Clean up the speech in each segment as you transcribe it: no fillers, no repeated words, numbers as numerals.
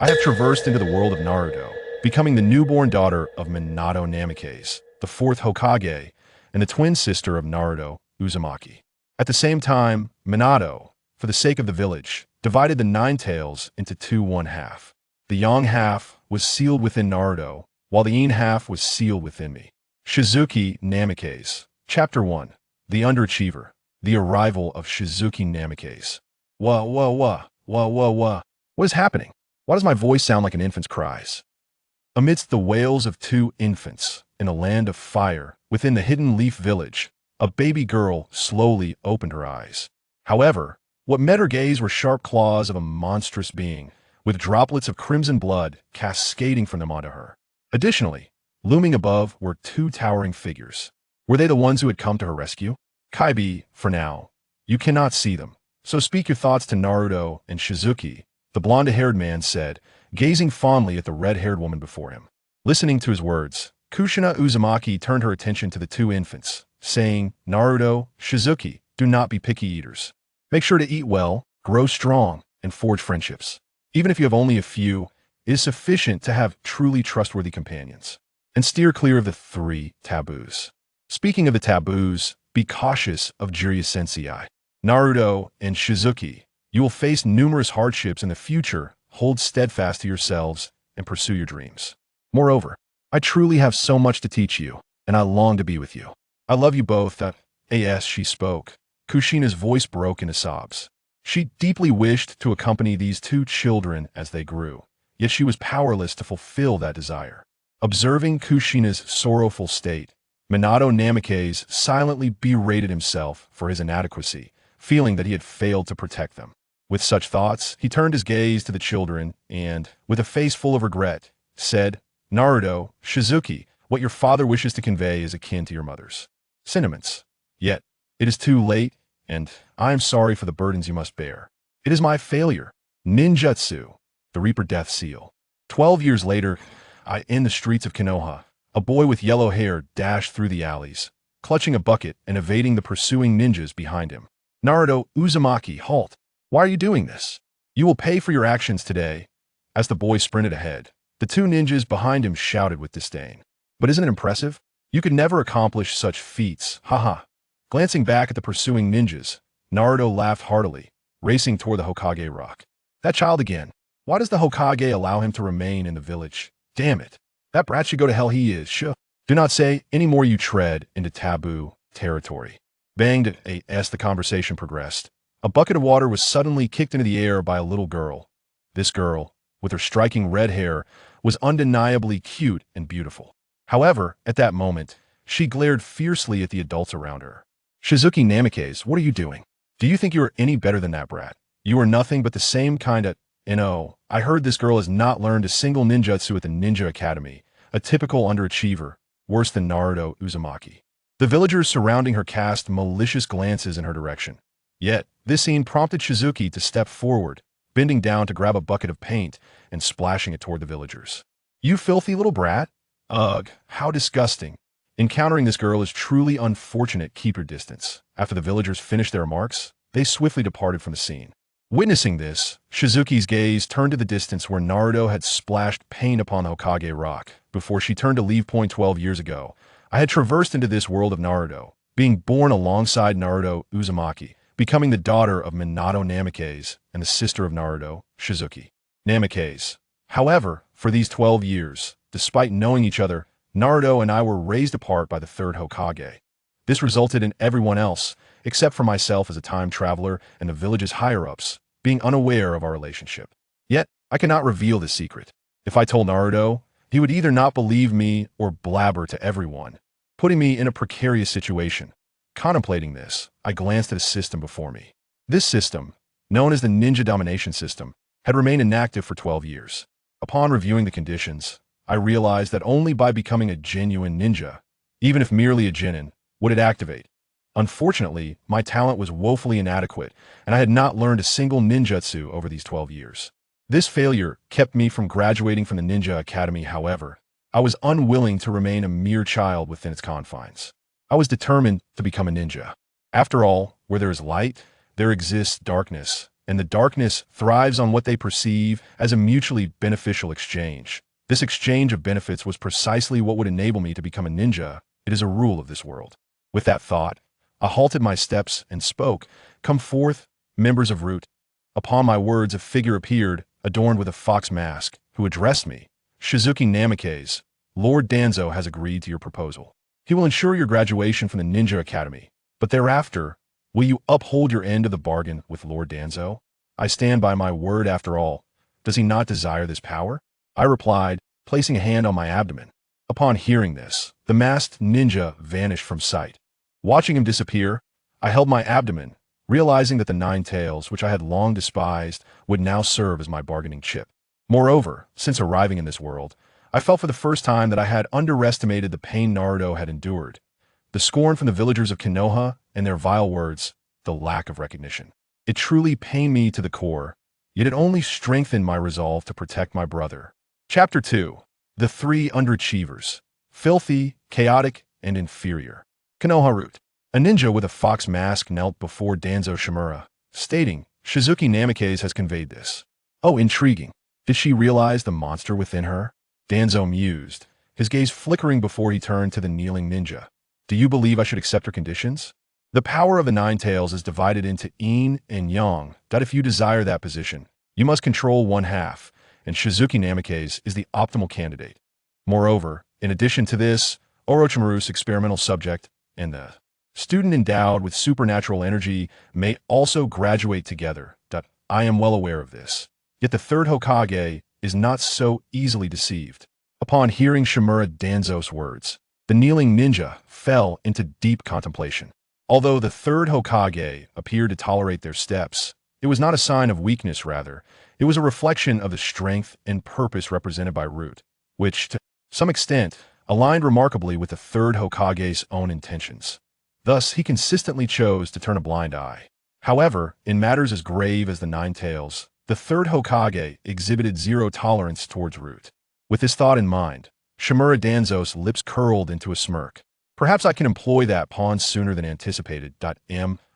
I have traversed into the world of Naruto, becoming the newborn daughter of Minato Namikaze, the fourth Hokage, and the twin sister of Naruto Uzumaki. At the same time, Minato, for the sake of the village, divided the Nine Tails into two one-half. The yang half was sealed within Naruto, while the yin half was sealed within me. Shizuki Namikaze. Chapter 1. The Underachiever. The Arrival of Shizuki Namikaze. What is happening? Why does my voice sound like an infant's cries? Amidst the wails of two infants, in a land of fire, within the hidden leaf village, a baby girl slowly opened her eyes. However, what met her gaze were sharp claws of a monstrous being, with droplets of crimson blood cascading from them onto her. Additionally, looming above were two towering figures. Were they the ones who had come to her rescue? Kaibi, for now. You cannot see them, so speak your thoughts to Naruto and Shizuki, the blonde-haired man said, gazing fondly at the red-haired woman before him. Listening to his words, Kushina Uzumaki turned her attention to the two infants, saying, Naruto, Shizuki, do not be picky eaters. Make sure to eat well, grow strong, and forge friendships. Even if you have only a few, it is sufficient to have truly trustworthy companions. And steer clear of the three taboos. Speaking of the taboos, be cautious of Jiraiya Sensei. Naruto and Shizuki, you will face numerous hardships in the future. Hold steadfast to yourselves and pursue your dreams. Moreover, I truly have so much to teach you, and I long to be with you. I love you both. As she spoke, Kushina's voice broke into sobs. She deeply wished to accompany these two children as they grew, yet she was powerless to fulfill that desire. Observing Kushina's sorrowful state, Minato Namikaze silently berated himself for his inadequacy, feeling that he had failed to protect them. With such thoughts, he turned his gaze to the children and, with a face full of regret, said, Naruto, Shizuki, what your father wishes to convey is akin to your mother's sentiments. Yet, it is too late, and I am sorry for the burdens you must bear. It is my failure. Ninjutsu, the Reaper Death Seal. 12 years later, in the streets of Konoha, a boy with yellow hair dashed through the alleys, clutching a bucket and evading the pursuing ninjas behind him. Naruto Uzumaki, halt! Why are you doing this? You will pay for your actions today. As the boy sprinted ahead, the two ninjas behind him shouted with disdain. But isn't it impressive? You could never accomplish such feats, haha. Glancing back at the pursuing ninjas, Naruto laughed heartily, racing toward the Hokage rock. That child again. Why does the Hokage allow him to remain in the village? Damn it. That brat should go to hell he is, sure. Do not say any more you tread into taboo territory. Banged as the conversation progressed. A bucket of water was suddenly kicked into the air by a little girl. This girl, with her striking red hair, was undeniably cute and beautiful. However, at that moment, she glared fiercely at the adults around her. Shizuki Namikaze, what are you doing? Do you think you are any better than that brat? You are nothing but the same kind of... I heard this girl has not learned a single ninjutsu at the Ninja Academy, a typical underachiever, worse than Naruto Uzumaki. The villagers surrounding her cast malicious glances in her direction. Yet, this scene prompted Shizuki to step forward, bending down to grab a bucket of paint and splashing it toward the villagers. You filthy little brat? Ugh, how disgusting. Encountering this girl is truly unfortunate. Keep your distance. After the villagers finished their remarks, they swiftly departed from the scene. Witnessing this, Shizuki's gaze turned to the distance where Naruto had splashed paint upon the Hokage rock. Before she turned to leave point 12 years ago, I had traversed into this world of Naruto, being born alongside Naruto Uzumaki, becoming the daughter of Minato Namikaze and the sister of Naruto, Shizuki Namikaze. However, for these 12 years, despite knowing each other, Naruto and I were raised apart by the third Hokage. This resulted in everyone else, except for myself as a time traveler and the village's higher-ups, being unaware of our relationship. Yet, I cannot reveal this secret. If I told Naruto, he would either not believe me or blabber to everyone, putting me in a precarious situation. Contemplating this, I glanced at a system before me. This system, known as the Ninja Domination System, had remained inactive for 12 years. Upon reviewing the conditions, I realized that only by becoming a genuine ninja, even if merely a genin, would it activate. Unfortunately, my talent was woefully inadequate, and I had not learned a single ninjutsu over these 12 years. This failure kept me from graduating from the Ninja Academy. However, I was unwilling to remain a mere child within its confines. I was determined to become a ninja. After all, where there is light, there exists darkness, and the darkness thrives on what they perceive as a mutually beneficial exchange. This exchange of benefits was precisely what would enable me to become a ninja. It is a rule of this world. With that thought, I halted my steps and spoke. "Come forth, members of Root." Upon my words, a figure appeared, adorned with a fox mask, who addressed me. "Shizuki Namikaze, Lord Danzo has agreed to your proposal. He will ensure your graduation from the Ninja Academy. But thereafter, will you uphold your end of the bargain with Lord Danzo?" "I stand by my word after all. Does he not desire this power?" I replied, placing a hand on my abdomen. Upon hearing this, the masked ninja vanished from sight. Watching him disappear, I held my abdomen, realizing that the 9 tails, which I had long despised, would now serve as my bargaining chip. Moreover, since arriving in this world, I felt for the first time that I had underestimated the pain Naruto had endured. The scorn from the villagers of Konoha and their vile words, the lack of recognition. It truly pained me to the core, yet it only strengthened my resolve to protect my brother. Chapter 2. The 3 Underachievers. Filthy, chaotic, and inferior. Konoha Root. A ninja with a fox mask knelt before Danzo Shimura, stating, "Shizuki Namikaze has conveyed this." "Oh, intriguing. Did she realize the monster within her?" Danzo mused, his gaze flickering before he turned to the kneeling ninja. "Do you believe I should accept her conditions? The power of the 9 tails is divided into yin and yang. That if you desire that position, you must control one half, and Shizuki Namikaze is the optimal candidate. Moreover, in addition to this, Orochimaru's experimental subject and the student endowed with supernatural energy may also graduate together. I am well aware of this. Yet the 3rd Hokage is not so easily deceived." Upon hearing Shimura Danzo's words, the kneeling ninja fell into deep contemplation. Although the 3rd Hokage appeared to tolerate their steps, it was not a sign of weakness, rather, it was a reflection of the strength and purpose represented by Root, which, to some extent, aligned remarkably with the 3rd Hokage's own intentions. Thus, he consistently chose to turn a blind eye. However, in matters as grave as the 9 tails, the 3rd Hokage exhibited zero tolerance towards Root. With this thought in mind, Shimura Danzo's lips curled into a smirk. "Perhaps I can employ that pawn sooner than anticipated.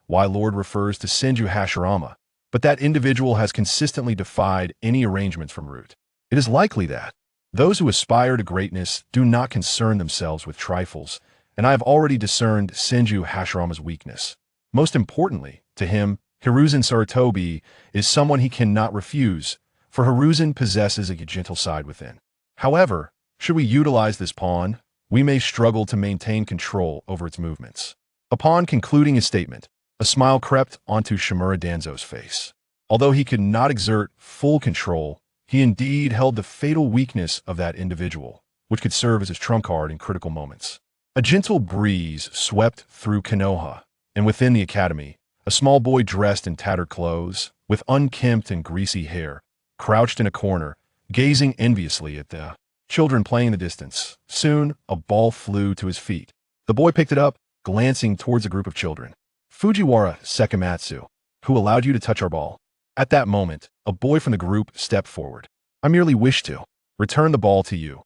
My lord refers to Senju Hashirama, but that individual has consistently defied any arrangements from Root. It is likely that those who aspire to greatness do not concern themselves with trifles, and I have already discerned Senju Hashirama's weakness. Most importantly, to him, Hiruzen Sarutobi is someone he cannot refuse, for Hiruzen possesses a gentle side within. However, should we utilize this pawn, we may struggle to maintain control over its movements." Upon concluding his statement, a smile crept onto Shimura Danzo's face. Although he could not exert full control, he indeed held the fatal weakness of that individual, which could serve as his trump card in critical moments. A gentle breeze swept through Konoha, and within the academy, a small boy dressed in tattered clothes, with unkempt and greasy hair, crouched in a corner, gazing enviously at the children playing in the distance. Soon, a ball flew to his feet. The boy picked it up, glancing towards a group of children. "Fujiwara Sekimatsu, who allowed you to touch our ball?" At that moment, a boy from the group stepped forward. "I merely wish to return the ball to you."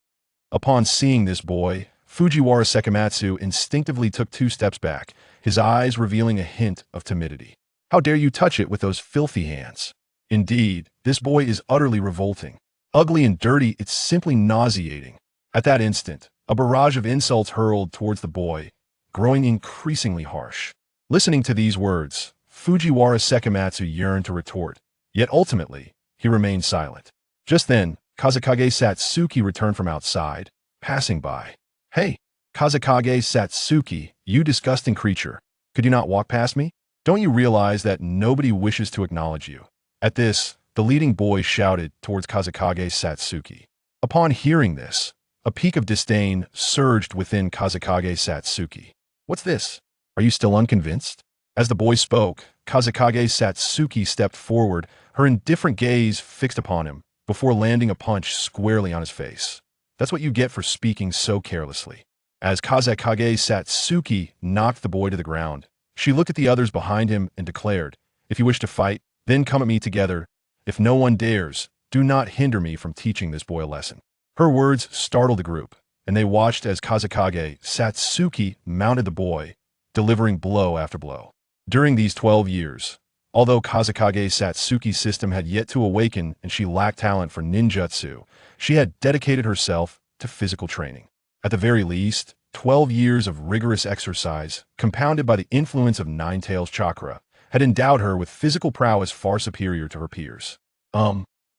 Upon seeing this boy, Fujiwara Sekimatsu instinctively took 2 steps back, his eyes revealing a hint of timidity. "How dare you touch it with those filthy hands?" Indeed, this boy is utterly revolting. Ugly and dirty, it's simply nauseating. At that instant, a barrage of insults hurled towards the boy, growing increasingly harsh. Listening to these words, Fujiwara Sekimatsu yearned to retort, yet ultimately, he remained silent. Just then, Kazekage Satsuki returned from outside, passing by. "Hey, Kazekage Satsuki, you disgusting creature. Could you not walk past me? Don't you realize that nobody wishes to acknowledge you?" At this, the leading boy shouted towards Kazekage Satsuki. Upon hearing this, a peak of disdain surged within Kazekage Satsuki. "What's this? Are you still unconvinced?" As the boy spoke, Kazekage Satsuki stepped forward, her indifferent gaze fixed upon him, before landing a punch squarely on his face. "That's what you get for speaking so carelessly." As Kazekage Satsuki knocked the boy to the ground, she looked at the others behind him and declared, "If you wish to fight, then come at me together. If no one dares, do not hinder me from teaching this boy a lesson." Her words startled the group, and they watched as Kazekage Satsuki mounted the boy, delivering blow after blow. During these 12 years, Although Kazekage Satsuki's system had yet to awaken and she lacked talent for ninjutsu, she had dedicated herself to physical training. At the very least, 12 years of rigorous exercise, compounded by the influence of Nine-Tails chakra, had endowed her with physical prowess far superior to her peers.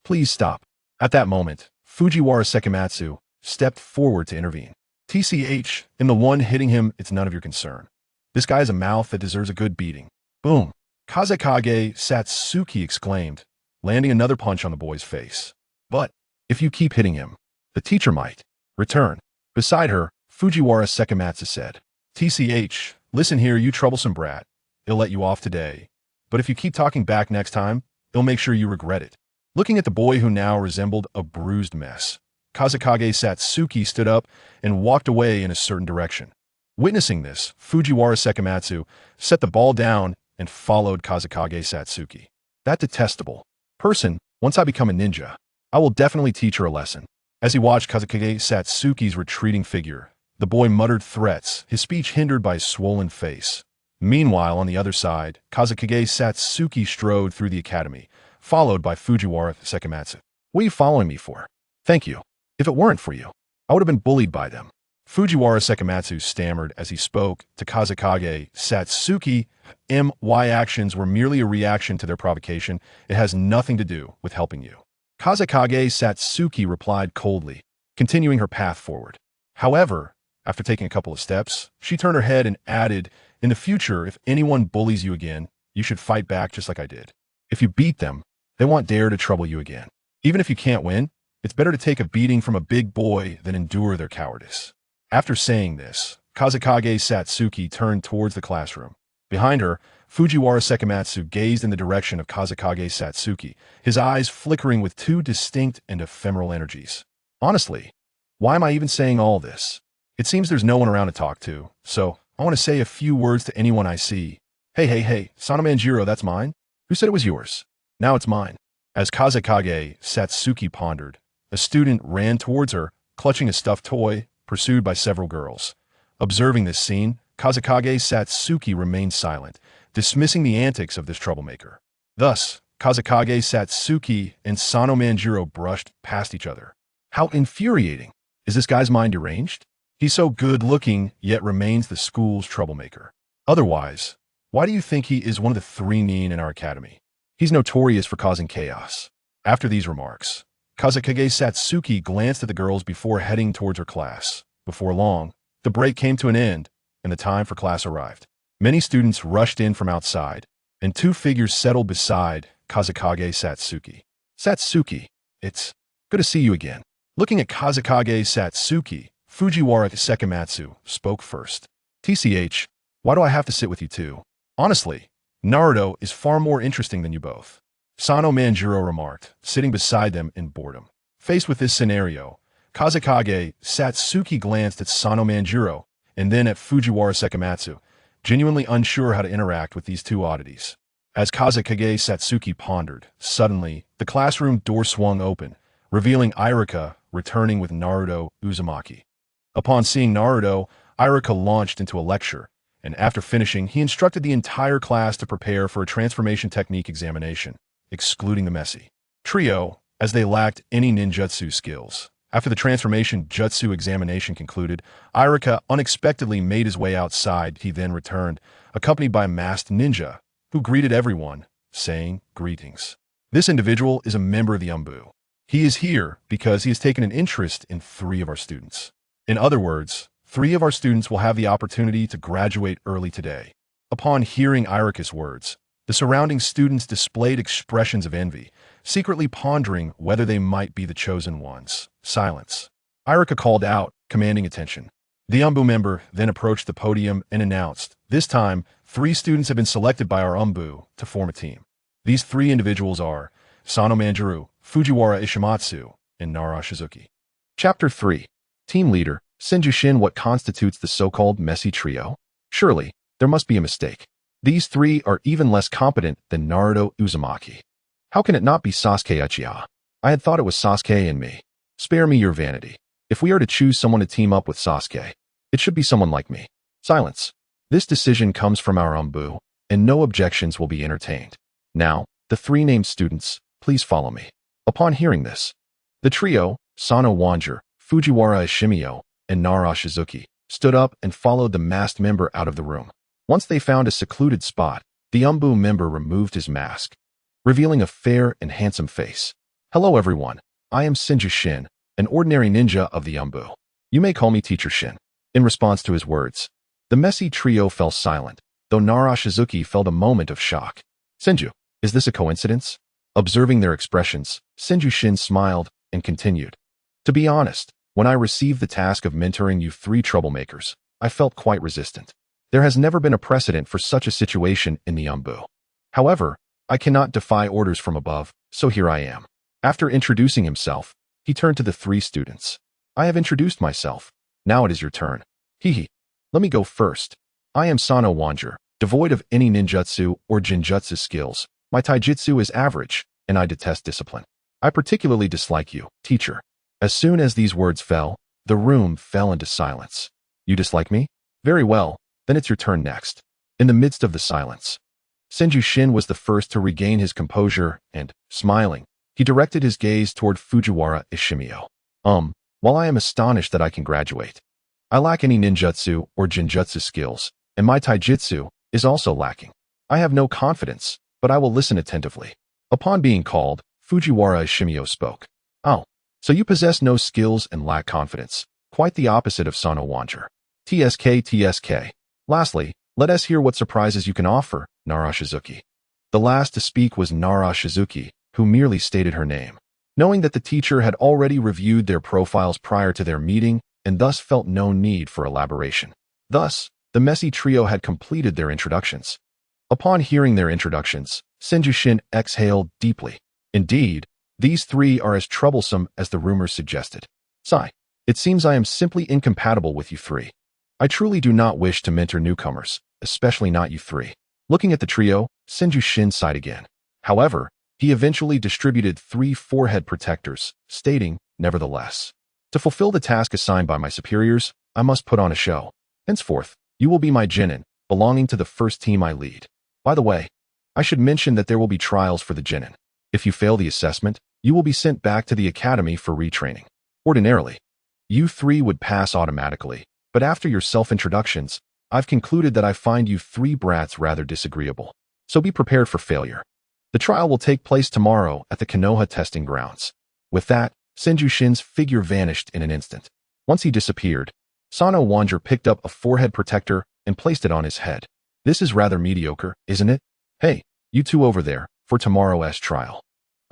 Please stop. At that moment, Fujiwara Sekimatsu stepped forward to intervene. TCH, in the one hitting him, it's none of your concern. This guy has a mouth that deserves a good beating. Boom. Kazekage Satsuki exclaimed, landing another punch on the boy's face. But if you keep hitting him, the teacher might return. Beside her, Fujiwara Sekimatsu said, TCH, listen here, you troublesome brat. He'll let you off today. But if you keep talking back next time, he'll make sure you regret it. Looking at the boy who now resembled a bruised mess, Kazekage Satsuki stood up and walked away in a certain direction. Witnessing this, Fujiwara Sekimatsu set the ball down and followed Kazekage Satsuki. That detestable person, once I become a ninja, I will definitely teach her a lesson. As he watched Kazekage Satsuki's retreating figure, the boy muttered threats, his speech hindered by his swollen face. Meanwhile, on the other side, Kazekage Satsuki strode through the academy, followed by Fujiwara Sekimatsu. What are you following me for? Thank you. If it weren't for you, I would have been bullied by them. Fujiwara Sekimatsu stammered as he spoke to Kazekage Satsuki. My actions were merely a reaction to their provocation. It has nothing to do with helping you. Kazekage Satsuki replied coldly, continuing her path forward. However, after taking a couple of steps, she turned her head and added, in the future, if anyone bullies you again, you should fight back just like I did. If you beat them, they won't dare to trouble you again. Even if you can't win, it's better to take a beating from a big boy than endure their cowardice. After saying this, Kazekage Satsuki turned towards the classroom. Behind her, Fujiwara Sekimatsu gazed in the direction of Kazekage Satsuki, his eyes flickering with two distinct and ephemeral energies. Honestly, why am I even saying all this? It seems there's no one around to talk to, so I want to say a few words to anyone I see. Hey, Sanomanjiro, that's mine? Who said it was yours? Now it's mine. As Kazekage Satsuki pondered, a student ran towards her, clutching a stuffed toy, pursued by several girls. Observing this scene, Kazekage Satsuki remained silent, dismissing the antics of this troublemaker. Thus, Kazekage Satsuki and Sanomanjiro brushed past each other. How infuriating! Is this guy's mind deranged? He's so good-looking, yet remains the school's troublemaker. Otherwise, why do you think he is one of the 3 nin in our academy? He's notorious for causing chaos. After these remarks, Kazekage Satsuki glanced at the girls before heading towards her class. Before long, the break came to an end, and the time for class arrived. Many students rushed in from outside, and 2 figures settled beside Kazekage Satsuki. Satsuki, it's good to see you again. Looking at Kazekage Satsuki, Fujiwara Sekimatsu spoke first. TCH, why do I have to sit with you too? Honestly, Naruto is far more interesting than you both. Sanomanjiro remarked, sitting beside them in boredom. Faced with this scenario, Kazekage Satsuki glanced at Sanomanjiro and then at Fujiwara Sekimatsu, genuinely unsure how to interact with these 2 oddities. As Kazekage Satsuki pondered, suddenly, the classroom door swung open, revealing Irika returning with Naruto Uzumaki. Upon seeing Naruto, Irika launched into a lecture, and after finishing, he instructed the entire class to prepare for a transformation technique examination, excluding the Messi trio, as they lacked any ninjutsu skills. After the transformation jutsu examination concluded, Irika unexpectedly made his way outside. He then returned, accompanied by a masked ninja, who greeted everyone, saying, "Greetings. This individual is a member of the Umbu. He is here because he has taken an interest in 3 of our students. In other words, 3 of our students will have the opportunity to graduate early today." Upon hearing Irika's words, the surrounding students displayed expressions of envy, secretly pondering whether they might be the chosen ones. Silence. Irika called out, commanding attention. The Umbu member then approached the podium and announced, "This time, 3 students have been selected by our Umbu to form a team. These 3 individuals are Sanomanjiro, Fujiwara Ishimatsu, and Nara Shizuki." Chapter 3. Team Leader, Senjushin. What constitutes the so-called Messi trio? Surely, there must be a mistake. These 3 are even less competent than Naruto Uzumaki. How can it not be Sasuke Uchiha? I had thought it was Sasuke and me. Spare me your vanity. If we are to choose someone to team up with Sasuke, it should be someone like me. Silence. This decision comes from our Umbu, and no objections will be entertained. Now, the three named students, please follow me. Upon hearing this, the trio, Sano Wanjiro, Fujiwara Ishimio, and Nara Shizuki, stood up and followed the masked member out of the room. Once they found a secluded spot, the Umbu member removed his mask, revealing a fair and handsome face. Hello everyone, I am Senju Shin, an ordinary ninja of the Umbu. You may call me Teacher Shin. In response to his words, the messy trio fell silent, though Nara Shizuki felt a moment of shock. Senju, is this a coincidence? Observing their expressions, Senju Shin smiled and continued. To be honest, when I received the task of mentoring you three troublemakers, I felt quite resistant. There has never been a precedent for such a situation in the Umbu. However, I cannot defy orders from above, so here I am. After introducing himself, he turned to the three students. I have introduced myself. Now it is your turn. Hehe. Let me go first. I am Sano Wanjiro, devoid of any ninjutsu or jinjutsu skills. My taijutsu is average, and I detest discipline. I particularly dislike you, teacher. As soon as these words fell, the room fell into silence. You dislike me? Very well, then it's your turn next. In the midst of the silence, Senju Shin was the first to regain his composure and, smiling, he directed his gaze toward Fujiwara Ishimio. While I am astonished that I can graduate, I lack any ninjutsu or jinjutsu skills, and my taijutsu is also lacking. I have no confidence, but I will listen attentively. Upon being called, Fujiwara Ishimio spoke. Oh, so you possess no skills and lack confidence. Quite the opposite of Sano Wanjiro. TSK. Lastly, let us hear what surprises you can offer, Nara Shizuki. The last to speak was Nara Shizuki, who merely stated her name. Knowing that the teacher had already reviewed their profiles prior to their meeting and thus felt no need for elaboration. Thus, the messy trio had completed their introductions. Upon hearing their introductions, Senju Shin exhaled deeply. Indeed, these three are as troublesome as the rumors suggested. Sigh. It seems I am simply incompatible with you three. I truly do not wish to mentor newcomers, especially not you three. Looking at the trio, Senju Shin sighed again. However, he eventually distributed 3 forehead protectors, stating, nevertheless, to fulfill the task assigned by my superiors, I must put on a show. Henceforth, you will be my genin, belonging to the first team I lead. By the way, I should mention that there will be trials for the genin. If you fail the assessment, you will be sent back to the academy for retraining. Ordinarily, you three would pass automatically, but after your self-introductions, I've concluded that I find you three brats rather disagreeable. So be prepared for failure. The trial will take place tomorrow at the Konoha testing grounds. With that, Senju Shin's figure vanished in an instant. Once he disappeared, Sano Wanjiro picked up a forehead protector and placed it on his head. This is rather mediocre, isn't it? Hey, you two over there, for tomorrow's trial.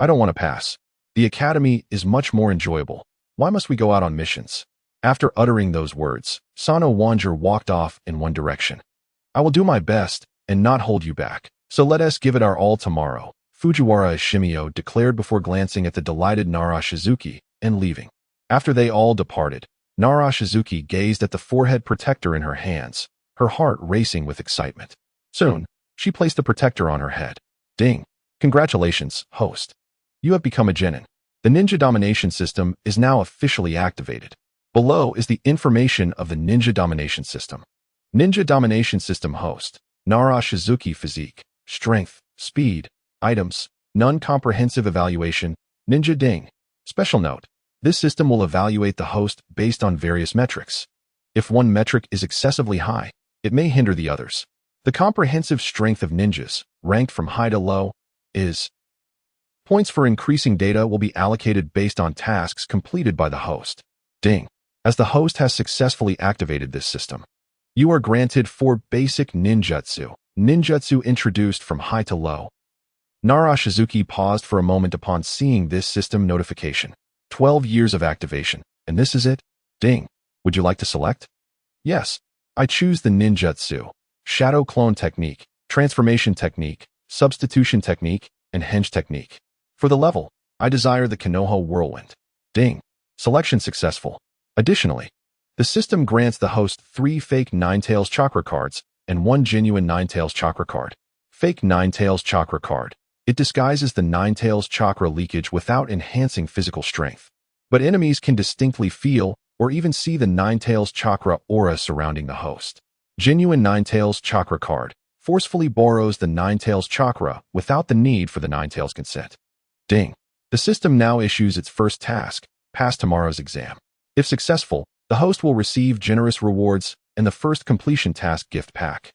I don't want to pass. The academy is much more enjoyable. Why must we go out on missions? After uttering those words, Sano Wanjiro walked off in one direction. I will do my best and not hold you back. So let us give it our all tomorrow, Fujiwara Ishimio declared before glancing at the delighted Nara Shizuki and leaving. After they all departed, Nara Shizuki gazed at the forehead protector in her hands, her heart racing with excitement. Soon, she placed the protector on her head. Ding! Congratulations, host. You have become a genin. The ninja domination system is now officially activated. Below is the information of the ninja domination system. Ninja domination system host, Nara Shizuki physique. Strength, speed, items, non-comprehensive evaluation, ninja ding. Special note, this system will evaluate the host based on various metrics. If one metric is excessively high, it may hinder the others. The comprehensive strength of ninjas, ranked from high to low, is. Points for increasing data will be allocated based on tasks completed by the host. Ding. As the host has successfully activated this system, you are granted 4 basic ninjutsu. Ninjutsu introduced from high to low. Nara Shizuki paused for a moment upon seeing this system notification. 12 years of activation, and this is it? Ding. Would you like to select? Yes. I choose the ninjutsu, shadow clone technique, transformation technique, substitution technique, and henge technique. For the level, I desire the Konoha whirlwind. Ding. Selection successful. Additionally, the system grants the host 3 fake Ninetales chakra cards and 1 genuine Ninetales chakra card. Fake Ninetales chakra card. It disguises the Ninetales chakra leakage without enhancing physical strength. But enemies can distinctly feel or even see the Ninetales chakra aura surrounding the host. Genuine Ninetales chakra card. forcefully borrows the Ninetales chakra without the need for the Ninetales' consent. Ding. The system now issues its first task, pass tomorrow's exam. If successful, the host will receive generous rewards and the first completion task gift pack.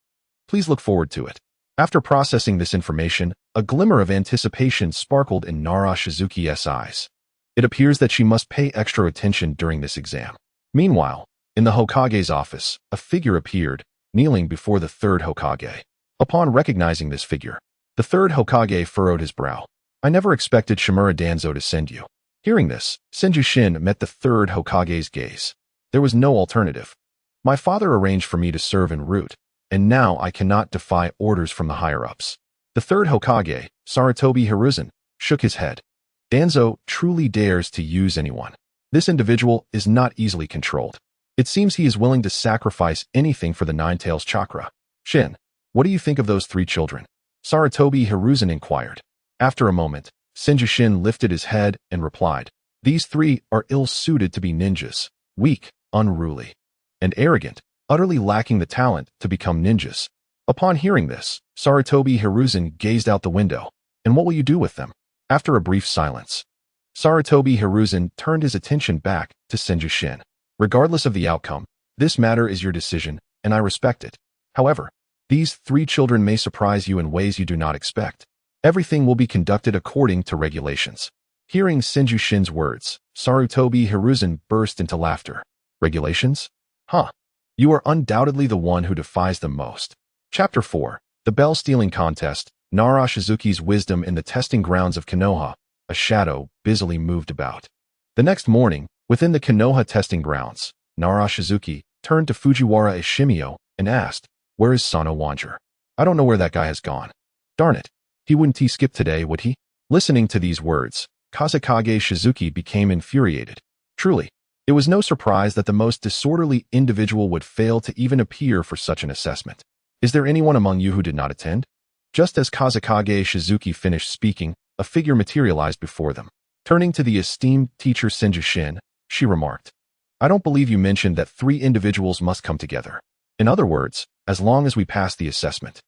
Please look forward to it. After processing this information, a glimmer of anticipation sparkled in Nara Shizuki's eyes. It appears that she must pay extra attention during this exam. Meanwhile, in the Hokage's office, a figure appeared, kneeling before the third Hokage. Upon recognizing this figure, the third Hokage furrowed his brow. I never expected Shimura Danzo to send you. Hearing this, Senjushin met the third Hokage's gaze. There was no alternative. My father arranged for me to serve en route, and now I cannot defy orders from the higher-ups. The third Hokage, Sarutobi Hiruzen, shook his head. Danzo truly dares to use anyone. This individual is not easily controlled. It seems he is willing to sacrifice anything for the Ninetales chakra. Shin, what do you think of those 3 children? Sarutobi Hiruzen inquired. After a moment, Senjushin lifted his head and replied, these 3 are ill-suited to be ninjas, weak, unruly, and arrogant, utterly lacking the talent to become ninjas. Upon hearing this, Sarutobi Hiruzen gazed out the window. And what will you do with them? After a brief silence, Sarutobi Hiruzen turned his attention back to Senjushin. Regardless of the outcome, this matter is your decision, and I respect it. However, these 3 children may surprise you in ways you do not expect. Everything will be conducted according to regulations. Hearing Senjushin's words, Sarutobi Hiruzen burst into laughter. Regulations? Huh. You are undoubtedly the one who defies them most. Chapter 4. The Bell Stealing Contest. Nara Shizuki's wisdom in the testing grounds of Konoha. A shadow busily moved about. The next morning, within the Konoha testing grounds, Nara Shizuki turned to Fujiwara Ishimio and asked, where is Sano Wanjer? I don't know where that guy has gone. Darn it. He wouldn't skip today, would he? Listening to these words, Kazekage Shizuki became infuriated. Truly, it was no surprise that the most disorderly individual would fail to even appear for such an assessment. Is there anyone among you who did not attend? Just as Kazekage Shizuki finished speaking, a figure materialized before them. Turning to the esteemed teacher Senjushin, she remarked, I don't believe you mentioned that 3 individuals must come together. In other words, as long as we pass the assessment,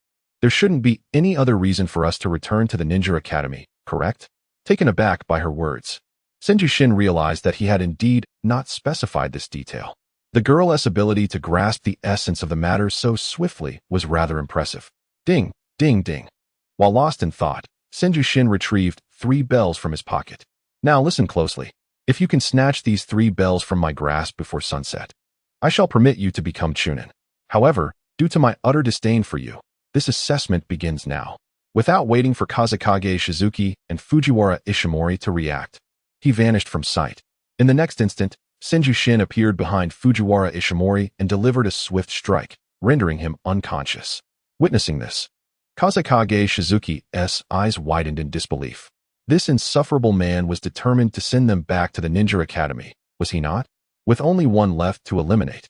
there shouldn't be any other reason for us to return to the Ninja Academy, correct? Taken aback by her words, Senjushin realized that he had indeed not specified this detail. The girl's ability to grasp the essence of the matter so swiftly was rather impressive. Ding, ding, ding. While lost in thought, Senjushin retrieved 3 bells from his pocket. Now listen closely. If you can snatch these 3 bells from my grasp before sunset, I shall permit you to become Chunin. However, due to my utter disdain for you, this assessment begins now. Without waiting for Kazekage Shizuki and Fujiwara Ishimori to react, he vanished from sight. In the next instant, Senjushin appeared behind Fujiwara Ishimori and delivered a swift strike, rendering him unconscious. Witnessing this, Kazekage Shizuki's eyes widened in disbelief. This insufferable man was determined to send them back to the Ninja Academy, was he not? With only one left to eliminate,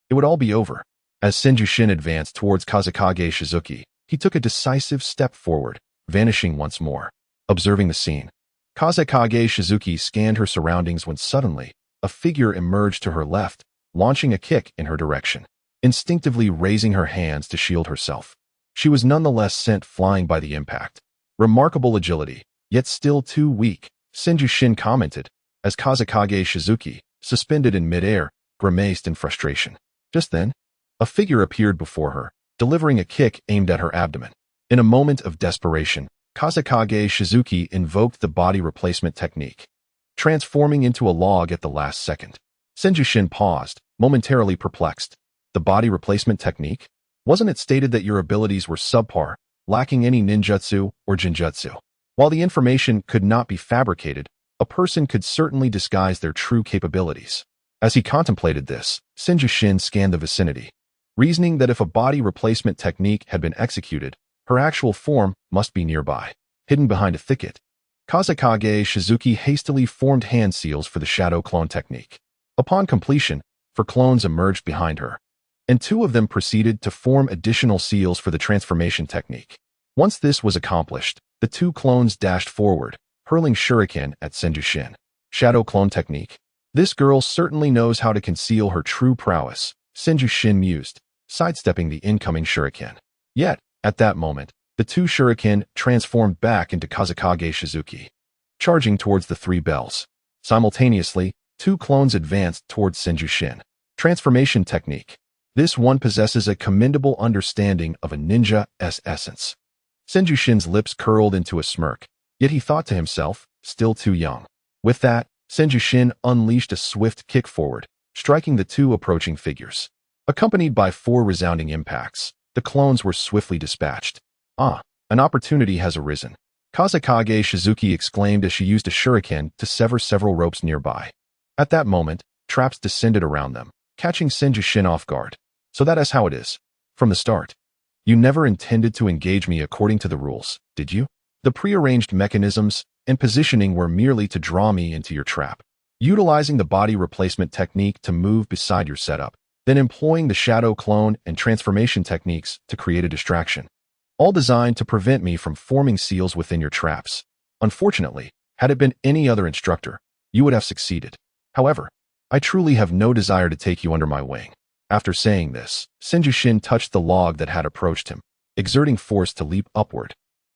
it would all be over. As Senjushin advanced towards Kazekage Shizuki, he took a decisive step forward, vanishing once more. Observing the scene, Kazekage Shizuki scanned her surroundings when suddenly, a figure emerged to her left, launching a kick in her direction, instinctively raising her hands to shield herself. She was nonetheless sent flying by the impact. Remarkable agility, yet still too weak, Senjushin commented, as Kazekage Shizuki, suspended in midair, grimaced in frustration. Just then, a figure appeared before her, delivering a kick aimed at her abdomen. In a moment of desperation, Kazekage Shizuki invoked the body replacement technique, transforming into a log at the last second. Senjushin paused, momentarily perplexed. The body replacement technique? Wasn't it stated that your abilities were subpar, lacking any ninjutsu or jinjutsu? While the information could not be fabricated, a person could certainly disguise their true capabilities. As he contemplated this, Senjushin scanned the vicinity, reasoning that if a body replacement technique had been executed, her actual form must be nearby, hidden behind a thicket. Kazekage Shizuki hastily formed hand seals for the shadow clone technique. Upon completion, 4 clones emerged behind her, and 2 of them proceeded to form additional seals for the transformation technique. Once this was accomplished, the 2 clones dashed forward, hurling shuriken at Senjushin. Shadow clone technique. This girl certainly knows how to conceal her true prowess, Senjushin mused, sidestepping the incoming shuriken. Yet, At that moment, the two shuriken transformed back into Kazekage Shizuki, charging towards the three bells. Simultaneously, two clones advanced towards Senjushin. Transformation technique. This one possesses a commendable understanding of a ninja's essence. Senjushin's lips curled into a smirk, yet he thought to himself, still too young. With that, Senjushin unleashed a swift kick forward, striking the two approaching figures. Accompanied by 4 resounding impacts, the clones were swiftly dispatched. Ah, an opportunity has arisen. Kazekage Shizuki exclaimed as she used a shuriken to sever several ropes nearby. At that moment, traps descended around them, catching Senjushin off guard. So that is how it is. From the start. You never intended to engage me according to the rules, did you? The prearranged mechanisms and positioning were merely to draw me into your trap. Utilizing the body replacement technique to move beside your setup, then employing the shadow clone and transformation techniques to create a distraction. All designed to prevent me from forming seals within your traps. Unfortunately, had it been any other instructor, you would have succeeded. However, I truly have no desire to take you under my wing. After saying this, Senjushin touched the log that had approached him, exerting force to leap upward,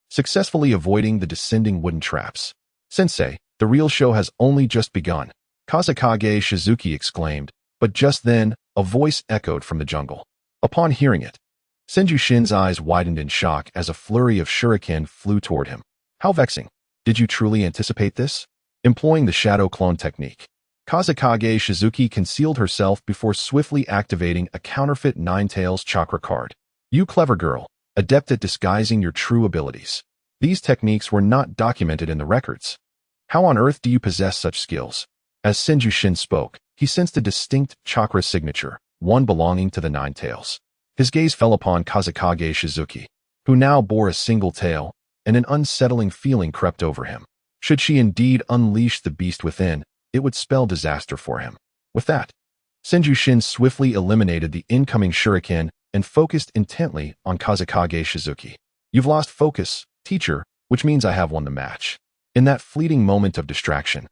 successfully avoiding the descending wooden traps. Sensei, the real show has only just begun, Kazekage Shizuki exclaimed, but just then, a voice echoed from the jungle. Upon hearing it, Senjushin's eyes widened in shock as a flurry of shuriken flew toward him. How vexing. Did you truly anticipate this? Employing the shadow clone technique, Kazekage Shizuki concealed herself before swiftly activating a counterfeit Nine-Tails chakra card. You clever girl, adept at disguising your true abilities. These techniques were not documented in the records. How on earth do you possess such skills? As Senjushin spoke, he sensed a distinct chakra signature, one belonging to the Nine-Tails. His gaze fell upon Kazekage Shizuki, who now bore a single tail, and an unsettling feeling crept over him. Should she indeed unleash the beast within, it would spell disaster for him. With that, Senjushin swiftly eliminated the incoming shuriken and focused intently on Kazekage Shizuki. You've lost focus, teacher, which means I have won the match. In that fleeting moment of distraction,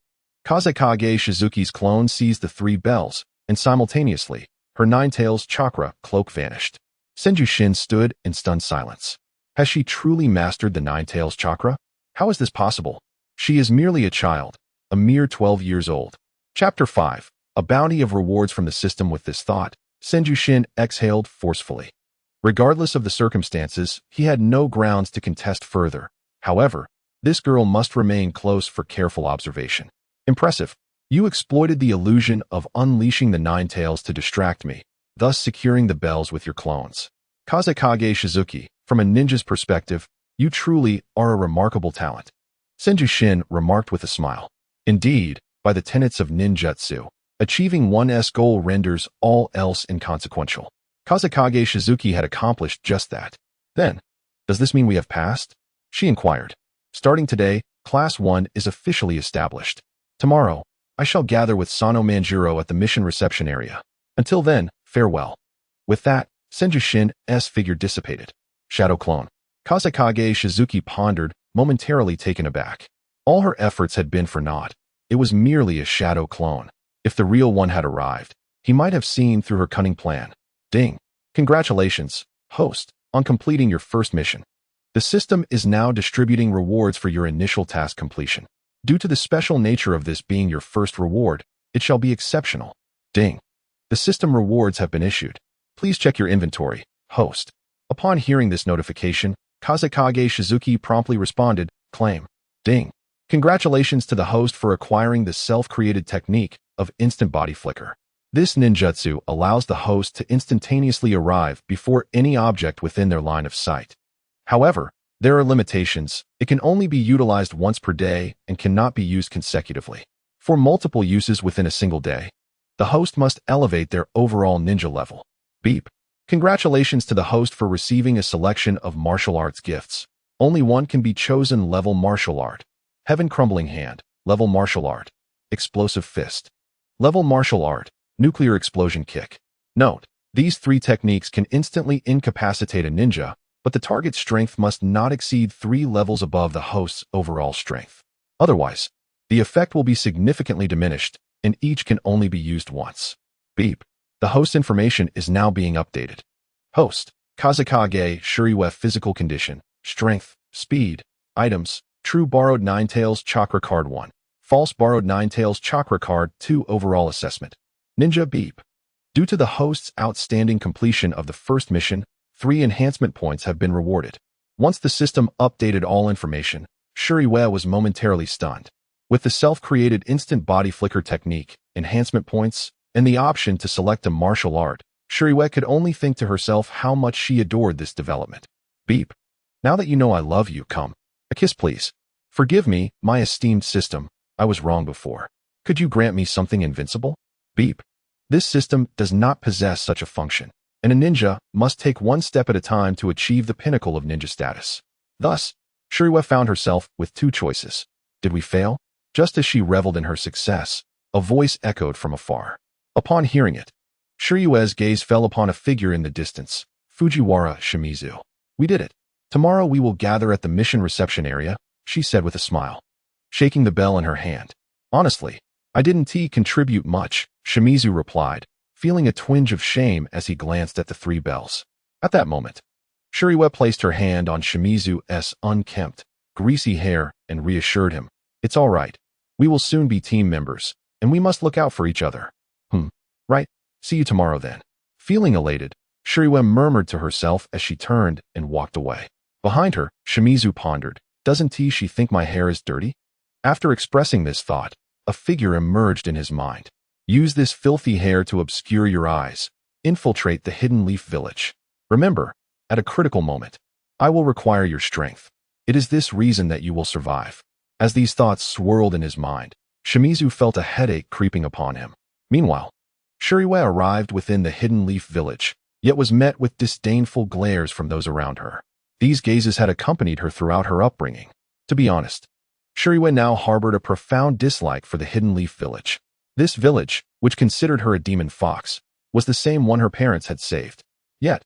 Kazekage Shizuki's clone seized the 3 bells, and simultaneously, her Nine-Tails chakra cloak vanished. Senjushin stood in stunned silence. Has she truly mastered the Nine-Tails chakra? How is this possible? She is merely a child, a mere 12 years old. Chapter 5. A bounty of rewards from the system. With this thought, Senjushin exhaled forcefully. Regardless of the circumstances, he had no grounds to contest further. However, this girl must remain close for careful observation. Impressive. You exploited the illusion of unleashing the Nine-Tails to distract me, thus securing the bells with your clones. Kazekage Shizuki, from a ninja's perspective, you truly are a remarkable talent. Senjushin remarked with a smile. Indeed, by the tenets of ninjutsu, achieving one's goal renders all else inconsequential. Kazekage Shizuki had accomplished just that. Then, does this mean we have passed? She inquired. Starting today, Class 1 is officially established. Tomorrow, I shall gather with Sano Manjuro at the mission reception area. Until then, farewell. With that, Senjushin's figure dissipated. Shadow clone. Kazekage Shizuki pondered, momentarily taken aback. All her efforts had been for naught. It was merely a shadow clone. If the real one had arrived, he might have seen through her cunning plan. Ding. Congratulations, host, on completing your first mission. The system is now distributing rewards for your initial task completion. Due to the special nature of this being your first reward, it shall be exceptional. Ding. The system rewards have been issued. Please check your inventory, host. Upon hearing this notification, Kazekage Shizuki promptly responded, claim. Ding. Congratulations to the host for acquiring the self-created technique of instant body flicker. This ninjutsu allows the host to instantaneously arrive before any object within their line of sight. However, there are limitations. It can only be utilized once per day and cannot be used consecutively. For multiple uses within a single day, the host must elevate their overall ninja level. Beep. Congratulations to the host for receiving a selection of martial arts gifts. Only one can be chosen. Level martial art. Heaven crumbling hand. Level martial art. Explosive fist. Level martial art. Nuclear explosion kick. Note, these 3 techniques can instantly incapacitate a ninja, but the target's strength must not exceed 3 levels above the host's overall strength. Otherwise, the effect will be significantly diminished, and each can only be used once. Beep. The host information is now being updated. Host. Kazekage Shuriwa physical condition, strength, speed, items, true borrowed Ninetales chakra card 1, false borrowed Ninetales chakra card 2 overall assessment. Ninja Beep. Due to the host's outstanding completion of the first mission, 3 enhancement points have been rewarded. Once the system updated all information, Shuriwa was momentarily stunned. With the self-created instant body flicker technique, enhancement points, and the option to select a martial art, Shuriwa could only think to herself how much she adored this development. Beep. Now that you know I love you, come. A kiss, please. Forgive me, my esteemed system, I was wrong before. Could you grant me something invincible? Beep. This system does not possess such a function, and a ninja must take one step at a time to achieve the pinnacle of ninja status. Thus, Shuriwa found herself with 2 choices. Did we fail? Just as she reveled in her success, a voice echoed from afar. Upon hearing it, Shuriwa's gaze fell upon a figure in the distance, Fujiwara Shimizu. We did it. Tomorrow we will gather at the mission reception area, she said with a smile, shaking the bell in her hand. Honestly, I didn't contribute much, Shimizu replied, feeling a twinge of shame as he glanced at the 3 bells. At that moment, Shuriwa placed her hand on Shimizu's unkempt, greasy hair and reassured him, "It's all right. We will soon be team members, and we must look out for each other." Right. See you tomorrow then. Feeling elated, Shuriwa murmured to herself as she turned and walked away. Behind her, Shimizu pondered, "Doesn't she think my hair is dirty?" After expressing this thought, a figure emerged in his mind. Use this filthy hair to obscure your eyes. Infiltrate the Hidden Leaf Village. Remember, at a critical moment, I will require your strength. It is this reason that you will survive. As these thoughts swirled in his mind, Shimizu felt a headache creeping upon him. Meanwhile, Shuriwa arrived within the Hidden Leaf Village, yet was met with disdainful glares from those around her. These gazes had accompanied her throughout her upbringing. To be honest, Shuriwa now harbored a profound dislike for the Hidden Leaf Village. This village, which considered her a demon fox, was the same one her parents had saved. Yet,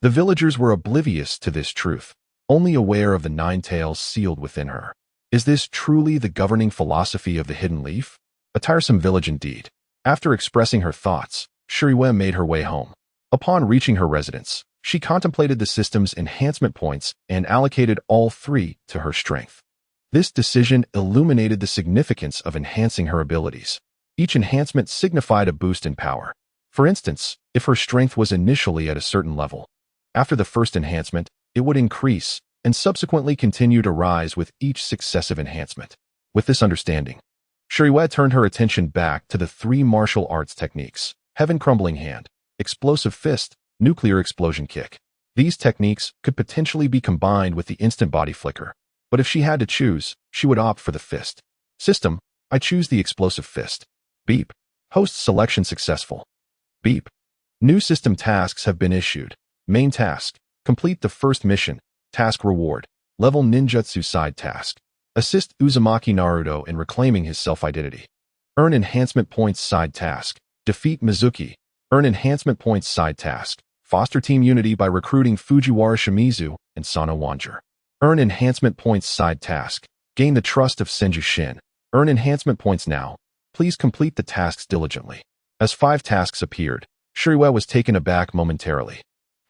the villagers were oblivious to this truth, only aware of the 9 tails sealed within her. Is this truly the governing philosophy of the Hidden Leaf? A tiresome village indeed. After expressing her thoughts, Shuriwa made her way home. Upon reaching her residence, she contemplated the system's enhancement points and allocated all 3 to her strength. This decision illuminated the significance of enhancing her abilities. Each enhancement signified a boost in power. For instance, if her strength was initially at a certain level, after the first enhancement, it would increase and subsequently continue to rise with each successive enhancement. With this understanding, Shuriwa turned her attention back to the 3 martial arts techniques: Heaven Crumbling Hand, Explosive Fist, Nuclear Explosion Kick. These techniques could potentially be combined with the instant body flicker, but if she had to choose, she would opt for the fist. System, I choose the Explosive Fist. Beep. Host selection successful. Beep. New system tasks have been issued. Main task, complete the first mission. Task reward, level ninjutsu side task. Assist Uzumaki Naruto in reclaiming his self-identity. Earn enhancement points side task. Defeat Mizuki. Earn enhancement points side task. Foster team unity by recruiting Fujiwara Shimizu and Sano Wanjer. Earn enhancement points side task. Gain the trust of Senju Shin. Earn enhancement points now. Please complete the tasks diligently. As 5 tasks appeared, Shuriwa was taken aback momentarily.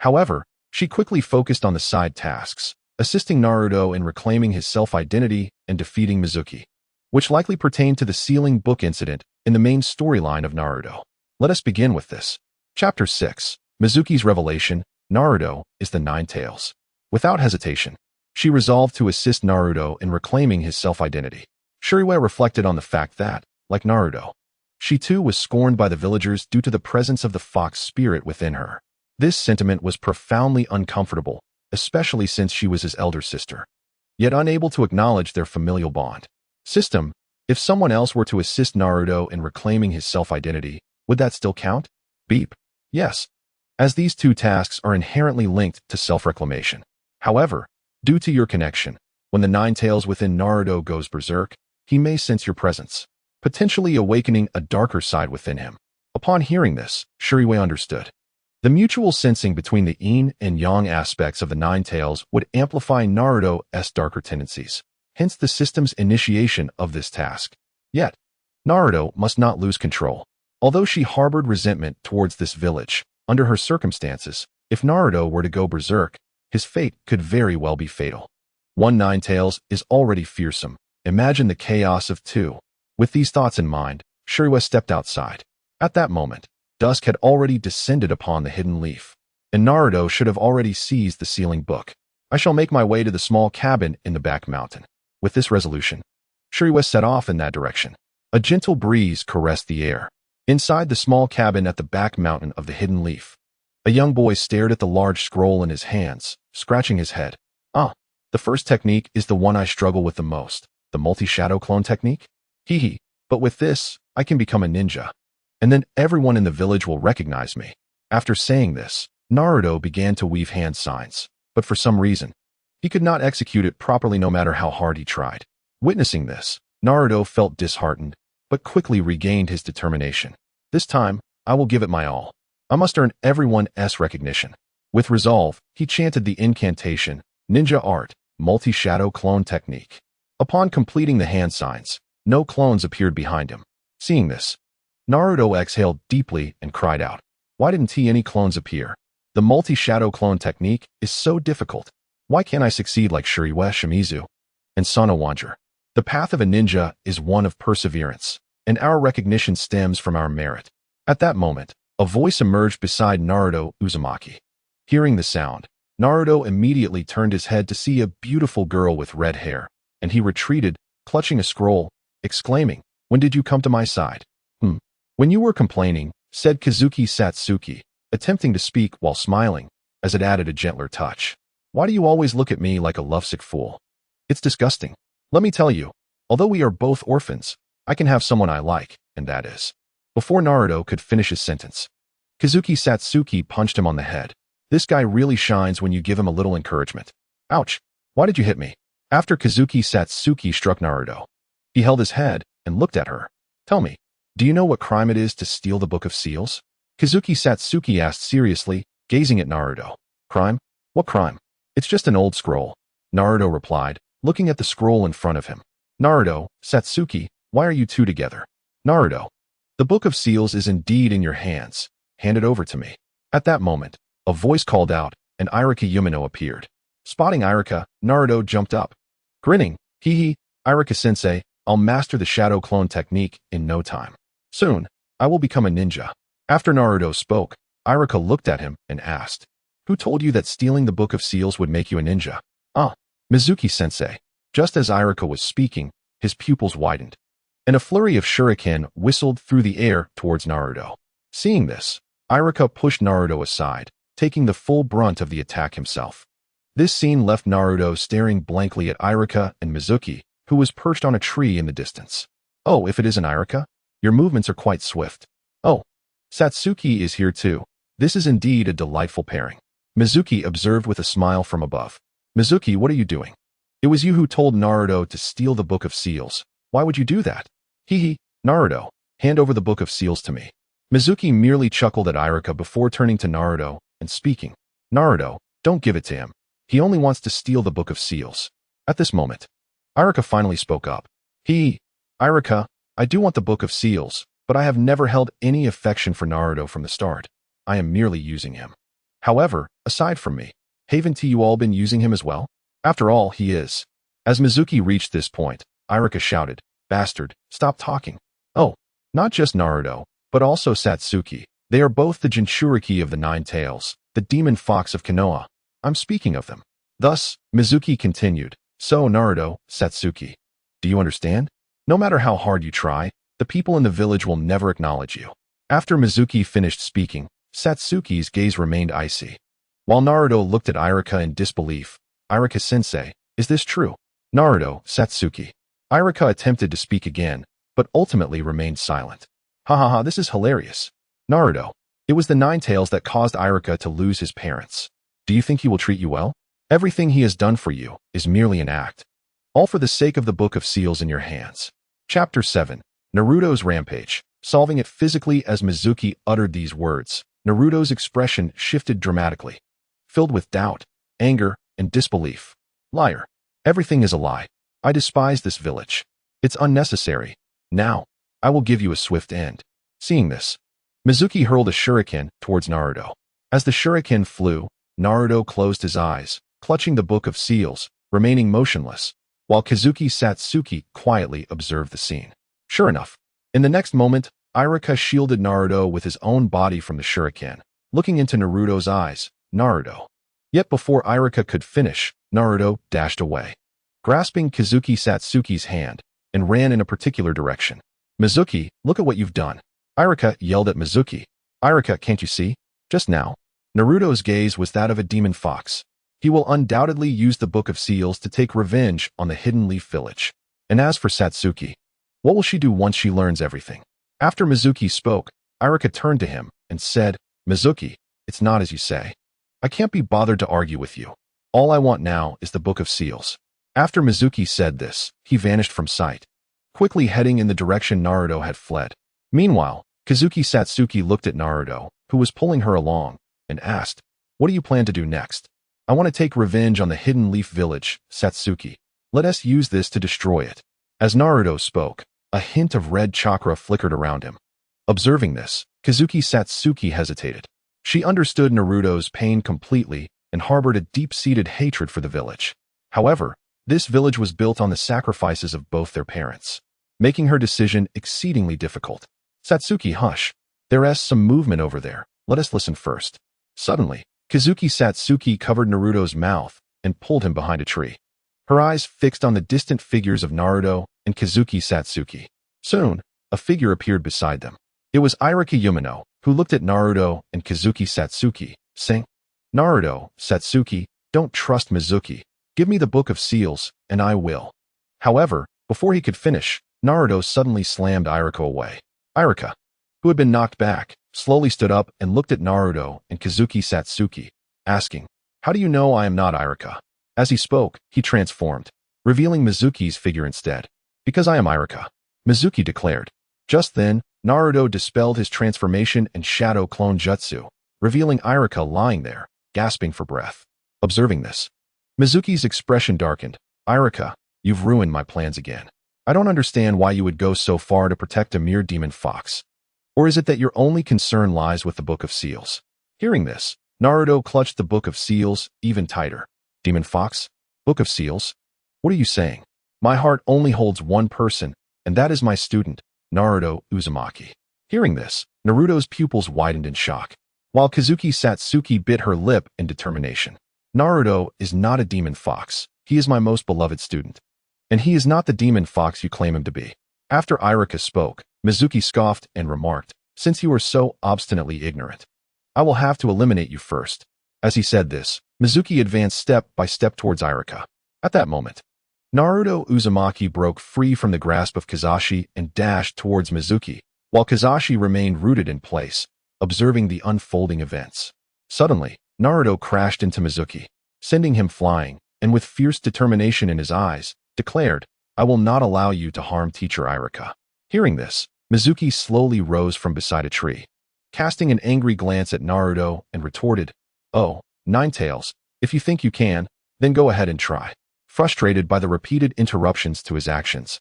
However, she quickly focused on the side tasks, assisting Naruto in reclaiming his self-identity and defeating Mizuki, which likely pertained to the sealing book incident in the main storyline of Naruto. Let us begin with this. Chapter 6. Mizuki's Revelation. Naruto is the 9 tails. Without hesitation, she resolved to assist Naruto in reclaiming his self-identity. Shuriwa reflected on the fact that, like Naruto, she too was scorned by the villagers due to the presence of the fox spirit within her. This sentiment was profoundly uncomfortable, especially since she was his elder sister, yet unable to acknowledge their familial bond. System, if someone else were to assist Naruto in reclaiming his self-identity, would that still count? Beep. Yes, as these 2 tasks are inherently linked to self-reclamation. However, due to your connection, when the 9 tails within Naruto goes berserk, he may sense your presence, potentially awakening a darker side within him. Upon hearing this, Shuriwa understood. The mutual sensing between the yin and yang aspects of the 9 tails would amplify Naruto's darker tendencies, hence the system's initiation of this task. Yet, Naruto must not lose control. Although she harbored resentment towards this village, under her circumstances, If Naruto were to go berserk, his fate could very well be fatal. One Ninetales is already fearsome. Imagine the chaos of two. With these thoughts in mind, Shuriwa stepped outside. At that moment, dusk had already descended upon the hidden leaf, and Naruto should have already seized the sealing book. I shall make my way to the small cabin in the back mountain. With this resolution, Shuriwa set off in that direction. A gentle breeze caressed the air. Inside the small cabin at the back mountain of the hidden leaf, a young boy stared at the large scroll in his hands, scratching his head. The first technique is the one I struggle with the most, the multi-shadow clone technique? Hee, but with this, I can become a ninja. And then everyone in the village will recognize me. After saying this, Naruto began to weave hand signs, but for some reason, he could not execute it properly no matter how hard he tried. Witnessing this, Naruto felt disheartened, but quickly regained his determination. This time, I will give it my all. I must earn everyone's recognition. With resolve, he chanted the incantation, Ninja Art, Multi-Shadow Clone Technique. Upon completing the hand signs, no clones appeared behind him. Seeing this, Naruto exhaled deeply and cried out, "Why didn't any clones appear? The multi-shadow clone technique is so difficult. Why can't I succeed like Shuriwa, Shimizu, and Sanawanger? The path of a ninja is one of perseverance, and our recognition stems from our merit." At that moment, a voice emerged beside Naruto Uzumaki. Hearing the sound, Naruto immediately turned his head to see a beautiful girl with red hair, and he retreated, clutching a scroll, exclaiming, "When did you come to my side?" When you were complaining," said Kazuki Satsuki, attempting to speak while smiling, as it added a gentler touch. "Why do you always look at me like a lovesick fool? It's disgusting. Let me tell you, although we are both orphans, I can have someone I like, and that is..." Before Naruto could finish his sentence, Kazuki Satsuki punched him on the head. "This guy really shines when you give him a little encouragement." "Ouch! Why did you hit me?" After Kazuki Satsuki struck Naruto, he held his head and looked at her. "Tell me, do you know what crime it is to steal the Book of Seals?" Kazuki Satsuki asked seriously, gazing at Naruto. "Crime? What crime?" "It's just an old scroll," Naruto replied, looking at the scroll in front of him. "Naruto, Satsuki, why are you two together?" "Naruto, the Book of Seals is indeed in your hands. Hand it over to me." At that moment, a voice called out, and Iruka Yumino appeared. Spotting Iruka, Naruto jumped up. Grinning, "Hee, Iruka-sensei, I'll master the shadow clone technique in no time. Soon, I will become a ninja." After Naruto spoke, Iruka looked at him and asked, "Who told you that stealing the Book of Seals would make you a ninja?" Mizuki-sensei." Just as Iruka was speaking, his pupils widened, and a flurry of shuriken whistled through the air towards Naruto. Seeing this, Iruka pushed Naruto aside, taking the full brunt of the attack himself. This scene left Naruto staring blankly at Iruka and Mizuki, who was perched on a tree in the distance. "Oh, if it isn't Iruka? Your movements are quite swift. Oh, Satsuki is here too. This is indeed a delightful pairing," Mizuki observed with a smile from above. "Mizuki, what are you doing? It was you who told Naruto to steal the Book of Seals. Why would you do that?" "Hee, Naruto, hand over the Book of Seals to me." Mizuki merely chuckled at Iruka before turning to Naruto and speaking. "Naruto, don't give it to him. He only wants to steal the Book of Seals." At this moment, Iruka finally spoke up. "Iruka, I do want the Book of Seals, but I have never held any affection for Naruto from the start. I am merely using him. However, aside from me, haven't you all been using him as well? After all, he is." As Mizuki reached this point, Iruka shouted, "Bastard, stop talking." "Oh, not just Naruto, but also Satsuki. They are both the Jinchuriki of the Nine Tails, the demon fox of Konoha. I'm speaking of them." Thus, Mizuki continued, "So, Naruto, Satsuki, do you understand? No matter how hard you try, the people in the village will never acknowledge you." After Mizuki finished speaking, Satsuki's gaze remained icy. While Naruto looked at Iruka in disbelief, "Iruka-sensei, is this true?" "Naruto, Satsuki." Iruka attempted to speak again, but ultimately remained silent. "Ha, this is hilarious. Naruto, it was the Ninetales that caused Iruka to lose his parents. Do you think he will treat you well? Everything he has done for you is merely an act. All for the sake of the Book of Seals in your hands." Chapter 7. Naruto's Rampage. Solving it physically. As Mizuki uttered these words, Naruto's expression shifted dramatically, filled with doubt, anger, and disbelief. "Liar. Everything is a lie. I despise this village. It's unnecessary. Now, I will give you a swift end." Seeing this, Mizuki hurled a shuriken towards Naruto. As the shuriken flew, Naruto closed his eyes, clutching the Book of Seals, remaining motionless, while Kazuki Satsuki quietly observed the scene. Sure enough, in the next moment, Iruka shielded Naruto with his own body from the shuriken, looking into Naruto's eyes. Naruto. Yet before Iruka could finish, Naruto dashed away, grasping Kazuki Satsuki's hand, and ran in a particular direction. Mizuki, look at what you've done. Iruka yelled at Mizuki. Iruka, can't you see? Just now, Naruto's gaze was that of a demon fox. He will undoubtedly use the Book of Seals to take revenge on the Hidden Leaf Village. And as for Satsuki, what will she do once she learns everything? After Mizuki spoke, Iruka turned to him and said, Mizuki, it's not as you say. I can't be bothered to argue with you. All I want now is the Book of Seals. After Mizuki said this, he vanished from sight, quickly heading in the direction Naruto had fled. Meanwhile, Kazuki Satsuki looked at Naruto, who was pulling her along, and asked, what do you plan to do next? I want to take revenge on the Hidden Leaf Village, Satsuki. Let us use this to destroy it. As Naruto spoke, a hint of red chakra flickered around him. Observing this, Kazuki Satsuki hesitated. She understood Naruto's pain completely and harbored a deep-seated hatred for the village. However, this village was built on the sacrifices of both their parents, making her decision exceedingly difficult. Satsuki, hush. There's some movement over there. Let us listen first. Suddenly, Kazuki Satsuki covered Naruto's mouth and pulled him behind a tree, her eyes fixed on the distant figures of Naruto and Kazuki Satsuki. Soon, a figure appeared beside them. It was Iruka Yumino, who looked at Naruto and Kazuki Satsuki, saying, Naruto, Satsuki, don't trust Mizuki. Give me the Book of Seals, and I will. However, before he could finish, Naruto suddenly slammed Iruka away. Iruka, who had been knocked back, slowly stood up and looked at Naruto and Kazuki Satsuki, asking, how do you know I am not Iruka? As he spoke, he transformed, revealing Mizuki's figure instead. Because I am Iruka, Mizuki declared. Just then, Naruto dispelled his transformation and shadow clone jutsu, revealing Iruka lying there, gasping for breath. Observing this, Mizuki's expression darkened. Iruka, you've ruined my plans again. I don't understand why you would go so far to protect a mere demon fox. Or is it that your only concern lies with the Book of Seals? Hearing this, Naruto clutched the Book of Seals even tighter. Demon fox? Book of Seals? What are you saying? My heart only holds one person, and that is my student, Naruto Uzumaki. Hearing this, Naruto's pupils widened in shock, while Kazuki Satsuki bit her lip in determination. Naruto is not a demon fox. He is my most beloved student. And he is not the demon fox you claim him to be. After Iruka spoke, Mizuki scoffed and remarked, since you are so obstinately ignorant, I will have to eliminate you first. As he said this, Mizuki advanced step by step towards Iruka. At that moment, Naruto Uzumaki broke free from the grasp of Kazashi and dashed towards Mizuki, while Kazashi remained rooted in place, observing the unfolding events. Suddenly, Naruto crashed into Mizuki, sending him flying, and with fierce determination in his eyes, declared, I will not allow you to harm teacher Iruka. Hearing this, Mizuki slowly rose from beside a tree, casting an angry glance at Naruto and retorted, oh, Ninetales, if you think you can, then go ahead and try. Frustrated by the repeated interruptions to his actions,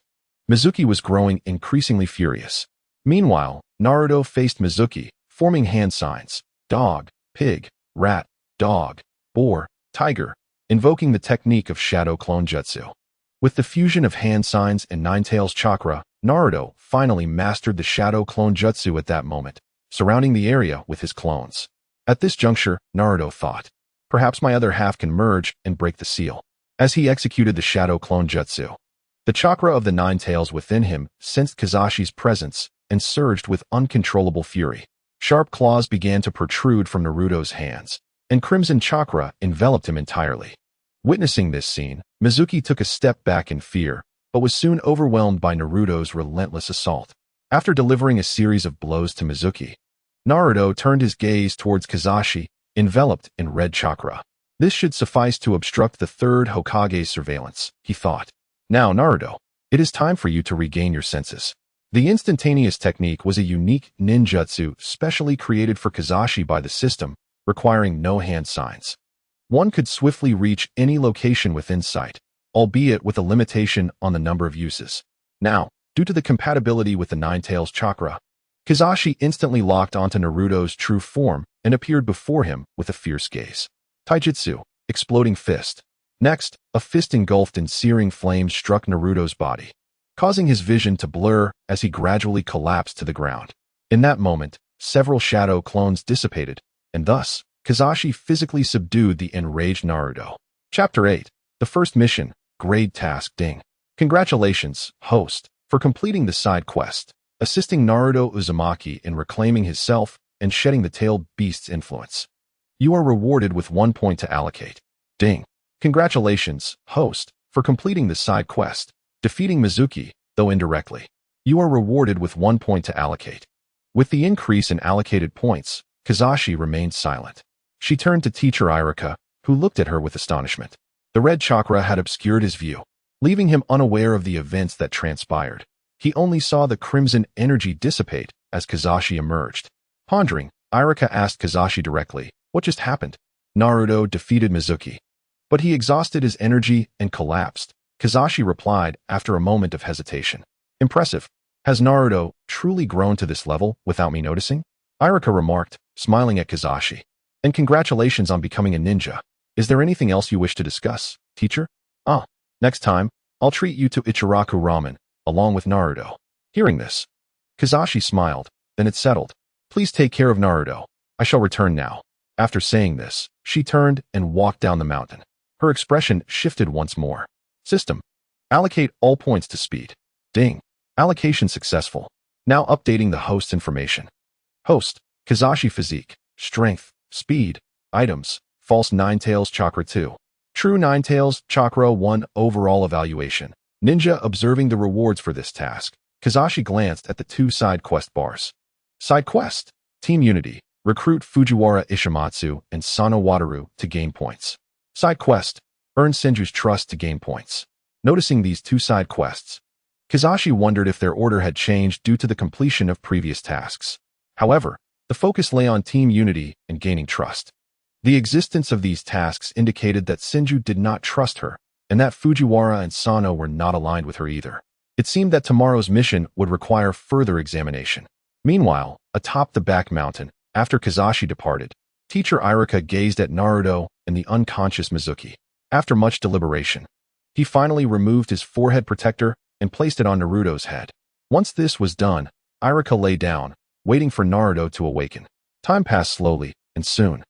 Mizuki was growing increasingly furious. Meanwhile, Naruto faced Mizuki, forming hand signs, dog, pig, rat, dog, boar, tiger, invoking the technique of shadow clone jutsu. With the fusion of hand signs and Ninetales chakra, Naruto finally mastered the shadow clone jutsu at that moment, surrounding the area with his clones. At this juncture, Naruto thought, perhaps my other half can merge and break the seal. As he executed the shadow clone jutsu, the chakra of the Ninetales within him sensed Kazashi's presence and surged with uncontrollable fury. Sharp claws began to protrude from Naruto's hands, and crimson chakra enveloped him entirely. Witnessing this scene, Mizuki took a step back in fear, but was soon overwhelmed by Naruto's relentless assault. After delivering a series of blows to Mizuki, Naruto turned his gaze towards Kazashi, enveloped in red chakra. This should suffice to obstruct the third Hokage's surveillance, he thought. Now, Naruto, it is time for you to regain your senses. The instantaneous technique was a unique ninjutsu specially created for Kazashi by the system, requiring no hand signs. One could swiftly reach any location within sight, albeit with a limitation on the number of uses. Now, due to the compatibility with the Ninetales chakra, Kizashi instantly locked onto Naruto's true form and appeared before him with a fierce gaze. Taijutsu, exploding fist. Next, a fist engulfed in searing flames struck Naruto's body, causing his vision to blur as he gradually collapsed to the ground. In that moment, several shadow clones dissipated, and thus, Kizashi physically subdued the enraged Naruto. Chapter 8. The First Mission, Grade Task Ding. Congratulations, host, for completing the side quest, assisting Naruto Uzumaki in reclaiming his self and shedding the tailed beast's influence. You are rewarded with 1 point to allocate. Ding. Congratulations, host, for completing the side quest, defeating Mizuki, though indirectly. You are rewarded with 1 point to allocate. With the increase in allocated points, Kizashi remained silent. She turned to teacher Irika, who looked at her with astonishment. The red chakra had obscured his view, leaving him unaware of the events that transpired. He only saw the crimson energy dissipate as Kizashi emerged. Pondering, Irika asked Kizashi directly, "What just happened?" Naruto defeated Mizuki, but he exhausted his energy and collapsed. Kizashi replied after a moment of hesitation. "Impressive. Has Naruto truly grown to this level without me noticing?" Irika remarked, smiling at Kizashi. "And congratulations on becoming a ninja. Is there anything else you wish to discuss, teacher?" Next time, I'll treat you to Ichiraku ramen, along with Naruto." Hearing this, Kizashi smiled, then it settled. "Please take care of Naruto. I shall return now." After saying this, she turned and walked down the mountain. Her expression shifted once more. System. Allocate all points to speed. Ding. Allocation successful. Now updating the host's information. Host, Kizashi physique, strength, speed, items, false Ninetales chakra 2. True Ninetales chakra 1 overall evaluation. Ninja observing the rewards for this task. Kizashi glanced at the 2 side quest bars. Side quest. Team Unity. Recruit Fujiwara Ishimatsu and Sano Wataru to gain points. Side quest. Earn Senju's trust to gain points. Noticing these 2 side quests, Kizashi wondered if their order had changed due to the completion of previous tasks. However, the focus lay on Team Unity and gaining trust. The existence of these tasks indicated that Senju did not trust her, and that Fujiwara and Sano were not aligned with her either. It seemed that tomorrow's mission would require further examination. Meanwhile, atop the back mountain, after Kizashi departed, teacher Irika gazed at Naruto and the unconscious Mizuki. After much deliberation, he finally removed his forehead protector and placed it on Naruto's head. Once this was done, Irika lay down, waiting for Naruto to awaken. Time passed slowly, and soon,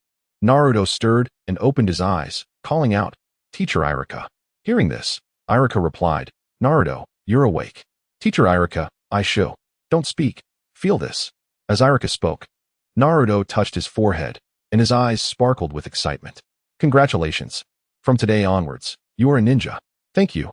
Naruto stirred and opened his eyes, calling out, "Teacher Irika." Hearing this, Irika replied, "Naruto, you're awake." "Teacher Irika, don't speak. Feel this." As Irika spoke, Naruto touched his forehead, and his eyes sparkled with excitement. "Congratulations. From today onwards, you are a ninja." Thank you,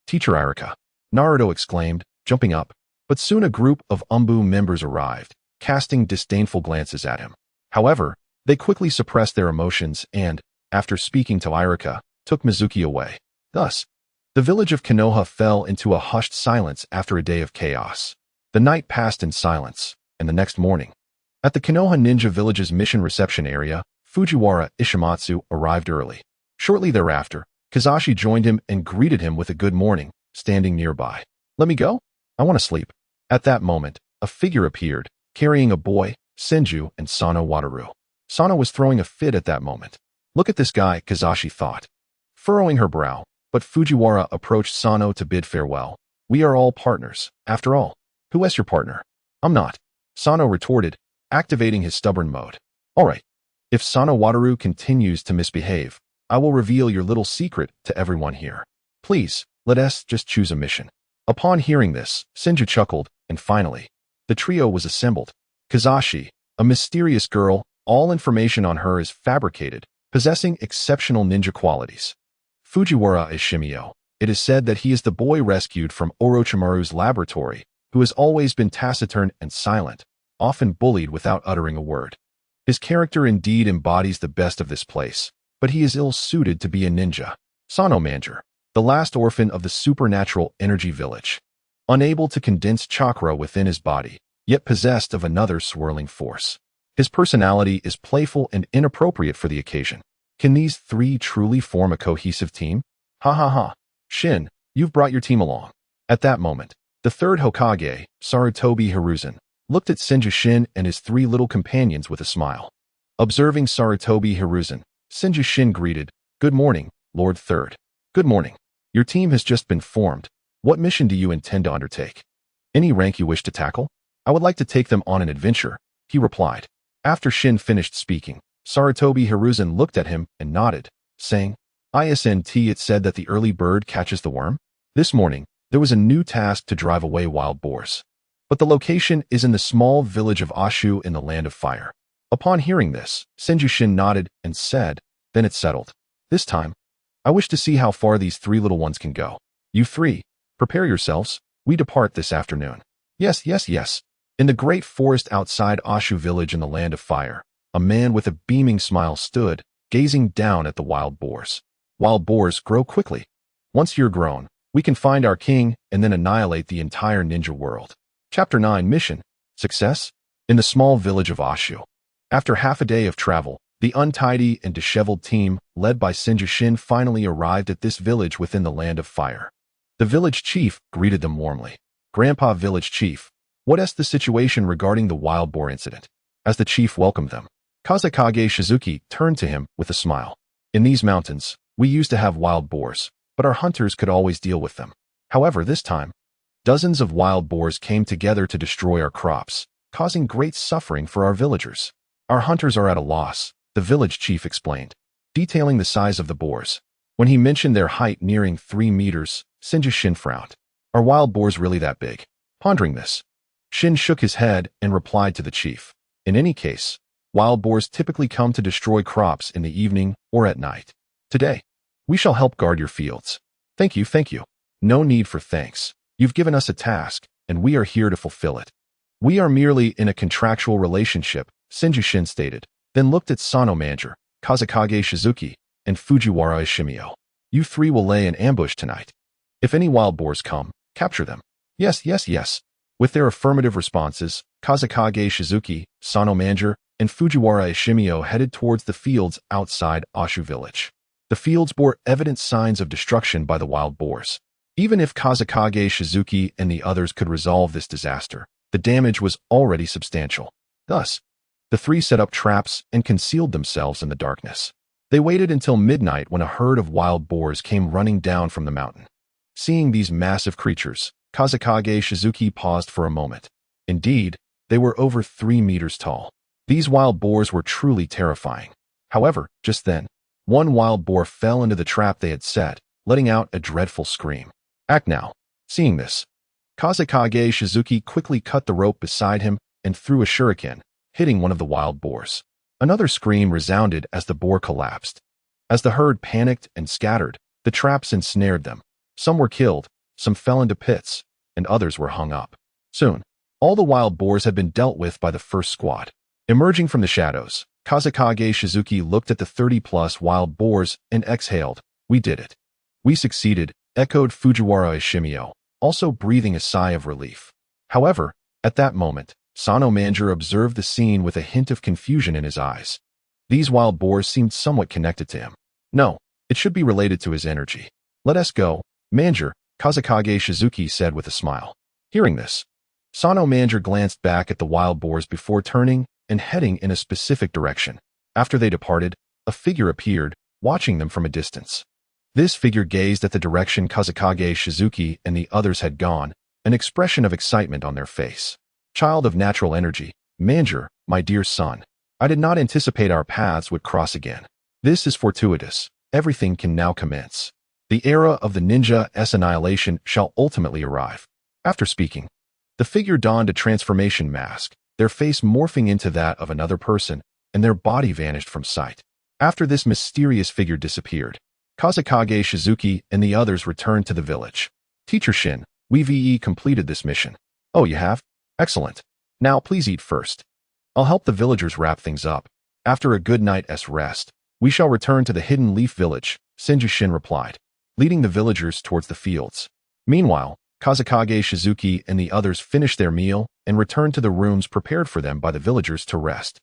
Teacher Irika," Naruto exclaimed, jumping up. But soon a group of Umbu members arrived, casting disdainful glances at him. However, they quickly suppressed their emotions and, after speaking to Irika, took Mizuki away. Thus, the village of Konoha fell into a hushed silence after a day of chaos. The night passed in silence, and the next morning, at the Konoha Ninja Village's mission reception area, Fujiwara Ishimatsu arrived early. Shortly thereafter, Kizashi joined him and greeted him with a good morning, standing nearby. "Let me go? I want to sleep." At that moment, a figure appeared, carrying a boy, Senju, and Sano Wataru. Sano was throwing a fit at that moment. "Look at this guy," Kizashi thought, furrowing her brow, but Fujiwara approached Sano to bid farewell. "We are all partners, after all." "Who is your partner?" "I'm not," Sano retorted, activating his stubborn mode. "All right. If Sano Wataru continues to misbehave, I will reveal your little secret to everyone here. Please, let us just choose a mission." Upon hearing this, Senju chuckled, and finally, the trio was assembled. Kizashi, a mysterious girl, all information on her is fabricated, possessing exceptional ninja qualities. Fujiwara is Shimio. It is said that he is the boy rescued from Orochimaru's laboratory, who has always been taciturn and silent, often bullied without uttering a word. His character indeed embodies the best of this place, but he is ill-suited to be a ninja. Sano Manger, the last orphan of the supernatural energy village. Unable to condense chakra within his body, yet possessed of another swirling force. His personality is playful and inappropriate for the occasion. Can these 3 truly form a cohesive team? Ha ha ha. Shin, you've brought your team along. At that moment, the third Hokage, Sarutobi Hiruzen, looked at Senjushin and his three little companions with a smile. Observing Sarutobi Hiruzen, Senjushin greeted, "Good morning, Lord Third." "Good morning. Your team has just been formed. What mission do you intend to undertake?" "Any rank you wish to tackle? I would like to take them on an adventure," he replied. After Shin finished speaking, Sarutobi Hiruzen looked at him and nodded, saying, "Isn't it said that the early bird catches the worm? This morning, there was a new task to drive away wild boars. But the location is in the small village of Ashu in the Land of Fire." Upon hearing this, Senjushin nodded and said, "Then it's settled. This time, I wish to see how far these three little ones can go. You three, prepare yourselves. We depart this afternoon." "Yes, yes, yes." In the great forest outside Ashu village in the Land of Fire, a man with a beaming smile stood, gazing down at the wild boars. "Wild boars grow quickly. Once you're grown, we can find our king and then annihilate the entire ninja world." Chapter 9 Mission Success in the small village of Ashu. After half a day of travel, the untidy and disheveled team, led by Senjushin, finally arrived at this village within the Land of Fire. The village chief greeted them warmly. "Grandpa Village Chief, what is the situation regarding the wild boar incident?" As the chief welcomed them, Kazekage Shizuki turned to him with a smile. "In these mountains, we used to have wild boars, but our hunters could always deal with them. However, this time, dozens of wild boars came together to destroy our crops, causing great suffering for our villagers. Our hunters are at a loss," the village chief explained, detailing the size of the boars. When he mentioned their height nearing 3 meters, Senjushin frowned. "Are wild boars really that big?" Pondering this, Shin shook his head and replied to the chief, "In any case, wild boars typically come to destroy crops in the evening or at night. Today, we shall help guard your fields." Thank you. "No need for thanks. You've given us a task, and we are here to fulfill it. We are merely in a contractual relationship," Senjushin stated, then looked at Sano Manager, Kazekage Shizuki, and Fujiwara Ishimio. "You three will lay an ambush tonight. If any wild boars come, capture them." Yes. With their affirmative responses, Kazekage Shizuki, Sano Manager, and Fujiwara Ishimio headed towards the fields outside Ashu village. The fields bore evident signs of destruction by the wild boars. Even if Kazekage Shizuki and the others could resolve this disaster, the damage was already substantial. Thus, the three set up traps and concealed themselves in the darkness. They waited until midnight when a herd of wild boars came running down from the mountain. Seeing these massive creatures, Kazekage Shizuki paused for a moment. Indeed, they were over 3 meters tall. These wild boars were truly terrifying. However, just then, one wild boar fell into the trap they had set, letting out a dreadful scream. Act now. Seeing this, Kazekage Shizuki quickly cut the rope beside him and threw a shuriken, hitting one of the wild boars. Another scream resounded as the boar collapsed. As the herd panicked and scattered, the traps ensnared them. Some were killed, some fell into pits, and others were hung up. Soon, all the wild boars had been dealt with by the first squad. Emerging from the shadows, Kazekage Shizuki looked at the 30-plus wild boars and exhaled. "We did it. We succeeded," echoed Fujiwara Ishimio, also breathing a sigh of relief. However, at that moment, Sano Manager observed the scene with a hint of confusion in his eyes. These wild boars seemed somewhat connected to him. No, it should be related to his energy. "Let us go, Manager," Kazekage Shizuki said with a smile. Hearing this, Sano Manager glanced back at the wild boars before turning and heading in a specific direction. After they departed, a figure appeared, watching them from a distance. This figure gazed at the direction Kazekage Shizuki and the others had gone, an expression of excitement on their face. "Child of natural energy, Manager, my dear son, I did not anticipate our paths would cross again. This is fortuitous. Everything can now commence. The era of the ninja's annihilation shall ultimately arrive." After speaking, the figure donned a transformation mask, their face morphing into that of another person, and their body vanished from sight. After this mysterious figure disappeared, Kazekage Shizuki and the others returned to the village. "Teacher Shin, we've completed this mission." "Oh, you have? Excellent. Now please eat first. I'll help the villagers wrap things up. After a good night's rest, we shall return to the Hidden Leaf Village," Senjushin replied, leading the villagers towards the fields. Meanwhile, Kazekage Shizuki and the others finished their meal and returned to the rooms prepared for them by the villagers to rest.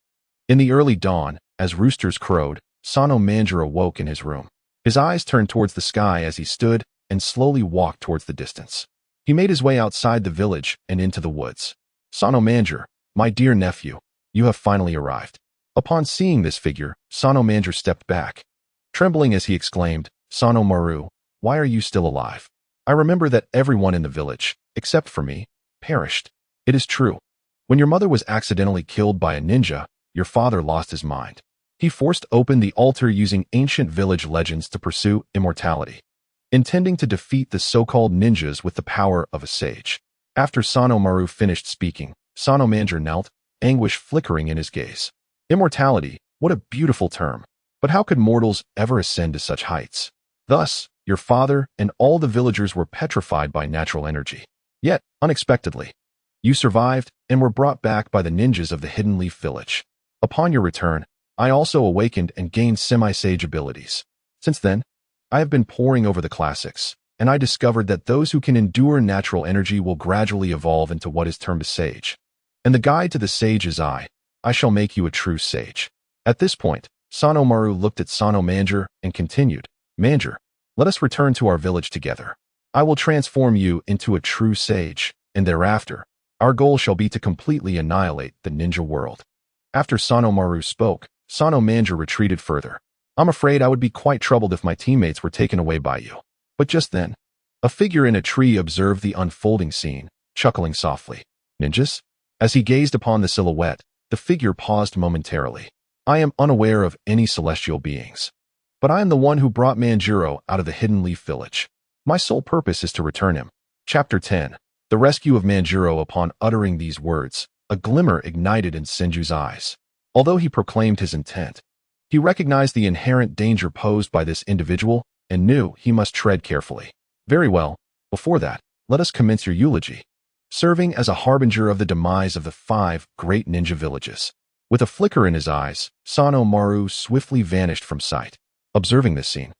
In the early dawn, as roosters crowed, Sano Manager awoke in his room. His eyes turned towards the sky as he stood and slowly walked towards the distance. He made his way outside the village and into the woods. "Sano Manager, My dear nephew, you have finally arrived. Upon seeing this figure, Sano Manager stepped back. Trembling as he exclaimed, Sano Maru, why are you still alive? I remember that everyone in the village, except for me, perished. It is true. When your mother was accidentally killed by a ninja, your father lost his mind. He forced open the altar using ancient village legends to pursue immortality, intending to defeat the so-called ninjas with the power of a sage. After Sano Maru finished speaking, Sano Manager knelt, anguish flickering in his gaze. Immortality, what a beautiful term. But how could mortals ever ascend to such heights? Thus, your father and all the villagers were petrified by natural energy. Yet, unexpectedly, you survived and were brought back by the ninjas of the Hidden Leaf Village. Upon your return, I also awakened and gained semi-sage abilities. Since then, I have been poring over the classics, and I discovered that those who can endure natural energy will gradually evolve into what is termed a sage. And the guide to the sage is I shall make you a true sage. At this point, Sano Maru looked at Sano Manager and continued, Manager, let us return to our village together. I will transform you into a true sage, and thereafter, our goal shall be to completely annihilate the ninja world. After Sano Maru spoke, Sano Manager retreated further. I'm afraid I would be quite troubled if my teammates were taken away by you. But just then, a figure in a tree observed the unfolding scene, chuckling softly. Ninjas? As he gazed upon the silhouette, the figure paused momentarily. I am unaware of any celestial beings. But I am the one who brought Manjiro out of the Hidden Leaf Village. My sole purpose is to return him. Chapter 10. The Rescue of Manjiro. Upon uttering these words, a glimmer ignited in Senju's eyes. Although he proclaimed his intent, he recognized the inherent danger posed by this individual and knew he must tread carefully. Very well, before that, let us commence your eulogy. Serving as a harbinger of the demise of the 5 great ninja villages. With a flicker in his eyes, Sano Maru swiftly vanished from sight. Observing this scene,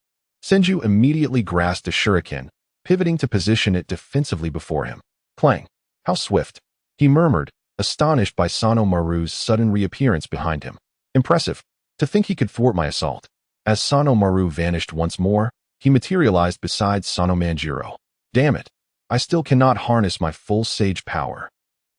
Senju immediately grasped a shuriken, pivoting to position it defensively before him. Clang! How swift! He murmured, astonished by Sano Maru's sudden reappearance behind him. Impressive. To think he could thwart my assault. As Sano Maru vanished once more, he materialized beside Sano Manjiro. Damn it! I still cannot harness my full sage power.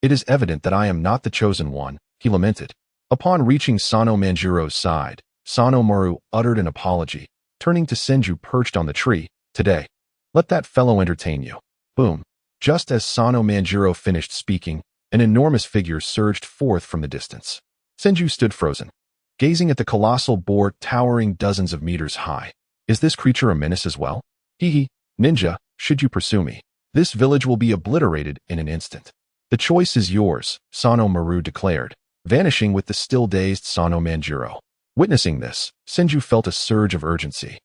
It is evident that I am not the chosen one, he lamented. Upon reaching Sano Manjiro's side, Sano Maru uttered an apology, turning to Senju perched on the tree. Today, let that fellow entertain you. Boom. Just as Sano Manjiro finished speaking, an enormous figure surged forth from the distance. Senju stood frozen, gazing at the colossal boar towering dozens of meters high. Is this creature a menace as well? Hee, ninja, should you pursue me, this village will be obliterated in an instant. The choice is yours, Sano Maru declared, vanishing with the still dazed Sano Manjiro. Witnessing this, Senju felt a surge of urgency.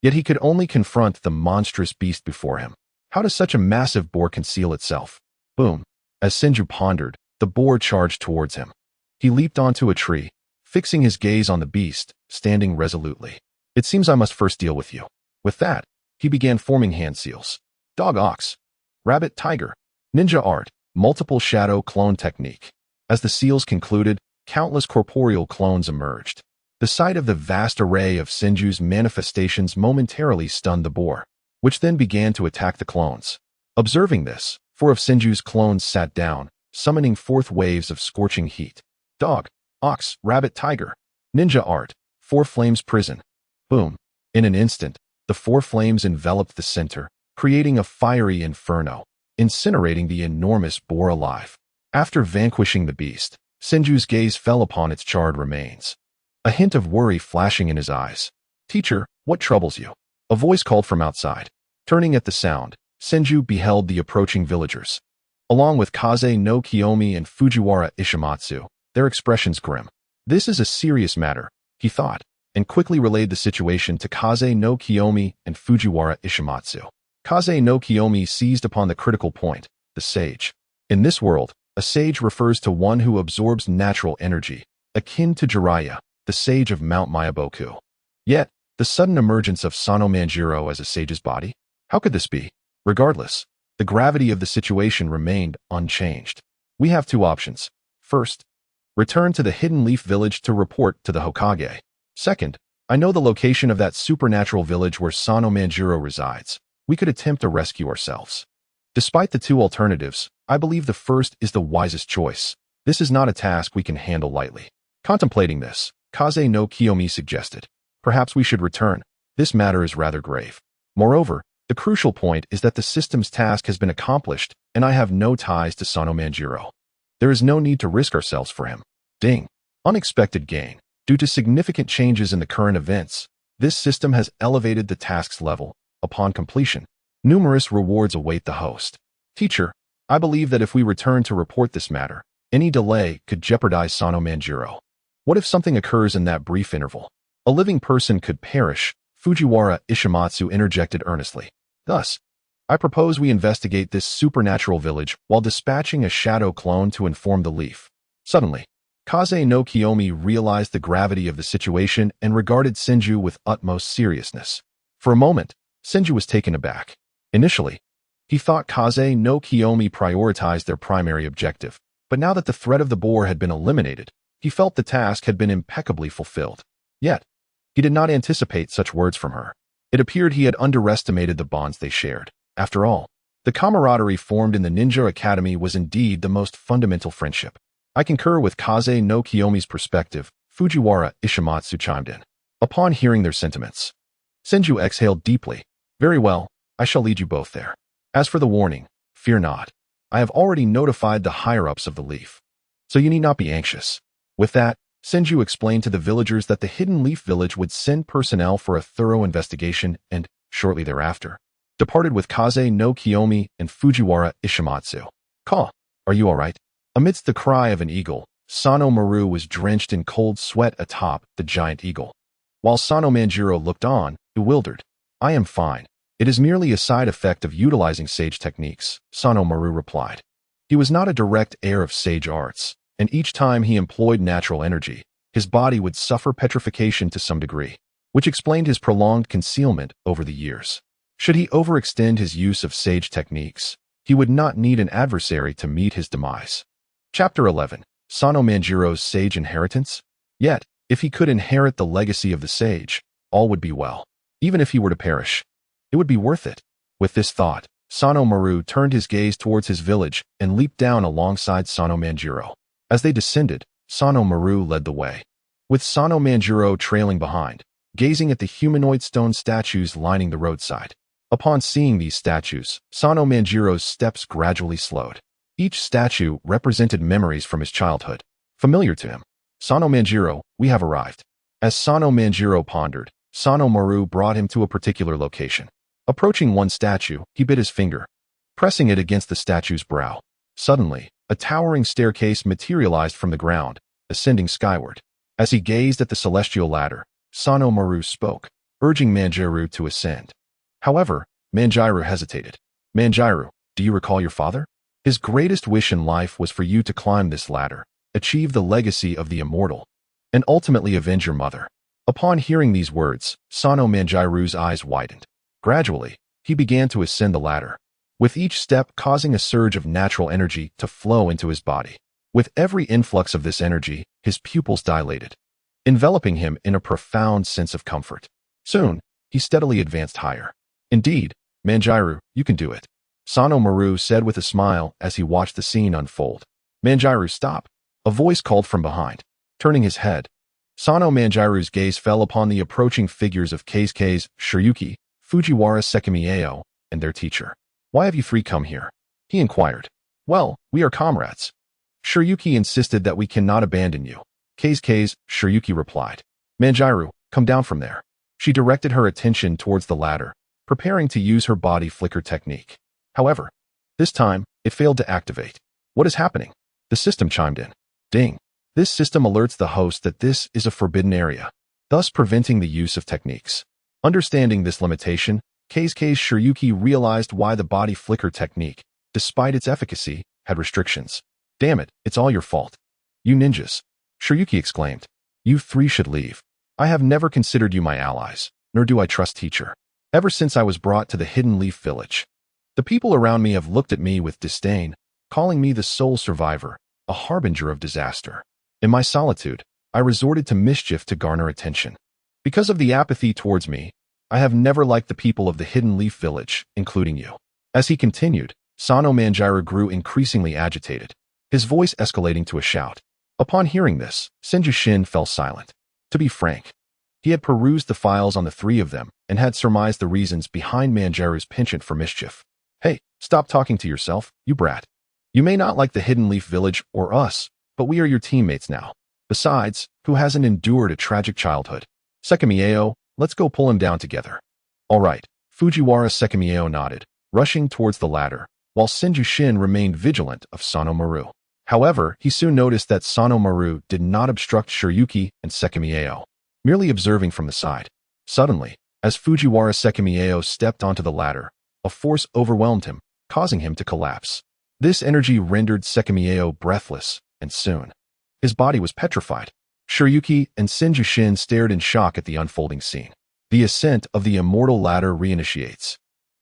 Yet he could only confront the monstrous beast before him. How does such a massive boar conceal itself? Boom. As Senju pondered, the boar charged towards him. He leaped onto a tree, fixing his gaze on the beast, standing resolutely. It seems I must first deal with you. With that, he began forming hand seals. Dog ox. Rabbit tiger. Ninja art. Multiple shadow clone technique. As the seals concluded, countless corporeal clones emerged. The sight of the vast array of Senju's manifestations momentarily stunned the boar, which then began to attack the clones. Observing this, 4 of Senju's clones sat down, summoning forth waves of scorching heat. Dog, ox, rabbit, tiger. Ninja art. 4 flames prison. Boom. In an instant, the 4 flames enveloped the center, creating a fiery inferno, incinerating the enormous boar alive. After vanquishing the beast, Senju's gaze fell upon its charred remains. A hint of worry flashing in his eyes. Teacher, what troubles you? A voice called from outside. Turning at the sound, Senju beheld the approaching villagers. Along with Kaze no Kiyomi and Fujiwara Ishimatsu, their expressions grim. This is a serious matter, he thought, and quickly relayed the situation to Kaze no Kiyomi and Fujiwara Ishimatsu. Kaze no Kiyomi seized upon the critical point, the sage. In this world, a sage refers to one who absorbs natural energy, akin to Jiraiya, the sage of Mount Myaboku. Yet, the sudden emergence of Sano Manjiro as a sage's body? How could this be? Regardless, the gravity of the situation remained unchanged. We have 2 options. First, return to the Hidden Leaf Village to report to the Hokage. Second, I know the location of that supernatural village where Sano Manjiro resides. We could attempt to rescue ourselves. Despite the 2 alternatives, I believe the first is the wisest choice. This is not a task we can handle lightly. Contemplating this, Kaze no Kiyomi suggested, perhaps we should return. This matter is rather grave. Moreover, the crucial point is that the system's task has been accomplished, and I have no ties to Sano Manjiro. There is no need to risk ourselves for him. Ding. Unexpected gain. Due to significant changes in the current events, this system has elevated the task's level. Upon completion, numerous rewards await the host. Teacher, I believe that if we return to report this matter, any delay could jeopardize Sano Manjiro. What if something occurs in that brief interval? A living person could perish, Fujiwara Ishimatsu interjected earnestly. Thus, I propose we investigate this supernatural village while dispatching a shadow clone to inform the Leaf. Suddenly, Kaze no Kiyomi realized the gravity of the situation and regarded Senju with utmost seriousness. For a moment, Senju was taken aback. Initially, he thought Kaze no Kiyomi prioritized their primary objective, but now that the threat of the boar had been eliminated, he felt the task had been impeccably fulfilled. Yet, he did not anticipate such words from her. It appeared he had underestimated the bonds they shared. After all, the camaraderie formed in the Ninja Academy was indeed the most fundamental friendship. I concur with Kaze no Kiyomi's perspective, Fujiwara Ishimatsu chimed in. Upon hearing their sentiments, Senju exhaled deeply. Very well, I shall lead you both there. As for the warning, fear not. I have already notified the higher-ups of the Leaf, so you need not be anxious. With that, Senju explained to the villagers that the Hidden Leaf Village would send personnel for a thorough investigation and, shortly thereafter, departed with Kaze no Kiyomi and Fujiwara Ishimatsu. Ka, are you all right? Amidst the cry of an eagle, Sano Maru was drenched in cold sweat atop the giant eagle. While Sano Manjiro looked on, bewildered. I am fine. It is merely a side effect of utilizing sage techniques, Sano Maru replied. He was not a direct heir of sage arts, and each time he employed natural energy, his body would suffer petrification to some degree, which explained his prolonged concealment over the years. Should he overextend his use of sage techniques, he would not need an adversary to meet his demise. Chapter 11. Sano Manjiro's Sage Inheritance? Yet, if he could inherit the legacy of the sage, all would be well. Even if he were to perish, it would be worth it. With this thought, Sano Maru turned his gaze towards his village and leaped down alongside Sano Manjiro. As they descended, Sano Maru led the way, with Sano Manjiro trailing behind, gazing at the humanoid stone statues lining the roadside. Upon seeing these statues, Sano Manjiro's steps gradually slowed. Each statue represented memories from his childhood, familiar to him. Sano Manjiro, we have arrived. As Sano Manjiro pondered, Sano Maru brought him to a particular location. Approaching one statue, he bit his finger, pressing it against the statue's brow. Suddenly, a towering staircase materialized from the ground, ascending skyward. As he gazed at the celestial ladder, Sano Maru spoke, urging Manjiro to ascend. However, Manjiro hesitated. Manjiro, do you recall your father? His greatest wish in life was for you to climb this ladder, achieve the legacy of the immortal, and ultimately avenge your mother. Upon hearing these words, Sano Manjiro's eyes widened. Gradually, he began to ascend the ladder, with each step causing a surge of natural energy to flow into his body. With every influx of this energy, his pupils dilated, enveloping him in a profound sense of comfort. Soon, he steadily advanced higher. Indeed, Manjiro, you can do it, Sano Maru said with a smile as he watched the scene unfold. Manjiro, stop, a voice called from behind. Turning his head, Sano Manjiro's gaze fell upon the approaching figures of Keisuke, Shiryuki, Fujiwara Sekimie, and their teacher. Why have you three come here? He inquired. Well, we are comrades. Shiryuki insisted that we cannot abandon you. Keisuke, Shiryuki replied. Manjiro, come down from there. She directed her attention towards the ladder, preparing to use her body flicker technique. However, this time, it failed to activate. What is happening? The system chimed in. Ding. This system alerts the host that this is a forbidden area, thus preventing the use of techniques. Understanding this limitation, Keisuke Shiryuki realized why the body flicker technique, despite its efficacy, had restrictions. Damn it, it's all your fault. You ninjas, Shiryuki exclaimed. You three should leave. I have never considered you my allies, nor do I trust teacher. Ever since I was brought to the Hidden Leaf Village, the people around me have looked at me with disdain, calling me the sole survivor, a harbinger of disaster. In my solitude, I resorted to mischief to garner attention. Because of the apathy towards me, I have never liked the people of the Hidden Leaf Village, including you. As he continued, Sano Manjiro grew increasingly agitated. his voice escalating to a shout. Upon hearing this, Senju fell silent. To be frank, he had perused the files on the three of them and had surmised the reasons behind Manjiru's penchant for mischief. Hey, stop talking to yourself, you brat. You may not like the Hidden Leaf Village or us, but we are your teammates now. Besides, who hasn't endured a tragic childhood? Sekimiao, let's go pull him down together. All right, Fujiwara. Sekimiao nodded, rushing towards the ladder, while Senju remained vigilant of Sanomaru. However, he soon noticed that Sanomaru did not obstruct Shiryuki and Sekimiao, merely observing from the side. Suddenly, as Fujiwara Sekimiao stepped onto the ladder, a force overwhelmed him, causing him to collapse. This energy rendered Sekimiao breathless, and soon, his body was petrified. Shiryuki and Senju stared in shock at the unfolding scene. The ascent of the immortal ladder reinitiates.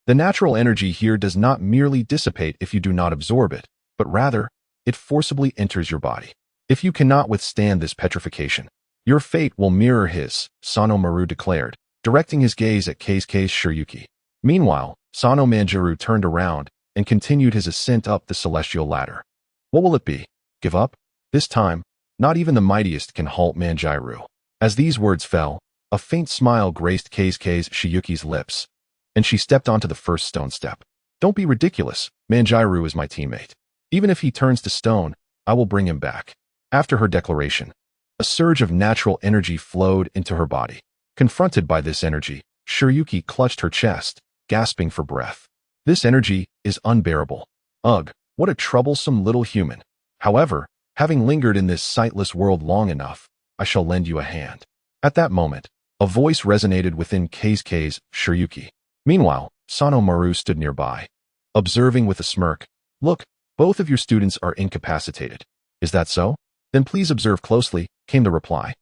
The natural energy here does not merely dissipate if you do not absorb it, but rather, it forcibly enters your body. If you cannot withstand this petrification, your fate will mirror his, Sanomaru declared, directing his gaze at Keisuke's Shiryuki. Meanwhile, Sano Manjiru turned around and continued his ascent up the celestial ladder. What will it be? Give up? This time, not even the mightiest can halt Manjiru. As these words fell, a faint smile graced Keisuke's Shiryuki's lips, and she stepped onto the first stone step. Don't be ridiculous, Manjiru is my teammate. Even if he turns to stone, I will bring him back. After her declaration, a surge of natural energy flowed into her body. Confronted by this energy, Shiryuki clutched her chest, gasping for breath. This energy is unbearable. Ugh, what a troublesome little human. However, having lingered in this sightless world long enough, I shall lend you a hand. At that moment, a voice resonated within Keisuke's Shiryuki. Meanwhile, Sanomaru stood nearby, observing with a smirk. Look, both of your students are incapacitated. Is that so? Then please observe closely, came the reply.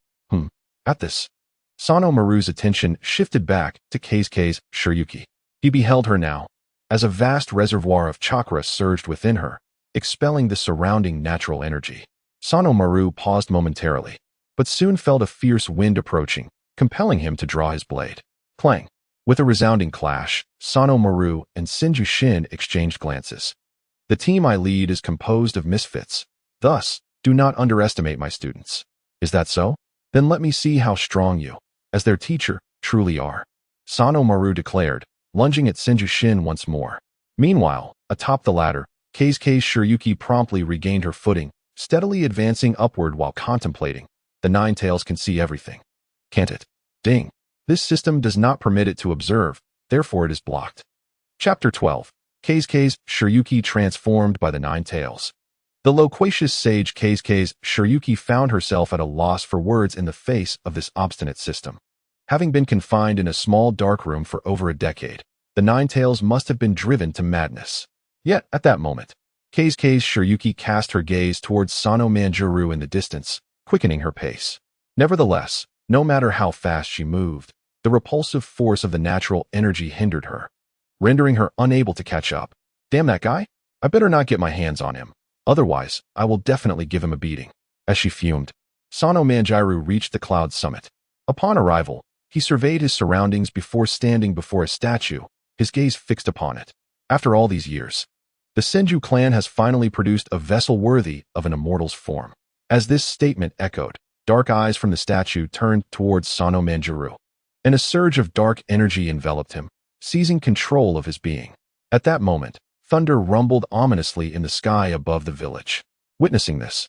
At this, Sanomaru's attention shifted back to Keisuke's Shiryuki. He beheld her now, as a vast reservoir of chakra surged within her, expelling the surrounding natural energy. Sanomaru paused momentarily, but soon felt a fierce wind approaching, compelling him to draw his blade. Clang! With a resounding clash, Sanomaru and Senju exchanged glances. The team I lead is composed of misfits. Thus, do not underestimate my students. Is that so? Then let me see how strong you, as their teacher, truly are. Sanomaru declared, lunging at Senju once more. Meanwhile, atop the ladder, Keisuke's Shiryuki promptly regained her footing, steadily advancing upward while contemplating. The Nine Tails can see everything. Can't it? Ding. This system does not permit it to observe, therefore it is blocked. Chapter 12. Keisuke's Shiryuki transformed by the Nine Tails. The loquacious sage Keisuke's Shiryuki found herself at a loss for words in the face of this obstinate system. Having been confined in a small dark room for over a decade, the Nine Tails must have been driven to madness. Yet, at that moment, Keisuke's Shiryuki cast her gaze towards Sano Manjiru in the distance, quickening her pace. Nevertheless, no matter how fast she moved, the repulsive force of the natural energy hindered her, rendering her unable to catch up. Damn that guy! I better not get my hands on him. Otherwise, I will definitely give him a beating. As she fumed, Sano Manjiru reached the cloud summit. Upon arrival, he surveyed his surroundings before standing before a statue, his gaze fixed upon it. After all these years, the Senju clan has finally produced a vessel worthy of an immortal's form. As this statement echoed, dark eyes from the statue turned towards Sano Manjiru, and a surge of dark energy enveloped him, seizing control of his being. At that moment, thunder rumbled ominously in the sky above the village. Witnessing this,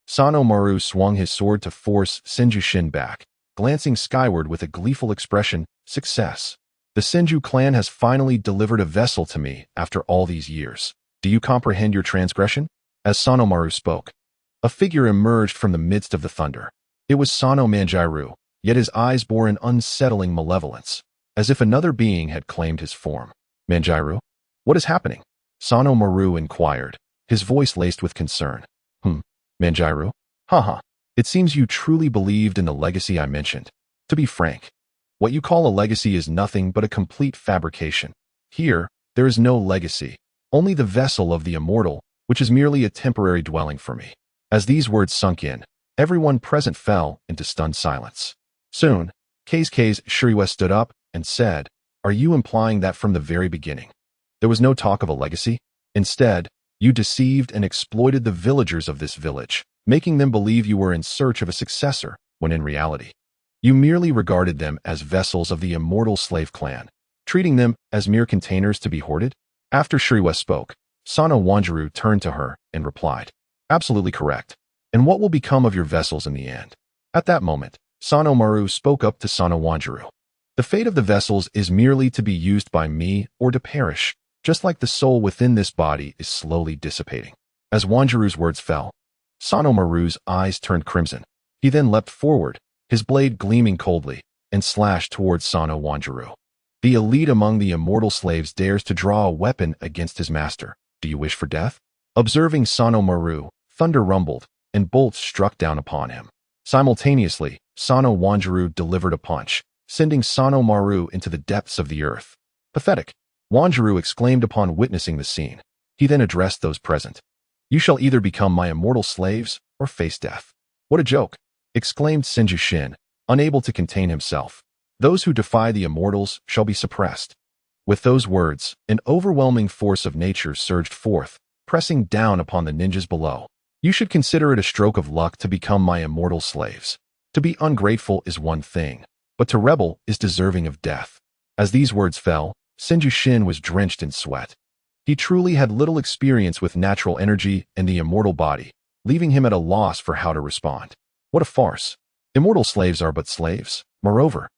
Sanomaru swung his sword to force Senju back, glancing skyward with a gleeful expression. Success. The Senju clan has finally delivered a vessel to me after all these years. Do you comprehend your transgression? As Sanomaru spoke, a figure emerged from the midst of the thunder. It was Sano Manjiru, yet his eyes bore an unsettling malevolence, as if another being had claimed his form. Manjiru? What is happening? Sanomaru inquired, his voice laced with concern. Manjiru? Haha. It seems you truly believed in the legacy I mentioned. To be frank, what you call a legacy is nothing but a complete fabrication. Here, there is no legacy, only the vessel of the immortal, which is merely a temporary dwelling for me. As these words sunk in, everyone present fell into stunned silence. Soon, Keisuke's Shiryuki stood up and said, Are you implying that from the very beginning there was no talk of a legacy? Instead, You deceived and exploited the villagers of this village, making them believe you were in search of a successor, when in reality, you merely regarded them as vessels of the immortal slave clan, treating them as mere containers to be hoarded. After Shuriwa spoke, Sano Wanjiru turned to her and replied, "Absolutely correct. And what will become of your vessels in the end?" At that moment, Sano Maru spoke up to Sano Wanjiru. "The fate of the vessels is merely to be used by me or to perish, just like the soul within this body is slowly dissipating." As Wanjiru's words fell, Sano Maru's eyes turned crimson. He then leapt forward, his blade gleaming coldly, and slashed towards Sano Wanjiru. The elite among the immortal slaves dares to draw a weapon against his master. Do you wish for death? Observing Sano Maru, thunder rumbled, and bolts struck down upon him. Simultaneously, Sano Wanjiru delivered a punch, sending Sano Maru into the depths of the earth. "Pathetic," Wanjiru exclaimed upon witnessing the scene. He then addressed those present. "You shall either become my immortal slaves or face death." "What a joke," exclaimed Senjushin, unable to contain himself. "Those who defy the immortals shall be suppressed." With those words, an overwhelming force of nature surged forth, pressing down upon the ninjas below. "You should consider it a stroke of luck to become my immortal slaves. To be ungrateful is one thing, but to rebel is deserving of death." As these words fell, Senjushin was drenched in sweat. He truly had little experience with natural energy and the immortal body, leaving him at a loss for how to respond. What a farce. Immortal slaves are but slaves. Moreover,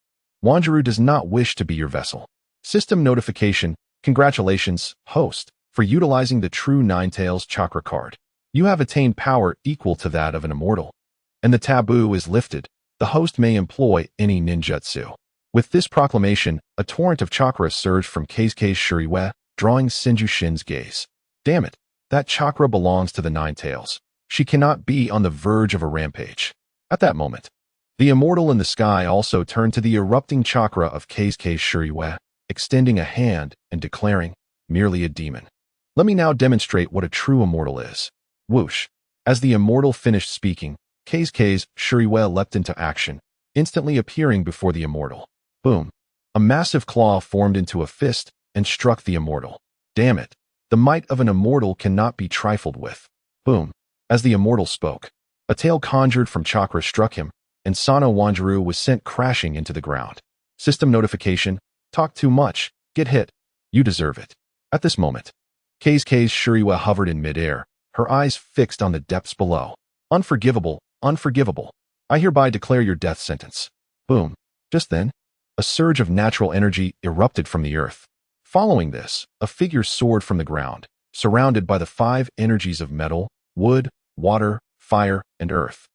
Wanjiru does not wish to be your vessel. System notification: congratulations, host, for utilizing the True Ninetales Chakra card. You have attained power equal to that of an immortal, and the taboo is lifted. The host may employ any ninjutsu. With this proclamation, a torrent of chakra surged from Keisuke's Shuriwa, drawing Senjushin's gaze. Damn it, that chakra belongs to the Ninetales. She cannot be on the verge of a rampage. At that moment, the immortal in the sky also turned to the erupting chakra of Keisuke's Shuriwa, extending a hand and declaring, "Merely a demon. Let me now demonstrate what a true immortal is." Whoosh. As the immortal finished speaking, Keisuke's Shuriwa leapt into action, instantly appearing before the immortal. Boom. A massive claw formed into a fist and struck the immortal. Damn it. The might of an immortal cannot be trifled with. Boom. As the immortal spoke, a tail conjured from chakra struck him, and Sano Wanjiru was sent crashing into the ground. System notification: talk too much, get hit. You deserve it. At this moment, Keisuke's Shuriwa hovered in midair, her eyes fixed on the depths below. "Unforgivable, unforgivable. I hereby declare your death sentence." Boom. Just then, a surge of natural energy erupted from the earth. Following this, a figure soared from the ground, surrounded by the 5 energies of metal, wood, water, fire, and earth.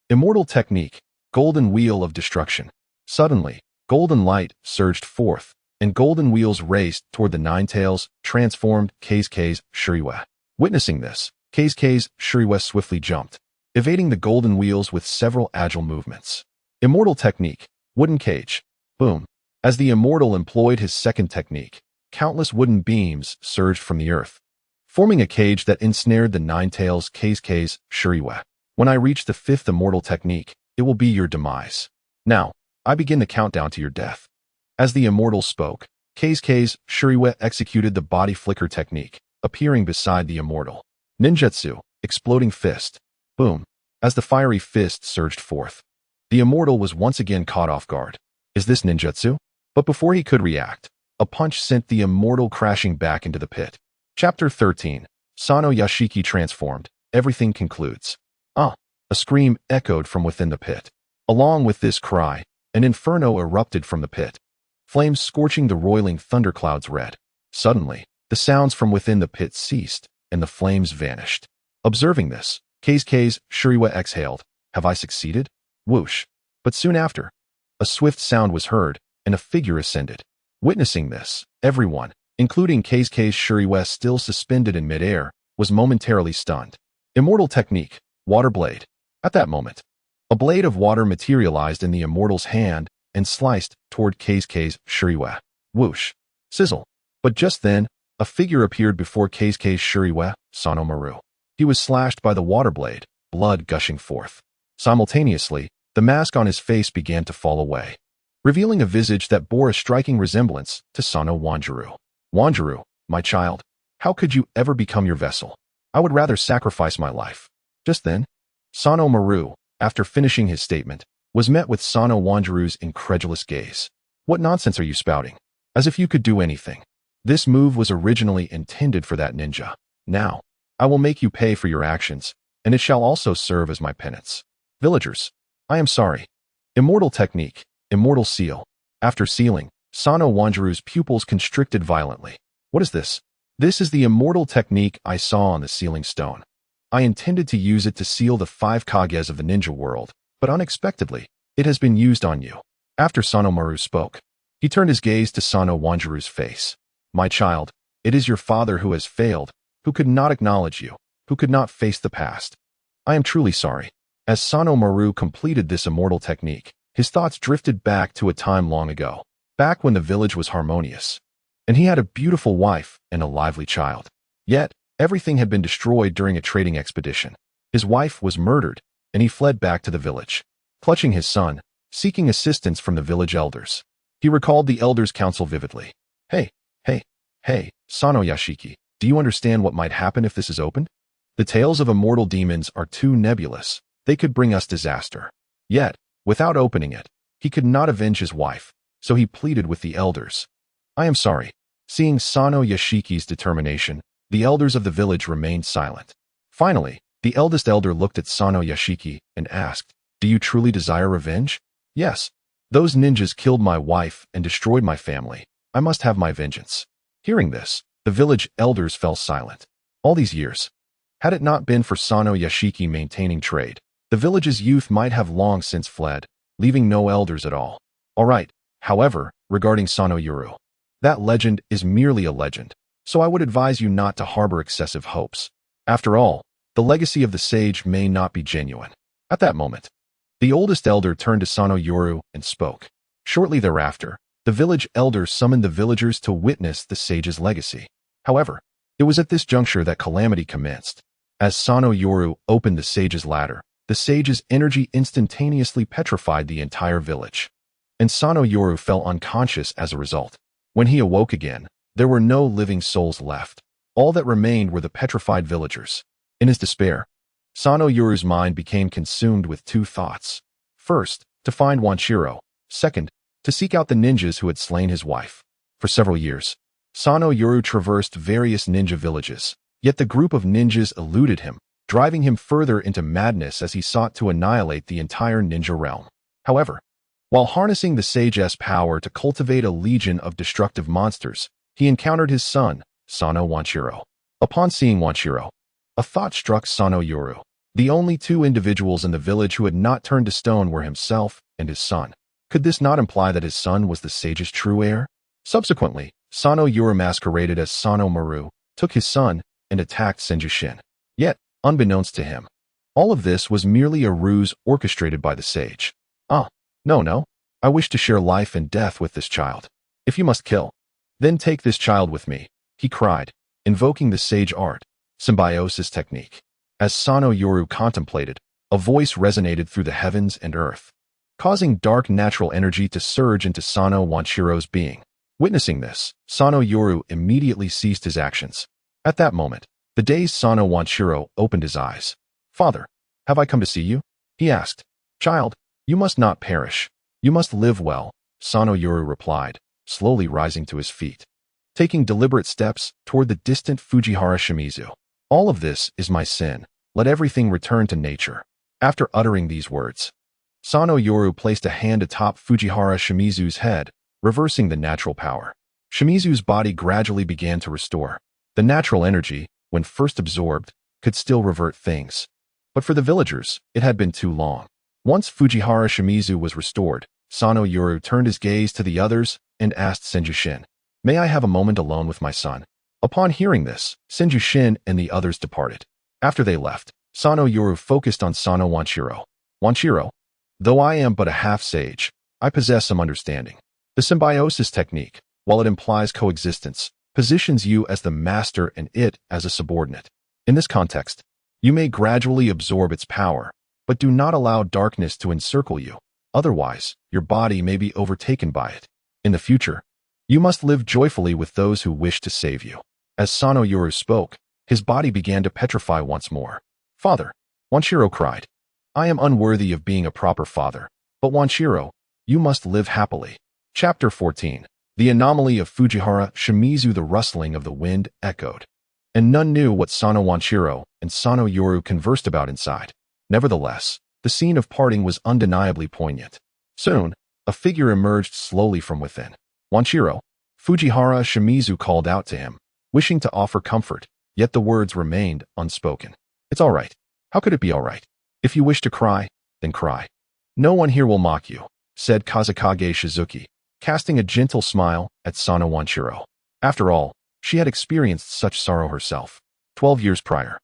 Immortal technique: Golden Wheel of Destruction. Suddenly, golden light surged forth, and golden wheels raced toward the Ninetales, transformed Keisuke's Shuriwa. Witnessing this, Keisuke's Shuriwa swiftly jumped, evading the golden wheels with several agile movements. Immortal technique: Wooden Cage. Boom. As the immortal employed his second technique, countless wooden beams surged from the earth, forming a cage that ensnared the Ninetales Keisuke's Shuriwa. When I reach the 5th immortal technique, it will be your demise. Now, I begin the countdown to your death. As the immortal spoke, Keisuke's Shuriwa executed the body flicker technique, appearing beside the immortal. Ninjutsu: Exploding Fist. Boom. As the fiery fist surged forth, the immortal was once again caught off guard. Is this ninjutsu? But before he could react, a punch sent the immortal crashing back into the pit. Chapter 13. Sano Yashiki transformed. Everything concludes. A scream echoed from within the pit. Along with this cry, an inferno erupted from the pit, flames scorching the roiling thunderclouds red. Suddenly, the sounds from within the pit ceased, and the flames vanished. Observing this, Keisuke's Shuriwa exhaled. Have I succeeded? Whoosh. But soon after, a swift sound was heard, and a figure ascended. Witnessing this, everyone, including Keisuke's Shuriwa still suspended in midair, was momentarily stunned. Immortal technique: Water Blade. At that moment, a blade of water materialized in the immortal's hand and sliced toward Keisuke's Shuriwa. Whoosh. Sizzle. But just then, a figure appeared before Keisuke's Shuriwa, Sano Maru. He was slashed by the water blade, blood gushing forth. Simultaneously, the mask on his face began to fall away, revealing a visage that bore a striking resemblance to Sano Wanjiru. "Wanjiru, my child, how could you ever become your vessel? I would rather sacrifice my life. Just then, Sano Maru, after finishing his statement, was met with Sano Wanjiru's incredulous gaze. What nonsense are you spouting? As if you could do anything. This move was originally intended for that ninja. Now, I will make you pay for your actions, and it shall also serve as my penance. Villagers, I am sorry. Immortal technique, immortal seal. After sealing, Sano Wanjiru's pupils constricted violently. What is this? This is the immortal technique I saw on the sealing stone. I intended to use it to seal the 5 Kages of the ninja world, but unexpectedly, it has been used on you. After Sano Maru spoke, he turned his gaze to Sano Wanjiru's face. My child, it is your father who has failed, who could not acknowledge you, who could not face the past. I am truly sorry. As Sano Maru completed this immortal technique, his thoughts drifted back to a time long ago, back when the village was harmonious, and he had a beautiful wife and a lively child. Yet, everything had been destroyed during a trading expedition. His wife was murdered, and he fled back to the village, clutching his son, seeking assistance from the village elders. He recalled the elders' counsel vividly. Hey, Sano Yashiki, do you understand what might happen if this is opened? The tales of immortal demons are too nebulous. They could bring us disaster. Yet, without opening it, he could not avenge his wife, so he pleaded with the elders. I am sorry. Seeing Sano Yashiki's determination, the elders of the village remained silent. Finally, the eldest elder looked at Sano Yashiki and asked, Do you truly desire revenge? Yes. Those ninjas killed my wife and destroyed my family. I must have my vengeance. Hearing this, the village elders fell silent. All these years, had it not been for Sano Yashiki maintaining trade, the village's youth might have long since fled, leaving no elders at all. Alright, however, regarding Sano Yuru, that legend is merely a legend, so I would advise you not to harbor excessive hopes. After all, the legacy of the sage may not be genuine. At that moment, the oldest elder turned to Sano Yuru and spoke. Shortly thereafter, the village elders summoned the villagers to witness the sage's legacy. However, it was at this juncture that calamity commenced. As Sano Yoru opened the sage's ladder, the sage's energy instantaneously petrified the entire village, and Sano Yoru fell unconscious as a result. When he awoke again, there were no living souls left. All that remained were the petrified villagers. In his despair, Sano Yoru's mind became consumed with 2 thoughts. First, to find Wanshiro. Second, to seek out the ninjas who had slain his wife. For several years, Sano Yoru traversed various ninja villages, yet the group of ninjas eluded him, driving him further into madness as he sought to annihilate the entire ninja realm. However, while harnessing the sage's power to cultivate a legion of destructive monsters, he encountered his son, Sano Wanshiro. Upon seeing Wanshiro, a thought struck Sano Yoru. The only 2 individuals in the village who had not turned to stone were himself and his son. Could this not imply that his son was the sage's true heir? Subsequently, Sano Yoru masqueraded as Sano Maru, took his son, and attacked Senjushin. Yet, unbeknownst to him, all of this was merely a ruse orchestrated by the sage. No. I wish to share life and death with this child. If you must kill, then take this child with me, he cried, invoking the sage art, symbiosis technique. As Sano Yoru contemplated, a voice resonated through the heavens and earth, causing dark natural energy to surge into Sano Wanshiro's being. Witnessing this, Sano Yoru immediately ceased his actions. At that moment, the dazed Sano Wanshiro opened his eyes. Father, have I come to see you? He asked. Child, you must not perish. You must live well, Sano Yoru replied, slowly rising to his feet, taking deliberate steps toward the distant Fujihara Shimizu. All of this is my sin. Let everything return to nature. After uttering these words, Sano Yoru placed a hand atop Fujihara Shimizu's head, reversing the natural power. Shimizu's body gradually began to restore. The natural energy, when first absorbed, could still revert things. But for the villagers, it had been too long. Once Fujihara Shimizu was restored, Sano Yoru turned his gaze to the others and asked Senjushin, May I have a moment alone with my son? Upon hearing this, Senjushin and the others departed. After they left, Sano Yoru focused on Sano Wanshiro. Wanshiro, though I am but a half-sage, I possess some understanding. The symbiosis technique, while it implies coexistence, positions you as the master and it as a subordinate. In this context, you may gradually absorb its power, but do not allow darkness to encircle you. Otherwise, your body may be overtaken by it. In the future, you must live joyfully with those who wish to save you. As Sano Yoru spoke, His body began to petrify once more. "Father," Wanshiro cried. "I am unworthy of being a proper father, but Wanshiro, you must live happily." Chapter 14. The anomaly of Fujiwara Shimizu. The rustling of the wind echoed, and none knew what Sano Wanshiro and Sano Yoru conversed about inside. Nevertheless, the scene of parting was undeniably poignant. Soon, a figure emerged slowly from within. "Wanshiro," Fujiwara Shimizu called out to him, wishing to offer comfort, yet the words remained unspoken. "It's all right. How could it be all right? If you wish to cry, then cry. No one here will mock you," said Kazekage Shizuki, casting a gentle smile at Sano Wanshiro. After all, she had experienced such sorrow herself. 12 years prior,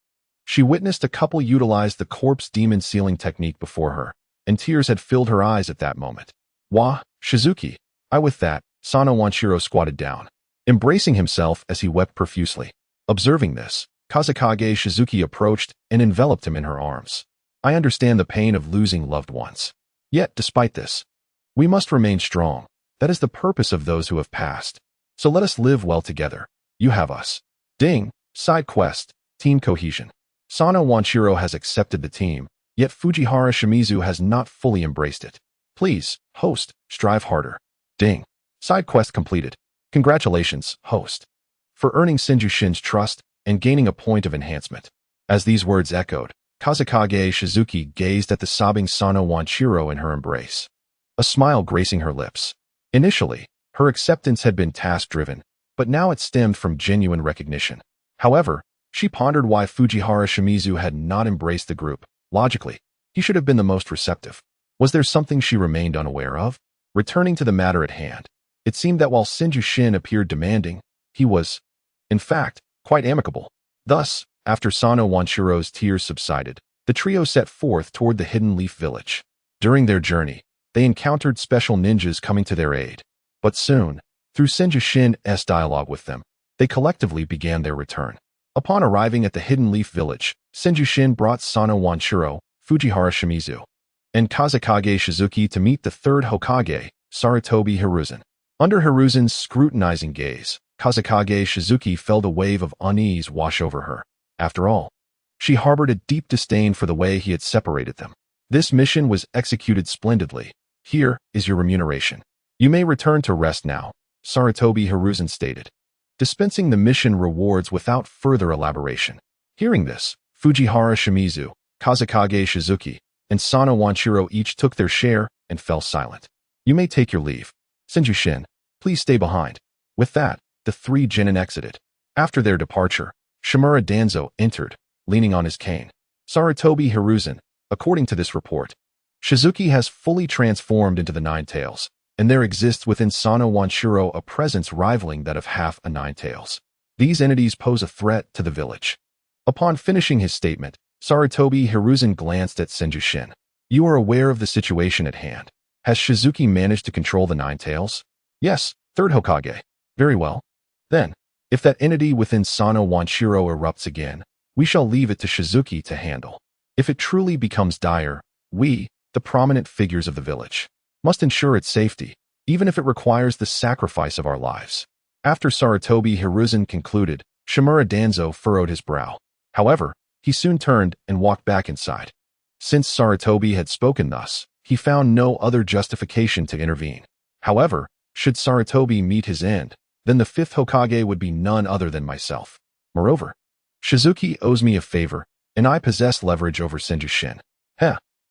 she witnessed a couple utilize the corpse demon sealing technique before her, and tears had filled her eyes at that moment. "Wah, Shizuki." With that, Sano Wanshiro squatted down, embracing himself as he wept profusely. Observing this, Kazekage Shizuki approached and enveloped him in her arms. "I understand the pain of losing loved ones. Yet, despite this, we must remain strong. That is the purpose of those who have passed. So let us live well together. You have us." Ding! Side quest. Team cohesion. Sano Wanshiro has accepted the team, yet Fujiwara Shimizu has not fully embraced it. Please, host, strive harder. Ding! Side quest completed. Congratulations, host, for earning Senjushin's trust and gaining a point of enhancement. As these words echoed, Kazekage Shizuki gazed at the sobbing Sano Wanshiro in her embrace, a smile gracing her lips. Initially, her acceptance had been task-driven, but now it stemmed from genuine recognition. However, she pondered why Fujiwara Shimizu had not embraced the group. Logically, he should have been the most receptive. Was there something she remained unaware of? Returning to the matter at hand, it seemed that while Senjushin appeared demanding, he was, in fact, quite amicable. Thus, after Sano Wanshiro's tears subsided, the trio set forth toward the Hidden Leaf Village. During their journey, they encountered special ninjas coming to their aid. But soon, through Senjushin's dialogue with them, they collectively began their return. Upon arriving at the Hidden Leaf Village, Senjushin brought Sano Wanshiro, Fujiwara Shimizu, and Kazekage Shizuki to meet the third Hokage, Sarutobi Hiruzen. Under Hiruzen's scrutinizing gaze, Kazekage Shizuki felt a wave of unease wash over her. After all, she harbored a deep disdain for the way he had separated them. This mission was executed splendidly. Here is your remuneration. You may return to rest now, Sarutobi Hiruzen stated, dispensing the mission rewards without further elaboration. Hearing this, Fujiwara Shimizu, Kazekage Shizuki, and Sano Wanshiro each took their share and fell silent. You may take your leave. Senjushin, please stay behind. With that, the three genin exited. After their departure, Shimura Danzo entered, leaning on his cane. Sarutobi Hiruzen, according to this report, Shizuki has fully transformed into the Nine Tails, and there exists within Sano Wanshiro a presence rivaling that of half a Nine Tails. These entities pose a threat to the village. Upon finishing his statement, Sarutobi Hiruzen glanced at Senjushin. You are aware of the situation at hand. Has Shizuki managed to control the Nine Tails? Yes, third Hokage. Very well. Then, if that entity within Sano Wanshiro erupts again, we shall leave it to Shizuki to handle. If it truly becomes dire, we, the prominent figures of the village, must ensure its safety, even if it requires the sacrifice of our lives. After Sarutobi Hiruzen concluded, Shimura Danzo furrowed his brow. However, he soon turned and walked back inside. Since Sarutobi had spoken thus, he found no other justification to intervene. However, should Sarutobi meet his end, then the fifth Hokage would be none other than myself. Moreover, Shizuki owes me a favor, and I possess leverage over Senjushin.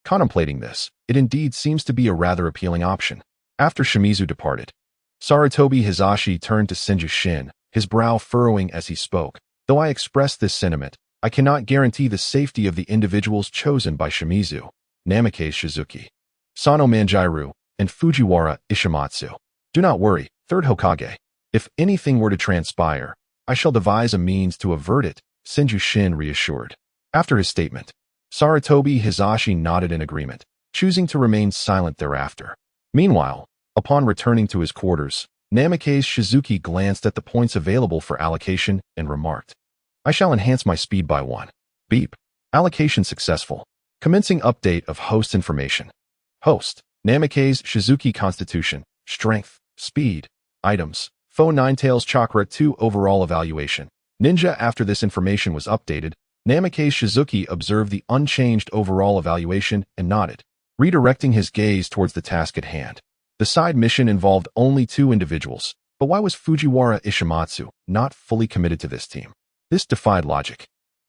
Contemplating this, it indeed seems to be a rather appealing option. After Shimizu departed, Sarutobi Hizashi turned to Senjushin, his brow furrowing as he spoke. Though I express this sentiment, I cannot guarantee the safety of the individuals chosen by Shimizu, Namikaze Shizuki, Sano Manjiro, and Fujiwara Ishimatsu. Do not worry, third Hokage. If anything were to transpire, I shall devise a means to avert it, Senjushin reassured. After his statement, Sarutobi Hizashi nodded in agreement, choosing to remain silent thereafter. Meanwhile, upon returning to his quarters, Namikaze Shizuki glanced at the points available for allocation and remarked, I shall enhance my speed by 1. Beep. Allocation successful. Commencing update of host information. Host, Namikaze Shizuki Constitution, Strength, Speed, Items, Foe Ninetales Chakra 2 Overall Evaluation, Ninja. After this information was updated, Namikaze Shizuki observed the unchanged overall evaluation and nodded, redirecting his gaze towards the task at hand. The side mission involved only 2 individuals, but why was Fujiwara Ishimatsu not fully committed to this team? This defied logic.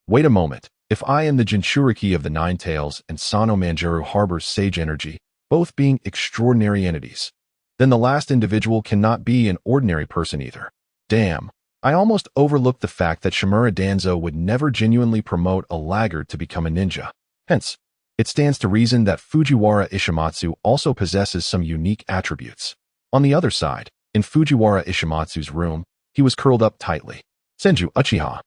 Wait a moment, if I am the Jinchuriki of the Nine Tails and Sano Manjaro harbors sage energy, both being extraordinary entities, then the last individual cannot be an ordinary person either. Damn, I almost overlooked the fact that Shimura Danzo would never genuinely promote a laggard to become a ninja. Hence, it stands to reason that Fujiwara Ishimatsu also possesses some unique attributes. On the other side, in Fujiwara Ishimatsu's room, he was curled up tightly. Senju Uchiha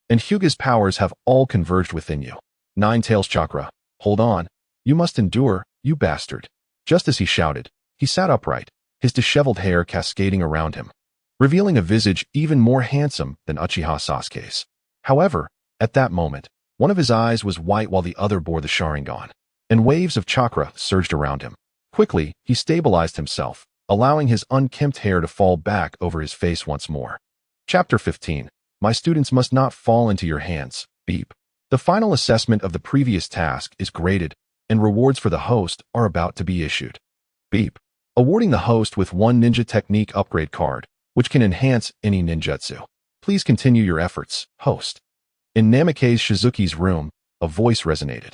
and Hyuga's powers have all converged within you. Nine Tails Chakra, hold on. You must endure, you bastard. Just as he shouted, he sat upright, his disheveled hair cascading around him, revealing a visage even more handsome than Uchiha Sasuke's. However, at that moment, one of his eyes was white while the other bore the Sharingan, and waves of chakra surged around him. Quickly, he stabilized himself, allowing his unkempt hair to fall back over his face once more. Chapter 15. My students must not fall into your hands. Beep. The final assessment of the previous task is graded, and rewards for the host are about to be issued. Beep. Awarding the host with 1 ninja technique upgrade card, which can enhance any ninjutsu. Please continue your efforts, host. In Namikaze Shizuki's room, a voice resonated.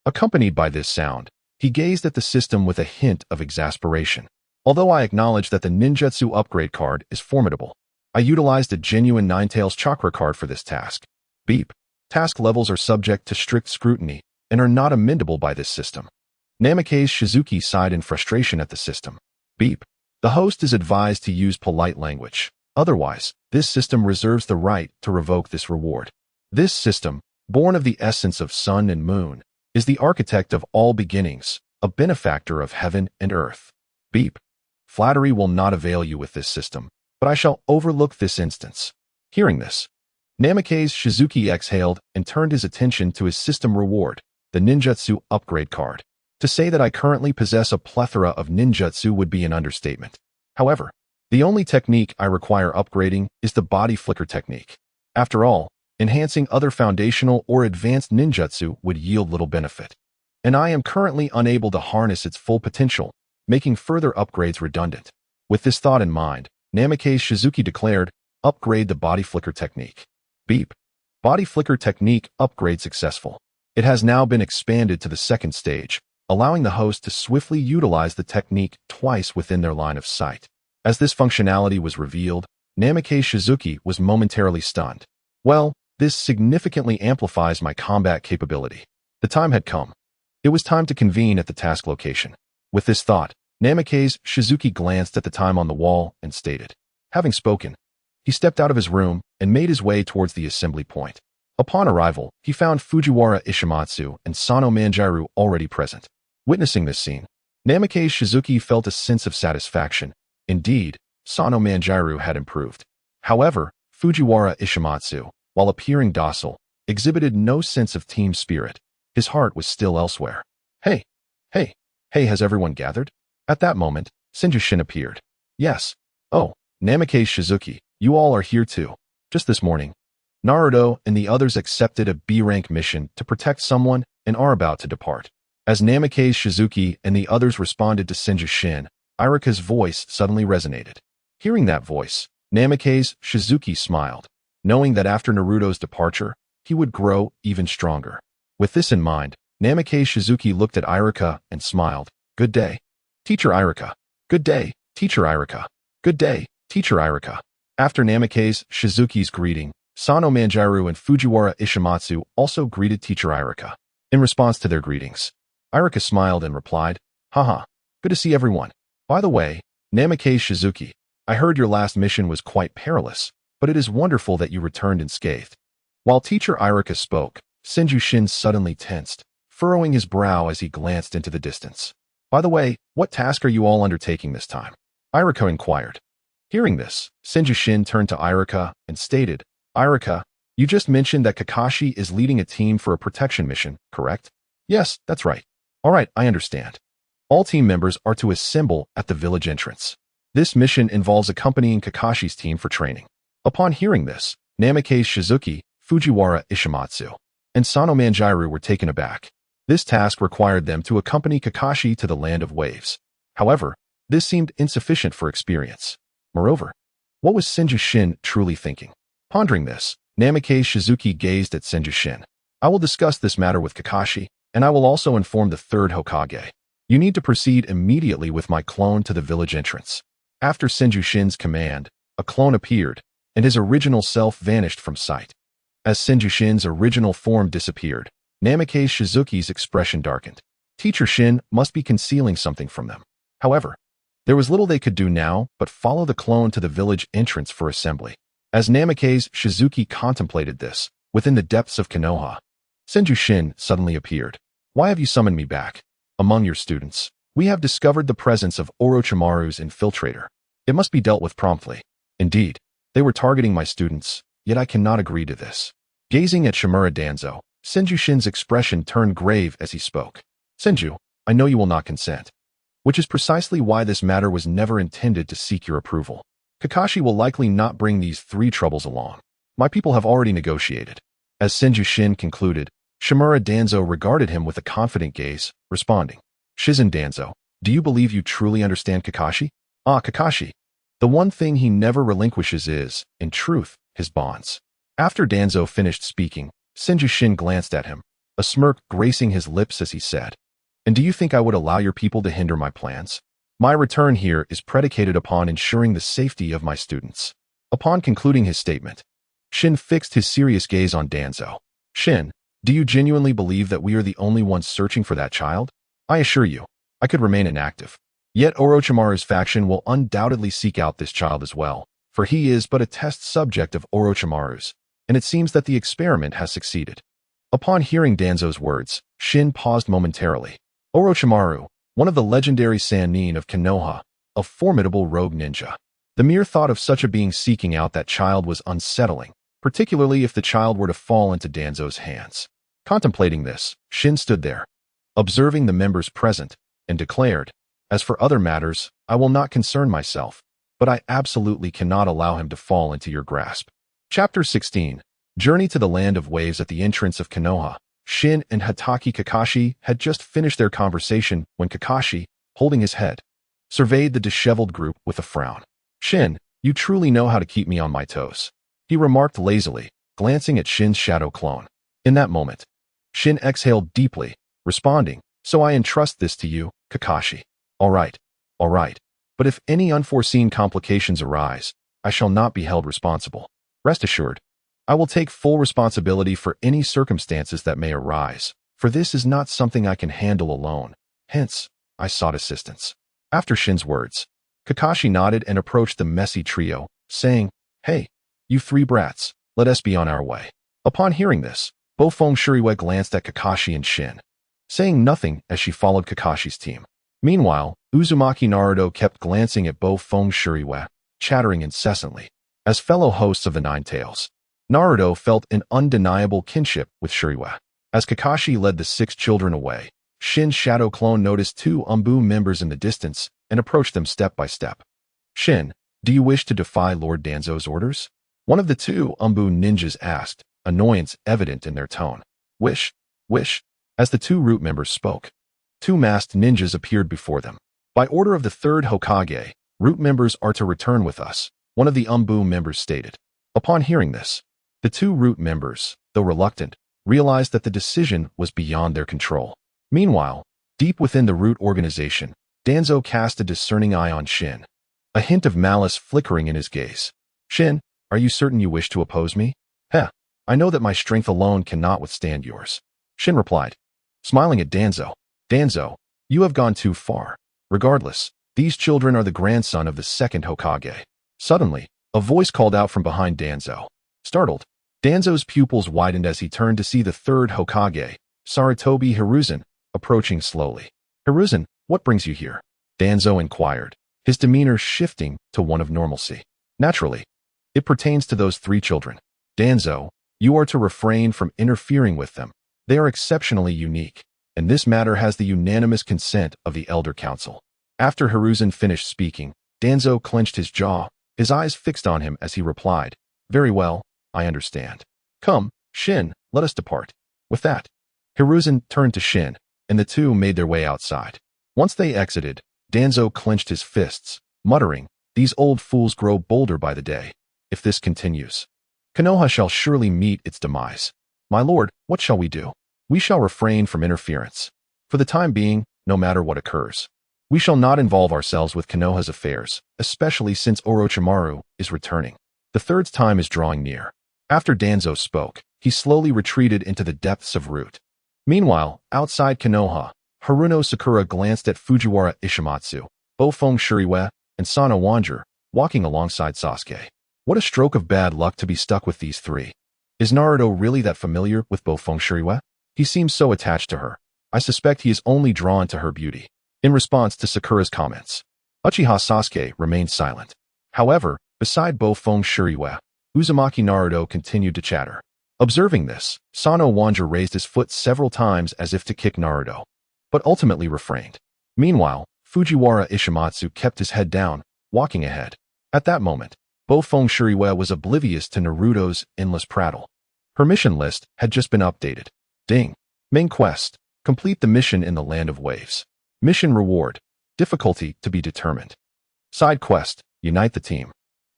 Accompanied by this sound, he gazed at the system with a hint of exasperation. Although I acknowledge that the ninjutsu upgrade card is formidable, I utilized a genuine Nine Tails chakra card for this task. Beep. Task levels are subject to strict scrutiny and are not amendable by this system. Namikaze Shizuki sighed in frustration at the system. Beep. The host is advised to use polite language. Otherwise, this system reserves the right to revoke this reward. This system, born of the essence of sun and moon, is the architect of all beginnings, a benefactor of heaven and earth. Beep. Flattery will not avail you with this system, but I shall overlook this instance. Hearing this, Namikaze Shizuki exhaled and turned his attention to his system reward, the ninjutsu upgrade card. To say that I currently possess a plethora of ninjutsu would be an understatement. However, the only technique I require upgrading is the body flicker technique. After all, enhancing other foundational or advanced ninjutsu would yield little benefit, and I am currently unable to harness its full potential, making further upgrades redundant. With this thought in mind, Namikaze Shizuki declared, upgrade the body flicker technique. Beep. Body flicker technique upgrade successful. It has now been expanded to the 2nd stage, allowing the host to swiftly utilize the technique twice within their line of sight. As this functionality was revealed, Namikaze Shizuki was momentarily stunned. Well, this significantly amplifies my combat capability. The time had come. It was time to convene at the task location. With this thought, Namikaze Shizuki glanced at the time on the wall and stated. Having spoken, he stepped out of his room and made his way towards the assembly point. Upon arrival, he found Fujiwara Ishimatsu and Sano Manjaro already present. Witnessing this scene, Namikaze Shizuki felt a sense of satisfaction. Indeed, Sano Manjaro had improved. However, Fujiwara Ishimatsu, while appearing docile, exhibited no sense of team spirit. His heart was still elsewhere. Hey, has everyone gathered? At that moment, Senju Shin appeared. Yes. Oh, Namikaze Shizuki, you all are here too. Just this morning, Naruto and the others accepted a B-rank mission to protect someone and are about to depart. As Namikaze Shizuki and the others responded to Senju Shin, Irika's voice suddenly resonated. Hearing that voice, Namikaze Shizuki smiled, knowing that after Naruto's departure, he would grow even stronger. With this in mind, Namikaze Shizuki looked at Irika and smiled. Good day, Teacher Irika. Good day, Teacher Irika. Good day, Teacher Irika. After Namikaze Shizuki's greeting, Sano Manjaro and Fujiwara Ishimatsu also greeted Teacher Irika. In response to their greetings, Irika smiled and replied, Haha, good to see everyone. By the way, Namikaze Shizuki, I heard your last mission was quite perilous, but it is wonderful that you returned unscathed. While Teacher Irika spoke, Senju Shin suddenly tensed, furrowing his brow as he glanced into the distance. By the way, what task are you all undertaking this time? Irika inquired. Hearing this, Senju Shin turned to Irika and stated, Irika, you just mentioned that Kakashi is leading a team for a protection mission, correct? Yes, that's right. All right, I understand. All team members are to assemble at the village entrance. This mission involves accompanying Kakashi's team for training. Upon hearing this, Namikaze Shizuki, Fujiwara Ishimatsu, and Sano Manjiro were taken aback. This task required them to accompany Kakashi to the Land of Waves. However, this seemed insufficient for experience. Moreover, what was Senju Shin truly thinking? Pondering this, Namikaze Shizuki gazed at Senju Shin. I will discuss this matter with Kakashi, and I will also inform the third Hokage. You need to proceed immediately with my clone to the village entrance. After Senju Shin's command, a clone appeared, and his original self vanished from sight. As Senju Shin's original form disappeared, Namikaze Shizuki's expression darkened. Teacher Shin must be concealing something from them. However, there was little they could do now but follow the clone to the village entrance for assembly. As Namikaze Shizuki contemplated this, within the depths of Konoha, Senju Shin suddenly appeared. Why have you summoned me back? Among your students, we have discovered the presence of Orochimaru's infiltrator. It must be dealt with promptly. Indeed, they were targeting my students, yet I cannot agree to this. Gazing at Shimura Danzo, Senju Shin's expression turned grave as he spoke. Senju, I know you will not consent. Which is precisely why this matter was never intended to seek your approval. Kakashi will likely not bring these three troubles along. My people have already negotiated. As Senju Shin concluded, Shimura Danzo regarded him with a confident gaze, responding, Shizen Danzo, do you believe you truly understand Kakashi? Ah, Kakashi. The one thing he never relinquishes is, in truth, his bonds. After Danzo finished speaking, Senju Shin glanced at him, a smirk gracing his lips as he said, And do you think I would allow your people to hinder my plans? My return here is predicated upon ensuring the safety of my students. Upon concluding his statement, Shin fixed his serious gaze on Danzo. Shin, do you genuinely believe that we are the only ones searching for that child? I assure you, I could remain inactive. Yet Orochimaru's faction will undoubtedly seek out this child as well, for he is but a test subject of Orochimaru's, and it seems that the experiment has succeeded. Upon hearing Danzo's words, Shin paused momentarily. Orochimaru, one of the legendary Sannin of Konoha, a formidable rogue ninja. The mere thought of such a being seeking out that child was unsettling, particularly if the child were to fall into Danzo's hands. Contemplating this, Shin stood there, observing the members present, and declared, As for other matters, I will not concern myself, but I absolutely cannot allow him to fall into your grasp. Chapter 16. Journey to the Land of Waves. At the entrance of Konoha, Shin and Hatake Kakashi had just finished their conversation when Kakashi, holding his head, surveyed the disheveled group with a frown. Shin, you truly know how to keep me on my toes, he remarked lazily, glancing at Shin's shadow clone. In that moment, Shin exhaled deeply, responding, So I entrust this to you, Kakashi. All right, but if any unforeseen complications arise, I shall not be held responsible. Rest assured, I will take full responsibility for any circumstances that may arise, for this is not something I can handle alone. Hence, I sought assistance. After Shin's words, Kakashi nodded and approached the messy trio, saying, Hey, you three brats, let us be on our way. Upon hearing this, Bofeng Shuriwe glanced at Kakashi and Shin, saying nothing as she followed Kakashi's team. Meanwhile, Uzumaki Naruto kept glancing at Bofeng Shuriwe, chattering incessantly. As fellow hosts of the Nine Tails, Naruto felt an undeniable kinship with Shuriwe. As Kakashi led the 6 children away, Shin's shadow clone noticed 2 Umbu members in the distance and approached them step by step. Shin, do you wish to defy Lord Danzo's orders? One of the 2 Umbu ninjas asked, annoyance evident in their tone. Wish. As the 2 root members spoke, 2 masked ninjas appeared before them. By order of the third Hokage, root members are to return with us, one of the Umbu members stated. Upon hearing this, the 2 root members, though reluctant, realized that the decision was beyond their control. Meanwhile, deep within the root organization, Danzo cast a discerning eye on Shin, a hint of malice flickering in his gaze. Shin, are you certain you wish to oppose me? I know that my strength alone cannot withstand yours. Shin replied, smiling at Danzo. Danzo, you have gone too far. Regardless, these children are the grandson of the second Hokage. Suddenly, a voice called out from behind Danzo. Startled, Danzo's pupils widened as he turned to see the third Hokage, Sarutobi Hiruzen, approaching slowly. Hiruzen, what brings you here? Danzo inquired, his demeanor shifting to one of normalcy. Naturally, it pertains to those 3 children. Danzo, you are to refrain from interfering with them. They are exceptionally unique, and this matter has the unanimous consent of the Elder Council. After Hiruzen finished speaking, Danzo clenched his jaw, his eyes fixed on him as he replied, Very well, I understand. Come, Shin, let us depart. With that, Hiruzen turned to Shin, and the two made their way outside. Once they exited, Danzo clenched his fists, muttering, "These old fools grow bolder by the day. If this continues, Konoha shall surely meet its demise. My lord, what shall we do? We shall refrain from interference. For the time being, no matter what occurs. We shall not involve ourselves with Konoha's affairs, especially since Orochimaru is returning. The third time is drawing near." After Danzo spoke, he slowly retreated into the depths of Root. Meanwhile, outside Konoha, Haruno Sakura glanced at Fujiwara Ishimatsu, Bofeng Shuriwe, and Sana Wanjur, walking alongside Sasuke. What a stroke of bad luck to be stuck with these three. Is Naruto really that familiar with Bofeng Shuriwe? He seems so attached to her. I suspect he is only drawn to her beauty. In response to Sakura's comments, Uchiha Sasuke remained silent. However, beside Bofeng Shuriwe, Uzumaki Naruto continued to chatter. Observing this, Sano Wanjur raised his foot several times as if to kick Naruto, but ultimately refrained. Meanwhile, Fujiwara Ishimatsu kept his head down, walking ahead. At that moment, Bofeng Shuriwe was oblivious to Naruto's endless prattle. Her mission list had just been updated. Ding. Main quest. Complete the mission in the Land of Waves. Mission reward. Difficulty to be determined. Side quest. Unite the team.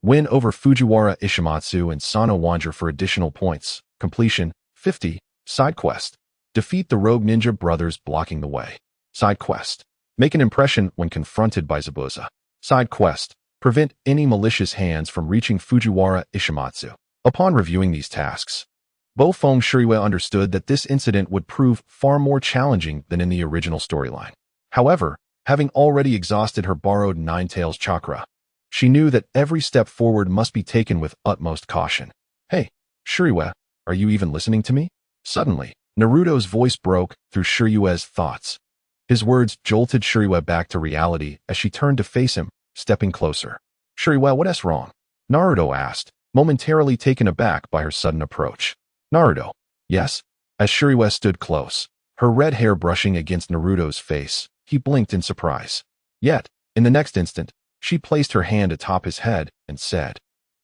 Win over Fujiwara Ishimatsu and Sano Wanjur for additional points. Completion. 50. Side quest. Defeat the rogue ninja brothers blocking the way. Side quest. Make an impression when confronted by Zabuza. Side quest. Prevent any malicious hands from reaching Fujiwara Ishimatsu. Upon reviewing these tasks, Bofeng Shuriwe understood that this incident would prove far more challenging than in the original storyline. However, having already exhausted her borrowed Nine-Tails chakra, she knew that every step forward must be taken with utmost caution. Hey, Shuriwe, are you even listening to me? Suddenly, Naruto's voice broke through Shuriwe's thoughts. His words jolted Shuriwe back to reality as she turned to face him, stepping closer. Shuriwe, what's wrong? Naruto asked, momentarily taken aback by her sudden approach. Naruto. Yes. As Shuriwe stood close, her red hair brushing against Naruto's face, he blinked in surprise. Yet, in the next instant, she placed her hand atop his head and said,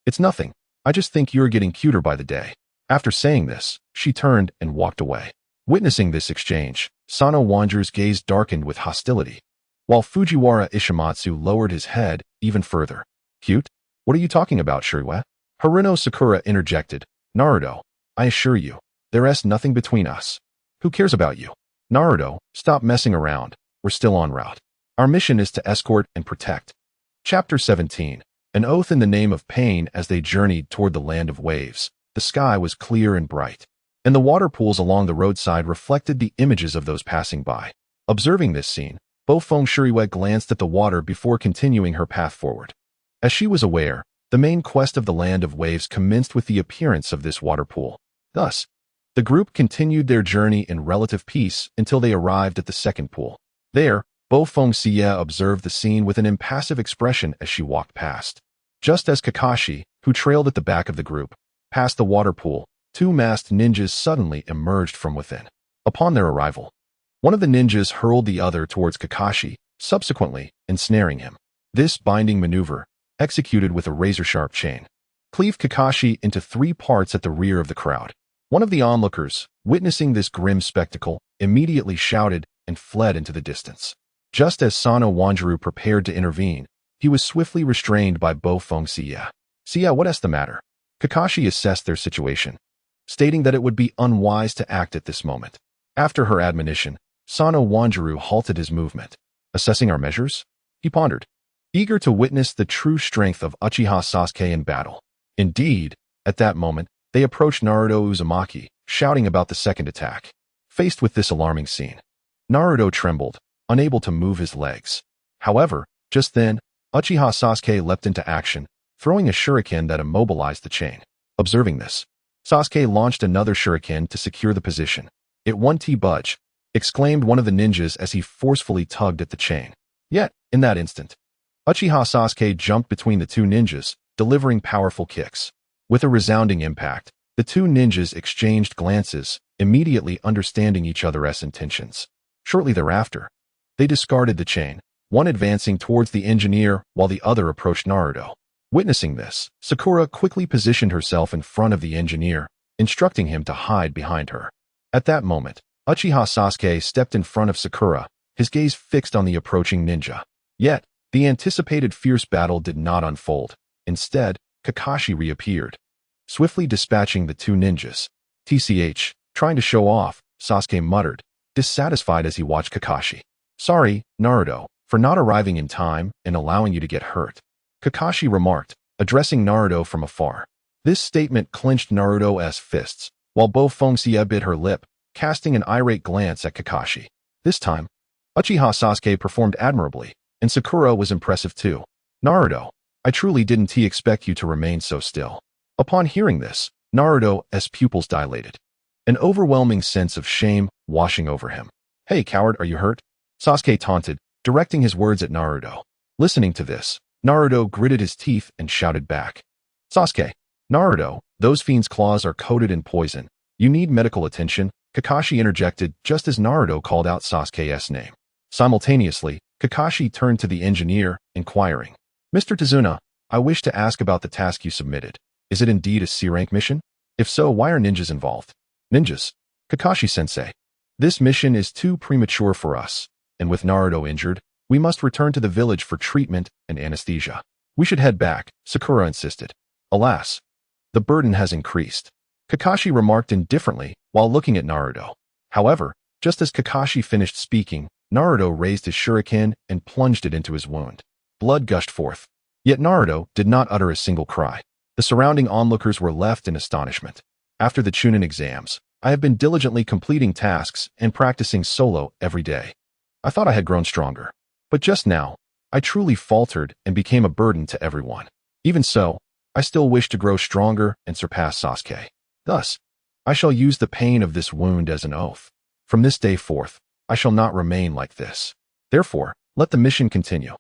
"It's nothing. I just think you're getting cuter by the day." After saying this, she turned and walked away. Witnessing this exchange, Sano Wanjur's gaze darkened with hostility, while Fujiwara Ishimatsu lowered his head even further. Cute? What are you talking about, Shuriwe? Haruno Sakura interjected. Naruto, I assure you, there's nothing between us. Who cares about you? Naruto, stop messing around. We're still en route. Our mission is to escort and protect. Chapter 17. An oath in the name of pain. As they journeyed toward the Land of Waves, the sky was clear and bright, and the water pools along the roadside reflected the images of those passing by. Observing this scene, Bofeng Shuriwe glanced at the water before continuing her path forward. As she was aware, the main quest of the Land of Waves commenced with the appearance of this water pool. Thus, the group continued their journey in relative peace until they arrived at the second pool. There, Bofeng Siye observed the scene with an impassive expression as she walked past. Just as Kakashi, who trailed at the back of the group, passed the water pool, two masked ninjas suddenly emerged from within. Upon their arrival, one of the ninjas hurled the other towards Kakashi, subsequently ensnaring him. This binding maneuver, executed with a razor-sharp chain, cleaved Kakashi into 3 parts at the rear of the crowd. One of the onlookers, witnessing this grim spectacle, immediately shouted and fled into the distance. Just as Sano Wanjuru prepared to intervene, he was swiftly restrained by Bofeng Siye. Siye, what's the matter? Kakashi assessed their situation, stating that it would be unwise to act at this moment. After her admonition, Sano Wanjuru halted his movement. Assessing our measures? He pondered, eager to witness the true strength of Uchiha Sasuke in battle. Indeed, at that moment, they approached Naruto Uzumaki, shouting about the second attack. Faced with this alarming scene, Naruto trembled, unable to move his legs. However, just then, Uchiha Sasuke leapt into action, throwing a shuriken that immobilized the chain. Observing this, Sasuke launched another shuriken to secure the position. "It won't budge," exclaimed one of the ninjas as he forcefully tugged at the chain. Yet, in that instant, Uchiha Sasuke jumped between the two ninjas, delivering powerful kicks. With a resounding impact, the two ninjas exchanged glances, immediately understanding each other's intentions. Shortly thereafter, they discarded the chain, one advancing towards the engineer while the other approached Naruto. Witnessing this, Sakura quickly positioned herself in front of the engineer, instructing him to hide behind her. At that moment, Uchiha Sasuke stepped in front of Sakura, his gaze fixed on the approaching ninja. Yet, the anticipated fierce battle did not unfold. Instead, Kakashi reappeared, swiftly dispatching the two ninjas. TCH, trying to show off, Sasuke muttered, dissatisfied as he watched Kakashi. Sorry, Naruto, for not arriving in time and allowing you to get hurt, Kakashi remarked, addressing Naruto from afar. This statement clenched Naruto's fists, while Bofongxia bit her lip, casting an irate glance at Kakashi. This time, Uchiha Sasuke performed admirably, and Sakura was impressive too. Naruto, I truly didn't expect you to remain so still. Upon hearing this, Naruto's pupils dilated, an overwhelming sense of shame washing over him. Hey coward, are you hurt? Sasuke taunted, directing his words at Naruto. Listening to this, Naruto gritted his teeth and shouted back. Sasuke, Naruto, those fiends' claws are coated in poison. You need medical attention, Kakashi interjected just as Naruto called out Sasuke's name. Simultaneously, Kakashi turned to the engineer, inquiring, Mr. Tazuna, I wish to ask about the task you submitted. Is it indeed a C-rank mission? If so, why are ninjas involved? Ninjas? Kakashi-sensei. This mission is too premature for us, and with Naruto injured, we must return to the village for treatment and anesthesia. We should head back, Sakura insisted. Alas, the burden has increased, Kakashi remarked indifferently while looking at Naruto. However, just as Kakashi finished speaking, Naruto raised his shuriken and plunged it into his wound. Blood gushed forth. Yet Naruto did not utter a single cry. The surrounding onlookers were left in astonishment. After the Chunin exams, I have been diligently completing tasks and practicing solo every day. I thought I had grown stronger. But just now, I truly faltered and became a burden to everyone. Even so, I still wish to grow stronger and surpass Sasuke. Thus, I shall use the pain of this wound as an oath. From this day forth, I shall not remain like this. Therefore, let the mission continue.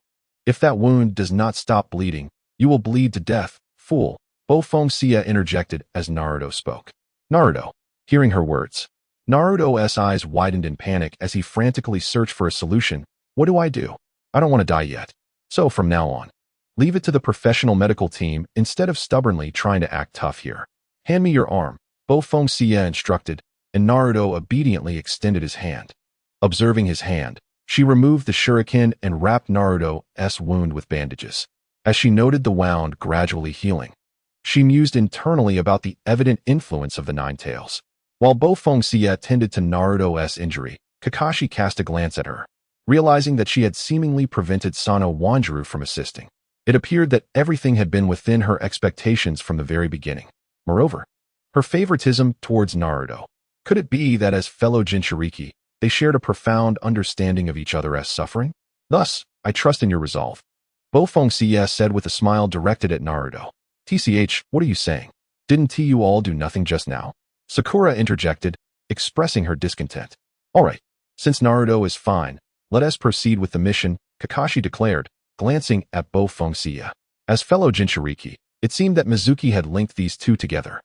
If that wound does not stop bleeding, you will bleed to death, fool, Bofongxia interjected as Naruto spoke. Naruto, hearing her words, Naruto's eyes widened in panic as he frantically searched for a solution. What do? I don't want to die yet. So from now on, leave it to the professional medical team instead of stubbornly trying to act tough here. Hand me your arm, Bofongxia instructed, and Naruto obediently extended his hand. Observing his hand, she removed the shuriken and wrapped Naruto's wound with bandages. As she noted the wound gradually healing, she mused internally about the evident influence of the Nine Tails. While Bofongxia tended to Naruto's injury, Kakashi cast a glance at her, realizing that she had seemingly prevented Sano Wanjiru from assisting. It appeared that everything had been within her expectations from the very beginning. Moreover, her favoritism towards Naruto. Could it be that as fellow Jinchuriki, they shared a profound understanding of each other's suffering? Thus, I trust in your resolve, Bofongxia said with a smile directed at Naruto. TCH, what are you saying? Didn't you all do nothing just now? Sakura interjected, expressing her discontent. Alright, since Naruto is fine, let us proceed with the mission, Kakashi declared, glancing at Bofongxia. As fellow Jinchuriki, it seemed that Mizuki had linked these two together.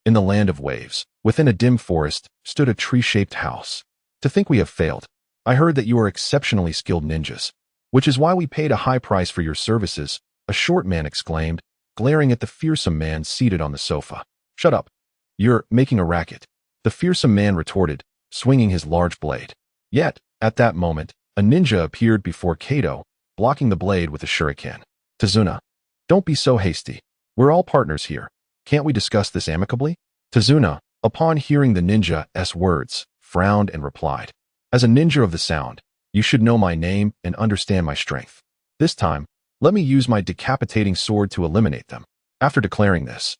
In the land of waves, within a dim forest, stood a tree-shaped house. To think we have failed. I heard that you are exceptionally skilled ninjas, which is why we paid a high price for your services, a short man exclaimed, glaring at the fearsome man seated on the sofa. Shut up. You're making a racket, the fearsome man retorted, swinging his large blade. Yet, at that moment, a ninja appeared before Kato, blocking the blade with a shuriken. Tazuna, don't be so hasty. We're all partners here. Can't we discuss this amicably? Tazuna, upon hearing the ninja's words, frowned and replied. As a ninja of the sound, you should know my name and understand my strength. This time, let me use my decapitating sword to eliminate them. After declaring this,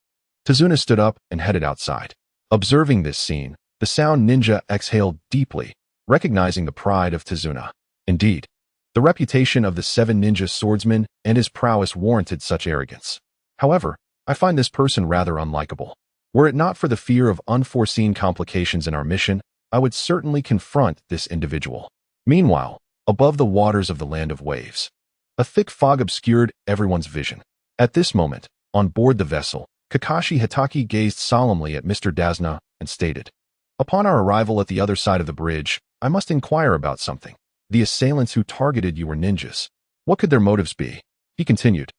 Tazuna stood up and headed outside. Observing this scene, the sound ninja exhaled deeply, recognizing the pride of Tazuna. Indeed, the reputation of the 7 ninja swordsmen and his prowess warranted such arrogance. However, I find this person rather unlikable. Were it not for the fear of unforeseen complications in our mission, I would certainly confront this individual. Meanwhile, above the waters of the land of waves, a thick fog obscured everyone's vision. At this moment, on board the vessel, Kakashi Hitaki gazed solemnly at Mr. Dasna and stated, Upon our arrival at the other side of the bridge, I must inquire about something. The assailants who targeted you were ninjas. What could their motives be? He continued.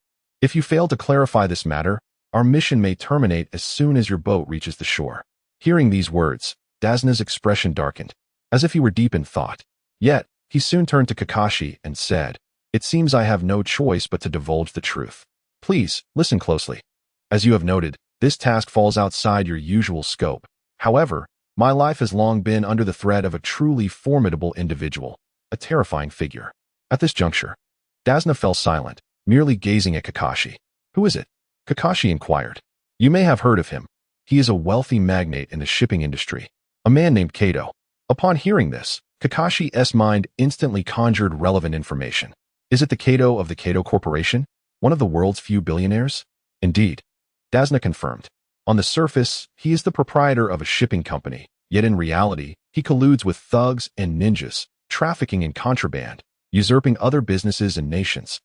If you fail to clarify this matter, our mission may terminate as soon as your boat reaches the shore." Hearing these words, Dazna's expression darkened, as if he were deep in thought. Yet, he soon turned to Kakashi and said, "It seems I have no choice but to divulge the truth. Please, listen closely. As you have noted, this task falls outside your usual scope. However, my life has long been under the threat of a truly formidable individual, a terrifying figure." At this juncture, Dazna fell silent, merely gazing at Kakashi. "Who is it?" Kakashi inquired. "You may have heard of him. He is a wealthy magnate in the shipping industry, a man named Kato." Upon hearing this, Kakashi's mind instantly conjured relevant information. "Is it the Kato of the Kato Corporation, one of the world's few billionaires?" "Indeed," Dazna confirmed. "On the surface, he is the proprietor of a shipping company, yet in reality, he colludes with thugs and ninjas, trafficking in contraband, usurping other businesses and nations,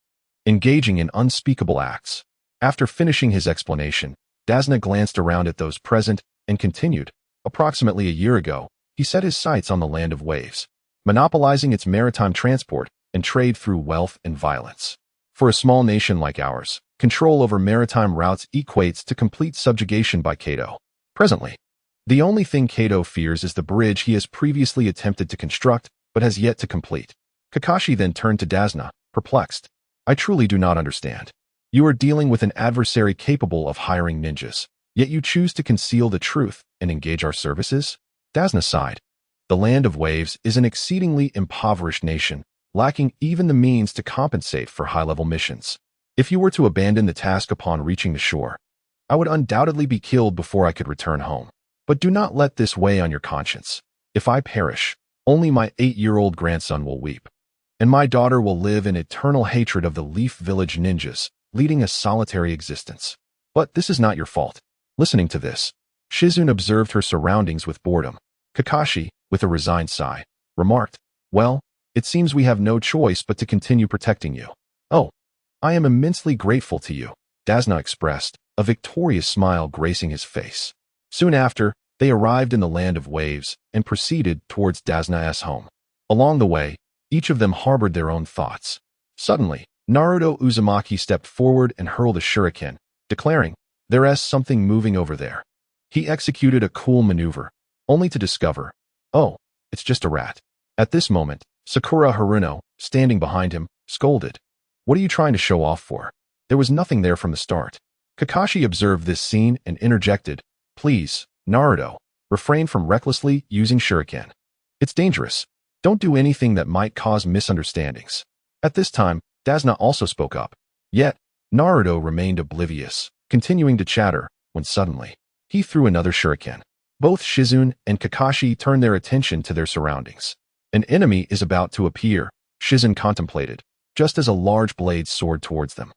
engaging in unspeakable acts." After finishing his explanation, Dazna glanced around at those present and continued. "Approximately a year ago, he set his sights on the land of waves, monopolizing its maritime transport and trade through wealth and violence. For a small nation like ours, control over maritime routes equates to complete subjugation by Kato. Presently, the only thing Kato fears is the bridge he has previously attempted to construct but has yet to complete." Kakashi then turned to Dazna, perplexed. "I truly do not understand. You are dealing with an adversary capable of hiring ninjas, yet you choose to conceal the truth and engage our services?" Dazna sighed. "The land of waves is an exceedingly impoverished nation, lacking even the means to compensate for high-level missions. If you were to abandon the task upon reaching the shore, I would undoubtedly be killed before I could return home. But do not let this weigh on your conscience. If I perish, only my 8-year-old grandson will weep, and my daughter will live in eternal hatred of the Leaf Village ninjas, leading a solitary existence. But this is not your fault." Listening to this, Shizune observed her surroundings with boredom. Kakashi, with a resigned sigh, remarked, "Well, it seems we have no choice but to continue protecting you." "Oh, I am immensely grateful to you," Dazna expressed, a victorious smile gracing his face. Soon after, they arrived in the land of waves and proceeded towards Dazna's home. Along the way, each of them harbored their own thoughts. Suddenly, Naruto Uzumaki stepped forward and hurled a shuriken, declaring, "There's something moving over there." He executed a cool maneuver, only to discover, "Oh, it's just a rat." At this moment, Sakura Haruno, standing behind him, scolded, "What are you trying to show off for? There was nothing there from the start." Kakashi observed this scene and interjected, "Please, Naruto, refrain from recklessly using shuriken. It's dangerous. Don't do anything that might cause misunderstandings." At this time, Dazna also spoke up. Yet, Naruto remained oblivious, continuing to chatter, when suddenly, he threw another shuriken. Both Shizune and Kakashi turned their attention to their surroundings. An enemy is about to appear, Shizune contemplated, just as a large blade soared towards them.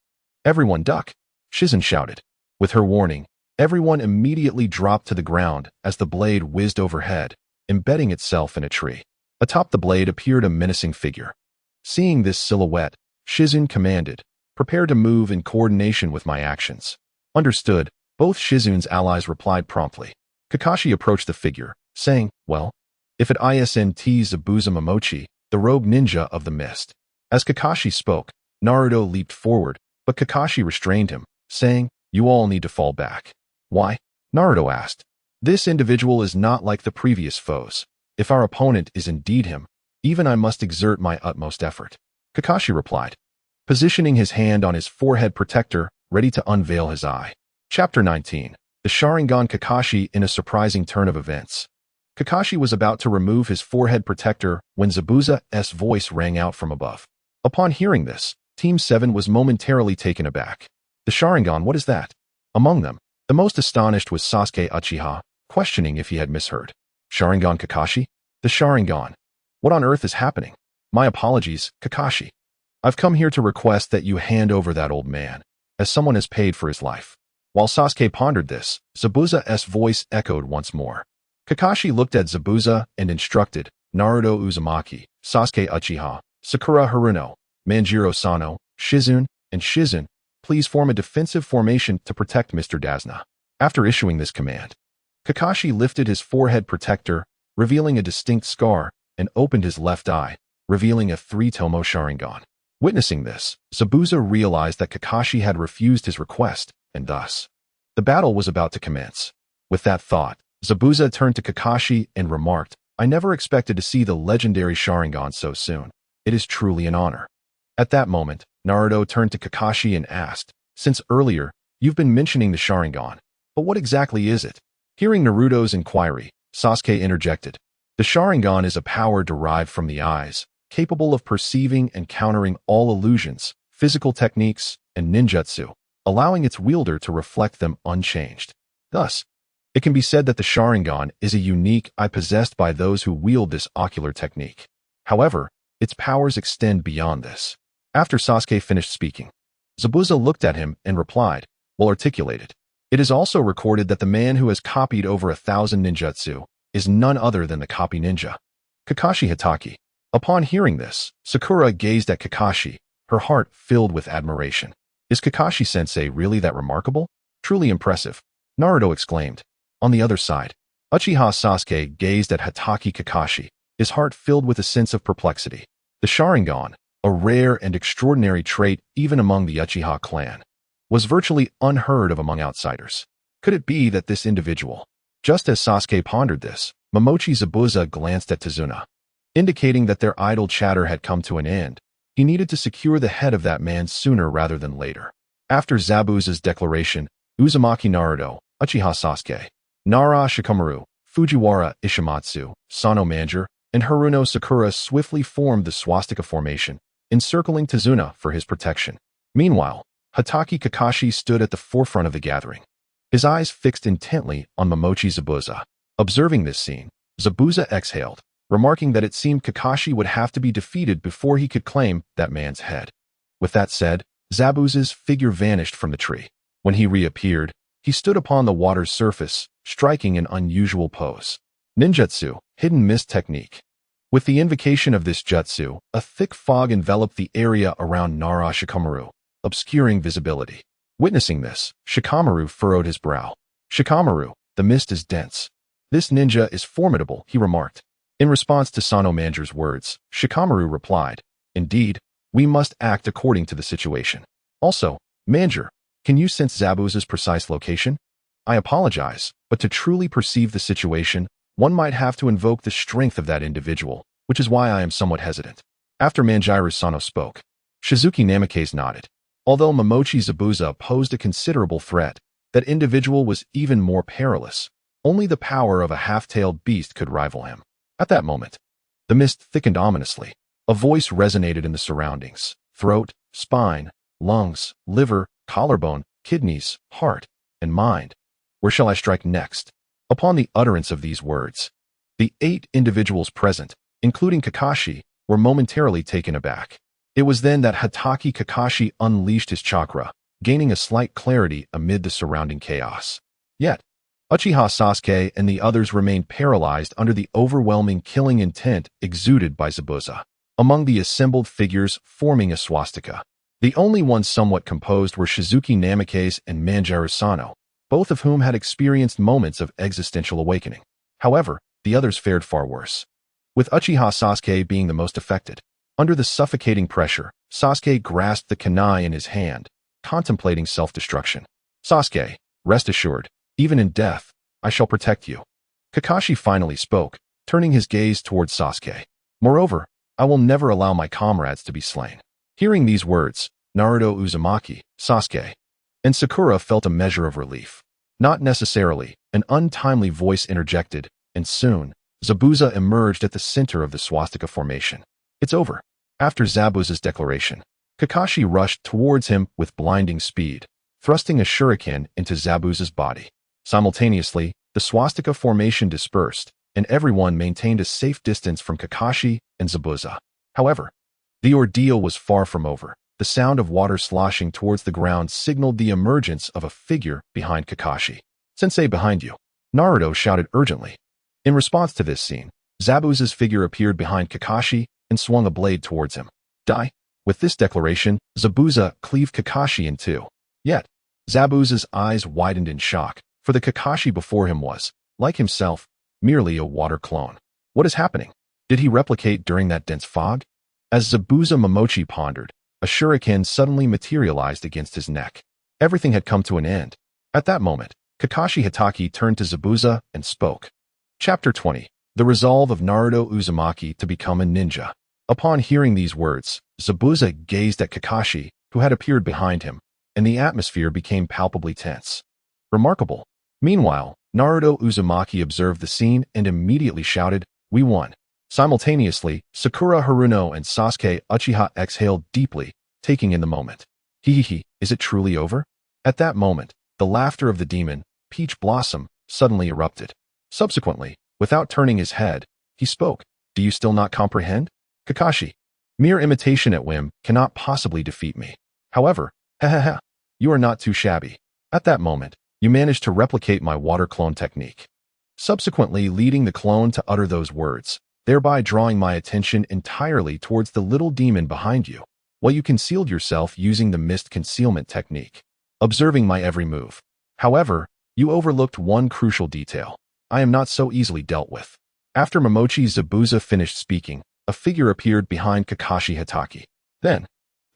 "Everyone duck!" Shizune shouted. With her warning, everyone immediately dropped to the ground as the blade whizzed overhead, embedding itself in a tree. Atop the blade appeared a menacing figure. Seeing this silhouette, Shizune commanded, "Prepare to move in coordination with my actions." Understood, both Shizune's allies replied promptly. Kakashi approached the figure, saying, "Well, if it isn't Zabuza Momochi, the rogue ninja of the mist." As Kakashi spoke, Naruto leaped forward, but Kakashi restrained him, saying, "You all need to fall back." "Why?" Naruto asked. "This individual is not like the previous foes. If our opponent is indeed him, even I must exert my utmost effort." Kakashi replied, positioning his hand on his forehead protector, ready to unveil his eye. Chapter 19. The Sharingan Kakashi in a surprising turn of events. Kakashi was about to remove his forehead protector when Zabuza's voice rang out from above. Upon hearing this, Team 7 was momentarily taken aback. "The Sharingan, what is that?" Among them, the most astonished was Sasuke Uchiha, questioning if he had misheard. "Sharingan Kakashi? The Sharingan. What on earth is happening?" "My apologies, Kakashi. I've come here to request that you hand over that old man, as someone has paid for his life." While Sasuke pondered this, Zabuza's voice echoed once more. Kakashi looked at Zabuza and instructed, "Naruto Uzumaki, Sasuke Uchiha, Sakura Haruno, Manjiro Sano, Shizune, and Shizune, please form a defensive formation to protect Mr. Dazna." After issuing this command, Kakashi lifted his forehead protector, revealing a distinct scar, and opened his left eye, revealing a 3-tomo Sharingan. Witnessing this, Zabuza realized that Kakashi had refused his request, and thus, the battle was about to commence. With that thought, Zabuza turned to Kakashi and remarked, "I never expected to see the legendary Sharingan so soon. It is truly an honor." At that moment, Naruto turned to Kakashi and asked, "Since earlier, you've been mentioning the Sharingan, but what exactly is it?" Hearing Naruto's inquiry, Sasuke interjected, "The Sharingan is a power derived from the eyes, capable of perceiving and countering all illusions, physical techniques, and ninjutsu, allowing its wielder to reflect them unchanged. Thus, it can be said that the Sharingan is a unique eye possessed by those who wield this ocular technique. However, its powers extend beyond this." After Sasuke finished speaking, Zabuza looked at him and replied, "Well articulated. It is also recorded that the man who has copied over 1,000 ninjutsu is none other than the copy ninja, Kakashi Hatake." Upon hearing this, Sakura gazed at Kakashi, her heart filled with admiration. "Is Kakashi-sensei really that remarkable? Truly impressive," Naruto exclaimed. On the other side, Uchiha Sasuke gazed at Hatake Kakashi, his heart filled with a sense of perplexity. The Sharingan, a rare and extraordinary trait even among the Uchiha clan, was virtually unheard of among outsiders. Could it be that this individual? Just as Sasuke pondered this, Momochi Zabuza glanced at Tazuna, indicating that their idle chatter had come to an end. He needed to secure the head of that man sooner rather than later. After Zabuza's declaration, Uzumaki Naruto, Uchiha Sasuke, Nara Shikamaru, Fujiwara Ishimatsu, Sano Manger, and Haruno Sakura swiftly formed the swastika formation, encircling Tazuna for his protection. Meanwhile, Hatake Kakashi stood at the forefront of the gathering, his eyes fixed intently on Momochi Zabuza. Observing this scene, Zabuza exhaled, remarking that it seemed Kakashi would have to be defeated before he could claim that man's head. With that said, Zabuza's figure vanished from the tree. When he reappeared, he stood upon the water's surface, striking an unusual pose. Ninjutsu, hidden mist technique. With the invocation of this jutsu, a thick fog enveloped the area around Nara Shikamaru, obscuring visibility. Witnessing this, Shikamaru furrowed his brow. "Shikamaru, the mist is dense. This ninja is formidable," he remarked. In response to Sano Manger's words, Shikamaru replied, "Indeed, we must act according to the situation. Also, Manger, can you sense Zabuza's precise location?" "I apologize, but to truly perceive the situation, one might have to invoke the strength of that individual, which is why I am somewhat hesitant." After Manjiro Sano spoke, Shizuki Namikaze nodded. Although Momochi Zabuza posed a considerable threat, that individual was even more perilous. Only the power of a half-tailed beast could rival him. At that moment, the mist thickened ominously. A voice resonated in the surroundings. Throat, spine, lungs, liver, collarbone, kidneys, heart, and mind. Where shall I strike next? Upon the utterance of these words, the 8 individuals present, including Kakashi, were momentarily taken aback. It was then that Hatake Kakashi unleashed his chakra, gaining a slight clarity amid the surrounding chaos. Yet, Uchiha Sasuke and the others remained paralyzed under the overwhelming killing intent exuded by Zabuza. Among the assembled figures forming a swastika, the only ones somewhat composed were Shizuki Namikaze and Manjiro Sano, both of whom had experienced moments of existential awakening. However, the others fared far worse, with Uchiha Sasuke being the most affected. Under the suffocating pressure, Sasuke grasped the kunai in his hand, contemplating self-destruction. "Sasuke, rest assured, even in death, I shall protect you." Kakashi finally spoke, turning his gaze towards Sasuke. "Moreover, I will never allow my comrades to be slain." Hearing these words, Naruto Uzumaki, Sasuke, and Sakura felt a measure of relief. Not necessarily, an untimely voice interjected, and soon, Zabuza emerged at the center of the swastika formation. "It's over." After Zabuza's declaration, Kakashi rushed towards him with blinding speed, thrusting a shuriken into Zabuza's body. Simultaneously, the swastika formation dispersed, and everyone maintained a safe distance from Kakashi and Zabuza. However, the ordeal was far from over. The sound of water sloshing towards the ground signaled the emergence of a figure behind Kakashi. "Sensei, behind you!" Naruto shouted urgently. In response to this scene, Zabuza's figure appeared behind Kakashi and swung a blade towards him. "Die!" With this declaration, Zabuza cleaved Kakashi in two. Yet, Zabuza's eyes widened in shock, for the Kakashi before him was, like himself, merely a water clone. What is happening? Did he replicate during that dense fog? As Zabuza Momochi pondered, a shuriken suddenly materialized against his neck. Everything had come to an end. At that moment, Kakashi Hatake turned to Zabuza and spoke. Chapter 20. The Resolve of Naruto Uzumaki to Become a Ninja. Upon hearing these words, Zabuza gazed at Kakashi, who had appeared behind him, and the atmosphere became palpably tense. Remarkable. Meanwhile, Naruto Uzumaki observed the scene and immediately shouted, "We won." Simultaneously, Sakura Haruno and Sasuke Uchiha exhaled deeply, taking in the moment. Hehehe, is it truly over? At that moment, the laughter of the demon, Peach Blossom, suddenly erupted. Subsequently, without turning his head, he spoke. Do you still not comprehend? Kakashi, mere imitation at whim cannot possibly defeat me. However, you are not too shabby. At that moment, you managed to replicate my water clone technique, subsequently leading the clone to utter those words, thereby drawing my attention entirely towards the little demon behind you, while you concealed yourself using the mist concealment technique, observing my every move. However, you overlooked one crucial detail. I am not so easily dealt with. After Momochi Zabuza finished speaking, a figure appeared behind Kakashi Hatake. Then,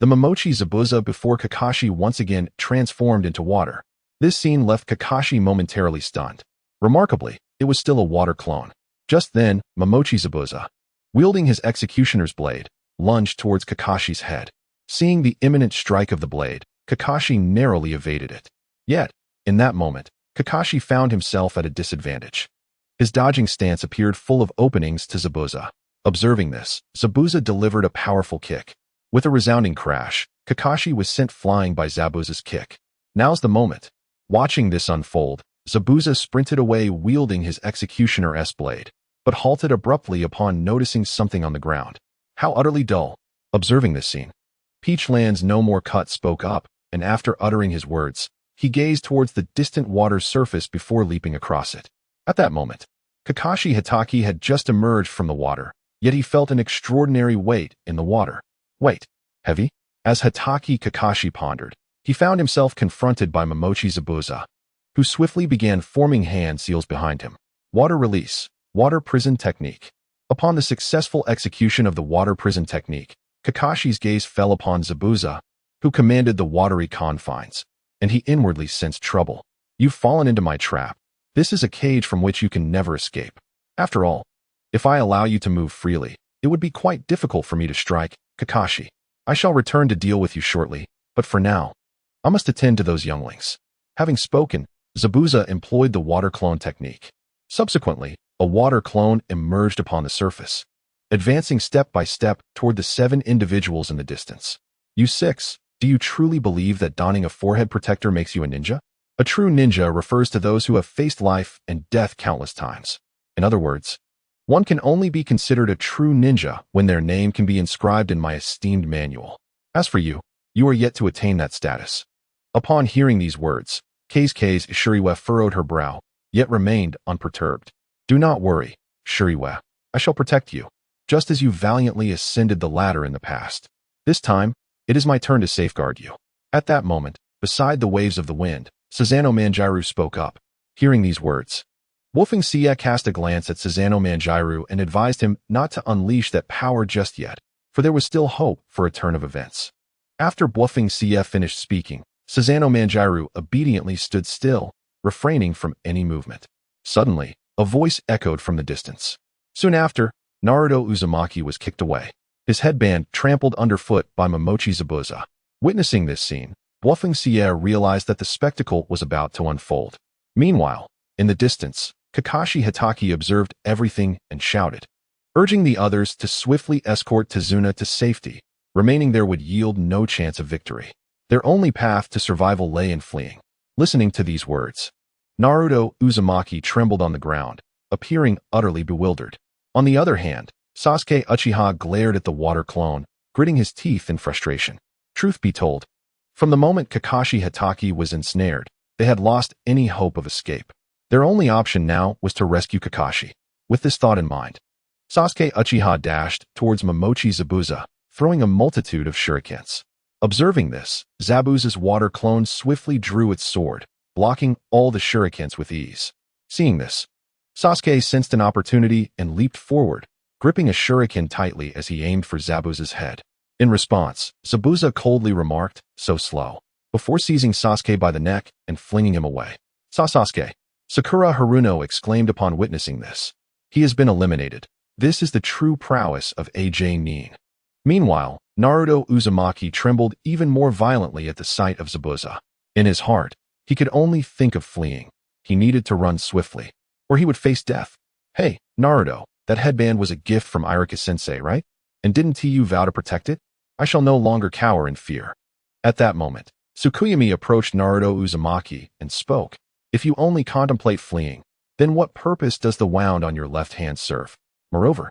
the Momochi Zabuza before Kakashi once again transformed into water. This scene left Kakashi momentarily stunned. Remarkably, it was still a water clone. Just then, Momochi Zabuza, wielding his executioner's blade, lunged towards Kakashi's head. Seeing the imminent strike of the blade, Kakashi narrowly evaded it. Yet, in that moment, Kakashi found himself at a disadvantage. His dodging stance appeared full of openings to Zabuza. Observing this, Zabuza delivered a powerful kick. With a resounding crash, Kakashi was sent flying by Zabuza's kick. Now's the moment. Watching this unfold, Zabuza sprinted away wielding his executioner-s blade, but halted abruptly upon noticing something on the ground. How utterly dull. Observing this scene, Peachland's No More Cut spoke up, and after uttering his words, he gazed towards the distant water's surface before leaping across it. At that moment, Kakashi Hatake had just emerged from the water, yet he felt an extraordinary weight in the water. Wait, heavy? As Hatake Kakashi pondered, he found himself confronted by Momochi Zabuza, who swiftly began forming hand seals behind him. Water release, water prison technique. Upon the successful execution of the water prison technique, Kakashi's gaze fell upon Zabuza, who commanded the watery confines, and he inwardly sensed trouble. You've fallen into my trap. This is a cage from which you can never escape. After all, if I allow you to move freely, it would be quite difficult for me to strike, Kakashi. I shall return to deal with you shortly, but for now, I must attend to those younglings. Having spoken, Zabuza employed the water clone technique. Subsequently, a water clone emerged upon the surface, advancing step by step toward the 7 individuals in the distance. You 6, do you truly believe that donning a forehead protector makes you a ninja? A true ninja refers to those who have faced life and death countless times. In other words, one can only be considered a true ninja when their name can be inscribed in my esteemed manual. As for you, you are yet to attain that status. Upon hearing these words, Kei's Shuriwa furrowed her brow, yet remained unperturbed. Do not worry, Shuriwa. I shall protect you, just as you valiantly ascended the ladder in the past. This time, it is my turn to safeguard you. At that moment, beside the waves of the wind, Susanoo Manjiro spoke up. Hearing these words, Wolfing Sia cast a glance at Susanoo Manjiro and advised him not to unleash that power just yet, for there was still hope for a turn of events. After Wolfing Sia finished speaking, Susanoo Manjiro obediently stood still, refraining from any movement. Suddenly, a voice echoed from the distance. Soon after, Naruto Uzumaki was kicked away, his headband trampled underfoot by Momochi Zabuza. Witnessing this scene, Wolfing Sia realized that the spectacle was about to unfold. Meanwhile, in the distance, Kakashi Hatake observed everything and shouted, urging the others to swiftly escort Tazuna to safety. Remaining there would yield no chance of victory. Their only path to survival lay in fleeing. Listening to these words, Naruto Uzumaki trembled on the ground, appearing utterly bewildered. On the other hand, Sasuke Uchiha glared at the water clone, gritting his teeth in frustration. Truth be told, from the moment Kakashi Hatake was ensnared, they had lost any hope of escape. Their only option now was to rescue Kakashi. With this thought in mind, Sasuke Uchiha dashed towards Momochi Zabuza, throwing a multitude of shurikens. Observing this, Zabuza's water clone swiftly drew its sword, blocking all the shurikens with ease. Seeing this, Sasuke sensed an opportunity and leaped forward, gripping a shuriken tightly as he aimed for Zabuza's head. In response, Zabuza coldly remarked, "So slow," before seizing Sasuke by the neck and flinging him away. Sasuke! Sakura Haruno exclaimed upon witnessing this. He has been eliminated. This is the true prowess of YIN. Meanwhile, Naruto Uzumaki trembled even more violently at the sight of Zabuza. In his heart, he could only think of fleeing. He needed to run swiftly, or he would face death. Hey, Naruto, that headband was a gift from Irika-sensei, right? And didn't you vow to protect it? I shall no longer cower in fear. At that moment, Tsukuyami approached Naruto Uzumaki and spoke. If you only contemplate fleeing, then what purpose does the wound on your left hand serve? Moreover,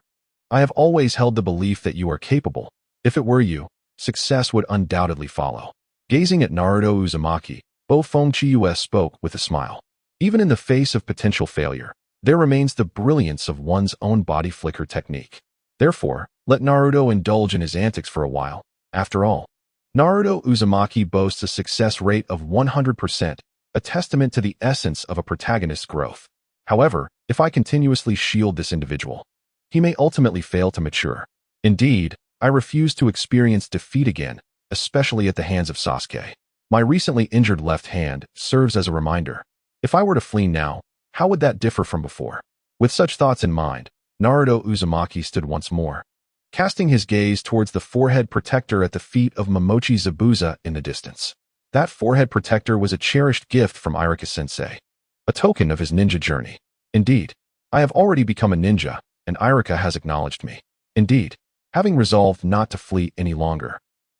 I have always held the belief that you are capable. If it were you, success would undoubtedly follow. Gazing at Naruto Uzumaki, Bo-Fong-Chius spoke with a smile. Even in the face of potential failure, there remains the brilliance of one's own body flicker technique. Therefore, let Naruto indulge in his antics for a while. After all, Naruto Uzumaki boasts a success rate of 100%, a testament to the essence of a protagonist's growth. However, if I continuously shield this individual, he may ultimately fail to mature. Indeed, I refuse to experience defeat again, especially at the hands of Sasuke. My recently injured left hand serves as a reminder. If I were to flee now, how would that differ from before? With such thoughts in mind, Naruto Uzumaki stood once more, casting his gaze towards the forehead protector at the feet of Momochi Zabuza in the distance. That forehead protector was a cherished gift from Irika-sensei, a token of his ninja journey. Indeed, I have already become a ninja, and Irika has acknowledged me. Indeed, having resolved not to flee any longer,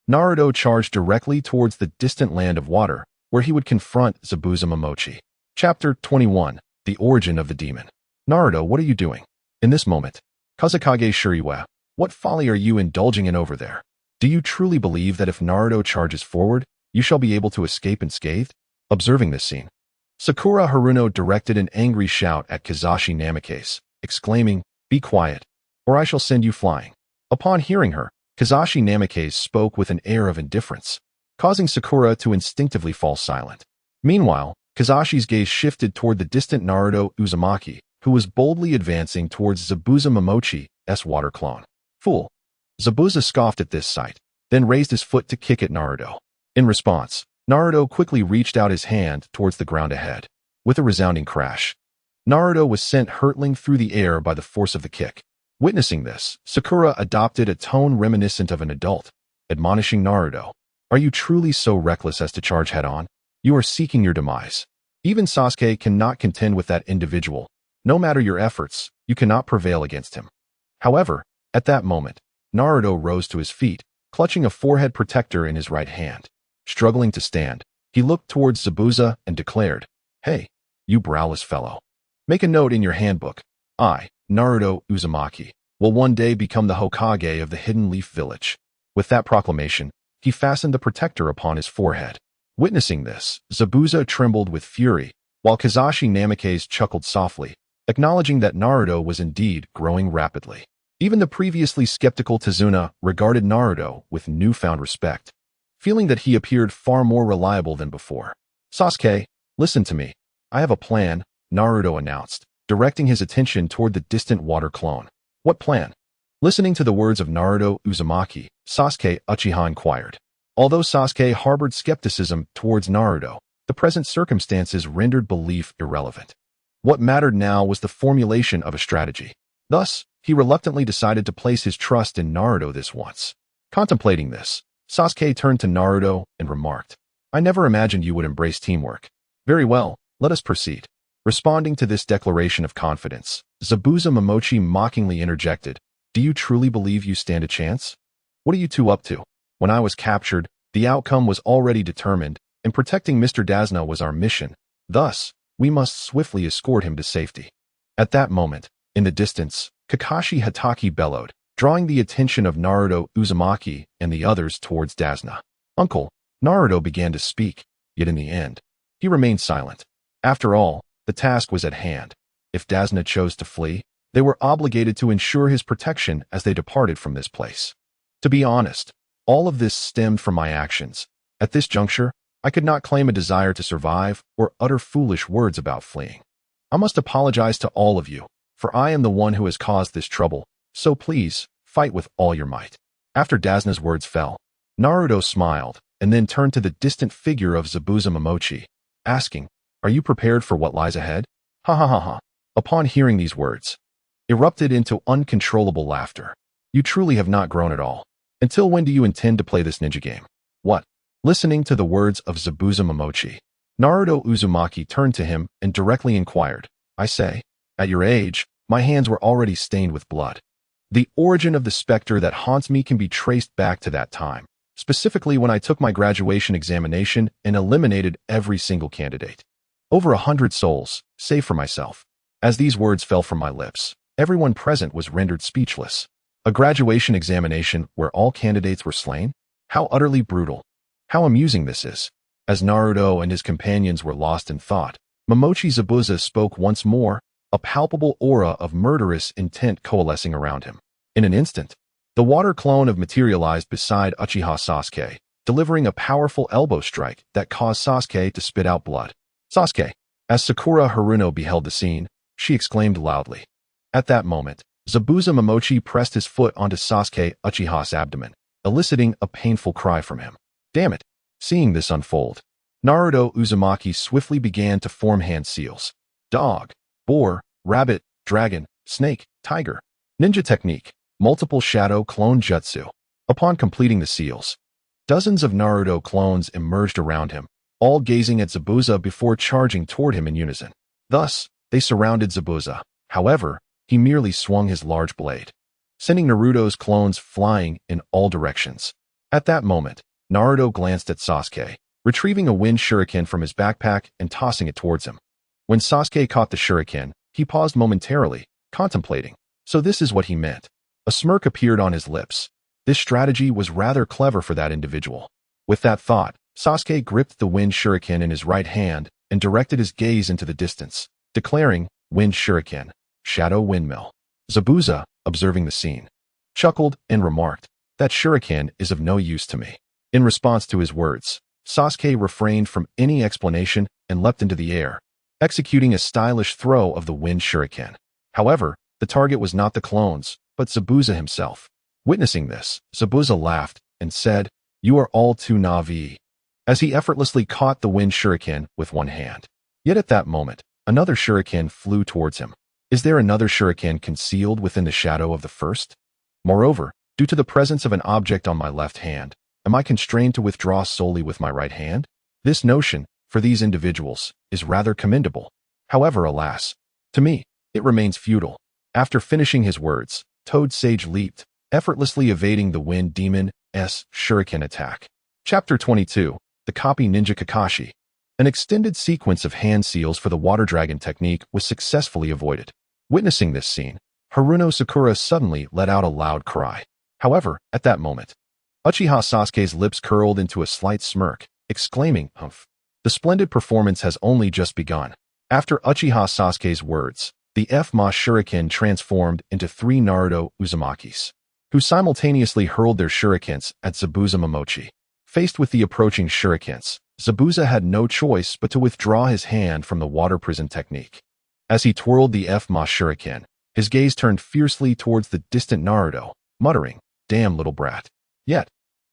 Naruto charged directly towards the distant land of water, where he would confront Zabuza Momochi. Chapter 21. The Origin of the Demon. Naruto, what are you doing? In this moment, Kazekage Shuriwa, what folly are you indulging in over there? Do you truly believe that if Naruto charges forward, you shall be able to escape unscathed? Observing this scene, Sakura Haruno directed an angry shout at Kizashi Namikaze, exclaiming, "Be quiet, or I shall send you flying." Upon hearing her, Kizashi Namikaze spoke with an air of indifference, causing Sakura to instinctively fall silent. Meanwhile, Kizashi's gaze shifted toward the distant Naruto Uzumaki, who was boldly advancing towards Zabuza Momochi's water clone. Fool! Zabuza scoffed at this sight, then raised his foot to kick at Naruto. In response, Naruto quickly reached out his hand towards the ground ahead. With a resounding crash, Naruto was sent hurtling through the air by the force of the kick. Witnessing this, Sakura adopted a tone reminiscent of an adult, admonishing Naruto, "Are you truly so reckless as to charge head-on? You are seeking your demise. Even Sasuke cannot contend with that individual. No matter your efforts, you cannot prevail against him." However, at that moment, Naruto rose to his feet, clutching a forehead protector in his right hand. Struggling to stand, he looked towards Zabuza and declared, "Hey, you browless fellow. Make a note in your handbook. I, Naruto Uzumaki, will one day become the Hokage of the Hidden Leaf Village." With that proclamation, he fastened the protector upon his forehead. Witnessing this, Zabuza trembled with fury, while Kizashi Namikaze chuckled softly, acknowledging that Naruto was indeed growing rapidly. Even the previously skeptical Tazuna regarded Naruto with newfound respect, feeling that he appeared far more reliable than before. "Sasuke, listen to me. I have a plan," Naruto announced, directing his attention toward the distant water clone. "What plan?" Listening to the words of Naruto Uzumaki, Sasuke Uchiha inquired. Although Sasuke harbored skepticism towards Naruto, the present circumstances rendered belief irrelevant. What mattered now was the formulation of a strategy. Thus, he reluctantly decided to place his trust in Naruto this once. Contemplating this, Sasuke turned to Naruto and remarked, "I never imagined you would embrace teamwork. Very well, let us proceed." Responding to this declaration of confidence, Zabuza Momochi mockingly interjected, "Do you truly believe you stand a chance? What are you two up to? When I was captured, the outcome was already determined, and protecting Mr. Dazna was our mission. Thus, we must swiftly escort him to safety." At that moment, in the distance, Kakashi Hatake bellowed, drawing the attention of Naruto Uzumaki and the others towards Dazna. "Uncle," Naruto began to speak, yet in the end, he remained silent. After all, the task was at hand. If Dazna chose to flee, they were obligated to ensure his protection as they departed from this place. To be honest, all of this stemmed from my actions. At this juncture, I could not claim a desire to survive or utter foolish words about fleeing. I must apologize to all of you, for I am the one who has caused this trouble, so please, fight with all your might. After Dazna's words fell, Naruto smiled and then turned to the distant figure of Zabuza Momochi, asking, "Are you prepared for what lies ahead?" Ha ha ha ha. Upon hearing these words, erupted into uncontrollable laughter. You truly have not grown at all. Until when do you intend to play this ninja game? What? Listening to the words of Zabuza Momochi, Naruto Uzumaki turned to him and directly inquired, "I say, at your age, my hands were already stained with blood. The origin of the specter that haunts me can be traced back to that time, specifically when I took my graduation examination and eliminated every single candidate. Over 100 souls, save for myself." As these words fell from my lips, everyone present was rendered speechless. A graduation examination where all candidates were slain? How utterly brutal. How amusing this is. As Naruto and his companions were lost in thought, Momochi Zabuza spoke once more, a palpable aura of murderous intent coalescing around him. In an instant, the water clone of materialized beside Uchiha Sasuke, delivering a powerful elbow strike that caused Sasuke to spit out blood. "Sasuke!" As Sakura Haruno beheld the scene, she exclaimed loudly. At that moment, Zabuza Momochi pressed his foot onto Sasuke Uchiha's abdomen, eliciting a painful cry from him. Damn it! Seeing this unfold, Naruto Uzumaki swiftly began to form hand seals. Dog, boar, rabbit, dragon, snake, tiger. Ninja technique, multiple shadow clone jutsu. Upon completing the seals, dozens of Naruto clones emerged around him, all gazing at Zabuza before charging toward him in unison. Thus, they surrounded Zabuza. However, he merely swung his large blade, sending Naruto's clones flying in all directions. At that moment, Naruto glanced at Sasuke, retrieving a YIN shuriken from his backpack and tossing it towards him. When Sasuke caught the shuriken, he paused momentarily, contemplating. So this is what he meant. A smirk appeared on his lips. This strategy was rather clever for that individual. With that thought, Sasuke gripped the YIN shuriken in his right hand and directed his gaze into the distance, declaring, "YIN shuriken, shadow windmill." Zabuza, observing the scene, chuckled and remarked, "That shuriken is of no use to me." In response to his words, Sasuke refrained from any explanation and leapt into the air, executing a stylish throw of the YIN shuriken. However, the target was not the clones, but Zabuza himself. Witnessing this, Zabuza laughed and said, "You are all too naive," as he effortlessly caught the YIN shuriken with one hand. Yet at that moment, another shuriken flew towards him. Is there another shuriken concealed within the shadow of the first? Moreover, due to the presence of an object on my left hand, am I constrained to withdraw solely with my right hand? This notion, for these individuals, is rather commendable. However, alas, to me, it remains futile. After finishing his words, Toad Sage leaped, effortlessly evading the Wind Demon's shuriken attack. Chapter 22, The Copy Ninja Kakashi. An extended sequence of hand seals for the Water Dragon technique was successfully avoided. Witnessing this scene, Haruno Sakura suddenly let out a loud cry. However, at that moment, Uchiha Sasuke's lips curled into a slight smirk, exclaiming, "Humph. The splendid performance has only just begun." After Uchiha Sasuke's words, the F-Ma shuriken transformed into 3 Naruto Uzumakis, who simultaneously hurled their shurikens at Zabuza Momochi. Faced with the approaching shurikens, Zabuza had no choice but to withdraw his hand from the water prison technique. As he twirled the F-Ma shuriken, his gaze turned fiercely towards the distant Naruto, muttering, "Damn little brat." Yet,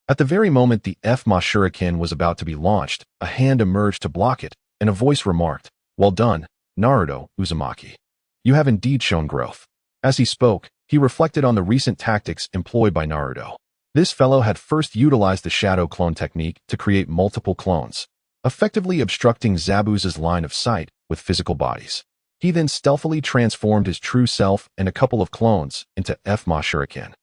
at the very moment the F-Ma shuriken was about to be launched, a hand emerged to block it, and a voice remarked, "Well done, Naruto Uzumaki. You have indeed shown growth." As he spoke, he reflected on the recent tactics employed by Naruto. This fellow had first utilized the shadow clone technique to create multiple clones, effectively obstructing Zabuza's line of sight with physical bodies. He then stealthily transformed his true self and a couple of clones into F-Ma shuriken,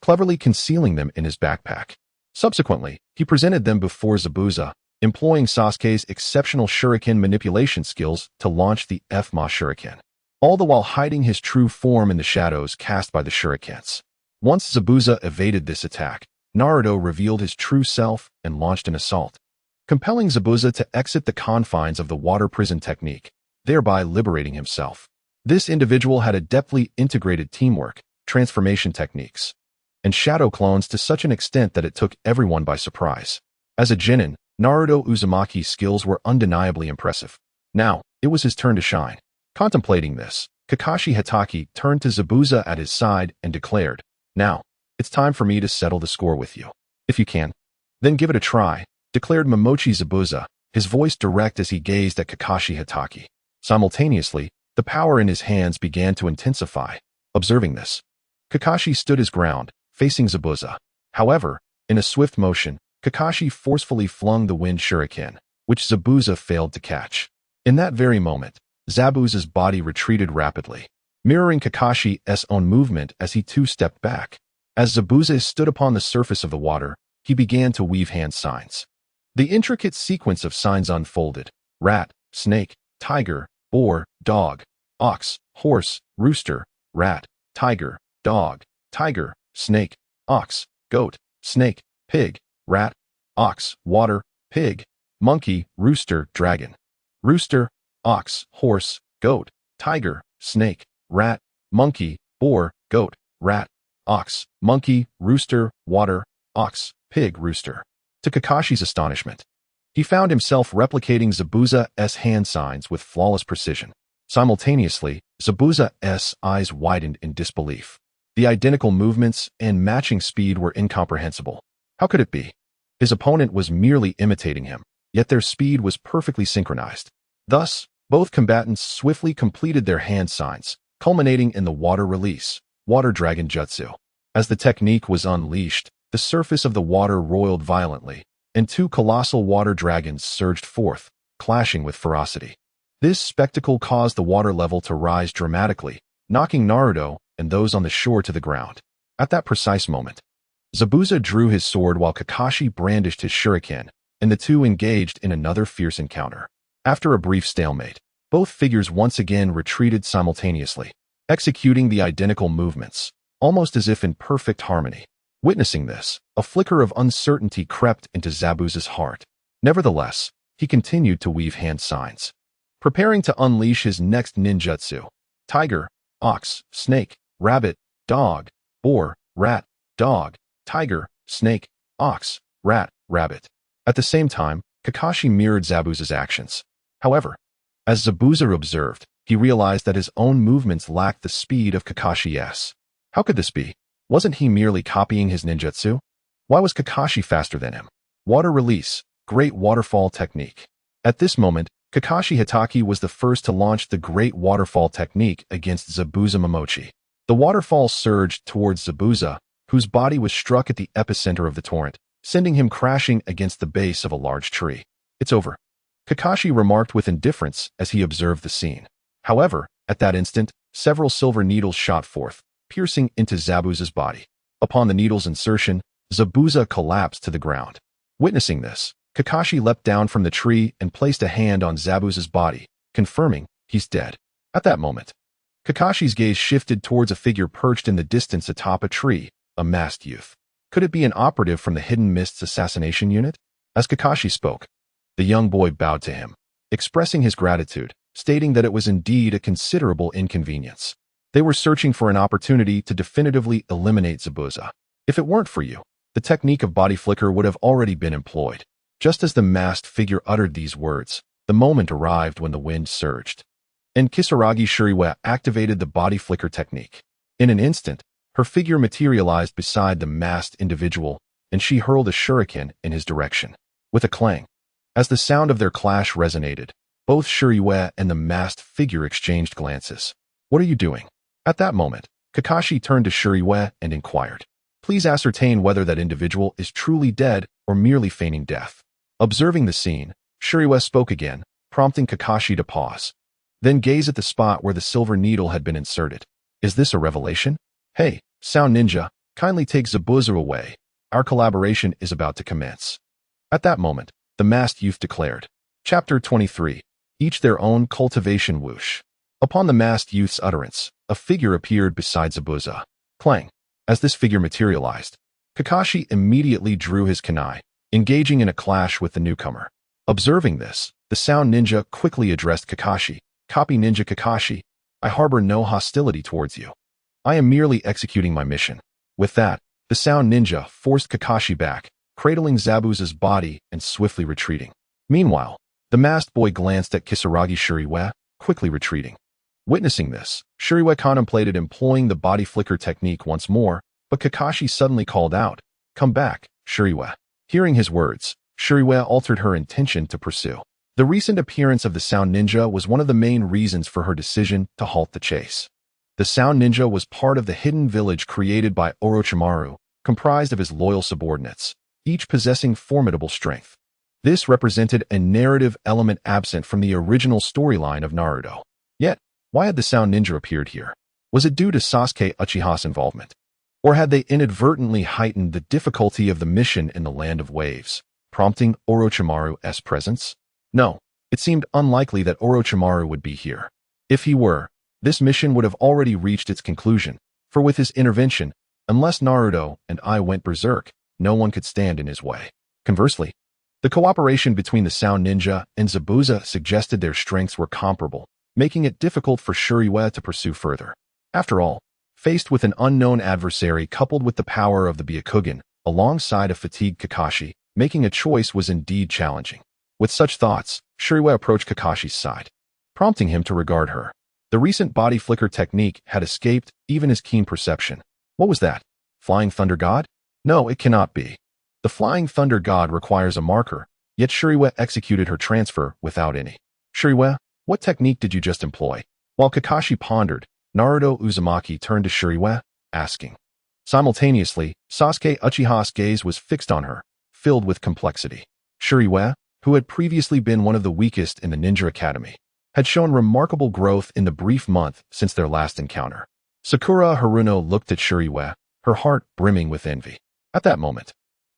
cleverly concealing them in his backpack. Subsequently, he presented them before Zabuza, employing Sasuke's exceptional shuriken manipulation skills to launch the F-Ma shuriken, all the while hiding his true form in the shadows cast by the shurikens. Once Zabuza evaded this attack, Naruto revealed his true self and launched an assault, compelling Zabuza to exit the confines of the water prison technique, thereby liberating himself. This individual had adeptly integrated teamwork, transformation techniques, and shadow clones to such an extent that it took everyone by surprise. As a genin, Naruto Uzumaki's skills were undeniably impressive. Now, it was his turn to shine. Contemplating this, Kakashi Hatake turned to Zabuza at his side and declared, "Now, It's time for me to settle the score with you. If you can, then give it a try, declared Momochi Zabuza, his voice direct as he gazed at Kakashi Hatake. Simultaneously, the power in his hands began to intensify. Observing this, Kakashi stood his ground, facing Zabuza. However, in a swift motion, Kakashi forcefully flung the wind shuriken, which Zabuza failed to catch. In that very moment, Zabuza's body retreated rapidly, mirroring Kakashi's own movement as he too stepped back. As Zabuza stood upon the surface of the water, he began to weave hand signs. The intricate sequence of signs unfolded: rat, snake, tiger, boar, dog, ox, horse, rooster, rat, tiger, dog, tiger, snake, ox, goat, snake, pig, rat, ox, water, pig, monkey, rooster, dragon. Rooster, ox, horse, goat, tiger, snake, rat, monkey, boar, goat, rat, ox, monkey, rooster, water, ox, pig, rooster. To Kakashi's astonishment, he found himself replicating Zabuza's hand signs with flawless precision. Simultaneously, Zabuza's eyes widened in disbelief. The identical movements and matching speed were incomprehensible. How could it be? His opponent was merely imitating him, yet their speed was perfectly synchronized. Thus, both combatants swiftly completed their hand signs, culminating in the water release, water dragon jutsu. As the technique was unleashed, the surface of the water roiled violently, and two colossal water dragons surged forth, clashing with ferocity. This spectacle caused the water level to rise dramatically, knocking Naruto and those on the shore to the ground. At that precise moment, Zabuza drew his sword while Kakashi brandished his shuriken, and the two engaged in another fierce encounter. After a brief stalemate, both figures once again retreated simultaneously, executing the identical movements, almost as if in perfect harmony. Witnessing this, a flicker of uncertainty crept into Zabuza's heart. Nevertheless, he continued to weave hand signs, preparing to unleash his next ninjutsu: tiger, ox, snake, rabbit, dog, boar, rat, dog, tiger, snake, ox, rat, rabbit. At the same time, Kakashi mirrored Zabuza's actions. However, as Zabuza observed, he realized that his own movements lacked the speed of Kakashi's. How could this be? Wasn't he merely copying his ninjutsu? Why was Kakashi faster than him? Water release, great waterfall technique. At this moment, Kakashi Hatake was the first to launch the great waterfall technique against Zabuza Momochi. The waterfall surged towards Zabuza, whose body was struck at the epicenter of the torrent, sending him crashing against the base of a large tree. It's over, Kakashi remarked with indifference as he observed the scene. However, at that instant, several silver needles shot forth, piercing into Zabuza's body. Upon the needle's insertion, Zabuza collapsed to the ground. Witnessing this, Kakashi leapt down from the tree and placed a hand on Zabuza's body, confirming he's dead. At that moment, Kakashi's gaze shifted towards a figure perched in the distance atop a tree, a masked youth. Could it be an operative from the Hidden Mists assassination unit? As Kakashi spoke, the young boy bowed to him, expressing his gratitude, stating that it was indeed a considerable inconvenience. They were searching for an opportunity to definitively eliminate Zabuza. If it weren't for you, the technique of body flicker would have already been employed. Just as the masked figure uttered these words, the moment arrived when the wind surged, and Kisaragi Shuriwa activated the body flicker technique. In an instant, her figure materialized beside the masked individual, and she hurled a shuriken in his direction. With a clang, as the sound of their clash resonated, both Shuriwa and the masked figure exchanged glances. What are you doing? At that moment, Kakashi turned to Shuriwa and inquired, "Please ascertain whether that individual is truly dead or merely feigning death." Observing the scene, Shuriwa spoke again, prompting Kakashi to pause. Then gaze at the spot where the silver needle had been inserted. Is this a revelation? Hey, Sound Ninja, kindly take Zabuza away. Our collaboration is about to commence. At that moment, the masked youth declared. Chapter 23. Each their own cultivation whoosh. Upon the masked youth's utterance, a figure appeared beside Zabuza. Clang. As this figure materialized, Kakashi immediately drew his kunai, engaging in a clash with the newcomer. Observing this, the Sound Ninja quickly addressed Kakashi. Copy Ninja Kakashi, I harbor no hostility towards you. I am merely executing my mission. With that, the Sound Ninja forced Kakashi back, cradling Zabuza's body and swiftly retreating. Meanwhile, the masked boy glanced at Kisaragi Shuriwa, quickly retreating. Witnessing this, Shuriwa contemplated employing the body flicker technique once more, But Kakashi suddenly called out, "Come back, Shuriwa." Hearing his words, Shuriwa altered her intention to pursue. The recent appearance of the Sound Ninja was one of the main reasons for her decision to halt the chase. The Sound Ninja was part of the hidden village created by Orochimaru, comprised of his loyal subordinates, each possessing formidable strength. This represented a narrative element absent from the original storyline of Naruto. Yet, why had the Sound Ninja appeared here? Was it due to Sasuke Uchiha's involvement? Or had they inadvertently heightened the difficulty of the mission in the Land of Waves, prompting Orochimaru's presence? No, it seemed unlikely that Orochimaru would be here. If he were, this mission would have already reached its conclusion, for with his intervention, unless Naruto and I went berserk, no one could stand in his way. Conversely, the cooperation between the Sound Ninja and Zabuza suggested their strengths were comparable, making it difficult for Shuriwa to pursue further. After all, faced with an unknown adversary coupled with the power of the Byakugan, alongside a fatigued Kakashi, making a choice was indeed challenging. With such thoughts, Shuriwa approached Kakashi's side, prompting him to regard her. The recent body flicker technique had escaped even his keen perception. What was that? Flying Thunder God? No, it cannot be. The Flying Thunder God requires a marker, yet Shuriwa executed her transfer without any. Shuriwa, what technique did you just employ? While Kakashi pondered, Naruto Uzumaki turned to Shuriwa, asking. Simultaneously, Sasuke Uchiha's gaze was fixed on her, filled with complexity. Shuriwa, who had previously been one of the weakest in the Ninja Academy, had shown remarkable growth in the brief month since their last encounter. Sakura Haruno looked at Shuriwa, her heart brimming with envy. At that moment,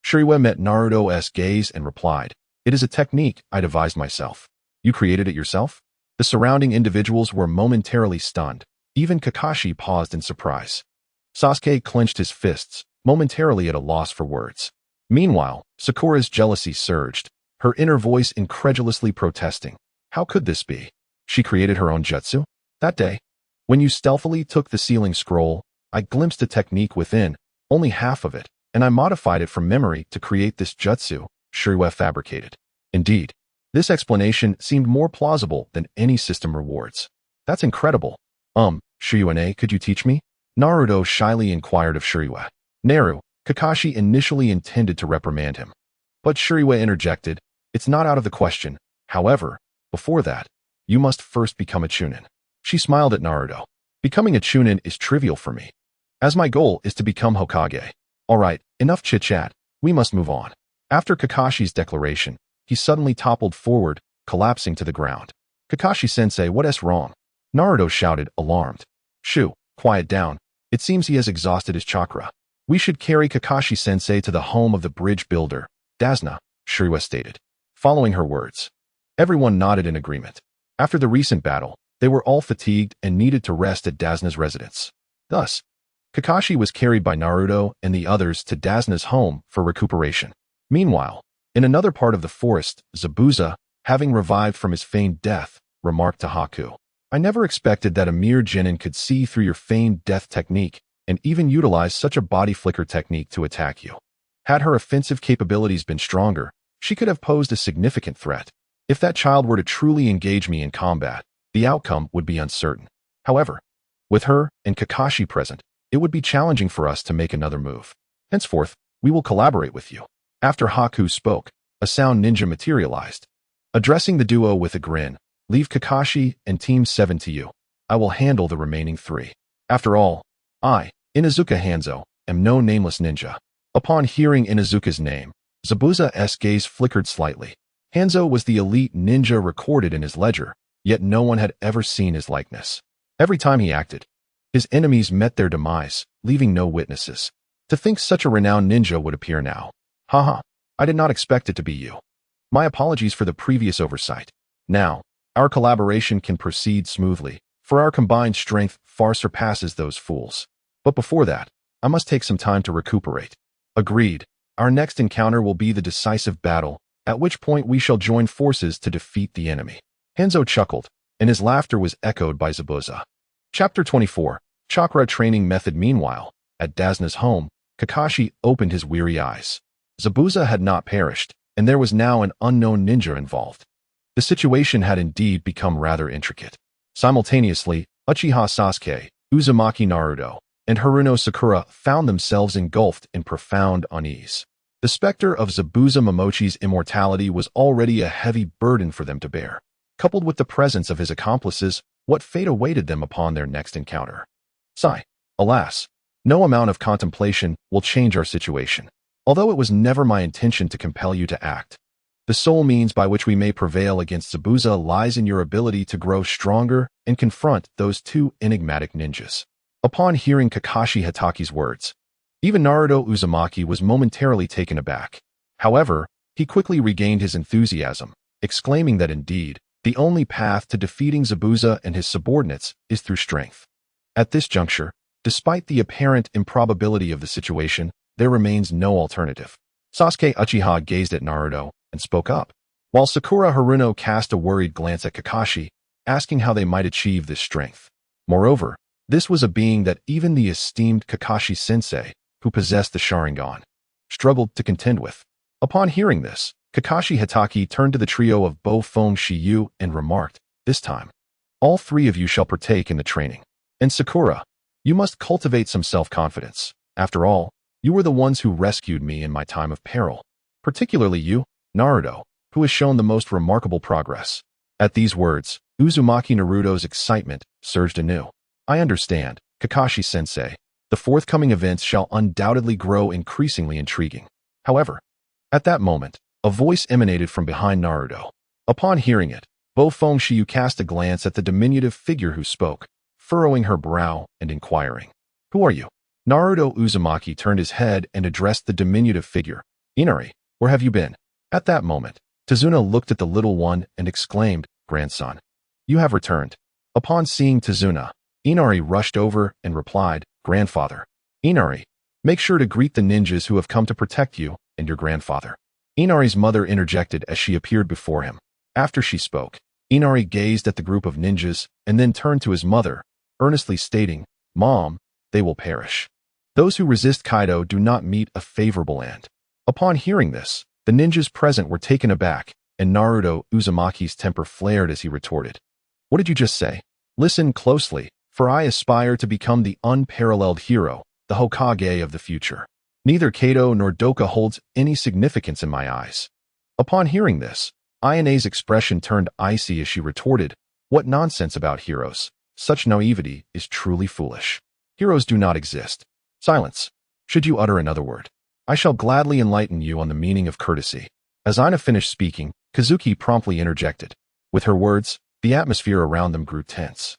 Shuriwa met Naruto's gaze and replied, "It is a technique I devised myself." "You created it yourself?" The surrounding individuals were momentarily stunned. Even Kakashi paused in surprise. Sasuke clenched his fists, momentarily at a loss for words. Meanwhile, Sakura's jealousy surged, her inner voice incredulously protesting. How could this be? She created her own jutsu? That day, when you stealthily took the sealing scroll, I glimpsed a technique within, only half of it, and I modified it from memory to create this jutsu, Shuriwa fabricated. Indeed, this explanation seemed more plausible than any system rewards. That's incredible. Shuriwa, could you teach me? Naruto shyly inquired of Shuriwa. Naru, Kakashi initially intended to reprimand him. But Shuriwa interjected, "It's not out of the question. However, before that, you must first become a Chunin." She smiled at Naruto. "Becoming a Chunin is trivial for me, as my goal is to become Hokage." Alright, enough chit-chat, we must move on. After Kakashi's declaration, he suddenly toppled forward, collapsing to the ground. "Kakashi-sensei, what's wrong?" Naruto shouted, alarmed. "Shoo, quiet down. It seems he has exhausted his chakra. We should carry Kakashi-sensei to the home of the bridge builder, Dasna," Shuriwa stated. Following her words, everyone nodded in agreement. After the recent battle, they were all fatigued and needed to rest at Dasna's residence. Thus, Kakashi was carried by Naruto and the others to Dasna's home for recuperation. Meanwhile, in another part of the forest, Zabuza, having revived from his feigned death, remarked to Haku, "I never expected that a mere genin could see through your feigned death technique and even utilize such a body flicker technique to attack you. Had her offensive capabilities been stronger, she could have posed a significant threat. If that child were to truly engage me in combat, the outcome would be uncertain. However, with her and Kakashi present, it would be challenging for us to make another move. Henceforth, we will collaborate with you." After Haku spoke, a Sound Ninja materialized. Addressing the duo with a grin, "Leave Kakashi and Team 7 to you. I will handle the remaining 3. After all, I, Inuzuka Hanzo, am no nameless ninja." Upon hearing Inuzuka's name, Zabuza's gaze flickered slightly. Hanzo was the elite ninja recorded in his ledger, yet no one had ever seen his likeness. Every time he acted, his enemies met their demise, leaving no witnesses. To think such a renowned ninja would appear now. Haha, I did not expect it to be you. My apologies for the previous oversight. Now, our collaboration can proceed smoothly, for our combined strength far surpasses those fools. But before that, I must take some time to recuperate. Agreed. Our next encounter will be the decisive battle, at which point we shall join forces to defeat the enemy. Hanzo chuckled, and his laughter was echoed by Zabuza. Chapter 24, Chakra Training Method. Meanwhile, at Dasna's home, Kakashi opened his weary eyes. Zabuza had not perished, and there was now an unknown ninja involved. The situation had indeed become rather intricate. Simultaneously, Uchiha Sasuke, Uzumaki Naruto, and Haruno Sakura found themselves engulfed in profound unease. The specter of Zabuza Momochi's immortality was already a heavy burden for them to bear. Coupled with the presence of his accomplices, what fate awaited them upon their next encounter? Sigh. Alas, no amount of contemplation will change our situation. Although it was never my intention to compel you to act, the sole means by which we may prevail against Zabuza lies in your ability to grow stronger and confront those two enigmatic ninjas. Upon hearing Kakashi Hataki's words, even Naruto Uzumaki was momentarily taken aback. However, he quickly regained his enthusiasm, exclaiming that indeed, the only path to defeating Zabuza and his subordinates is through strength. At this juncture, despite the apparent improbability of the situation, there remains no alternative. Sasuke Uchiha gazed at Naruto and spoke up, while Sakura Haruno cast a worried glance at Kakashi, asking how they might achieve this strength. Moreover, this was a being that even the esteemed Kakashi-sensei, who possessed the Sharingan, struggled to contend with. Upon hearing this, Kakashi Hatake turned to the trio of Bo-Fong Shiyu and remarked, "This time, all three of you shall partake in the training. And Sakura, you must cultivate some self-confidence. After all, you were the ones who rescued me in my time of peril. Particularly you, Naruto, who has shown the most remarkable progress." At these words, Uzumaki Naruto's excitement surged anew. "I understand, Kakashi-sensei. The forthcoming events shall undoubtedly grow increasingly intriguing." However, at that moment, a voice emanated from behind Naruto. Upon hearing it, Bo-Fong Shiyu cast a glance at the diminutive figure who spoke, furrowing her brow and inquiring, "Who are you?" Naruto Uzumaki turned his head and addressed the diminutive figure. "Inari, where have you been?" At that moment, Tazuna looked at the little one and exclaimed, "Grandson, you have returned." Upon seeing Tazuna, Inari rushed over and replied, "Grandfather." "Inari, make sure to greet the ninjas who have come to protect you and your grandfather." Inari's mother interjected as she appeared before him. After she spoke, Inari gazed at the group of ninjas and then turned to his mother, earnestly stating, "Mom, they will perish. Those who resist Kaido do not meet a favorable end." Upon hearing this, the ninjas present were taken aback, and Naruto Uzumaki's temper flared as he retorted, "What did you just say? Listen closely, for I aspire to become the unparalleled hero, the Hokage of the future. Neither Kaido nor Doka holds any significance in my eyes." Upon hearing this, Ayane's expression turned icy as she retorted, "What nonsense about heroes? Such naivety is truly foolish. Heroes do not exist." "Silence. Should you utter another word, I shall gladly enlighten you on the meaning of courtesy." As Aina finished speaking, Kazuki promptly interjected. With her words, the atmosphere around them grew tense.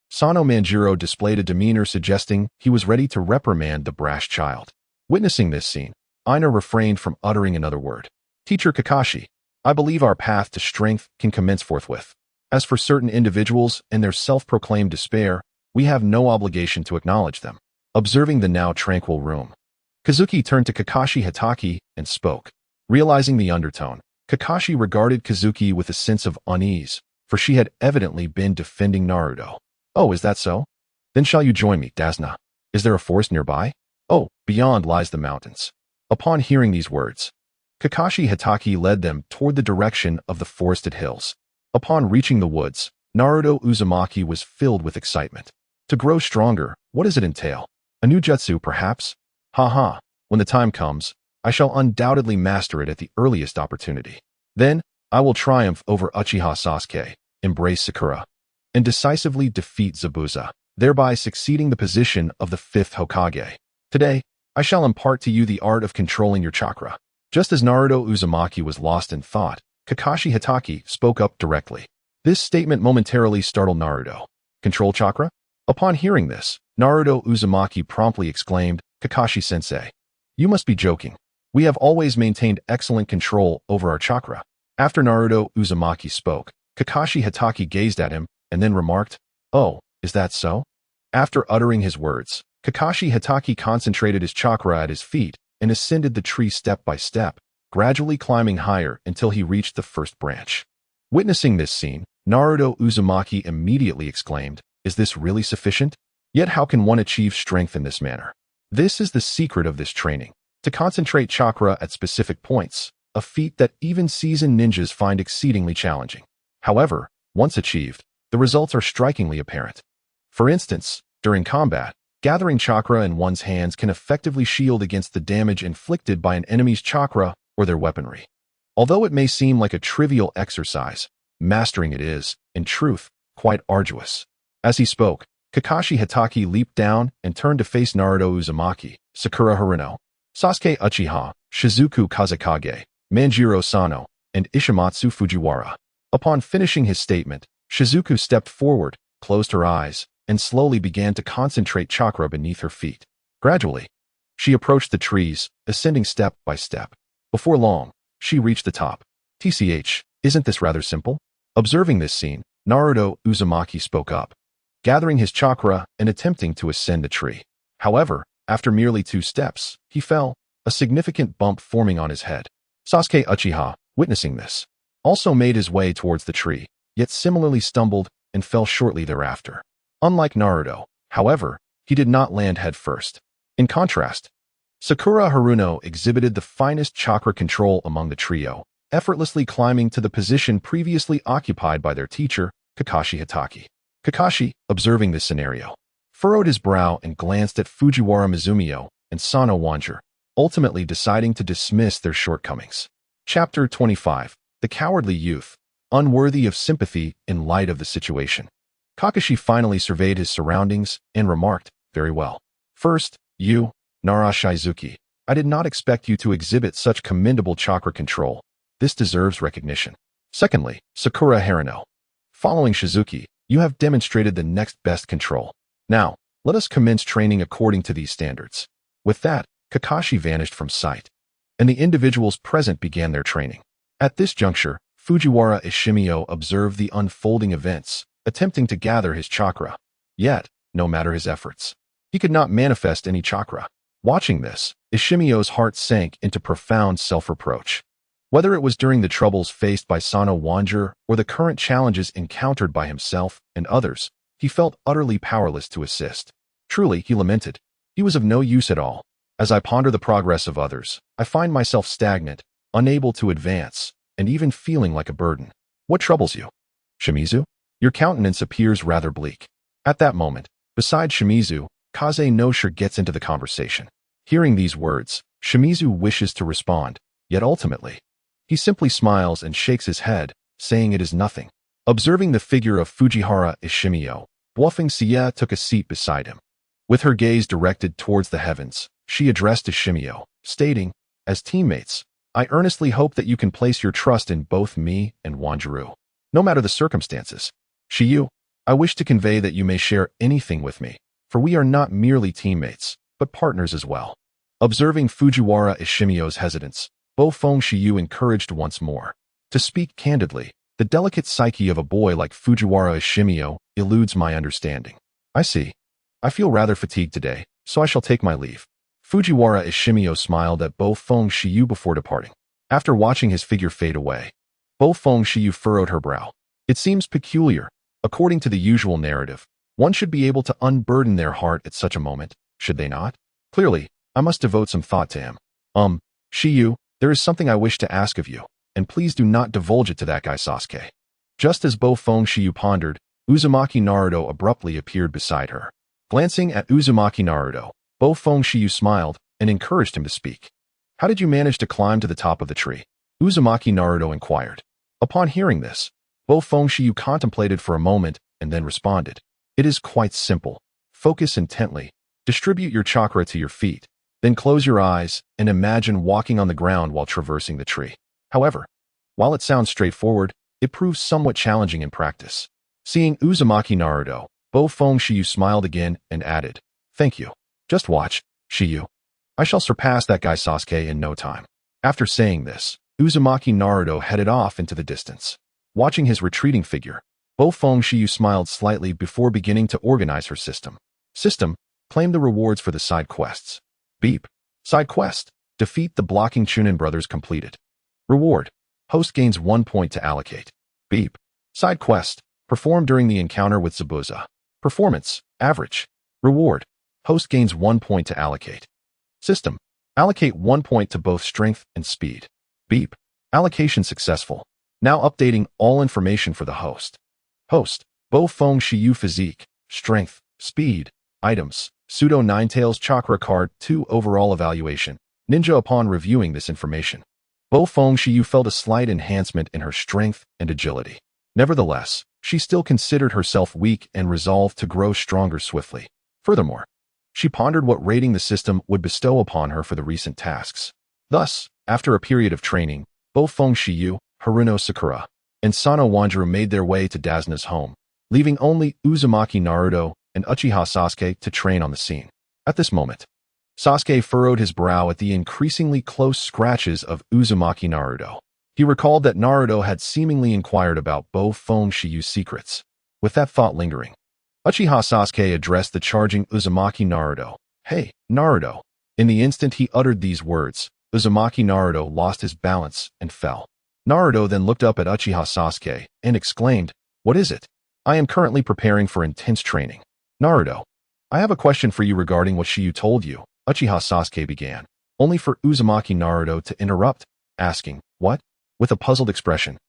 Sano Manjiro displayed a demeanor suggesting he was ready to reprimand the brash child. Witnessing this scene, Aina refrained from uttering another word. "Teacher Kakashi, I believe our path to strength can commence forthwith. As for certain individuals and their self-proclaimed despair, we have no obligation to acknowledge them." Observing the now tranquil room, Kazuki turned to Kakashi Hatake and spoke. Realizing the undertone, Kakashi regarded Kazuki with a sense of unease, for she had evidently been defending Naruto. "Oh, is that so? Then shall you join me, Dasna? Is there a forest nearby?" "Oh, beyond lies the mountains." Upon hearing these words, Kakashi Hatake led them toward the direction of the forested hills. Upon reaching the woods, Naruto Uzumaki was filled with excitement. To grow stronger, what does it entail? A new jutsu, perhaps? Ha. When the time comes, I shall undoubtedly master it at the earliest opportunity. Then, I will triumph over Uchiha Sasuke, embrace Sakura, and decisively defeat Zabuza, thereby succeeding the position of the Fifth Hokage. Today, I shall impart to you the art of controlling your chakra. Just as Naruto Uzumaki was lost in thought, Kakashi Hatake spoke up directly. This statement momentarily startled Naruto. "Control chakra?" Upon hearing this, Naruto Uzumaki promptly exclaimed, "Kakashi-sensei, you must be joking. We have always maintained excellent control over our chakra." After Naruto Uzumaki spoke, Kakashi Hatake gazed at him and then remarked, "Oh, is that so?" After uttering his words, Kakashi Hatake concentrated his chakra at his feet and ascended the tree step by step, gradually climbing higher until he reached the first branch. Witnessing this scene, Naruto Uzumaki immediately exclaimed, "Is this really sufficient? Yet how can one achieve strength in this manner?" This is the secret of this training, to concentrate chakra at specific points, a feat that even seasoned ninjas find exceedingly challenging. However, once achieved, the results are strikingly apparent. For instance, during combat, Gathering chakra in one's hands can effectively shield against the damage inflicted by an enemy's chakra or their weaponry. Although it may seem like a trivial exercise, mastering it is, in truth, quite arduous. As he spoke, Kakashi Hatake leaped down and turned to face Naruto Uzumaki, Sakura Haruno, Sasuke Uchiha, Shizuku Kazekage, Manjiro Sano, and Ishimatsu Fujiwara. Upon finishing his statement, Shizuku stepped forward, closed her eyes, and slowly began to concentrate chakra beneath her feet. Gradually, she approached the trees, ascending step by step. Before long, she reached the top. TCH, isn't this rather simple? Observing this scene, Naruto Uzumaki spoke up, gathering his chakra and attempting to ascend the tree. However, after merely 2 steps, he fell, a significant bump forming on his head. Sasuke Uchiha, witnessing this, also made his way towards the tree, yet similarly stumbled and fell shortly thereafter. Unlike Naruto, however, he did not land headfirst. In contrast, Sakura Haruno exhibited the finest chakra control among the trio, effortlessly climbing to the position previously occupied by their teacher, Kakashi Hatake. Kakashi, observing this scenario, furrowed his brow and glanced at Fujiwara Mizumio and Sano Wanjiro, ultimately deciding to dismiss their shortcomings. Chapter 25. The Cowardly Youth, unworthy of sympathy in light of the situation. Kakashi finally surveyed his surroundings and remarked, "Very well. First, you, Nara Shizuki. I did not expect you to exhibit such commendable chakra control. This deserves recognition. Secondly, Sakura Haruno. Following Shizuki, you have demonstrated the next best control. Now, let us commence training according to these standards." With that, Kakashi vanished from sight, and the individuals present began their training. At this juncture, Fujiwara Ishimio observed the unfolding events, attempting to gather his chakra. Yet, no matter his efforts, he could not manifest any chakra. Watching this, Ishimio's heart sank into profound self-reproach. Whether it was during the troubles faced by Sano Wanjiro or the current challenges encountered by himself and others, he felt utterly powerless to assist. Truly, he lamented, he was of no use at all. As I ponder the progress of others, I find myself stagnant, unable to advance, and even feeling like a burden. What troubles you? Shimizu? Your countenance appears rather bleak. At that moment, beside Shimizu, Kaze no Sure gets into the conversation. Hearing these words, Shimizu wishes to respond, yet ultimately, he simply smiles and shakes his head, saying it is nothing. Observing the figure of Fujiwara Ishimio, Bluffing Sia took a seat beside him. With her gaze directed towards the heavens, she addressed Ishimio, stating, "As teammates, I earnestly hope that you can place your trust in both me and Wanjiro, no matter the circumstances. Shiyu, I wish to convey that you may share anything with me, for we are not merely teammates, but partners as well." Observing Fujiwara Ishimio's hesitance, Bofeng Shiyu encouraged once more. To speak candidly, the delicate psyche of a boy like Fujiwara Ishimio eludes my understanding. I see. I feel rather fatigued today, so I shall take my leave. Fujiwara Ishimio smiled at Bofeng Shiyu before departing. After watching his figure fade away, Bofeng Shiyu furrowed her brow. It seems peculiar. According to the usual narrative, one should be able to unburden their heart at such a moment, should they not? Clearly, I must devote some thought to him. Shiyu, there is something I wish to ask of you, and please do not divulge it to that guy Sasuke. Just as Bofeng Shiyu pondered, Uzumaki Naruto abruptly appeared beside her. Glancing at Uzumaki Naruto, Bofeng Shiyu smiled and encouraged him to speak. "How did you manage to climb to the top of the tree?" Uzumaki Naruto inquired. Upon hearing this, Bofeng Shiyu contemplated for a moment and then responded, "It is quite simple. Focus intently, distribute your chakra to your feet, then close your eyes and imagine walking on the ground while traversing the tree." However, while it sounds straightforward, it proves somewhat challenging in practice. Seeing Uzumaki Naruto, Bofeng Shiyu smiled again and added, "Thank you. Just watch, Shiyu. I shall surpass that guy Sasuke in no time." After saying this, Uzumaki Naruto headed off into the distance. Watching his retreating figure, Bofeng Shiyu smiled slightly before beginning to organize her system. Claim the rewards for the side quests. Beep. Side quest. Defeat the blocking Chunin brothers completed. Reward. Host gains 1 point to allocate. Beep. Side quest. Perform during the encounter with Zabuza. Performance. Average. Reward. Host gains 1 point to allocate. System. Allocate 1 point to both strength and speed. Beep. Allocation successful. Now updating all information for the host. Host. Bofeng Shiyu physique, strength, speed, items, Pseudo Ninetales Chakra Card 2 Overall Evaluation. Ninja. Upon reviewing this information, Bo Fengshiyu felt a slight enhancement in her strength and agility. Nevertheless, she still considered herself weak and resolved to grow stronger swiftly. Furthermore, she pondered what rating the system would bestow upon her for the recent tasks. Thus, after a period of training, Bo Fengshiyu, Haruno Sakura, and Sano Wanjiro made their way to Dazna's home, leaving only Uzumaki Naruto and Uchiha Sasuke to train on the scene. At this moment, Sasuke furrowed his brow at the increasingly close scratches of Uzumaki Naruto. He recalled that Naruto had seemingly inquired about Bo Fengshiyu's secrets. With that thought lingering, Uchiha Sasuke addressed the charging Uzumaki Naruto. "Hey, Naruto." In the instant he uttered these words, Uzumaki Naruto lost his balance and fell. Naruto then looked up at Uchiha Sasuke and exclaimed, "What is it?" "I am currently preparing for intense training." "Naruto, I have a question for you regarding what Shiyu told you," Uchiha Sasuke began, only for Uzumaki Naruto to interrupt, asking, "What?" With a puzzled expression,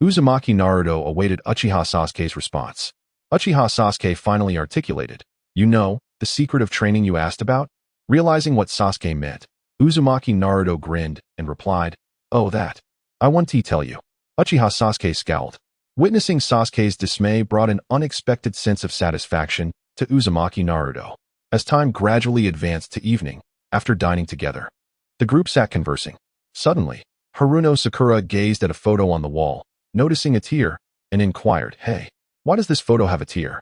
Uzumaki Naruto awaited Uchiha Sasuke's response. Uchiha Sasuke finally articulated, "You know, the secret of training you asked about?" Realizing what Sasuke meant, Uzumaki Naruto grinned and replied, "Oh, that. I want to tell you." Uchiha Sasuke scowled. Witnessing Sasuke's dismay brought an unexpected sense of satisfaction to Uzumaki Naruto. As time gradually advanced to evening, after dining together, the group sat conversing. Suddenly, Haruno Sakura gazed at a photo on the wall, noticing a tear, and inquired, "Hey, why does this photo have a tear?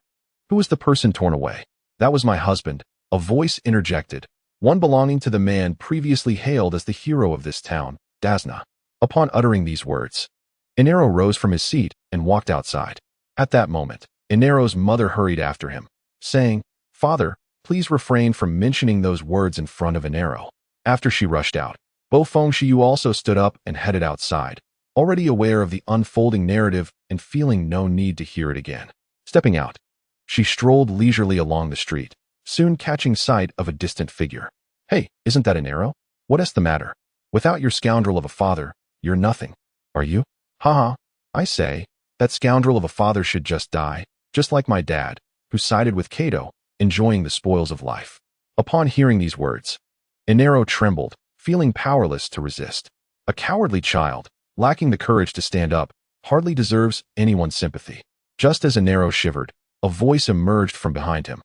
Who was the person torn away?" "That was my husband," a voice interjected, one belonging to the man previously hailed as the hero of this town, Dazna. Upon uttering these words, Inero rose from his seat and walked outside. At that moment, Inero's mother hurried after him, saying, "Father, please refrain from mentioning those words in front of Inero." After she rushed out, Bo Fengshiyu also stood up and headed outside, already aware of the unfolding narrative and feeling no need to hear it again. Stepping out, she strolled leisurely along the street, soon catching sight of a distant figure. "Hey, isn't that Inero? What's the matter? Without your scoundrel of a father, you're nothing, are you?" "Haha, I say, that scoundrel of a father should just die, just like my dad, who sided with Kato, enjoying the spoils of life." Upon hearing these words, Inero trembled, feeling powerless to resist. A cowardly child, lacking the courage to stand up, hardly deserves anyone's sympathy. Just as Inero shivered, a voice emerged from behind him.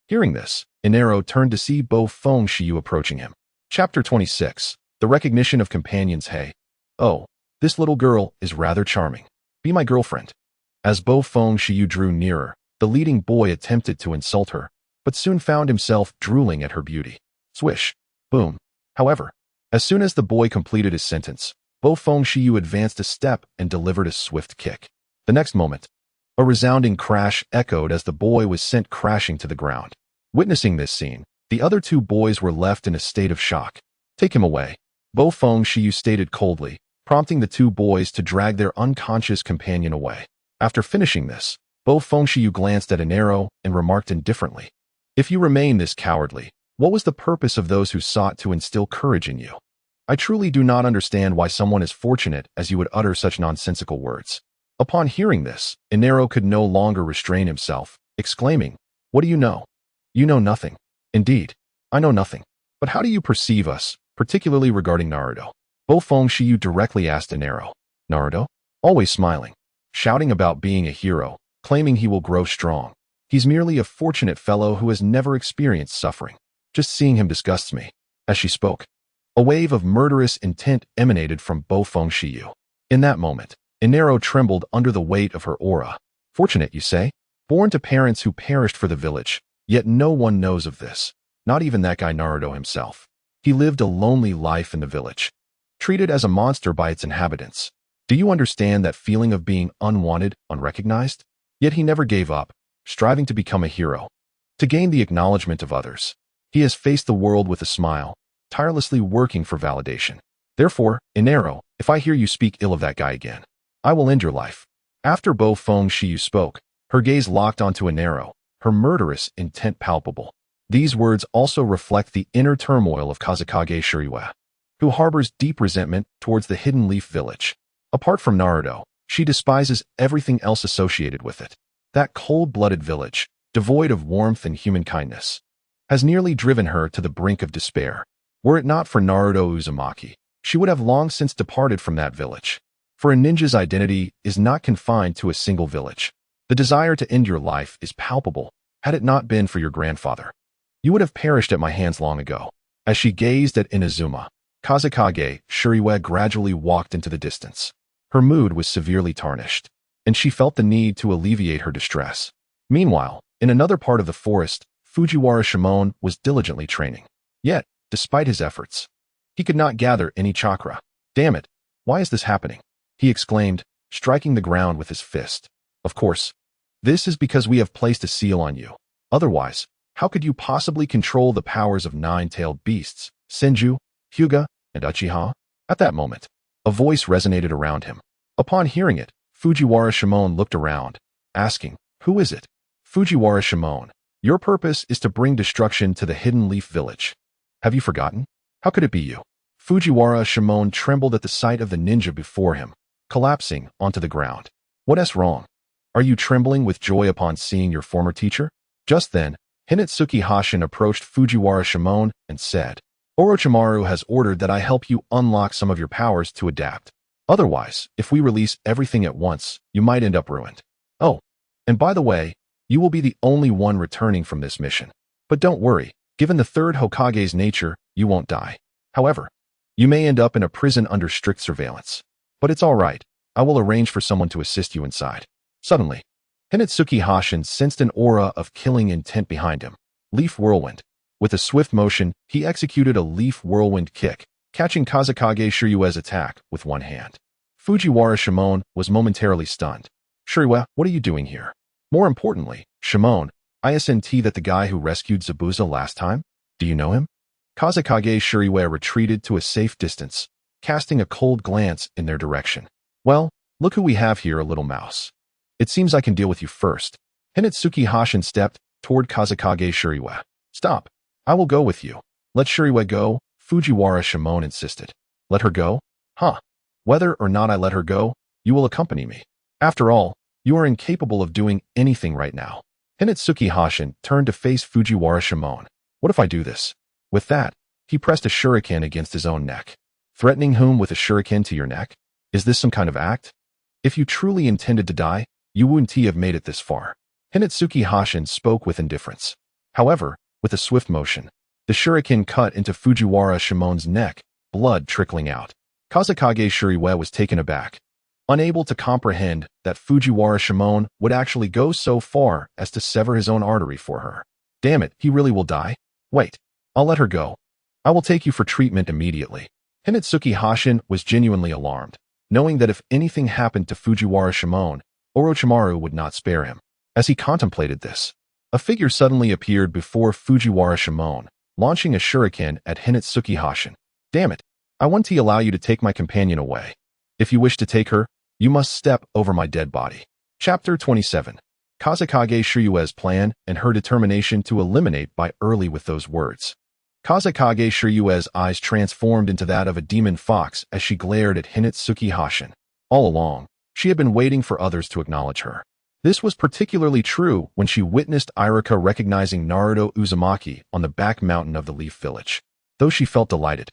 Hearing this, Inero turned to see Bo Fengshiyu approaching him. Chapter 26. The Recognition of Companions. "Hey, oh, this little girl is rather charming. Be my girlfriend." As Bo Fengshiyu drew nearer, the leading boy attempted to insult her, but soon found himself drooling at her beauty. Swish. Boom. However, as soon as the boy completed his sentence, Bo Fengshiyu advanced a step and delivered a swift kick. The next moment, a resounding crash echoed as the boy was sent crashing to the ground. Witnessing this scene, the other two boys were left in a state of shock. "Take him away," Bo Fengshiyu stated coldly, prompting the two boys to drag their unconscious companion away. After finishing this, Bo Fengshiyu glanced at Inero and remarked indifferently, "If you remain this cowardly, what was the purpose of those who sought to instill courage in you? I truly do not understand why someone as fortunate as you would utter such nonsensical words." Upon hearing this, Inero could no longer restrain himself, exclaiming, "What do you know?" "You know nothing." "Indeed, I know nothing. But how do you perceive us, particularly regarding Naruto?" Bo Fengshiyu directly asked Inero. "Naruto?" Always smiling, shouting about being a hero, claiming he will grow strong. "He's merely a fortunate fellow who has never experienced suffering. Just seeing him disgusts me." As she spoke, a wave of murderous intent emanated from Bo Fengshiyu. In that moment, Inero trembled under the weight of her aura. "Fortunate, you say? Born to parents who perished for the village, yet no one knows of this, not even that guy Naruto himself. He lived a lonely life in the village, treated as a monster by its inhabitants. Do you understand that feeling of being unwanted, unrecognized? Yet he never gave up, striving to become a hero, to gain the acknowledgement of others. He has faced the world with a smile, tirelessly working for validation. Therefore, Inero, if I hear you speak ill of that guy again, I will end your life." After Bo Fengshiyu spoke, her gaze locked onto Inero, her murderous intent palpable. These words also reflect the inner turmoil of Kazekage Shuriwa, who harbors deep resentment towards the Hidden Leaf Village. Apart from Naruto, she despises everything else associated with it. That cold-blooded village, devoid of warmth and human kindness. has nearly driven her to the brink of despair. Were it not for Naruto Uzumaki, she would have long since departed from that village. For a ninja's identity is not confined to a single village. The desire to end your life is palpable. Had it not been for your grandfather, you would have perished at my hands long ago. As she gazed at Inazuma, Kazekage Shuriwe gradually walked into the distance. Her mood was severely tarnished, and she felt the need to alleviate her distress. Meanwhile, in another part of the forest, Fujiwara Shimon was diligently training. Yet, despite his efforts, he could not gather any chakra. Damn it, why is this happening? He exclaimed, striking the ground with his fist. Of course, this is because we have placed a seal on you. Otherwise, how could you possibly control the powers of nine-tailed beasts, Senju, Hyuga, and Uchiha? At that moment, a voice resonated around him. Upon hearing it, Fujiwara Shimon looked around, asking, "Who is it?" Fujiwara Shimon, your purpose is to bring destruction to the Hidden Leaf Village. Have you forgotten? How could it be you? Fujiwara Shimon trembled at the sight of the ninja before him, collapsing onto the ground. What's wrong? Are you trembling with joy upon seeing your former teacher? Just then, Hinatsuki Hashin approached Fujiwara Shimon and said, Orochimaru has ordered that I help you unlock some of your powers to adapt. Otherwise, if we release everything at once, you might end up ruined. Oh, and by the way, you will be the only one returning from this mission. But don't worry, given the third Hokage's nature, you won't die. However, you may end up in a prison under strict surveillance. But it's all right, I will arrange for someone to assist you inside. Suddenly, Hinatsuki Hashin sensed an aura of killing intent behind him. Leaf Whirlwind. With a swift motion, he executed a Leaf Whirlwind kick, catching Kazekage Shiryue's attack with one hand. Fujiwara Shimon was momentarily stunned. Shiryu, what are you doing here? More importantly, Shimon, ISNT that the guy who rescued Zabuza last time? Do you know him? Kazekage Shiryu retreated to a safe distance, casting a cold glance in their direction. Well, look who we have here, a little mouse. It seems I can deal with you first. Hinatsuki Hashin stepped toward Kazekage Shiryu. Stop. I will go with you. Let Shiryu go, Fujiwara Shimon insisted. Let her go? Huh. Whether or not I let her go, you will accompany me. After all, you are incapable of doing anything right now. Hinatsuki Hashin turned to face Fujiwara Shimon. What if I do this? With that, he pressed a shuriken against his own neck. Threatening whom with a shuriken to your neck? Is this some kind of act? If you truly intended to die, you wouldn't have made it this far. Hinatsuki Hashin spoke with indifference. However, with a swift motion, the shuriken cut into Fujiwara Shimon's neck, blood trickling out. Kazekage Shiryu was taken aback, unable to comprehend that Fujiwara Shimon would actually go so far as to sever his own artery for her. Damn it, he really will die? Wait, I'll let her go. I will take you for treatment immediately. Hinatsuki Hashin was genuinely alarmed, knowing that if anything happened to Fujiwara Shimon, Orochimaru would not spare him. As he contemplated this, a figure suddenly appeared before Fujiwara Shimon, launching a shuriken at Hinatsuki Hashin. Damn it, I want to allow you to take my companion away. If you wish to take her, you must step over my dead body. Chapter 27. Kazekage Shiryue's plan and her determination to eliminate by early with those words. Kazekage Shiryue's eyes transformed into that of a demon fox as she glared at Hinatsuki Hashin. All along, she had been waiting for others to acknowledge her. This was particularly true when she witnessed Iruka recognizing Naruto Uzumaki on the back mountain of the Leaf Village. Though she felt delighted,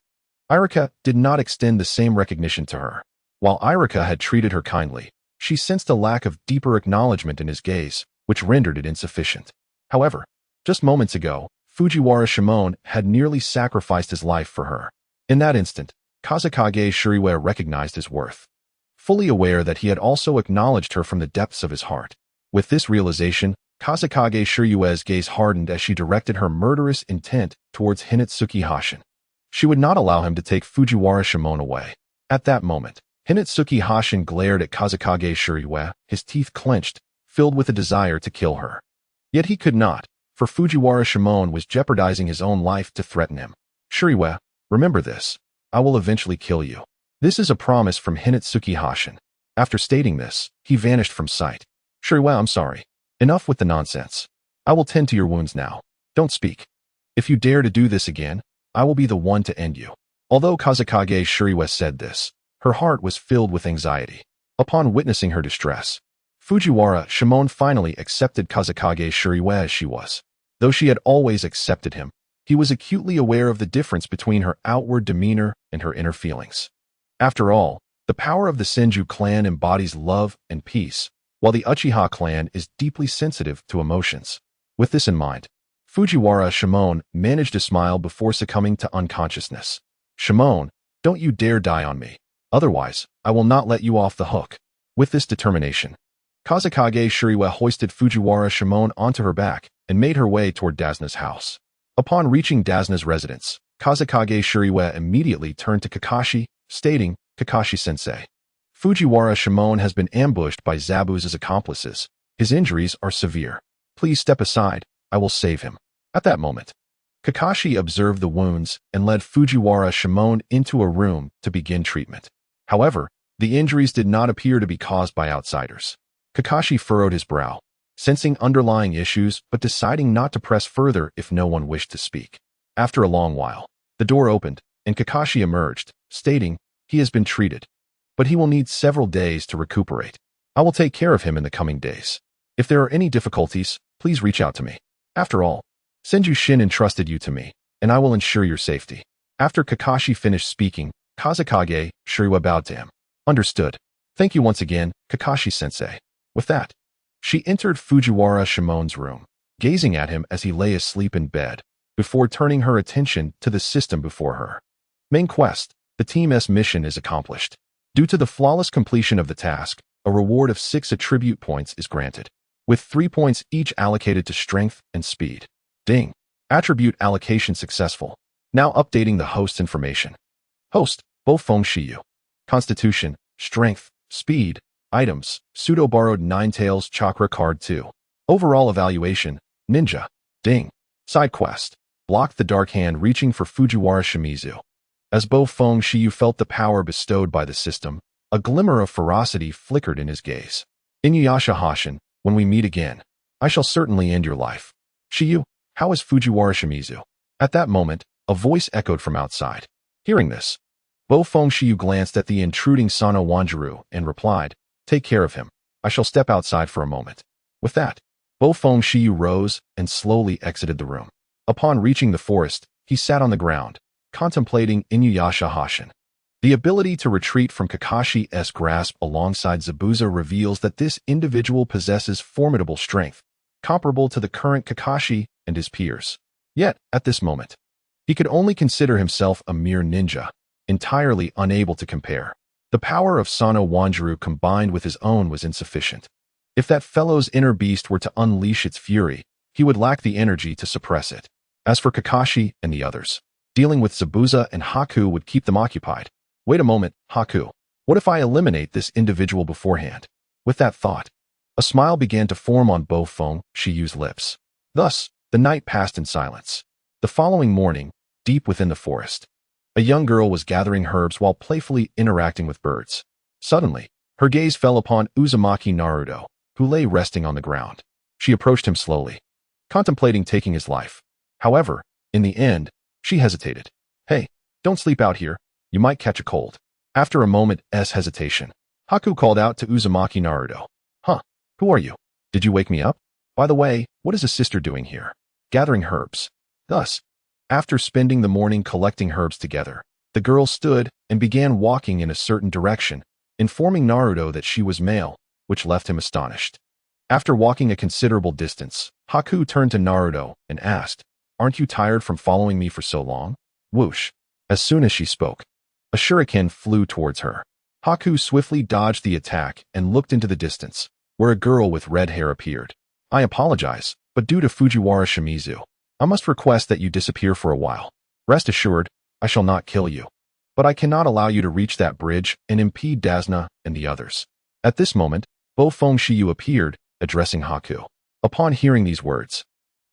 Iruka did not extend the same recognition to her. While Iruka had treated her kindly, she sensed a lack of deeper acknowledgement in his gaze, which rendered it insufficient. However, just moments ago, Fujiwara Shimon had nearly sacrificed his life for her. In that instant, Kazekage Shiryu recognized his worth, fully aware that he had also acknowledged her from the depths of his heart. With this realization, Kazekage Shiryue's gaze hardened as she directed her murderous intent towards Hinatsuki Hashin. She would not allow him to take Fujiwara Shimon away. At that moment, Hinatsuki Hashin glared at Kazekage Shiryu, his teeth clenched, filled with a desire to kill her. Yet he could not, for Fujiwara Shimon was jeopardizing his own life to threaten him. Shiryu, remember this. I will eventually kill you. This is a promise from Hinatsuki Hashin. After stating this, he vanished from sight. Shiryu, I'm sorry. Enough with the nonsense. I will tend to your wounds now. Don't speak. If you dare to do this again, I will be the one to end you. Although Kazekage Shiryu said this, her heart was filled with anxiety. Upon witnessing her distress, Fujiwara Shimon finally accepted Kazekage Shiryu as she was. Though she had always accepted him, he was acutely aware of the difference between her outward demeanor and her inner feelings. After all, the power of the Senju clan embodies love and peace, while the Uchiha clan is deeply sensitive to emotions. With this in mind, Fujiwara Shimon managed to smile before succumbing to unconsciousness. "Shimon, don't you dare die on me. Otherwise, I will not let you off the hook." With this determination, Kazekage Shuriwa hoisted Fujiwara Shimon onto her back and made her way toward Dazna's house. Upon reaching Dazna's residence, Kazekage Shuriwa immediately turned to Kakashi, stating, "Kakashi-sensei, Fujiwara Shimon has been ambushed by Zabuza's accomplices. His injuries are severe. Please step aside. I will save him." At that moment, Kakashi observed the wounds and led Fujiwara Shimon into a room to begin treatment. However, the injuries did not appear to be caused by outsiders. Kakashi furrowed his brow, sensing underlying issues but deciding not to press further if no one wished to speak. After a long while, the door opened and Kakashi emerged, stating, "He has been treated, but he will need several days to recuperate. I will take care of him in the coming days. If there are any difficulties, please reach out to me. After all, Senju Shin entrusted you to me, and I will ensure your safety." After Kakashi finished speaking, Kazekage Shuriwa bowed to him. "Understood. Thank you once again, Kakashi-sensei." With that, she entered Fujiwara Shimon's room, gazing at him as he lay asleep in bed, before turning her attention to the system before her. Main quest: the Team's mission is accomplished. Due to the flawless completion of the task, a reward of 6 attribute points is granted, with 3 points each allocated to strength and speed. Ding! Attribute allocation successful. Now updating the host's information. Host: Bofeng Shiyu. Constitution, Strength, Speed, Items, Pseudo-Borrowed Ninetales Chakra Card 2. Overall evaluation, Ninja. Ding! Side quest: Block the Dark Hand reaching for Fujiwara Shimizu. As Bofeng Shiyu felt the power bestowed by the system, a glimmer of ferocity flickered in his gaze. "Inuyasha Hashin, when we meet again, I shall certainly end your life. Shiyu, how is Fujiwara Shimizu?" At that moment, a voice echoed from outside. Hearing this, Bofeng Shiyu glanced at the intruding Sano Wanjiru and replied, "Take care of him. I shall step outside for a moment." With that, Bofeng Shiyu rose and slowly exited the room. Upon reaching the forest, he sat on the ground, contemplating Inuyasha Hashin. The ability to retreat from Kakashi's grasp alongside Zabuza reveals that this individual possesses formidable strength, comparable to the current Kakashi and his peers. Yet, at this moment, he could only consider himself a mere ninja, entirely unable to compare. The power of Sano Wanjiru combined with his own was insufficient. If that fellow's inner beast were to unleash its fury, he would lack the energy to suppress it. As for Kakashi and the others, dealing with Zabuza and Haku would keep them occupied. Wait a moment, Haku. What if I eliminate this individual beforehand? With that thought, a smile began to form on Bofeng Shiyu's lips. Thus, the night passed in silence. The following morning, deep within the forest, a young girl was gathering herbs while playfully interacting with birds. Suddenly, her gaze fell upon Uzumaki Naruto, who lay resting on the ground. She approached him slowly, contemplating taking his life. However, in the end, she hesitated. "Hey, don't sleep out here. You might catch a cold." After a moment's hesitation, Haku called out to Uzumaki Naruto. "Huh, who are you? Did you wake me up? By the way, what is a sister doing here?" "Gathering herbs." Thus, after spending the morning collecting herbs together, the girl stood and began walking in a certain direction, informing Naruto that she was male, which left him astonished. After walking a considerable distance, Haku turned to Naruto and asked, "Aren't you tired from following me for so long?" Whoosh! As soon as she spoke, a shuriken flew towards her. Haku swiftly dodged the attack and looked into the distance, where a girl with red hair appeared. "I apologize, but due to Fujiwara Shimizu, I must request that you disappear for a while. Rest assured, I shall not kill you. But I cannot allow you to reach that bridge and impede Dazna and the others." At this moment, Bofeng Shiyu appeared, addressing Haku. Upon hearing these words,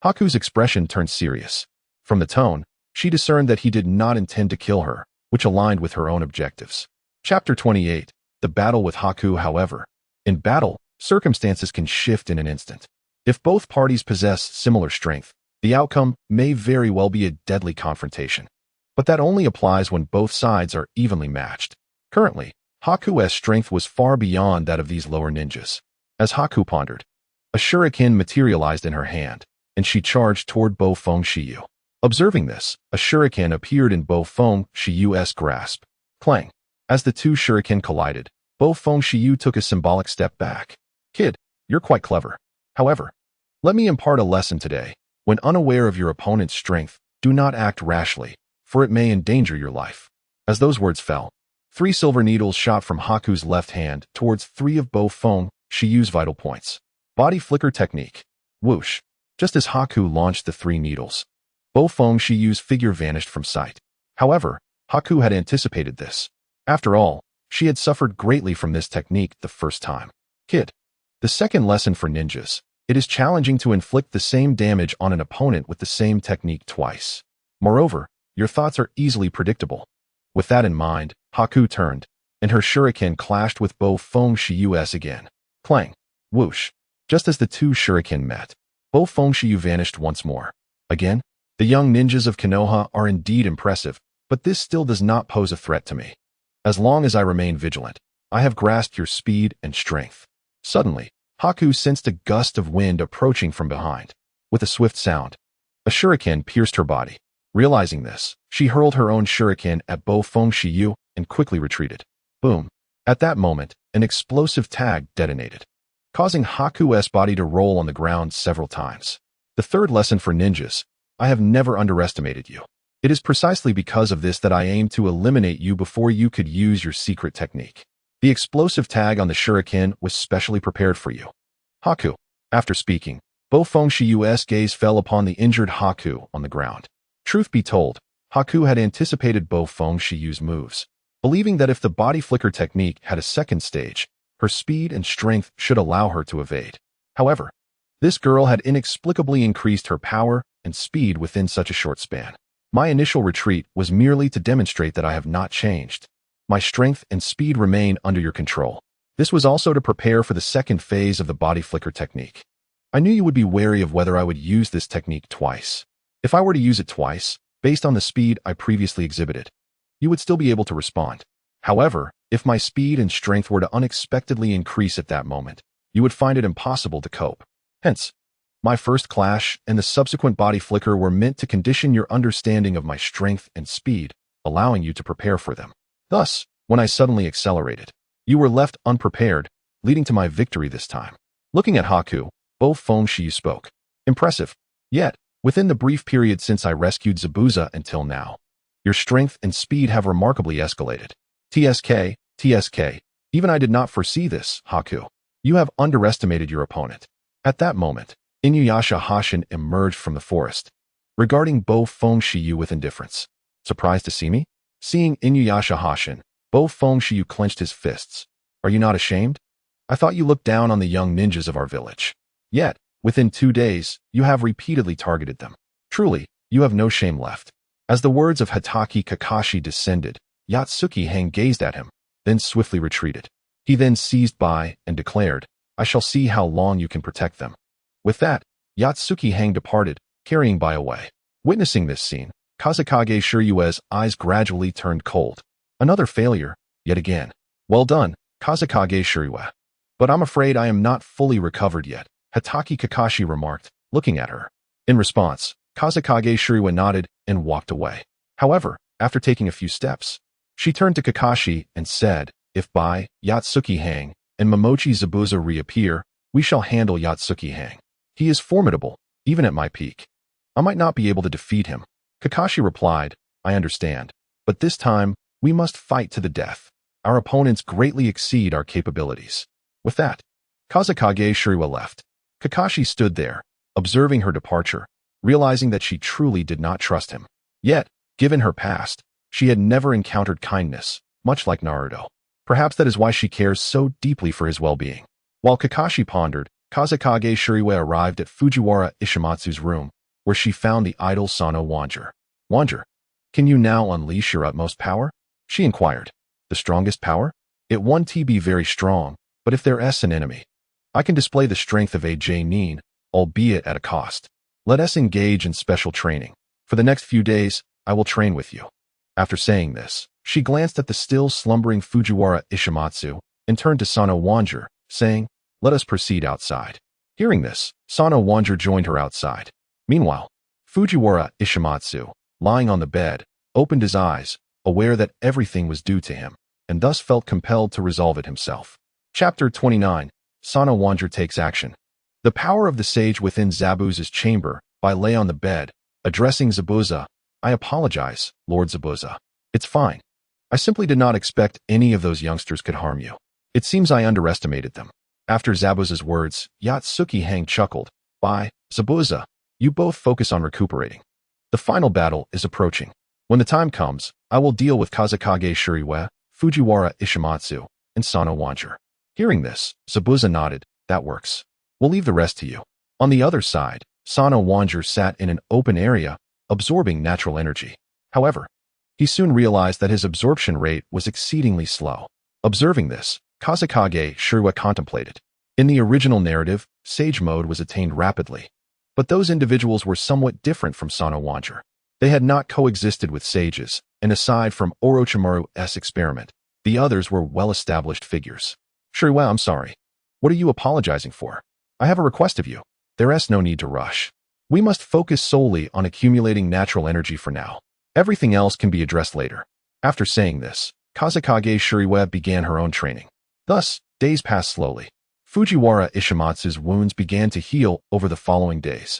Haku's expression turned serious. From the tone, she discerned that he did not intend to kill her, which aligned with her own objectives. Chapter 28. The Battle with Haku. However, in battle, circumstances can shift in an instant. If both parties possess similar strength, the outcome may very well be a deadly confrontation. But that only applies when both sides are evenly matched. Currently, Haku's strength was far beyond that of these lower ninjas. As Haku pondered, a shuriken materialized in her hand, and she charged toward Bo Feng Shiyu. Observing this, a shuriken appeared in Bo Feng Shiyu's grasp. Clang. As the two shuriken collided, Bo Feng Shiyu took a symbolic step back. Kid, you're quite clever. However, let me impart a lesson today. When unaware of your opponent's strength, do not act rashly, for it may endanger your life. As those words fell, 3 silver needles shot from Haku's left hand towards 3 of Bo Feng Shiyu's vital points. Body flicker technique. Whoosh. Just as Haku launched the 3 needles, Bo Feng Shiyu's figure vanished from sight. However, Haku had anticipated this. After all, she had suffered greatly from this technique the first time. Kid. The second lesson for ninjas. It is challenging to inflict the same damage on an opponent with the same technique twice. Moreover, your thoughts are easily predictable. With that in mind, Haku turned, and her shuriken clashed with Bo Feng Shiyu's again. Clang. Whoosh. Just as the 2 shuriken met, Bo Feng Shiyu vanished once more. Again, the young ninjas of Konoha are indeed impressive, but this still does not pose a threat to me. As long as I remain vigilant, I have grasped your speed and strength. Suddenly, Haku sensed a gust of wind approaching from behind. With a swift sound, a shuriken pierced her body. Realizing this, she hurled her own shuriken at Bo Feng Shiyu and quickly retreated. Boom. At that moment, an explosive tag detonated, causing Haku's body to roll on the ground several times. The third lesson for ninjas. I have never underestimated you. It is precisely because of this that I aim to eliminate you before you could use your secret technique. The explosive tag on the shuriken was specially prepared for you. Haku. After speaking, Bo Feng Shiyu's gaze fell upon the injured Haku on the ground. Truth be told, Haku had anticipated Bo Feng Shiyu's moves, believing that if the body flicker technique had a second stage, her speed and strength should allow her to evade. However, this girl had inexplicably increased her power and speed within such a short span. My initial retreat was merely to demonstrate that I have not changed. My strength and speed remain under your control. This was also to prepare for the second phase of the body flicker technique. I knew you would be wary of whether I would use this technique twice. If I were to use it twice, based on the speed I previously exhibited, you would still be able to respond. However, if my speed and strength were to unexpectedly increase at that moment, you would find it impossible to cope. Hence, my first clash and the subsequent body flicker were meant to condition your understanding of my strength and speed, allowing you to prepare for them. Thus, when I suddenly accelerated, you were left unprepared, leading to my victory this time. Looking at Haku, Bo Feng Shiyu spoke. Impressive. Yet, within the brief period since I rescued Zabuza until now, your strength and speed have remarkably escalated. TSK, even I did not foresee this, Haku. You have underestimated your opponent. At that moment, Inuyasha Hashin emerged from the forest, regarding Bo Feng Shiyu with indifference. Surprised to see me? Seeing Inuyasha Hashin, Bo Feng Shiyu clenched his fists. Are you not ashamed? I thought you looked down on the young ninjas of our village. Yet, within 2 days, you have repeatedly targeted them. Truly, you have no shame left. As the words of Hatake Kakashi descended, Yatsuki Hang gazed at him, then swiftly retreated. He then seized Bai and declared, I shall see how long you can protect them. With that, Yatsuki Hang departed, carrying Bai away. Witnessing this scene, Kazekage Shiryue's eyes gradually turned cold. Another failure, yet again. Well done, Kazekage Shiryue. But I'm afraid I am not fully recovered yet, Hatake Kakashi remarked, looking at her. In response, Kazekage Shiryue nodded and walked away. However, after taking a few steps, she turned to Kakashi and said, if Bai, Yatsuki Hang, and Momochi Zabuza reappear, we shall handle Yatsuki Hang. He is formidable, even at my peak. I might not be able to defeat him. Kakashi replied, I understand, but this time, we must fight to the death. Our opponents greatly exceed our capabilities. With that, Kazekage Shiryue left. Kakashi stood there, observing her departure, realizing that she truly did not trust him. Yet, given her past, she had never encountered kindness, much like Naruto. Perhaps that is why she cares so deeply for his well-being. While Kakashi pondered, Kazekage Shiryue arrived at Fujiwara Ishimatsu's room, where she found the idol Sano Wanjer. Wanjer, can you now unleash your utmost power? She inquired. The strongest power? It won't be very strong, but if there's an enemy, I can display the strength of a Nin, albeit at a cost. Let us engage in special training. For the next few days, I will train with you. After saying this, she glanced at the still slumbering Fujiwara Ishimatsu and turned to Sano Wanjer, saying, let us proceed outside. Hearing this, Sano Wanjer joined her outside. Meanwhile, Fujiwara Ishimatsu, lying on the bed, opened his eyes, aware that everything was due to him, and thus felt compelled to resolve it himself. Chapter 29. Sana Wanjer takes action. The power of the sage within Zabuza's chamber, by lay on the bed, addressing Zabuza. I apologize, Lord Zabuza. It's fine. I simply did not expect any of those youngsters could harm you. It seems I underestimated them. After Zabuza's words, Yatsuki Hang chuckled. Bye, Zabuza. You both focus on recuperating. The final battle is approaching. When the time comes, I will deal with Kazekage Shuriwe, Fujiwara Ishimatsu, and Sana Wanjer. Hearing this, Zabuza nodded. That works. We'll leave the rest to you. On the other side, Sana Wanjer sat in an open area, absorbing natural energy. However, he soon realized that his absorption rate was exceedingly slow. Observing this, Kazekage Shuriwe contemplated. In the original narrative, Sage Mode was attained rapidly. But those individuals were somewhat different from Sana Wanjer. They had not coexisted with sages, and aside from Orochimaru's experiment, the others were well-established figures. Shuriwe, I'm sorry. What are you apologizing for? I have a request of you. There's no need to rush. We must focus solely on accumulating natural energy for now. Everything else can be addressed later. After saying this, Kazekage Shuriwe began her own training. Thus, days passed slowly. Fujiwara Ishimatsu's wounds began to heal over the following days.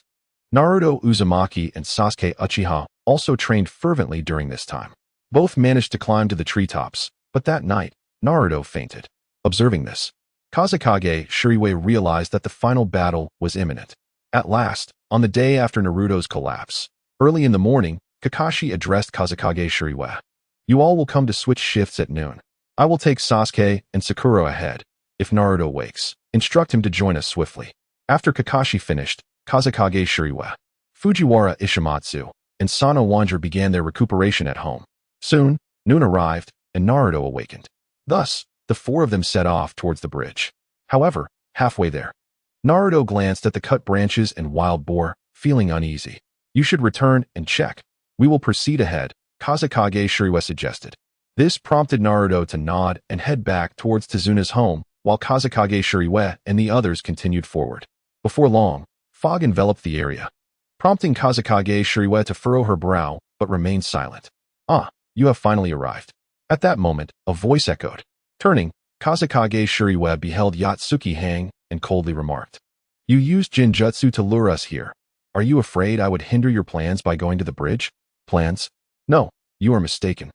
Naruto Uzumaki and Sasuke Uchiha also trained fervently during this time. Both managed to climb to the treetops, but that night, Naruto fainted. Observing this, Kazekage Shuriwe realized that the final battle was imminent. At last, on the day after Naruto's collapse, early in the morning, Kakashi addressed Kazekage Shuriwe. You all will come to switch shifts at noon. I will take Sasuke and Sakura ahead. If Naruto wakes, instruct him to join us swiftly. After Kakashi finished, Kazekage Shuriwe, Fujiwara Ishimatsu, and Sana Wanjer began their recuperation at home. Soon, noon arrived, and Naruto awakened. Thus, the four of them set off towards the bridge. However, halfway there, Naruto glanced at the cut branches and wild boar, feeling uneasy. You should return and check. We will proceed ahead, Kazekage Shuriwe suggested. This prompted Naruto to nod and head back towards Tezuna's home, while Kazekage Shuriwe and the others continued forward. Before long, fog enveloped the area, prompting Kazekage Shuriwe to furrow her brow, but remain silent. Ah, you have finally arrived. At that moment, a voice echoed. Turning, Kazekage Shuriwe beheld Yatsuki Hang and coldly remarked, You used Jinjutsu to lure us here. Are you afraid I would hinder your plans by going to the bridge? Plans? No, you are mistaken.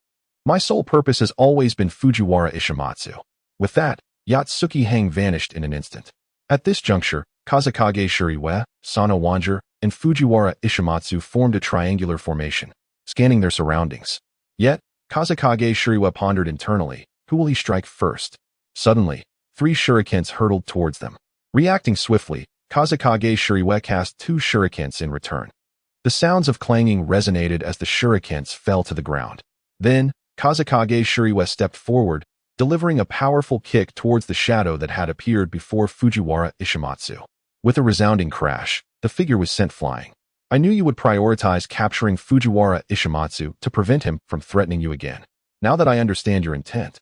My sole purpose has always been Fujiwara Ishimatsu. With that, Yatsuki Hang vanished in an instant. At this juncture, Kazekage Shuriwe, Sana Wanjer, and Fujiwara Ishimatsu formed a triangular formation, scanning their surroundings. Yet, Kazekage Shuriwe pondered internally, who will he strike first? Suddenly, 3 shurikens hurtled towards them. Reacting swiftly, Kazekage Shuriwe cast 2 shurikens in return. The sounds of clanging resonated as the shurikens fell to the ground. Then, Kazekage Shuriwe stepped forward, delivering a powerful kick towards the shadow that had appeared before Fujiwara Ishimatsu. With a resounding crash, the figure was sent flying. I knew you would prioritize capturing Fujiwara Ishimatsu to prevent him from threatening you again. Now that I understand your intent,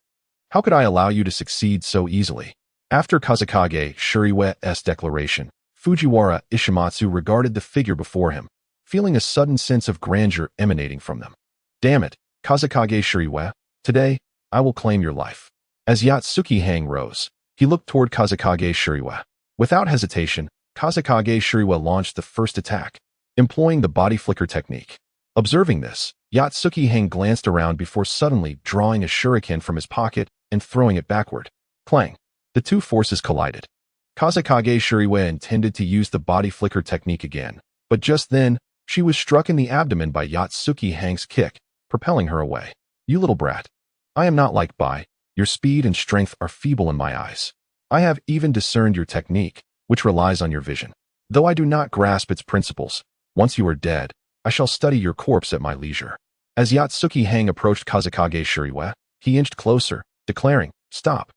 how could I allow you to succeed so easily? After Kazekage Shuriwe's declaration, Fujiwara Ishimatsu regarded the figure before him, feeling a sudden sense of grandeur emanating from them. Damn it, Kazekage Shuriwe, today, I will claim your life. As Yatsuki Hang rose, he looked toward Kazekage Shuriwe. Without hesitation, Kazekage Shuriwe launched the first attack, employing the body flicker technique. Observing this, Yatsuki Hang glanced around before suddenly drawing a shuriken from his pocket and throwing it backward. Clang! The two forces collided. Kazekage Shuriwe intended to use the body flicker technique again, but just then, she was struck in the abdomen by Yatsuki Hang's kick, propelling her away. You little brat. I am not like Bai. Your speed and strength are feeble in my eyes. I have even discerned your technique, which relies on your vision. Though I do not grasp its principles, once you are dead, I shall study your corpse at my leisure. As Yatsuki Hang approached Kazekage Shuriwe, he inched closer, declaring, Stop.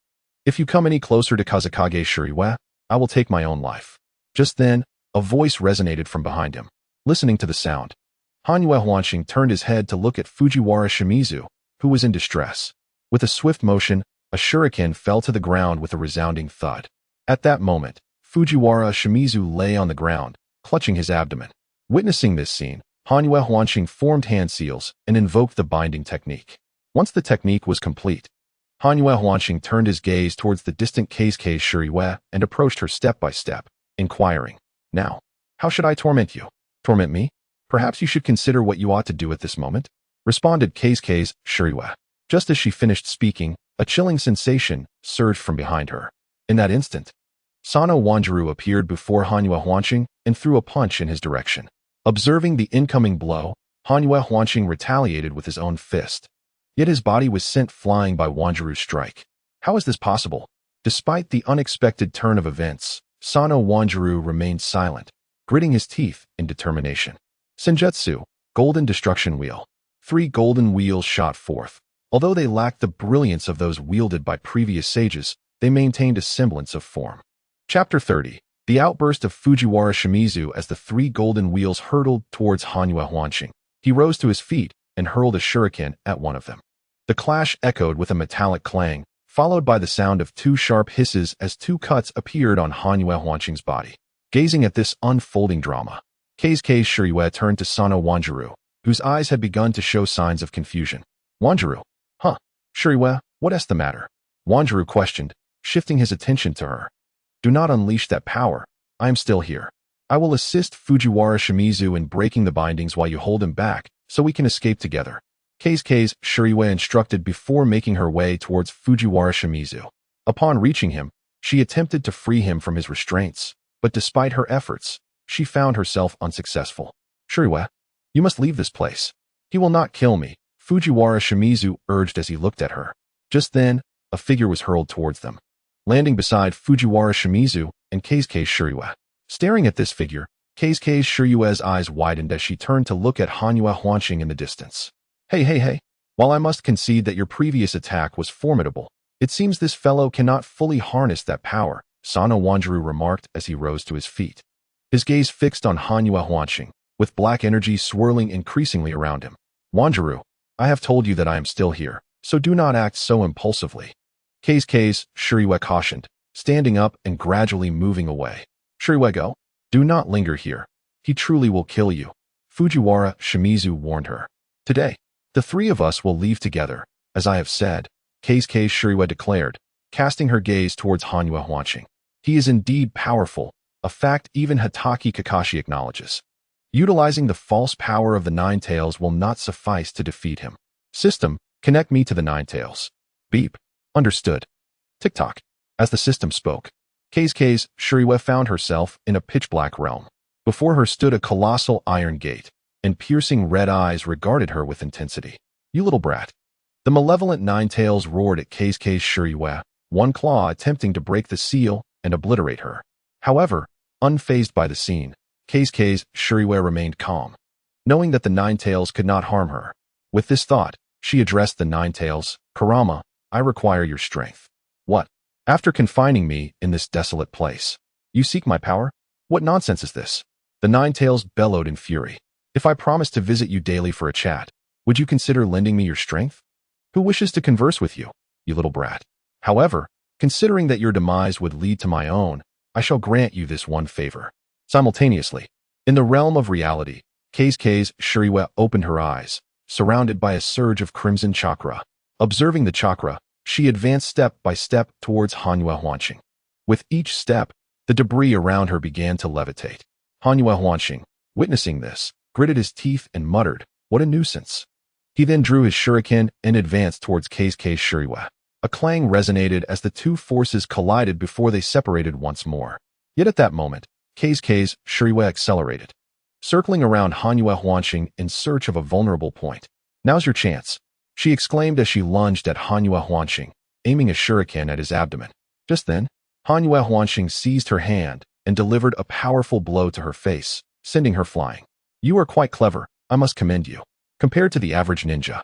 If you come any closer to Kazekage Shuriwe, I will take my own life. Just then, a voice resonated from behind him. Listening to the sound, Hanyu Huanxing turned his head to look at Fujiwara Shimizu, who was in distress. With a swift motion, a shuriken fell to the ground with a resounding thud. At that moment, Fujiwara Shimizu lay on the ground, clutching his abdomen. Witnessing this scene, Hanyu Huanqing formed hand seals and invoked the binding technique. Once the technique was complete, Hanyu Huanqing turned his gaze towards the distant Keisuke Shuriwe and approached her step by step, inquiring, "Now, how should I torment you?" "Torment me? Perhaps you should consider what you ought to do at this moment," responded Keisuke Shuriwe. Just as she finished speaking, a chilling sensation surged from behind her. In that instant, Sano Wanjiru appeared before Hanyu Huanqing and threw a punch in his direction. Observing the incoming blow, Hanyu Huanqing retaliated with his own fist. Yet his body was sent flying by Wanjiru's strike. How is this possible? Despite the unexpected turn of events, Sano Wanjiru remained silent, gritting his teeth in determination. Senjutsu, Golden Destruction Wheel. 3 golden wheels shot forth. Although they lacked the brilliance of those wielded by previous sages, they maintained a semblance of form. Chapter 30. The outburst of Fujiwara Shimizu as the 3 golden wheels hurtled towards Hanyu Huanqing. He rose to his feet and hurled a shuriken at one of them. The clash echoed with a metallic clang, followed by the sound of 2 sharp hisses as 2 cuts appeared on Hanyu Huanqing's body. Gazing at this unfolding drama, Keisuke Shuriwe turned to Sano Wanjiru, whose eyes had begun to show signs of confusion. "Wanjiru? Huh? Shuriwe, what's the matter?" Wanjiru questioned, shifting his attention to her. "Do not unleash that power. I am still here. I will assist Fujiwara Shimizu in breaking the bindings while you hold him back, so we can escape together," Keisuke Shuriwe instructed before making her way towards Fujiwara Shimizu. Upon reaching him, she attempted to free him from his restraints, but despite her efforts, she found herself unsuccessful. "Shuriwe, you must leave this place. He will not kill me," Fujiwara Shimizu urged as he looked at her. Just then, a figure was hurled towards them, landing beside Fujiwara Shimizu and Keisuke Shuriwe. Staring at this figure, Keisuke Shuriwe's eyes widened as she turned to look at Hanyu Huanqing in the distance. Hey. While I must concede that your previous attack was formidable, it seems this fellow cannot fully harness that power," Sano Wanjiru remarked as he rose to his feet. His gaze fixed on Hanyu Huanqing, with black energy swirling increasingly around him. "Wanjiru, I have told you that I am still here, so do not act so impulsively," Keisuke Shuriwe cautioned, standing up and gradually moving away. "Shuriwe, go. Do not linger here. He truly will kill you," Fujiwara Shimizu warned her. "Today, the 3 of us will leave together, as I have said," Keisuke Shuriwe declared, casting her gaze towards Hanyu Huanqing. "He is indeed powerful, a fact even Hatake Kakashi acknowledges. Utilizing the false power of the 9 tails will not suffice to defeat him. System, connect me to the 9 tails." Beep. Understood. Tick-tock. As the system spoke, Keisuke Shuriwe found herself in a pitch-black realm. Before her stood a colossal iron gate, and piercing red eyes regarded her with intensity. "You little brat." The malevolent 9 tails roared at Keisuke Shuriwe, one claw attempting to break the seal and obliterate her. However, unfazed by the scene, Keisuke Shuriwe remained calm, knowing that the 9 tails could not harm her. With this thought, she addressed the 9 tails, "Kurama, I require your strength." "What? After confining me in this desolate place, you seek my power? What nonsense is this?" The 9 tails bellowed in fury. "If I promised to visit you daily for a chat, would you consider lending me your strength? Who wishes to converse with you, you little brat? However, considering that your demise would lead to my own, I shall grant you this one favor." Simultaneously, in the realm of reality, Keisuke Shuriwe opened her eyes, surrounded by a surge of crimson chakra. Observing the chakra, she advanced step by step towards Hanyu Huanqing. With each step, the debris around her began to levitate. Hanyu Huanqing, witnessing this, gritted his teeth and muttered, "What a nuisance." He then drew his shuriken and advanced towards Keisuke Shuriwe. A clang resonated as the 2 forces collided before they separated once more. Yet at that moment, Keisuke Shuriwe accelerated, circling around Hanyu Huanqing in search of a vulnerable point. "Now's your chance," she exclaimed as she lunged at Hanyu Huanqing, aiming a shuriken at his abdomen. Just then, Hanyu Huanqing seized her hand and delivered a powerful blow to her face, sending her flying. "You are quite clever, I must commend you. Compared to the average ninja,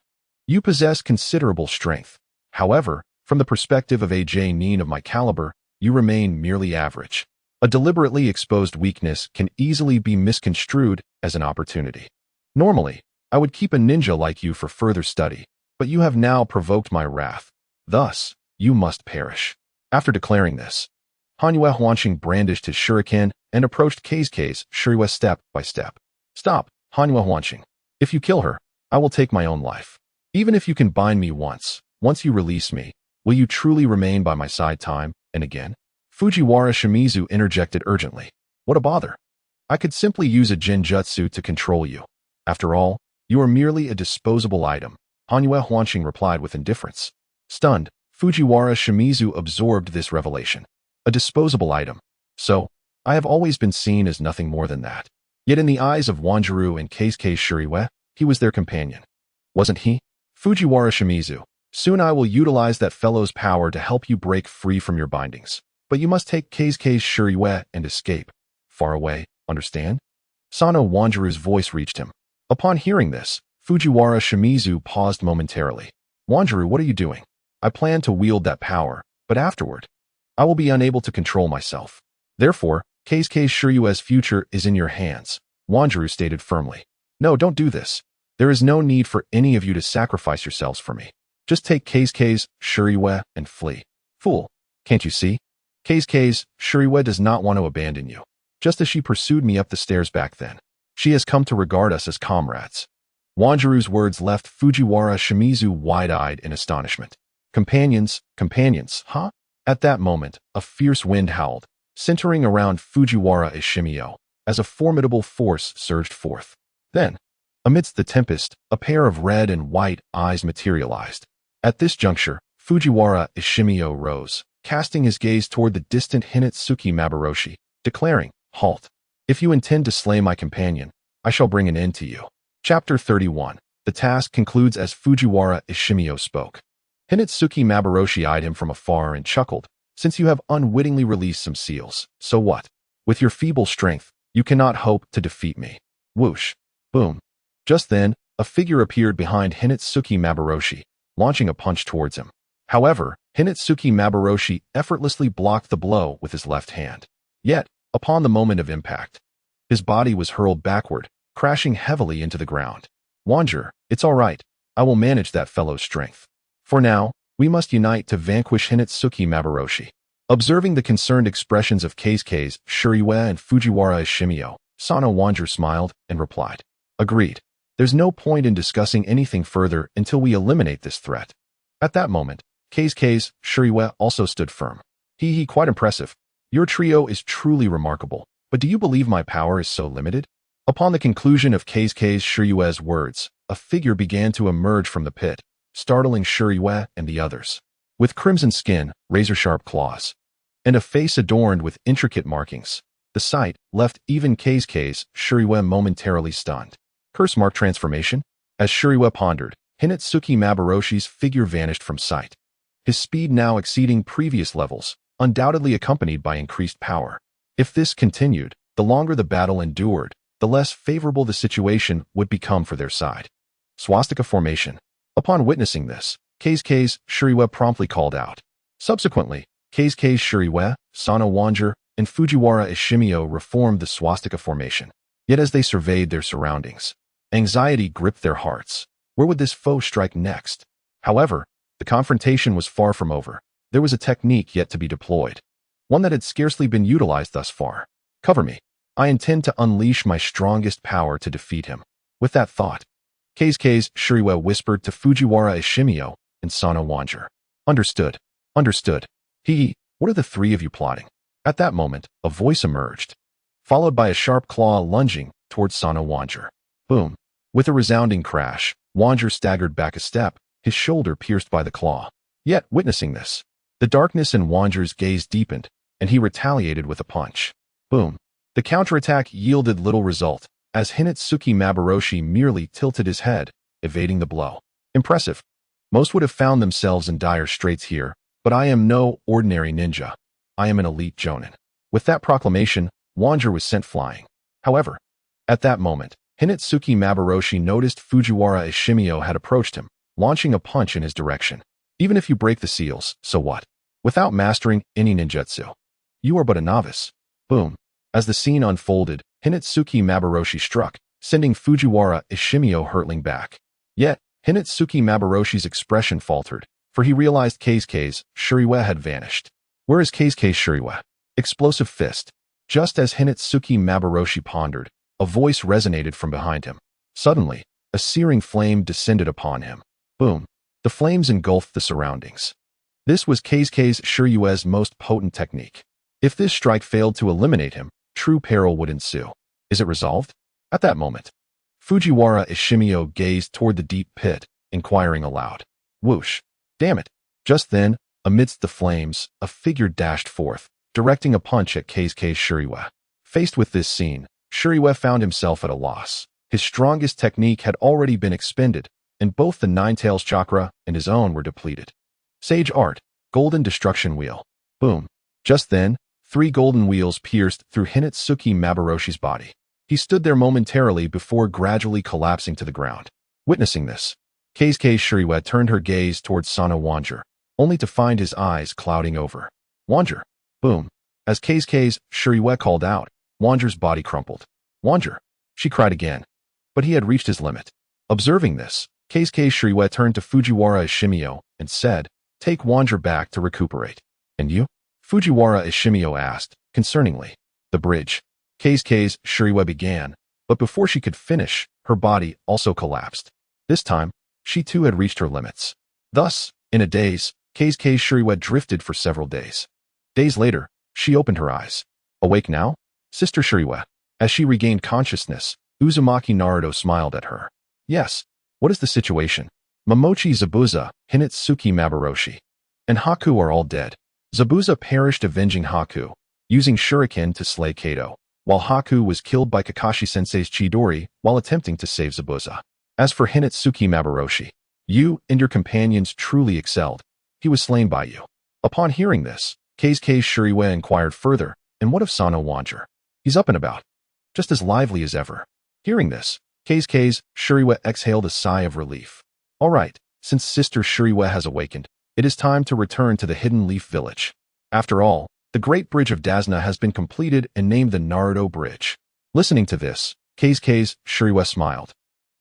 you possess considerable strength. However, from the perspective of a Nin of my caliber, you remain merely average. A deliberately exposed weakness can easily be misconstrued as an opportunity. Normally, I would keep a ninja like you for further study, but you have now provoked my wrath. Thus, you must perish." After declaring this, Hanyu Huanqing brandished his shuriken and approached Keisuke Shuriwe step by step. Stop, Hanwha Huanqing. If you kill her, I will take my own life. Even if you can bind me once you release me, will you truly remain by my side time and again? Fujiwara Shimizu interjected urgently. What a bother. I could simply use a Jinjutsu to control you. After all, you are merely a disposable item, Hanwha Huanqing replied with indifference. Stunned, Fujiwara Shimizu absorbed this revelation. A disposable item. So, I have always been seen as nothing more than that. Yet in the eyes of Wanjiru and Keisuke Shuriwa, he was their companion. Wasn't he? Fujiwara Shimizu, soon I will utilize that fellow's power to help you break free from your bindings. But you must take Keisuke Shuriwa and escape. Far away, understand? Sano Wanjiru's voice reached him. Upon hearing this, Fujiwara Shimizu paused momentarily. Wanjiru, what are you doing? I plan to wield that power, but afterward, I will be unable to control myself. Therefore, Keisuke Shuriwa's future is in your hands, Wanjiru stated firmly. No, don't do this. There is no need for any of you to sacrifice yourselves for me. Just take Keisuke Shuriwa and flee. Fool, can't you see? Keisuke Shuriwa does not want to abandon you. Just as she pursued me up the stairs back then, she has come to regard us as comrades. Wanjiru's words left Fujiwara Shimizu wide-eyed in astonishment. Companions, huh? At that moment, a fierce wind howled, centering around Fujiwara Ishimio, as a formidable force surged forth. Then, amidst the tempest, a pair of red and white eyes materialized. At this juncture, Fujiwara Ishimio rose, casting his gaze toward the distant Hinatsuki Mabaroshi, declaring, Halt. If you intend to slay my companion, I shall bring an end to you. Chapter 31. The task concludes as Fujiwara Ishimio spoke. Hinatsuki Mabaroshi eyed him from afar and chuckled. Since you have unwittingly released some seals, so what? With your feeble strength, you cannot hope to defeat me. Whoosh. Boom. Just then, a figure appeared behind Hinatsuki Mabaroshi, launching a punch towards him. However, Hinatsuki Mabaroshi effortlessly blocked the blow with his left hand. Yet, upon the moment of impact, his body was hurled backward, crashing heavily into the ground. Wanjiru, it's all right. I will manage that fellow's strength. For now, we must unite to vanquish Hinatsuki Mabaroshi. Observing the concerned expressions of Keisuke Shuriwa and Fujiwara Ishimio, Sano Wanjiru smiled and replied, Agreed. There's no point in discussing anything further until we eliminate this threat. At that moment, Keisuke Shuriwa also stood firm. Quite impressive. Your trio is truly remarkable, but do you believe my power is so limited? Upon the conclusion of Keisuke Shuriwa's words, a figure began to emerge from the pit, startling Shuriwa and the others. With crimson skin, razor-sharp claws, and a face adorned with intricate markings, the sight left even Keisuke Shuriwa momentarily stunned. Curse mark transformation? As Shuriwa pondered, Hinatsuki Mabaroshi's figure vanished from sight. His speed now exceeding previous levels, undoubtedly accompanied by increased power. If this continued, the longer the battle endured, the less favorable the situation would become for their side. Swastika formation. Upon witnessing this, Keisuke Shuriwa promptly called out. Subsequently, Keisuke Shuriwa, Sano Wanjiru, and Fujiwara Ishimio reformed the swastika formation. Yet as they surveyed their surroundings, anxiety gripped their hearts. Where would this foe strike next? However, the confrontation was far from over. There was a technique yet to be deployed, one that had scarcely been utilized thus far. Cover me. I intend to unleash my strongest power to defeat him. With that thought, Keisuke Shuriwa whispered to Fujiwara Ishimio and Sano Wanjiru. Understood. Understood. What are the three of you plotting? At that moment, a voice emerged, followed by a sharp claw lunging towards Sano Wanjiru. Boom. With a resounding crash, Wanjiru staggered back a step, his shoulder pierced by the claw. Yet, witnessing this, the darkness in Wanjiru's gaze deepened, and he retaliated with a punch. Boom. The counterattack yielded little result, as Hinatsuki Mabaroshi merely tilted his head, evading the blow. Impressive. Most would have found themselves in dire straits here, but I am no ordinary ninja. I am an elite jonin. With that proclamation, Wanjiru was sent flying. However, at that moment, Hinatsuki Mabaroshi noticed Fujiwara Ishimio had approached him, launching a punch in his direction. Even if you break the seals, so what? Without mastering any ninjutsu, you are but a novice. Boom. As the scene unfolded, Hinatsuki Mabaroshi struck, sending Fujiwara Ishimio hurtling back. Yet, Hinatsuki Mabaroshi's expression faltered, for he realized Keisuke Shuriwa had vanished. Where is Keisuke Shuriwa? Explosive fist. Just as Hinatsuki Mabaroshi pondered, a voice resonated from behind him. Suddenly, a searing flame descended upon him. Boom! The flames engulfed the surroundings. This was Keisuke's Shiryue's most potent technique. If this strike failed to eliminate him, true peril would ensue. Is it resolved? At that moment, Fujiwara Ishimio gazed toward the deep pit, inquiring aloud. Whoosh! Damn it! Just then, amidst the flames, a figure dashed forth, directing a punch at Keisuke's Shiryue. Faced with this scene, Shiryue found himself at a loss. His strongest technique had already been expended, and both the Nine-Tails chakra and his own were depleted. Sage Art, Golden Destruction Wheel. Boom. Just then, 3 golden wheels pierced through Hinatsuki Mabaroshi's body. He stood there momentarily before gradually collapsing to the ground. Witnessing this, Keisuke Shiryue turned her gaze towards Sano Wanjer, only to find his eyes clouding over. Wanjer. Boom. As Keisuke's Shiryue called out, Wanjer's body crumpled. Wanjer. She cried again. But he had reached his limit. Observing this, Keisuke Shiryue turned to Fujiwara Ishimio and said, Take Wanjer back to recuperate. And you? Fujiwara Ishimio asked, concerningly. The bridge. Keisuke's Shiryue began, but before she could finish, her body also collapsed. This time, she too had reached her limits. Thus, in a daze, Keisuke Shiryue drifted for several days. Days later, she opened her eyes. Awake now? Sister Shiryue. As she regained consciousness, Uzumaki Naruto smiled at her. Yes. What is the situation? Momochi Zabuza, Hinatsuki Mabaroshi, and Haku are all dead. Zabuza perished avenging Haku, using shuriken to slay Kato, while Haku was killed by Kakashi-sensei's Chidori while attempting to save Zabuza. As for Hinatsuki Mabaroshi, you and your companions truly excelled. He was slain by you. Upon hearing this, Keisuke Shiryue inquired further, and what of Sano Wanjer? He's up and about, just as lively as ever. Hearing this, Keisuke's Shiryue exhaled a sigh of relief. All right, since Sister Shiryue has awakened, it is time to return to the Hidden Leaf Village. After all, the Great Bridge of Dazna has been completed and named the Naruto Bridge. Listening to this, Keisuke's Shiryue smiled,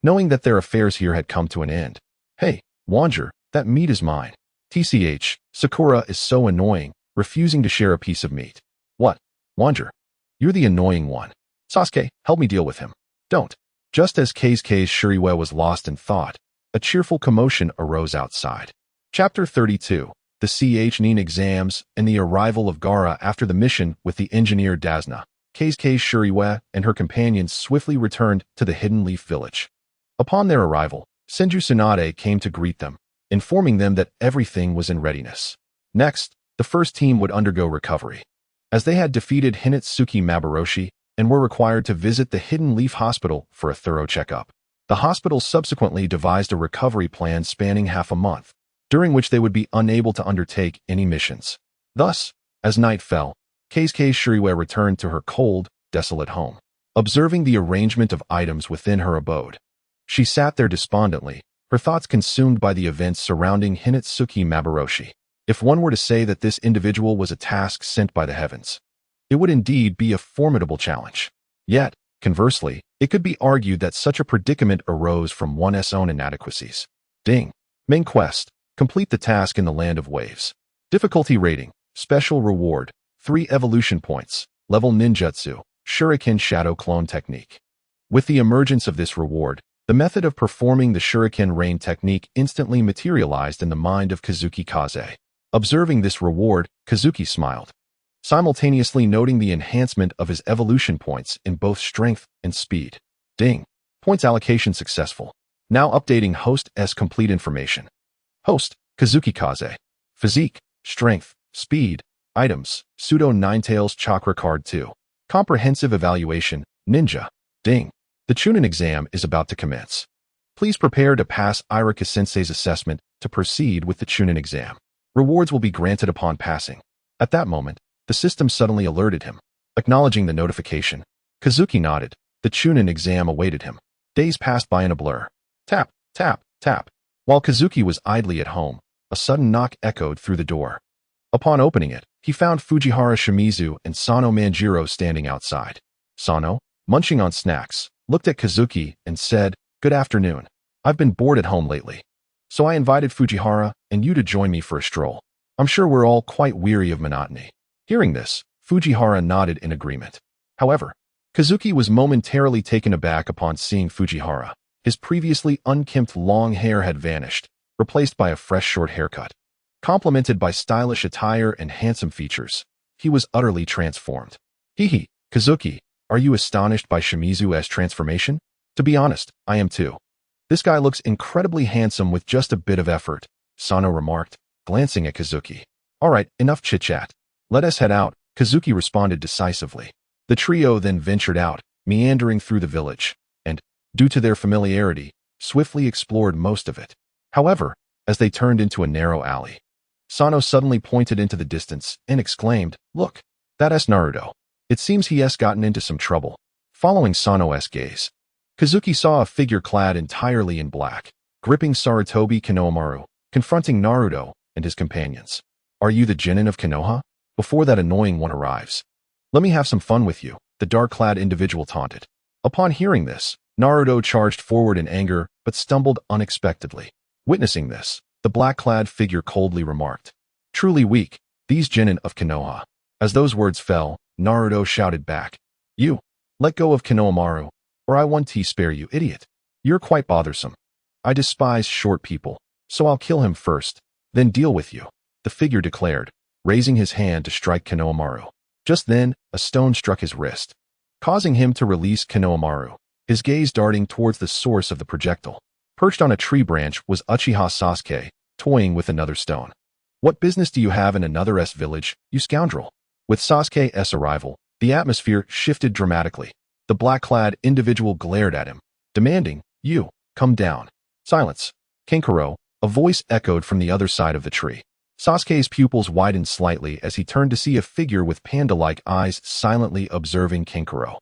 knowing that their affairs here had come to an end. Hey, Wanjer, that meat is mine. TCH, Sakura is so annoying, refusing to share a piece of meat. What? Wanjer? You're the annoying one. Sasuke, help me deal with him. Don't. Just as Keisuke's Shiryue was lost in thought, a cheerful commotion arose outside. Chapter 32, the YIN exams and the arrival of Gaara after the mission with the engineer Dazna. Keisuke Shiryue and her companions swiftly returned to the Hidden Leaf Village. Upon their arrival, Senju Tsunade came to greet them, informing them that everything was in readiness. Next, the first team would undergo recovery. As they had defeated Hinatsuki Mabaroshi and were required to visit the Hidden Leaf Hospital for a thorough checkup, the hospital subsequently devised a recovery plan spanning half a month, during which they would be unable to undertake any missions. Thus, as night fell, Keisuke Shiryue returned to her cold, desolate home. Observing the arrangement of items within her abode, she sat there despondently, her thoughts consumed by the events surrounding Hinatsuki Mabaroshi. If one were to say that this individual was a task sent by the heavens, it would indeed be a formidable challenge. Yet, conversely, it could be argued that such a predicament arose from one's own inadequacies. Ding. Main quest. Complete the task in the Land of Waves. Difficulty rating. Special reward. 3 evolution points. Level ninjutsu. Shuriken Shadow Clone Technique. With the emergence of this reward, the method of performing the Shuriken Rain technique instantly materialized in the mind of Kazuki Kaze. Observing this reward, Kazuki smiled, simultaneously noting the enhancement of his evolution points in both strength and speed. Ding. Points allocation successful. Now updating host's complete information. Host, Kazuki Kaze. Physique, strength, speed, items, pseudo Nine-Tails chakra card 2. Comprehensive evaluation, ninja. Ding. The Chunin exam is about to commence. Please prepare to pass Irika-sensei's assessment to proceed with the Chunin exam. Rewards will be granted upon passing. At that moment, the system suddenly alerted him. Acknowledging the notification, Kazuki nodded. The Chunin exam awaited him. Days passed by in a blur. Tap, tap, tap. While Kazuki was idly at home, a sudden knock echoed through the door. Upon opening it, he found Fujihara Shimizu and Sano Manjiro standing outside. Sano, munching on snacks, looked at Kazuki and said, "Good afternoon. I've been bored at home lately, so I invited Fujihara and you to join me for a stroll. I'm sure we're all quite weary of monotony." Hearing this, Fujihara nodded in agreement. However, Kazuki was momentarily taken aback upon seeing Fujihara. His previously unkempt long hair had vanished, replaced by a fresh short haircut. Complemented by stylish attire and handsome features, he was utterly transformed. Hehe, Kazuki, are you astonished by Shimizu's transformation? To be honest, I am too. This guy looks incredibly handsome with just a bit of effort, Sano remarked, glancing at Kazuki. Alright, enough chit-chat. Let us head out, Kazuki responded decisively. The trio then ventured out, meandering through the village, and, due to their familiarity, swiftly explored most of it. However, as they turned into a narrow alley, Sano suddenly pointed into the distance and exclaimed, "Look, that's Naruto. It seems he has gotten into some trouble." Following Sano's gaze, Kazuki saw a figure clad entirely in black, gripping Sarutobi Konohamaru, confronting Naruto and his companions. "Are you the genin of Konoha? Before that annoying one arrives, let me have some fun with you," the dark-clad individual taunted. Upon hearing this, Naruto charged forward in anger but stumbled unexpectedly. Witnessing this, the black-clad figure coldly remarked, "Truly weak, these genin of Konoha." As those words fell, Naruto shouted back, "You, let go of Konohamaru, or I won't spare you, idiot. You're quite bothersome. I despise short people, so I'll kill him first, then deal with you," the figure declared, raising his hand to strike Konohamaru. Just then, a stone struck his wrist, causing him to release Konohamaru, his gaze darting towards the source of the projectile. Perched on a tree branch was Uchiha Sasuke, toying with another stone. "What business do you have in another's village, you scoundrel?" With Sasuke's arrival, the atmosphere shifted dramatically. The black-clad individual glared at him, demanding, "You, come down." "Silence, Kankuro," a voice echoed from the other side of the tree. Sasuke's pupils widened slightly as he turned to see a figure with panda-like eyes silently observing Kankuro.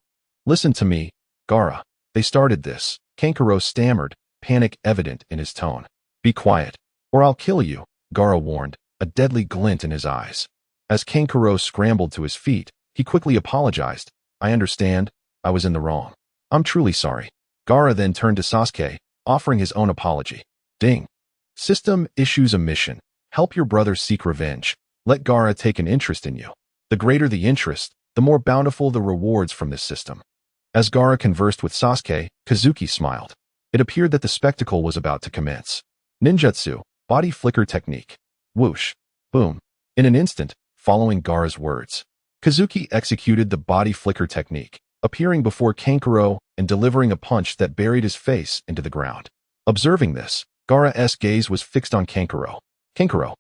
"Listen to me, Gaara. They started this," Kankuro stammered, panic evident in his tone. "Be quiet, or I'll kill you," Gaara warned, a deadly glint in his eyes. As Kankuro scrambled to his feet, he quickly apologized. "I understand, I was in the wrong. I'm truly sorry." Gaara then turned to Sasuke, offering his own apology. Ding. System issues a mission. Help your brother seek revenge. Let Gaara take an interest in you. The greater the interest, the more bountiful the rewards from this system. As Gaara conversed with Sasuke, Kazuki smiled. It appeared that the spectacle was about to commence. Ninjutsu, body flicker technique. Whoosh. Boom. In an instant, following Gaara's words, Kazuki executed the body flicker technique, appearing before Kankuro and delivering a punch that buried his face into the ground. Observing this, Gaara's gaze was fixed on Kankuro. "Kankuro,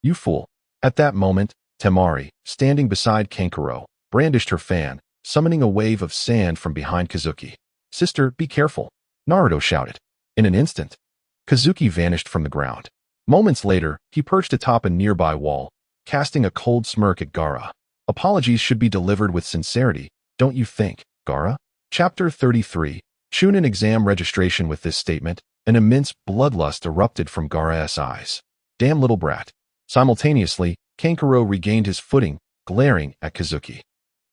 you fool." At that moment, Temari, standing beside Kankuro, brandished her fan, summoning a wave of sand from behind Kazuki. "Sister, be careful," Naruto shouted. In an instant, Kazuki vanished from the ground. Moments later, he perched atop a nearby wall, casting a cold smirk at Gaara. "Apologies should be delivered with sincerity, don't you think, Gaara?" Chapter 33. Chunin exam registration. With this statement, an immense bloodlust erupted from Gaara's eyes. "Damn little brat." Simultaneously, Kankuro regained his footing, glaring at Kazuki.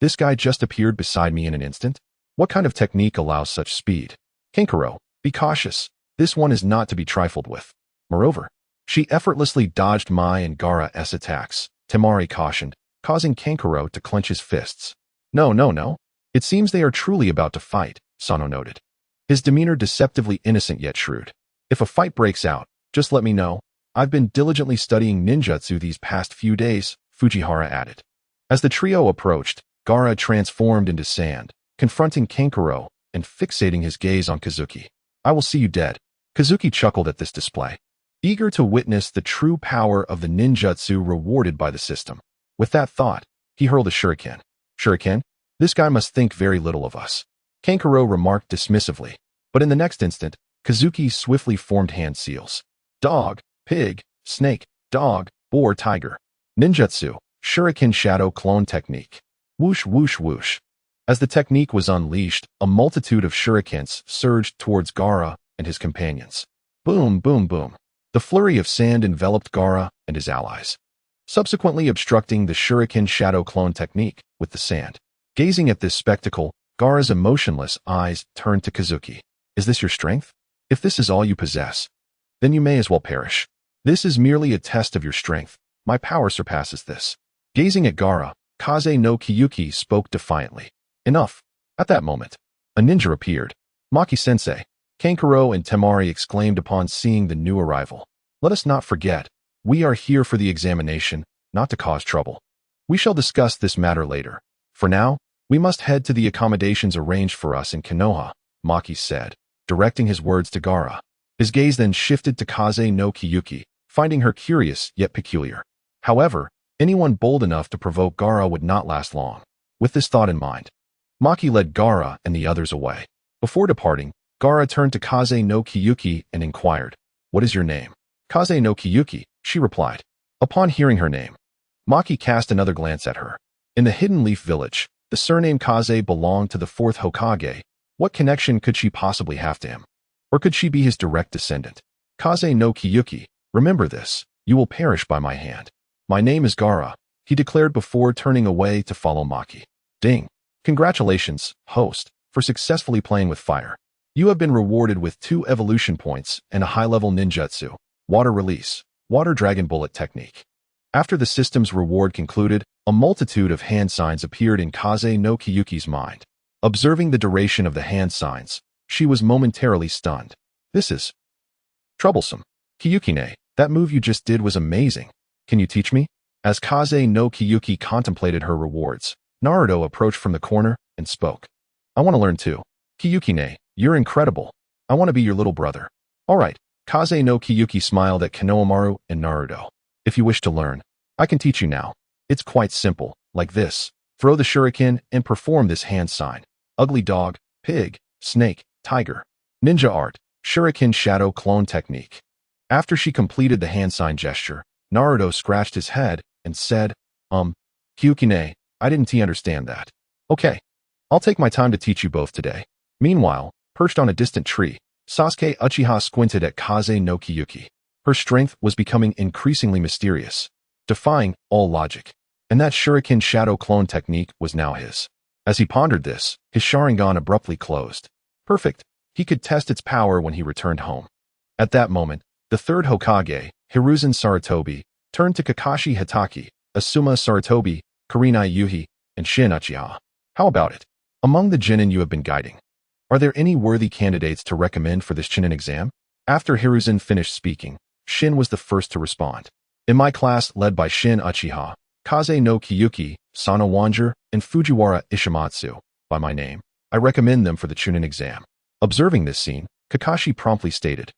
"This guy just appeared beside me in an instant? What kind of technique allows such speed? Kankuro, be cautious. This one is not to be trifled with. Moreover, she effortlessly dodged Mai and Gaara's attacks," Temari cautioned, causing Kankuro to clench his fists. No. It seems they are truly about to fight," Sano noted, his demeanor deceptively innocent yet shrewd. "If a fight breaks out, just let me know. I've been diligently studying ninjutsu these past few days," Fujihara added. As the trio approached, Gaara transformed into sand, confronting Kankuro and fixating his gaze on Kazuki. "I will see you dead." Kazuki chuckled at this display, eager to witness the true power of the ninjutsu rewarded by the system. With that thought, he hurled a shuriken. "Shuriken? This guy must think very little of us," Kankuro remarked dismissively. But in the next instant, Kazuki swiftly formed hand seals. Dog, pig, snake, dog, boar, tiger. Ninjutsu, shuriken shadow clone technique. Whoosh, whoosh, whoosh. As the technique was unleashed, a multitude of shurikens surged towards Gaara and his companions. Boom, boom, boom. The flurry of sand enveloped Gaara and his allies, subsequently obstructing the shuriken shadow clone technique with the sand. Gazing at this spectacle, Gaara's emotionless eyes turned to Kazuki. "Is this your strength? If this is all you possess, then you may as well perish. This is merely a test of your strength. My power surpasses this." Gazing at Gaara, Kaze no Kiyuki spoke defiantly. "Enough. At that moment, a ninja appeared. Maki-sensei, Kankuro and Temari exclaimed upon seeing the new arrival. Let us not forget, we are here for the examination, not to cause trouble. We shall discuss this matter later. For now, we must head to the accommodations arranged for us in Konoha, Maki said, directing his words to Gaara. His gaze then shifted to Kaze no Kiyuki, finding her curious yet peculiar. However, anyone bold enough to provoke Gaara would not last long. With this thought in mind, Maki led Gaara and the others away. Before departing, Gaara turned to Kaze no Kiyuki and inquired, "What is your name?" "Kaze no Kiyuki," she replied. Upon hearing her name, Maki cast another glance at her. In the Hidden Leaf Village, the surname Kaze belonged to the Fourth Hokage. What connection could she possibly have to him? Or could she be his direct descendant? "Kaze no Kiyuki, remember this, you will perish by my hand. My name is Gaara," he declared before turning away to follow Maki. Ding! Congratulations, host, for successfully playing with fire. You have been rewarded with 2 evolution points and a high-level ninjutsu, Water Release, Water Dragon Bullet Technique. After the system's reward concluded, a multitude of hand signs appeared in Kaze no Kiyuki's mind. Observing the duration of the hand signs, she was momentarily stunned. This is troublesome. "Kiyukine, that move you just did was amazing. Can you teach me?" As Kaze no Kiyuki contemplated her rewards, Naruto approached from the corner and spoke. "I want to learn too. Kiyukine, you're incredible. I want to be your little brother." "All right." Kaze no Kiyuki smiled at Konohamaru and Naruto. "If you wish to learn, I can teach you now. It's quite simple, like this. Throw the shuriken and perform this hand sign. Ugly dog, pig, snake, tiger. Ninja art, shuriken shadow clone technique." After she completed the hand sign gesture, Naruto scratched his head and said, Kiyukine, I didn't understand that. Okay, I'll take my time to teach you both today." Meanwhile, perched on a distant tree, Sasuke Uchiha squinted at Kaze no Kiyuki. Her strength was becoming increasingly mysterious, defying all logic. And that shuriken shadow clone technique was now his. As he pondered this, his Sharingan abruptly closed. Perfect. He could test its power when he returned home. At that moment, the third Hokage, Hiruzen Sarutobi, turned to Kakashi Hitaki, Asuma Sarutobi, Kurenai Yuhi, and Shin Uchiha. "How about it? Among the Chunin you have been guiding, are there any worthy candidates to recommend for this Chunin exam?" After Hiruzen finished speaking, Shin was the first to respond. "In my class led by Shin Uchiha, Kaze no Kiyuki, Sano Wanjer, and Fujiwara Ishimatsu, by my name, I recommend them for the Chunin exam." Observing this scene, Kakashi promptly stated,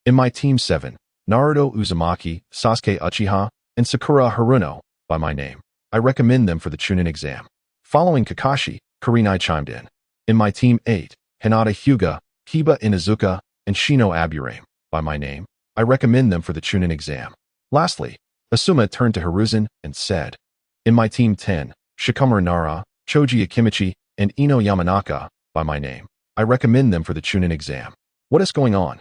"In my team 7, Naruto Uzumaki, Sasuke Uchiha, and Sakura Haruno, by my name, I recommend them for the Chunin exam." Following Kakashi, Kurenai chimed in, "In my team 8, Hinata Hyuga, Kiba Inuzuka, and Shino Aburame, by my name, I recommend them for the Chunin exam." Lastly, Asuma turned to Hiruzen and said, "In my team 10, Shikamaru Nara, Choji Akimichi, and Ino Yamanaka, by my name, I recommend them for the Chunin exam." What is going on?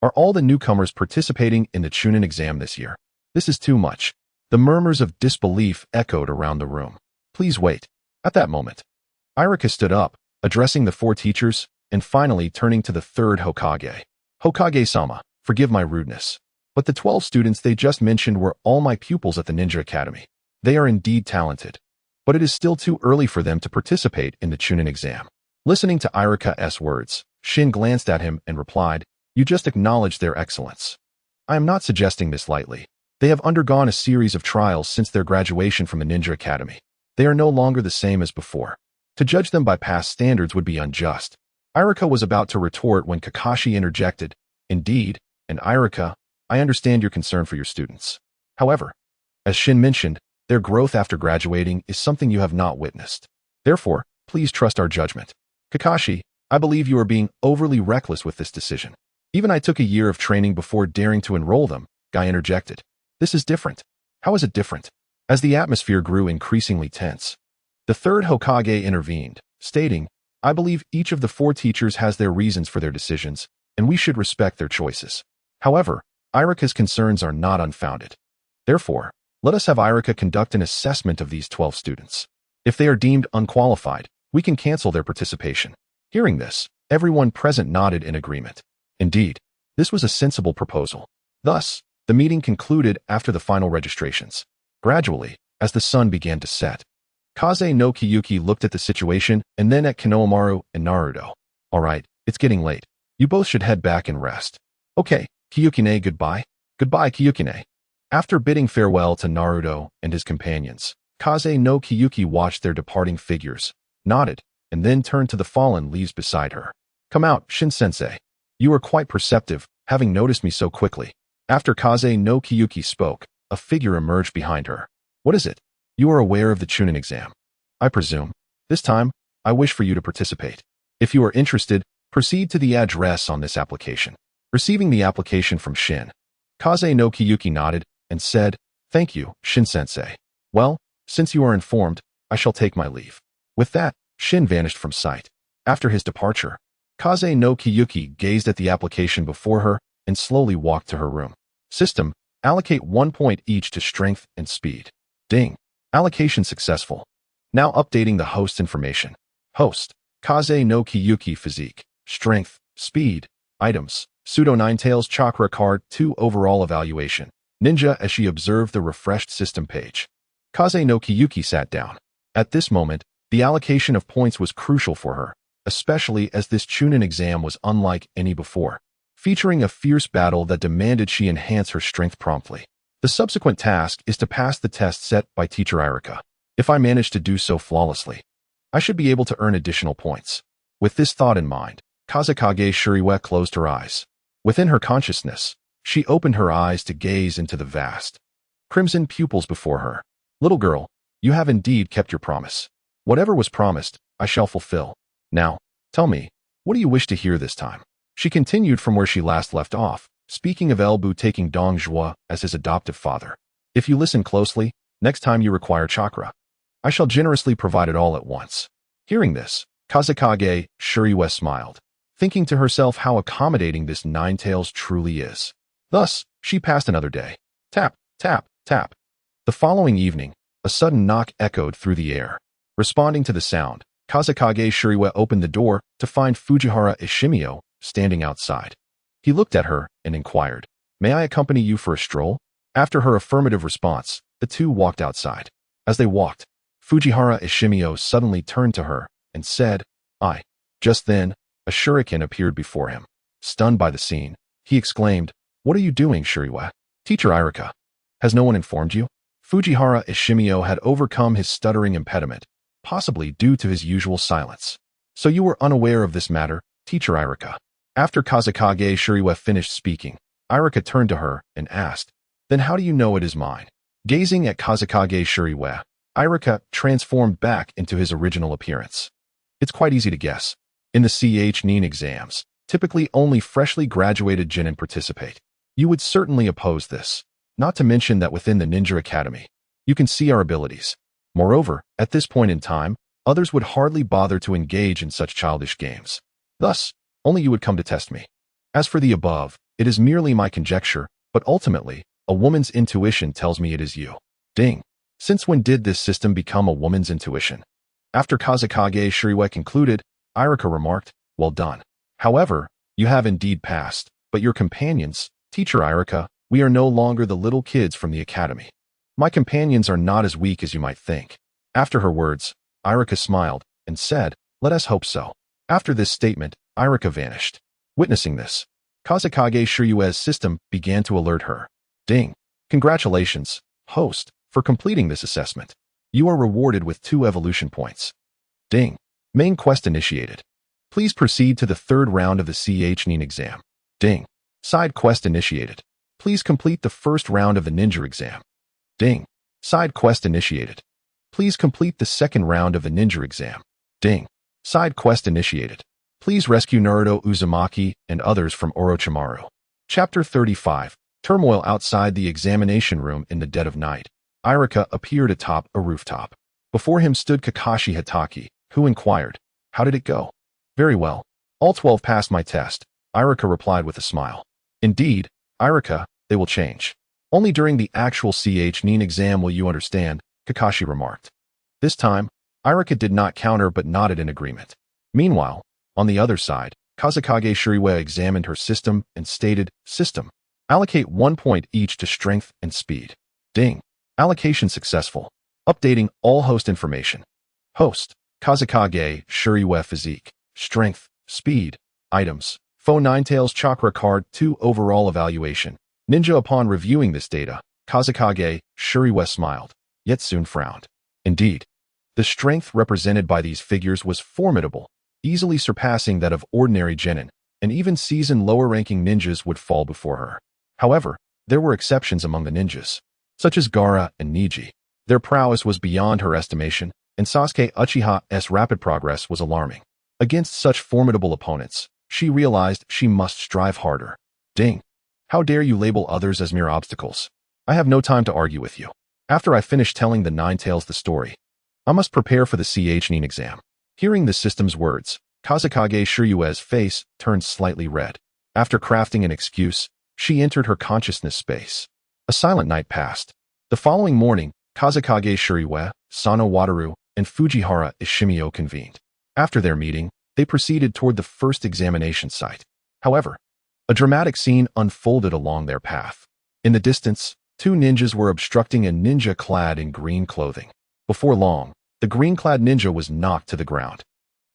Are all the newcomers participating in the Chunin exam this year? This is too much. The murmurs of disbelief echoed around the room. "Please wait." At that moment, Iruka stood up, addressing the 4 teachers, and finally turning to the third Hokage. "Hokage-sama, forgive my rudeness, but the 12 students they just mentioned were all my pupils at the Ninja Academy. They are indeed talented, but it is still too early for them to participate in the Chunin exam." Listening to Iruka's words, Shin glanced at him and replied, "You just acknowledged their excellence. I am not suggesting this lightly. They have undergone a series of trials since their graduation from the Ninja Academy. They are no longer the same as before. To judge them by past standards would be unjust." Iruka was about to retort when Kakashi interjected, "Indeed, and Iruka, I understand your concern for your students. However, as Shin mentioned, their growth after graduating is something you have not witnessed. Therefore, please trust our judgment." "Kakashi, I believe you are being overly reckless with this decision. Even I took a year of training before daring to enroll them," Guy interjected. "This is different." "How is it different?" As the atmosphere grew increasingly tense, the third Hokage intervened, stating, "I believe each of the 4 teachers has their reasons for their decisions, and we should respect their choices. However, Iruka's concerns are not unfounded. Therefore, let us have Iruka conduct an assessment of these 12 students. If they are deemed unqualified, we can cancel their participation." Hearing this, everyone present nodded in agreement. Indeed, this was a sensible proposal. Thus, the meeting concluded after the final registrations. Gradually, as the sun began to set, Kaze no Kiyuki looked at the situation and then at Konohamaru and Naruto. Alright, it's getting late. You both should head back and rest. Okay, Kyukine, goodbye. Goodbye, Kyukine. After bidding farewell to Naruto and his companions, Kaze no Kiyuki watched their departing figures, nodded, and then turned to the fallen leaves beside her. Come out, Shin-sensei. You are quite perceptive, having noticed me so quickly. After Kaze no Kiyuki spoke, a figure emerged behind her. What is it? You are aware of the Chunin exam. I presume. This time, I wish for you to participate. If you are interested, proceed to the address on this application. Receiving the application from Shin, Kaze no Kiyuki nodded and said, Thank you, Shin-sensei. Well, since you are informed, I shall take my leave. With that, Shin vanished from sight. After his departure, Kaze no Kiyuki gazed at the application before her and slowly walked to her room. System, allocate 1 point each to strength and speed. Ding. Allocation successful. Now updating the host information. Host, Kaze no Kiyuki physique, strength, speed, items, pseudo Ninetales chakra card 2 overall evaluation. Ninja as she observed the refreshed system page. Kaze no Kiyuki sat down. At this moment, the allocation of points was crucial for her, especially as this Chunin exam was unlike any before, featuring a fierce battle that demanded she enhance her strength promptly. The subsequent task is to pass the test set by Teacher Irika. If I manage to do so flawlessly, I should be able to earn additional points. With this thought in mind, Kazekage Shuriwe closed her eyes. Within her consciousness, she opened her eyes to gaze into the vast crimson pupils before her. Little girl, you have indeed kept your promise. Whatever was promised, I shall fulfill. Now, tell me, what do you wish to hear this time? She continued from where she last left off, speaking of Elbu taking Dong Zhuo as his adoptive father. If you listen closely, next time you require chakra, I shall generously provide it all at once. Hearing this, Kazekage Shuriwe smiled, thinking to herself how accommodating this Ninetales truly is. Thus, she passed another day. Tap, tap, tap. The following evening, a sudden knock echoed through the air. Responding to the sound, Kazekage Shuriwe opened the door to find Fujihara Ishimio standing outside. He looked at her and inquired, May I accompany you for a stroll? After her affirmative response, the two walked outside. As they walked, Fujihara Ishimio suddenly turned to her and said, I. Just then, a shuriken appeared before him. Stunned by the scene, he exclaimed, What are you doing, Shuriwe? Teacher Irika. Has no one informed you? Fujihara Ishimio had overcome his stuttering impediment, possibly due to his usual silence. So you were unaware of this matter, Teacher Irika. After Kazekage Shuriwe finished speaking, Irika turned to her and asked, Then how do you know it is mine? Gazing at Kazekage Shuriwe, Irika transformed back into his original appearance. It's quite easy to guess. In the YIN exams, typically only freshly graduated genin participate. You would certainly oppose this, not to mention that within the Ninja Academy, you can see our abilities. Moreover, at this point in time, others would hardly bother to engage in such childish games. Thus, only you would come to test me. As for the above, it is merely my conjecture, but ultimately, a woman's intuition tells me it is you. Ding. Since when did this system become a woman's intuition? After Kazekage Shuriwe concluded, Irika remarked, Well done. However, you have indeed passed, but your companions, Teacher Irika, we are no longer the little kids from the academy. My companions are not as weak as you might think. After her words, Irika smiled and said, Let us hope so. After this statement, Irika vanished. Witnessing this, Kazekage Shuriwe's system began to alert her. Ding. Congratulations, host, for completing this assessment. You are rewarded with 2 evolution points. Ding. Main quest initiated. Please proceed to the 3rd round of the YIN exam. Ding. Side quest initiated. Please complete the 1st round of the ninja exam. Ding. Side quest initiated. Please complete the 2nd round of the ninja exam. Ding. Side quest initiated. Please rescue Naruto Uzumaki and others from Orochimaru. Chapter 35. Turmoil outside the examination room in the dead of night. Irika appeared atop a rooftop. Before him stood Kakashi Hitaki, who inquired, How did it go? Very well. All 12 passed my test, Irika replied with a smile. Indeed, Irika, they will change. Only during the actual YIN exam will you understand, Kakashi remarked. This time, Irika did not counter but nodded in agreement. Meanwhile, on the other side, Kazekage Shuriwe examined her system and stated, System. Allocate 1 point each to strength and speed. Ding. Allocation successful. Updating all host information. Host, Kazekage, Shuriwe Physique, Strength, Speed, Items, Foe Ninetales Chakra Card 2 Overall Evaluation. Ninja. Upon reviewing this data, Kazekage, Shuriwe smiled, yet soon frowned. Indeed, the strength represented by these figures was formidable, easily surpassing that of ordinary genin, and even seasoned lower-ranking ninjas would fall before her. However, there were exceptions among the ninjas, such as Gaara and Neji. Their prowess was beyond her estimation, and Sasuke Uchiha's rapid progress was alarming. Against such formidable opponents, she realized she must strive harder. Ding! How dare you label others as mere obstacles? I have no time to argue with you. After I finish telling the Ninetales the story, I must prepare for the YIN exam. Hearing the system's words, Kazekage Shuriwe's face turned slightly red. After crafting an excuse, she entered her consciousness space. A silent night passed. The following morning, Kazekage Shuriwe, Sano Wataru, and Fujihara Ishimio convened. After their meeting, they proceeded toward the first examination site. However, a dramatic scene unfolded along their path. In the distance, two ninjas were obstructing a ninja clad in green clothing. Before long, the green-clad ninja was knocked to the ground.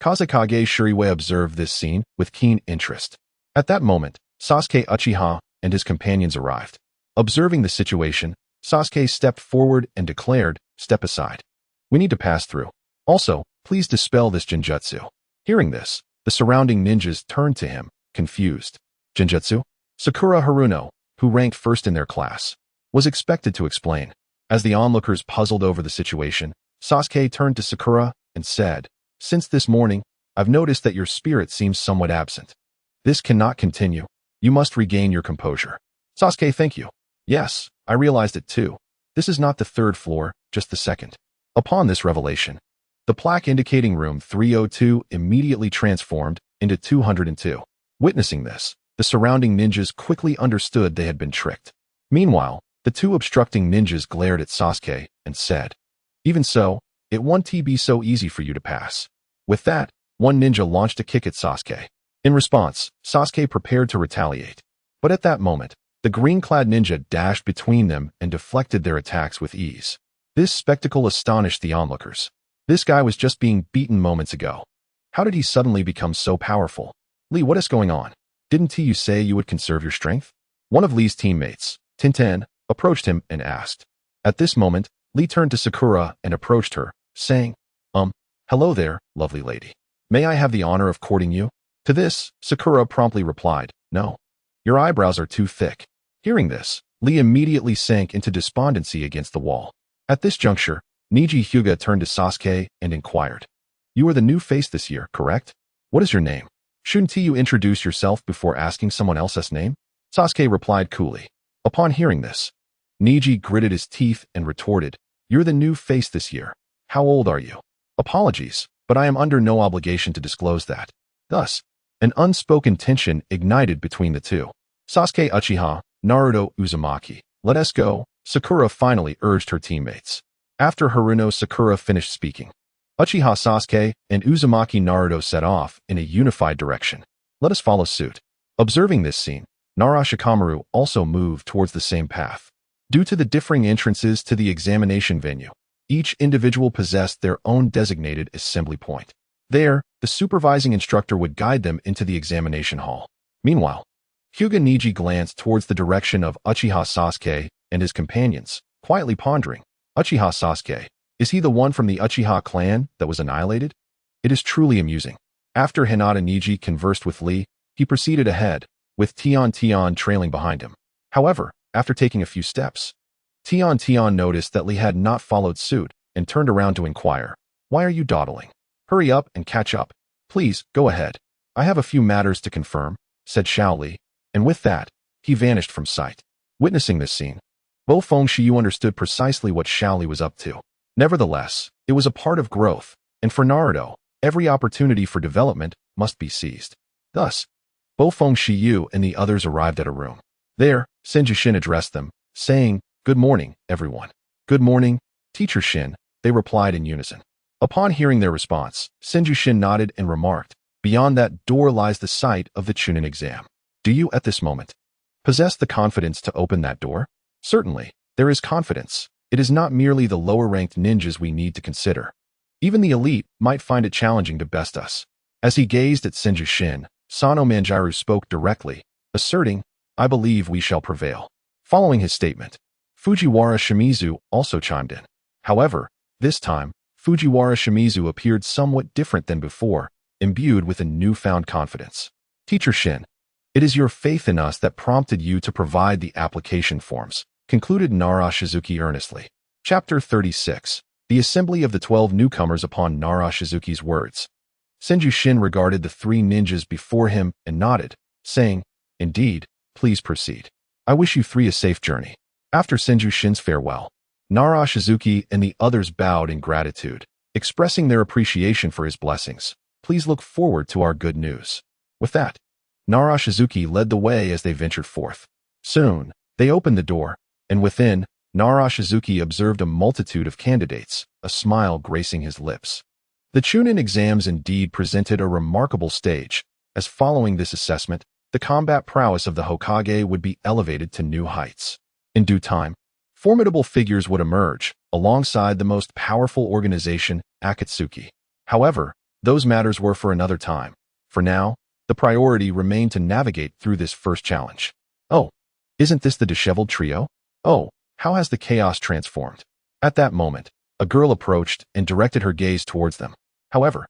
Kazekage Shuriwe observed this scene with keen interest. At that moment, Sasuke Uchiha and his companions arrived. Observing the situation, Sasuke stepped forward and declared, "Step aside. We need to pass through. Also, please dispel this genjutsu." Hearing this, the surrounding ninjas turned to him, confused. Genjutsu? Sakura Haruno, who ranked first in their class, was expected to explain. As the onlookers puzzled over the situation, Sasuke turned to Sakura and said, "Since this morning, I've noticed that your spirit seems somewhat absent. This cannot continue. You must regain your composure." Sasuke, thank you. Yes, I realized it too. This is not the third floor, just the second. Upon this revelation, the plaque indicating room 302 immediately transformed into 202. Witnessing this, the surrounding ninjas quickly understood they had been tricked. Meanwhile, the two obstructing ninjas glared at Sasuke and said, "Even so, it won't be so easy for you to pass." With that, one ninja launched a kick at Sasuke. In response, Sasuke prepared to retaliate. But at that moment, the green-clad ninja dashed between them and deflected their attacks with ease. This spectacle astonished the onlookers. This guy was just being beaten moments ago. How did he suddenly become so powerful? Lee, what is going on? Didn't you say you would conserve your strength? One of Lee's teammates, Tintin, approached him and asked. At this moment, Lee turned to Sakura and approached her, saying, Hello there, lovely lady. May I have the honor of courting you?" To this, Sakura promptly replied, "No. Your eyebrows are too thick." Hearing this, Lee immediately sank into despondency against the wall. At this juncture, Neji Hyuga turned to Sasuke and inquired, "You are the new face this year, correct? What is your name? Shouldn't you introduce yourself before asking someone else's name?" Sasuke replied coolly. Upon hearing this, Neji gritted his teeth and retorted, "You're the new face this year. How old are you?" "Apologies, but I am under no obligation to disclose that." Thus, an unspoken tension ignited between the two. Sasuke Uchiha, Naruto Uzumaki, "Let us go," Sakura finally urged her teammates. After Haruno Sakura finished speaking, Uchiha Sasuke and Uzumaki Naruto set off in a unified direction. "Let us follow suit." Observing this scene, Nara Shikamaru also moved towards the same path. Due to the differing entrances to the examination venue, each individual possessed their own designated assembly point. There, the supervising instructor would guide them into the examination hall. Meanwhile, Hyuga Neji glanced towards the direction of Uchiha Sasuke and his companions, quietly pondering, "Uchiha Sasuke, is he the one from the Uchiha clan that was annihilated?" It is truly amusing. After Hinata Neji conversed with Lee, he proceeded ahead, with Tian trailing behind him. However, after taking a few steps, Tian noticed that Lee had not followed suit and turned around to inquire, "Why are you dawdling? Hurry up and catch up. Please, go ahead. I have a few matters to confirm," said Xiao Li, and with that, he vanished from sight. Witnessing this scene, Bo Fengshiyu understood precisely what Xiao Li was up to. Nevertheless, it was a part of growth, and for Naruto, every opportunity for development must be seized. Thus, Bo Fengshiyu and the others arrived at a room. There, Senju Shin addressed them, saying, "Good morning, everyone." "Good morning, Teacher Shin," they replied in unison. Upon hearing their response, Senju Shin nodded and remarked, "Beyond that door lies the site of the Chunin exam. Do you, at this moment, possess the confidence to open that door?" "Certainly, there is confidence. It is not merely the lower-ranked ninjas we need to consider. Even the elite might find it challenging to best us. As he gazed at Senju Shin, Sano Manjiro spoke directly, asserting, I believe we shall prevail. Following his statement, Fujiwara Shimizu also chimed in. However, this time, Fujiwara Shimizu appeared somewhat different than before, imbued with a newfound confidence. Teacher Shin, it is your faith in us that prompted you to provide the application forms, concluded Nara Shizuki earnestly. Chapter 36. The Assembly of the 12 Newcomers upon Nara Shizuki's words. Senju Shin regarded the 3 ninjas before him and nodded, saying, Indeed, please proceed. I wish you 3 a safe journey. After Senju Shin's farewell, Nara Shizuki and the others bowed in gratitude, expressing their appreciation for his blessings. Please look forward to our good news. With that, Nara Shizuki led the way as they ventured forth. Soon, they opened the door, and within, Nara Shizuki observed a multitude of candidates, a smile gracing his lips. The Chunin exams indeed presented a remarkable stage, as following this assessment, the combat prowess of the Hokage would be elevated to new heights. In due time, formidable figures would emerge, alongside the most powerful organization, Akatsuki. However, those matters were for another time. For now, the priority remained to navigate through this first challenge. Oh, isn't this the disheveled trio? Oh, how has the chaos transformed? At that moment, a girl approached and directed her gaze towards them. However,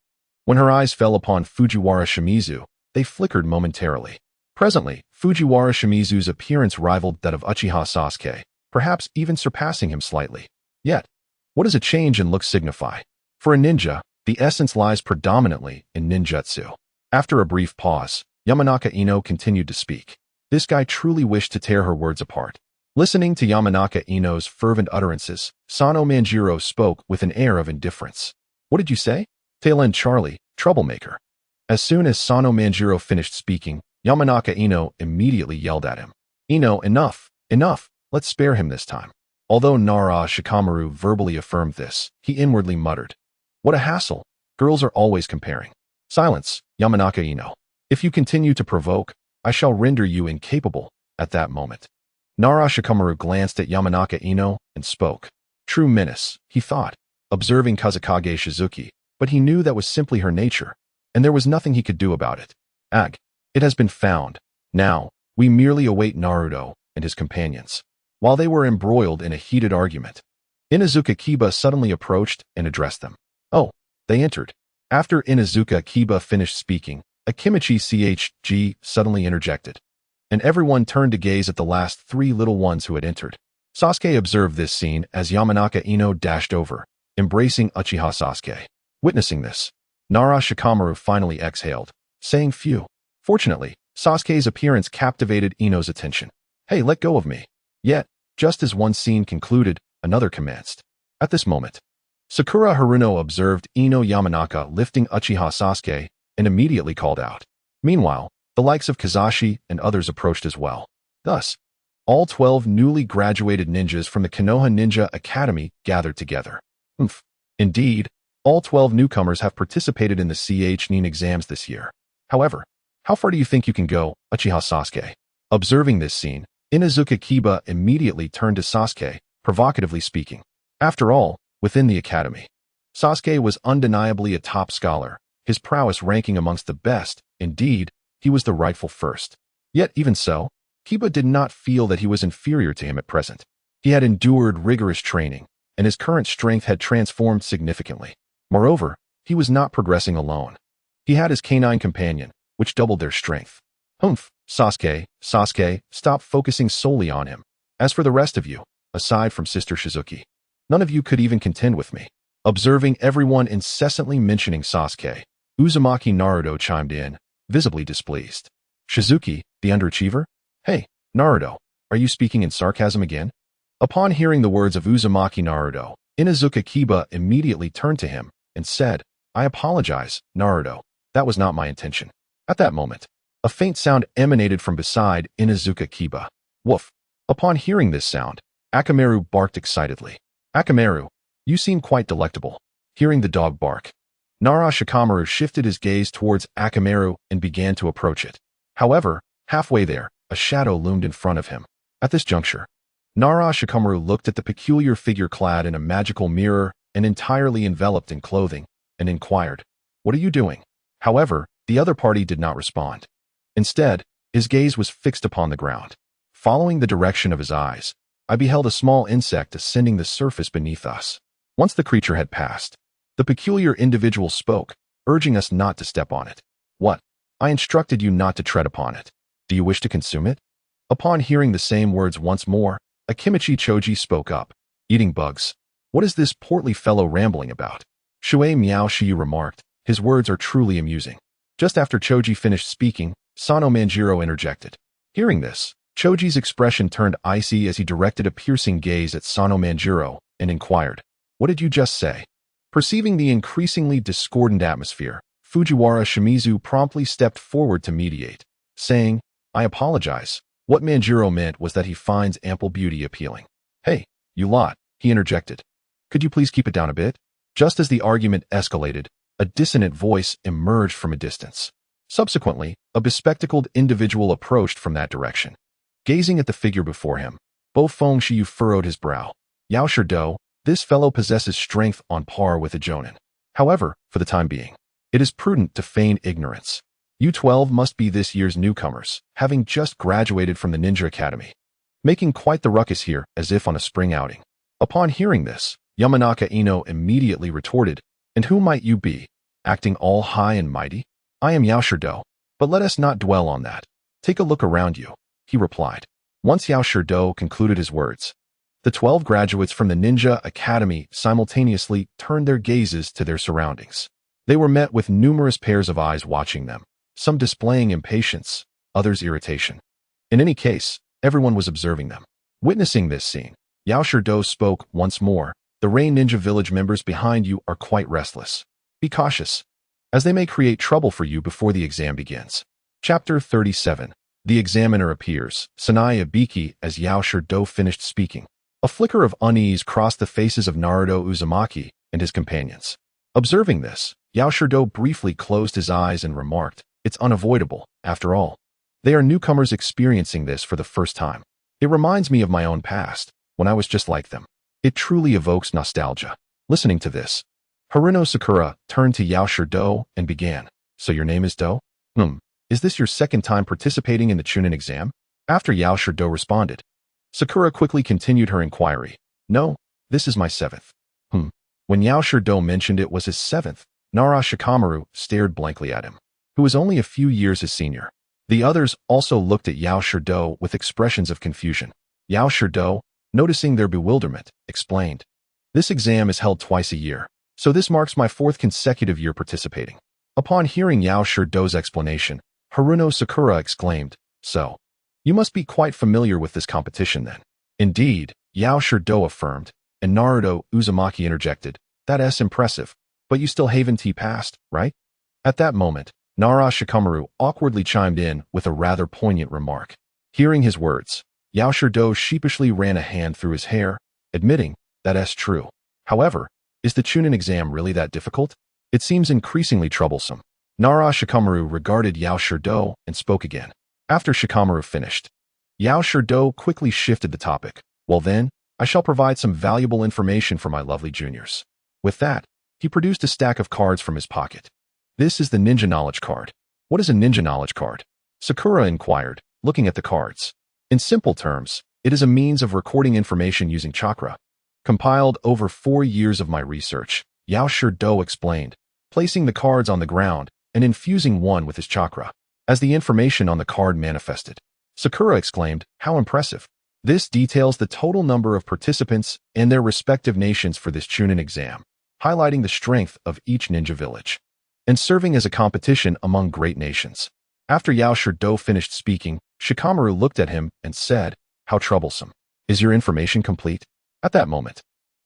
when her eyes fell upon Fujiwara Shimizu, they flickered momentarily. Presently, Fujiwara Shimizu's appearance rivaled that of Uchiha Sasuke, perhaps even surpassing him slightly. Yet, what does a change in look signify? For a ninja, the essence lies predominantly in ninjutsu. After a brief pause, Yamanaka Ino continued to speak. This guy truly wished to tear her words apart. Listening to Yamanaka Ino's fervent utterances, Sano Manjiro spoke with an air of indifference. What did you say? Tail end Charlie, troublemaker. As soon as Sano Manjiro finished speaking, Yamanaka Ino immediately yelled at him. Ino, enough, enough, let's spare him this time. Although Nara Shikamaru verbally affirmed this, he inwardly muttered. What a hassle, girls are always comparing. Silence, Yamanaka Ino. If you continue to provoke, I shall render you incapable. At that moment, Nara Shikamaru glanced at Yamanaka Ino and spoke. True menace, he thought, observing Kazekage Shizuki, but he knew that was simply her nature, and there was nothing he could do about it. Ag, it has been found. Now, we merely await Naruto and his companions. While they were embroiled in a heated argument, Inuzuka Kiba suddenly approached and addressed them. Oh, they entered. After Inuzuka Kiba finished speaking, Akimichi CHG suddenly interjected, and everyone turned to gaze at the last 3 little ones who had entered. Sasuke observed this scene as Yamanaka Ino dashed over, embracing Uchiha Sasuke. Witnessing this, Nara Shikamaru finally exhaled, saying phew. Fortunately, Sasuke's appearance captivated Ino's attention. Hey, let go of me. Yet, just as one scene concluded, another commenced. At this moment, Sakura Haruno observed Ino Yamanaka lifting Uchiha Sasuke and immediately called out. Meanwhile, the likes of Kazashi and others approached as well. Thus, all 12 newly graduated ninjas from the Konoha Ninja Academy gathered together. Indeed, all 12 newcomers have participated in the YIN exams this year. However, how far do you think you can go, Uchiha Sasuke? Observing this scene, Inuzuka Kiba immediately turned to Sasuke, provocatively speaking. After all, within the academy, Sasuke was undeniably a top scholar, his prowess ranking amongst the best. Indeed, he was the rightful first. Yet even so, Kiba did not feel that he was inferior to him at present. He had endured rigorous training, and his current strength had transformed significantly. Moreover, he was not progressing alone. He had his canine companion, which doubled their strength. Sasuke, stop focusing solely on him. As for the rest of you, aside from Sister Shizuki, none of you could even contend with me. Observing everyone incessantly mentioning Sasuke, Uzumaki Naruto chimed in, visibly displeased. Shizuki, the underachiever? Hey, Naruto, are you speaking in sarcasm again? Upon hearing the words of Uzumaki Naruto, Inuzuka Kiba immediately turned to him and said, I apologize, Naruto, that was not my intention. At that moment, a faint sound emanated from beside Inuzuka Kiba. Woof. Upon hearing this sound, Akamaru barked excitedly. Akamaru, you seem quite delectable. Hearing the dog bark, Nara Shikamaru shifted his gaze towards Akamaru and began to approach it. However, halfway there, a shadow loomed in front of him. At this juncture, Nara Shikamaru looked at the peculiar figure clad in a magical mirror and entirely enveloped in clothing, and inquired, "What are you doing?" However, the other party did not respond. Instead, his gaze was fixed upon the ground. Following the direction of his eyes, I beheld a small insect ascending the surface beneath us. Once the creature had passed, the peculiar individual spoke, urging us not to step on it. "What? I instructed you not to tread upon it. Do you wish to consume it?" Upon hearing the same words once more, Akimichi Choji spoke up. "Eating bugs. What is this portly fellow rambling about?" Shui Miao Shiyu remarked. "His words are truly amusing." Just after Choji finished speaking, Sano Manjiro interjected. Hearing this, Choji's expression turned icy as he directed a piercing gaze at Sano Manjiro and inquired, "What did you just say?" Perceiving the increasingly discordant atmosphere, Fujiwara Shimizu promptly stepped forward to mediate, saying, "I apologize. What Manjiro meant was that he finds ample beauty appealing." "Hey, you lot," he interjected. "Could you please keep it down a bit?" Just as the argument escalated, a dissonant voice emerged from a distance. Subsequently, a bespectacled individual approached from that direction. Gazing at the figure before him, Bo Feng Shiyu furrowed his brow. "Yao Shido, this fellow possesses strength on par with a Jonin. However, for the time being, it is prudent to feign ignorance. You 12 must be this year's newcomers, having just graduated from the Ninja Academy, making quite the ruckus here as if on a spring outing." Upon hearing this, Yamanaka Ino immediately retorted, "And who might you be, acting all high and mighty?" "I am Yao Shido, but let us not dwell on that. Take a look around you," he replied. Once Yao Shido concluded his words, the 12 graduates from the Ninja Academy simultaneously turned their gazes to their surroundings. They were met with numerous pairs of eyes watching them, some displaying impatience, others irritation. In any case, everyone was observing them. Witnessing this scene, Yao Shido spoke once more. "The Rain Ninja Village members behind you are quite restless. Be cautious, as they may create trouble for you before the exam begins." Chapter 37. The Examiner Appears. Sanai Ibiki as Yao Shido finished speaking. A flicker of unease crossed the faces of Naruto Uzumaki and his companions. Observing this, Yao Shido briefly closed his eyes and remarked, "It's unavoidable, after all. They are newcomers experiencing this for the first time. It reminds me of my own past, when I was just like them. It truly evokes nostalgia." Listening to this, Haruno Sakura turned to Yao Shido and began, "So your name is Do? Is this your second time participating in the Chunin exam?" After Yao Shido responded, Sakura quickly continued her inquiry. "No, this is my 7th. When Yao Shido mentioned it was his 7th, Nara Shikamaru stared blankly at him, who was only a few years his senior. The others also looked at Yao Shido with expressions of confusion. Yao Shido, noticing their bewilderment, explained, "This exam is held twice a year, so this marks my 4th consecutive year participating." Upon hearing Yao Shido's explanation, Haruno Sakura exclaimed, "So, you must be quite familiar with this competition then." "Indeed," Yao Shido affirmed, and Naruto Uzumaki interjected, "That's impressive, but you still haven't passed, right?" At that moment, Nara Shikamaru awkwardly chimed in with a rather poignant remark. Hearing his words, Yao Shido sheepishly ran a hand through his hair, admitting, "That's true. However, is the Chunin exam really that difficult? It seems increasingly troublesome." Nara Shikamaru regarded Yao Shido and spoke again. After Shikamaru finished, Yao Shido quickly shifted the topic. "Well then, I shall provide some valuable information for my lovely juniors." With that, he produced a stack of cards from his pocket. "This is the Ninja Knowledge card." "What is a Ninja Knowledge card?" Sakura inquired, looking at the cards. "In simple terms, it is a means of recording information using chakra. Compiled over 4 years of my research," Yao Shido explained, placing the cards on the ground and infusing one with his chakra. As the information on the card manifested, Sakura exclaimed, "How impressive. This details the total number of participants and their respective nations for this Chunin exam, highlighting the strength of each ninja village, and serving as a competition among great nations." After Yao Shido finished speaking, Shikamaru looked at him and said, "How troublesome. Is your information complete?" At that moment,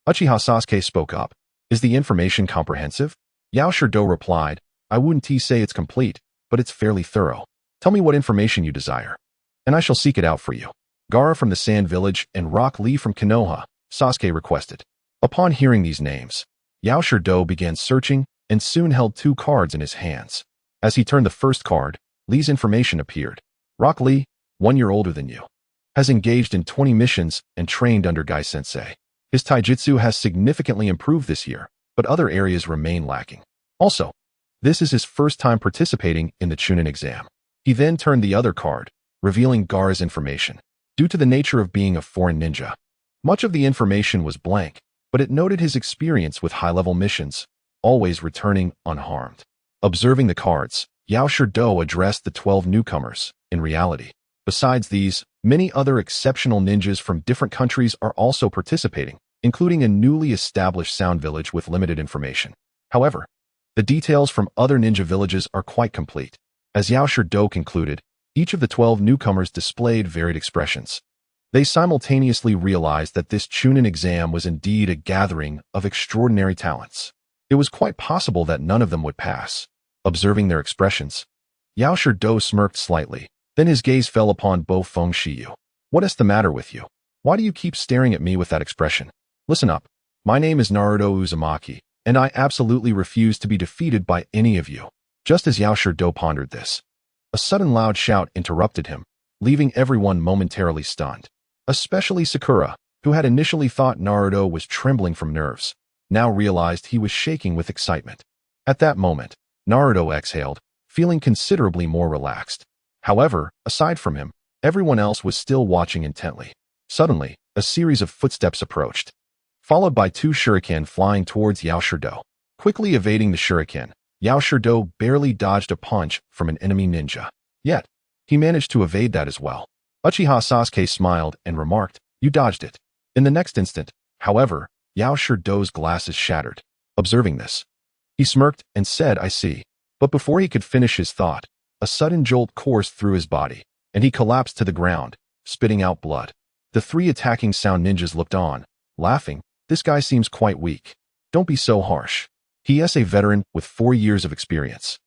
Uchiha Sasuke spoke up. "Is the information comprehensive?" Yao Shido replied, "I wouldn't say it's complete, but it's fairly thorough. Tell me what information you desire, and I shall seek it out for you." "Gaara from the Sand Village and Rock Lee from Konoha," Sasuke requested. Upon hearing these names, Yao Shido began searching and soon held 2 cards in his hands. As he turned the first card, Lee's information appeared. "Rock Lee, 1 year older than you. Has engaged in 20 missions and trained under Gai Sensei. His taijutsu has significantly improved this year, but other areas remain lacking. Also, this is his first time participating in the Chunin exam. He then turned the other card, revealing Gaara's information. Due to the nature of being a foreign ninja, much of the information was blank, but it noted his experience with high-level missions, always returning unharmed. Observing the cards, Yao Shido addressed the 12 newcomers. In reality, besides these, many other exceptional ninjas from different countries are also participating, including a newly established sound village with limited information. However, the details from other ninja villages are quite complete. As Yao Shido concluded, each of the 12 newcomers displayed varied expressions. They simultaneously realized that this Chunin exam was indeed a gathering of extraordinary talents. It was quite possible that none of them would pass. Observing their expressions, Yao Shido smirked slightly. Then his gaze fell upon Bo Feng Shiyu. What is the matter with you? Why do you keep staring at me with that expression? Listen up. My name is Naruto Uzumaki, and I absolutely refuse to be defeated by any of you. Just as Yao Shido pondered this, a sudden loud shout interrupted him, leaving everyone momentarily stunned. Especially Sakura, who had initially thought Naruto was trembling from nerves, now realized he was shaking with excitement. At that moment, Naruto exhaled, feeling considerably more relaxed. However, aside from him, everyone else was still watching intently. Suddenly, a series of footsteps approached, followed by 2 shuriken flying towards Yao Shido. Quickly evading the shuriken, Yao Shido barely dodged a punch from an enemy ninja. Yet, he managed to evade that as well. Uchiha Sasuke smiled and remarked, "You dodged it." In the next instant, however, Yao Shido's glasses shattered. Observing this, he smirked and said, "I see." But before he could finish his thought, a sudden jolt coursed through his body, and he collapsed to the ground, spitting out blood. The 3 attacking sound ninjas looked on, laughing. This guy seems quite weak. Don't be so harsh. He is a veteran with 4 years of experience.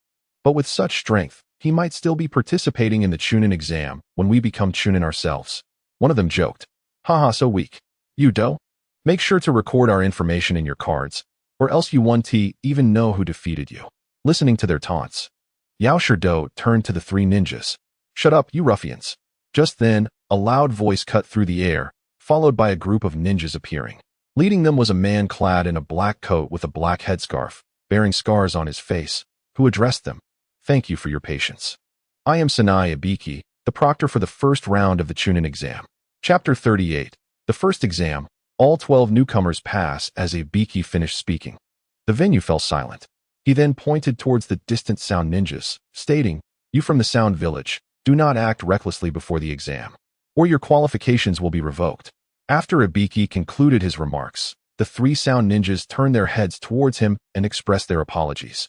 But with such strength, he might still be participating in the Chunin exam when we become Chunin ourselves. One of them joked. Haha, so weak. You do? Make sure to record our information in your cards, or else you won't even know who defeated you. Listening to their taunts, Yao Shido turned to the 3 ninjas. Shut up, you ruffians. Just then, a loud voice cut through the air, followed by a group of ninjas appearing. Leading them was a man clad in a black coat with a black headscarf, bearing scars on his face, who addressed them. Thank you for your patience. I am Sanai Ibiki, the proctor for the first round of the Chunin exam. Chapter 38. The first exam. All 12 newcomers pass as Ibiki finished speaking. The venue fell silent. He then pointed towards the distant sound ninjas, stating, "You from the sound village, do not act recklessly before the exam, or your qualifications will be revoked." After Ibiki concluded his remarks, the 3 sound ninjas turned their heads towards him and expressed their apologies,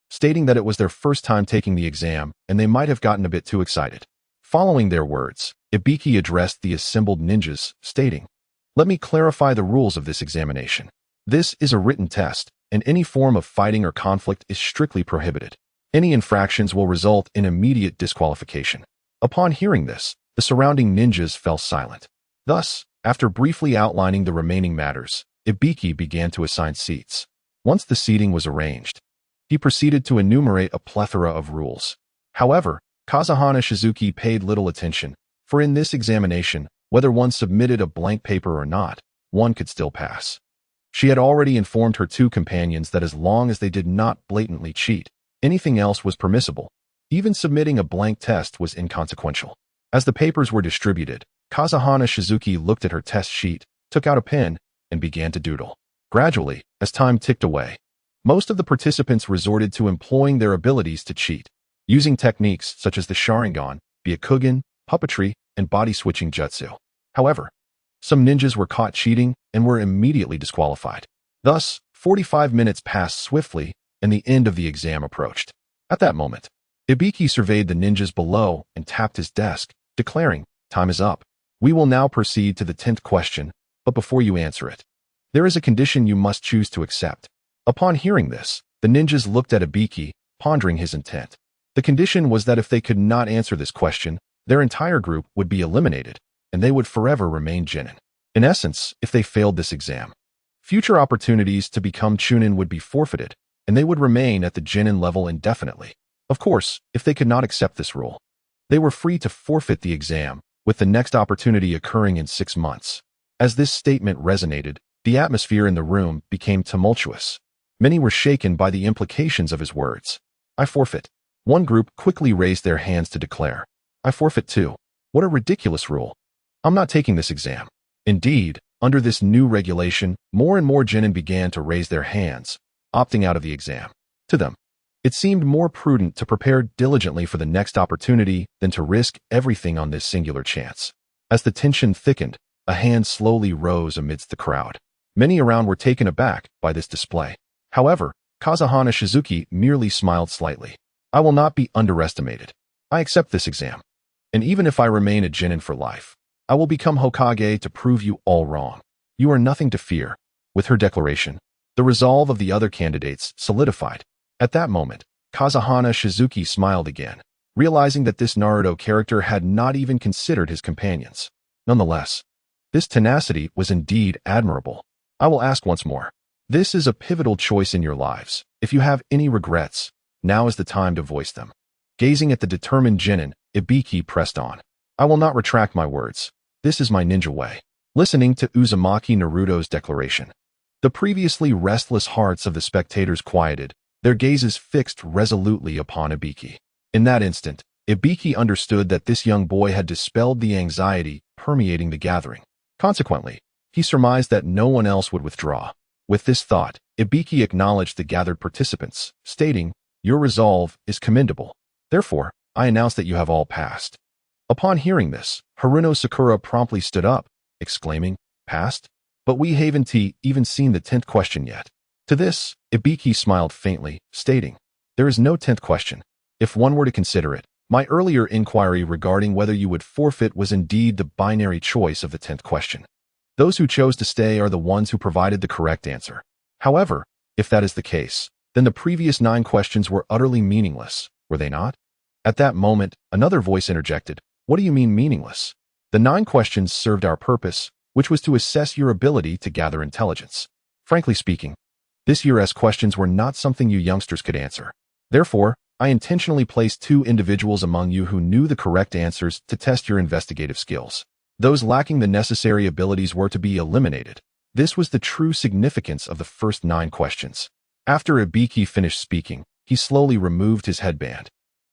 stating that it was their first time taking the exam and they might have gotten a bit too excited. Following their words, Ibiki addressed the assembled ninjas, stating, "Let me clarify the rules of this examination. This is a written test, and any form of fighting or conflict is strictly prohibited. Any infractions will result in immediate disqualification." Upon hearing this, the surrounding ninjas fell silent. Thus, after briefly outlining the remaining matters, Ibiki began to assign seats. Once the seating was arranged, he proceeded to enumerate a plethora of rules. However, Kazuhana Shizuki paid little attention, for in this examination, whether one submitted a blank paper or not, one could still pass. She had already informed her 2 companions that as long as they did not blatantly cheat, anything else was permissible. Even submitting a blank test was inconsequential. As the papers were distributed, Kazuhana Shizuki looked at her test sheet, took out a pen, and began to doodle. Gradually, as time ticked away, most of the participants resorted to employing their abilities to cheat, using techniques such as the Sharingan, Byakugan, puppetry, and body-switching jutsu. However, some ninjas were caught cheating and were immediately disqualified. Thus, 45 minutes passed swiftly, and the end of the exam approached. At that moment, Ibiki surveyed the ninjas below and tapped his desk, declaring, "Time is up. We will now proceed to the 10th question, but before you answer it, there is a condition you must choose to accept." Upon hearing this, the ninjas looked at Ibiki, pondering his intent. The condition was that if they could not answer this question, their entire group would be eliminated, and they would forever remain Genin. In essence, if they failed this exam, future opportunities to become Chunin would be forfeited, and they would remain at the Genin level indefinitely. Of course, if they could not accept this rule, they were free to forfeit the exam, with the next opportunity occurring in 6 months. As this statement resonated, The atmosphere in the room became tumultuous. Many were shaken by the implications of his words. I forfeit. One group quickly raised their hands to declare. I forfeit too. What a ridiculous rule. I'm not taking this exam. Indeed, under this new regulation, more and more genin began to raise their hands, opting out of the exam. To them, it seemed more prudent to prepare diligently for the next opportunity than to risk everything on this singular chance. As the tension thickened, a hand slowly rose amidst the crowd. Many around were taken aback by this display. However, Kazahana Shizuki merely smiled slightly. I will not be underestimated. I accept this exam. And even if I remain a genin for life, I will become Hokage to prove you all wrong. You are nothing to fear. With her declaration, the resolve of the other candidates solidified. At that moment, Kazahana Shizuki smiled again, realizing that this Naruto character had not even considered his companions. Nonetheless, this tenacity was indeed admirable. I will ask once more. This is a pivotal choice in your lives. If you have any regrets, now is the time to voice them. Gazing at the determined genin, Ibiki pressed on. I will not retract my words. This is my ninja way. Listening to Uzumaki Naruto's declaration, the previously restless hearts of the spectators quieted, their gazes fixed resolutely upon Ibiki. In that instant, Ibiki understood that this young boy had dispelled the anxiety permeating the gathering. Consequently, he surmised that no one else would withdraw. With this thought, Ibiki acknowledged the gathered participants, stating, Your resolve is commendable. Therefore, I announce that you have all passed. Upon hearing this, Haruno Sakura promptly stood up, exclaiming, Passed? But we haven't even seen the 10th question yet. To this, Ibiki smiled faintly, stating, There is no 10th question. If one were to consider it, my earlier inquiry regarding whether you would forfeit was indeed the binary choice of the 10th question. Those who chose to stay are the ones who provided the correct answer. However, if that is the case, then the previous 9 questions were utterly meaningless, were they not? At that moment, another voice interjected, What do you mean meaningless? The 9 questions served our purpose, which was to assess your ability to gather intelligence. Frankly speaking, this year's questions were not something you youngsters could answer. Therefore, I intentionally placed 2 individuals among you who knew the correct answers to test your investigative skills. Those lacking the necessary abilities were to be eliminated. This was the true significance of the first 9 questions. After Ibiki finished speaking, he slowly removed his headband,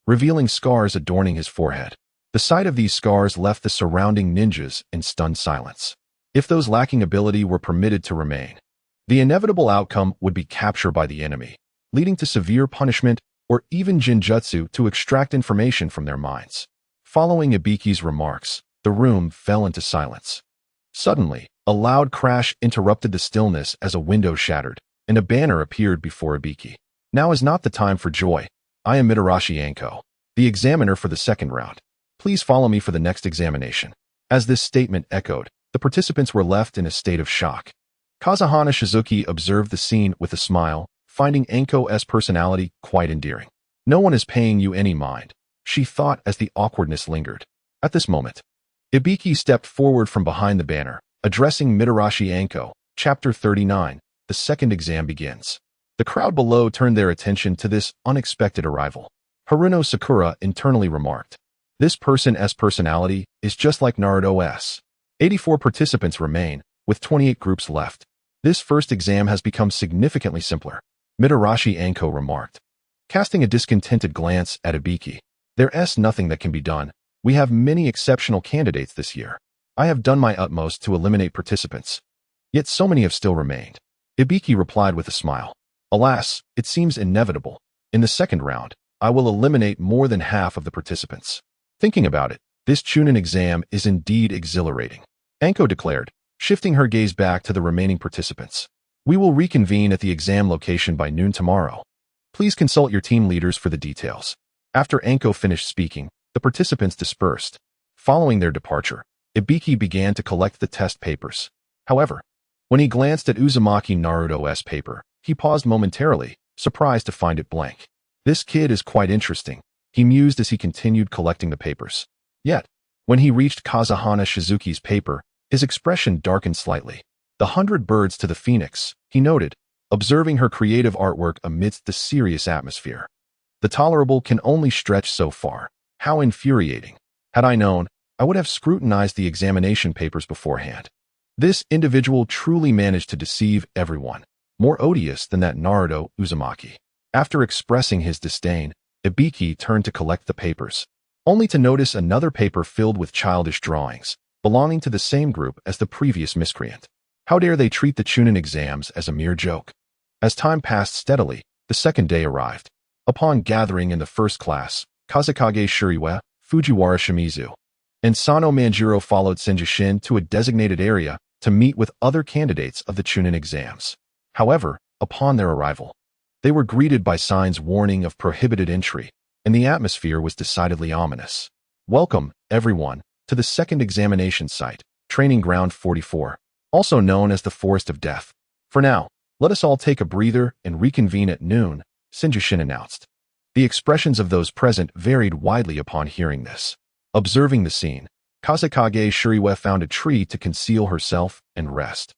revealing scars adorning his forehead. The sight of these scars left the surrounding ninjas in stunned silence. If those lacking ability were permitted to remain, the inevitable outcome would be capture by the enemy, leading to severe punishment or even jinjutsu to extract information from their minds. Following Ibiki's remarks, the room fell into silence. Suddenly, a loud crash interrupted the stillness as a window shattered, and a banner appeared before Ibiki. Now is not the time for joy. I am Mitarashi Anko, the examiner for the second round. Please follow me for the next examination. As this statement echoed, the participants were left in a state of shock. Kazahana Shizuki observed the scene with a smile, finding Anko's personality quite endearing. No one is paying you any mind, she thought as the awkwardness lingered. At this moment, Ibiki stepped forward from behind the banner, addressing Mitarashi Anko. Chapter 39, the second exam begins. The crowd below turned their attention to this unexpected arrival. Haruno Sakura internally remarked, This person's personality is just like Naruto's. 84 participants remain, with 28 groups left. This first exam has become significantly simpler, Mitarashi Anko remarked, casting a discontented glance at Ibiki. There's nothing that can be done. We have many exceptional candidates this year. I have done my utmost to eliminate participants. Yet so many have still remained. Ibiki replied with a smile. Alas, it seems inevitable. In the second round, I will eliminate more than half of the participants. Thinking about it, this Chunin exam is indeed exhilarating, Anko declared, shifting her gaze back to the remaining participants. We will reconvene at the exam location by noon tomorrow. Please consult your team leaders for the details. After Anko finished speaking, the participants dispersed. Following their departure, Ibiki began to collect the test papers. However, when he glanced at Uzumaki Naruto's paper, he paused momentarily, surprised to find it blank. This kid is quite interesting, he mused as he continued collecting the papers. Yet, when he reached Kazahana Shizuki's paper, his expression darkened slightly. The 100 birds to the phoenix, he noted, observing her creative artwork amidst the serious atmosphere. The tolerable can only stretch so far. How infuriating. Had I known, I would have scrutinized the examination papers beforehand. This individual truly managed to deceive everyone, more odious than that Naruto Uzumaki. After expressing his disdain, Ibiki turned to collect the papers, only to notice another paper filled with childish drawings, belonging to the same group as the previous miscreant. How dare they treat the Chunin exams as a mere joke? As time passed steadily, the second day arrived. Upon gathering in the first class, Kazekage Shuriwa, Fujiwara Shimizu, and Sano Manjiro followed Senjushin to a designated area to meet with other candidates of the Chunin exams. However, upon their arrival, they were greeted by signs warning of prohibited entry, and the atmosphere was decidedly ominous. Welcome, everyone, to the second examination site, Training Ground 44, also known as the Forest of Death. For now, let us all take a breather and reconvene at noon, Senjushin announced. The expressions of those present varied widely upon hearing this. Observing the scene, Kazekage Shuriwa found a tree to conceal herself and rest,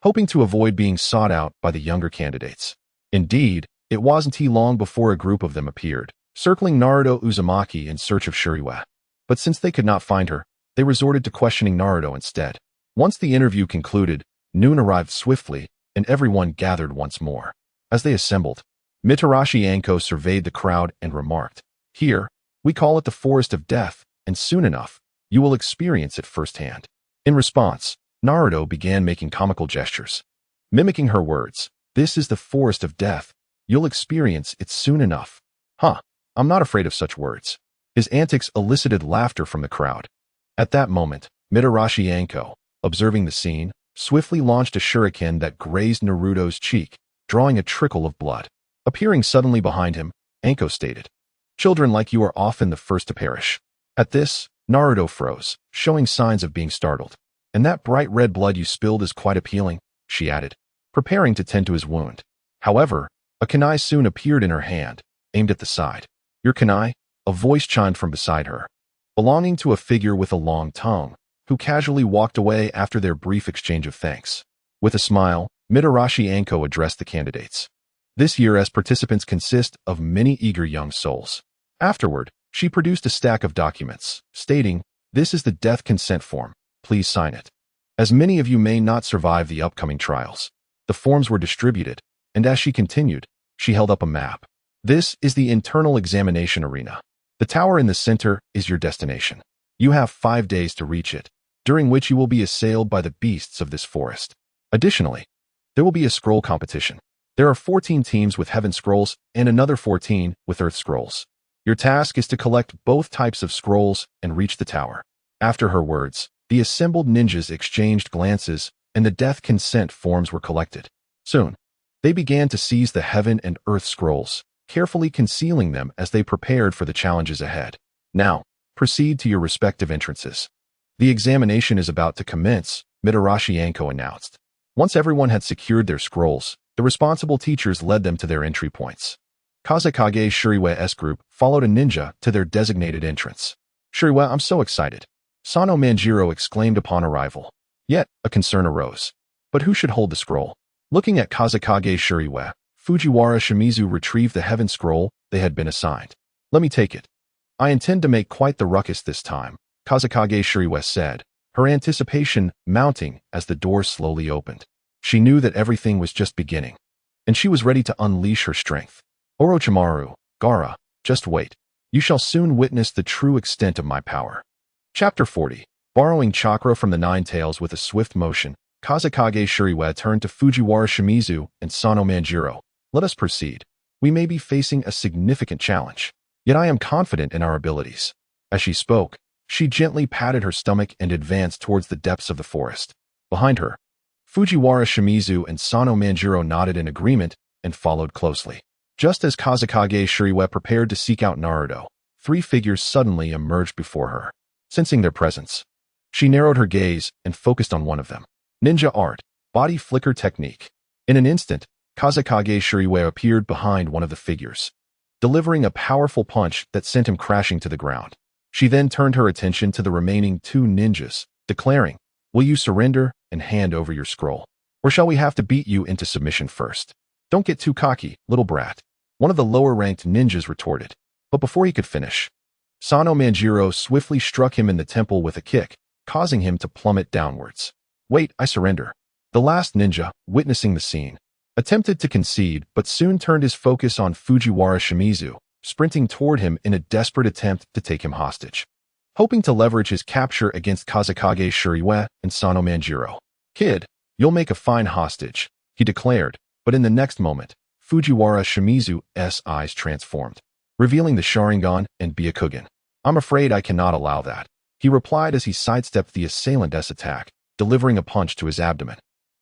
hoping to avoid being sought out by the younger candidates. Indeed, it wasn't long before a group of them appeared, circling Naruto Uzumaki in search of Shuriwa. But since they could not find her, they resorted to questioning Naruto instead. Once the interview concluded, noon arrived swiftly, and everyone gathered once more. As they assembled, Mitarashi Anko surveyed the crowd and remarked, "Here, we call it the Forest of Death, and soon enough, you will experience it firsthand." In response, Naruto began making comical gestures, mimicking her words. "This is the Forest of Death. You'll experience it soon enough." "Huh, I'm not afraid of such words." His antics elicited laughter from the crowd. At that moment, Mitarashi Anko, observing the scene, swiftly launched a shuriken that grazed Naruto's cheek, drawing a trickle of blood. Appearing suddenly behind him, Anko stated, "Children like you are often the first to perish." At this, Naruto froze, showing signs of being startled. "And that bright red blood you spilled is quite appealing," she added, preparing to tend to his wound. However, a kunai soon appeared in her hand, aimed at the side. "Your kunai?" A voice chimed from beside her, belonging to a figure with a long tongue, who casually walked away after their brief exchange of thanks. With a smile, Mitarashi Anko addressed the candidates. This year's participants consist of many eager young souls. Afterward, she produced a stack of documents, stating, "This is the death consent form. Please sign it. As many of you may not survive the upcoming trials." The forms were distributed, and as she continued, she held up a map. "This is the internal examination arena. The tower in the center is your destination. You have 5 days to reach it, during which you will be assailed by the beasts of this forest. Additionally, there will be a scroll competition. There are 14 teams with heaven scrolls and another 14 with earth scrolls. Your task is to collect both types of scrolls and reach the tower." After her words, the assembled ninjas exchanged glances, and the death consent forms were collected. Soon, they began to seize the heaven and earth scrolls, carefully concealing them as they prepared for the challenges ahead. "Now, proceed to your respective entrances. The examination is about to commence," Mitarashi Anko announced. Once everyone had secured their scrolls, the responsible teachers led them to their entry points. Kazekage Shuriwa's group followed a ninja to their designated entrance. "Shuriwa, I'm so excited," Sano Manjiro exclaimed upon arrival. Yet, a concern arose. But who should hold the scroll? Looking at Kazekage Shuriwa, Fujiwara Shimizu retrieved the heaven scroll they had been assigned. "Let me take it. I intend to make quite the ruckus this time," Kazekage Shuriwa said, her anticipation mounting as the door slowly opened. She knew that everything was just beginning, and she was ready to unleash her strength. "Orochimaru, Gaara, just wait. You shall soon witness the true extent of my power." Chapter 40. Borrowing chakra from the Nine Tails with a swift motion, Kazekage Shuriwa turned to Fujiwara Shimizu and Sano Manjiro. "Let us proceed. We may be facing a significant challenge, yet I am confident in our abilities." As she spoke, she gently patted her stomach and advanced towards the depths of the forest. Behind her, Fujiwara Shimizu and Sano Manjiro nodded in agreement and followed closely. Just as Kazekage Shuriwa prepared to seek out Naruto, 3 figures suddenly emerged before her. Sensing their presence, she narrowed her gaze and focused on one of them. Ninja art, body flicker technique. In an instant, Kazekage Shuriwa appeared behind one of the figures, delivering a powerful punch that sent him crashing to the ground. She then turned her attention to the remaining 2 ninjas, declaring, "Will you surrender and hand over your scroll? Or shall we have to beat you into submission first?" "Don't get too cocky, little brat," one of the lower-ranked ninjas retorted. But before he could finish, Sano Manjiro swiftly struck him in the temple with a kick, causing him to plummet downwards. Wait, I surrender. The last ninja, witnessing the scene, attempted to concede but soon turned his focus on Fujiwara Shimizu, sprinting toward him in a desperate attempt to take him hostage, hoping to leverage his capture against Kazekage Shuriwe and Sano Manjiro. Kid, you'll make a fine hostage, he declared, but in the next moment, Fujiwara Shimizu's eyes transformed, revealing the Sharingan and Byakugan. I'm afraid I cannot allow that, he replied as he sidestepped the assailant's attack, delivering a punch to his abdomen.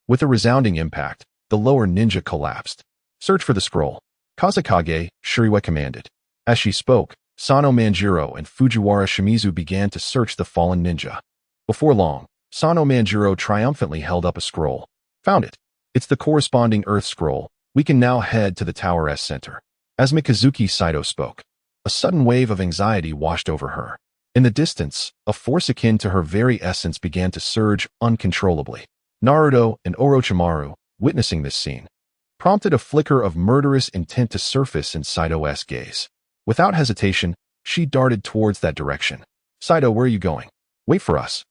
With a resounding impact, the lower ninja collapsed. Search for the scroll, Kazekage Shuriwe commanded. As she spoke, Sano Manjiro and Fujiwara Shimizu began to search the fallen ninja. Before long, Sano Manjiro triumphantly held up a scroll. Found it. It's the corresponding Earth scroll. We can now head to the tower's center. As Mikazuki Saito spoke, a sudden wave of anxiety washed over her. In the distance, a force akin to her very essence began to surge uncontrollably. Naruto and Orochimaru, witnessing this scene, prompted a flicker of murderous intent to surface in Saito's gaze. Without hesitation, she darted towards that direction. Saito, where are you going? Wait for us.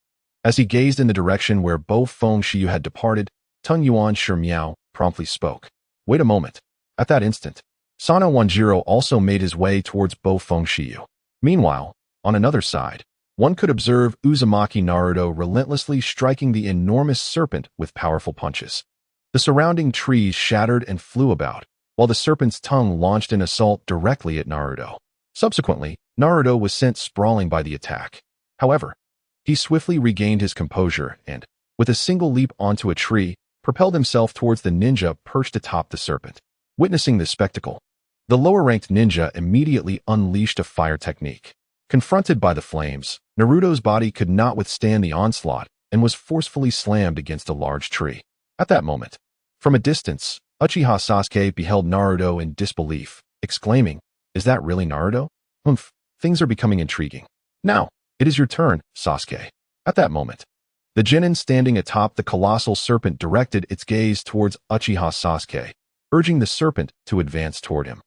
As he gazed in the direction where Bo Fengshiyu had departed, Tung Yuan Shimiao promptly spoke. Wait a moment. At that instant, Sano Manjiro also made his way towards Bo Fengshiyu. Meanwhile, on another side, one could observe Uzumaki Naruto relentlessly striking the enormous serpent with powerful punches. The surrounding trees shattered and flew about, while the serpent's tongue launched an assault directly at Naruto. Subsequently, Naruto was sent sprawling by the attack. However, he swiftly regained his composure and, with a single leap onto a tree, propelled himself towards the ninja perched atop the serpent. Witnessing this spectacle, the lower-ranked ninja immediately unleashed a fire technique. Confronted by the flames, Naruto's body could not withstand the onslaught and was forcefully slammed against a large tree. At that moment, from a distance, Uchiha Sasuke beheld Naruto in disbelief, exclaiming, "Is that really Naruto? Humph, things are becoming intriguing. Now, it is your turn, Sasuke." At that moment, the genin standing atop the colossal serpent directed its gaze towards Uchiha Sasuke, urging the serpent to advance toward him.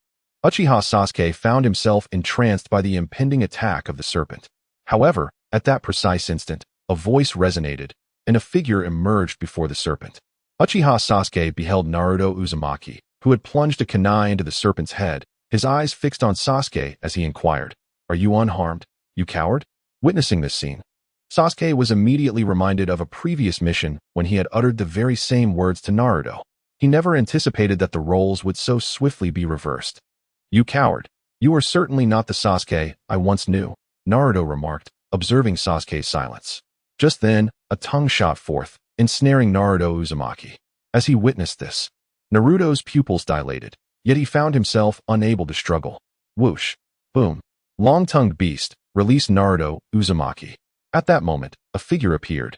Uchiha Sasuke found himself entranced by the impending attack of the serpent. However, at that precise instant, a voice resonated, and a figure emerged before the serpent. Uchiha Sasuke beheld Naruto Uzumaki, who had plunged a kunai into the serpent's head, his eyes fixed on Sasuke as he inquired, "Are you unharmed, you coward?" Witnessing this scene, Sasuke was immediately reminded of a previous mission when he had uttered the very same words to Naruto. He never anticipated that the roles would so swiftly be reversed. "You coward, you are certainly not the Sasuke I once knew," Naruto remarked, observing Sasuke's silence. Just then, a tongue shot forth, ensnaring Naruto Uzumaki. As he witnessed this, Naruto's pupils dilated, yet he found himself unable to struggle. Whoosh! Boom! Long-tongued beast, released Naruto Uzumaki. At that moment, a figure appeared,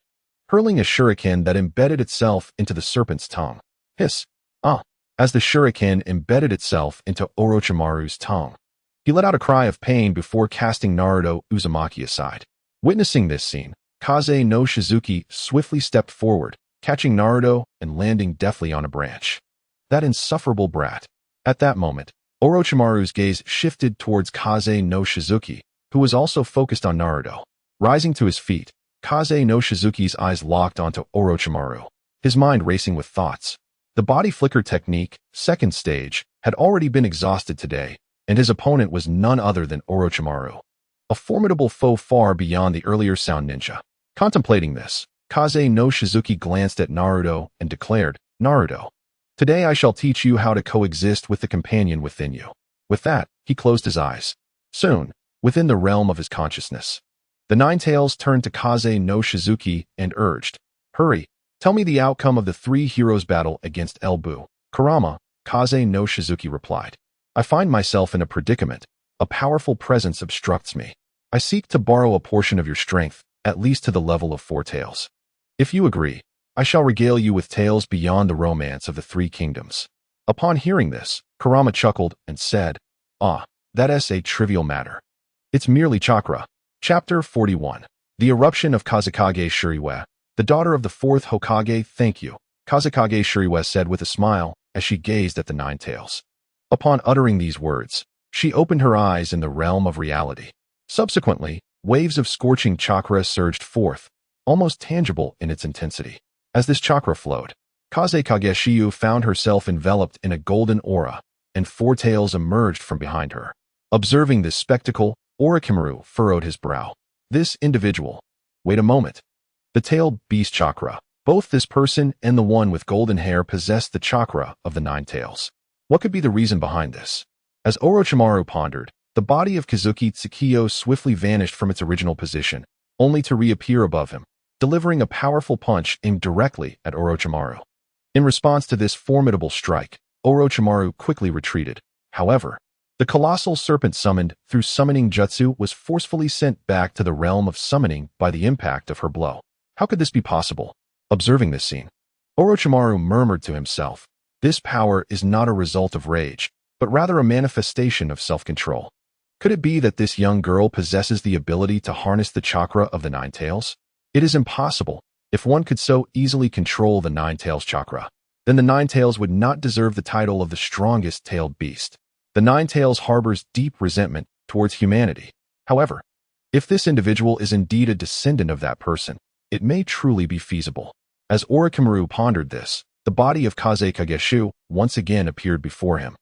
hurling a shuriken that embedded itself into the serpent's tongue. Hiss! Ah! As the shuriken embedded itself into Orochimaru's tongue, he let out a cry of pain before casting Naruto Uzumaki aside. Witnessing this scene, Kaze no Shizuki swiftly stepped forward, catching Naruto and landing deftly on a branch. That insufferable brat. At that moment, Orochimaru's gaze shifted towards Kaze no Shizuki, who was also focused on Naruto. Rising to his feet, Kaze no Shizuki's eyes locked onto Orochimaru, his mind racing with thoughts. The body flicker technique, second stage, had already been exhausted today, and his opponent was none other than Orochimaru, a formidable foe far beyond the earlier sound ninja. Contemplating this, Kaze no Shizuki glanced at Naruto and declared, "Naruto, today I shall teach you how to coexist with the companion within you." With that, he closed his eyes. Soon, within the realm of his consciousness, the Nine Tails turned to Kaze no Shizuki and urged, "Hurry, tell me the outcome of the three heroes' battle against Elbu." "Kurama," Kaze no Shizuki replied. "I find myself in a predicament. A powerful presence obstructs me. I seek to borrow a portion of your strength, at least to the level of 4 tails. If you agree, I shall regale you with tales beyond the romance of the 3 kingdoms." Upon hearing this, Kurama chuckled and said, "Ah, that is a trivial matter. It's merely chakra." Chapter 41. The Eruption of Kazekage Shuriwe, the daughter of the 4th Hokage. "Thank you," Kazekage Shuriwe said with a smile as she gazed at the Nine Tails. Upon uttering these words, she opened her eyes in the realm of reality. Subsequently, waves of scorching chakra surged forth, almost tangible in its intensity. As this chakra flowed, Kazekage Shiyu found herself enveloped in a golden aura, and four tails emerged from behind her. Observing this spectacle, Orochimaru furrowed his brow. This individual. Wait a moment. The tailed beast chakra. Both this person and the one with golden hair possessed the chakra of the nine tails. What could be the reason behind this? As Orochimaru pondered, the body of Kazuki Tsukiyo swiftly vanished from its original position, only to reappear above him, delivering a powerful punch aimed directly at Orochimaru. In response to this formidable strike, Orochimaru quickly retreated. However, the colossal serpent summoned through summoning jutsu was forcefully sent back to the realm of summoning by the impact of her blow. How could this be possible? Observing this scene, Orochimaru murmured to himself, "This power is not a result of rage, but rather a manifestation of self-control." Could it be that this young girl possesses the ability to harness the chakra of the nine tails? It is impossible. If one could so easily control the nine tails chakra, then the nine tails would not deserve the title of the strongest tailed beast. The nine tails harbors deep resentment towards humanity. However, if this individual is indeed a descendant of that person, it may truly be feasible. As Orochimaru pondered this, the body of Kazekage Shiyu once again appeared before him.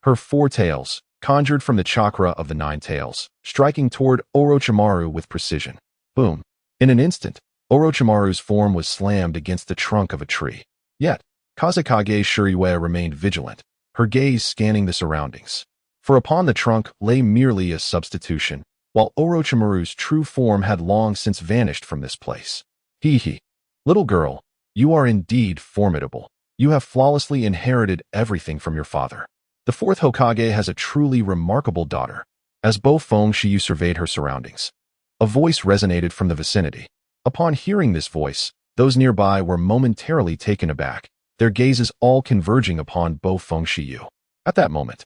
Her four tails, conjured from the chakra of the nine tails, striking toward Orochimaru with precision. Boom. In an instant, Orochimaru's form was slammed against the trunk of a tree. Yet, Kazekage Shiyu remained vigilant, her gaze scanning the surroundings. For upon the trunk lay merely a substitution, while Orochimaru's true form had long since vanished from this place. Hee. Little girl, you are indeed formidable. You have flawlessly inherited everything from your father. The fourth Hokage has a truly remarkable daughter. As Bo-Fong Shiyu surveyed her surroundings, a voice resonated from the vicinity. Upon hearing this voice, those nearby were momentarily taken aback, their gazes all converging upon Bo-Fong Shiyu. At that moment,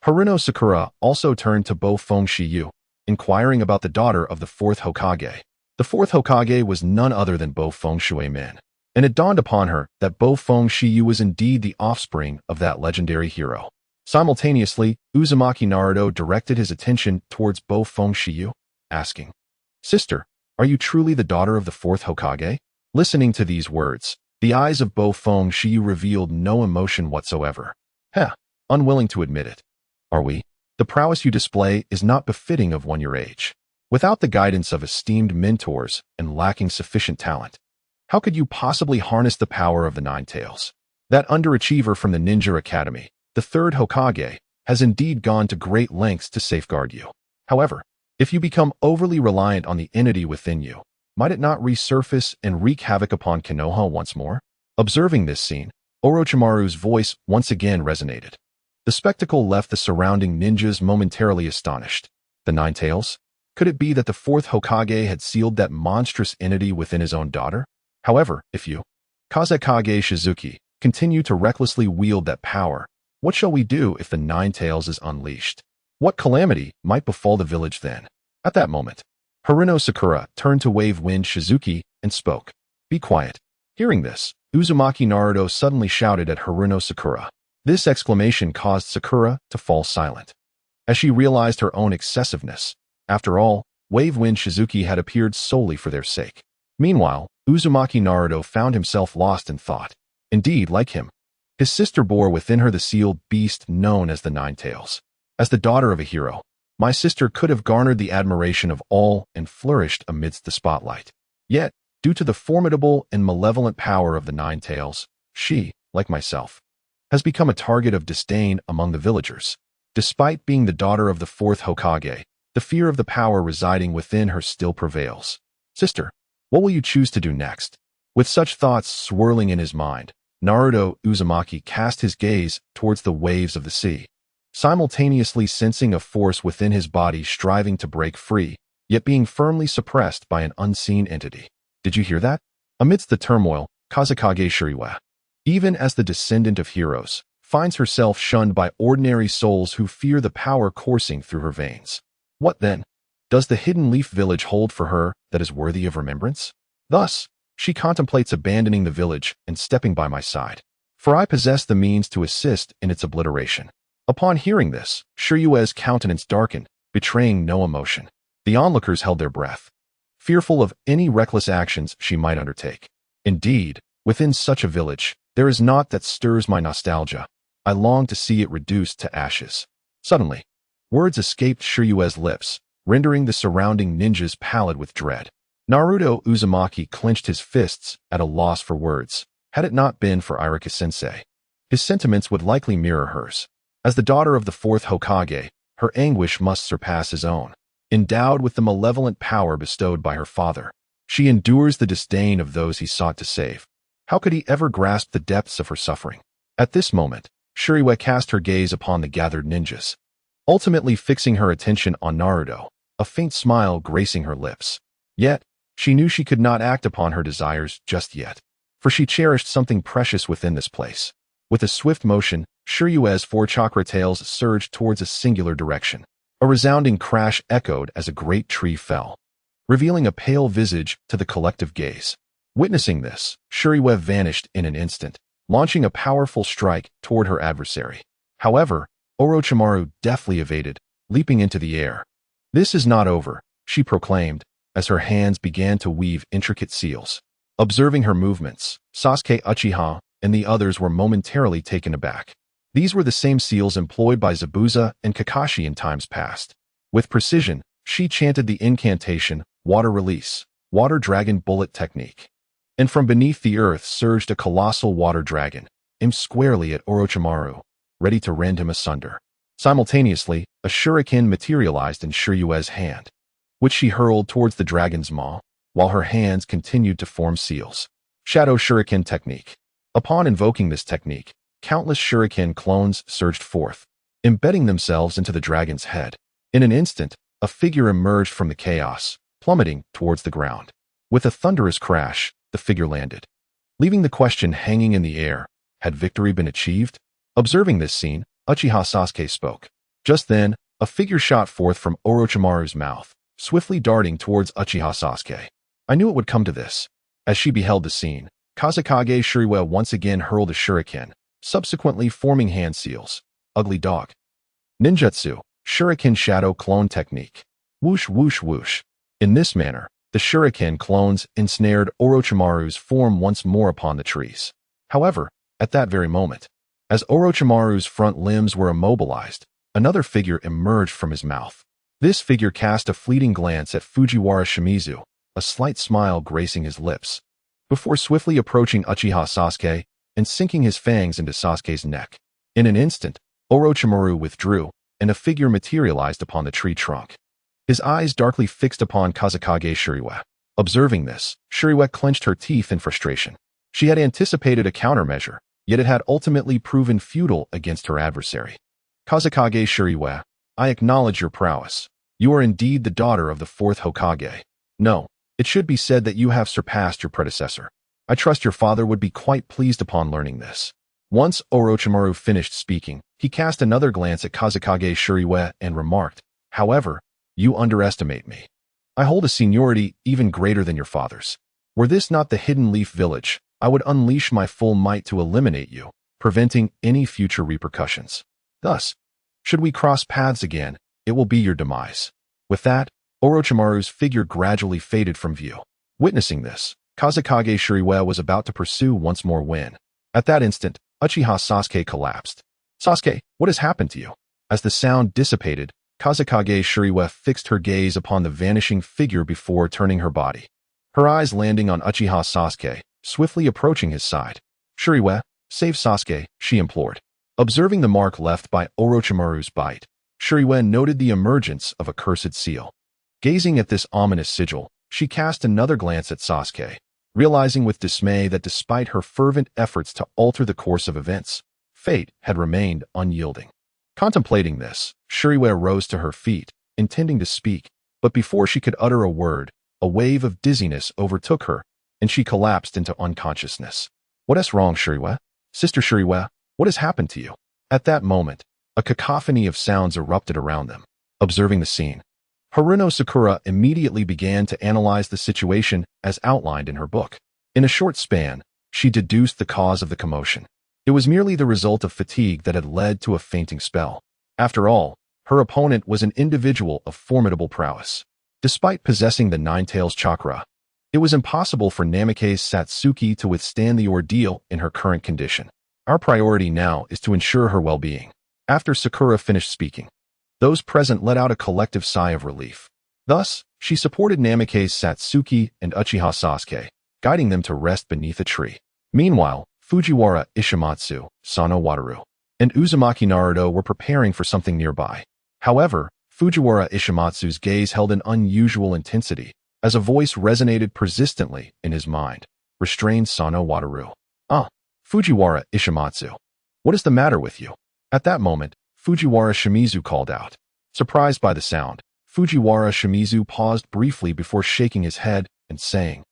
Haruno Sakura also turned to Bo-Fong Shiyu, inquiring about the daughter of the fourth Hokage. The fourth Hokage was none other than Bo-Fong Shiyu, and it dawned upon her that Bo-Fong Shiyu was indeed the offspring of that legendary hero. Simultaneously, Uzumaki Naruto directed his attention towards Bo-Fong Shiyu, asking, "Sister, are you truly the daughter of the fourth Hokage?" Listening to these words, the eyes of Bo-Fong Shiyu revealed no emotion whatsoever. Unwilling to admit it. Are we? The prowess you display is not befitting of one your age. Without the guidance of esteemed mentors and lacking sufficient talent, how could you possibly harness the power of the nine tails? That underachiever from the Ninja Academy, the third Hokage, has indeed gone to great lengths to safeguard you. However, if you become overly reliant on the entity within you, might it not resurface and wreak havoc upon Konoha once more? Observing this scene, Orochimaru's voice once again resonated. The spectacle left the surrounding ninjas momentarily astonished. The nine tails? Could it be that the fourth Hokage had sealed that monstrous entity within his own daughter? However, if you, Kazekage Shizuki, continue to recklessly wield that power, what shall we do if the nine tails is unleashed? What calamity might befall the village then? At that moment, Haruno Sakura turned to Wave Wind Shizuki and spoke. Be quiet. Hearing this, Uzumaki Naruto suddenly shouted at Haruno Sakura. This exclamation caused Sakura to fall silent, as she realized her own excessiveness. After all, Wave Wind Shizuki had appeared solely for their sake. Meanwhile, Uzumaki Naruto found himself lost in thought. Indeed, like him, his sister bore within her the sealed beast known as the Nine Tails. As the daughter of a hero, my sister could have garnered the admiration of all and flourished amidst the spotlight. Yet, due to the formidable and malevolent power of the Nine Tails, she, like myself, has become a target of disdain among the villagers. Despite being the daughter of the fourth Hokage, the fear of the power residing within her still prevails. Sister, what will you choose to do next? With such thoughts swirling in his mind, Naruto Uzumaki cast his gaze towards the waves of the sea, simultaneously sensing a force within his body striving to break free, yet being firmly suppressed by an unseen entity. Did you hear that? Amidst the turmoil, Kazekage Shiyu, even as the descendant of heroes, finds herself shunned by ordinary souls who fear the power coursing through her veins. What then? Does the Hidden Leaf Village hold for her that is worthy of remembrance? Thus, she contemplates abandoning the village and stepping by my side, for I possess the means to assist in its obliteration. Upon hearing this, Shiryue's countenance darkened, betraying no emotion. The onlookers held their breath, fearful of any reckless actions she might undertake. Indeed, Within such a village, there is naught that stirs my nostalgia. I long to see it reduced to ashes. Suddenly, words escaped Shiryue's lips, rendering the surrounding ninjas pallid with dread. Naruto Uzumaki clenched his fists at a loss for words. Had it not been for Irika-sensei, his sentiments would likely mirror hers. As the daughter of the Fourth Hokage, her anguish must surpass his own. Endowed with the malevolent power bestowed by her father, she endures the disdain of those he sought to save. How could he ever grasp the depths of her suffering? At this moment, Shiryue cast her gaze upon the gathered ninjas, ultimately fixing her attention on Naruto, a faint smile gracing her lips. Yet, she knew she could not act upon her desires just yet, for she cherished something precious within this place. With a swift motion, Shiryue's four chakra tails surged towards a singular direction. A resounding crash echoed as a great tree fell, revealing a pale visage to the collective gaze. Witnessing this, Shiryue vanished in an instant, launching a powerful strike toward her adversary. However, Orochimaru deftly evaded, leaping into the air. "This is not over," she proclaimed, as her hands began to weave intricate seals. Observing her movements, Sasuke, Uchiha, and the others were momentarily taken aback. These were the same seals employed by Zabuza and Kakashi in times past. With precision, she chanted the incantation, Water Release, Water Dragon Bullet Technique. And from beneath the earth surged a colossal water dragon, aimed squarely at Orochimaru, ready to rend him asunder. Simultaneously, a shuriken materialized in Shiryue's hand, which she hurled towards the dragon's maw, while her hands continued to form seals. Shadow Shuriken Technique. Upon invoking this technique, countless shuriken clones surged forth, embedding themselves into the dragon's head. In an instant, a figure emerged from the chaos, plummeting towards the ground. With a thunderous crash, the figure landed, leaving the question hanging in the air: had victory been achieved? Observing this scene, Uchiha Sasuke spoke. Just then, a figure shot forth from Orochimaru's mouth, swiftly darting towards Uchiha Sasuke. I knew it would come to this. As she beheld the scene, Kazekage Shiryue once again hurled a shuriken, subsequently forming hand seals. Ugly Dog. Ninjutsu, Shuriken Shadow Clone Technique. Whoosh whoosh whoosh. In this manner, the shuriken clones ensnared Orochimaru's form once more upon the trees. However, at that very moment, as Orochimaru's front limbs were immobilized, another figure emerged from his mouth. This figure cast a fleeting glance at Fujiwara Shimizu, a slight smile gracing his lips, before swiftly approaching Uchiha Sasuke and sinking his fangs into Sasuke's neck. In an instant, Orochimaru withdrew, and a figure materialized upon the tree trunk, his eyes darkly fixed upon Kazekage Shiryue. Observing this, Shiryue clenched her teeth in frustration. She had anticipated a countermeasure, yet it had ultimately proven futile against her adversary. Kazekage Shiryue, I acknowledge your prowess. You are indeed the daughter of the Fourth Hokage. No, it should be said that you have surpassed your predecessor. I trust your father would be quite pleased upon learning this. Once Orochimaru finished speaking, he cast another glance at Kazekage Shiryue and remarked, however, you underestimate me. I hold a seniority even greater than your father's. Were this not the Hidden Leaf Village, I would unleash my full might to eliminate you, preventing any future repercussions. Thus, should we cross paths again, it will be your demise. With that, Orochimaru's figure gradually faded from view. Witnessing this, Kazekage Shiryue was about to pursue once more when, at that instant, Uchiha Sasuke collapsed. Sasuke, what has happened to you? As the sound dissipated, Kazekage Shiryue fixed her gaze upon the vanishing figure before turning her body, her eyes landing on Uchiha Sasuke, swiftly approaching his side. Shiryue, save Sasuke, she implored. Observing the mark left by Orochimaru's bite, Shiryue noted the emergence of a cursed seal. Gazing at this ominous sigil, she cast another glance at Sasuke, realizing with dismay that despite her fervent efforts to alter the course of events, fate had remained unyielding. Contemplating this, Shiryue rose to her feet, intending to speak, but before she could utter a word, a wave of dizziness overtook her, and she collapsed into unconsciousness. What is wrong, Shiryue? Sister Shiryue, what has happened to you? At that moment, a cacophony of sounds erupted around them. Observing the scene, Haruno Sakura immediately began to analyze the situation as outlined in her book. In a short span, she deduced the cause of the commotion. It was merely the result of fatigue that had led to a fainting spell. After all, her opponent was an individual of formidable prowess. Despite possessing the Nine-Tails chakra, It was impossible for Namikaze Satsuki to withstand the ordeal in her current condition. Our priority now is to ensure her well-being. After Sakura finished speaking, those present let out a collective sigh of relief. Thus, she supported Namikaze Satsuki and Uchiha Sasuke, guiding them to rest beneath a tree. Meanwhile, Fujiwara Ishimatsu, Sano Wataru, and Uzumaki Naruto were preparing for something nearby. However, Fujiwara Ishimatsu's gaze held an unusual intensity, as a voice resonated persistently in his mind. Restrained Sano Wataru. Fujiwara Ishimatsu. What is the matter with you? At that moment, Fujiwara Shimizu called out. Surprised by the sound, Fujiwara Shimizu paused briefly before shaking his head and saying,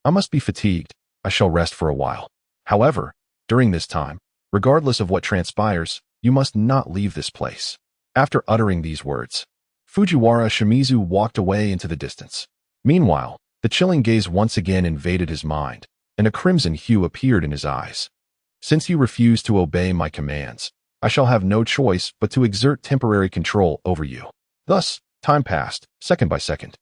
I must be fatigued. I shall rest for a while. However, during this time, regardless of what transpires, you must not leave this place. After uttering these words, Fujiwara Shimizu walked away into the distance. Meanwhile, the chilling gaze once again invaded his mind, and a crimson hue appeared in his eyes. Since you refuse to obey my commands, I shall have no choice but to exert temporary control over you. Thus, time passed, second by second.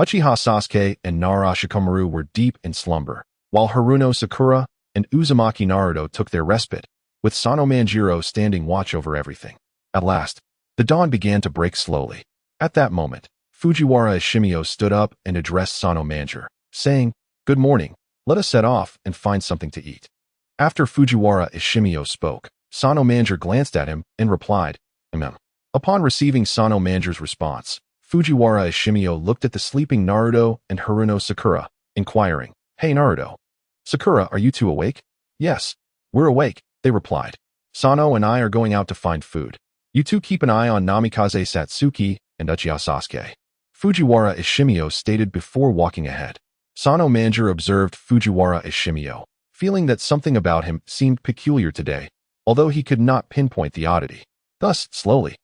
Uchiha Sasuke and Nara Shikamaru were deep in slumber, while Haruno Sakura and Uzumaki Naruto took their respite, with Sano Manjiro standing watch over everything. At last, the dawn began to break slowly. At that moment, Fujiwara Ishimio stood up and addressed Sano Manjiro, saying, Good morning, let us set off and find something to eat. After Fujiwara Ishimio spoke, Sano Manjiro glanced at him and replied, Amen. Upon receiving Sano Manjiro's response, Fujiwara Ishimio looked at the sleeping Naruto and Haruno Sakura, inquiring, Hey Naruto. Sakura, are you two awake? Yes, we're awake, they replied. Sano and I are going out to find food. You two keep an eye on Namikaze Satsuki and Uchiha Sasuke. Fujiwara Ishimio stated before walking ahead. Sano Manjiro observed Fujiwara Ishimio, feeling that something about him seemed peculiar today, although he could not pinpoint the oddity. Thus, slowly,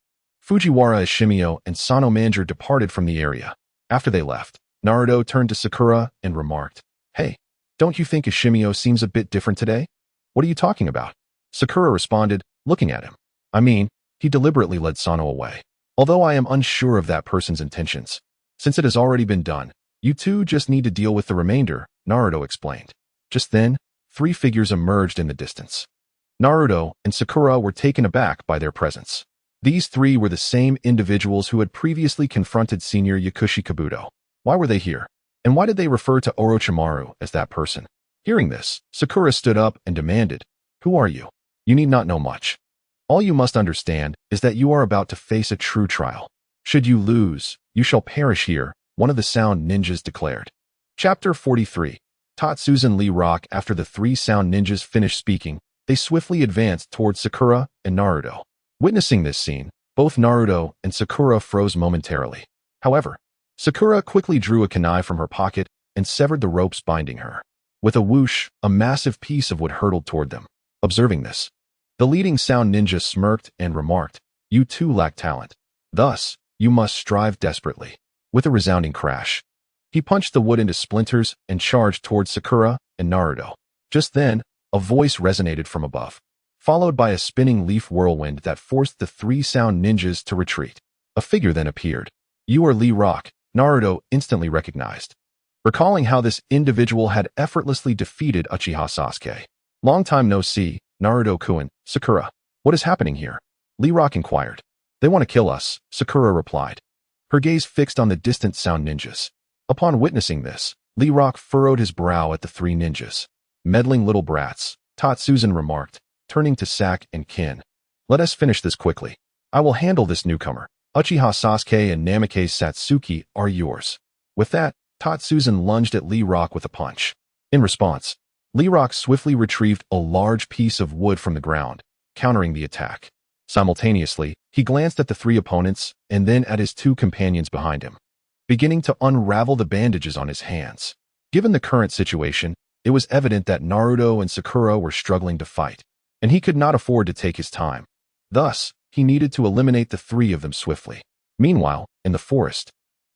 Fujiwara Ishimio and Sano Manjiro departed from the area. After they left, Naruto turned to Sakura and remarked, Hey, don't you think Ishimio seems a bit different today? What are you talking about? Sakura responded, looking at him. I mean, he deliberately led Sano away. Although I am unsure of that person's intentions. Since it has already been done, you two just need to deal with the remainder, Naruto explained. Just then, three figures emerged in the distance. Naruto and Sakura were taken aback by their presence. These three were the same individuals who had previously confronted Senior Yakushi Kabuto. Why were they here? And why did they refer to Orochimaru as that person? Hearing this, Sakura stood up and demanded, Who are you? You need not know much. All you must understand is that you are about to face a true trial. Should you lose, you shall perish here, one of the Sound Ninjas declared. Chapter 43. Tatsuzan Lee Rock. After the three Sound Ninjas finished speaking, they swiftly advanced towards Sakura and Naruto. Witnessing this scene, both Naruto and Sakura froze momentarily. However, Sakura quickly drew a kunai from her pocket and severed the ropes binding her. With a whoosh, a massive piece of wood hurtled toward them. Observing this, the leading Sound Ninja smirked and remarked, You too lack talent. Thus, you must strive desperately. With a resounding crash, he punched the wood into splinters and charged towards Sakura and Naruto. Just then, a voice resonated from above, followed by a spinning leaf whirlwind that forced the three Sound Ninjas to retreat. A figure then appeared. You are Lee Rock, Naruto instantly recognized, recalling how this individual had effortlessly defeated Uchiha Sasuke. Long time no see, Naruto-kun. Sakura. What is happening here? Lee Rock inquired. They want to kill us, Sakura replied, her gaze fixed on the distant Sound Ninjas. Upon witnessing this, Lee Rock furrowed his brow at the three ninjas. Meddling little brats, Tatsuzan remarked, turning to Sak and Kin. Let us finish this quickly. I will handle this newcomer. Uchiha Sasuke and Namikaze Satsuki are yours. With that, Tatsuzan lunged at Lee Rock with a punch. In response, Lee Rock swiftly retrieved a large piece of wood from the ground, countering the attack. Simultaneously, he glanced at the three opponents and then at his two companions behind him, beginning to unravel the bandages on his hands. Given the current situation, it was evident that Naruto and Sakura were struggling to fight, and he could not afford to take his time. Thus, he needed to eliminate the three of them swiftly. Meanwhile, in the forest,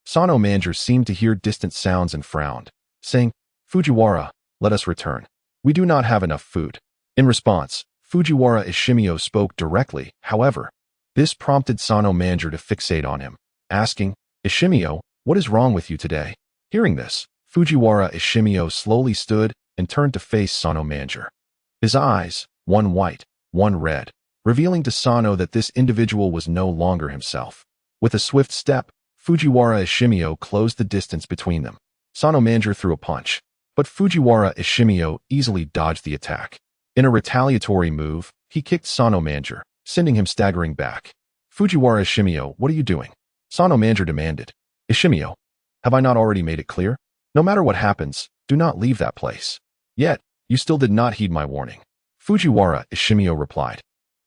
Sano Manjiro seemed to hear distant sounds and frowned, saying, Fujiwara, let us return. We do not have enough food. In response, Fujiwara Ishimio spoke directly. However, this prompted Sano Manjiro to fixate on him, asking, Ishimio, what is wrong with you today? Hearing this, Fujiwara Ishimio slowly stood and turned to face Sano Manger. His eyes, one white, one red, revealing to Sano that this individual was no longer himself. With a swift step, Fujiwara Ishimio closed the distance between them. Sano Manger threw a punch, but Fujiwara Ishimio easily dodged the attack. In a retaliatory move, he kicked Sano Manger, sending him staggering back. Fujiwara Ishimio, what are you doing? Sano Manger demanded. Ishimio, have I not already made it clear? No matter what happens, do not leave that place. Yet, you still did not heed my warning. Fujiwara Ishimio replied,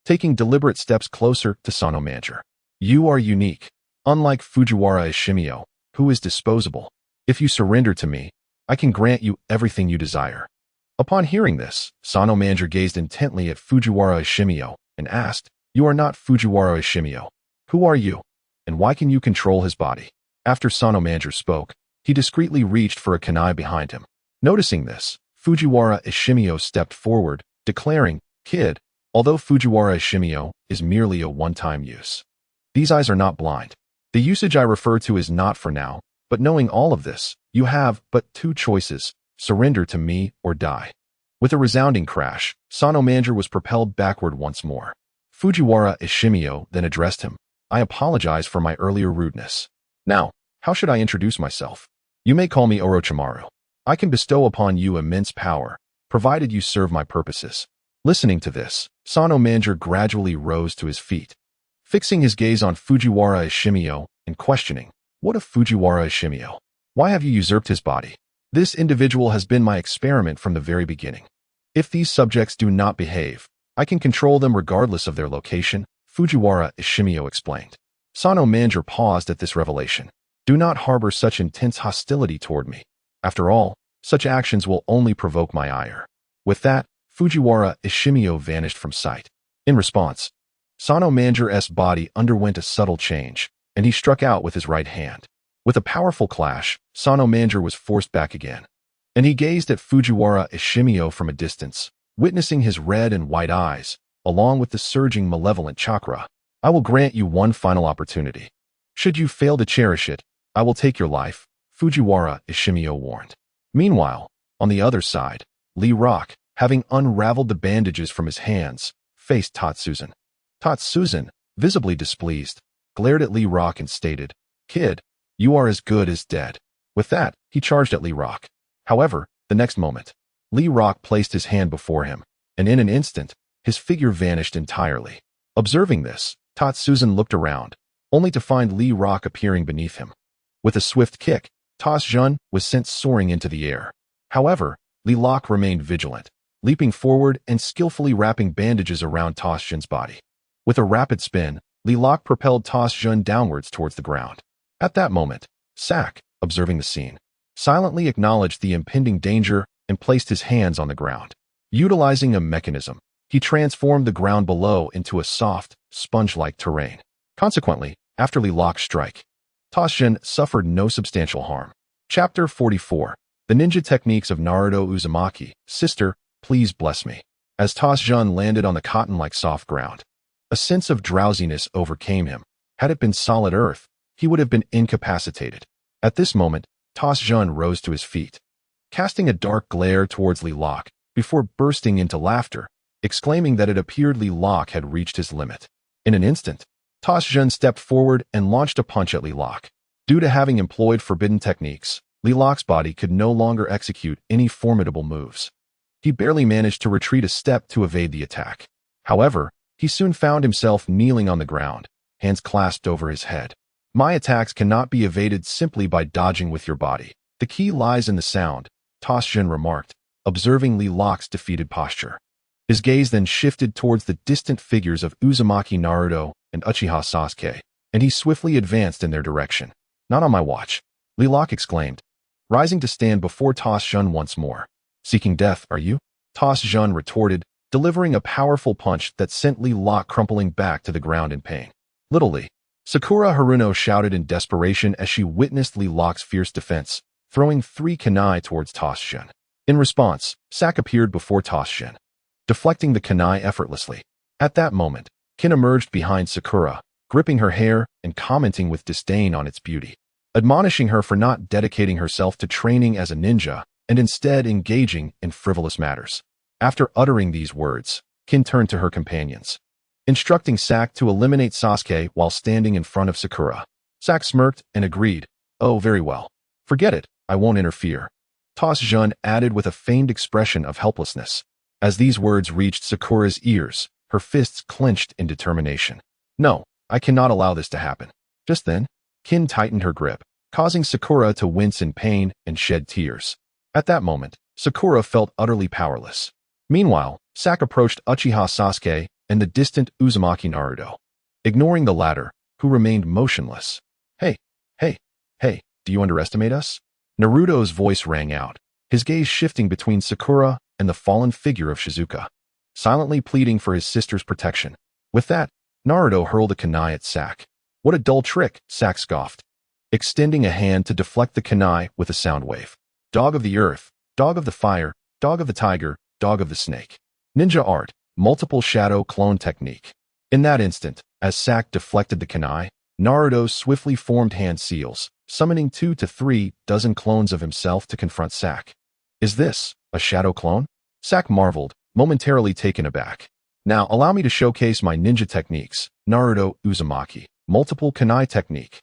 taking deliberate steps closer to Sano Manger. You are unique, unlike Fujiwara Ishimio, who is disposable. If you surrender to me, I can grant you everything you desire. Upon hearing this, Sano Manger gazed intently at Fujiwara Ishimio and asked, You are not Fujiwara Ishimio. Who are you? And why can you control his body? After Sano Manger spoke, he discreetly reached for a kunai behind him. Noticing this, Fujiwara Ishimio stepped forward, declaring, Kid, although Fujiwara Ishimio is merely a one-time use. These eyes are not blind. The usage I refer to is not for now, but knowing all of this, you have but two choices, surrender to me or die. With a resounding crash, Sano Manger was propelled backward once more. Fujiwara Ishimio then addressed him. I apologize for my earlier rudeness. Now, how should I introduce myself? You may call me Orochimaru. I can bestow upon you immense power, provided you serve my purposes. Listening to this, Sano Manger gradually rose to his feet. Fixing his gaze on Fujiwara Ishimio and questioning, What of Fujiwara Ishimio? Why have you usurped his body? This individual has been my experiment from the very beginning. If these subjects do not behave, I can control them regardless of their location, Fujiwara Ishimio explained. Sano Manger paused at this revelation. Do not harbor such intense hostility toward me. After all, such actions will only provoke my ire. With that, Fujiwara Ishimio vanished from sight. In response, Sano Manger's body underwent a subtle change, and he struck out with his right hand. With a powerful clash, Sano Manger was forced back again, and he gazed at Fujiwara Ishimio from a distance, witnessing his red and white eyes, along with the surging malevolent chakra. I will grant you one final opportunity. Should you fail to cherish it, I will take your life, Fujiwara Ishimio warned. Meanwhile, on the other side, Lee Rock, having unraveled the bandages from his hands, faced Tatsuzan. Tatsuzan, visibly displeased, glared at Lee Rock and stated, Kid, you are as good as dead. With that, he charged at Lee Rock. However, the next moment, Lee Rock placed his hand before him, and in an instant, his figure vanished entirely. Observing this, Tatsuzan looked around, only to find Lee Rock appearing beneath him. With a swift kick, Tatsuzan was sent soaring into the air. However, Lee Rock remained vigilant, leaping forward and skillfully wrapping bandages around Tatsuzan's body. With a rapid spin, Lee Rock propelled Tatsuzan downwards towards the ground. At that moment, Sak, observing the scene, silently acknowledged the impending danger and placed his hands on the ground. Utilizing a mechanism, he transformed the ground below into a soft, sponge-like terrain. Consequently, after Lee Rock's strike, Tatsuzan suffered no substantial harm. Chapter 44. The Ninja Techniques of Naruto Uzumaki. Sister, please bless me. As Tatsuzan landed on the cotton-like soft ground, a sense of drowsiness overcame him. Had it been solid earth, he would have been incapacitated. At this moment, Tatsuzan rose to his feet, casting a dark glare towards Lee Rock, before bursting into laughter, exclaiming that it appeared Lee Rock had reached his limit. In an instant, Tatsuzan stepped forward and launched a punch at Lee Rock. Due to having employed forbidden techniques, Lee Rock's body could no longer execute any formidable moves. He barely managed to retreat a step to evade the attack. However, he soon found himself kneeling on the ground, hands clasped over his head. My attacks cannot be evaded simply by dodging with your body. The key lies in the sound, Tatsuzan remarked, observing Lee Rock's defeated posture. His gaze then shifted towards the distant figures of Uzumaki Naruto and Uchiha Sasuke, and he swiftly advanced in their direction. Not on my watch, Lee Rock exclaimed, rising to stand before Tatsuzan once more. Seeking death, are you? Tatsuzan retorted, delivering a powerful punch that sent Lee Rock crumpling back to the ground in pain. Little Lee. Sakura Haruno shouted in desperation as she witnessed Lee Rock's fierce defense, throwing 3 kunai towards Tatsuzan. In response, Sak appeared before Tatsuzan, deflecting the kunai effortlessly. At that moment, Kin emerged behind Sakura, gripping her hair and commenting with disdain on its beauty. admonishing her for not dedicating herself to training as a ninja and instead engaging in frivolous matters. After uttering these words, Kin turned to her companions, instructing Sak to eliminate Sasuke while standing in front of Sakura. Sak smirked and agreed, "Oh, very well. Forget it, I won't interfere." Toss Jun added with a feigned expression of helplessness. As these words reached Sakura's ears, her fists clenched in determination. "No, I cannot allow this to happen." Just then, Kin tightened her grip, causing Sakura to wince in pain and shed tears. At that moment, Sakura felt utterly powerless. Meanwhile, Sak approached Uchiha Sasuke and the distant Uzumaki Naruto, ignoring the latter, who remained motionless. Hey, hey, do you underestimate us?" Naruto's voice rang out, his gaze shifting between Sakura and the fallen figure of Shizuka, silently pleading for his sister's protection. With that, Naruto hurled a kunai at Sak. "What a dull trick," Sak scoffed, extending a hand to deflect the kunai with a sound wave. "Dog of the earth, dog of the fire, dog of the tiger, dog of the snake. Ninja art, multiple shadow clone technique." In that instant, as Sak deflected the kunai, Naruto swiftly formed hand seals, summoning 2 to 3 dozen clones of himself to confront Sak. "Is this a shadow clone?" Sak marveled, momentarily taken aback. "Now allow me to showcase my ninja techniques." Naruto Uzumaki, multiple kunai technique.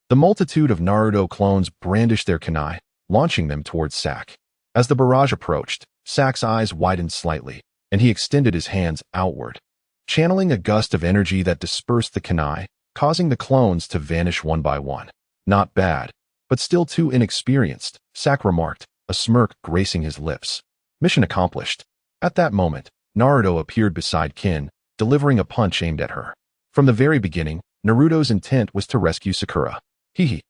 The multitude of Naruto clones brandished their kunai, launching them towards Sak. As the barrage approached, Sak's eyes widened slightly, and he extended his hands outward, channeling a gust of energy that dispersed the kunai, causing the clones to vanish one by one. "Not bad, but still too inexperienced," Sak remarked, a smirk gracing his lips. Mission accomplished. At that moment, Naruto appeared beside Kin, delivering a punch aimed at her. From the very beginning, Naruto's intent was to rescue Sakura. "Hehe.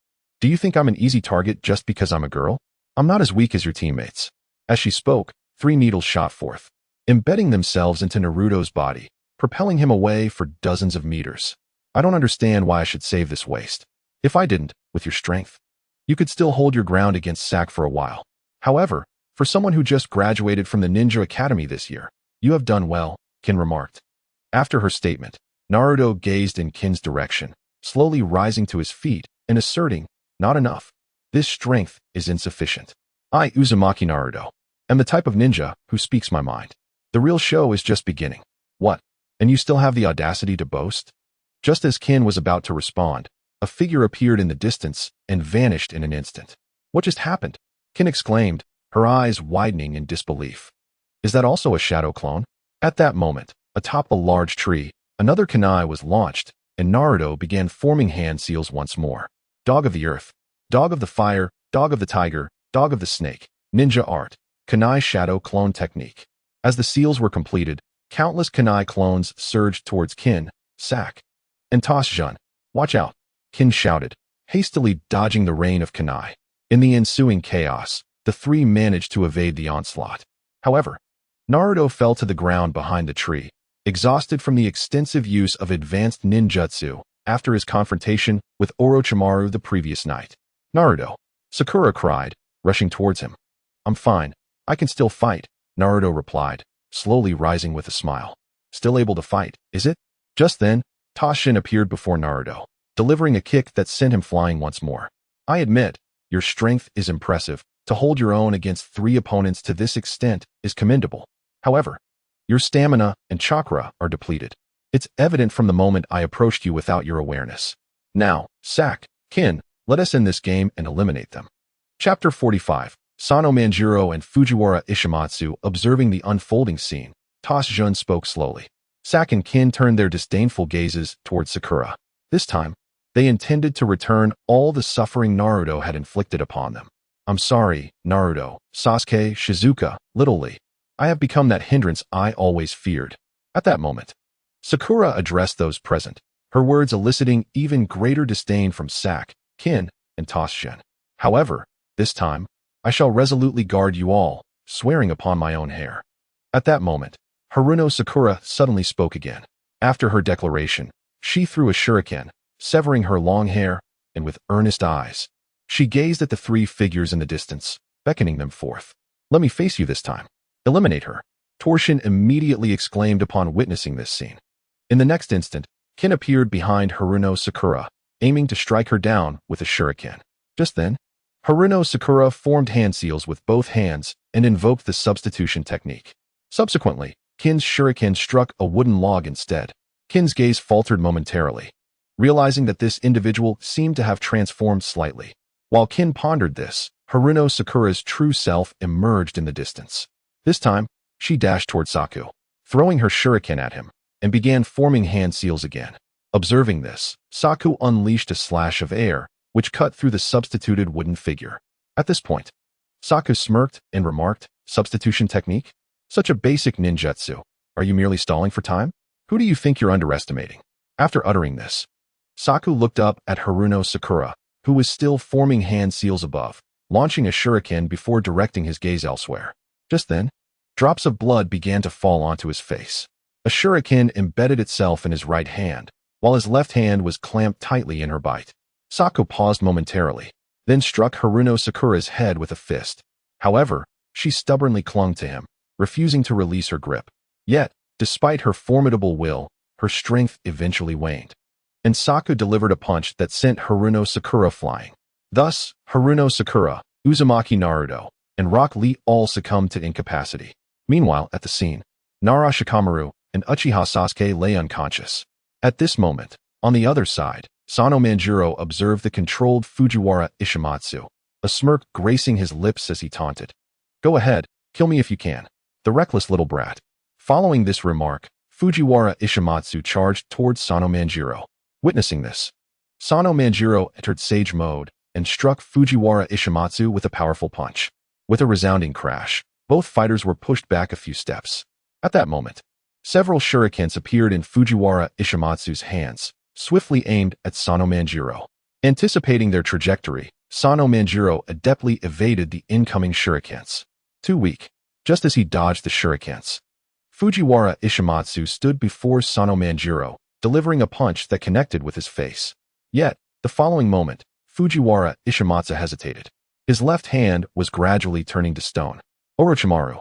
Do you think I'm an easy target just because I'm a girl? I'm not as weak as your teammates." As she spoke, 3 needles shot forth, embedding themselves into Naruto's body, propelling him away for dozens of meters. "I don't understand why I should save this waste. If I didn't, with your strength, you could still hold your ground against Sak for a while. However, for someone who just graduated from the Ninja Academy this year, you have done well," Kin remarked. After her statement, Naruto gazed in Kin's direction, slowly rising to his feet and asserting, "Not enough. This strength is insufficient. I, Uzumaki Naruto, am the type of ninja who speaks my mind. The real show is just beginning." "What? And you still have the audacity to boast?" Just as Kin was about to respond, a figure appeared in the distance and vanished in an instant. "What just happened?" Kin exclaimed, her eyes widening in disbelief. "Is that also a shadow clone?" At that moment, atop a large tree, another kunai was launched, and Naruto began forming hand seals once more. "Dog of the earth, dog of the fire, dog of the tiger, dog of the snake, ninja art, kunai shadow clone technique." As the seals were completed, countless kunai clones surged towards Kin, Sak, and Toss Jun. "Watch out," Kin shouted, hastily dodging the rain of kunai. In the ensuing chaos, the 3 managed to evade the onslaught. However, Naruto fell to the ground behind the tree, exhausted from the extensive use of advanced ninjutsu after his confrontation with Orochimaru the previous night. "Naruto," Sakura cried, rushing towards him. "I'm fine. I can still fight," Naruto replied, slowly rising with a smile. "Still able to fight, is it?" Just then, Toshin appeared before Naruto, delivering a kick that sent him flying once more. "I admit, your strength is impressive. To hold your own against 3 opponents to this extent is commendable. However, your stamina and chakra are depleted. It's evident from the moment I approached you without your awareness. Now, Sak, Kin, let us end this game and eliminate them." Chapter 45. Sano Manjiro and Fujiwara Ishimatsu. Observing the unfolding scene, Toss Jun spoke slowly. Sak and Kin turned their disdainful gazes towards Sakura. This time, they intended to return all the suffering Naruto had inflicted upon them. "I'm sorry, Naruto, Sasuke, Shizuka, literally. I have become that hindrance I always feared." At that moment, Sakura addressed those present, her words eliciting even greater disdain from Sak, Kin, and Toshijin. "However, this time, I shall resolutely guard you all, swearing upon my own hair." At that moment, Haruno Sakura suddenly spoke again. After her declaration, she threw a shuriken, severing her long hair, and with earnest eyes, she gazed at the 3 figures in the distance, beckoning them forth. "Let me face you this time. Eliminate her," Torshin immediately exclaimed upon witnessing this scene. In the next instant, Kin appeared behind Haruno Sakura, aiming to strike her down with a shuriken. Just then, Haruno Sakura formed hand seals with both hands and invoked the substitution technique. Subsequently, Kin's shuriken struck a wooden log instead. Kin's gaze faltered momentarily, realizing that this individual seemed to have transformed slightly. While Kin pondered this, Haruno Sakura's true self emerged in the distance. This time, she dashed toward Saku, throwing her shuriken at him, and began forming hand seals again. Observing this, Saku unleashed a slash of air, which cut through the substituted wooden figure. At this point, Saku smirked and remarked, "Substitution technique? Such a basic ninjutsu. Are you merely stalling for time? Who do you think you're underestimating?" After uttering this, Saku looked up at Haruno Sakura, who was still forming hand seals above, launching a shuriken before directing his gaze elsewhere. Just then, drops of blood began to fall onto his face. A shuriken embedded itself in his right hand, while his left hand was clamped tightly in her bite. Saku paused momentarily, then struck Haruno Sakura's head with a fist. However, she stubbornly clung to him, refusing to release her grip. Yet, despite her formidable will, her strength eventually waned, and Saku delivered a punch that sent Haruno Sakura flying. Thus, Haruno Sakura, Uzumaki Naruto, and Rock Lee all succumbed to incapacity. Meanwhile, at the scene, Nara Shikamaru and Uchiha Sasuke lay unconscious. At this moment, on the other side, Sano Manjiro observed the controlled Fujiwara Ishimatsu, a smirk gracing his lips as he taunted. "Go ahead, kill me if you can, the reckless little brat." Following this remark, Fujiwara Ishimatsu charged towards Sano Manjiro. Witnessing this, Sano Manjiro entered Sage mode and struck Fujiwara Ishimatsu with a powerful punch. With a resounding crash, both fighters were pushed back a few steps. At that moment, several shurikens appeared in Fujiwara Ishimatsu's hands, swiftly aimed at Sano Manjiro. Anticipating their trajectory, Sano Manjiro adeptly evaded the incoming shurikens. Too weak. Just as he dodged the shurikens, Fujiwara Ishimatsu stood before Sano Manjiro, delivering a punch that connected with his face. Yet, the following moment, Fujiwara Ishimatsu hesitated. His left hand was gradually turning to stone. "Orochimaru,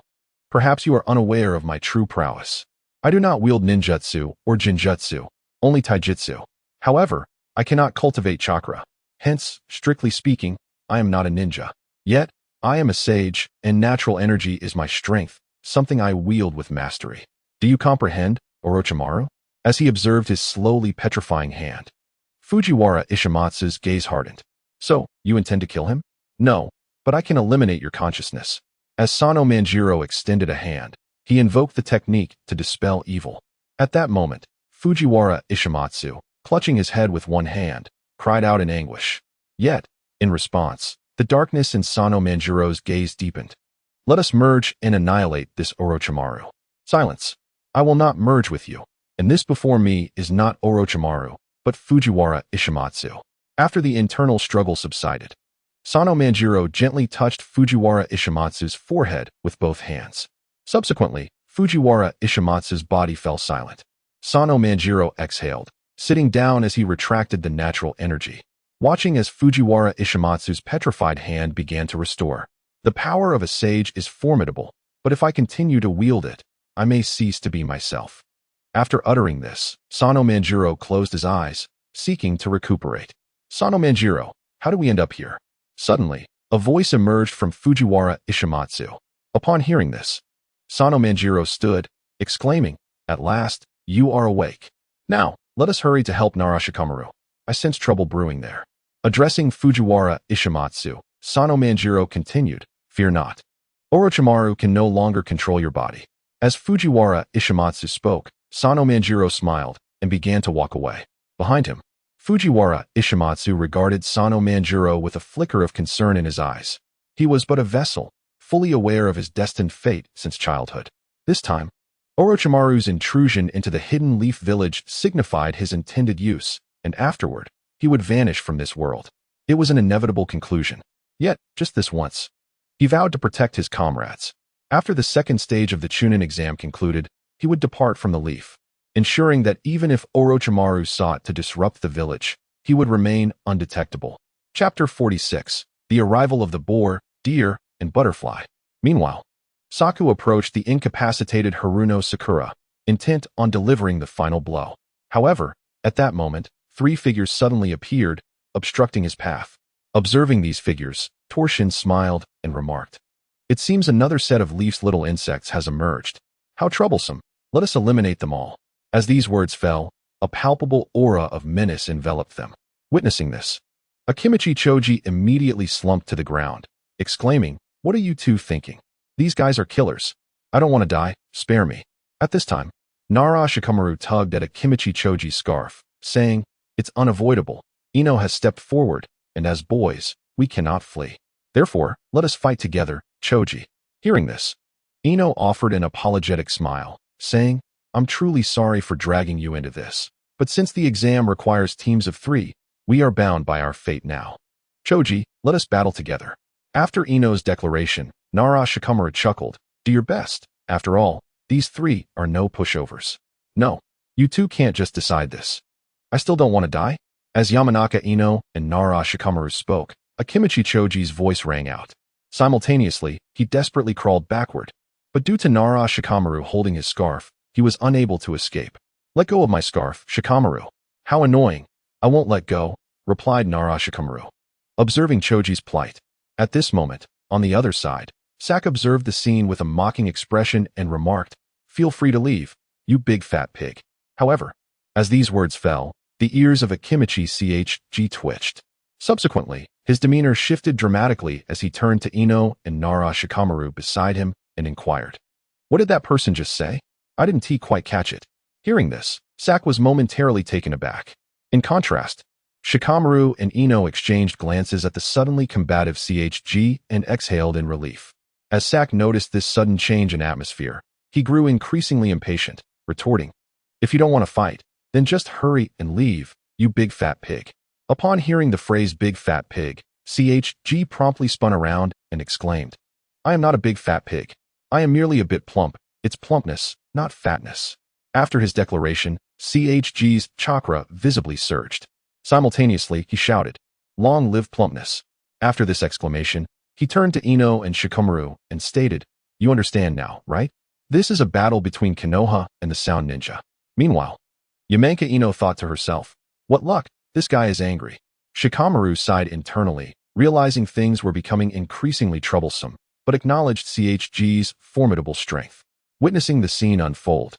perhaps you are unaware of my true prowess. I do not wield ninjutsu or jinjutsu, only taijutsu. However, I cannot cultivate chakra. Hence, strictly speaking, I am not a ninja. Yet, I am a sage, and natural energy is my strength, something I wield with mastery. Do you comprehend, Orochimaru?" As he observed his slowly petrifying hand, Fujiwara Ishimatsu's gaze hardened. "So, you intend to kill him?" "No, but I can eliminate your consciousness." As Sano Manjiro extended a hand, he invoked the technique to dispel evil. At that moment, Fujiwara Ishimatsu, clutching his head with one hand, cried out in anguish. Yet, in response, the darkness in Sano Manjiro's gaze deepened. "Let us merge and annihilate this Orochimaru." "Silence. I will not merge with you, and this before me is not Orochimaru, but Fujiwara Ishimatsu." After the internal struggle subsided, Sano Manjiro gently touched Fujiwara Ishimatsu's forehead with both hands. Subsequently, Fujiwara Ishimatsu's body fell silent. Sano Manjiro exhaled, sitting down as he retracted the natural energy, watching as Fujiwara Ishimatsu's petrified hand began to restore. "The power of a sage is formidable, but if I continue to wield it, I may cease to be myself." After uttering this, Sano Manjiro closed his eyes, seeking to recuperate. "Sano Manjiro, how do we end up here?" Suddenly, a voice emerged from Fujiwara Ishimatsu. Upon hearing this, Sano Manjiro stood, exclaiming, "At last, you are awake. Now, let us hurry to help Nara Shikamaru. I sense trouble brewing there." Addressing Fujiwara Ishimatsu, Sano Manjiro continued, "Fear not. Orochimaru can no longer control your body." As Fujiwara Ishimatsu spoke, Sano Manjiro smiled and began to walk away. Behind him, Fujiwara Ishimatsu regarded Sano Manjiro with a flicker of concern in his eyes. He was but a vessel, fully aware of his destined fate since childhood. This time, Orochimaru's intrusion into the hidden leaf village signified his intended use, and afterward, he would vanish from this world. It was an inevitable conclusion. Yet, just this once, he vowed to protect his comrades. After the second stage of the Chunin exam concluded, he would depart from the leaf, ensuring that even if Orochimaru sought to disrupt the village, he would remain undetectable. Chapter 46. The Arrival of the Boar, Deer, and Butterfly. Meanwhile, Saku approached the incapacitated Haruno Sakura, intent on delivering the final blow. However, at that moment, three figures suddenly appeared, obstructing his path. Observing these figures, Torshin smiled and remarked, "It seems another set of Leaf's little insects has emerged. How troublesome. Let us eliminate them all." As these words fell, a palpable aura of menace enveloped them. Witnessing this, Akimichi Choji immediately slumped to the ground, exclaiming, "What are you two thinking? These guys are killers. I don't want to die, spare me." At this time, Nara Shikamaru tugged at Akimichi Choji's scarf, saying, "It's unavoidable. Ino has stepped forward, and as boys, we cannot flee. Therefore, let us fight together, Choji." Hearing this, Ino offered an apologetic smile, saying, "I'm truly sorry for dragging you into this, but since the exam requires teams of 3, we are bound by our fate now. Choji, let us battle together." After Ino's declaration, Nara Shikamaru chuckled, "Do your best. After all, these 3 are no pushovers. No, you two can't just decide this. I still don't want to die." As Yamanaka Ino and Nara Shikamaru spoke, Akimichi Choji's voice rang out. Simultaneously, he desperately crawled backward, but due to Nara Shikamaru holding his scarf, he was unable to escape. "Let go of my scarf, Shikamaru." "How annoying. I won't let go," replied Nara Shikamaru. Observing Choji's plight. At this moment, on the other side, Sak observed the scene with a mocking expression and remarked, "Feel free to leave, you big fat pig." However, as these words fell, the ears of Akimichi Chg twitched. Subsequently, his demeanor shifted dramatically as he turned to Ino and Nara Shikamaru beside him and inquired, "What did that person just say? I didn't quite catch it." Hearing this, Sak was momentarily taken aback. In contrast, Shikamaru and Ino exchanged glances at the suddenly combative Chg and exhaled in relief. As Sak noticed this sudden change in atmosphere, he grew increasingly impatient, retorting, "If you don't want to fight, then just hurry and leave, you big fat pig." Upon hearing the phrase big fat pig, Chg promptly spun around and exclaimed, "I am not a big fat pig. I am merely a bit plump. It's plumpness, not fatness." After his declaration, Chg's chakra visibly surged. Simultaneously, he shouted, "Long live plumpness." After this exclamation, he turned to Ino and Shikamaru and stated, "You understand now, right? This is a battle between Konoha and the Sound Ninja." Meanwhile, Yamanaka Ino thought to herself, "What luck, this guy is angry." Shikamaru sighed internally, realizing things were becoming increasingly troublesome, but acknowledged Chg's formidable strength. Witnessing the scene unfold,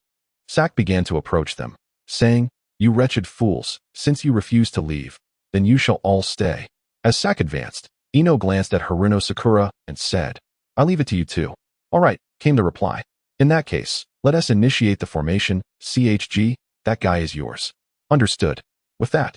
Sak began to approach them, saying, "You wretched fools, since you refuse to leave, then you shall all stay." As Sak advanced, Ino glanced at Haruno Sakura and said, "I leave it to you two." "All right," came the reply. "In that case, let us initiate the formation, Chg, that guy is yours." "Understood." With that,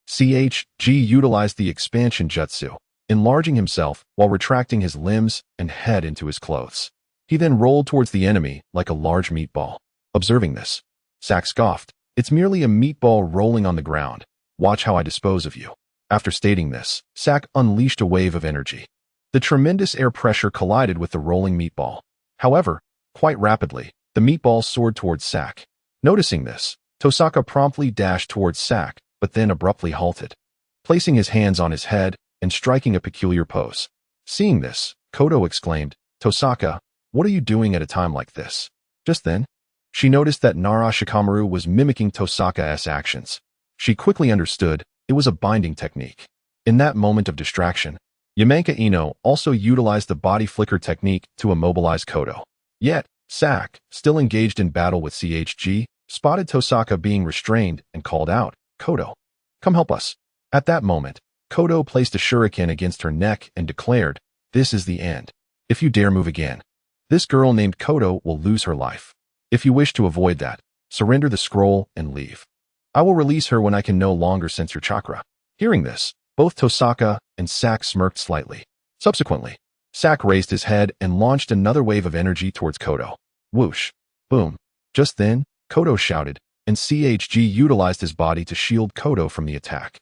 Chg utilized the expansion jutsu, enlarging himself while retracting his limbs and head into his clothes. He then rolled towards the enemy like a large meatball. Observing this, Sak scoffed, "It's merely a meatball rolling on the ground. Watch how I dispose of you." After stating this, Sak unleashed a wave of energy. The tremendous air pressure collided with the rolling meatball. However, quite rapidly, the meatball soared towards Sak. Noticing this, Tosaka promptly dashed towards Sak, but then abruptly halted, placing his hands on his head and striking a peculiar pose. Seeing this, Kodo exclaimed, "Tosaka, what are you doing at a time like this?" Just then, she noticed that Nara Shikamaru was mimicking Tosaka's actions. She quickly understood it was a binding technique. In that moment of distraction, Yamanaka Ino also utilized the body flicker technique to immobilize Kodo. Yet, Sak, still engaged in battle with Chg, spotted Tosaka being restrained and called out, "Kodo, come help us." At that moment, Kodo placed a shuriken against her neck and declared, "This is the end. If you dare move again, this girl named Kodo will lose her life. If you wish to avoid that, surrender the scroll and leave. I will release her when I can no longer sense your chakra." Hearing this, both Tosaka and Sak smirked slightly. Subsequently, Sak raised his head and launched another wave of energy towards Kodo. Whoosh. Boom. Just then, Kodo shouted, and Chg utilized his body to shield Kodo from the attack.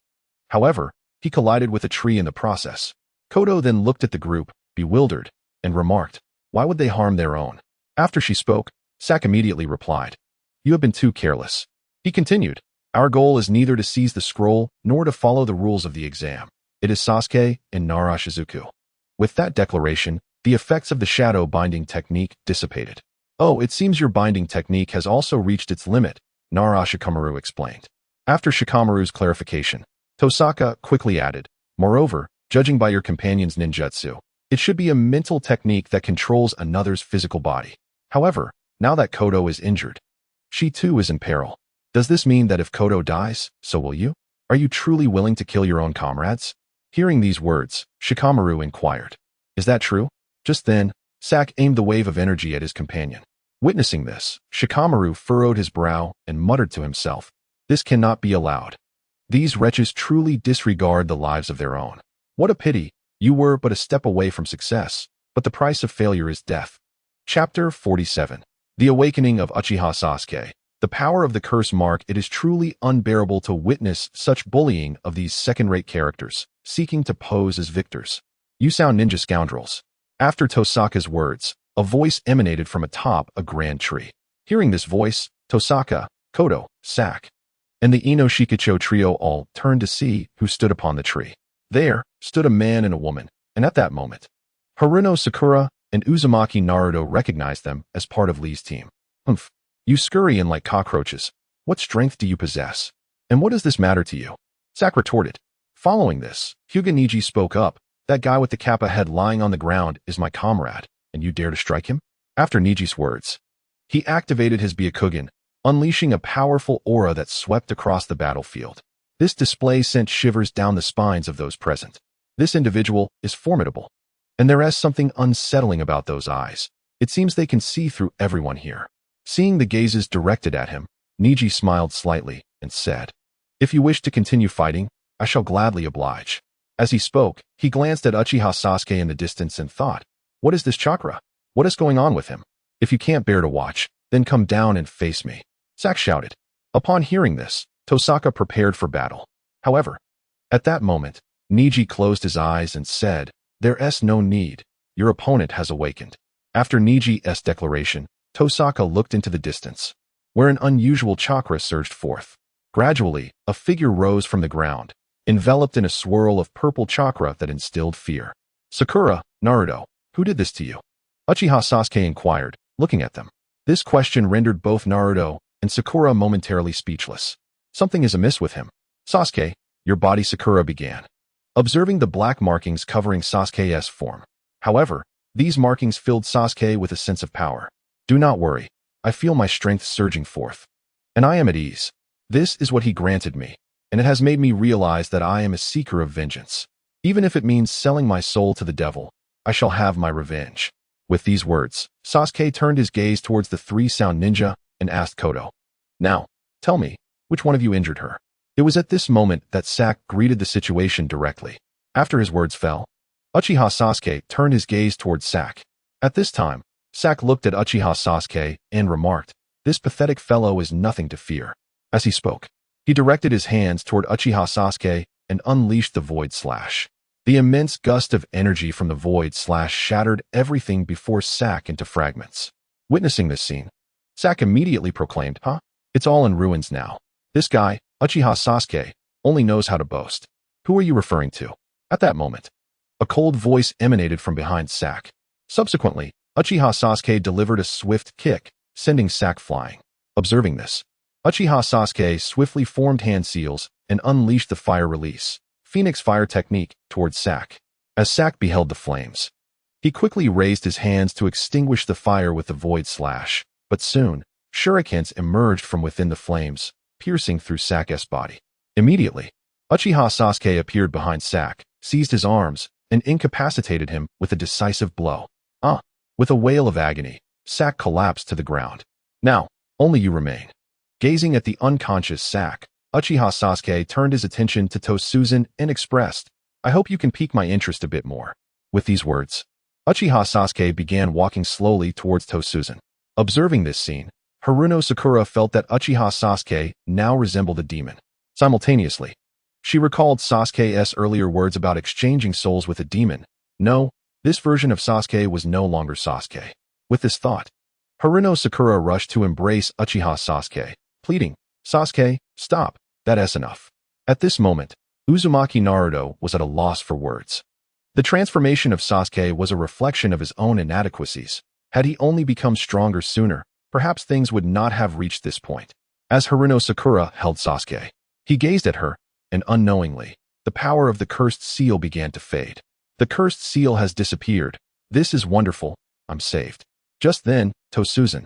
However, he collided with a tree in the process. Kodo then looked at the group, bewildered, and remarked, "Why would they harm their own?" After she spoke, Sak immediately replied, "You have been too careless." He continued, "Our goal is neither to seize the scroll nor to follow the rules of the exam. It is Sasuke and Nara Shizuku." With that declaration, the effects of the shadow binding technique dissipated. "Oh, it seems your binding technique has also reached its limit," Nara Shikamaru explained. After Shikamaru's clarification, Tosaka quickly added, "Moreover, Judging by your companion's ninjutsu, it should be a mental technique that controls another's physical body. However, now that Kodo is injured, she too is in peril. Does this mean that if Kodo dies, so will you? Are you truly willing to kill your own comrades? Hearing these words, Shikamaru inquired. Is that true? Just then, Sak aimed the wave of energy at his companion. Witnessing this, Shikamaru furrowed his brow and muttered to himself, "This cannot be allowed. These wretches truly disregard the lives of their own. What a pity, you were but a step away from success, but the price of failure is death." Chapter 47. The Awakening of Uchiha Sasuke. The power of the curse mark. It is truly unbearable to witness such bullying of these second-rate characters, seeking to pose as victors. You sound ninja scoundrels. After Tosaka's words, a voice emanated from atop a grand tree. Hearing this voice, Tosaka, Kodo, Sak, and the Ino Shikicho trio all turned to see who stood upon the tree. There stood a man and a woman, and at that moment, Haruno Sakura and Uzumaki Naruto recognized them as part of Lee's team. "Humph, you scurry in like cockroaches. What strength do you possess? And what does this matter to you?" Sak retorted. Following this, Hyuga Niji spoke up. "That guy with the kappa head lying on the ground is my comrade, and you dare to strike him?" After Niji's words, he activated his Byakugan, unleashing a powerful aura that swept across the battlefield. This display sent shivers down the spines of those present. This individual is formidable, and there is something unsettling about those eyes. It seems they can see through everyone here. Seeing the gazes directed at him, Niji smiled slightly and said, "If you wish to continue fighting, I shall gladly oblige." As he spoke, he glanced at Uchiha Sasuke in the distance and thought, "What is this chakra? What is going on with him? If you can't bear to watch, then come down and face me," Sak shouted. Upon hearing this, Tosaka prepared for battle. However, at that moment, Niji closed his eyes and said, "There's no need. Your opponent has awakened." After Niji's declaration, Tosaka looked into the distance, where an unusual chakra surged forth. Gradually, a figure rose from the ground, enveloped in a swirl of purple chakra that instilled fear. "Sakura, Naruto, who did this to you?" Uchiha Sasuke inquired, looking at them. This question rendered both Naruto and Sakura momentarily speechless. Something is amiss with him. "Sasuke, your body," Sakura began, observing the black markings covering Sasuke's form. However, these markings filled Sasuke with a sense of power. "Do not worry, I feel my strength surging forth, and I am at ease. This is what he granted me, and it has made me realize that I am a seeker of vengeance. Even if it means selling my soul to the devil, I shall have my revenge." With these words, Sasuke turned his gaze towards the three sound ninja and asked Kodo, "Now, tell me, which one of you injured her?" It was at this moment that Sak greeted the situation directly. After his words fell, Uchiha Sasuke turned his gaze towards Sak. At this time, Sak looked at Uchiha Sasuke and remarked, "This pathetic fellow is nothing to fear." As he spoke, he directed his hands toward Uchiha Sasuke and unleashed the Void Slash. The immense gust of energy from the Void Slash shattered everything before Sak into fragments. Witnessing this scene, Sak immediately proclaimed, "It's all in ruins now. This guy, Uchiha Sasuke, only knows how to boast. Who are you referring to?" At that moment, a cold voice emanated from behind Sak. Subsequently, Uchiha Sasuke delivered a swift kick, sending Sak flying. Observing this, Uchiha Sasuke swiftly formed hand seals and unleashed the fire release, Phoenix Fire technique, towards Sak. As Sak beheld the flames, he quickly raised his hands to extinguish the fire with the Void Slash, but soon, shurikens emerged from within the flames, piercing through Sak's body. Immediately, Uchiha Sasuke appeared behind Sak, seized his arms, and incapacitated him with a decisive blow. With a wail of agony, Sak collapsed to the ground. "Now, only you remain." Gazing at the unconscious Sak, Uchiha Sasuke turned his attention to Tosuzan and expressed, "I hope you can pique my interest a bit more." With these words, Uchiha Sasuke began walking slowly towards Tosuzan. Observing this scene, Haruno Sakura felt that Uchiha Sasuke now resembled a demon. Simultaneously, she recalled Sasuke's earlier words about exchanging souls with a demon. No, this version of Sasuke was no longer Sasuke. With this thought, Haruno Sakura rushed to embrace Uchiha Sasuke, pleading, "Sasuke, stop, that's enough." At this moment, Uzumaki Naruto was at a loss for words. The transformation of Sasuke was a reflection of his own inadequacies. Had he only become stronger sooner, perhaps things would not have reached this point. As Haruno Sakura held Sasuke, he gazed at her, and unknowingly, the power of the cursed seal began to fade. The cursed seal has disappeared. This is wonderful. I'm saved. Just then, Tosuzan,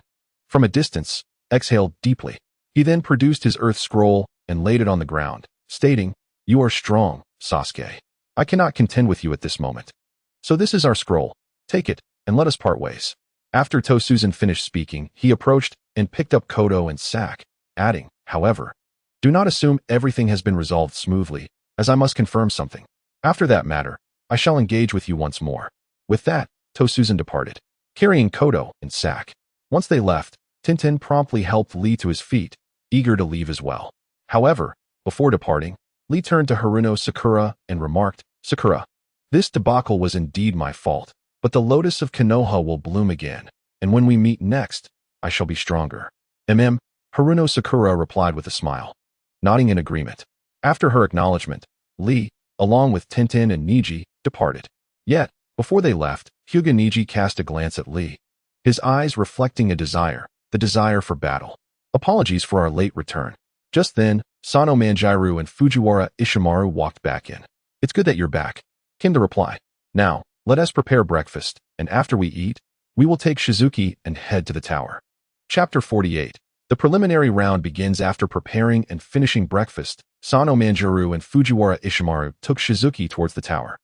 from a distance, exhaled deeply. He then produced his earth scroll and laid it on the ground, stating, "You are strong, Sasuke. I cannot contend with you at this moment. So this is our scroll. Take it, and let us part ways." After Tosuzan finished speaking, he approached and picked up Kodo and Sak, adding, "However, do not assume everything has been resolved smoothly, as I must confirm something. After that matter, I shall engage with you once more." With that, Tosuzan departed, carrying Kodo and Sak. Once they left, Tintin promptly helped Lee to his feet, eager to leave as well. However, before departing, Lee turned to Haruno Sakura and remarked, "Sakura, this debacle was indeed my fault, but the lotus of Konoha will bloom again, and when we meet next, I shall be stronger." Haruno Sakura replied with a smile, nodding in agreement. After her acknowledgement, Lee, along with Tintin and Niji, departed. Yet, before they left, Hyuga Niji cast a glance at Lee, his eyes reflecting a desire, the desire for battle. "Apologies for our late return." Just then, Sano Manjiro and Fujiwara Ishimaru walked back in. "It's good that you're back," came the reply. "Now, let us prepare breakfast, and after we eat, we will take Shizuki and head to the tower." Chapter 48. The preliminary round begins. After preparing and finishing breakfast, Sano Manjiro and Fujiwara Ishimaru took Shizuki towards the tower.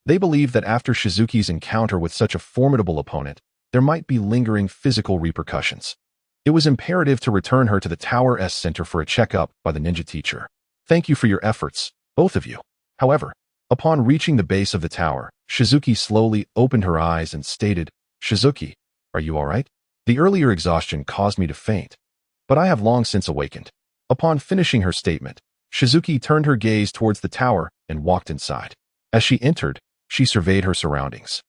They believed that after Shizuki's encounter with such a formidable opponent, there might be lingering physical repercussions. It was imperative to return her to the tower's center for a checkup by the ninja teacher. "Thank you for your efforts, both of you." However, upon reaching the base of the tower, Shizuki slowly opened her eyes and stated, "Shizuki, are you all right? The earlier exhaustion caused me to faint, but I have long since awakened." Upon finishing her statement, Shizuki turned her gaze towards the tower and walked inside. As she entered, she surveyed her surroundings,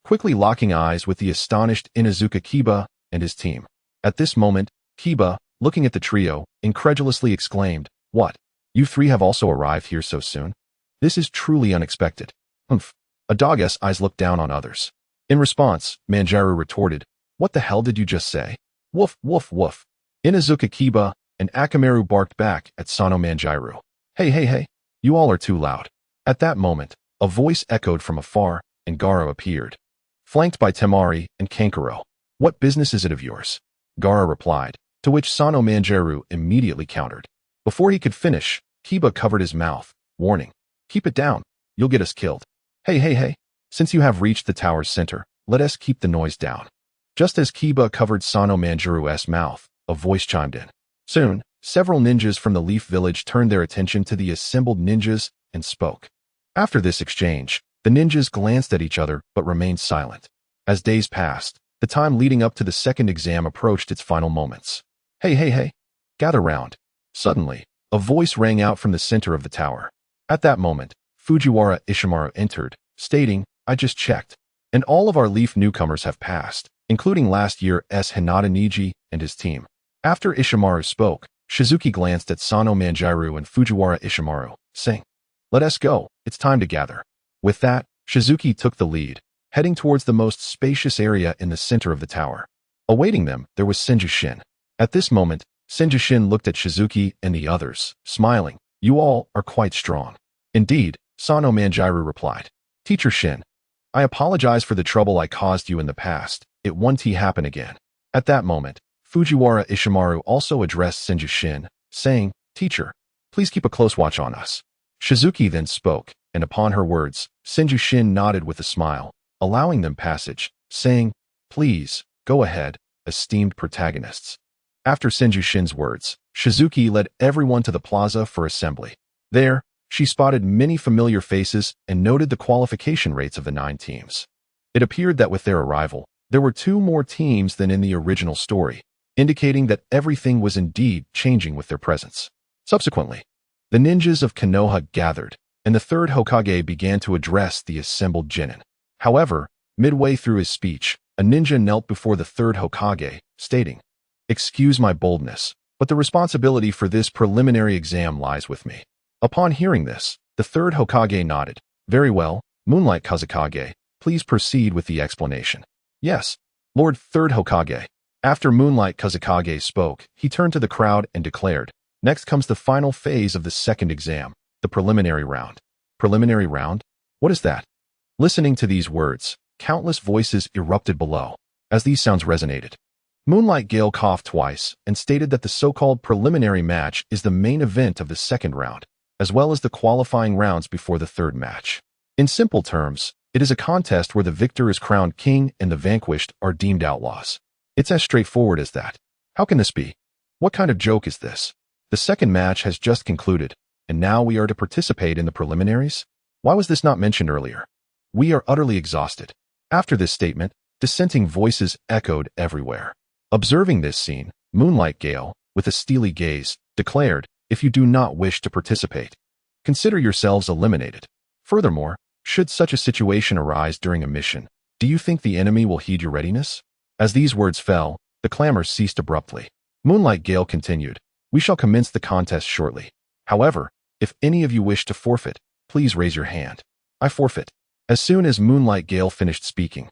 quickly locking eyes with the astonished Inuzuka Kiba and his team. At this moment, Kiba, looking at the trio, incredulously exclaimed, "What? You three have also arrived here so soon? This is truly unexpected." "Humph." A dog's eyes looked down on others. In response, Manjiro retorted, "What the hell did you just say?" "Woof, woof, woof." Inuzuka Kiba and Akamaru barked back at Sano Manjiro. Hey, you all are too loud." At that moment, a voice echoed from afar, and Gaara appeared, flanked by Temari and Kankuro. "What business is it of yours?" Gaara replied, to which Sano Manjiro immediately countered. Before he could finish, Kiba covered his mouth, warning, "Keep it down, you'll get us killed." Hey, since you have reached the tower's center, let us keep the noise down." Just as Kiba covered Sano Manjiro's mouth, a voice chimed in. Soon, several ninjas from the Leaf Village turned their attention to the assembled ninjas and spoke. After this exchange, the ninjas glanced at each other but remained silent. As days passed, the time leading up to the second exam approached its final moments. Hey, gather round." Suddenly, a voice rang out from the center of the tower. At that moment, Fujiwara Ishimaru entered, stating, "I just checked, and all of our Leaf newcomers have passed, including last year's Hinata Niji and his team." After Ishimaru spoke, Shizuki glanced at Sano Manjiro and Fujiwara Ishimaru, saying, "Let us go, it's time to gather." With that, Shizuki took the lead, heading towards the most spacious area in the center of the tower. Awaiting them, there was Senju Shin. At this moment, Senju Shin looked at Shizuki and the others, smiling. "You all are quite strong." "Indeed," Sano Manjiro replied. "Teacher Shin, I apologize for the trouble I caused you in the past. It won't happen again." At that moment, Fujiwara Ishimaru also addressed Senju Shin, saying, "Teacher, please keep a close watch on us." Shizuki then spoke, and upon her words, Senju Shin nodded with a smile, allowing them passage, saying, "Please, go ahead, esteemed protagonists." After Senju Shin's words, Shizuki led everyone to the plaza for assembly. There, she spotted many familiar faces and noted the qualification rates of the 9 teams. It appeared that with their arrival, there were 2 more teams than in the original story, indicating that everything was indeed changing with their presence. Subsequently, the ninjas of Konoha gathered, and the third Hokage began to address the assembled genin. However, midway through his speech, a ninja knelt before the third Hokage, stating, "Excuse my boldness, but the responsibility for this preliminary exam lies with me." Upon hearing this, the third Hokage nodded. "Very well, Moonlight Kazekage, please proceed with the explanation." "Yes, Lord Third Hokage." After Moonlight Kazekage spoke, he turned to the crowd and declared, "Next comes the final phase of the second exam, the preliminary round. Preliminary round? What is that? Listening to these words, countless voices erupted below, as these sounds resonated. Moonlight Gale coughed twice and stated that the so-called preliminary match is the main event of the second round, as well as the qualifying rounds before the third match. In simple terms, it is a contest where the victor is crowned king and the vanquished are deemed outlaws. It's as straightforward as that. How can this be? What kind of joke is this? The second match has just concluded, and now we are to participate in the preliminaries? Why was this not mentioned earlier? We are utterly exhausted. After this statement, dissenting voices echoed everywhere. Observing this scene, Moonlight Gale, with a steely gaze, declared, "If you do not wish to participate, consider yourselves eliminated. Furthermore, should such a situation arise during a mission, do you think the enemy will heed your readiness?" As these words fell, the clamor ceased abruptly. Moonlight Gale continued, "We shall commence the contest shortly. However, if any of you wish to forfeit, please raise your hand." "I forfeit." As soon as Moonlight Gale finished speaking,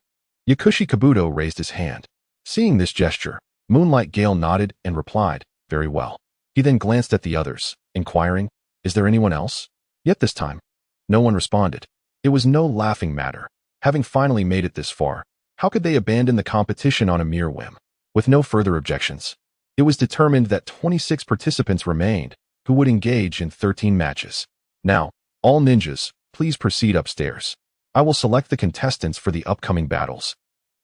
Yakushi Kabuto raised his hand. Seeing this gesture, Moonlight Gale nodded and replied, "Very well." He then glanced at the others, inquiring, "Is there anyone else?" Yet this time, no one responded. It was no laughing matter. Having finally made it this far, how could they abandon the competition on a mere whim? With no further objections, it was determined that 26 participants remained, who would engage in 13 matches. "Now, all ninjas, please proceed upstairs. I will select the contestants for the upcoming battles,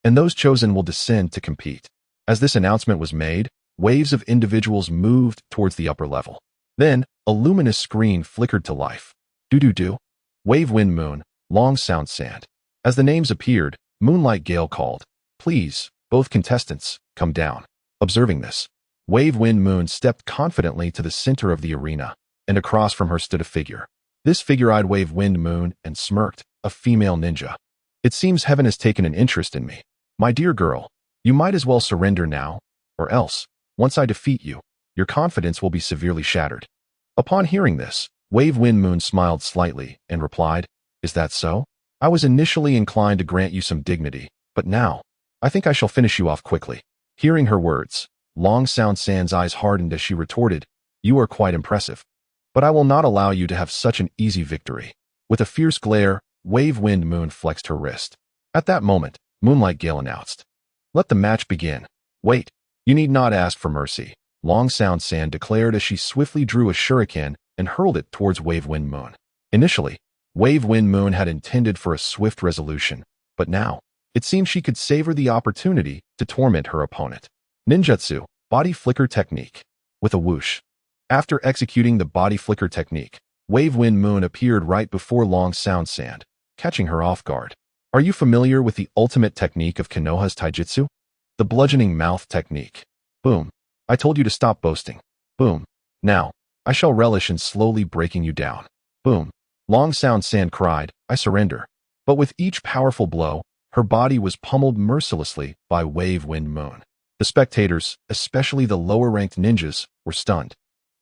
and those chosen will descend to compete." As this announcement was made, waves of individuals moved towards the upper level. Then, a luminous screen flickered to life. Do-do-do. Wave Wind Moon, Long Sound Sand. As the names appeared, Moonlight Gale called, "Please, both contestants, come down." Observing this, Wave Wind Moon stepped confidently to the center of the arena, and across from her stood a figure. This figure-eyed Wave Wind Moon and smirked, a female ninja. "It seems heaven has taken an interest in me. My dear girl, you might as well surrender now, or else, once I defeat you, your confidence will be severely shattered." Upon hearing this, Wave Wind Moon smiled slightly and replied, "Is that so? I was initially inclined to grant you some dignity, but now, I think I shall finish you off quickly." Hearing her words, Long Sound Sand's eyes hardened as she retorted, "You are quite impressive, but I will not allow you to have such an easy victory." With a fierce glare, Wave Wind Moon flexed her wrist. At that moment, Moonlight Gale announced, "Let the match begin." "Wait, you need not ask for mercy," Long Sound Sand declared as she swiftly drew a shuriken and hurled it towards Wave Wind Moon. Initially, Wave Wind Moon had intended for a swift resolution, but now, it seemed she could savor the opportunity to torment her opponent. Ninjutsu, Body Flicker Technique. With a whoosh. After executing the Body Flicker Technique, Wave Wind Moon appeared right before Long Sound Sand, catching her off guard. Are you familiar with the ultimate technique of Konoha's taijutsu? The bludgeoning mouth technique. Boom. I told you to stop boasting. Boom. Now, I shall relish in slowly breaking you down. Boom. Long Sound Sand cried, "I surrender." But with each powerful blow, her body was pummeled mercilessly by Wave Wind Moon. The spectators, especially the lower-ranked ninjas, were stunned.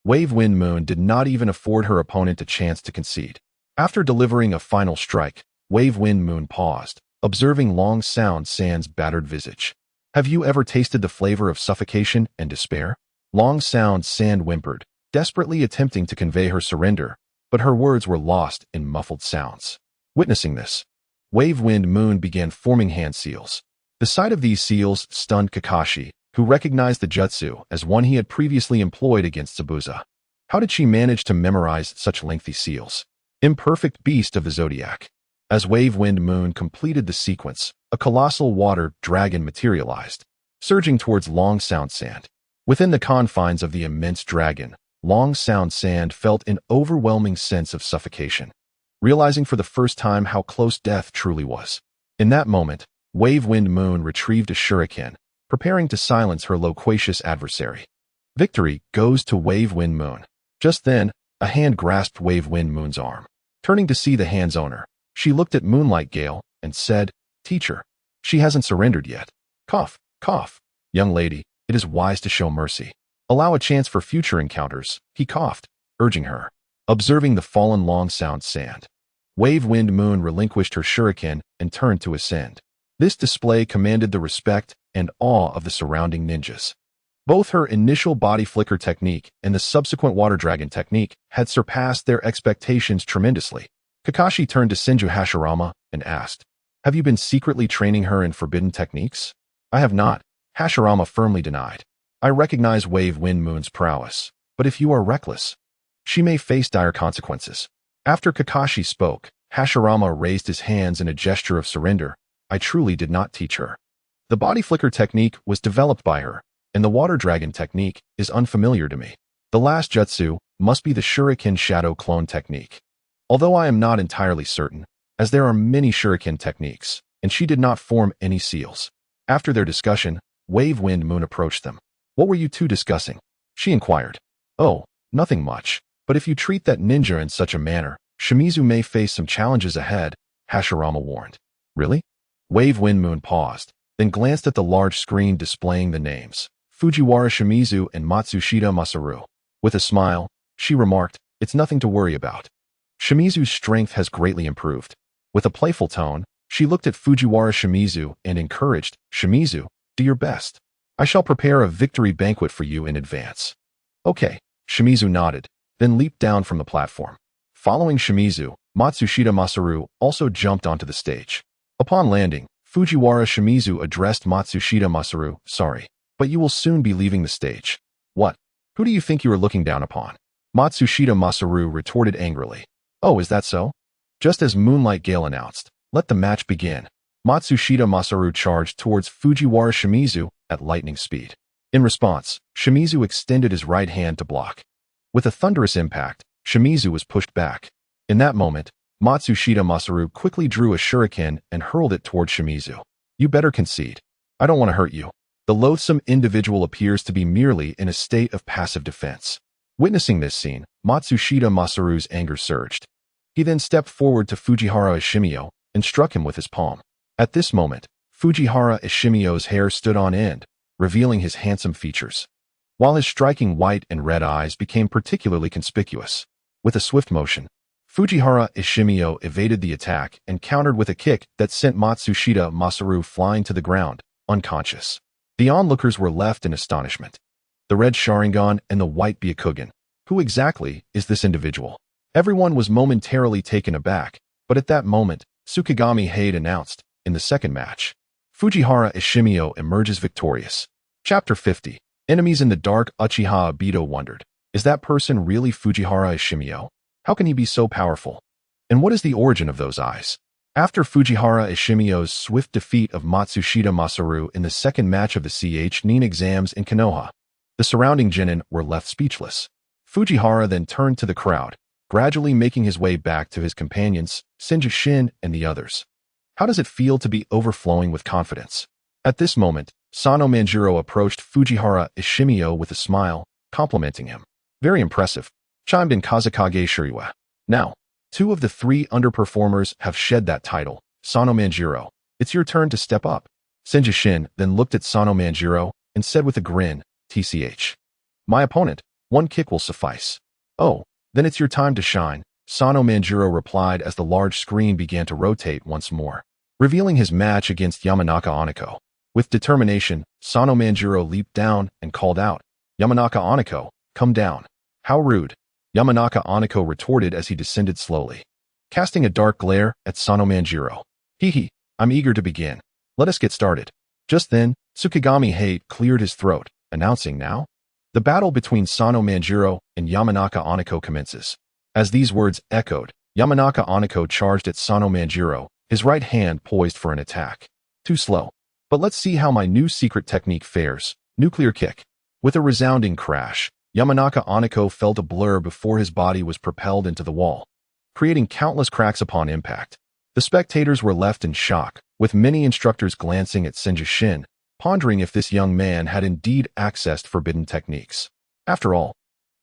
Wave Wind Moon did not even afford her opponent a chance to concede. After delivering a final strike, Wave Wind Moon paused, observing Long Sound Sand's battered visage. "Have you ever tasted the flavor of suffocation and despair?" Long Sound Sand whimpered, desperately attempting to convey her surrender, but her words were lost in muffled sounds. Witnessing this, Wave Wind Moon began forming hand seals. The sight of these seals stunned Kakashi, who recognized the jutsu as one he had previously employed against Zabuza. How did she manage to memorize such lengthy seals? Imperfect beast of the zodiac. As Wave Wind Moon completed the sequence, a colossal water dragon materialized, surging towards Long Sound Sand. Within the confines of the immense dragon, Long Sound Sand felt an overwhelming sense of suffocation, realizing for the first time how close death truly was. In that moment, Wave Wind Moon retrieved a shuriken, preparing to silence her loquacious adversary. Victory goes to Wave Wind Moon. Just then, a hand grasped Wave Wind Moon's arm. Turning to see the hand's owner, she looked at Moonlight Gale and said, "Teacher, she hasn't surrendered yet." Cough, cough. "Young lady, it is wise to show mercy. Allow a chance for future encounters," he coughed, urging her. Observing the fallen Long Sound Sand, Wave Wind Moon relinquished her shuriken and turned to ascend. This display commanded the respect and awe of the surrounding ninjas. Both her initial body flicker technique and the subsequent water dragon technique had surpassed their expectations tremendously. Kakashi turned to Senju Hashirama and asked, "Have you been secretly training her in forbidden techniques?" "I have not," Hashirama firmly denied. "I recognize Wave Wind Moon's prowess, but if you are reckless, she may face dire consequences." After Kakashi spoke, Hashirama raised his hands in a gesture of surrender. "I truly did not teach her. The body flicker technique was developed by her, and the water dragon technique is unfamiliar to me. The last jutsu must be the shuriken shadow clone technique. Although I am not entirely certain, as there are many shuriken techniques, and she did not form any seals." After their discussion, Wave Wind Moon approached them. "What were you two discussing?" she inquired. "Oh, nothing much, but if you treat that ninja in such a manner, Shimizu may face some challenges ahead," Hashirama warned. "Really?" Wave Wind Moon paused, then glanced at the large screen displaying the names, Fujiwara Shimizu and Matsushita Masaru. With a smile, she remarked, "It's nothing to worry about. Shimizu's strength has greatly improved." With a playful tone, she looked at Fujiwara Shimizu and encouraged, "Shimizu, do your best. I shall prepare a victory banquet for you in advance." "Okay," Shimizu nodded, then leaped down from the platform. Following Shimizu, Matsushita Masaru also jumped onto the stage. Upon landing, Fujiwara Shimizu addressed Matsushita Masaru, "Sorry, but you will soon be leaving the stage." "What? Who do you think you are looking down upon?" Matsushita Masaru retorted angrily. "Oh, is that so?" Just as Moonlight Gale announced, "Let the match begin," Matsushita Masaru charged towards Fujiwara Shimizu at lightning speed. In response, Shimizu extended his right hand to block. With a thunderous impact, Shimizu was pushed back. In that moment, Matsushita Masaru quickly drew a shuriken and hurled it toward Shimizu. "You better concede. I don't want to hurt you." The loathsome individual appears to be merely in a state of passive defense. Witnessing this scene, Matsushita Masaru's anger surged. He then stepped forward to Fujihara Ishimio and struck him with his palm. At this moment, Fujihara Ishimio's hair stood on end, revealing his handsome features, while his striking white and red eyes became particularly conspicuous. With a swift motion, Fujihara Ishimio evaded the attack and countered with a kick that sent Matsushita Masaru flying to the ground, unconscious. The onlookers were left in astonishment. The red Sharingan and the white Byakugan. Who exactly is this individual? Everyone was momentarily taken aback, but at that moment, Tsukigami Hade announced, in the second match, Fujihara Ishimio emerges victorious. Chapter 50. Enemies in the Dark. Uchiha Obito wondered, is that person really Fujihara Ishimio? How can he be so powerful? And what is the origin of those eyes? After Fujiwara Ishimio's swift defeat of Matsushita Masaru in the second match of the Ch-Nin exams in Konoha, the surrounding genin were left speechless. Fujihara then turned to the crowd, gradually making his way back to his companions, Senju Shin and the others. How does it feel to be overflowing with confidence? At this moment, Sano Manjiro approached Fujihara Ishimio with a smile, complimenting him. Very impressive, chimed in Kazekage Shiryu. Now, 2 of the 3 underperformers have shed that title. Sano Manjiro, it's your turn to step up. Senju Shin then looked at Sano Manjiro and said with a grin, TCH. My opponent, 1 kick will suffice. Oh, then it's your time to shine, Sano Manjiro replied as the large screen began to rotate once more, revealing his match against Yamanaka Oniko. With determination, Sano Manjiro leaped down and called out, Yamanaka Oniko, come down. How rude, Yamanaka Oniko retorted as he descended slowly, casting a dark glare at Sano Manjiro. Hee, I'm eager to begin. Let us get started. Just then, Tsukigami Hate cleared his throat, announcing now, the battle between Sano Manjiro and Yamanaka Oniko commences. As these words echoed, Yamanaka Oniko charged at Sano Manjiro, his right hand poised for an attack. Too slow. But let's see how my new secret technique fares. Nuclear kick. With a resounding crash, Yamanaka Oniko felt a blur before his body was propelled into the wall, creating countless cracks upon impact. The spectators were left in shock, with many instructors glancing at Senju Shin, pondering if this young man had indeed accessed forbidden techniques. After all,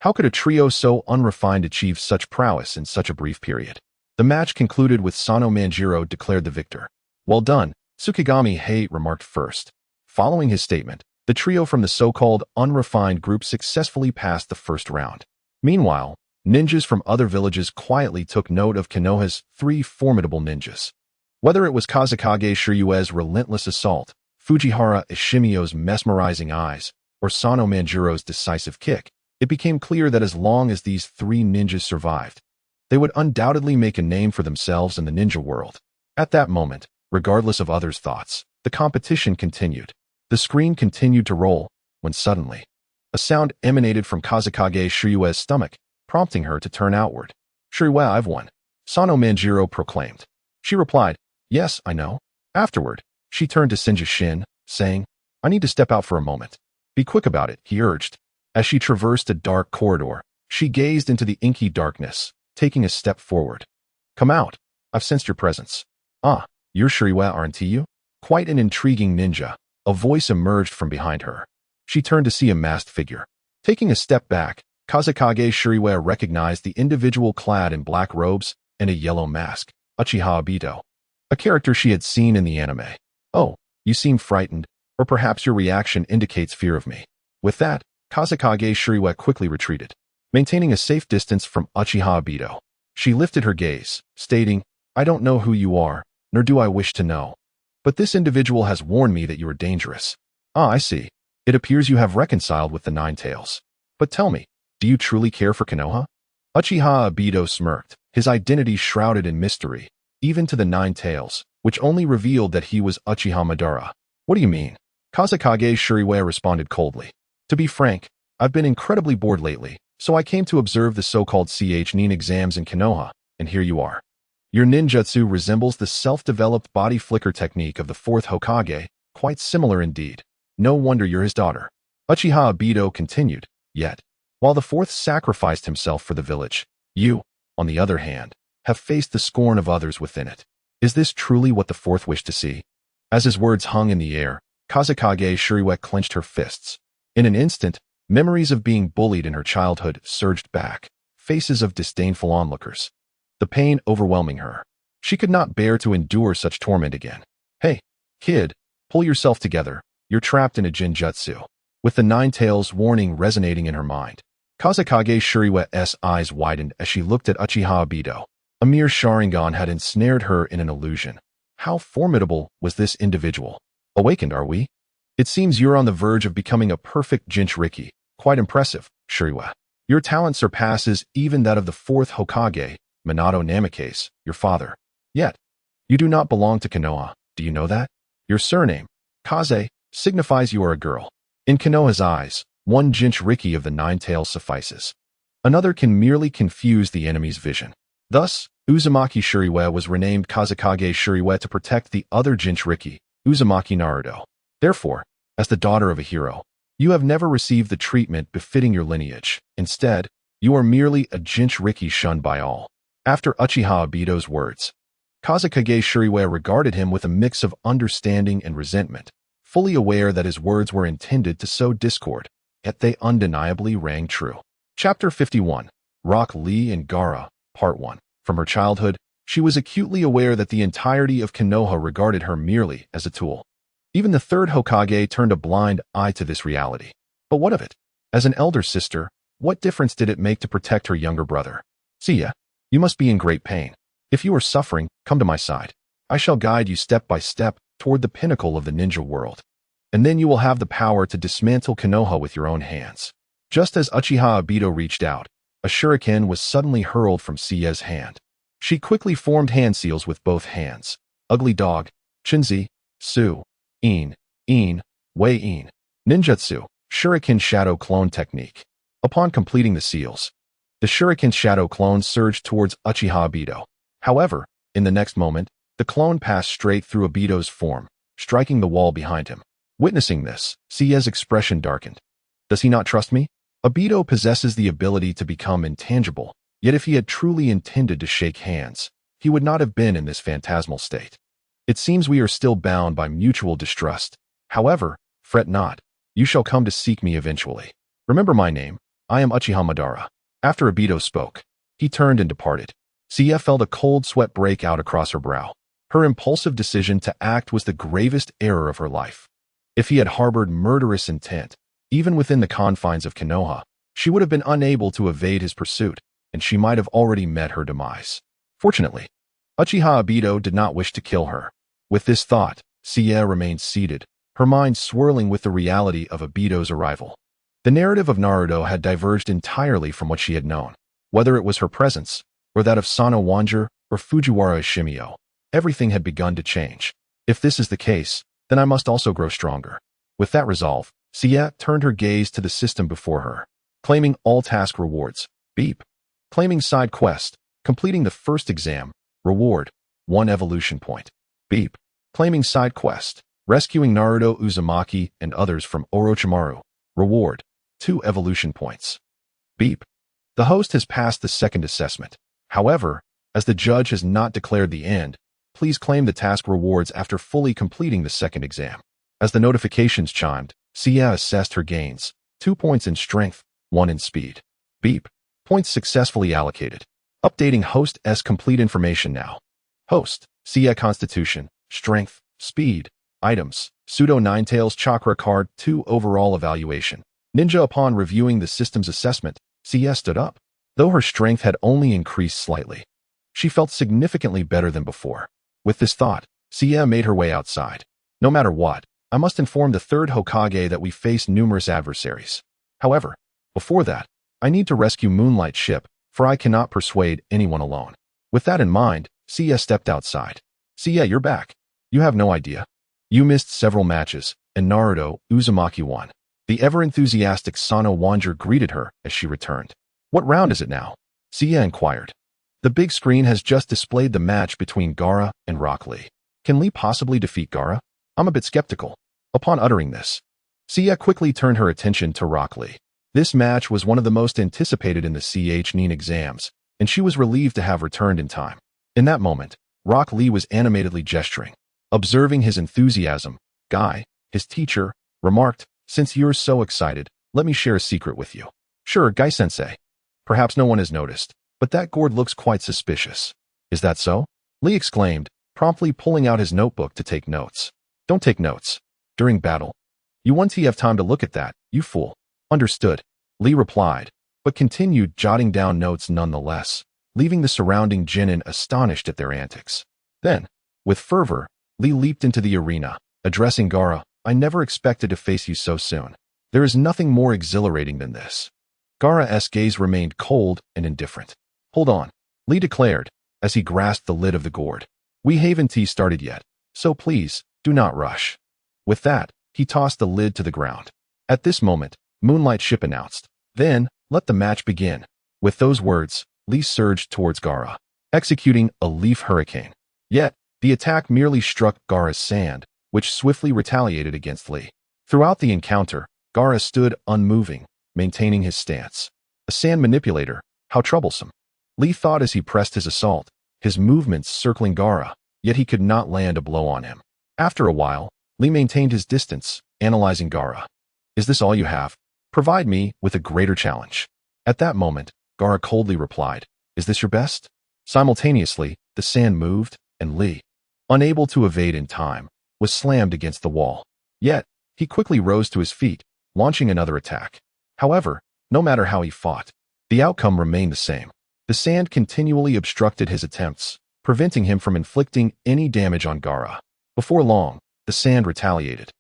how could a trio so unrefined achieve such prowess in such a brief period? The match concluded with Sano Manjiro declared the victor. Well done, Tsukigami Hate remarked first. Following his statement, the trio from the so-called unrefined group successfully passed the first round. Meanwhile, ninjas from other villages quietly took note of Konoha's 3 formidable ninjas. Whether it was Kazekage Shiryue's relentless assault, Fujihara Ishimio's mesmerizing eyes, or Sano Manjiro's decisive kick, it became clear that as long as these 3 ninjas survived, They would undoubtedly make a name for themselves in the ninja world. At that moment, regardless of others' thoughts, the competition continued. The screen continued to roll, when suddenly, a sound emanated from Kazekage Shiryue's stomach, prompting her to turn outward. "Shiryue, I've won," Sano Manjiro proclaimed. She replied, "Yes, I know." Afterward, she turned to Shin, saying, "I need to step out for a moment." "Be quick about it," he urged. As she traversed a dark corridor, she gazed into the inky darkness, taking a step forward. "Come out. I've sensed your presence." "Ah, you're Shiryue, aren't you?" Quite an intriguing ninja, a voice emerged from behind her. She turned to see a masked figure. Taking a step back, Kazekage Shiryue recognized the individual clad in black robes and a yellow mask, Uchiha Obito, a character she had seen in the anime. "Oh, you seem frightened, or perhaps your reaction indicates fear of me." With that, Kazekage Shiryue quickly retreated, maintaining a safe distance from Uchiha Obito. She lifted her gaze, stating, "I don't know who you are, nor do I wish to know. But this individual has warned me that you are dangerous." "Ah, I see. It appears you have reconciled with the Nine Tails. But tell me, do you truly care for Konoha?" Uchiha Obito smirked, his identity shrouded in mystery, even to the Nine Tails, which only revealed that he was Uchiha Madara. "What do you mean?" Kazekage Shiryue responded coldly. "To be frank, I've been incredibly bored lately, so I came to observe the so-called YIN exams in Konoha, and here you are. Your ninjutsu resembles the self-developed body flicker technique of the Fourth Hokage, quite similar indeed. No wonder you're his daughter." Uchiha Obito continued, "Yet, while the Fourth sacrificed himself for the village, you, on the other hand, have faced the scorn of others within it. Is this truly what the Fourth wished to see?" As his words hung in the air, Kazekage Shiryue clenched her fists. In an instant, memories of being bullied in her childhood surged back, faces of disdainful onlookers. The pain overwhelming her. She could not bear to endure such torment again. "Hey, kid, pull yourself together. You're trapped in a jinjutsu." With the Nine Tails warning resonating in her mind, Kazekage Shiryue's eyes widened as she looked at Uchiha Obito. A mere Sharingan had ensnared her in an illusion. How formidable was this individual? "Awakened, are we? It seems you're on the verge of becoming a perfect Jinchuriki. Quite impressive, Shiryue. Your talent surpasses even that of the Fourth Hokage, Minato Namikaze, your father. Yet, you do not belong to Konoha, do you know that? Your surname, Kaze, signifies you are a girl. In Konoha's eyes, one Jinchuriki of the Nine Tails suffices. Another can merely confuse the enemy's vision. Thus, Uzumaki Shiryue was renamed Kazekage Shiryue to protect the other Jinchuriki, Uzumaki Naruto. Therefore, as the daughter of a hero, you have never received the treatment befitting your lineage. Instead, you are merely a Jinchuriki shunned by all." After Uchiha Obito's words, Kazekage Shiryue regarded him with a mix of understanding and resentment, fully aware that his words were intended to sow discord, yet they undeniably rang true. Chapter 51, Rock Lee and Gaara, Part 1. From her childhood, she was acutely aware that the entirety of Konoha regarded her merely as a tool. Even the third Hokage turned a blind eye to this reality. But what of it? As an elder sister, what difference did it make to protect her younger brother? "Siya, you must be in great pain. If you are suffering, come to my side. I shall guide you step by step toward the pinnacle of the ninja world. And then you will have the power to dismantle Konoha with your own hands." Just as Uchiha Obito reached out, a shuriken was suddenly hurled from Siya's hand. She quickly formed hand seals with both hands. Ugly Dog, Chinzi, Su, In, Wei In. Ninjutsu, Shuriken Shadow Clone Technique. Upon completing the seals, the Shuriken Shadow Clone surged towards Uchiha Obito. However, in the next moment, the clone passed straight through Obito's form, striking the wall behind him. Witnessing this, Siya's expression darkened. Does he not trust me? Obito possesses the ability to become intangible, yet if he had truly intended to shake hands, he would not have been in this phantasmal state. It seems we are still bound by mutual distrust. However, fret not. You shall come to seek me eventually. Remember my name. I am Uchiha Madara. After Obito spoke, he turned and departed. Siya felt a cold sweat break out across her brow. Her impulsive decision to act was the gravest error of her life. If he had harbored murderous intent, even within the confines of Konoha, she would have been unable to evade his pursuit, and she might have already met her demise. Fortunately, Uchiha Obito did not wish to kill her. With this thought, Siya remained seated, her mind swirling with the reality of Obito's arrival. The narrative of Naruto had diverged entirely from what she had known. Whether it was her presence, or that of Sano Wanjer, or Fujiwara Ishimio. Everything had begun to change. If this is the case, then I must also grow stronger. With that resolve, Sia turned her gaze to the system before her. Claiming all task rewards. Beep. Claiming side quest. Completing the first exam. Reward. 1 evolution point. Beep. Claiming side quest. Rescuing Naruto Uzumaki and others from Orochimaru. Reward. 2 evolution points. Beep. The host has passed the second assessment. However, as the judge has not declared the end, please claim the task rewards after fully completing the second exam. As the notifications chimed, Sia assessed her gains. 2 points in strength, 1 in speed. Beep. Points successfully allocated. Updating host's complete information now. Host, Sia Constitution, Strength, Speed, Items, Pseudo Ninetales Chakra Card 2 Overall Evaluation. Ninja. Upon reviewing the system's assessment, Sia stood up. Though her strength had only increased slightly, she felt significantly better than before. With this thought, Sia made her way outside. No matter what, I must inform the Third Hokage that we face numerous adversaries. However, before that, I need to rescue Moonlight Ship, for I cannot persuade anyone alone. With that in mind, Sia stepped outside. Sia, you're back. You have no idea. You missed several matches, and Naruto Uzumaki won. The ever-enthusiastic Sano Wanjer greeted her as she returned. What round is it now? Sia inquired. The big screen has just displayed the match between Gaara and Rock Lee. Can Lee possibly defeat Gaara? I'm a bit skeptical. Upon uttering this, Sia quickly turned her attention to Rock Lee. This match was one of the most anticipated in the YIN exams, and she was relieved to have returned in time. In that moment, Rock Lee was animatedly gesturing. Observing his enthusiasm, Guy, his teacher, remarked, "Since you're so excited, let me share a secret with you." "Sure, Guy-sensei." "Perhaps no one has noticed, but that gourd looks quite suspicious." "Is that so?" Lee exclaimed, promptly pulling out his notebook to take notes. "Don't take notes. During battle. You won't have time to look at that, you fool." "Understood," Lee replied, but continued jotting down notes nonetheless, leaving the surrounding genin astonished at their antics. Then, with fervor, Lee leaped into the arena, addressing Gaara. "I never expected to face you so soon. There is nothing more exhilarating than this." Gaara's gaze remained cold and indifferent. "Hold on," Lee declared, as he grasped the lid of the gourd. "We haven't started yet, so please, do not rush." With that, he tossed the lid to the ground. At this moment, Moonlight Ship announced, "Then, let the match begin." With those words, Lee surged towards Gaara, executing a leaf hurricane. Yet, the attack merely struck Gaara's sand, which swiftly retaliated against Lee. Throughout the encounter, Gaara stood unmoving, maintaining his stance. A sand manipulator, how troublesome. Lee thought as he pressed his assault, his movements circling Gaara, yet he could not land a blow on him. After a while, Lee maintained his distance, analyzing Gaara. "Is this all you have? Provide me with a greater challenge." At that moment, Gaara coldly replied, "Is this your best?" Simultaneously, the sand moved, and Lee, unable to evade in time, was slammed against the wall. Yet, he quickly rose to his feet, launching another attack. However, no matter how he fought, the outcome remained the same. The sand continually obstructed his attempts, preventing him from inflicting any damage on Gaara. Before long, the sand retaliated,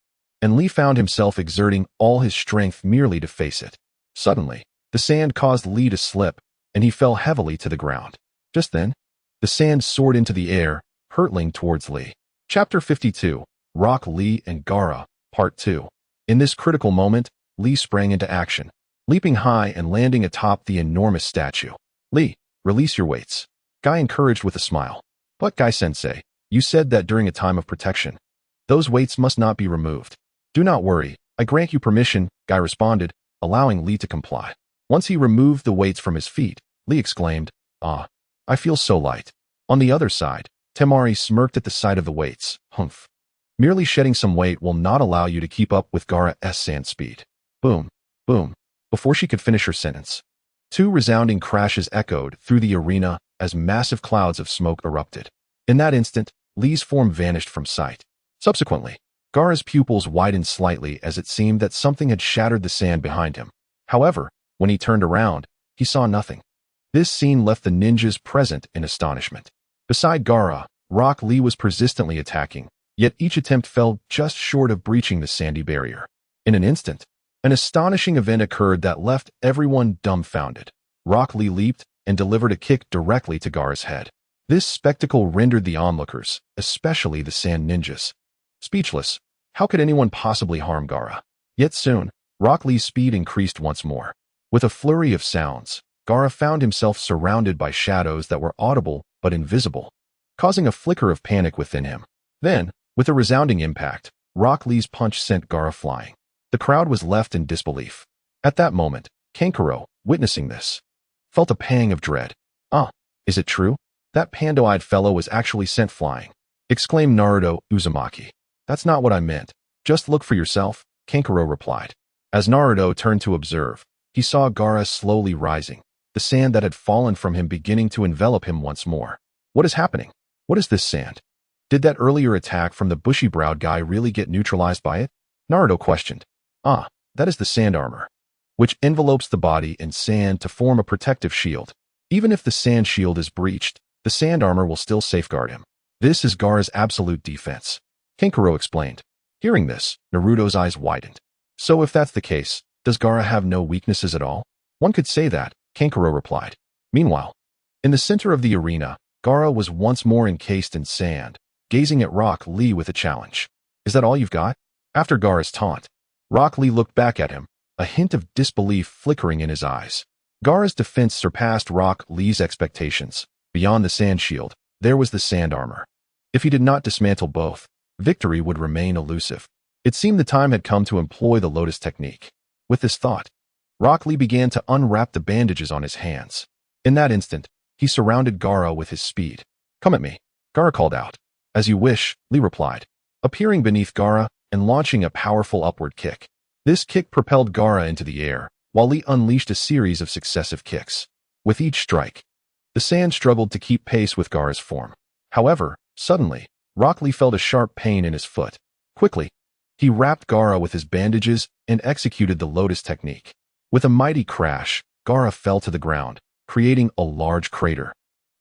and Lee found himself exerting all his strength merely to face it. Suddenly, the sand caused Lee to slip, and he fell heavily to the ground. Just then, the sand soared into the air, hurtling towards Lee. Chapter 52, Rock Lee and Gaara, Part 2. In this critical moment, Lee sprang into action, leaping high and landing atop the enormous statue. "Lee, release your weights," Guy encouraged with a smile. "But Guy-sensei, you said that during a time of protection, those weights must not be removed." "Do not worry, I grant you permission," Guy responded, allowing Lee to comply. Once he removed the weights from his feet, Lee exclaimed, "Ah, I feel so light." On the other side, Temari smirked at the sight of the weights. "Humph. Merely shedding some weight will not allow you to keep up with Gaara's sand speed." Boom, boom. Before she could finish her sentence, 2 resounding crashes echoed through the arena as massive clouds of smoke erupted. In that instant, Lee's form vanished from sight. Subsequently, Gaara's pupils widened slightly as it seemed that something had shattered the sand behind him. However, when he turned around, he saw nothing. This scene left the ninjas present in astonishment. Beside Gaara, Rock Lee was persistently attacking, yet each attempt fell just short of breaching the sandy barrier. In an instant, an astonishing event occurred that left everyone dumbfounded. Rock Lee leaped, and delivered a kick directly to Gaara's head. This spectacle rendered the onlookers, especially the sand ninjas, speechless. How could anyone possibly harm Gaara? Yet soon, Rock Lee's speed increased once more. With a flurry of sounds, Gaara found himself surrounded by shadows that were audible but invisible, causing a flicker of panic within him. Then, with a resounding impact, Rock Lee's punch sent Gaara flying. The crowd was left in disbelief. At that moment, Kankuro, witnessing this, felt a pang of dread. Is it true? That pando-eyed fellow was actually sent flying, exclaimed Naruto Uzumaki. That's not what I meant. Just look for yourself, Kankuro replied. As Naruto turned to observe, he saw Gaara slowly rising, the sand that had fallen from him beginning to envelop him once more. What is happening? What is this sand? Did that earlier attack from the bushy-browed guy really get neutralized by it? Naruto questioned. That is the sand armor, which envelopes the body in sand to form a protective shield. Even if the sand shield is breached, the sand armor will still safeguard him. This is Gaara's absolute defense, Kankuro explained. Hearing this, Naruto's eyes widened. So if that's the case, does Gaara have no weaknesses at all? One could say that, Kankuro replied. Meanwhile, in the center of the arena, Gaara was once more encased in sand, gazing at Rock Lee with a challenge. Is that all you've got? After Gaara's taunt, Rock Lee looked back at him, a hint of disbelief flickering in his eyes. Gaara's defense surpassed Rock Lee's expectations. Beyond the sand shield, there was the sand armor. If he did not dismantle both, victory would remain elusive. It seemed the time had come to employ the Lotus technique. With this thought, Rock Lee began to unwrap the bandages on his hands. In that instant, he surrounded Gaara with his speed. Come at me, Gaara called out. As you wish, Lee replied, appearing beneath Gaara and launching a powerful upward kick. This kick propelled Gaara into the air, while Lee unleashed a series of successive kicks. With each strike, the sand struggled to keep pace with Gaara's form. However, suddenly, Rock Lee felt a sharp pain in his foot. Quickly, he wrapped Gaara with his bandages and executed the Lotus technique. With a mighty crash, Gaara fell to the ground, creating a large crater,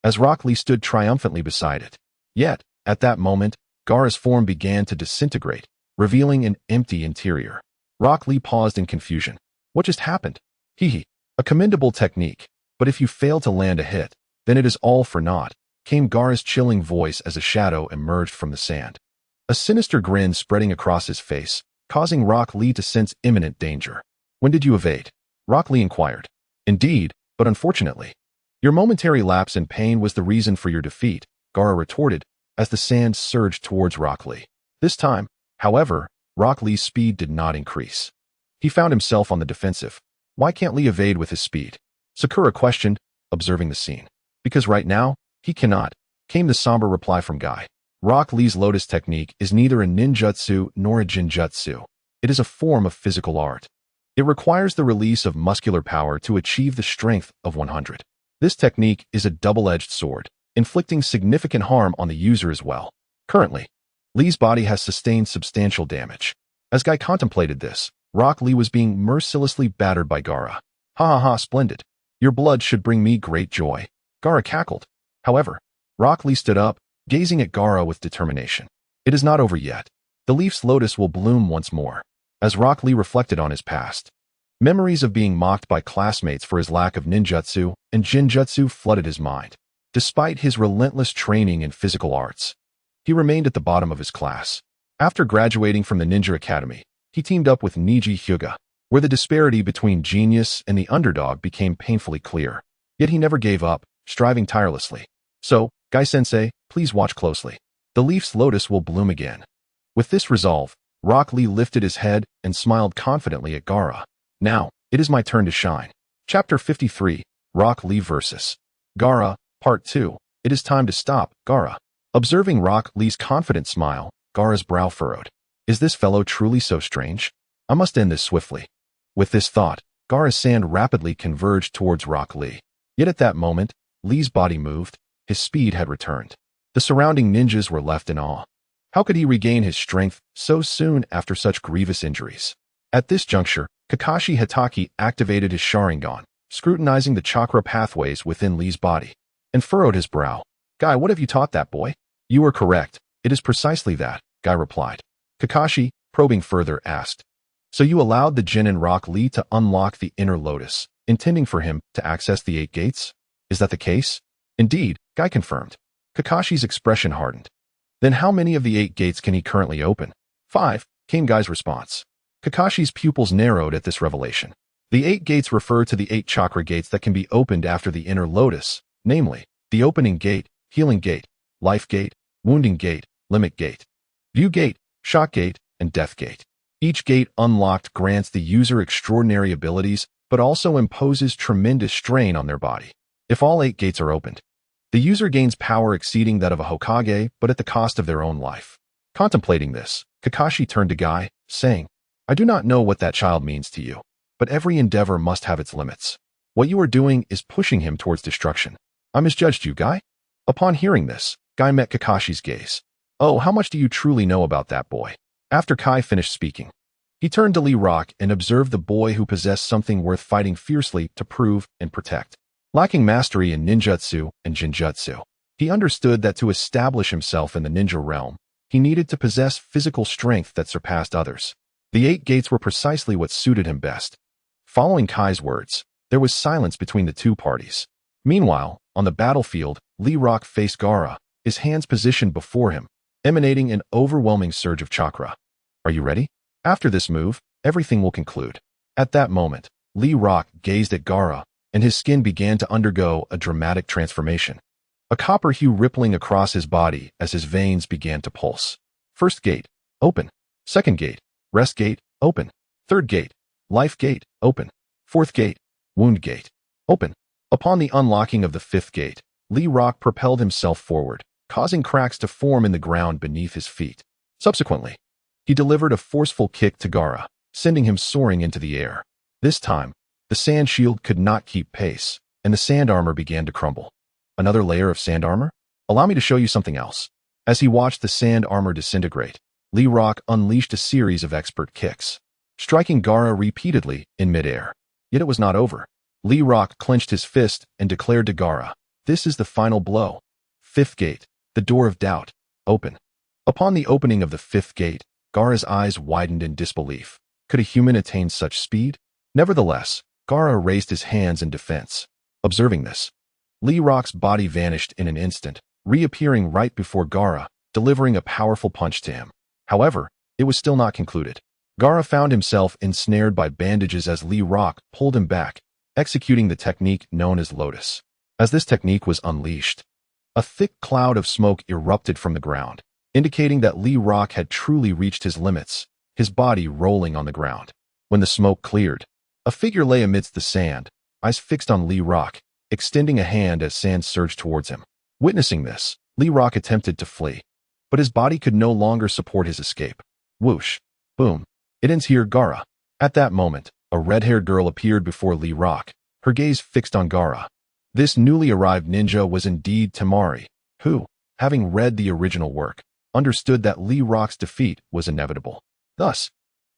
as Rock Lee stood triumphantly beside it. Yet, at that moment, Gaara's form began to disintegrate, revealing an empty interior. Rock Lee paused in confusion. What just happened? A commendable technique, but if you fail to land a hit, then it is all for naught, came Gaara's chilling voice as a shadow emerged from the sand. A sinister grin spreading across his face, causing Rock Lee to sense imminent danger. When did you evade? Rock Lee inquired. Indeed, but unfortunately. Your momentary lapse in pain was the reason for your defeat, Gaara retorted, as the sand surged towards Rock Lee. This time, however, Rock Lee's speed did not increase. He found himself on the defensive. Why can't Lee evade with his speed? Sakura questioned, observing the scene. Because right now, he cannot, came the somber reply from Guy. Rock Lee's Lotus technique is neither a ninjutsu nor a jinjutsu. It is a form of physical art. It requires the release of muscular power to achieve the strength of 100. This technique is a double-edged sword, inflicting significant harm on the user as well. Currently, Lee's body has sustained substantial damage. As Guy contemplated this, Rock Lee was being mercilessly battered by Gaara. Splendid. Your blood should bring me great joy. Gaara cackled. However, Rock Lee stood up, gazing at Gaara with determination. It is not over yet. The Leaf's Lotus will bloom once more. As Rock Lee reflected on his past, memories of being mocked by classmates for his lack of ninjutsu and jinjutsu flooded his mind. Despite his relentless training in physical arts, he remained at the bottom of his class. After graduating from the Ninja Academy, he teamed up with Niji Hyuga, where the disparity between genius and the underdog became painfully clear. Yet he never gave up, striving tirelessly. So, Guy-sensei, please watch closely. The Leaf's Lotus will bloom again. With this resolve, Rock Lee lifted his head and smiled confidently at Gaara. Now, it is my turn to shine. Chapter 53, Rock Lee vs. Gaara, Part 2. It is time to stop, Gaara. Observing Rock Lee's confident smile, Gaara's brow furrowed. Is this fellow truly so strange? I must end this swiftly. With this thought, Gaara's sand rapidly converged towards Rock Lee. Yet at that moment, Lee's body moved, his speed had returned. The surrounding ninjas were left in awe. How could he regain his strength so soon after such grievous injuries? At this juncture, Kakashi Hatake activated his Sharingan, scrutinizing the chakra pathways within Lee's body, and furrowed his brow. Guy, what have you taught that boy? You are correct. It is precisely that, Guy replied. Kakashi, probing further, asked. So you allowed the Jin and Rock Lee to unlock the inner lotus, intending for him to access the 8 gates? Is that the case? Indeed, Guy confirmed. Kakashi's expression hardened. Then how many of the 8 gates can he currently open? 5, came Guy's response. Kakashi's pupils narrowed at this revelation. The 8 gates refer to the 8 chakra gates that can be opened after the inner lotus, namely, the opening gate, healing gate, life gate, wounding gate, limit gate, view gate, shock gate, and death gate. Each gate unlocked grants the user extraordinary abilities, but also imposes tremendous strain on their body. If all 8 gates are opened, the user gains power exceeding that of a Hokage, but at the cost of their own life. Contemplating this, Kakashi turned to Guy, saying, I do not know what that child means to you, but every endeavor must have its limits. What you are doing is pushing him towards destruction. I misjudged you, Guy? Upon hearing this, Guy met Kakashi's gaze. Oh, how much do you truly know about that boy? After Kai finished speaking, he turned to Lee Rock and observed the boy who possessed something worth fighting fiercely to prove and protect. Lacking mastery in ninjutsu and jinjutsu, he understood that to establish himself in the ninja realm, he needed to possess physical strength that surpassed others. The 8 gates were precisely what suited him best. Following Kai's words, there was silence between the two parties. Meanwhile, on the battlefield, Lee Rock faced Gaara, his hands positioned before him, emanating an overwhelming surge of chakra. Are you ready? After this move, everything will conclude. At that moment, Lee Rock gazed at Gaara, and his skin began to undergo a dramatic transformation. A copper hue rippling across his body as his veins began to pulse. First gate, open. Second gate, rest gate, open. Third gate, life gate, open. Fourth gate, wound gate, open. Upon the unlocking of the 5th gate, Lee Rock propelled himself forward, causing cracks to form in the ground beneath his feet. Subsequently, he delivered a forceful kick to Gaara, sending him soaring into the air. This time, the sand shield could not keep pace, and the sand armor began to crumble. Another layer of sand armor? Allow me to show you something else. As he watched the sand armor disintegrate, Lee Rock unleashed a series of expert kicks, striking Gaara repeatedly in midair. Yet it was not over. Lee Rock clenched his fist and declared to Gaara, this is the final blow. 5th gate, the door of doubt, open. Upon the opening of the 5th gate, Gaara's eyes widened in disbelief. Could a human attain such speed? Nevertheless, Gaara raised his hands in defense. Observing this, Lee Rock's body vanished in an instant, reappearing right before Gaara, delivering a powerful punch to him. However, it was still not concluded. Gaara found himself ensnared by bandages as Lee Rock pulled him back, executing the technique known as Lotus. As this technique was unleashed, a thick cloud of smoke erupted from the ground, indicating that Lee Rock had truly reached his limits, his body rolling on the ground. When the smoke cleared, a figure lay amidst the sand, eyes fixed on Lee Rock, extending a hand as sand surged towards him. Witnessing this, Lee Rock attempted to flee, but his body could no longer support his escape. Whoosh. Boom. It ends here, Gaara. At that moment, a red-haired girl appeared before Lee Rock, her gaze fixed on Gaara. This newly arrived ninja was indeed Temari, who, having read the original work, understood that Lee Rock's defeat was inevitable. Thus,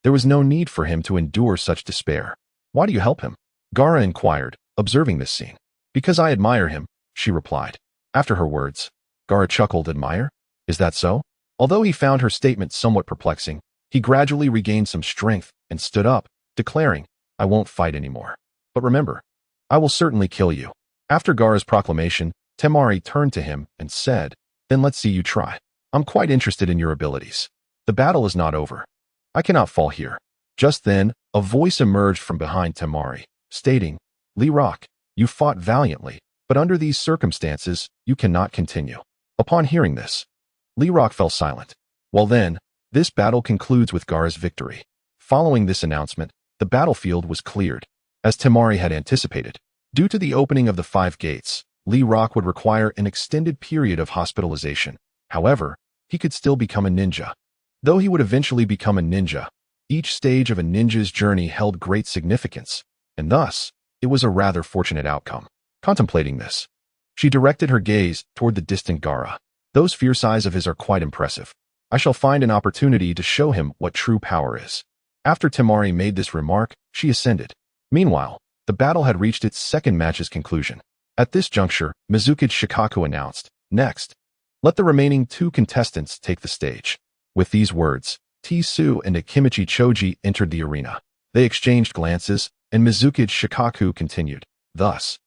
there was no need for him to endure such despair. Why do you help him? Gaara inquired, observing this scene. Because I admire him, she replied. After her words, Gaara chuckled. Admire? Is that so? Although he found her statement somewhat perplexing, he gradually regained some strength and stood up, declaring, I won't fight anymore. But remember, I will certainly kill you. After Gaara's proclamation, Temari turned to him and said, Then let's see you try. I'm quite interested in your abilities. The battle is not over. I cannot fall here. Just then, a voice emerged from behind Temari, stating, Lee Rock, you fought valiantly, but under these circumstances, you cannot continue. Upon hearing this, Lee Rock fell silent. Well then, this battle concludes with Gaara's victory. Following this announcement, the battlefield was cleared. As Temari had anticipated, due to the opening of the 5 gates, Lee Rock would require an extended period of hospitalization. However, he could still become a ninja. Though he would eventually become a ninja, each stage of a ninja's journey held great significance, and thus, it was a rather fortunate outcome. Contemplating this, she directed her gaze toward the distant Gaara. Those fierce eyes of his are quite impressive. I shall find an opportunity to show him what true power is. After Temari made this remark, she ascended. Meanwhile, the battle had reached its second match's conclusion. At this juncture, Mizuki's Shikaku announced, Next, let the remaining 2 contestants take the stage. With these words, T-Su and Akimichi Choji entered the arena. They exchanged glances, and Mizuki's Shikaku continued. Thus,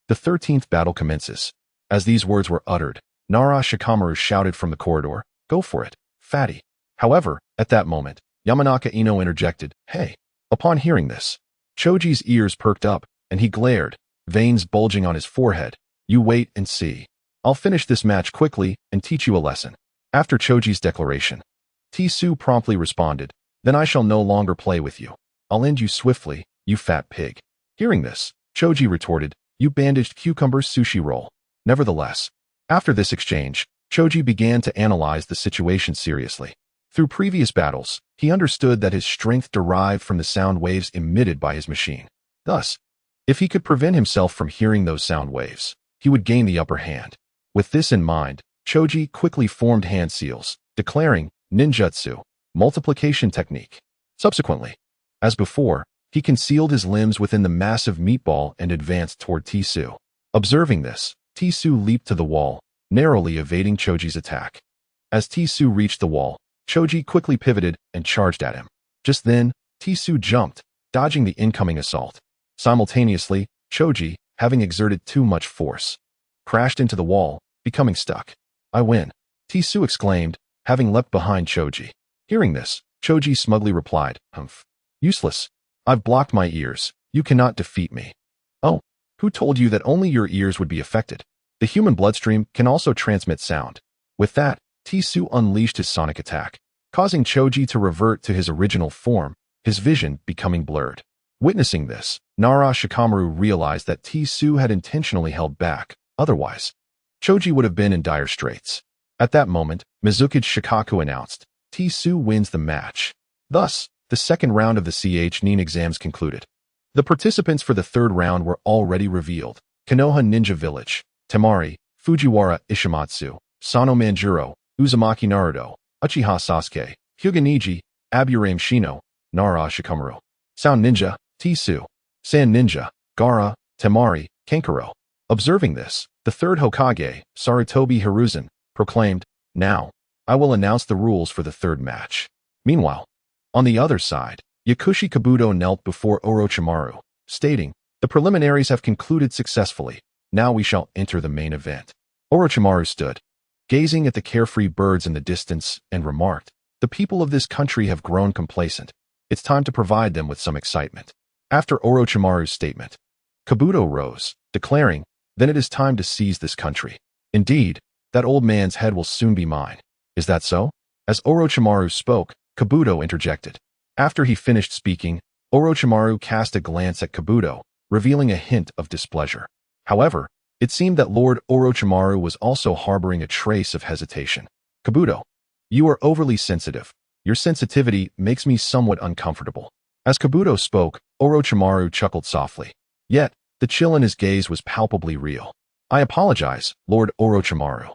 The 13th battle commences. As these words were uttered, Nara Shikamaru shouted from the corridor, "Go for it, fatty." However, at that moment, Yamanaka Ino interjected, "Hey." Upon hearing this, Choji's ears perked up, and he glared, veins bulging on his forehead. "You wait and see. I'll finish this match quickly and teach you a lesson." After Choji's declaration, Tisu promptly responded, "Then I shall no longer play with you. I'll end you swiftly, you fat pig." Hearing this, Choji retorted, "You bandaged cucumber sushi roll." Nevertheless, after this exchange, Choji began to analyze the situation seriously. Through previous battles, he understood that his strength derived from the sound waves emitted by his machine. Thus, if he could prevent himself from hearing those sound waves, he would gain the upper hand. With this in mind, Choji quickly formed hand seals, declaring ninjutsu, multiplication technique. Subsequently, as before, he concealed his limbs within the massive meatball and advanced toward Tisu. Observing this, Tisu leaped to the wall, narrowly evading Choji's attack. As Tisu reached the wall, Choji quickly pivoted and charged at him. Just then, Tisu jumped, dodging the incoming assault. Simultaneously, Choji, having exerted too much force, crashed into the wall, becoming stuck. "I win," Tisu exclaimed, having leapt behind Choji. Hearing this, Choji smugly replied, "Humph. Useless. I've blocked my ears. You cannot defeat me." "Oh, who told you that only your ears would be affected? The human bloodstream can also transmit sound." With that, Tisu unleashed his sonic attack, causing Choji to revert to his original form, his vision becoming blurred. Witnessing this, Nara Shikamaru realized that Tisu had intentionally held back, otherwise, Choji would have been in dire straits. At that moment, Mizukage Shikaku announced, "Tisu wins the match." Thus, the second round of the YIN exams concluded. The participants for the third round were already revealed: Konoha Ninja Village, Temari, Fujiwara Ishimatsu, Sano Manjuro, Uzumaki Naruto, Uchiha Sasuke, Hyuga Niji, Aburame Shino, Nara Shikamaru. Sound Ninja, Tisu. Sand Ninja, Gaara, Temari, Kankuro. Observing this, the third Hokage, Sarutobi Hiruzen, proclaimed, "Now, I will announce the rules for the third match." Meanwhile, on the other side, Yakushi Kabuto knelt before Orochimaru, stating, "The preliminaries have concluded successfully. Now we shall enter the main event." Orochimaru stood, gazing at the carefree birds in the distance, and remarked, "The people of this country have grown complacent. It's time to provide them with some excitement." After Orochimaru's statement, Kabuto rose, declaring, "Then it is time to seize this country. Indeed, that old man's head will soon be mine." "Is that so?" As Orochimaru spoke, Kabuto interjected. After he finished speaking, Orochimaru cast a glance at Kabuto, revealing a hint of displeasure. However, it seemed that Lord Orochimaru was also harboring a trace of hesitation. "Kabuto, you are overly sensitive. Your sensitivity makes me somewhat uncomfortable." As Kabuto spoke, Orochimaru chuckled softly. Yet, the chill in his gaze was palpably real. "I apologize, Lord Orochimaru.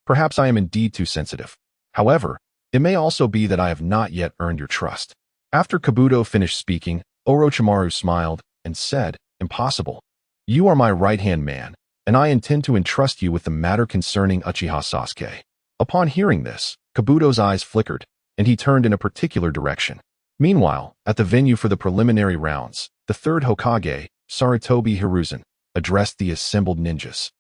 Perhaps I am indeed too sensitive. However, it may also be that I have not yet earned your trust." After Kabuto finished speaking, Orochimaru smiled and said, "Impossible. You are my right-hand man, and I intend to entrust you with the matter concerning Uchiha Sasuke." Upon hearing this, Kabuto's eyes flickered, and he turned in a particular direction. Meanwhile, at the venue for the preliminary rounds, the third Hokage, Sarutobi Hiruzen, addressed the assembled ninjas.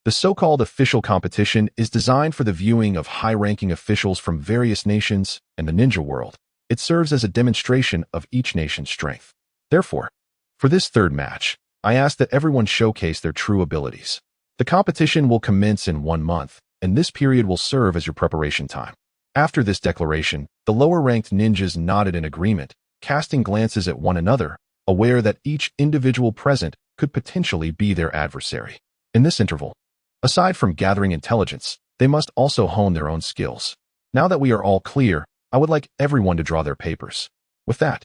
The so-called official competition is designed for the viewing of high-ranking officials from various nations and the ninja world. It serves as a demonstration of each nation's strength. Therefore, for this third match, I ask that everyone showcase their true abilities. The competition will commence in 1 month, and this period will serve as your preparation time. After this declaration, the lower-ranked ninjas nodded in agreement, casting glances at one another, aware that each individual present could potentially be their adversary. In this interval, aside from gathering intelligence, they must also hone their own skills. Now that we are all clear, I would like everyone to draw their papers. With that,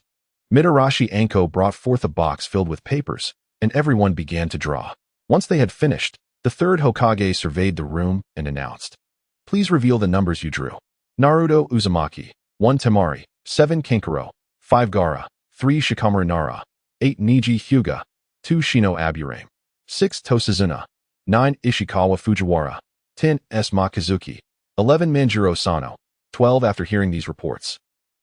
Mitarashi Anko brought forth a box filled with papers, and everyone began to draw. Once they had finished, the third Hokage surveyed the room and announced, "Please reveal the numbers you drew." Naruto Uzumaki, 1 Temari, 7 Kankuro, 5 Gaara, 3 Shikamaru Nara, 8 Niji Hyuga, 2 Shino Aburame, 6 Tosuzuna, 9 Ishikawa Fujiwara, 10 S. Makazuki, 11 Manjuro Sano, 12. After hearing these reports,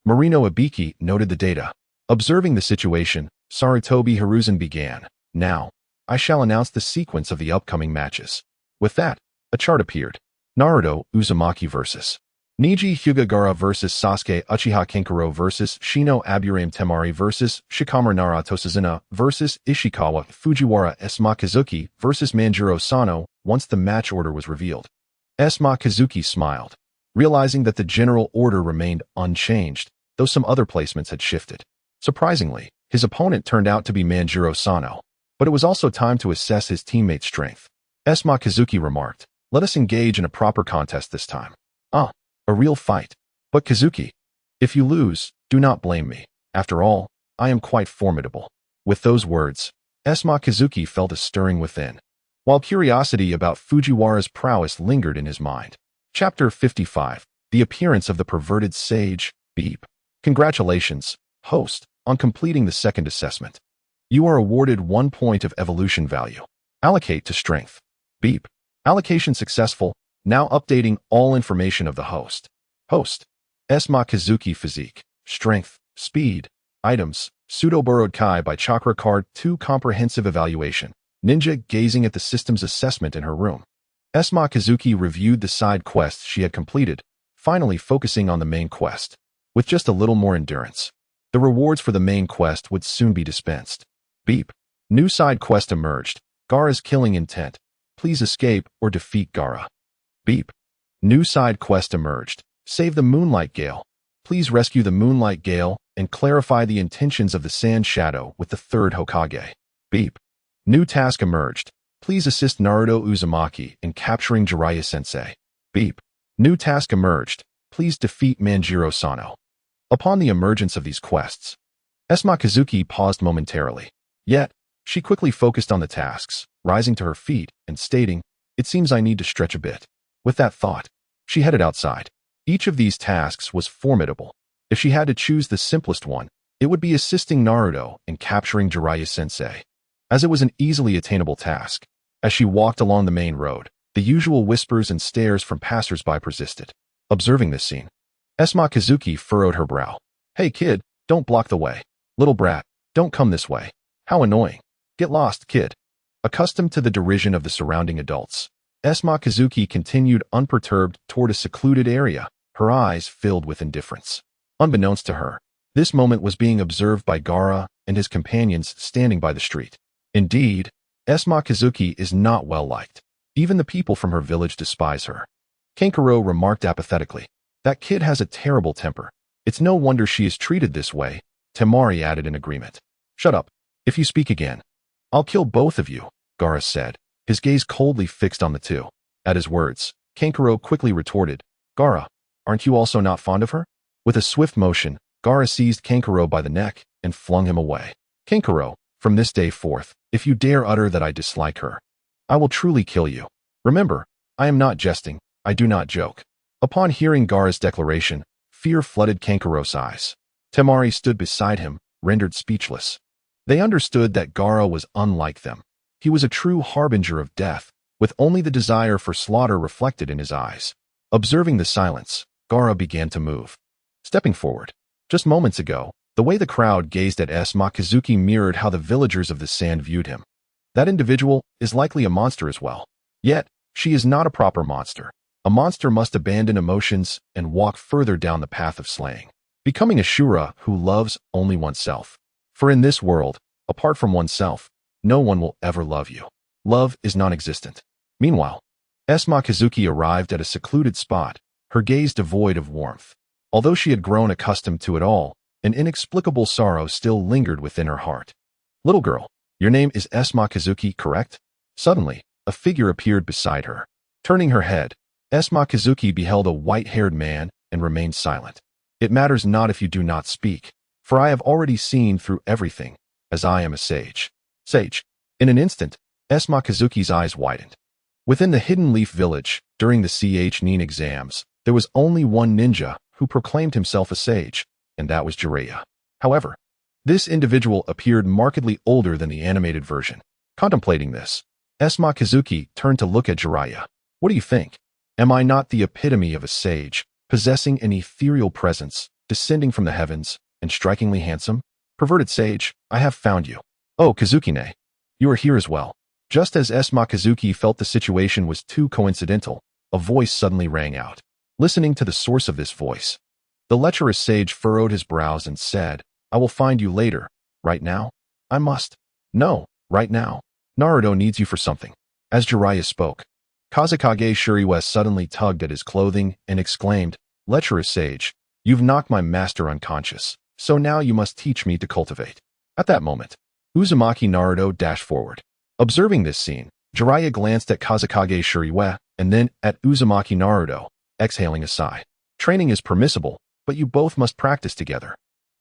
Marino Ibiki noted the data. Observing the situation, Sarutobi Hiruzen began, "Now, I shall announce the sequence of the upcoming matches. With that, a chart appeared. Naruto Uzumaki vs. Neji Hyuga Gaara vs. Sasuke Uchiha Kankuro vs. Shino Aburame Temari vs. Shikamaru Naruto Suzuna vs. Ishikawa Fujiwara Makazuki vs. Manjiro Sano. Once the match order was revealed, Makazuki smiled, realizing that the general order remained unchanged, though some other placements had shifted. Surprisingly, his opponent turned out to be Manjiro Sano, but it was also time to assess his teammate's strength. Makazuki remarked, "Let us engage in a proper contest this time. A real fight. But Kazuki, if you lose, do not blame me. After all, I am quite formidable." With those words, Makazuki felt a stirring within, while curiosity about Fujiwara's prowess lingered in his mind. Chapter 55. The Appearance of the Perverted Sage. Beep. Congratulations, host, on completing the second assessment. You are awarded 1 point of evolution value. Allocate to strength. Beep. Allocation successful. Now updating all information of the host. Host. Makazuki physique, strength, speed, items, pseudo-burrowed kai by chakra card 2 comprehensive evaluation. Ninja gazing at the system's assessment in her room. Makazuki reviewed the side quests she had completed, finally focusing on the main quest. With just a little more endurance, the rewards for the main quest would soon be dispensed. Beep. New side quest emerged. Gaara's killing intent. Please escape or defeat Gaara. Beep. New side quest emerged. Save the Moonlight Gale. Please rescue the Moonlight Gale and clarify the intentions of the Sand Shadow with the Third Hokage. Beep. New task emerged. Please assist Naruto Uzumaki in capturing Jiraiya-sensei. Beep. New task emerged. Please defeat Manjiro Sano. Upon the emergence of these quests, Makazuki paused momentarily. Yet, she quickly focused on the tasks, rising to her feet and stating, "It seems I need to stretch a bit." With that thought, she headed outside. Each of these tasks was formidable. If she had to choose the simplest one, it would be assisting Naruto in capturing Jiraiya-sensei, as it was an easily attainable task. As she walked along the main road, the usual whispers and stares from passers-by persisted. Observing this scene, Makazuki furrowed her brow. "Hey kid, don't block the way. Little brat, don't come this way. How annoying. Get lost, kid." Accustomed to the derision of the surrounding adults, Makazuki continued unperturbed toward a secluded area, her eyes filled with indifference. Unbeknownst to her, this moment was being observed by Gaara and his companions standing by the street. Indeed, Makazuki is not well liked. Even the people from her village despise her. Kankuro remarked apathetically, "That kid has a terrible temper. It's no wonder she is treated this way." Temari added in agreement. "Shut up. If you speak again, I'll kill both of you," Gaara said, his gaze coldly fixed on the two. At his words, Kankuro quickly retorted, "Gaara, aren't you also not fond of her?" With a swift motion, Gaara seized Kankuro by the neck and flung him away. "Kankuro, from this day forth, if you dare utter that I dislike her, I will truly kill you. Remember, I am not jesting, I do not joke." Upon hearing Gaara's declaration, fear flooded Kankuro's eyes. Temari stood beside him, rendered speechless. They understood that Gaara was unlike them. He was a true harbinger of death, with only the desire for slaughter reflected in his eyes. Observing the silence, Gaara began to move, stepping forward. Just moments ago, the way the crowd gazed at Makazuki mirrored how the villagers of the sand viewed him. That individual is likely a monster as well. Yet, she is not a proper monster. A monster must abandon emotions and walk further down the path of slaying, becoming a Shura who loves only oneself. For in this world, apart from oneself, no one will ever love you. Love is non-existent. Meanwhile, Makazuki arrived at a secluded spot, her gaze devoid of warmth. Although she had grown accustomed to it all, an inexplicable sorrow still lingered within her heart. "Little girl, your name is Makazuki, correct?" Suddenly, a figure appeared beside her. Turning her head, Makazuki beheld a white-haired man and remained silent. "It matters not if you do not speak, for I have already seen through everything, as I am a sage." Sage. In an instant, Makazuki's eyes widened. Within the Hidden Leaf Village, during the YIN exams, there was only one ninja who proclaimed himself a sage, and that was Jiraiya. However, this individual appeared markedly older than the animated version. Contemplating this, Makazuki turned to look at Jiraiya. "What do you think? Am I not the epitome of a sage, possessing an ethereal presence, descending from the heavens, and strikingly handsome? Perverted sage, I have found you. Oh, Kazukine, you are here as well. Just as Makazuki felt the situation was too coincidental, a voice suddenly rang out. Listening to the source of this voice, the lecherous sage furrowed his brows and said, "I will find you later. Right now? I must." "No, right now. Naruto needs you for something." As Jiraiya spoke, Kazekage Shuriwa suddenly tugged at his clothing and exclaimed, "Lecherous sage, you've knocked my master unconscious, so now you must teach me to cultivate." At that moment, Uzumaki Naruto dashed forward. Observing this scene, Jiraiya glanced at Kazekage Shuriwa and then at Uzumaki Naruto, exhaling a sigh. Training is permissible, but you both must practice together.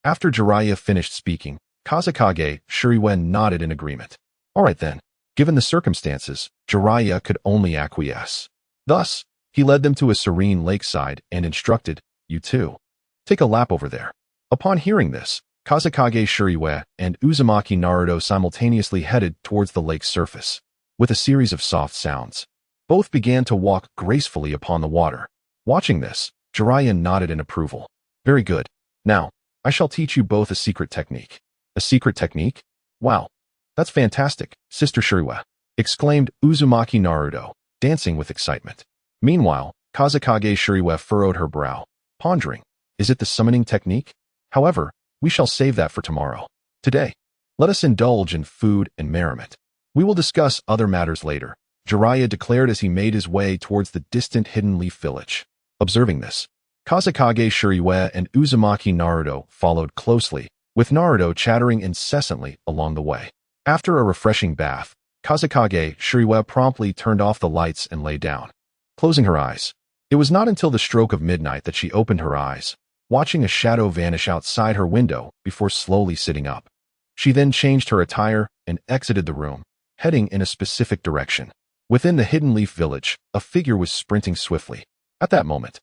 After Jiraiya finished speaking, Kazekage Shuriwa nodded in agreement. All right then. Given the circumstances, Jiraiya could only acquiesce. Thus, he led them to a serene lakeside and instructed, "You two, take a lap over there." Upon hearing this, Kazekage Shuriwa and Uzumaki Naruto simultaneously headed towards the lake's surface. With a series of soft sounds, both began to walk gracefully upon the water. Watching this, Jiraiya nodded in approval. "Very good. Now, I shall teach you both a secret technique." "A secret technique? Wow. That's fantastic, Sister Shuriwa," exclaimed Uzumaki Naruto, dancing with excitement. Meanwhile, Kazekage Shuriwa furrowed her brow, pondering, "Is it the summoning technique? However, we shall save that for tomorrow. Today, let us indulge in food and merriment. We will discuss other matters later," Jiraiya declared as he made his way towards the distant Hidden Leaf village. Observing this, Kazekage Shuriwa and Uzumaki Naruto followed closely, with Naruto chattering incessantly along the way. After a refreshing bath, Kazekage Shuriwa promptly turned off the lights and lay down, closing her eyes. It was not until the stroke of midnight that she opened her eyes, watching a shadow vanish outside her window before slowly sitting up. She then changed her attire and exited the room, heading in a specific direction. Within the Hidden Leaf village, a figure was sprinting swiftly. At that moment,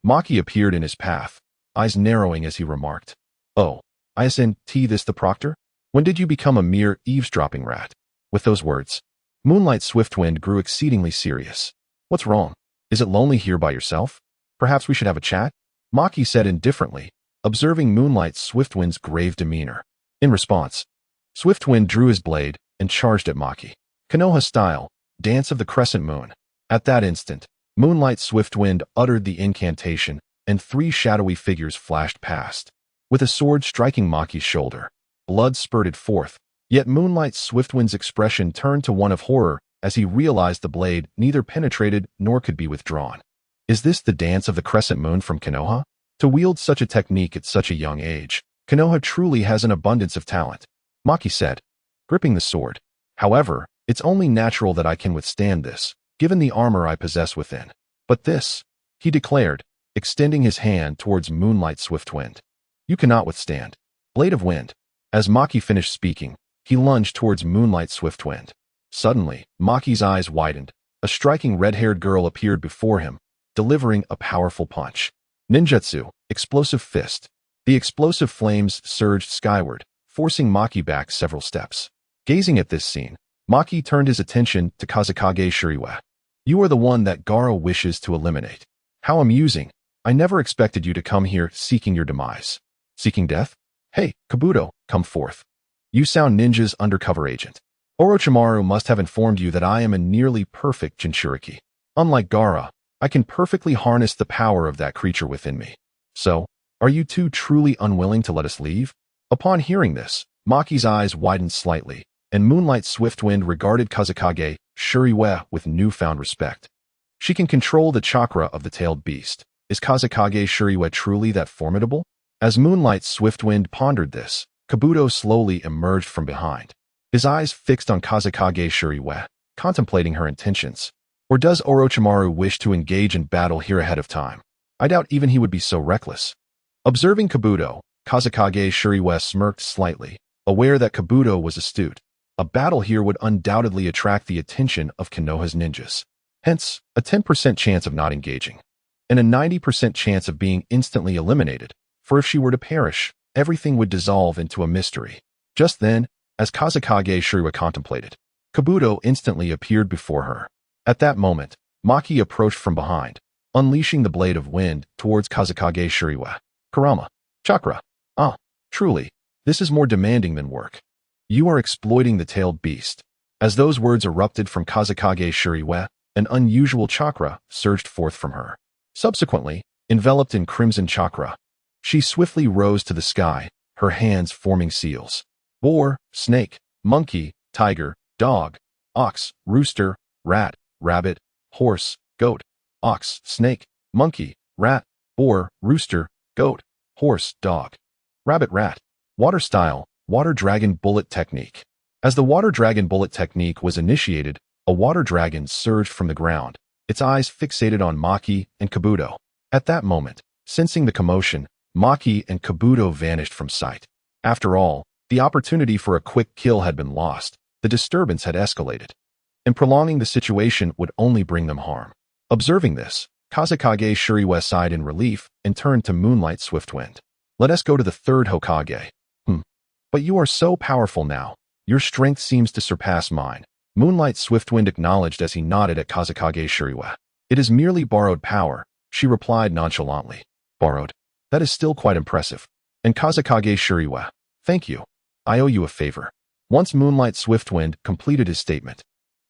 Maki appeared in his path, eyes narrowing as he remarked, "Oh, isn't this the proctor? When did you become a mere eavesdropping rat?" With those words, Moonlight Swiftwind grew exceedingly serious. "What's wrong? Is it lonely here by yourself? Perhaps we should have a chat?" Maki said indifferently, observing Moonlight Swiftwind's grave demeanor. In response, Swiftwind drew his blade and charged at Maki. Konoha style, Dance of the Crescent Moon. At that instant, Moonlight Swiftwind uttered the incantation, and three shadowy figures flashed past. With a sword striking Maki's shoulder, blood spurted forth, yet Moonlight Swiftwind's expression turned to one of horror as he realized the blade neither penetrated nor could be withdrawn. Is this the Dance of the Crescent Moon from Konoha? To wield such a technique at such a young age, Konoha truly has an abundance of talent, Maki said, gripping the sword. However, it's only natural that I can withstand this, given the armor I possess within. But this, he declared, extending his hand towards Moonlight Swiftwind. You cannot withstand. Blade of Wind. As Maki finished speaking, he lunged towards Moonlight Swiftwind. Suddenly, Maki's eyes widened. A striking red-haired girl appeared before him, delivering a powerful punch. Ninjutsu, Explosive Fist. The explosive flames surged skyward, forcing Maki back several steps. Gazing at this scene, Maki turned his attention to Kazekage Shuriwa. "You are the one that Gaara wishes to eliminate. How amusing. I never expected you to come here seeking your demise." "Seeking death? Hey, Kabuto, come forth. You sound ninja's undercover agent. Orochimaru must have informed you that I am a nearly perfect Jinchuriki. Unlike Gaara, I can perfectly harness the power of that creature within me. So, are you two truly unwilling to let us leave?" Upon hearing this, Maki's eyes widened slightly, and Moonlight Swiftwind regarded Kazekage Shuriwa with newfound respect. She can control the chakra of the tailed beast. Is Kazekage Shuriwa truly that formidable? As Moonlight Swiftwind pondered this, Kabuto slowly emerged from behind, his eyes fixed on Kazekage Shuriwa, contemplating her intentions. Or does Orochimaru wish to engage in battle here ahead of time? I doubt even he would be so reckless. Observing Kabuto, Kazekage Shuriwa smirked slightly, aware that Kabuto was astute. A battle here would undoubtedly attract the attention of Konoha's ninjas. Hence, a 10% chance of not engaging, and a 90% chance of being instantly eliminated, for if she were to perish, everything would dissolve into a mystery. Just then, as Kazekage Shuriwa contemplated, Kabuto instantly appeared before her. At that moment, Maki approached from behind, unleashing the blade of wind towards Kazekage Shuriwa. "Karama. Chakra. Ah, truly, this is more demanding than work. You are exploiting the tailed beast. As those words erupted from Kazekage Shuriwe, an unusual chakra surged forth from her. Subsequently, enveloped in crimson chakra, she swiftly rose to the sky, her hands forming seals. Boar, snake, monkey, tiger, dog, ox, rooster, rat, rabbit, horse, goat, ox, snake, monkey, rat, boar, rooster, goat, horse, dog, rabbit, rat. Water style, water dragon bullet technique. As the water dragon bullet technique was initiated, a water dragon surged from the ground, its eyes fixated on Maki and Kabuto. At that moment, sensing the commotion, Maki and Kabuto vanished from sight. After all, the opportunity for a quick kill had been lost, the disturbance had escalated, and prolonging the situation would only bring them harm. Observing this, Kazekage Shuriwe sighed in relief and turned to Moonlight Swiftwind. Let us go to the third Hokage. But you are so powerful now. Your strength seems to surpass mine. Moonlight Swiftwind acknowledged as he nodded at Kazekage Shuriwe. It is merely borrowed power, she replied nonchalantly. Borrowed? That is still quite impressive. And Kazekage Shuriwe, thank you. I owe you a favor. Once Moonlight Swiftwind completed his statement,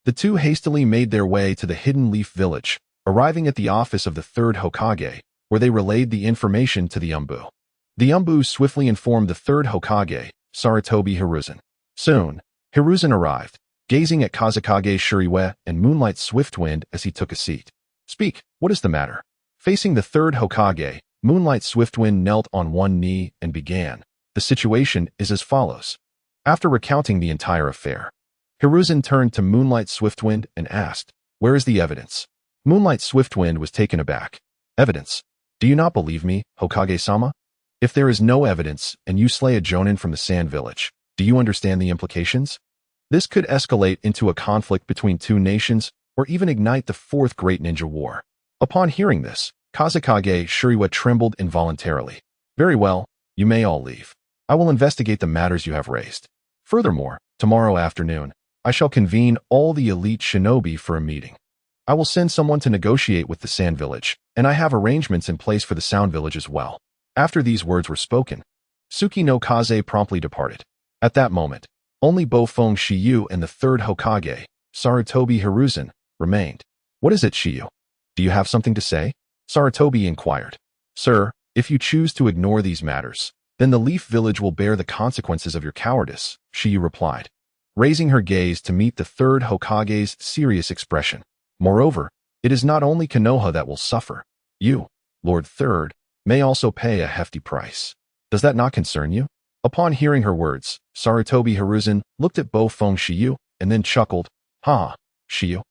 the two hastily made their way to the Hidden Leaf Village, arriving at the office of the third Hokage, where they relayed the information to the Umbu. The Umbu swiftly informed the third Hokage, Sarutobi Hiruzen. Soon, Hiruzen arrived, gazing at Kazekage Shuriwe and Moonlight Swiftwind as he took a seat. Speak, what is the matter? Facing the third Hokage, Moonlight Swiftwind knelt on one knee and began. The situation is as follows. After recounting the entire affair, Hiruzen turned to Moonlight Swiftwind and asked, where is the evidence? Moonlight Swiftwind was taken aback. Evidence? Do you not believe me, Hokage-sama? If there is no evidence and you slay a jonin from the Sand Village, do you understand the implications? This could escalate into a conflict between two nations or even ignite the Fourth Great Ninja War. Upon hearing this, Kazekage Shuriwe trembled involuntarily. Very well, you may all leave. I will investigate the matters you have raised. Furthermore, tomorrow afternoon, I shall convene all the elite shinobi for a meeting. I will send someone to negotiate with the Sand Village, and I have arrangements in place for the Sound Village as well. After these words were spoken, Suki no Kaze promptly departed. At that moment, only Bofeng Shiyu and the third Hokage, Sarutobi Hiruzen, remained. What is it, Shiyu? Do you have something to say? Sarutobi inquired. Sir, if you choose to ignore these matters, then the Leaf Village will bear the consequences of your cowardice, Shiyu replied, raising her gaze to meet the third Hokage's serious expression. Moreover, it is not only Konoha that will suffer. You, Lord Third, may also pay a hefty price. Does that not concern you? Upon hearing her words, Sarutobi Hiruzen looked at Bofeng Shiyu and then chuckled. Ha, Shiyu.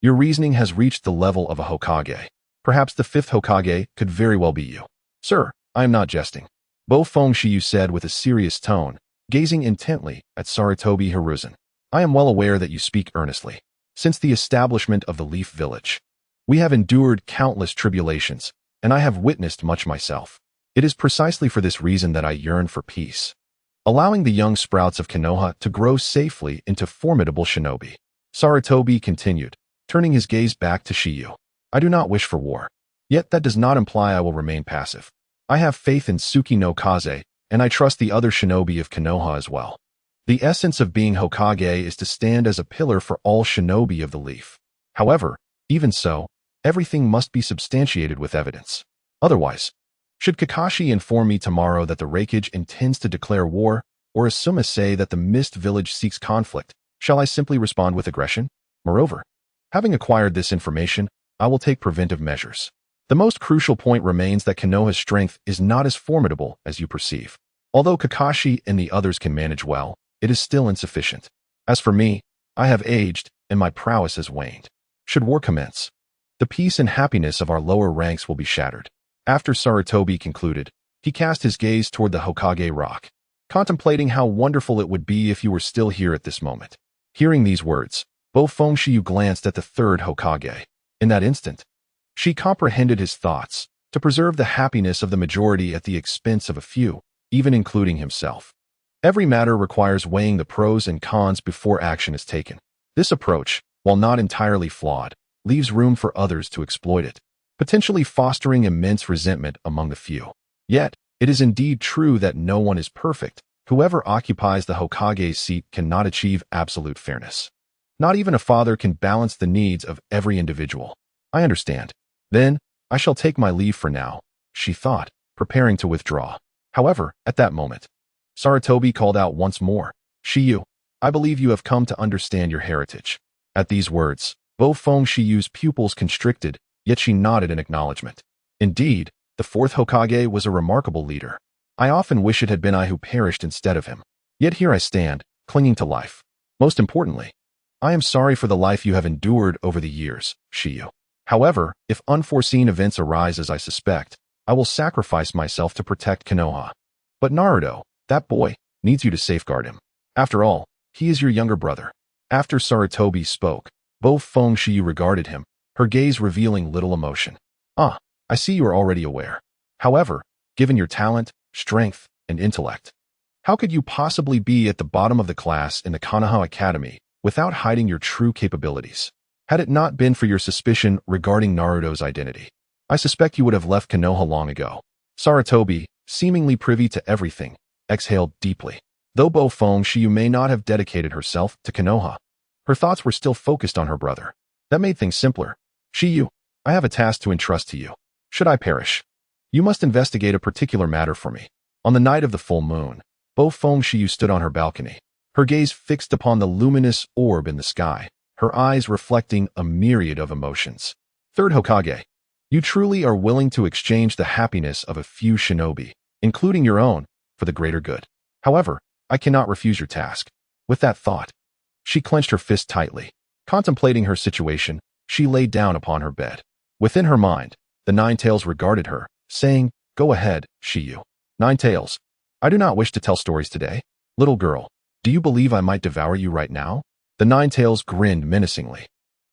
Your reasoning has reached the level of a Hokage. Perhaps the fifth Hokage could very well be you. Sir, I am not jesting. Bofeng Shiyu said with a serious tone, gazing intently at Sarutobi Hiruzen. I am well aware that you speak earnestly. Since the establishment of the Leaf Village, we have endured countless tribulations, and I have witnessed much myself. It is precisely for this reason that I yearn for peace, allowing the young sprouts of Konoha to grow safely into formidable shinobi. Sarutobi continued, turning his gaze back to Shiyu. I do not wish for war. Yet that does not imply I will remain passive. I have faith in Suki no Kaze, and I trust the other shinobi of Konoha as well. The essence of being Hokage is to stand as a pillar for all shinobi of the Leaf. However, even so, everything must be substantiated with evidence. Otherwise, should Kakashi inform me tomorrow that the Raikage intends to declare war, or Asuma say that the Mist Village seeks conflict, shall I simply respond with aggression? Moreover, having acquired this information, I will take preventive measures. The most crucial point remains that Konoha's strength is not as formidable as you perceive. Although Kakashi and the others can manage well, it is still insufficient. As for me, I have aged, and my prowess has waned. Should war commence, the peace and happiness of our lower ranks will be shattered. After Sarutobi concluded, he cast his gaze toward the Hokage rock, contemplating how wonderful it would be if you were still here at this moment. Hearing these words, Bofeng Shiyu glanced at the third Hokage. In that instant, she comprehended his thoughts, to preserve the happiness of the majority at the expense of a few, even including himself. Every matter requires weighing the pros and cons before action is taken. This approach, while not entirely flawed, leaves room for others to exploit it, potentially fostering immense resentment among the few. Yet, it is indeed true that no one is perfect. Whoever occupies the Hokage's seat cannot achieve absolute fairness. Not even a father can balance the needs of every individual. I understand. Then, I shall take my leave for now, she thought, preparing to withdraw. However, at that moment, Sarutobi called out once more, Shiyu, I believe you have come to understand your heritage. At these words, both Feng Shiyu's pupils constricted, yet she nodded in acknowledgement. Indeed, the Fourth Hokage was a remarkable leader. I often wish it had been I who perished instead of him. Yet here I stand, clinging to life. Most importantly, I am sorry for the life you have endured over the years, Shiyu. However, if unforeseen events arise as I suspect, I will sacrifice myself to protect Konoha. But Naruto, that boy, needs you to safeguard him. After all, he is your younger brother. After Sarutobi spoke, both Feng Shiyu regarded him, her gaze revealing little emotion. Ah, I see you are already aware. However, given your talent, strength, and intellect, how could you possibly be at the bottom of the class in the Konoha Academy without hiding your true capabilities? Had it not been for your suspicion regarding Naruto's identity, I suspect you would have left Konoha long ago. Sarutobi, seemingly privy to everything, exhaled deeply. Though Feng Shiyu may not have dedicated herself to Konoha, her thoughts were still focused on her brother. That made things simpler. Shiyu, I have a task to entrust to you. Should I perish, you must investigate a particular matter for me. On the night of the full moon, Feng Shiyu stood on her balcony, her gaze fixed upon the luminous orb in the sky, her eyes reflecting a myriad of emotions. Third Hokage, you truly are willing to exchange the happiness of a few shinobi, including your own, for the greater good. However, I cannot refuse your task. With that thought, she clenched her fist tightly. Contemplating her situation, she lay down upon her bed. Within her mind, the Nine Tails regarded her, saying, Go ahead, Shiyu. Nine Tails, I do not wish to tell stories today. Little girl, do you believe I might devour you right now? The Nine Tails grinned menacingly.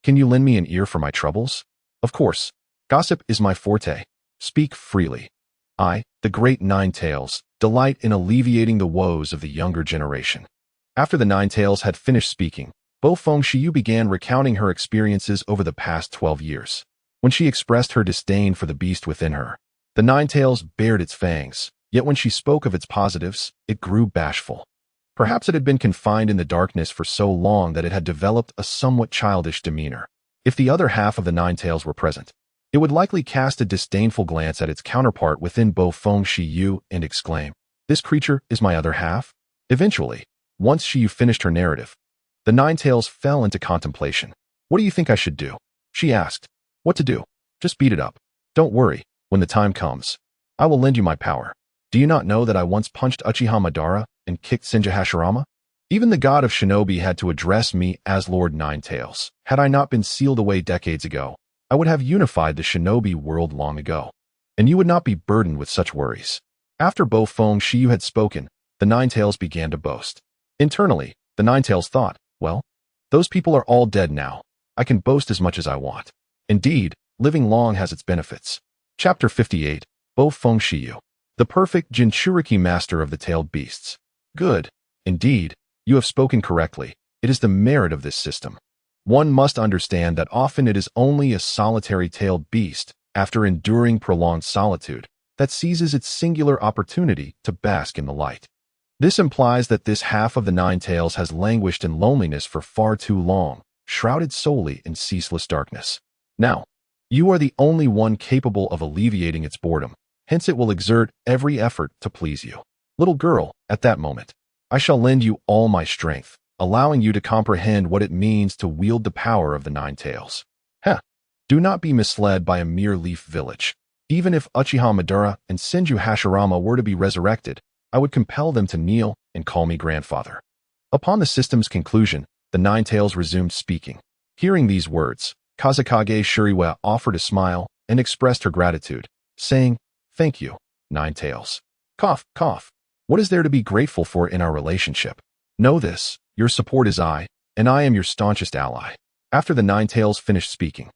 Can you lend me an ear for my troubles? Of course. Gossip is my forte. Speak freely. I, the great Nine Tails, delight in alleviating the woes of the younger generation. After the Nine Tails had finished speaking, Feng Shiyu began recounting her experiences over the past 12 years. When she expressed her disdain for the beast within her, the Nine Tails bared its fangs, yet when she spoke of its positives, it grew bashful. Perhaps it had been confined in the darkness for so long that it had developed a somewhat childish demeanor. If the other half of the Nine Tails were present, it would likely cast a disdainful glance at its counterpart within Feng Shiyu and exclaim, This creature is my other half? Eventually, once Shiyu finished her narrative, the Nine Tails fell into contemplation. What do you think I should do? She asked. What to do? Just beat it up. Don't worry, when the time comes, I will lend you my power. Do you not know that I once punched Uchiha Madara and kicked Senju Hashirama? Even the god of shinobi had to address me as Lord Nine Tails. Had I not been sealed away decades ago, I would have unified the shinobi world long ago, and you would not be burdened with such worries. After Feng Shiyu had spoken, the Nine Tails began to boast. Internally, the Nine Tails thought, well, those people are all dead now. I can boast as much as I want. Indeed, living long has its benefits. Chapter 58, Feng Shiyu, the perfect Jinchuriki master of the tailed beasts. Good. Indeed, you have spoken correctly. It is the merit of this system. One must understand that often it is only a solitary tailed beast, after enduring prolonged solitude, that seizes its singular opportunity to bask in the light. This implies that this half of the Nine Tails has languished in loneliness for far too long, shrouded solely in ceaseless darkness. Now, you are the only one capable of alleviating its boredom, hence it will exert every effort to please you. Little girl, at that moment, I shall lend you all my strength, allowing you to comprehend what it means to wield the power of the Nine Tails. Do not be misled by a mere leaf village. Even if Uchiha Madara and Senju Hashirama were to be resurrected, I would compel them to kneel and call me grandfather. Upon the system's conclusion, the Nine Tails resumed speaking. Hearing these words, Kazekage Shuriwa offered a smile and expressed her gratitude, saying, Thank you, Nine Tails. Cough, cough. What is there to be grateful for in our relationship? Know this, your support is and I am your staunchest ally. After the Nine Tails finished speaking,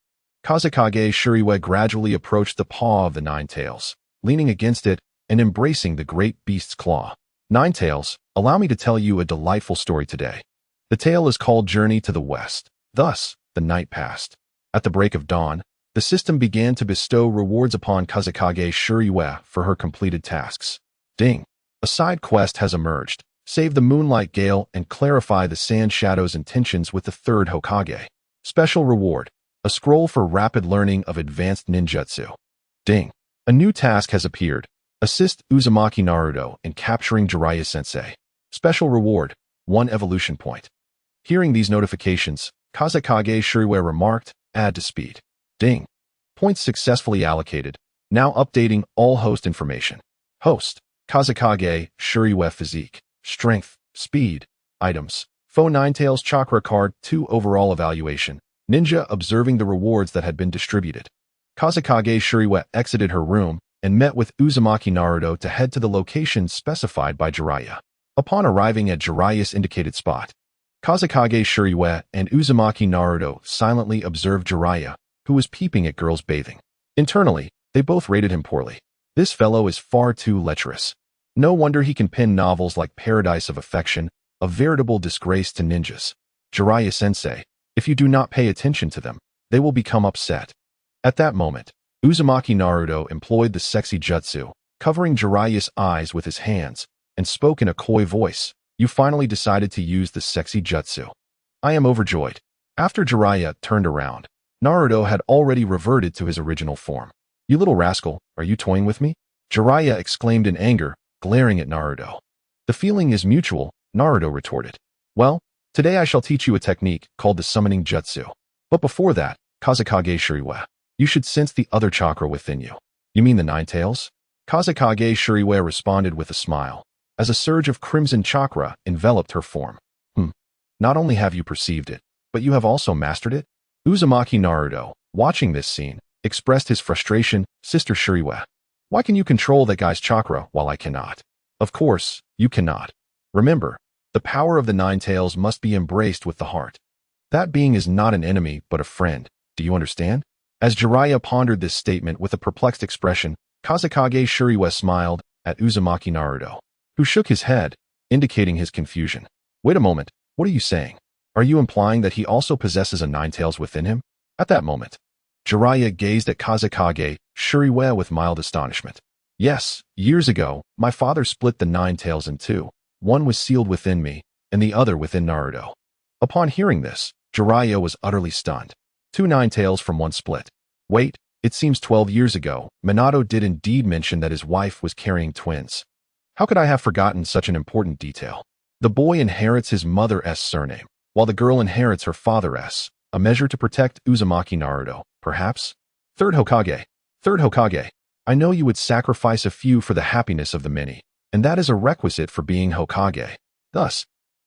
Kazekage Shuriwa gradually approached the paw of the Nine Tails, leaning against it and embracing the great beast's claw. Nine Tails, allow me to tell you a delightful story today. The tale is called Journey to the West. Thus, the night passed. At the break of dawn, the system began to bestow rewards upon Kazekage Shuriwa for her completed tasks. Ding! A side quest has emerged. save the Moonlight Gale, and clarify the Sand Shadow's intentions with the Third Hokage. Special reward: a scroll for rapid learning of advanced ninjutsu. Ding! A new task has appeared. Assist Uzumaki Naruto in capturing Jiraiya-sensei. Special reward: 1 evolution point. Hearing these notifications, Kazekage Shuriwa remarked, add to speed. Ding! Points successfully allocated. Now updating all host information. Host: Kazekage Shuriwa Physique, Strength, Speed, Items, Foe Ninetales Chakra Card 2 Overall Evaluation. Ninja observing the rewards that had been distributed. Kazekage Shuriwa exited her room and met with Uzumaki Naruto to head to the location specified by Jiraiya. Upon arriving at Jiraiya's indicated spot, Kazekage Shuriwa and Uzumaki Naruto silently observed Jiraiya, who was peeping at girls bathing. Internally, they both rated him poorly. This fellow is far too lecherous. No wonder he can pen novels like Paradise of Affection, a veritable disgrace to ninjas. Jiraiya-sensei, if you do not pay attention to them, they will become upset. At that moment, Uzumaki Naruto employed the sexy jutsu, covering Jiraiya's eyes with his hands, and spoke in a coy voice. You finally decided to use the sexy jutsu. I am overjoyed. After Jiraiya turned around, Naruto had already reverted to his original form. You little rascal, are you toying with me? Jiraiya exclaimed in anger, glaring at Naruto. The feeling is mutual, Naruto retorted. Well, today I shall teach you a technique called the summoning jutsu. But before that, Kazekage Shuriwa, you should sense the other chakra within you. You mean the Ninetales? Kazekage Shuriwa responded with a smile, as a surge of crimson chakra enveloped her form. Not only have you perceived it, but you have also mastered it? Uzumaki Naruto, watching this scene, expressed his frustration. Sister Shuriwa, why can you control that guy's chakra while I cannot? Of course, you cannot. Remember, the power of the Ninetales must be embraced with the heart. That being is not an enemy but a friend. Do you understand? As Jiraiya pondered this statement with a perplexed expression, Kazekage Shuriwa smiled at Uzumaki Naruto, who shook his head, indicating his confusion. Wait a moment, what are you saying? Are you implying that he also possesses a Ninetales within him? At that moment, Jiraiya gazed at Kazekage Shuriwa with mild astonishment. Yes, years ago, my father split the Ninetales in two. One was sealed within me, and the other within Naruto. Upon hearing this, Jiraiya was utterly stunned. 2 Ninetales from one split. Wait, it seems 12 years ago, Minato did indeed mention that his wife was carrying twins. How could I have forgotten such an important detail? The boy inherits his mother's surname, while the girl inherits her father's, a measure to protect Uzumaki Naruto, perhaps? Third Hokage, I know you would sacrifice a few for the happiness of the many, and that is a requisite for being Hokage. Thus,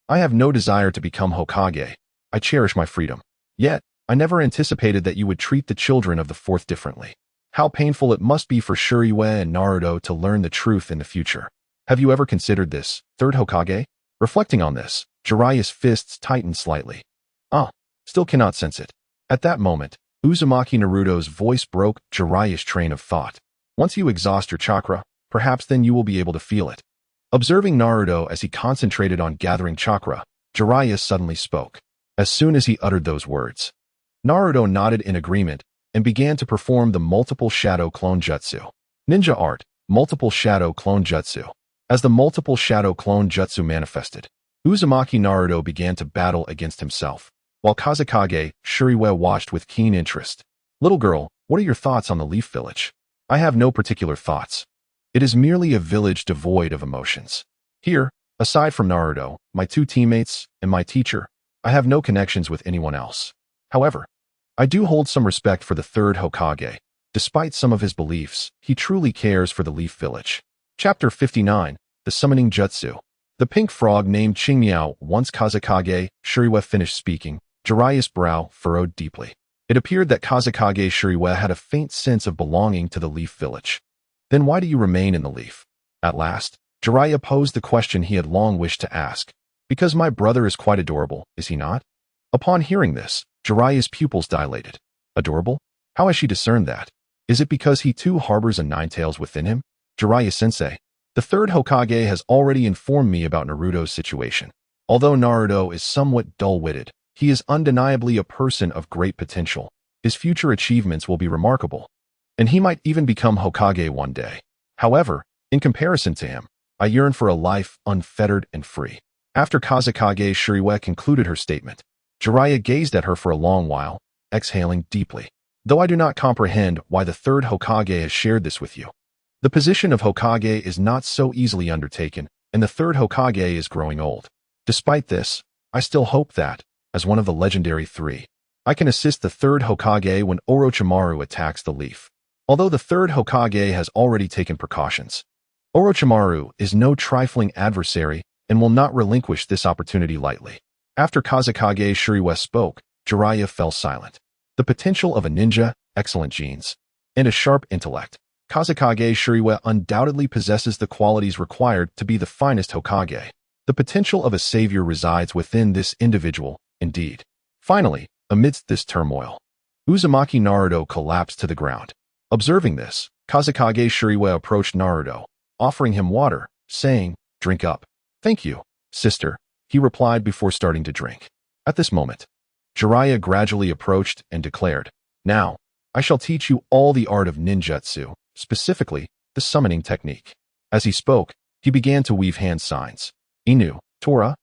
I have no desire to become Hokage. I cherish my freedom. Yet, I never anticipated that you would treat the children of the Fourth differently. How painful it must be for Shuriwa and Naruto to learn the truth in the future. Have you ever considered this, Third Hokage? Reflecting on this, Jiraiya's fists tightened slightly. Still cannot sense it. At that moment, Uzumaki Naruto's voice broke Jiraiya's train of thought. Once you exhaust your chakra, perhaps then you will be able to feel it. Observing Naruto as he concentrated on gathering chakra, Jiraiya suddenly spoke. As soon as he uttered those words, Naruto nodded in agreement and began to perform the multiple shadow clone jutsu. Ninja art, multiple shadow clone jutsu. As the multiple shadow clone jutsu manifested, Uzumaki Naruto began to battle against himself, while Kazekage Shuriwa watched with keen interest. Little girl, what are your thoughts on the Leaf Village? I have no particular thoughts. It is merely a village devoid of emotions. Here, aside from Naruto, my 2 teammates, and my teacher, I have no connections with anyone else. However, I do hold some respect for the Third Hokage. Despite some of his beliefs, he truly cares for the Leaf Village. Chapter 59, The Summoning Jutsu. The pink frog named Qingmiao. Once Kazekage Shuriwa finished speaking, Jiraiya's brow furrowed deeply. It appeared that Kazekage Shuriwa had a faint sense of belonging to the Leaf Village. Then why do you remain in the Leaf? At last, Jiraiya posed the question he had long wished to ask. Because my brother is quite adorable, is he not? Upon hearing this, Jiraiya's pupils dilated. Adorable? How has she discerned that? Is it because he too harbors a Ninetales within him? Jiraiya-sensei, the Third Hokage has already informed me about Naruto's situation. Although Naruto is somewhat dull-witted, he is undeniably a person of great potential. His future achievements will be remarkable, and he might even become Hokage one day. However, in comparison to him, I yearn for a life unfettered and free. After Kazekage Shuriwa concluded her statement, Jiraiya gazed at her for a long while, exhaling deeply. Though I do not comprehend why the third Hokage has shared this with you. The position of Hokage is not so easily undertaken, and the third Hokage is growing old. Despite this, I still hope that, as one of the legendary three, I can assist the third Hokage when Orochimaru attacks the leaf. Although the third Hokage has already taken precautions, Orochimaru is no trifling adversary and will not relinquish this opportunity lightly. After Kazekage Shuriwa spoke, Jiraiya fell silent. The potential of a ninja, excellent genes, and a sharp intellect. Kazekage Shuriwa undoubtedly possesses the qualities required to be the finest Hokage. The potential of a savior resides within this individual, indeed. Finally, amidst this turmoil, Uzumaki Naruto collapsed to the ground. Observing this, Kazekage Shuriwa approached Naruto, offering him water, saying, "Drink up." "Thank you, sister," he replied before starting to drink. At this moment, Jiraiya gradually approached and declared, "Now, I shall teach you all the art of ninjutsu, specifically, the summoning technique." As he spoke, he began to weave hand signs. Inu, Tora,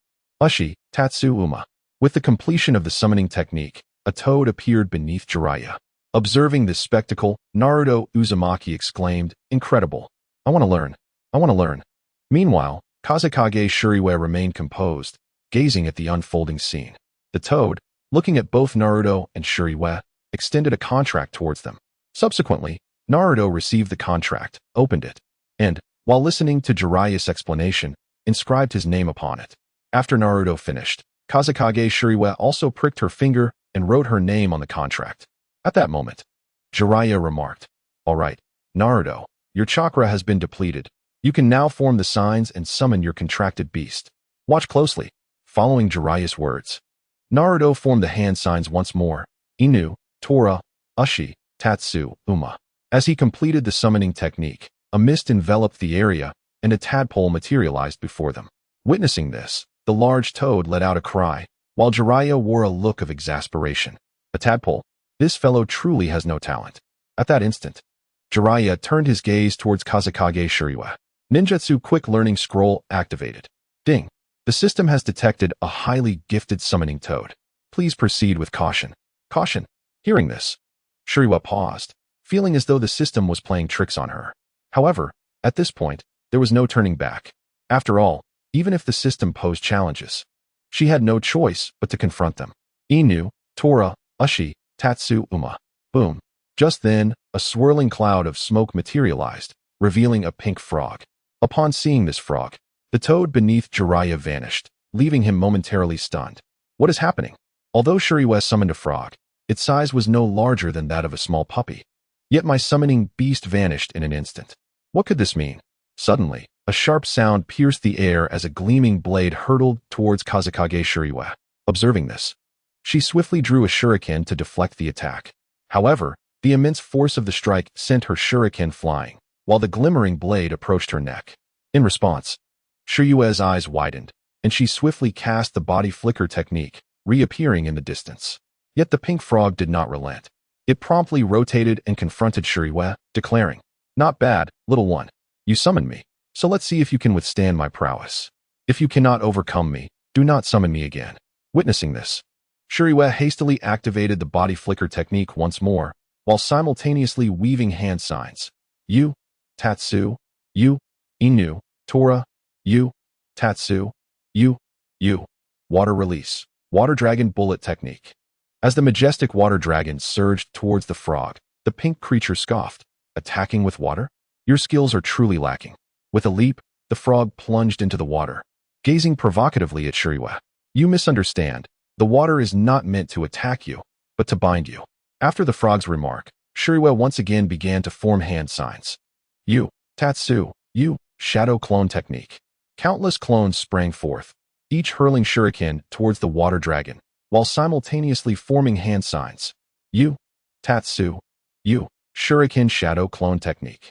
Ushi, Tatsu, Uma. With the completion of the summoning technique, a toad appeared beneath Jiraiya. Observing this spectacle, Naruto Uzumaki exclaimed, "Incredible. I want to learn. I want to learn." Meanwhile, Kazekage Shuriwa remained composed, gazing at the unfolding scene. The toad, looking at both Naruto and Shuriwa, extended a contract towards them. Subsequently, Naruto received the contract, opened it, and, while listening to Jiraiya's explanation, inscribed his name upon it. After Naruto finished, Kazekage Shuriwa also pricked her finger and wrote her name on the contract. At that moment, Jiraiya remarked, "All right, Naruto, your chakra has been depleted. You can now form the signs and summon your contracted beast. Watch closely." Following Jiraiya's words, Naruto formed the hand signs once more, Inu, Tora, Ushi, Tatsu, Uma. As he completed the summoning technique, a mist enveloped the area, and a tadpole materialized before them. Witnessing this, the large toad let out a cry, while Jiraiya wore a look of exasperation. "A tadpole? This fellow truly has no talent." At that instant, Jiraiya turned his gaze towards Kazekage Shuriwa. Ninjutsu Quick Learning Scroll activated. Ding. The system has detected a highly gifted summoning toad. Please proceed with caution. Caution. Hearing this, Shuriwa paused, feeling as though the system was playing tricks on her. However, at this point, there was no turning back. After all, even if the system posed challenges, she had no choice but to confront them. Inu, Tora, Ushi, Tatsu, Uma. Boom. Just then, a swirling cloud of smoke materialized, revealing a pink frog. Upon seeing this frog, the toad beneath Jiraiya vanished, leaving him momentarily stunned. What is happening? Although Shuriwa summoned a frog, its size was no larger than that of a small puppy. Yet my summoning beast vanished in an instant. What could this mean? Suddenly, a sharp sound pierced the air as a gleaming blade hurtled towards Kazekage Shuriwa. Observing this, she swiftly drew a shuriken to deflect the attack. However, the immense force of the strike sent her shuriken flying, while the glimmering blade approached her neck. In response, Shuriwa's eyes widened, and she swiftly cast the body flicker technique, reappearing in the distance. Yet the pink frog did not relent. It promptly rotated and confronted Shuriwa, declaring, "Not bad, little one. You summoned me, so let's see if you can withstand my prowess. If you cannot overcome me, do not summon me again." Witnessing this, Shuriwa hastily activated the body flicker technique once more, while simultaneously weaving hand signs. You, Tatsu, you, Inu, Tora, you, Tatsu, you, water release, water dragon bullet technique. As the majestic water dragon surged towards the frog, the pink creature scoffed, "Attacking with water? Your skills are truly lacking." With a leap, the frog plunged into the water, gazing provocatively at Shuriwa. "You misunderstand. The water is not meant to attack you, but to bind you." After the frog's remark, Shuriwa once again began to form hand signs. You, Tatsu, you, shadow clone technique. Countless clones sprang forth, each hurling shuriken towards the water dragon, while simultaneously forming hand signs. You, Tatsu, you, shuriken shadow clone technique.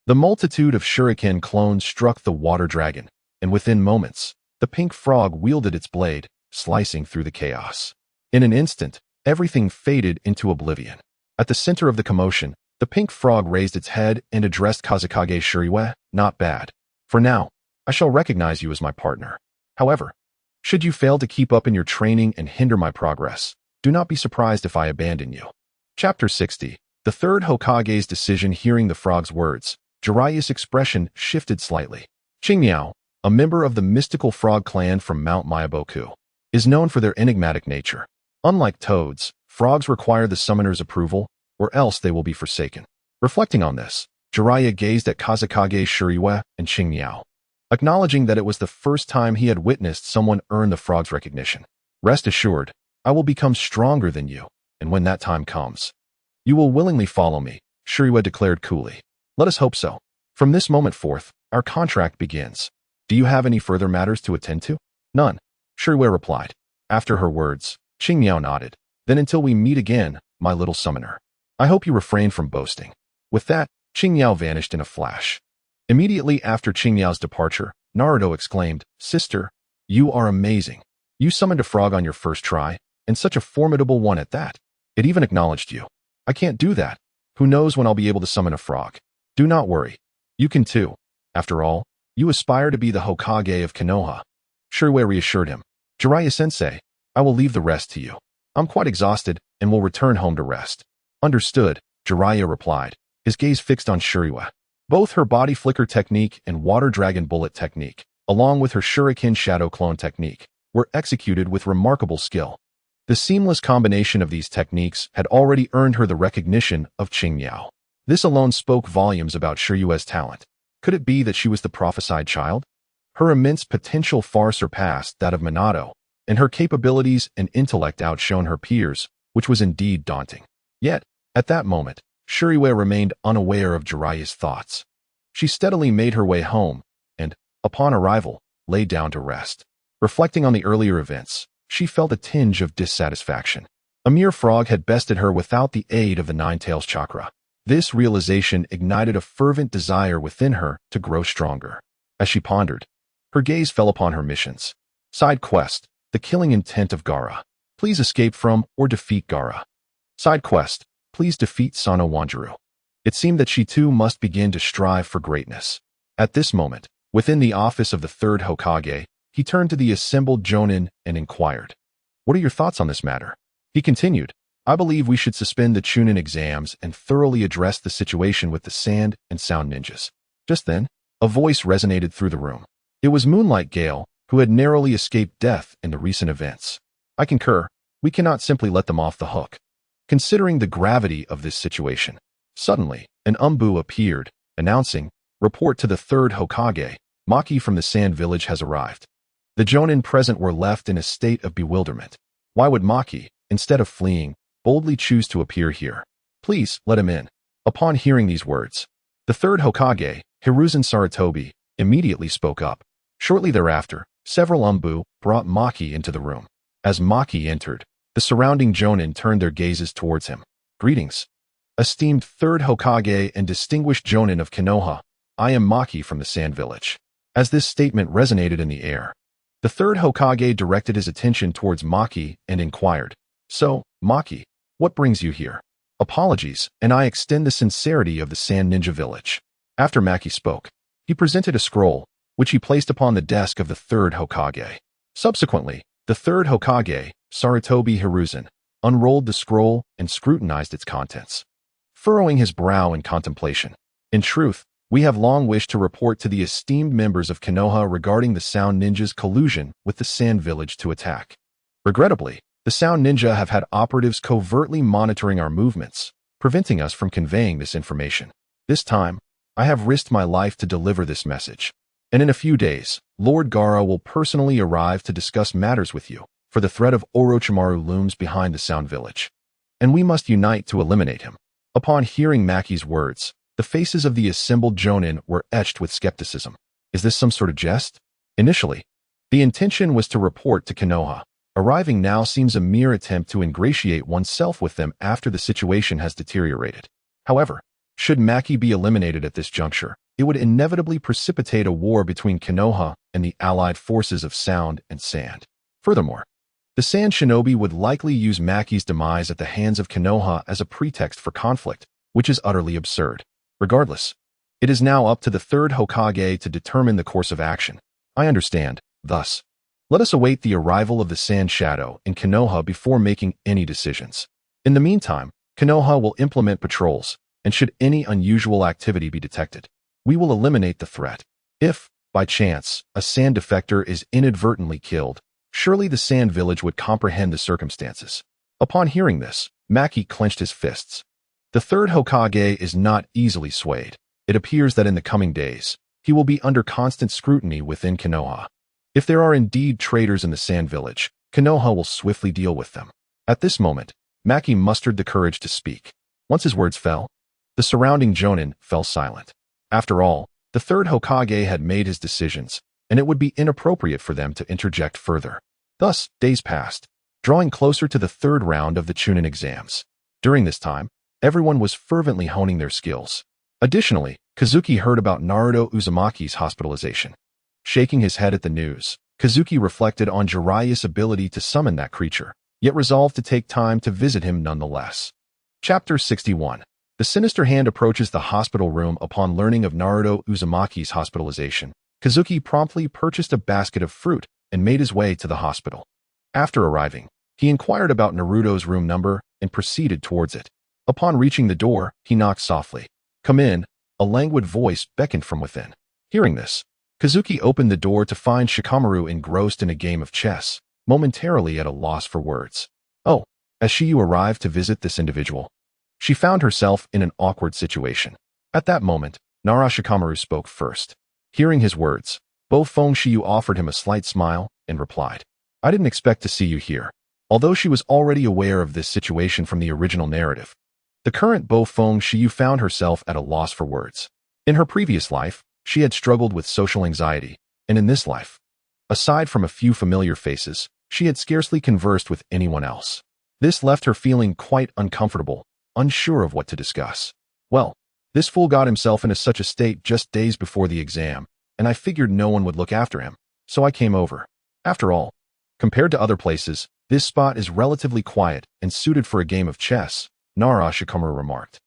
The multitude of shuriken clones struck the water dragon, and within moments, the pink frog wielded its blade, slicing through the chaos. In an instant, everything faded into oblivion. At the center of the commotion, the pink frog raised its head and addressed Kazekage Shuriwa, "Not bad. For now, I shall recognize you as my partner. However, should you fail to keep up in your training and hinder my progress, do not be surprised if I abandon you. Chapter 60. The third Hokage's decision. Hearing the frog's words, Jiraiya's expression shifted slightly. Qingmiao, a member of the mystical frog clan from Mount Myaboku, is known for their enigmatic nature. Unlike toads, frogs require the summoner's approval, or else they will be forsaken. Reflecting on this, Jiraiya gazed at Kazekage Shuriwa and Qingmiao, acknowledging that it was the first time he had witnessed someone earn the frog's recognition. Rest assured, I will become stronger than you, and when that time comes, you will willingly follow me, Shuriwa declared coolly. Let us hope so. From this moment forth, our contract begins. Do you have any further matters to attend to? None, Shuriwa replied. After her words, Qingmiao nodded. Then until we meet again, my little summoner. I hope you refrain from boasting. With that, Qingmiao vanished in a flash. Immediately after Qingmiao's departure, Naruto exclaimed, Sister, you are amazing. You summoned a frog on your first try, and such a formidable one at that. It even acknowledged you. I can't do that. Who knows when I'll be able to summon a frog? Do not worry. You can too. After all, you aspire to be the Hokage of Konoha. Shuriwa reassured him. Jiraiya-sensei, I will leave the rest to you. I'm quite exhausted and will return home to rest. Understood, Jiraiya replied, his gaze fixed on Shuriwa. Both her body flicker technique and water dragon bullet technique, along with her shuriken shadow clone technique, were executed with remarkable skill. The seamless combination of these techniques had already earned her the recognition of Qingmiao. This alone spoke volumes about Shuriwa's talent. Could it be that she was the prophesied child? Her immense potential far surpassed that of Minato, and her capabilities and intellect outshone her peers, which was indeed daunting. Yet, at that moment, Shuriwa remained unaware of Jiraiya's thoughts. She steadily made her way home, and, upon arrival, lay down to rest. Reflecting on the earlier events, she felt a tinge of dissatisfaction. A mere frog had bested her without the aid of the Nine-Tails chakra. This realization ignited a fervent desire within her to grow stronger. As she pondered, her gaze fell upon her missions. Side quest, the killing intent of Gaara. Please escape from or defeat Gaara. Side quest, please defeat Sano Wanjiru. It seemed that she too must begin to strive for greatness. At this moment, within the office of the third Hokage, he turned to the assembled Jonin and inquired, What are your thoughts on this matter? He continued, I believe we should suspend the Chunin exams and thoroughly address the situation with the sand and sound ninjas. Just then, a voice resonated through the room. It was Moonlight Gale, who had narrowly escaped death in the recent events. I concur, we cannot simply let them off the hook. Considering the gravity of this situation, suddenly, an Umbu appeared, announcing, Report to the third Hokage, Maki from the Sand Village has arrived. The Jonin present were left in a state of bewilderment. Why would Maki, instead of fleeing, boldly choose to appear here? Please, let him in. Upon hearing these words, the third Hokage, Hiruzen Sarutobi, immediately spoke up. Shortly thereafter, several Umbu brought Maki into the room. As Maki entered, the surrounding Jonin turned their gazes towards him. Greetings. Esteemed third Hokage and distinguished Jonin of Konoha, I am Maki from the Sand Village. As this statement resonated in the air, the third Hokage directed his attention towards Maki and inquired, So, Maki, what brings you here? Apologies, and I extend the sincerity of the Sand Ninja Village. After Maki spoke, he presented a scroll, which he placed upon the desk of the third Hokage. Subsequently, the third Hokage, Sarutobi Hiruzen, unrolled the scroll and scrutinized its contents, furrowing his brow in contemplation. In truth, we have long wished to report to the esteemed members of Konoha regarding the Sound Ninja's collusion with the Sand Village to attack. Regrettably, the Sound Ninja have had operatives covertly monitoring our movements, preventing us from conveying this information. This time, I have risked my life to deliver this message. And in a few days, Lord Gaara will personally arrive to discuss matters with you, for the threat of Orochimaru looms behind the Sound Village. And we must unite to eliminate him. Upon hearing Maki's words, the faces of the assembled Jonin were etched with skepticism. Is this some sort of jest? Initially, the intention was to report to Konoha. Arriving now seems a mere attempt to ingratiate oneself with them after the situation has deteriorated. However, should Maki be eliminated at this juncture, it would inevitably precipitate a war between Konoha and the allied forces of Sound and Sand. Furthermore, the Sand Shinobi would likely use Maki's demise at the hands of Konoha as a pretext for conflict, which is utterly absurd. Regardless, It is now up to the third Hokage to determine the course of action. I understand, thus. Let us await the arrival of the Sand Shadow in Konoha before making any decisions. In the meantime, Konoha will implement patrols, and should any unusual activity be detected, we will eliminate the threat. If, by chance, a sand defector is inadvertently killed, surely the Sand Village would comprehend the circumstances. Upon hearing this, Maki clenched his fists. The third Hokage is not easily swayed. It appears that in the coming days, he will be under constant scrutiny within Konoha. If there are indeed traitors in the Sand Village, Konoha will swiftly deal with them. At this moment, Maki mustered the courage to speak. Once his words fell, the surrounding Jonin fell silent. After all, the third Hokage had made his decisions, and it would be inappropriate for them to interject further. Thus, days passed, drawing closer to the third round of the Chunin exams. During this time, everyone was fervently honing their skills. Additionally, Kazuki heard about Naruto Uzumaki's hospitalization. Shaking his head at the news, Kazuki reflected on Jiraiya's ability to summon that creature, yet resolved to take time to visit him nonetheless. Chapter 61. The Sinister Hand approaches the hospital room upon learning of Naruto Uzumaki's hospitalization. Kazuki promptly purchased a basket of fruit and made his way to the hospital. After arriving, he inquired about Naruto's room number and proceeded towards it. Upon reaching the door, he knocked softly. "Come in," a languid voice beckoned from within. Hearing this, Kazuki opened the door to find Shikamaru engrossed in a game of chess, momentarily at a loss for words. Oh, as Shiyu arrived to visit this individual, she found herself in an awkward situation. At that moment, Nara Shikamaru spoke first. Hearing his words, Bo-Fong Shiyu offered him a slight smile and replied, "I didn't expect to see you here." Although she was already aware of this situation from the original narrative, the current Bo-Fong Shiyu found herself at a loss for words. In her previous life, she had struggled with social anxiety, and in this life, aside from a few familiar faces, she had scarcely conversed with anyone else. This left her feeling quite uncomfortable, unsure of what to discuss. Well, this fool got himself into such a state just days before the exam, and I figured no one would look after him, so I came over. After all, compared to other places, this spot is relatively quiet and suited for a game of chess, Nara Shikamaru remarked.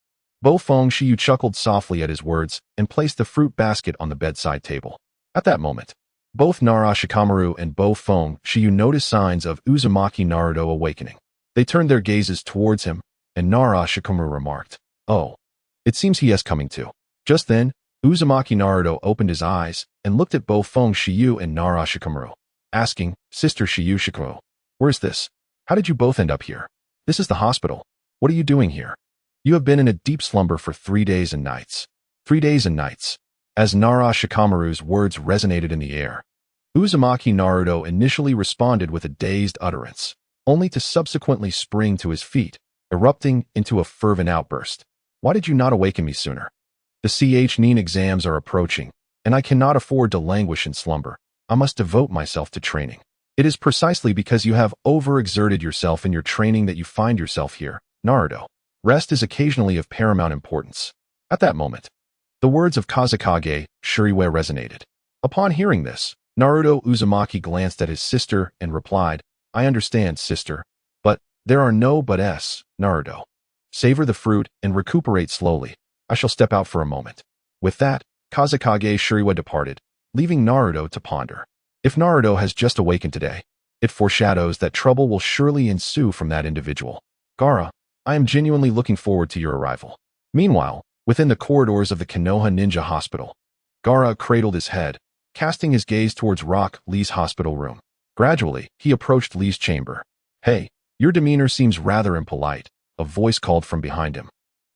Bo-Fong Shiyu chuckled softly at his words and placed the fruit basket on the bedside table. At that moment, both Nara Shikamaru and Bo-Fong Shiyu noticed signs of Uzumaki Naruto awakening. They turned their gazes towards him, and Nara Shikamaru remarked, "Oh, it seems he is coming too." Just then, Uzumaki Naruto opened his eyes and looked at Bo-Fong Shiyu and Nara Shikamaru, asking, "Sister Shiyu Shikamaru, where's this? How did you both end up here? This is the hospital. What are you doing here? You have been in a deep slumber for 3 days and nights." 3 days and nights. As Nara Shikamaru's words resonated in the air, Uzumaki Naruto initially responded with a dazed utterance, only to subsequently spring to his feet, erupting into a fervent outburst. "Why did you not awaken me sooner? The YIN exams are approaching, and I cannot afford to languish in slumber. I must devote myself to training. It is precisely because you have overexerted yourself in your training that you find yourself here, Naruto. Rest is occasionally of paramount importance." At that moment, the words of Kazekage Shuriwa resonated. Upon hearing this, Naruto Uzumaki glanced at his sister and replied, "I understand, sister, but there are no buts, Naruto. Savor the fruit and recuperate slowly. I shall step out for a moment." With that, Kazekage Shuriwa departed, leaving Naruto to ponder. If Naruto has just awakened today, it foreshadows that trouble will surely ensue from that individual. "Gaara, I am genuinely looking forward to your arrival." Meanwhile, within the corridors of the Konoha Ninja Hospital, Gaara cradled his head, casting his gaze towards Rock Lee's hospital room. Gradually, he approached Lee's chamber. "Hey, your demeanor seems rather impolite," a voice called from behind him.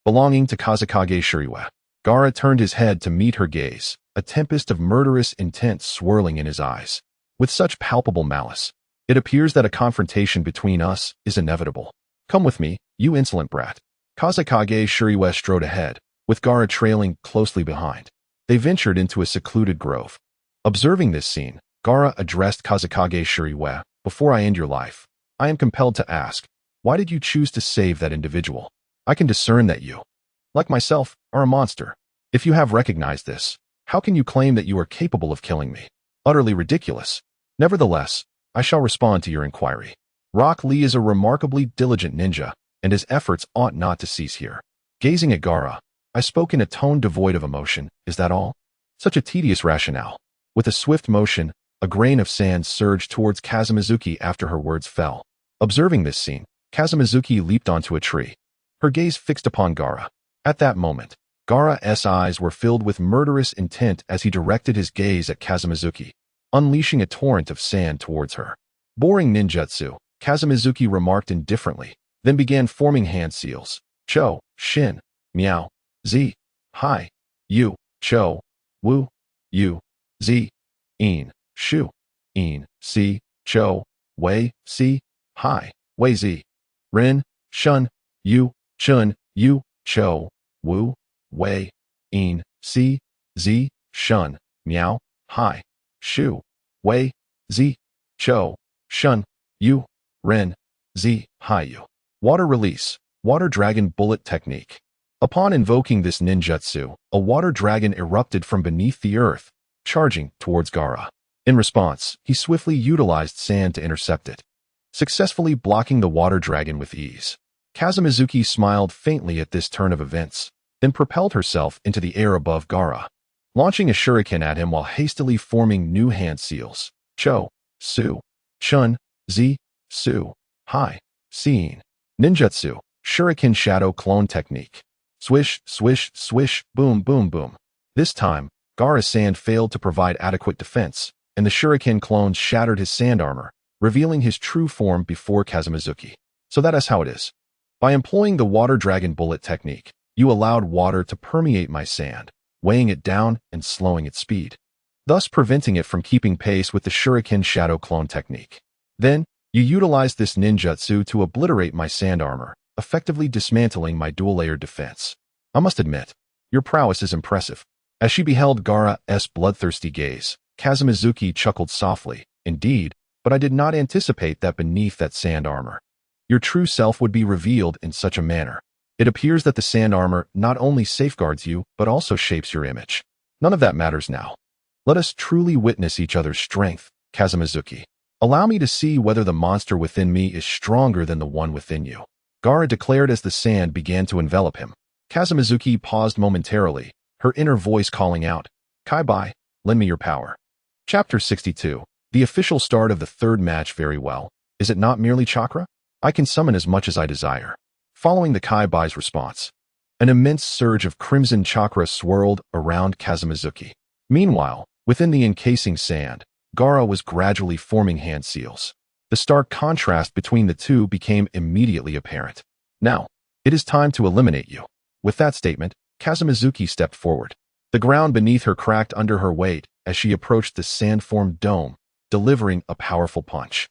Belonging to Kazekage Shuriwa, Gaara turned his head to meet her gaze, a tempest of murderous intent swirling in his eyes. With such palpable malice, it appears that a confrontation between us is inevitable. "Come with me, you insolent brat." Kazekage Shuriwa strode ahead, with Gaara trailing closely behind. They ventured into a secluded grove. Observing this scene, Gaara addressed Kazekage Shuriwa, "Before I end your life, I am compelled to ask, why did you choose to save that individual? I can discern that you, like myself, are a monster. If you have recognized this, how can you claim that you are capable of killing me? Utterly ridiculous. Nevertheless, I shall respond to your inquiry. Rock Lee is a remarkably diligent ninja, and his efforts ought not to cease here." Gazing at Gaara, I spoke in a tone devoid of emotion, is that all? Such a tedious rationale. With a swift motion, a grain of sand surged towards Kazamizuki after her words fell. Observing this scene, Kazamizuki leaped onto a tree, her gaze fixed upon Gaara. At that moment, Gaara's eyes were filled with murderous intent as he directed his gaze at Kazamizuki, unleashing a torrent of sand towards her. Boring ninjutsu, Kazamizuki remarked indifferently, then began forming hand seals. Cho, Shin, Miao, Z, Hai, Yu, Cho, Wu, Yu, Z, In, Shu, In, Si, Cho, Wei, Si, Hai, Wei Z, Rin, Shun, Yu, Chun, Yu, Cho, Wu, Wei, In, Si, Z, Shun, Miao, Hai, Shu, Wei, Z, Cho, Shun, Yu, Ren, Z, Hai Yu. Water release, water dragon bullet technique. Upon invoking this ninjutsu, a water dragon erupted from beneath the earth, charging towards Gaara. In response, he swiftly utilized sand to intercept it, successfully blocking the water dragon with ease. Kazamizuki smiled faintly at this turn of events, then propelled herself into the air above Gaara, launching a shuriken at him while hastily forming new hand seals. Cho, Su, Chun, Z, Su, Hai, Siin. Ninjutsu, Shuriken Shadow Clone Technique. Swish, swish, swish, boom, boom, boom. This time, Gaara's sand failed to provide adequate defense, and the shuriken clones shattered his sand armor, revealing his true form before Kazamizuki. So that is how it is. By employing the water dragon bullet technique, you allowed water to permeate my sand, weighing it down and slowing its speed, thus preventing it from keeping pace with the shuriken shadow clone technique. Then, you utilized this ninjutsu to obliterate my sand armor, effectively dismantling my dual-layered defense. I must admit, your prowess is impressive. As she beheld Gaara's bloodthirsty gaze, Kazamizuki chuckled softly. Indeed, but I did not anticipate that beneath that sand armor, your true self would be revealed in such a manner. It appears that the sand armor not only safeguards you, but also shapes your image. None of that matters now. Let us truly witness each other's strength, Kazamizuki. Allow me to see whether the monster within me is stronger than the one within you. Gaara declared as the sand began to envelop him. Kazamizuki paused momentarily, her inner voice calling out, Kai-bai, lend me your power. Chapter 62. The official start of the third match. Very well. Is it not merely chakra? I can summon as much as I desire. Following the Kai-bai's response, an immense surge of crimson chakra swirled around Kazamizuki. Meanwhile, within the encasing sand, Gaara was gradually forming hand seals. The stark contrast between the two became immediately apparent. Now, it is time to eliminate you. With that statement, Kazamizuki stepped forward. The ground beneath her cracked under her weight as she approached the sand-formed dome, delivering a powerful punch.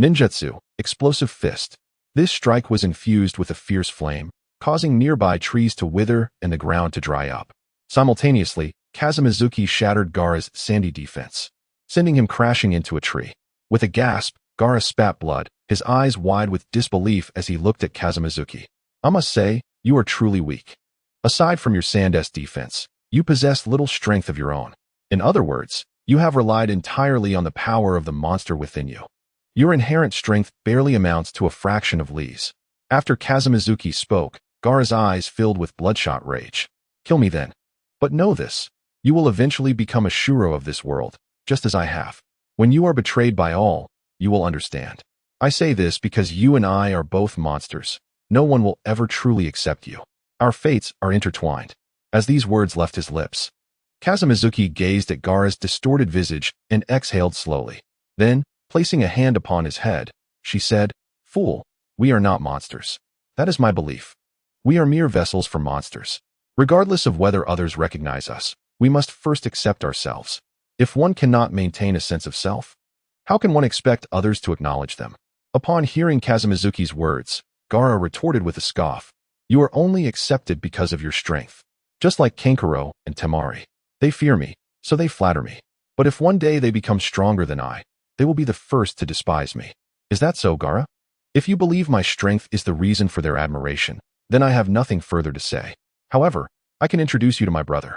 Ninjutsu, explosive fist. This strike was infused with a fierce flame, causing nearby trees to wither and the ground to dry up. Simultaneously, Kazamizuki shattered Gaara's sandy defense, sending him crashing into a tree. With a gasp, Gaara spat blood, his eyes wide with disbelief as he looked at Kazamizuki. I must say, you are truly weak. Aside from your sand-s defense, you possess little strength of your own. In other words, you have relied entirely on the power of the monster within you. Your inherent strength barely amounts to a fraction of Lee's. After Kazamizuki spoke, Gaara's eyes filled with bloodshot rage. Kill me then. But know this, you will eventually become a Shuro of this world, just as I have. When you are betrayed by all, you will understand. I say this because you and I are both monsters. No one will ever truly accept you. Our fates are intertwined. As these words left his lips, Kazamizuki gazed at Gaara's distorted visage and exhaled slowly. Then, placing a hand upon his head, she said, Fool, we are not monsters. That is my belief. We are mere vessels for monsters. Regardless of whether others recognize us, we must first accept ourselves. If one cannot maintain a sense of self, how can one expect others to acknowledge them? Upon hearing Kazamizuki's words, Gaara retorted with a scoff. You are only accepted because of your strength. Just like Kankuro and Temari. They fear me, so they flatter me. But if one day they become stronger than I, they will be the first to despise me. Is that so, Gaara? If you believe my strength is the reason for their admiration, then I have nothing further to say. However, I can introduce you to my brother.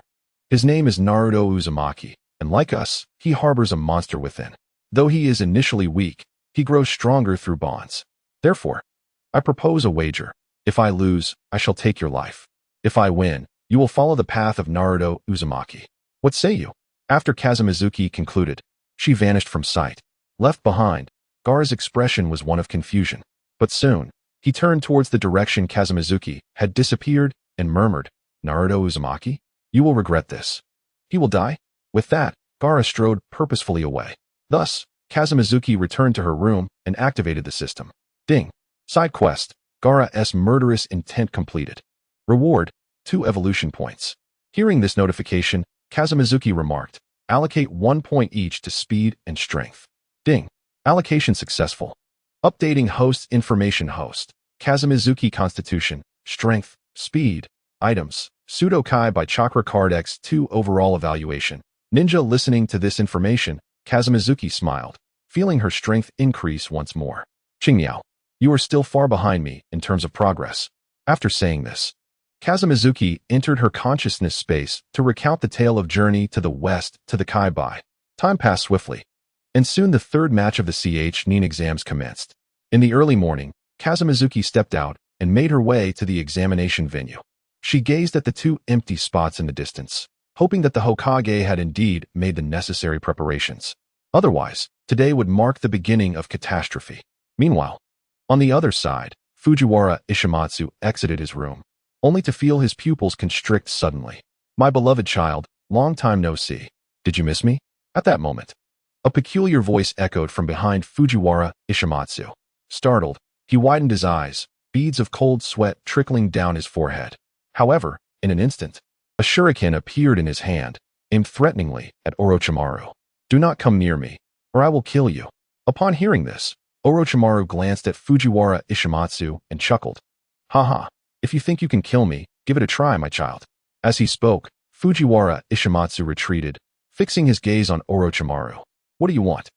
His name is Naruto Uzumaki, and like us, he harbors a monster within. Though he is initially weak, he grows stronger through bonds. Therefore, I propose a wager. If I lose, I shall take your life. If I win, You will follow the path of Naruto Uzumaki. What say you? After Kazamizuki concluded, she vanished from sight. Left behind, Gaara's expression was one of confusion. But soon, he turned towards the direction Kazamizuki had disappeared and murmured, Naruto Uzumaki? You will regret this. He will die? With that, Gaara strode purposefully away. Thus, Kazamizuki returned to her room and activated the system. Ding. Side quest. Gaara's murderous intent completed. Reward, 2 evolution points. Hearing this notification, Kazamizuki remarked, allocate 1 point each to speed and strength. Ding. Allocation successful. Updating host's information host. Kazamizuki Constitution, Strength, Speed, Items, Pseudo-Kai by Chakra Card X2 Overall Evaluation. Ninja listening to this information, Kazamizuki smiled, feeling her strength increase once more. Qingyao, you are still far behind me in terms of progress. After saying this, Kazamizuki entered her consciousness space to recount the tale of journey to the west to the Kai-Bai. Time passed swiftly, and soon the third match of the YIN exams commenced. In the early morning, Kazamizuki stepped out and made her way to the examination venue. She gazed at the 2 empty spots in the distance, hoping that the Hokage had indeed made the necessary preparations. Otherwise, today would mark the beginning of catastrophe. Meanwhile, on the other side, Fujiwara Ishimatsu exited his room, only to feel his pupils constrict suddenly. My beloved child, long time no see. Did you miss me? At that moment, a peculiar voice echoed from behind Fujiwara Ishimatsu. Startled, he widened his eyes, beads of cold sweat trickling down his forehead. However, in an instant, a shuriken appeared in his hand, aimed threateningly at Orochimaru. Do not come near me, or I will kill you. Upon hearing this, Orochimaru glanced at Fujiwara Ishimatsu and chuckled. Haha, if you think you can kill me, give it a try, my child. As he spoke, Fujiwara Ishimatsu retreated, fixing his gaze on Orochimaru. What do you want?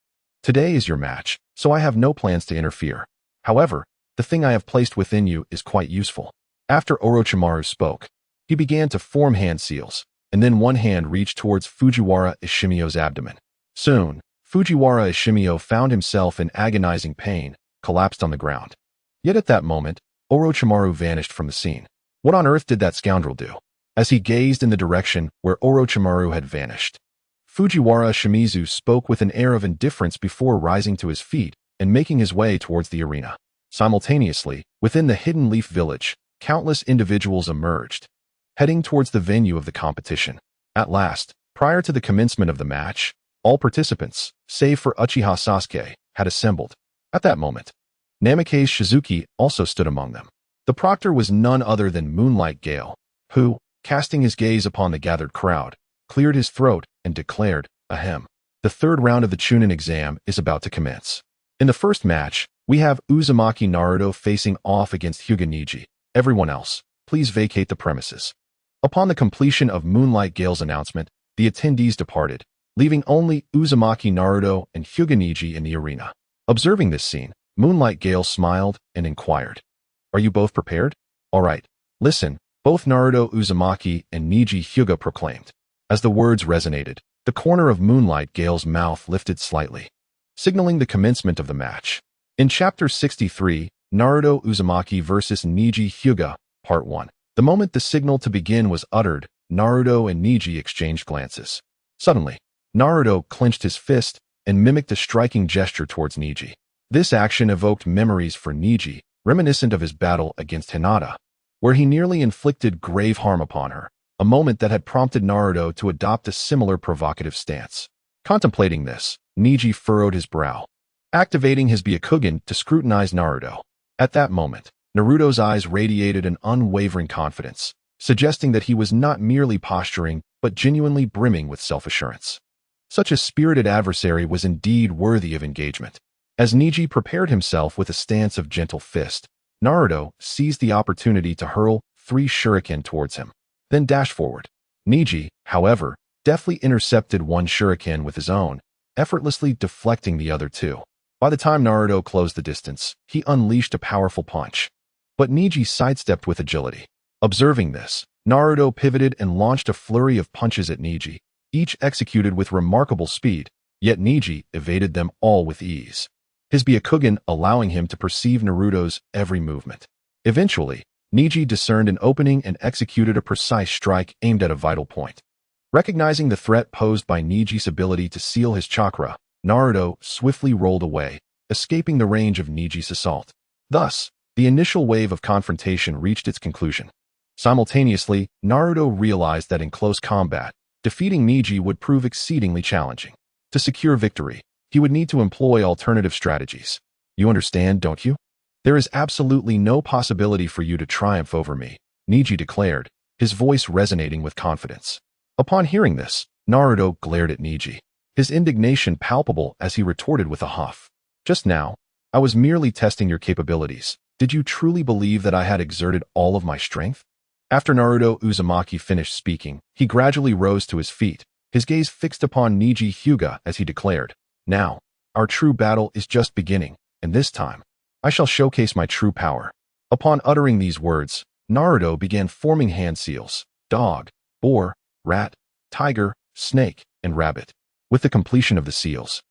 Today is your match, so I have no plans to interfere. However, the thing I have placed within you is quite useful. After Orochimaru spoke, he began to form hand seals, and then one hand reached towards Fujiwara Ishimio's abdomen. Soon, Fujiwara Ishimio found himself in agonizing pain, collapsed on the ground. Yet at that moment, Orochimaru vanished from the scene. What on earth did that scoundrel do? As he gazed in the direction where Orochimaru had vanished, Fujiwara Shimizu spoke with an air of indifference before rising to his feet and making his way towards the arena. Simultaneously, within the Hidden Leaf Village, countless individuals emerged, heading towards the venue of the competition. At last, prior to the commencement of the match, all participants, save for Uchiha Sasuke, had assembled. At that moment, Namikaze Shizuki also stood among them. The proctor was none other than Moonlight Gale, who, casting his gaze upon the gathered crowd, cleared his throat and declared, Ahem. The third round of the Chunin exam is about to commence. In the first match, we have Uzumaki Naruto facing off against Hyuga Neji. Everyone else, please vacate the premises. Upon the completion of Moonlight Gale's announcement, the attendees departed, leaving only Uzumaki Naruto and Hyuga Neji in the arena. Observing this scene, Moonlight Gale smiled and inquired, Are you both prepared? All right, listen, both Naruto Uzumaki and Neji Hyuga proclaimed. As the words resonated, the corner of Moonlight Gale's mouth lifted slightly, signaling the commencement of the match. In Chapter 63, Naruto Uzumaki vs. Neji Hyuga, Part 1. The moment the signal to begin was uttered, Naruto and Neji exchanged glances. Suddenly, Naruto clenched his fist and mimicked a striking gesture towards Neji. This action evoked memories for Neji, reminiscent of his battle against Hinata, where he nearly inflicted grave harm upon her, a moment that had prompted Naruto to adopt a similar provocative stance. Contemplating this, Neji furrowed his brow, activating his Byakugan to scrutinize Naruto. At that moment, Naruto's eyes radiated an unwavering confidence, suggesting that he was not merely posturing, but genuinely brimming with self-assurance. Such a spirited adversary was indeed worthy of engagement. As Neji prepared himself with a stance of gentle fist, Naruto seized the opportunity to hurl 3 shuriken towards him, then dashed forward. Neji, however, deftly intercepted one shuriken with his own, effortlessly deflecting the other 2. By the time Naruto closed the distance, he unleashed a powerful punch. But Neji sidestepped with agility. Observing this, Naruto pivoted and launched a flurry of punches at Neji, each executed with remarkable speed, yet Neji evaded them all with ease, his Byakugan allowing him to perceive Naruto's every movement. Eventually, Niji discerned an opening and executed a precise strike aimed at a vital point. Recognizing the threat posed by Niji's ability to seal his chakra, Naruto swiftly rolled away, escaping the range of Niji's assault. Thus, the initial wave of confrontation reached its conclusion. Simultaneously, Naruto realized that in close combat, defeating Niji would prove exceedingly challenging. To secure victory, he would need to employ alternative strategies. You understand, don't you? There is absolutely no possibility for you to triumph over me, Niji declared, his voice resonating with confidence. Upon hearing this, Naruto glared at Niji, his indignation palpable as he retorted with a huff. Just now, I was merely testing your capabilities. Did you truly believe that I had exerted all of my strength? After Naruto Uzumaki finished speaking, he gradually rose to his feet, his gaze fixed upon Niji Hyuga as he declared, "Now, our true battle is just beginning, and this time, I shall showcase my true power." Upon uttering these words, Naruto began forming hand seals: dog, boar, rat, tiger, snake, and rabbit. With the completion of the seals,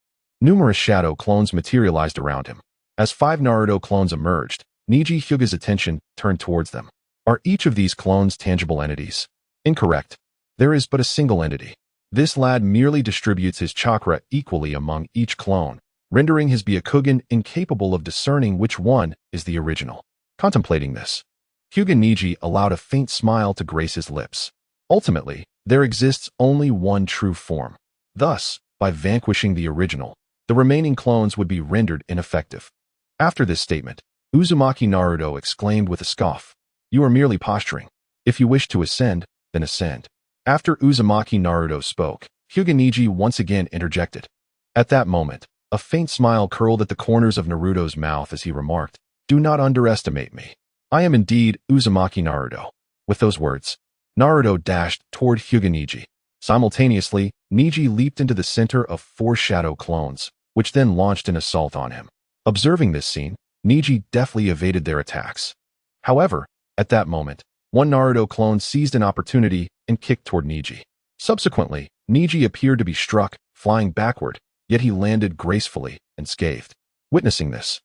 numerous shadow clones materialized around him. As 5 Naruto clones emerged, Niji Hyuga's attention turned towards them. Are each of these clones tangible entities? Incorrect. There is but a single entity. This lad merely distributes his chakra equally among each clone, rendering his Byakugan incapable of discerning which one is the original. Contemplating this, Hyuga Niji allowed a faint smile to grace his lips. Ultimately, there exists only one true form. Thus, by vanquishing the original, the remaining clones would be rendered ineffective. After this statement, Uzumaki Naruto exclaimed with a scoff, "You are merely posturing. If you wish to ascend, then ascend." After Uzumaki Naruto spoke, Hyuga Niji once again interjected. At that moment, a faint smile curled at the corners of Naruto's mouth as he remarked, "Do not underestimate me. I am indeed Uzumaki Naruto." With those words, Naruto dashed toward Hyuga Niji. Simultaneously, Niji leaped into the center of 4 shadow clones, which then launched an assault on him. Observing this scene, Niji deftly evaded their attacks. However, at that moment, one Naruto clone seized an opportunity and kicked toward Niji. Subsequently, Niji appeared to be struck, flying backward, yet he landed gracefully and scathed. Witnessing this,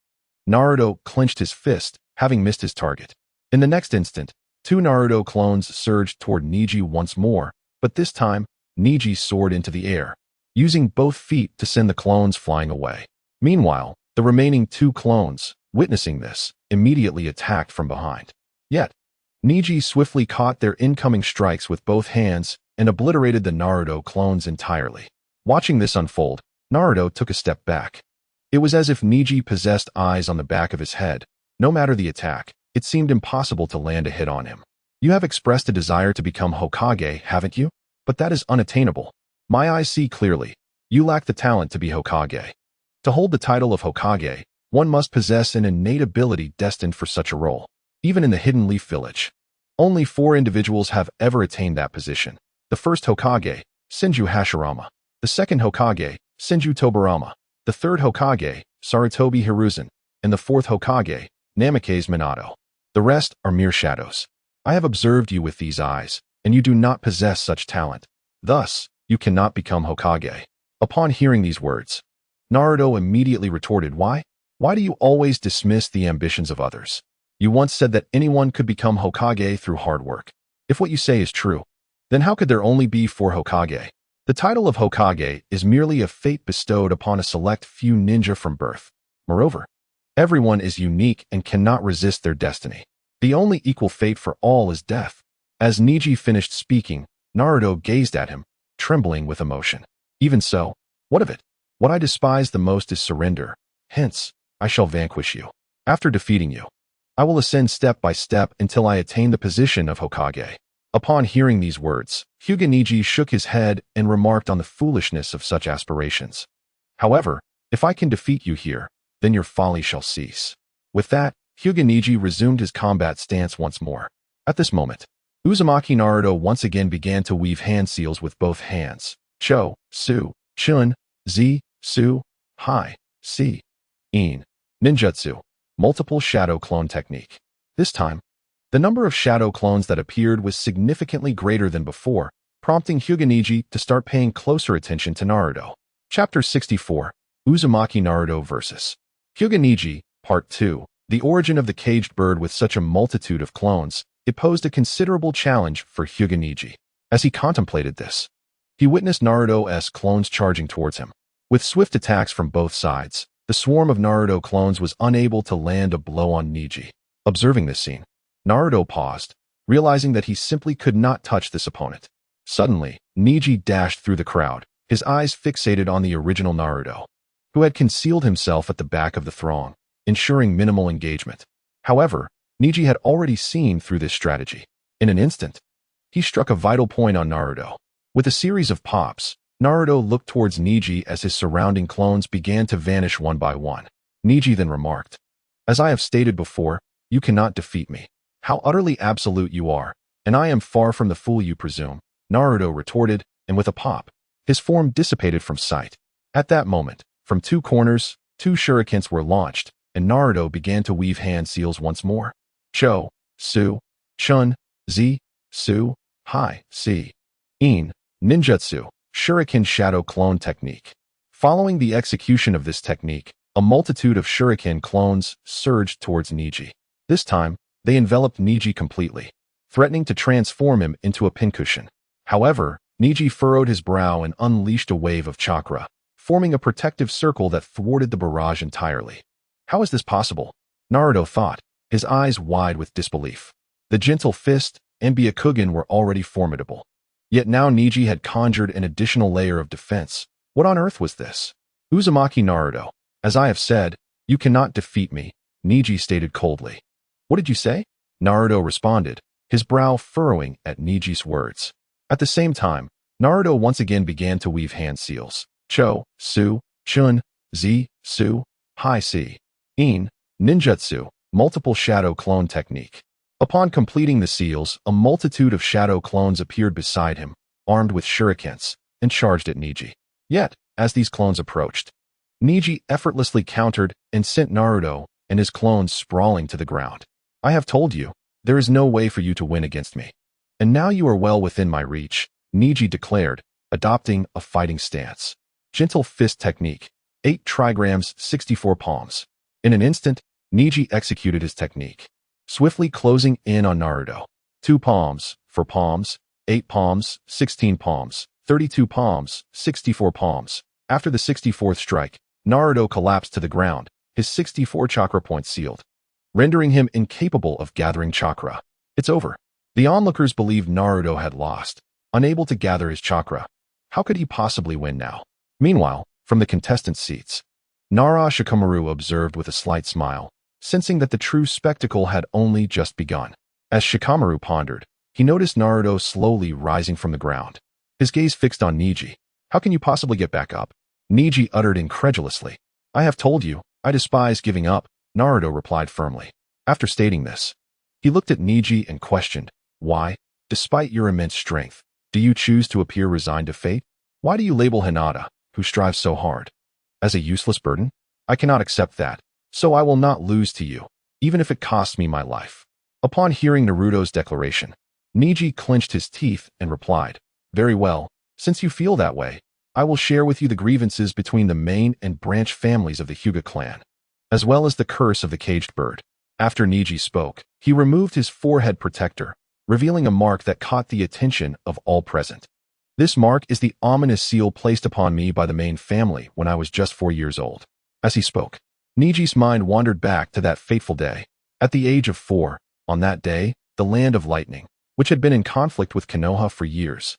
Naruto clenched his fist, having missed his target. In the next instant, 2 Naruto clones surged toward Niji once more, but this time, Niji soared into the air, using both feet to send the clones flying away. Meanwhile, the remaining 2 clones, witnessing this, immediately attacked from behind. Yet, Niji swiftly caught their incoming strikes with both hands and obliterated the Naruto clones entirely. Watching this unfold, Naruto took a step back. It was as if Niji possessed eyes on the back of his head. No matter the attack, it seemed impossible to land a hit on him. "You have expressed a desire to become Hokage, haven't you? But that is unattainable. My eyes see clearly. You lack the talent to be Hokage. To hold the title of Hokage, one must possess an innate ability destined for such a role. Even in the Hidden Leaf Village, only 4 individuals have ever attained that position. The first Hokage, Senju Hashirama. The second Hokage, Senju Tobirama. The third Hokage, Sarutobi Hiruzen. And the fourth Hokage, Namikaze Minato. The rest are mere shadows. I have observed you with these eyes, and you do not possess such talent. Thus, you cannot become Hokage." Upon hearing these words, Naruto immediately retorted, "Why? Why do you always dismiss the ambitions of others? You once said that anyone could become Hokage through hard work. If what you say is true, then how could there only be 4 Hokage? The title of Hokage is merely a fate bestowed upon a select few ninja from birth. Moreover, everyone is unique and cannot resist their destiny. The only equal fate for all is death." As Niji finished speaking, Naruto gazed at him, trembling with emotion. "Even so, what of it? What I despise the most is surrender. Hence, I shall vanquish you. After defeating you, I will ascend step by step until I attain the position of Hokage." Upon hearing these words, Hyuga Niji shook his head and remarked on the foolishness of such aspirations. "However, if I can defeat you here, then your folly shall cease." With that, Hyuga Niji resumed his combat stance once more. At this moment, Uzumaki Naruto once again began to weave hand seals with both hands. Cho, Su, Chun, Z, Su, Hai, Si, In, Ninjutsu, multiple shadow clone technique. This time, the number of shadow clones that appeared was significantly greater than before, prompting Hyuga Niji to start paying closer attention to Naruto. Chapter 64, Uzumaki Naruto vs. Hyuga Niji, Part 2, The origin of the caged bird with such a multitude of clones, it posed a considerable challenge for Hyuga Neji. As he contemplated this, he witnessed Naruto's clones charging towards him. With swift attacks from both sides, the swarm of Naruto clones was unable to land a blow on Neji. Observing this scene, Naruto paused, realizing that he simply could not touch this opponent. Suddenly, Neji dashed through the crowd, his eyes fixated on the original Naruto, who had concealed himself at the back of the throng, ensuring minimal engagement. However, Neji had already seen through this strategy. In an instant, he struck a vital point on Naruto. With a series of pops, Naruto looked towards Neji as his surrounding clones began to vanish one by one. Neji then remarked, "As I have stated before, you cannot defeat me. How utterly absolute you are, and I am far from the fool you presume," Naruto retorted, and with a pop, his form dissipated from sight. At that moment, from two corners, two shurikens were launched, and Naruto began to weave hand seals once more. Cho, Su, Chun, Zi, Su, Hai, Si, In, Ninjutsu, Shuriken Shadow Clone Technique. Following the execution of this technique, a multitude of shuriken clones surged towards Neji. This time, they enveloped Neji completely, threatening to transform him into a pincushion. However, Neji furrowed his brow and unleashed a wave of chakra, forming a protective circle that thwarted the barrage entirely. How is this possible? Naruto thought, his eyes wide with disbelief. The gentle fist and Byakugan were already formidable. Yet now Neji had conjured an additional layer of defense. What on earth was this? Uzumaki Naruto, as I have said, you cannot defeat me, Neji stated coldly. What did you say? Naruto responded, his brow furrowing at Neji's words. At the same time, Naruto once again began to weave hand seals. Cho, Su, Chun, Zi, Su, Hai Si, In, Ninjutsu, multiple shadow clone technique. Upon completing the seals, a multitude of shadow clones appeared beside him, armed with shurikens, and charged at Neji. Yet, as these clones approached, Neji effortlessly countered and sent Naruto and his clones sprawling to the ground. I have told you, there is no way for you to win against me. And now you are well within my reach, Neji declared, adopting a fighting stance. Gentle fist technique, 8 trigrams, 64 palms. In an instant, Neji executed his technique, swiftly closing in on Naruto. 2 palms, 4 palms, 8 palms, 16 palms, 32 palms, 64 palms. After the 64th strike, Naruto collapsed to the ground, his 64 chakra points sealed, rendering him incapable of gathering chakra. It's over. The onlookers believed Naruto had lost, unable to gather his chakra. How could he possibly win now? Meanwhile, from the contestant seats, Nara Shikamaru observed with a slight smile, sensing that the true spectacle had only just begun. As Shikamaru pondered, he noticed Naruto slowly rising from the ground, his gaze fixed on Neji. How can you possibly get back up? Neji uttered incredulously. I have told you, I despise giving up, Naruto replied firmly. After stating this, he looked at Neji and questioned, why, despite your immense strength, do you choose to appear resigned to fate? Why do you label Hinata, who strives so hard, as a useless burden? I cannot accept that, so I will not lose to you, even if it costs me my life. Upon hearing Naruto's declaration, Neji clenched his teeth and replied, very well, since you feel that way, I will share with you the grievances between the main and branch families of the Hyuga clan, as well as the curse of the caged bird. After Neji spoke, he removed his forehead protector, revealing a mark that caught the attention of all present. This mark is the ominous seal placed upon me by the main family when I was just 4 years old. As he spoke, Neji's mind wandered back to that fateful day. At the age of 4, on that day, the Land of Lightning, which had been in conflict with Konoha for years,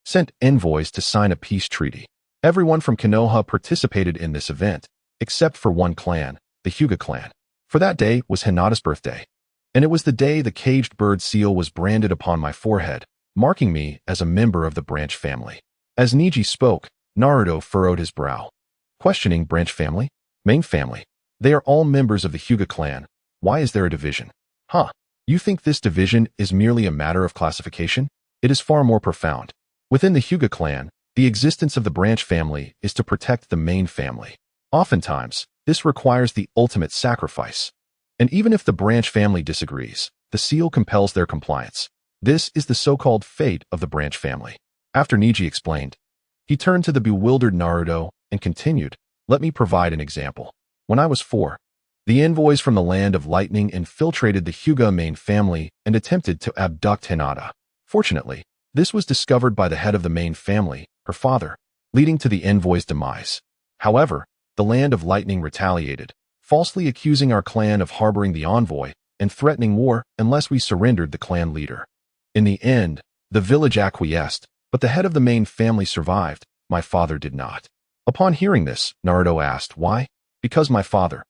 sent envoys to sign a peace treaty. Everyone from Konoha participated in this event, except for one clan, the Hyuga clan. For that day was Hinata's birthday, and it was the day the caged bird seal was branded upon my forehead, marking me as a member of the branch family. As Neji spoke, Naruto furrowed his brow, questioning branch family, main family. They are all members of the Hyuga clan. Why is there a division? Huh? You think this division is merely a matter of classification? It is far more profound. Within the Hyuga clan, the existence of the branch family is to protect the main family. Oftentimes, this requires the ultimate sacrifice. And even if the branch family disagrees, the seal compels their compliance. This is the so-called fate of the branch family. After Neji explained, he turned to the bewildered Naruto and continued, let me provide an example. When I was 4, The envoys from the Land of Lightning infiltrated the Hyuga main family and attempted to abduct Hinata. Fortunately, this was discovered by the head of the main family, her father, leading to the envoy's demise. However, the Land of Lightning retaliated, falsely accusing our clan of harboring the envoy and threatening war unless we surrendered the clan leader. In the end, the village acquiesced, but the head of the main family survived. My father did not. Upon hearing this, Naruto asked, why? Because my father,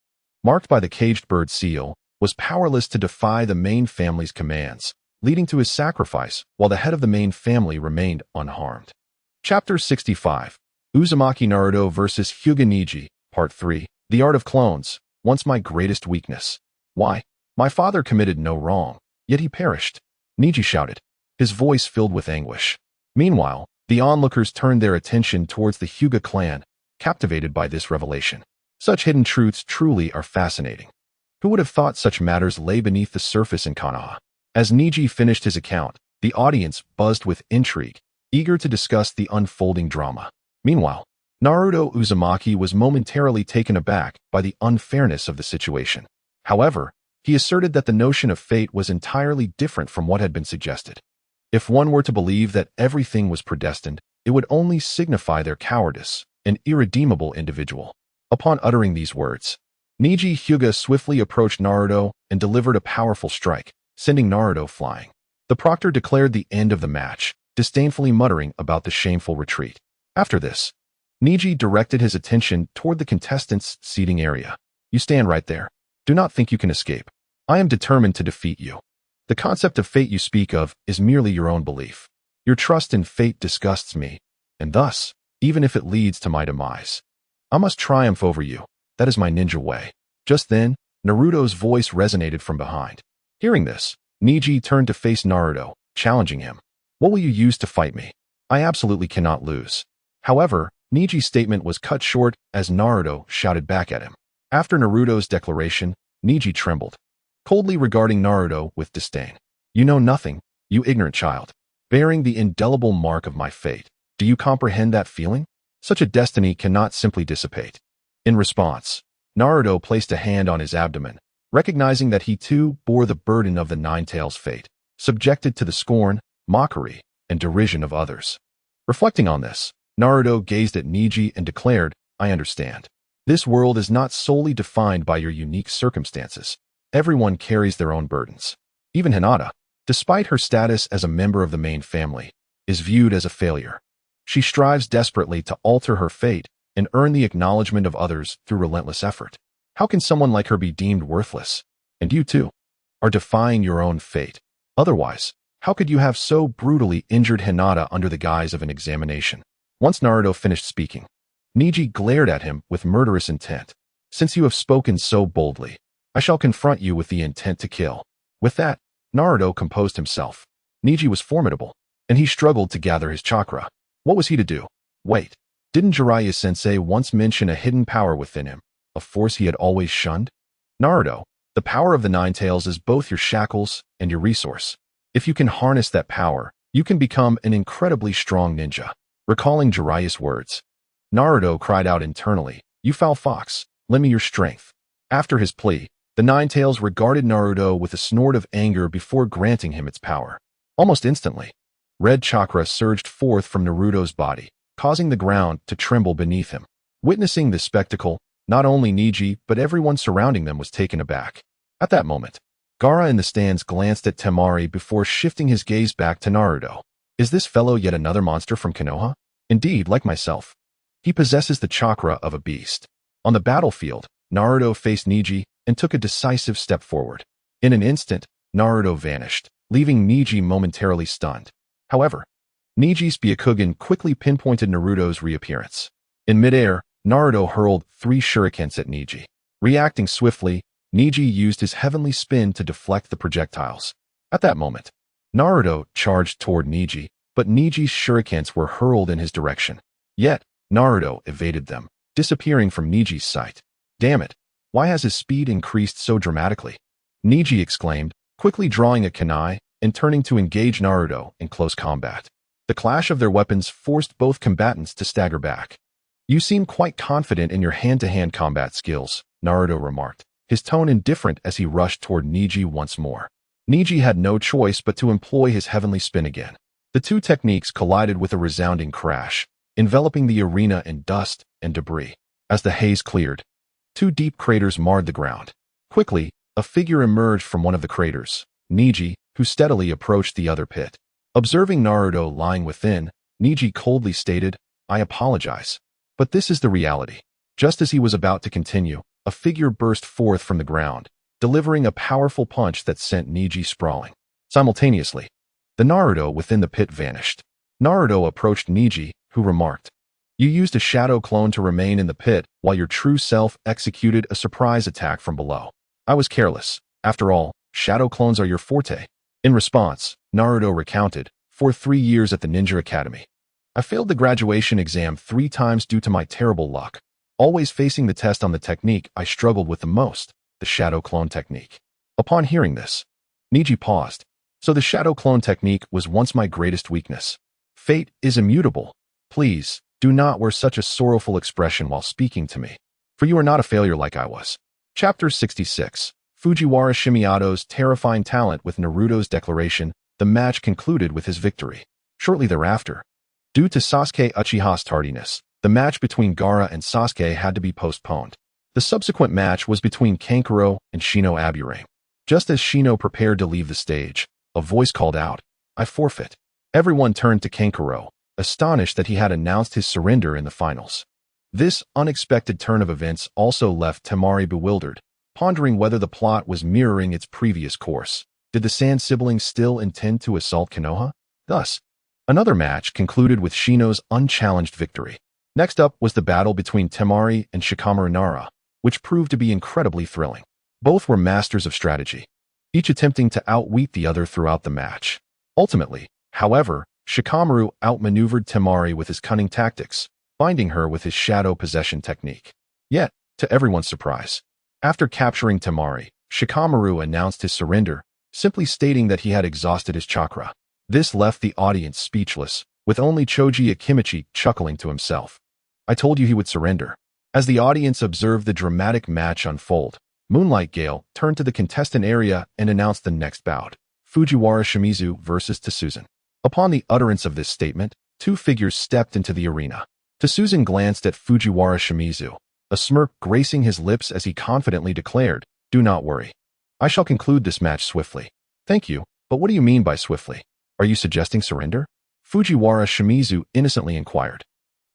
marked by the caged bird seal, was powerless to defy the main family's commands, leading to his sacrifice, while the head of the main family remained unharmed. Chapter 65. Uzumaki Naruto vs. Hyuga Neji, Part 3. The Art of Clones, once my greatest weakness. Why? My father committed no wrong, yet he perished. Neji shouted, his voice filled with anguish. Meanwhile, the onlookers turned their attention towards the Hyuga clan, captivated by this revelation. Such hidden truths truly are fascinating. Who would have thought such matters lay beneath the surface in Konoha? As Neji finished his account, the audience buzzed with intrigue, eager to discuss the unfolding drama. Meanwhile, Naruto Uzumaki was momentarily taken aback by the unfairness of the situation. However, he asserted that the notion of fate was entirely different from what had been suggested. If one were to believe that everything was predestined, it would only signify their cowardice, an irredeemable individual. Upon uttering these words, Neji Hyuga swiftly approached Naruto and delivered a powerful strike, sending Naruto flying. The proctor declared the end of the match, disdainfully muttering about the shameful retreat. After this, Neji directed his attention toward the contestants' seating area. You stand right there. Do not think you can escape. I am determined to defeat you. The concept of fate you speak of is merely your own belief. Your trust in fate disgusts me, and thus, even if it leads to my demise, I must triumph over you. That is my ninja way. Just then, Naruto's voice resonated from behind. Hearing this, Neji turned to face Naruto, challenging him. What will you use to fight me? I absolutely cannot lose. However, Neji's statement was cut short as Naruto shouted back at him. After Naruto's declaration, Neji trembled, coldly regarding Naruto with disdain. You know nothing, you ignorant child. Bearing the indelible mark of my fate, do you comprehend that feeling? Such a destiny cannot simply dissipate. In response, Naruto placed a hand on his abdomen, recognizing that he too bore the burden of the Nine-Tails' fate, subjected to the scorn, mockery, and derision of others. Reflecting on this, Naruto gazed at Neji and declared, I understand. This world is not solely defined by your unique circumstances. Everyone carries their own burdens. Even Hinata, despite her status as a member of the main family, is viewed as a failure. She strives desperately to alter her fate and earn the acknowledgement of others through relentless effort. How can someone like her be deemed worthless? And you, too, are defying your own fate. Otherwise, how could you have so brutally injured Hinata under the guise of an examination? Once Naruto finished speaking, Neji glared at him with murderous intent. Since you have spoken so boldly, I shall confront you with the intent to kill. With that, Naruto composed himself. Neji was formidable, and he struggled to gather his chakra. What was he to do? Wait, didn't Jiraiya-sensei once mention a hidden power within him, a force he had always shunned? Naruto, the power of the Nine-Tails is both your shackles and your resource. If you can harness that power, you can become an incredibly strong ninja. Recalling Jiraiya's words, Naruto cried out internally, You foul fox, lend me your strength. After his plea, the Nine-Tails regarded Naruto with a snort of anger before granting him its power. Almost instantly, red chakra surged forth from Naruto's body, causing the ground to tremble beneath him. Witnessing this spectacle, not only Neji but everyone surrounding them was taken aback. At that moment, Gaara in the stands glanced at Temari before shifting his gaze back to Naruto. Is this fellow yet another monster from Konoha? Indeed, like myself, he possesses the chakra of a beast. On the battlefield, Naruto faced Neji and took a decisive step forward. In an instant, Naruto vanished, leaving Neji momentarily stunned. However, Neji's Byakugan quickly pinpointed Naruto's reappearance. In midair, Naruto hurled 3 shurikens at Neji. Reacting swiftly, Neji used his heavenly spin to deflect the projectiles. At that moment, Naruto charged toward Neji, but Neji's shurikens were hurled in his direction. Yet, Naruto evaded them, disappearing from Neji's sight. Damn it, why has his speed increased so dramatically? Neji exclaimed, quickly drawing a kunai and turning to engage Naruto in close combat. The clash of their weapons forced both combatants to stagger back. You seem quite confident in your hand-to-hand combat skills, Naruto remarked. his tone indifferent as he rushed toward Niji once more. Niji had no choice but to employ his heavenly spin again. The two techniques collided with a resounding crash, enveloping the arena in dust and debris. As the haze cleared, two deep craters marred the ground. Quickly, a figure emerged from one of the craters, Niji, who steadily approached the other pit. Observing Naruto lying within, Niji coldly stated, "I apologize. But this is the reality." Just as he was about to continue, a figure burst forth from the ground, delivering a powerful punch that sent Niji sprawling. Simultaneously, the Naruto within the pit vanished. Naruto approached Niji, who remarked, "You used a shadow clone to remain in the pit while your true self executed a surprise attack from below. I was careless. After all, shadow clones are your forte." In response, Naruto recounted, "For 3 years at the Ninja Academy, I failed the graduation exam 3 times due to my terrible luck. Always facing the test on the technique I struggled with the most, the shadow clone technique." Upon hearing this, Niji paused. "So the shadow clone technique was once my greatest weakness. Fate is immutable. Please, do not wear such a sorrowful expression while speaking to me, for you are not a failure like I was." Chapter 66. Fujiwara Shimiato's terrifying talent. With Naruto's declaration, the match concluded with his victory. Shortly thereafter, due to Sasuke Uchiha's tardiness, the match between Gaara and Sasuke had to be postponed. The subsequent match was between Kankuro and Shino Aburame. Just as Shino prepared to leave the stage, a voice called out, "I forfeit." Everyone turned to Kankuro, astonished that he had announced his surrender in the finals. This unexpected turn of events also left Temari bewildered, pondering whether the plot was mirroring its previous course. Did the Sand siblings still intend to assault Konoha? Thus, another match concluded with Shino's unchallenged victory. Next up was the battle between Temari and Shikamaru Nara, which proved to be incredibly thrilling. Both were masters of strategy, each attempting to outwit the other throughout the match. Ultimately, however, Shikamaru outmaneuvered Temari with his cunning tactics, binding her with his shadow possession technique. Yet, to everyone's surprise, after capturing Temari, Shikamaru announced his surrender, simply stating that he had exhausted his chakra. This left the audience speechless, with only Choji Akimichi chuckling to himself. "I told you he would surrender." As the audience observed the dramatic match unfold, Moonlight Gale turned to the contestant area and announced the next bout, Fujiwara Shimizu versus Tsuzan. Upon the utterance of this statement, two figures stepped into the arena. Tsuzan glanced at Fujiwara Shimizu, a smirk gracing his lips as he confidently declared, "Do not worry. I shall conclude this match swiftly." "Thank you, but what do you mean by swiftly? Are you suggesting surrender?" Fujiwara Shimizu innocently inquired.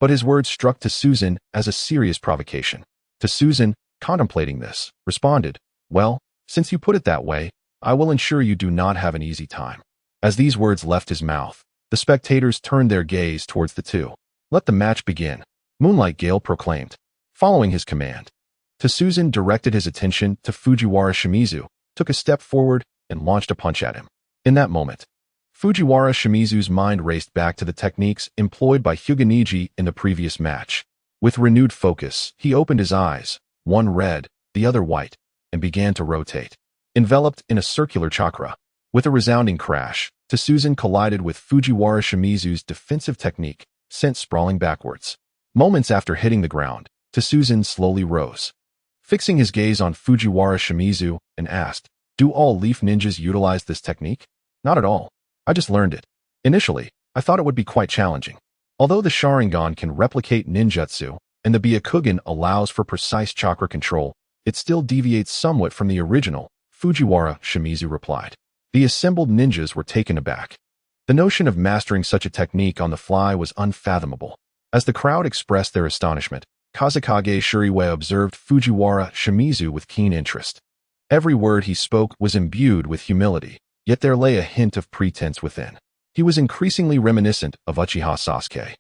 But his words struck Tsuzan as a serious provocation. Tsuzan, contemplating this, responded, "Well, since you put it that way, I will ensure you do not have an easy time." As these words left his mouth, the spectators turned their gaze towards the two. "Let the match begin," Moonlight Gale proclaimed. Following his command, Tsuzan directed his attention to Fujiwara Shimizu, took a step forward, and launched a punch at him. In that moment, Fujiwara Shimizu's mind raced back to the techniques employed by Hyuga Niji in the previous match. With renewed focus, he opened his eyes, one red, the other white, and began to rotate. Enveloped in a circular chakra, with a resounding crash, Tsuzan collided with Fujiwara Shimizu's defensive technique, sent sprawling backwards. Moments after hitting the ground, Tsuzan slowly rose, fixing his gaze on Fujiwara Shimizu, and asked, "Do all Leaf Ninjas utilize this technique?" "Not at all. I just learned it. Initially, I thought it would be quite challenging. Although the Sharingan can replicate ninjutsu, and the Byakugan allows for precise chakra control, it still deviates somewhat from the original," Fujiwara Shimizu replied. The assembled ninjas were taken aback. The notion of mastering such a technique on the fly was unfathomable. As the crowd expressed their astonishment, Kazekage Shuriwe observed Fujiwara Shimizu with keen interest. Every word he spoke was imbued with humility, yet there lay a hint of pretense within. He was increasingly reminiscent of Uchiha Sasuke.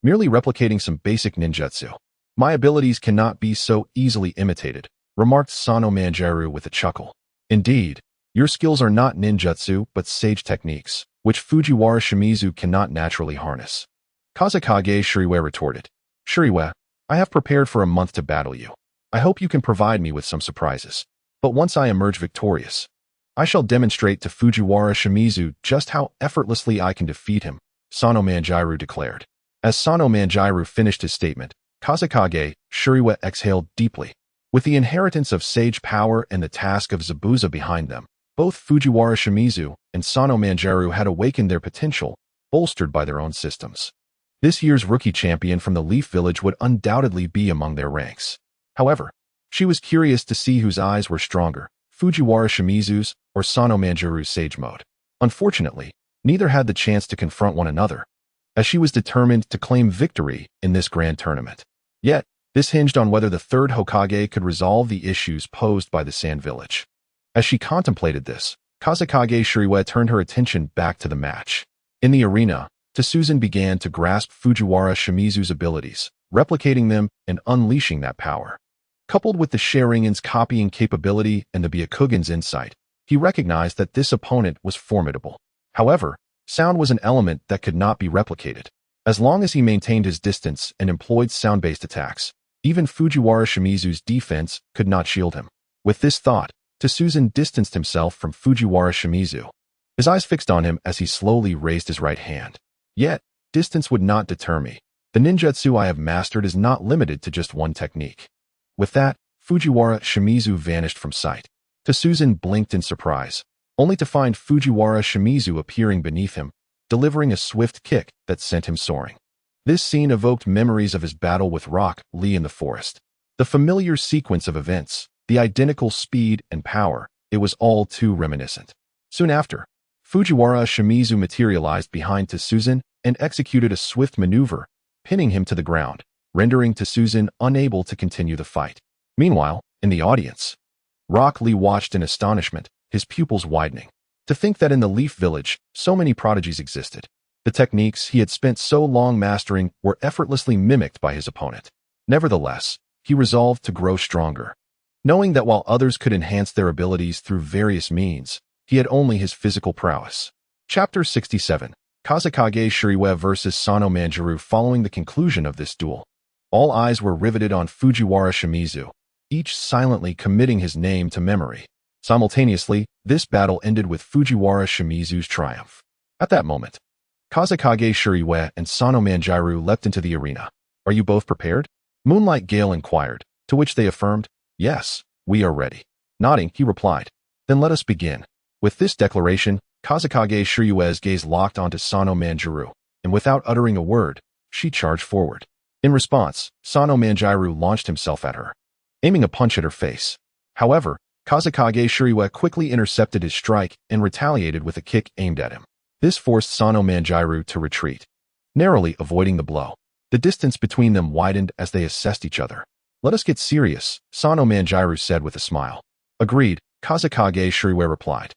Merely replicating some basic ninjutsu. My abilities cannot be so easily imitated, remarked Sano Manjiro with a chuckle. Indeed, your skills are not ninjutsu but sage techniques, which Fujiwara Shimizu cannot naturally harness. Kazekage Shuriwe retorted. Shuriwe, I have prepared for a month to battle you. I hope you can provide me with some surprises. But once I emerge victorious, I shall demonstrate to Fujiwara Shimizu just how effortlessly I can defeat him, Sano Manjiro declared. As Sano Manjiro finished his statement, Kazekage Shuriwe exhaled deeply. With the inheritance of sage power and the task of Zabuza behind them, both Fujiwara Shimizu and Sano Manjaro had awakened their potential, bolstered by their own systems. This year's rookie champion from the Leaf Village would undoubtedly be among their ranks. However, she was curious to see whose eyes were stronger, Fujiwara Shimizu's or Sano Manjaru's sage mode. Unfortunately, neither had the chance to confront one another, as she was determined to claim victory in this grand tournament. Yet, this hinged on whether the third Hokage could resolve the issues posed by the Sand Village. As she contemplated this, Kazekage Shiriue turned her attention back to the match. In the arena, Tsuzen began to grasp Fujiwara Shimizu's abilities, replicating them and unleashing that power. Coupled with the Sharingan's copying capability and the Byakugan's insight, he recognized that this opponent was formidable. However, sound was an element that could not be replicated. As long as he maintained his distance and employed sound-based attacks, even Fujiwara Shimizu's defense could not shield him. With this thought, Tsuzen distanced himself from Fujiwara Shimizu, his eyes fixed on him as he slowly raised his right hand. Yet, distance would not deter me. The ninjutsu I have mastered is not limited to just one technique. With that, Fujiwara Shimizu vanished from sight. Tsuzen blinked in surprise, only to find Fujiwara Shimizu appearing beneath him, delivering a swift kick that sent him soaring. This scene evoked memories of his battle with Rock Lee in the forest. The familiar sequence of events, the identical speed and power, it was all too reminiscent. Soon after, Fujiwara Shimizu materialized behind Tsuzen and executed a swift maneuver, pinning him to the ground, rendering Tsuzen unable to continue the fight. Meanwhile, in the audience, Rock Lee watched in astonishment, his pupils widening. To think that in the Leaf Village, so many prodigies existed. The techniques he had spent so long mastering were effortlessly mimicked by his opponent. Nevertheless, he resolved to grow stronger. Knowing that while others could enhance their abilities through various means, he had only his physical prowess. Chapter 67. Kazekage Shiriue vs. Sano Manjaro. Following the conclusion of this duel, all eyes were riveted on Fujiwara Shimizu, each silently committing his name to memory. Simultaneously, this battle ended with Fujiwara Shimizu's triumph. At that moment, Kazekage Shiriue and Sano Manjaro leapt into the arena. "Are you both prepared?" Moonlight Gale inquired, to which they affirmed, "Yes, we are ready." Nodding, he replied, "Then let us begin." With this declaration, Kazekage Shiriue's gaze locked onto Sano Manjaro, and without uttering a word, she charged forward. In response, Sano Manjaro launched himself at her, aiming a punch at her face. However, Kazekage Shiriue quickly intercepted his strike and retaliated with a kick aimed at him. This forced Sano Manjaro to retreat, narrowly avoiding the blow. The distance between them widened as they assessed each other. "Let us get serious," Sano Manjaro said with a smile. "Agreed," Kazekage Shiriue replied.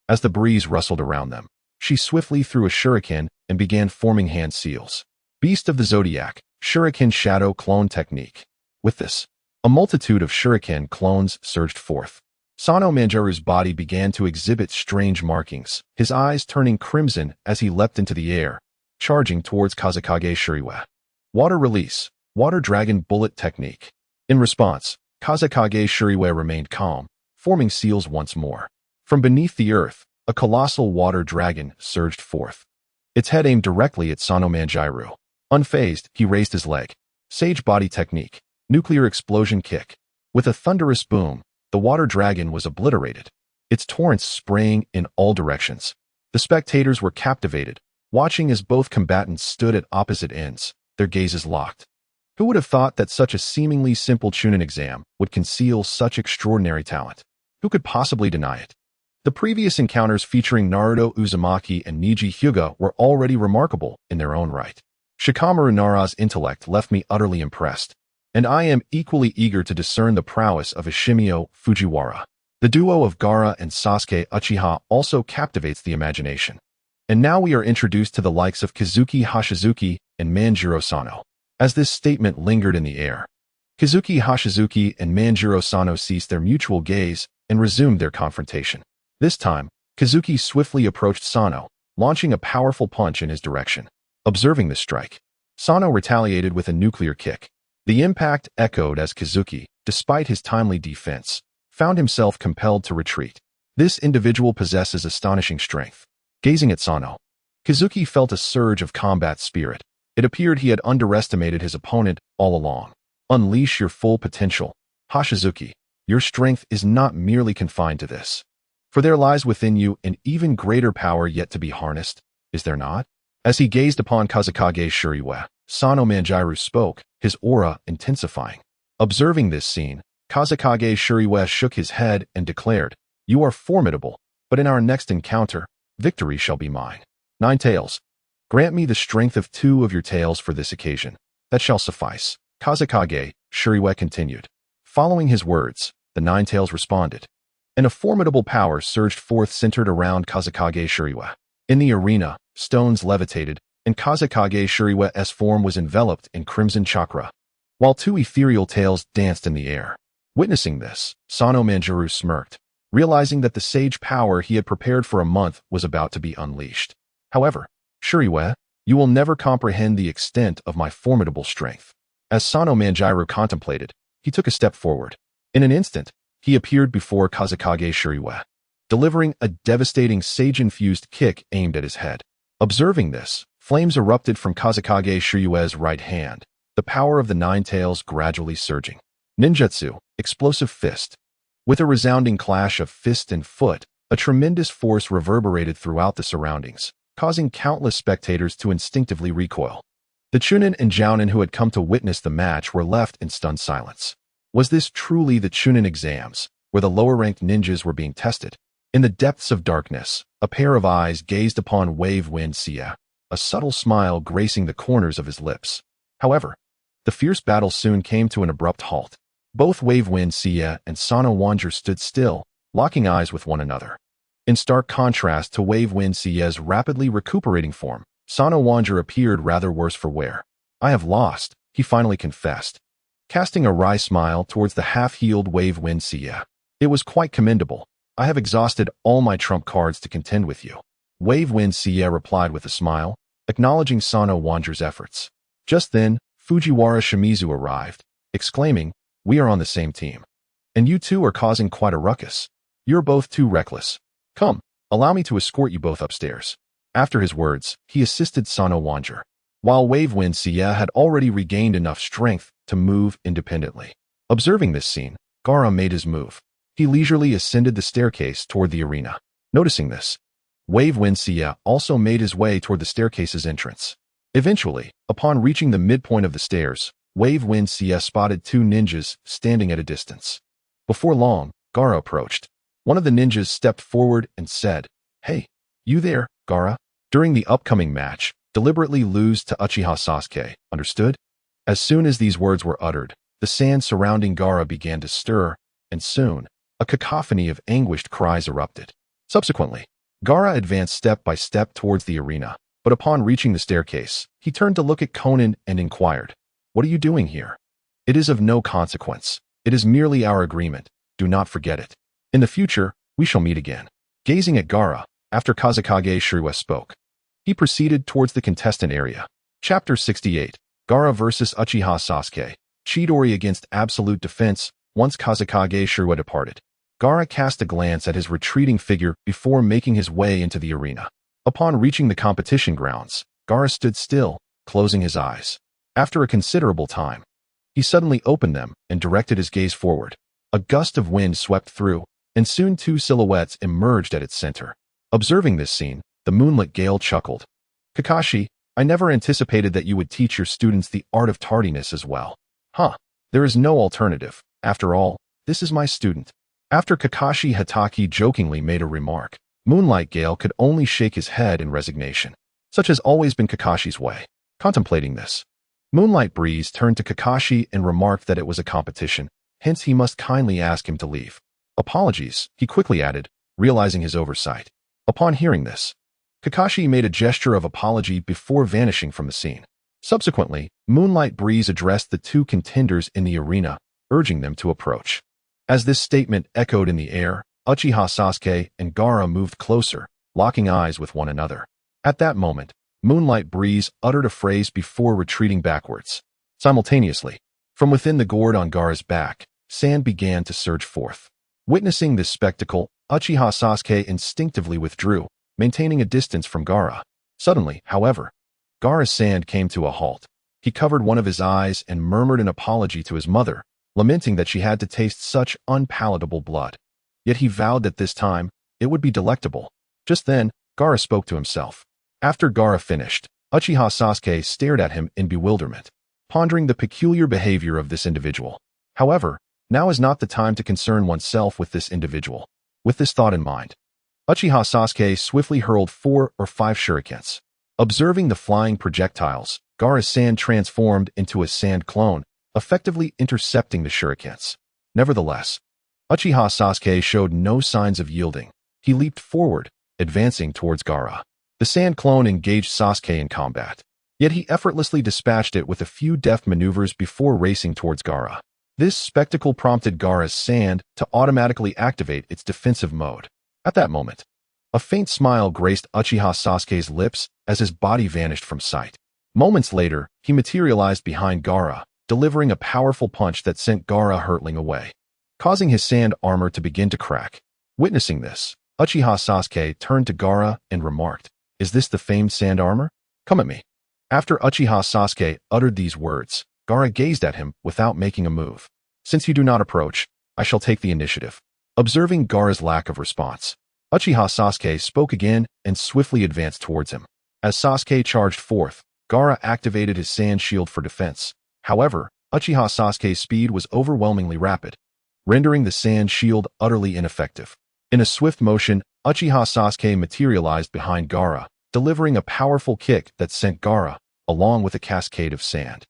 As the breeze rustled around them, she swiftly threw a shuriken and began forming hand seals. Beast of the Zodiac, Shuriken Shadow Clone Technique. With this, a multitude of shuriken clones surged forth. Sano Manjaro's body began to exhibit strange markings, his eyes turning crimson as he leapt into the air, charging towards Kazekage Shiriue. Water Release, Water Dragon Bullet Technique. In response, Kazekage Shiriue remained calm, forming seals once more. From beneath the earth, a colossal water dragon surged forth, its head aimed directly at Sano Manjaro. Unfazed, he raised his leg. Sage Body Technique, Nuclear Explosion Kick. With a thunderous boom, the water dragon was obliterated, its torrents spraying in all directions. The spectators were captivated, watching as both combatants stood at opposite ends, their gazes locked. Who would have thought that such a seemingly simple Chunin exam would conceal such extraordinary talent? Who could possibly deny it? The previous encounters featuring Naruto Uzumaki and Niji Hyuga were already remarkable in their own right. Shikamaru Nara's intellect left me utterly impressed, and I am equally eager to discern the prowess of Ishimio Fujiwara. The duo of Gaara and Sasuke Uchiha also captivates the imagination. And now we are introduced to the likes of Kazuki Hashizuki and Manjiro Sano. As this statement lingered in the air, Kazuki Hashizuki and Manjiro Sano ceased their mutual gaze and resumed their confrontation. This time, Kazuki swiftly approached Sano, launching a powerful punch in his direction. Observing this strike, Sano retaliated with a nuclear kick. The impact echoed as Kazuki, despite his timely defense, found himself compelled to retreat. This individual possesses astonishing strength. Gazing at Sano, Kazuki felt a surge of combat spirit. It appeared he had underestimated his opponent all along. "Unleash your full potential," Shizuki, your strength is not merely confined to this. For there lies within you an even greater power yet to be harnessed, is there not? As he gazed upon Kazekage Shuriwa, Sano Manjiro spoke, his aura intensifying. Observing this scene, Kazekage Shuriwa shook his head and declared, "You are formidable, but in our next encounter, victory shall be mine. Nine tails. Grant me the strength of 2 of your tails for this occasion. That shall suffice." Kazekage Shuriwa continued. Following his words, the Nine Tails responded, and a formidable power surged forth centered around Kazekage Shuriwa. In the arena, stones levitated, and Kazekage Shuriwa's form was enveloped in crimson chakra, while 2 ethereal tails danced in the air. Witnessing this, Sano Manjiro smirked, realizing that the sage power he had prepared for a month was about to be unleashed. However, Shuriwa, you will never comprehend the extent of my formidable strength. As Sano Manjiro contemplated, he took a step forward. In an instant, he appeared before Kazekage Shuriwa, delivering a devastating sage-infused kick aimed at his head. Observing this, flames erupted from Kazekage Shuriwa's right hand, the power of the Nine Tails gradually surging. Ninjutsu, explosive fist. With a resounding clash of fist and foot, a tremendous force reverberated throughout the surroundings, causing countless spectators to instinctively recoil. The Chunin and Jounin who had come to witness the match were left in stunned silence. Was this truly the Chunin exams, where the lower-ranked ninjas were being tested? In the depths of darkness, a pair of eyes gazed upon YIN, a subtle smile gracing the corners of his lips. However, the fierce battle soon came to an abrupt halt. Both YIN and Sano Manjiro stood still, locking eyes with one another. In stark contrast to YIN's rapidly recuperating form, Sano Manjiro appeared rather worse for wear. "I have lost," he finally confessed, casting a wry smile towards the half-healed YIN. "It was quite commendable. I have exhausted all my trump cards to contend with you." YIN replied with a smile, acknowledging Sano Manjiro's efforts. Just then, Fujiwara Shimizu arrived, exclaiming, "We are on the same team. And you two are causing quite a ruckus. You're both too reckless. Come, allow me to escort you both upstairs." After his words, he assisted Sano Manjiro, while YIN had already regained enough strength to move independently. Observing this scene, Gaara made his move. He leisurely ascended the staircase toward the arena. Noticing this, YIN also made his way toward the staircase's entrance. Eventually, upon reaching the midpoint of the stairs, YIN spotted 2 ninjas standing at a distance. Before long, Gaara approached. One of the ninjas stepped forward and said, "Hey, you there, Gaara? During the upcoming match, deliberately lose to Uchiha Sasuke, understood?" As soon as these words were uttered, the sand surrounding Gaara began to stir, and soon, a cacophony of anguished cries erupted. Subsequently, Gaara advanced step by step towards the arena, but upon reaching the staircase, he turned to look at Konan and inquired, "What are you doing here?" "It is of no consequence. It is merely our agreement. Do not forget it. In the future, we shall meet again." Gazing at Gaara, after Kazekage Shuriwa spoke, he proceeded towards the contestant area. Chapter 68, Gaara vs. Uchiha Sasuke, Chidori against absolute defense. Once Kazekage Shuriwa departed, Gaara cast a glance at his retreating figure before making his way into the arena. Upon reaching the competition grounds, Gaara stood still, closing his eyes. After a considerable time, he suddenly opened them and directed his gaze forward. A gust of wind swept through, and soon 2 silhouettes emerged at its center. Observing this scene, the moonlit Gale chuckled. "Kakashi, I never anticipated that you would teach your students the art of tardiness as well." "Huh, there is no alternative. After all, this is my student." After Kakashi Hatake jokingly made a remark, Moonlight Gale could only shake his head in resignation. Such has always been Kakashi's way. Contemplating this, Moonlight Breeze turned to Kakashi and remarked that it was a competition, hence he must kindly ask him to leave. "Apologies," he quickly added, realizing his oversight. Upon hearing this, Kakashi made a gesture of apology before vanishing from the scene. Subsequently, Moonlight Breeze addressed the 2 contenders in the arena, urging them to approach. As this statement echoed in the air, Uchiha Sasuke and Gaara moved closer, locking eyes with one another. At that moment, Moonlight Breeze uttered a phrase before retreating backwards. Simultaneously, from within the gourd on Gaara's back, sand began to surge forth. Witnessing this spectacle, Uchiha Sasuke instinctively withdrew, maintaining a distance from Gaara. Suddenly, however, Gaara's sand came to a halt. He covered one of his eyes and murmured an apology to his mother, lamenting that she had to taste such unpalatable blood. Yet he vowed that this time, it would be delectable. Just then, Gaara spoke to himself. After Gaara finished, Uchiha Sasuke stared at him in bewilderment, pondering the peculiar behavior of this individual. However, now is not the time to concern oneself with this individual. With this thought in mind, Uchiha Sasuke swiftly hurled 4 or 5 shurikens. Observing the flying projectiles, Gaara's sand transformed into a sand clone, effectively intercepting the shurikens. Nevertheless, Uchiha Sasuke showed no signs of yielding. He leaped forward, advancing towards Gaara. The sand clone engaged Sasuke in combat, yet he effortlessly dispatched it with a few deft maneuvers before racing towards Gaara. This spectacle prompted Gaara's sand to automatically activate its defensive mode. At that moment, a faint smile graced Uchiha Sasuke's lips as his body vanished from sight. Moments later, he materialized behind Gaara, delivering a powerful punch that sent Gaara hurtling away, causing his sand armor to begin to crack. Witnessing this, Uchiha Sasuke turned to Gaara and remarked, "Is this the famed sand armor? Come at me." After Uchiha Sasuke uttered these words, Gaara gazed at him without making a move. "Since you do not approach, I shall take the initiative." Observing Gaara's lack of response, Uchiha Sasuke spoke again and swiftly advanced towards him. As Sasuke charged forth, Gaara activated his sand shield for defense. However, Uchiha Sasuke's speed was overwhelmingly rapid, rendering the sand shield utterly ineffective. In a swift motion, Uchiha Sasuke materialized behind Gaara, delivering a powerful kick that sent Gaara, along with a cascade of sand,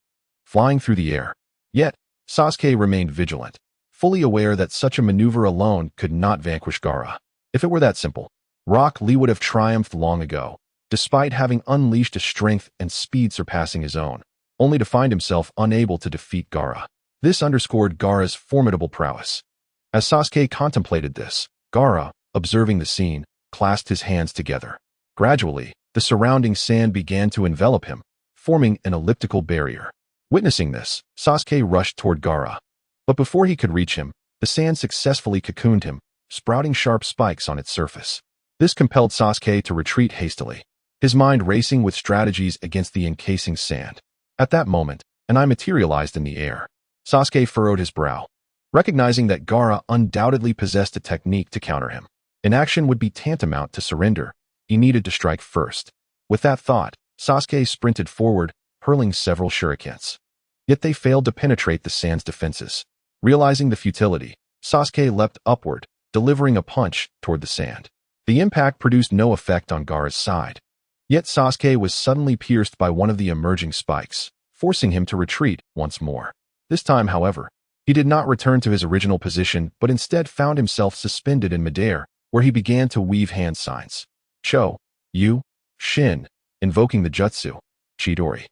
flying through the air. Yet, Sasuke remained vigilant, fully aware that such a maneuver alone could not vanquish Gaara. If it were that simple, Rock Lee would have triumphed long ago, despite having unleashed a strength and speed surpassing his own, only to find himself unable to defeat Gaara. This underscored Gaara's formidable prowess. As Sasuke contemplated this, Gaara, observing the scene, clasped his hands together. Gradually, the surrounding sand began to envelop him, forming an elliptical barrier. Witnessing this, Sasuke rushed toward Gaara. But before he could reach him, the sand successfully cocooned him, sprouting sharp spikes on its surface. This compelled Sasuke to retreat hastily, his mind racing with strategies against the encasing sand. At that moment, an eye materialized in the air. Sasuke furrowed his brow, recognizing that Gaara undoubtedly possessed a technique to counter him. Inaction would be tantamount to surrender. He needed to strike first. With that thought, Sasuke sprinted forward, hurling several shurikens. Yet they failed to penetrate the sand's defenses. Realizing the futility, Sasuke leapt upward, delivering a punch toward the sand. The impact produced no effect on Gaara's side. Yet Sasuke was suddenly pierced by one of the emerging spikes, forcing him to retreat once more. This time, however, he did not return to his original position but instead found himself suspended in midair, where he began to weave hand signs. Cho, Yu, Shin, invoking the jutsu, Chidori.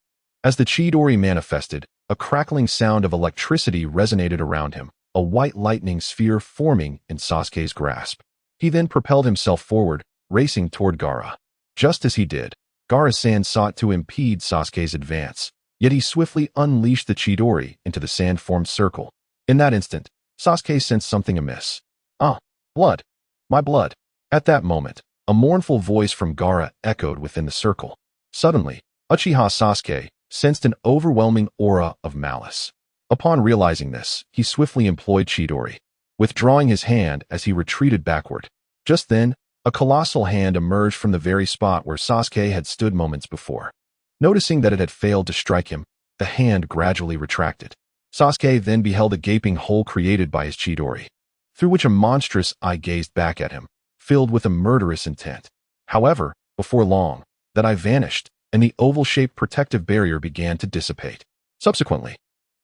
As the Chidori manifested, a crackling sound of electricity resonated around him, a white lightning sphere forming in Sasuke's grasp. He then propelled himself forward, racing toward Gaara. Just as he did, Gaara's sand sought to impede Sasuke's advance, yet he swiftly unleashed the Chidori into the sand-formed circle. In that instant, Sasuke sensed something amiss. "Ah, blood! My blood!" At that moment, a mournful voice from Gaara echoed within the circle. Suddenly, Uchiha Sasuke sensed an overwhelming aura of malice. Upon realizing this, he swiftly employed Chidori, withdrawing his hand as he retreated backward. Just then, a colossal hand emerged from the very spot where Sasuke had stood moments before. Noticing that it had failed to strike him, the hand gradually retracted. Sasuke then beheld a gaping hole created by his Chidori, through which a monstrous eye gazed back at him, filled with a murderous intent. However, before long, that eye vanished, and the oval-shaped protective barrier began to dissipate. Subsequently,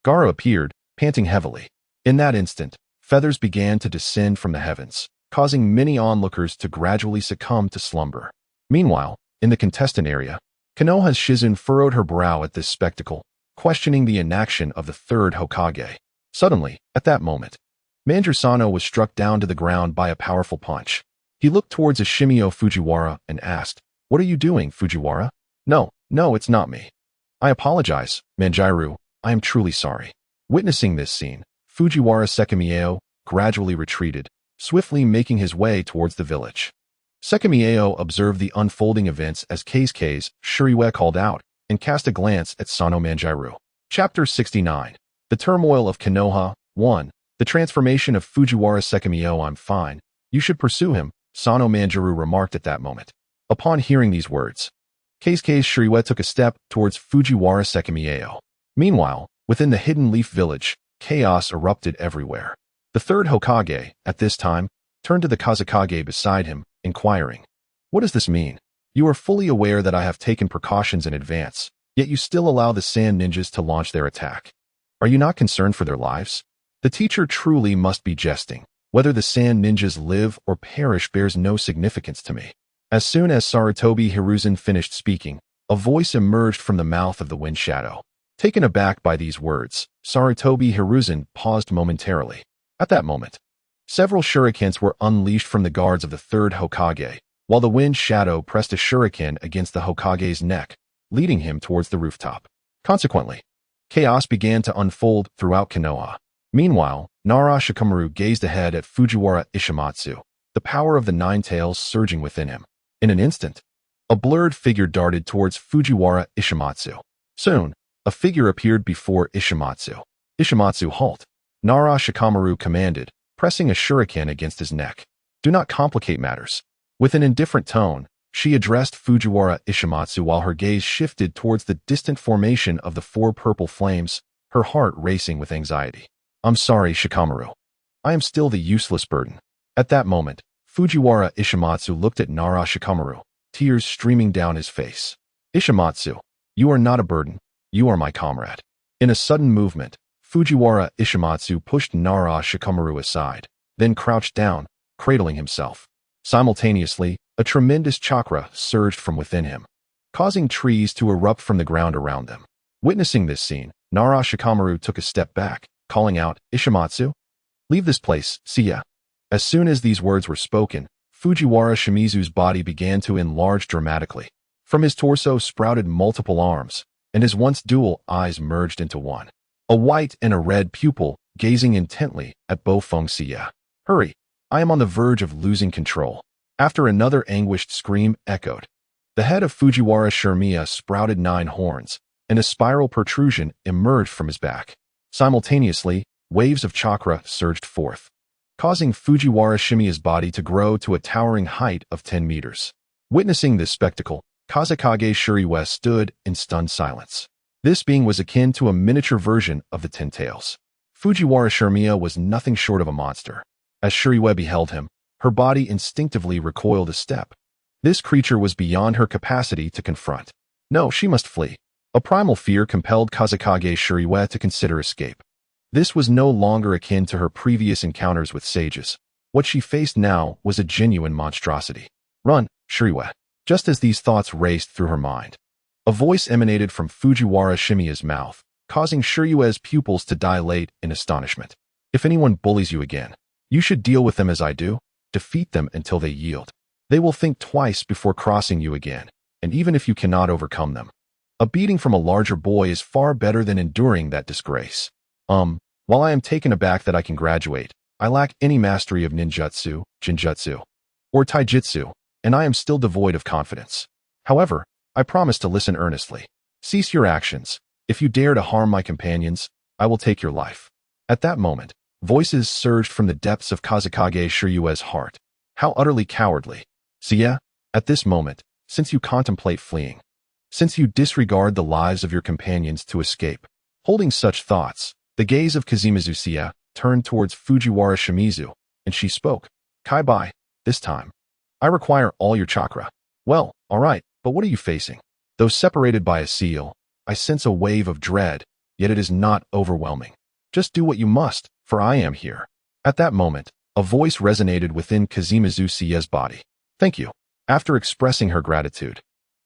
Gaara appeared, panting heavily. In that instant, feathers began to descend from the heavens, causing many onlookers to gradually succumb to slumber. Meanwhile, in the contestant area, Konoha's Shizune furrowed her brow at this spectacle, questioning the inaction of the third Hokage. Suddenly, at that moment, Manjusano was struck down to the ground by a powerful punch. He looked towards Ishimio Fujiwara and asked, "What are you doing, Fujiwara?" No, it's not me. I apologize, Manjiro, I am truly sorry." Witnessing this scene, Fujiwara Sekimio gradually retreated, swiftly making his way towards the village. Sekimio observed the unfolding events as Keisuke's Shuriwe called out and cast a glance at Sano Manjiro. Chapter 69. The Turmoil of Konoha, 1. The transformation of Fujiwara Sekimyo. I'm fine. You should pursue him, Sano Manjiro remarked at that moment. Upon hearing these words, Keisuke Shiraiwa took a step towards Fujiwara Sekimyo. Meanwhile, within the Hidden Leaf Village, chaos erupted everywhere. The third Hokage, at this time, turned to the Kazekage beside him, inquiring, "What does this mean? You are fully aware that I have taken precautions in advance, yet you still allow the sand ninjas to launch their attack. Are you not concerned for their lives?" The teacher truly must be jesting. Whether the sand ninjas live or perish bears no significance to me. As soon as Sarutobi Hiruzen finished speaking, a voice emerged from the mouth of the wind shadow. Taken aback by these words, Sarutobi Hiruzen paused momentarily. At that moment, several shurikens were unleashed from the guards of the third Hokage, while the wind shadow pressed a shuriken against the Hokage's neck, leading him towards the rooftop. Consequently, chaos began to unfold throughout Konoha. Meanwhile, Nara Shikamaru gazed ahead at Fujiwara Ishimatsu, the power of the Nine Tails surging within him. In an instant, a blurred figure darted towards Fujiwara Ishimatsu. Soon, a figure appeared before Ishimatsu. "Ishimatsu, halt!" Nara Shikamaru commanded, pressing a shuriken against his neck. "Do not complicate matters." With an indifferent tone, she addressed Fujiwara Ishimatsu while her gaze shifted towards the distant formation of the four purple flames, her heart racing with anxiety. "I'm sorry, Shikamaru. I am still the useless burden." At that moment, Fujiwara Ishimatsu looked at Nara Shikamaru, tears streaming down his face. "Ishimatsu, you are not a burden, you are my comrade." In a sudden movement, Fujiwara Ishimatsu pushed Nara Shikamaru aside, then crouched down, cradling himself. Simultaneously, a tremendous chakra surged from within him, causing trees to erupt from the ground around them. Witnessing this scene, Nara Shikamaru took a step back, calling out, "Ishimatsu, leave this place, see ya." As soon as these words were spoken, Fujiwara Shimizu's body began to enlarge dramatically. From his torso sprouted multiple arms, and his once dual eyes merged into one. A white and a red pupil, gazing intently at Bofeng Siya. "Hurry, I am on the verge of losing control." After another anguished scream echoed, the head of Fujiwara Shirmiya sprouted 9 horns, and a spiral protrusion emerged from his back. Simultaneously, waves of chakra surged forth, causing Fujiwara Shimiya's body to grow to a towering height of 10 meters. Witnessing this spectacle, Kazekage Shiraiwa stood in stunned silence. This being was akin to a miniature version of the Ten Tails. Fujiwara Shirmiya was nothing short of a monster. As Shiraiwa beheld him, her body instinctively recoiled a step. This creature was beyond her capacity to confront. No, she must flee. A primal fear compelled Kazekage Shiraiwa to consider escape. This was no longer akin to her previous encounters with sages. What she faced now was a genuine monstrosity. "Run, Shiraiwa." Just as these thoughts raced through her mind, a voice emanated from Fujiwara Shimiya's mouth, causing Shiraiwa's pupils to dilate in astonishment. "If anyone bullies you again, you should deal with them as I do. Defeat them until they yield. They will think twice before crossing you again, and even if you cannot overcome them, a beating from a larger boy is far better than enduring that disgrace. While I am taken aback that I can graduate, I lack any mastery of ninjutsu, jinjutsu, or taijutsu, and I am still devoid of confidence. However, I promise to listen earnestly. Cease your actions. If you dare to harm my companions, I will take your life." At that moment, voices surged from the depths of Kazekage Shiraiwa's heart. "How utterly cowardly. Siya, at this moment, since you contemplate fleeing, since you disregard the lives of your companions to escape." Holding such thoughts, the gaze of Kazemizu Siya turned towards Fujiwara Shimizu, and she spoke. "Kai-bai, this time, I require all your chakra." "Well, all right, but what are you facing?" "Though separated by a seal, I sense a wave of dread, yet it is not overwhelming. Just do what you must, for I am here." At that moment, a voice resonated within Kazemizu Siya's body. "Thank you." After expressing her gratitude,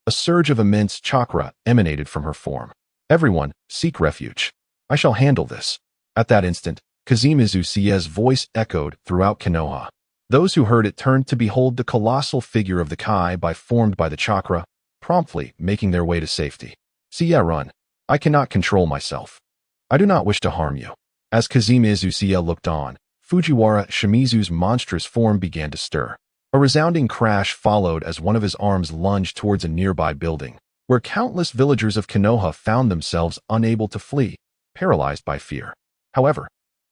a surge of immense chakra emanated from her form. "Everyone, seek refuge. I shall handle this." At that instant, Kazemizu Siya's voice echoed throughout Konoha. Those who heard it turned to behold the colossal figure of the Kai-bai formed by the chakra, promptly making their way to safety. "Siya, run. I cannot control myself. I do not wish to harm you." As Kazemizu Siya looked on, Fujiwara Shimizu's monstrous form began to stir. A resounding crash followed as one of his arms lunged towards a nearby building, where countless villagers of Konoha found themselves unable to flee, paralyzed by fear. However,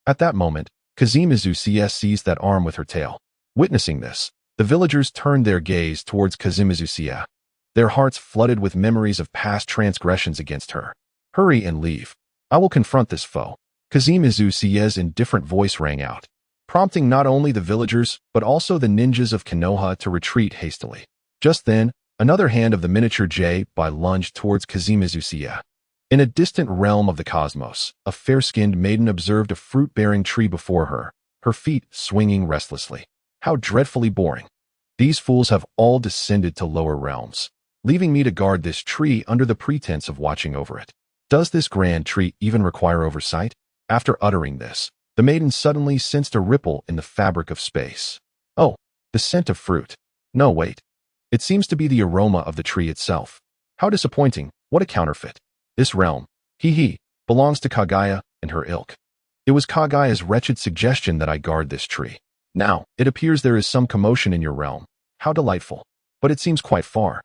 At that moment, Kazemizu seized that arm with her tail. Witnessing this, the villagers turned their gaze towards Kazemizu, their hearts flooded with memories of past transgressions against her. Hurry and leave. I will confront this foe. Kazemizu's indifferent voice rang out, prompting not only the villagers but also the ninjas of Konoha to retreat hastily. Just then, another hand of the miniature J-Bai lunged towards Kazemizu. In a distant realm of the cosmos, a fair-skinned maiden observed a fruit-bearing tree before her, her feet swinging restlessly. How dreadfully boring. These fools have all descended to lower realms, leaving me to guard this tree under the pretense of watching over it. Does this grand tree even require oversight? After uttering this, the maiden suddenly sensed a ripple in the fabric of space. Oh, the scent of fruit. No, wait. It seems to be the aroma of the tree itself. How disappointing, what a counterfeit. This realm, belongs to Kaguya and her ilk. It was Kaguya's wretched suggestion that I guard this tree. Now, it appears there is some commotion in your realm. How delightful. But it seems quite far.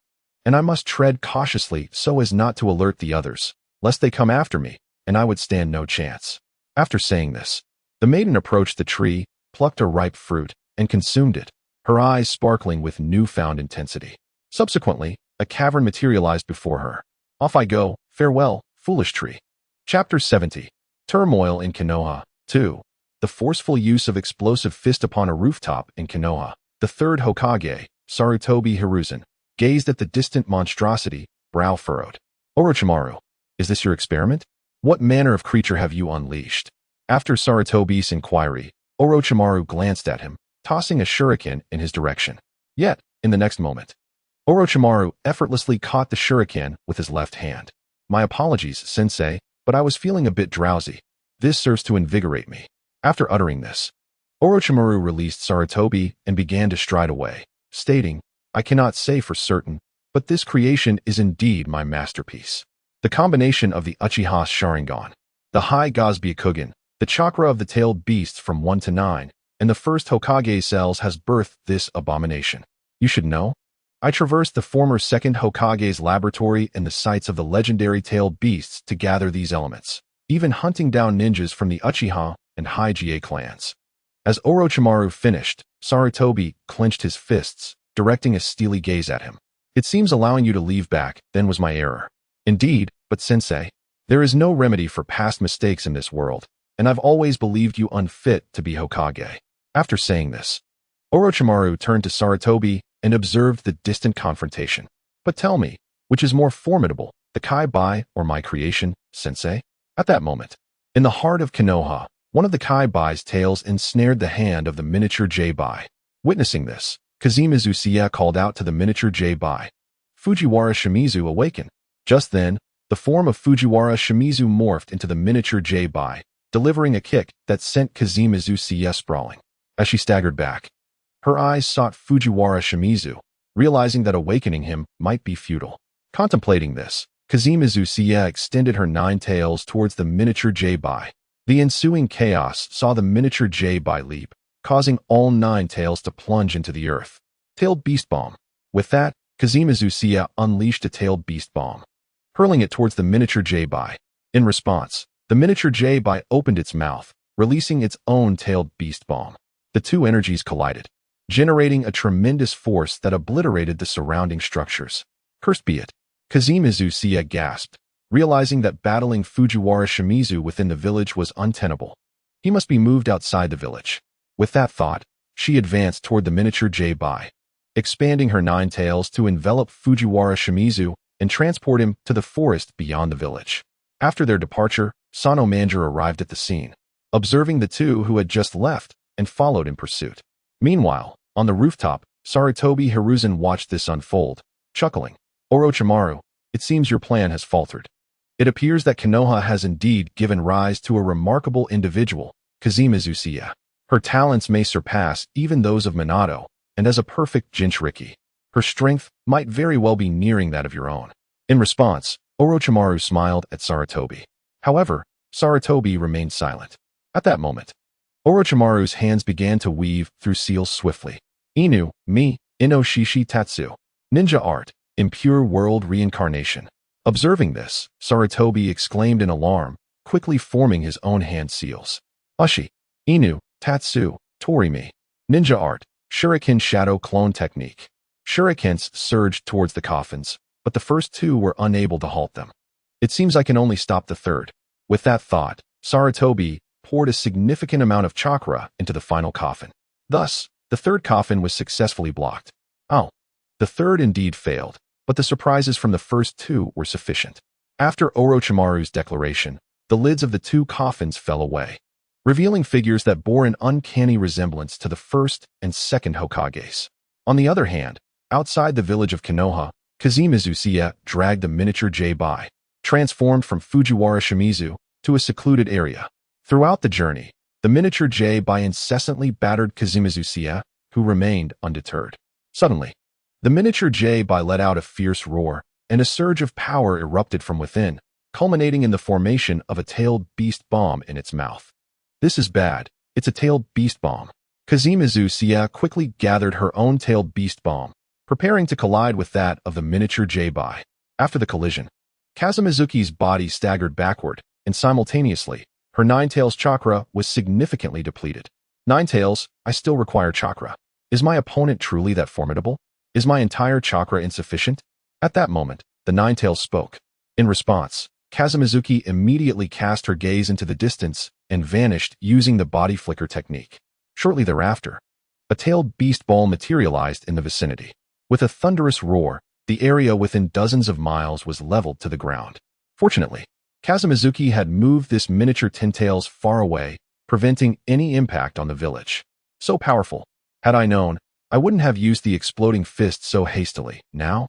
And I must tread cautiously so as not to alert the others, lest they come after me, and I would stand no chance. After saying this, the maiden approached the tree, plucked a ripe fruit, and consumed it, her eyes sparkling with newfound intensity. Subsequently, a cavern materialized before her. Off I go, farewell, foolish tree. Chapter 70. Turmoil in Konoha. 2. The forceful use of explosive fist upon a rooftop in Konoha. The third Hokage, Sarutobi Hiruzen, gazed at the distant monstrosity, brow furrowed. Orochimaru, is this your experiment? What manner of creature have you unleashed? After Sarutobi's inquiry, Orochimaru glanced at him, tossing a shuriken in his direction. Yet, in the next moment, Orochimaru effortlessly caught the shuriken with his left hand. My apologies, sensei, but I was feeling a bit drowsy. This serves to invigorate me. After uttering this, Orochimaru released Sarutobi and began to stride away, stating, I cannot say for certain, but this creation is indeed my masterpiece. The combination of the Uchiha Sharingan, the High Gazbyakugan, the chakra of the tailed beasts from 1 to 9, and the first Hokage cells has birthed this abomination. You should know, I traversed the former second Hokage's laboratory and the sites of the legendary tailed beasts to gather these elements, even hunting down ninjas from the Uchiha and Hige clans. As Orochimaru finished, Sarutobi clenched his fists, directing a steely gaze at him. It seems allowing you to leave back then was my error. Indeed, but sensei, there is no remedy for past mistakes in this world, and I've always believed you unfit to be Hokage. After saying this, Orochimaru turned to Sarutobi and observed the distant confrontation. But tell me, which is more formidable, the Kai-Bai or my creation, sensei? At that moment, in the heart of Konoha, one of the Kai-Bai's tails ensnared the hand of the miniature J-Bai. Witnessing this, Kazemizu called out to the miniature J-Bai, Fujiwara Shimizu, awaken. Just then, the form of Fujiwara Shimizu morphed into the miniature J-Bai, delivering a kick that sent Kazemizu sprawling. As she staggered back, her eyes sought Fujiwara Shimizu, realizing that awakening him might be futile. Contemplating this, Kazemizu extended her 9 tails towards the miniature J-Bai. The ensuing chaos saw the miniature J-Bai leap, causing all 9 tails to plunge into the earth. Tailed Beast Bomb. With that, Kazemizu unleashed a Tailed Beast Bomb, hurling it towards the miniature J-Bai. In response, the miniature J-Bai opened its mouth, releasing its own Tailed Beast Bomb. The two energies collided, generating a tremendous force that obliterated the surrounding structures. Cursed be it, Kazemizu gasped, realizing that battling Fujiwara Shimizu within the village was untenable. He must be moved outside the village. With that thought, she advanced toward the miniature J-Bai, expanding her 9 tails to envelop Fujiwara Shimizu and transport him to the forest beyond the village. After their departure, Sano Manjiro arrived at the scene, observing the two who had just left, and followed in pursuit. Meanwhile, on the rooftop, Sarutobi Hiruzen watched this unfold, chuckling. Orochimaru, it seems your plan has faltered. It appears that Konoha has indeed given rise to a remarkable individual, Kazemizu. Her talents may surpass even those of Minato, and as a perfect Jinchuriki, her strength might very well be nearing that of your own. In response, Orochimaru smiled at Sarutobi. However, Sarutobi remained silent. At that moment, Orochimaru's hands began to weave through seals swiftly. Inu, Mi, Ino Shishi Tatsu. Ninja Art, Impure World Reincarnation. Observing this, Sarutobi exclaimed in alarm, quickly forming his own hand seals. Ushi, Inu, Tatsu, Torimi. Ninja Art, Shuriken Shadow Clone Technique. Shurikens surged towards the coffins, but the first two were unable to halt them. It seems I can only stop the third. With that thought, Sarutobi poured a significant amount of chakra into the final coffin. Thus, the third coffin was successfully blocked. Oh, the third indeed failed, but the surprises from the first two were sufficient. After Orochimaru's declaration, the lids of the two coffins fell away, revealing figures that bore an uncanny resemblance to the first and second Hokages. On the other hand, outside the village of Konoha, Kazemazusiya dragged a miniature J-Bai, transformed from Fujiwara Shimizu, to a secluded area. Throughout the journey, the miniature J-Bai incessantly battered Kazemazusiya, who remained undeterred. Suddenly, the miniature J-Bai let out a fierce roar, and a surge of power erupted from within, culminating in the formation of a tailed beast bomb in its mouth. This is bad. It's a tailed beast bomb. Kazemazusiya quickly gathered her own tailed beast bomb, preparing to collide with that of the miniature J-Bai. After the collision, Kazemazuki's body staggered backward, and simultaneously, her Nine-Tails chakra was significantly depleted. Nine-Tails, I still require chakra. Is my opponent truly that formidable? Is my entire chakra insufficient? At that moment, the Nine-Tails spoke. In response, Kazemazuki immediately cast her gaze into the distance and vanished using the body flicker technique. Shortly thereafter, a tailed beast ball materialized in the vicinity. With a thunderous roar, the area within dozens of miles was leveled to the ground. Fortunately, Kazemazuki had moved this miniature Ten-Tails far away, preventing any impact on the village. So powerful. Had I known, I wouldn't have used the exploding fist so hastily. Now,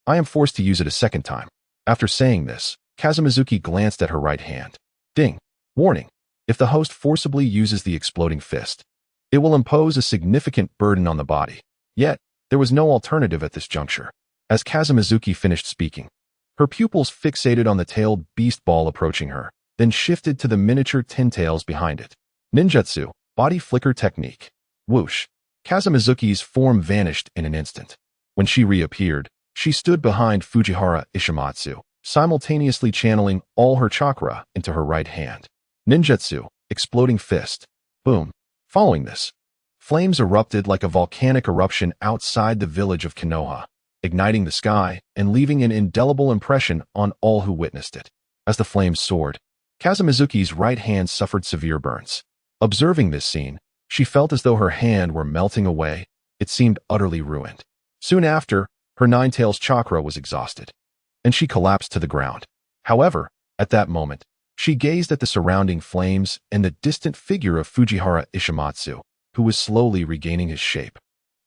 I am forced to use it a second time. After saying this, Kazemazuki glanced at her right hand. Ding. Warning. If the host forcibly uses the exploding fist, it will impose a significant burden on the body. Yet, there was no alternative at this juncture. As Kazemazuki finished speaking, her pupils fixated on the tailed beast ball approaching her, then shifted to the miniature Ten-Tails behind it. Ninjutsu, body flicker technique. Whoosh. Kazemazuki's form vanished in an instant. When she reappeared, she stood behind Fujiwara Ishimatsu, simultaneously channeling all her chakra into her right hand. Ninjutsu, exploding fist. Boom. Following this, flames erupted like a volcanic eruption outside the village of Konoha, igniting the sky and leaving an indelible impression on all who witnessed it. As the flames soared, Kazemazuki's right hand suffered severe burns. Observing this scene, she felt as though her hand were melting away. It seemed utterly ruined. Soon after, her Nine-Tails chakra was exhausted, and she collapsed to the ground. However, at that moment, she gazed at the surrounding flames and the distant figure of Fujiwara Ishimatsu, who was slowly regaining his shape.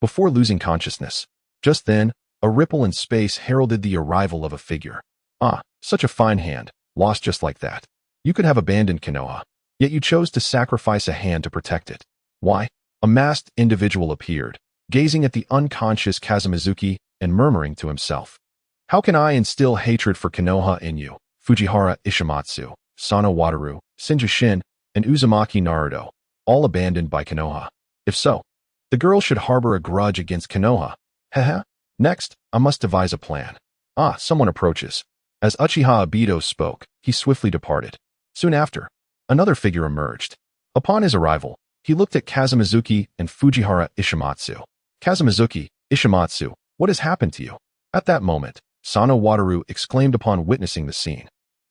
Before losing consciousness, just then, a ripple in space heralded the arrival of a figure. Ah, such a fine hand, lost just like that. You could have abandoned Konoha, yet you chose to sacrifice a hand to protect it. Why? A masked individual appeared, gazing at the unconscious Kazemazuki and murmuring to himself. How can I instill hatred for Konoha in you, Fujiwara Ishimatsu, Sano Wataru, Shinjushin, and Uzumaki Naruto, all abandoned by Konoha? If so, the girl should harbor a grudge against Konoha. Haha. Next, I must devise a plan. Ah, someone approaches. As Uchiha Obito spoke, he swiftly departed. Soon after, another figure emerged. Upon his arrival, he looked at Kazemazuki and Fujiwara Ishimatsu. Kazemazuki, Ishimatsu, what has happened to you? At that moment, Sano Wataru exclaimed upon witnessing the scene.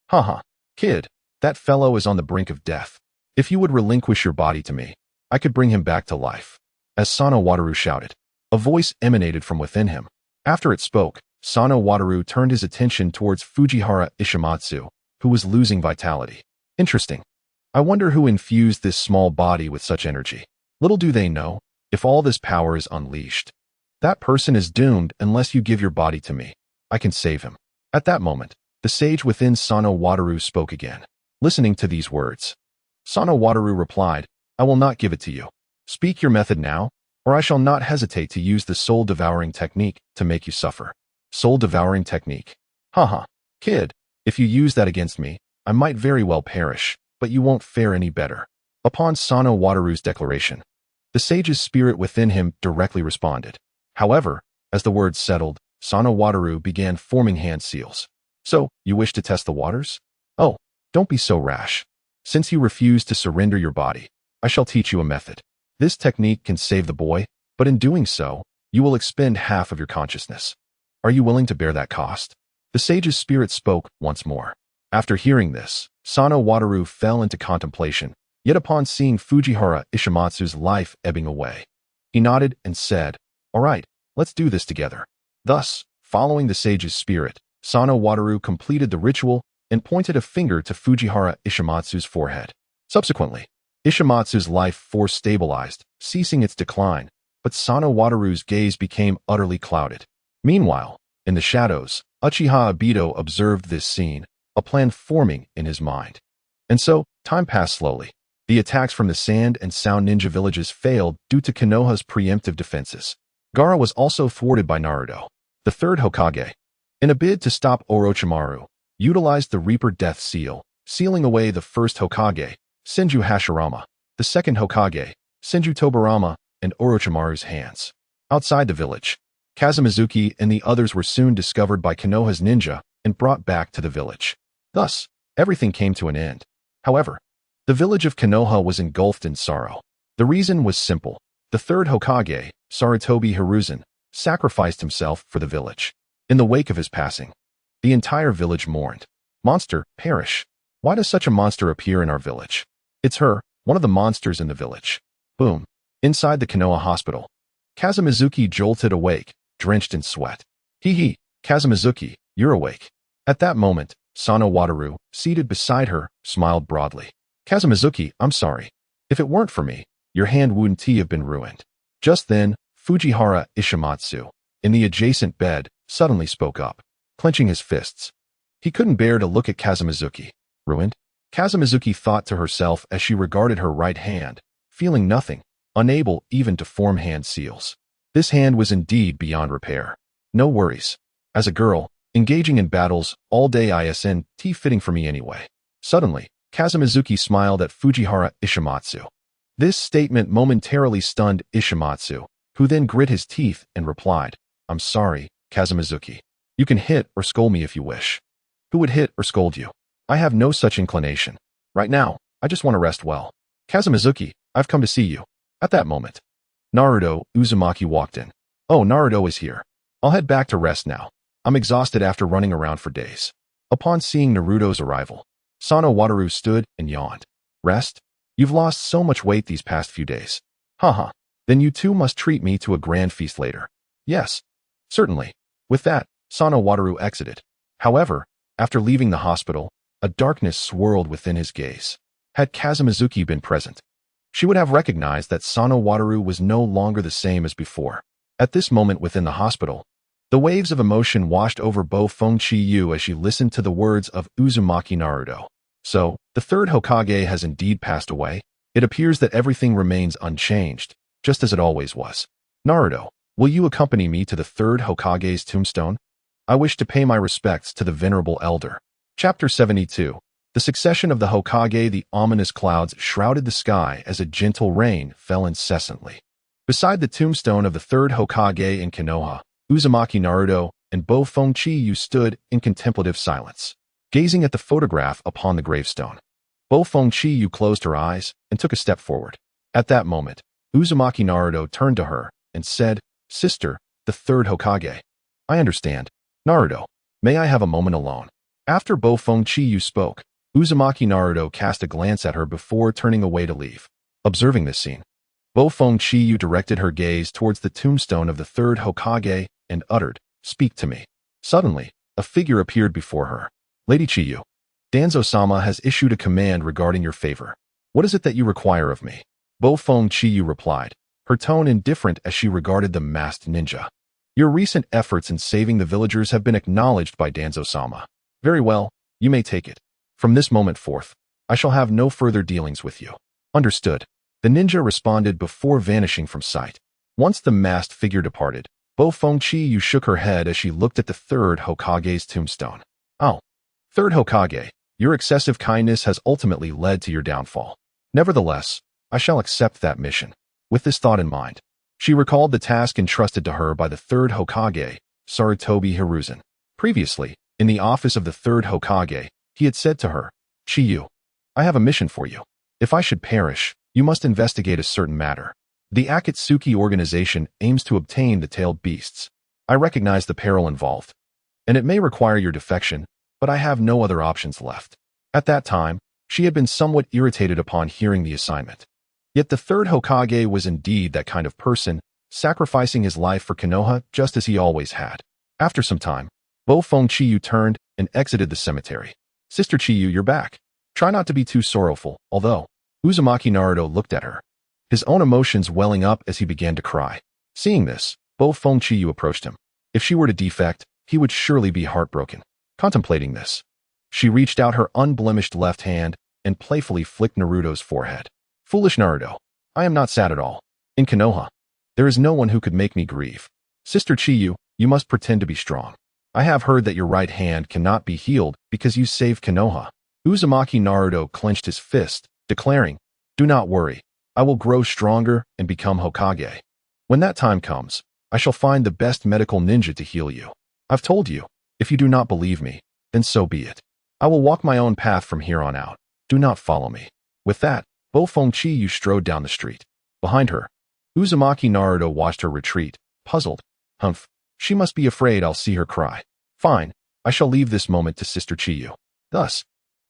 Haha, kid, that fellow is on the brink of death. If you would relinquish your body to me, I could bring him back to life. As Sano Wataru shouted, a voice emanated from within him. After it spoke, Sano Wataru turned his attention towards Fujiwara Ishimatsu, who was losing vitality. Interesting. I wonder who infused this small body with such energy. Little do they know, if all this power is unleashed, that person is doomed unless you give your body to me. I can save him. At that moment, the sage within Sano Wataru spoke again. Listening to these words, Sano Wataru replied, I will not give it to you. Speak your method now, or I shall not hesitate to use the soul-devouring technique to make you suffer. Soul-devouring technique. Haha, kid, if you use that against me, I might very well perish, but you won't fare any better. Upon Sano Wataru's declaration, the sage's spirit within him directly responded. However, as the words settled, Sano Wataru began forming hand seals. So, you wish to test the waters? Oh, don't be so rash. Since you refuse to surrender your body, I shall teach you a method. This technique can save the boy, but in doing so, you will expend half of your consciousness. Are you willing to bear that cost? The sage's spirit spoke once more. After hearing this, Sano Wataru fell into contemplation, yet upon seeing Fujiwara Ishimatsu's life ebbing away, he nodded and said, "All right, let's do this together." Thus, following the sage's spirit, Sano Wataru completed the ritual and pointed a finger to Fujiwara Ishimatsu's forehead. Subsequently, Ishimatsu's life force stabilized, ceasing its decline, but Sano Wataru's gaze became utterly clouded. Meanwhile, in the shadows, Uchiha Obito observed this scene, a plan forming in his mind. And so, time passed slowly. The attacks from the Sand and Sound Ninja villages failed due to Konoha's preemptive defenses. Gaara was also thwarted by Naruto. The third Hokage, in a bid to stop Orochimaru, utilized the Reaper Death Seal, sealing away the first Hokage, Senju Hashirama, the second Hokage, Senju Tobirama, and Orochimaru's hands. Outside the village, Kazamizuki and the others were soon discovered by Konoha's ninja and brought back to the village. Thus, everything came to an end. However, the village of Konoha was engulfed in sorrow. The reason was simple. The third Hokage, Sarutobi Hiruzen, sacrificed himself for the village. In the wake of his passing, the entire village mourned. Monster, perish. Why does such a monster appear in our village? It's her, one of the monsters in the village. Boom. Inside the Konoha hospital, Kazamizuki jolted awake, drenched in sweat. Hee, Kazamizuki, you're awake. At that moment, Sano Wataru, seated beside her, smiled broadly. Kazamizuki, I'm sorry. If it weren't for me, your hand wouldn't have been ruined. Just then, Fujiwara Ishimatsu, in the adjacent bed, suddenly spoke up, clenching his fists. He couldn't bear to look at Kazamizuki. Ruined? Kazamizuki thought to herself as she regarded her right hand, feeling nothing, unable even to form hand seals. This hand was indeed beyond repair. No worries. As a girl, engaging in battles all day isn't fitting for me anyway. Suddenly, Kazamizuki smiled at Fujiwara Ishimatsu. This statement momentarily stunned Ishimatsu, who then grit his teeth and replied, I'm sorry, Kazamizuki. You can hit or scold me if you wish. Who would hit or scold you? I have no such inclination. Right now, I just want to rest well. Kazamizuki, I've come to see you. At that moment, Naruto Uzumaki walked in. Oh, Naruto is here. I'll head back to rest now. I'm exhausted after running around for days. Upon seeing Naruto's arrival, Sano Wataru stood and yawned. Rest? You've lost so much weight these past few days. Haha. Then you too must treat me to a grand feast later. Yes. Certainly. With that, Sano Wataru exited. However, after leaving the hospital, a darkness swirled within his gaze. Had Kazamizuki been present, she would have recognized that Sano Wataru was no longer the same as before. At this moment within the hospital, the waves of emotion washed over Bo Fengqiyu as she listened to the words of Uzumaki Naruto. So, the third Hokage has indeed passed away. It appears that everything remains unchanged, just as it always was. Naruto, will you accompany me to the third Hokage's tombstone? I wish to pay my respects to the venerable elder. Chapter 72. The succession of the Hokage. The ominous clouds shrouded the sky as a gentle rain fell incessantly. Beside the tombstone of the third Hokage in Konoha, Uzumaki Naruto and Bo Fengqiyu stood in contemplative silence, gazing at the photograph upon the gravestone. Bo Fengqiyu closed her eyes and took a step forward. At that moment, Uzumaki Naruto turned to her and said, Sister, the third Hokage. I understand. Naruto, may I have a moment alone? After Bo Fengqiyu spoke, Uzumaki Naruto cast a glance at her before turning away to leave. Observing this scene, Bo Fengqiyu directed her gaze towards the tombstone of the third Hokage and uttered, Speak to me. Suddenly, a figure appeared before her. Lady Chiyu, Danzo-sama has issued a command regarding your favor. What is it that you require of me? Bo Fengqiyu replied, her tone indifferent as she regarded the masked ninja. Your recent efforts in saving the villagers have been acknowledged by Danzo-sama. Very well, you may take it. From this moment forth, I shall have no further dealings with you. Understood. The ninja responded before vanishing from sight. Once the masked figure departed, Bo Fengqiyu shook her head as she looked at the third Hokage's tombstone. Oh. Third Hokage, your excessive kindness has ultimately led to your downfall. Nevertheless, I shall accept that mission. With this thought in mind, she recalled the task entrusted to her by the third Hokage, Sarutobi Hiruzen. Previously, in the office of the third Hokage, he had said to her, Chiyu, I have a mission for you. If I should perish, You must investigate a certain matter. The Akatsuki organization aims to obtain the tailed beasts. I recognize the peril involved, and it may require your defection, but I have no other options left. At that time, she had been somewhat irritated upon hearing the assignment. Yet the third Hokage was indeed that kind of person, sacrificing his life for Konoha just as he always had. After some time, Bo-Fong Chiyu turned and exited the cemetery. Sister Chiyu, you're back. Try not to be too sorrowful, although Uzumaki Naruto looked at her, his own emotions welling up as he began to cry. Seeing this, Bo-Fong Chiyu approached him. If she were to defect, he would surely be heartbroken. Contemplating this, she reached out her unblemished left hand and playfully flicked Naruto's forehead. Foolish Naruto, I am not sad at all. In Konoha, there is no one who could make me grieve. Sister Chiyu, you must pretend to be strong. I have heard that your right hand cannot be healed because you saved Konoha. Uzumaki Naruto clenched his fist, declaring, do not worry, I will grow stronger and become Hokage. When that time comes, I shall find the best medical ninja to heal you. I've told you, if you do not believe me, then so be it. I will walk my own path from here on out. Do not follow me. With that, Bo-Fong Chiyu strode down the street. Behind her, Uzumaki Naruto watched her retreat, puzzled. Humph, she must be afraid I'll see her cry. Fine, I shall leave this moment to Sister Chiyu. Thus,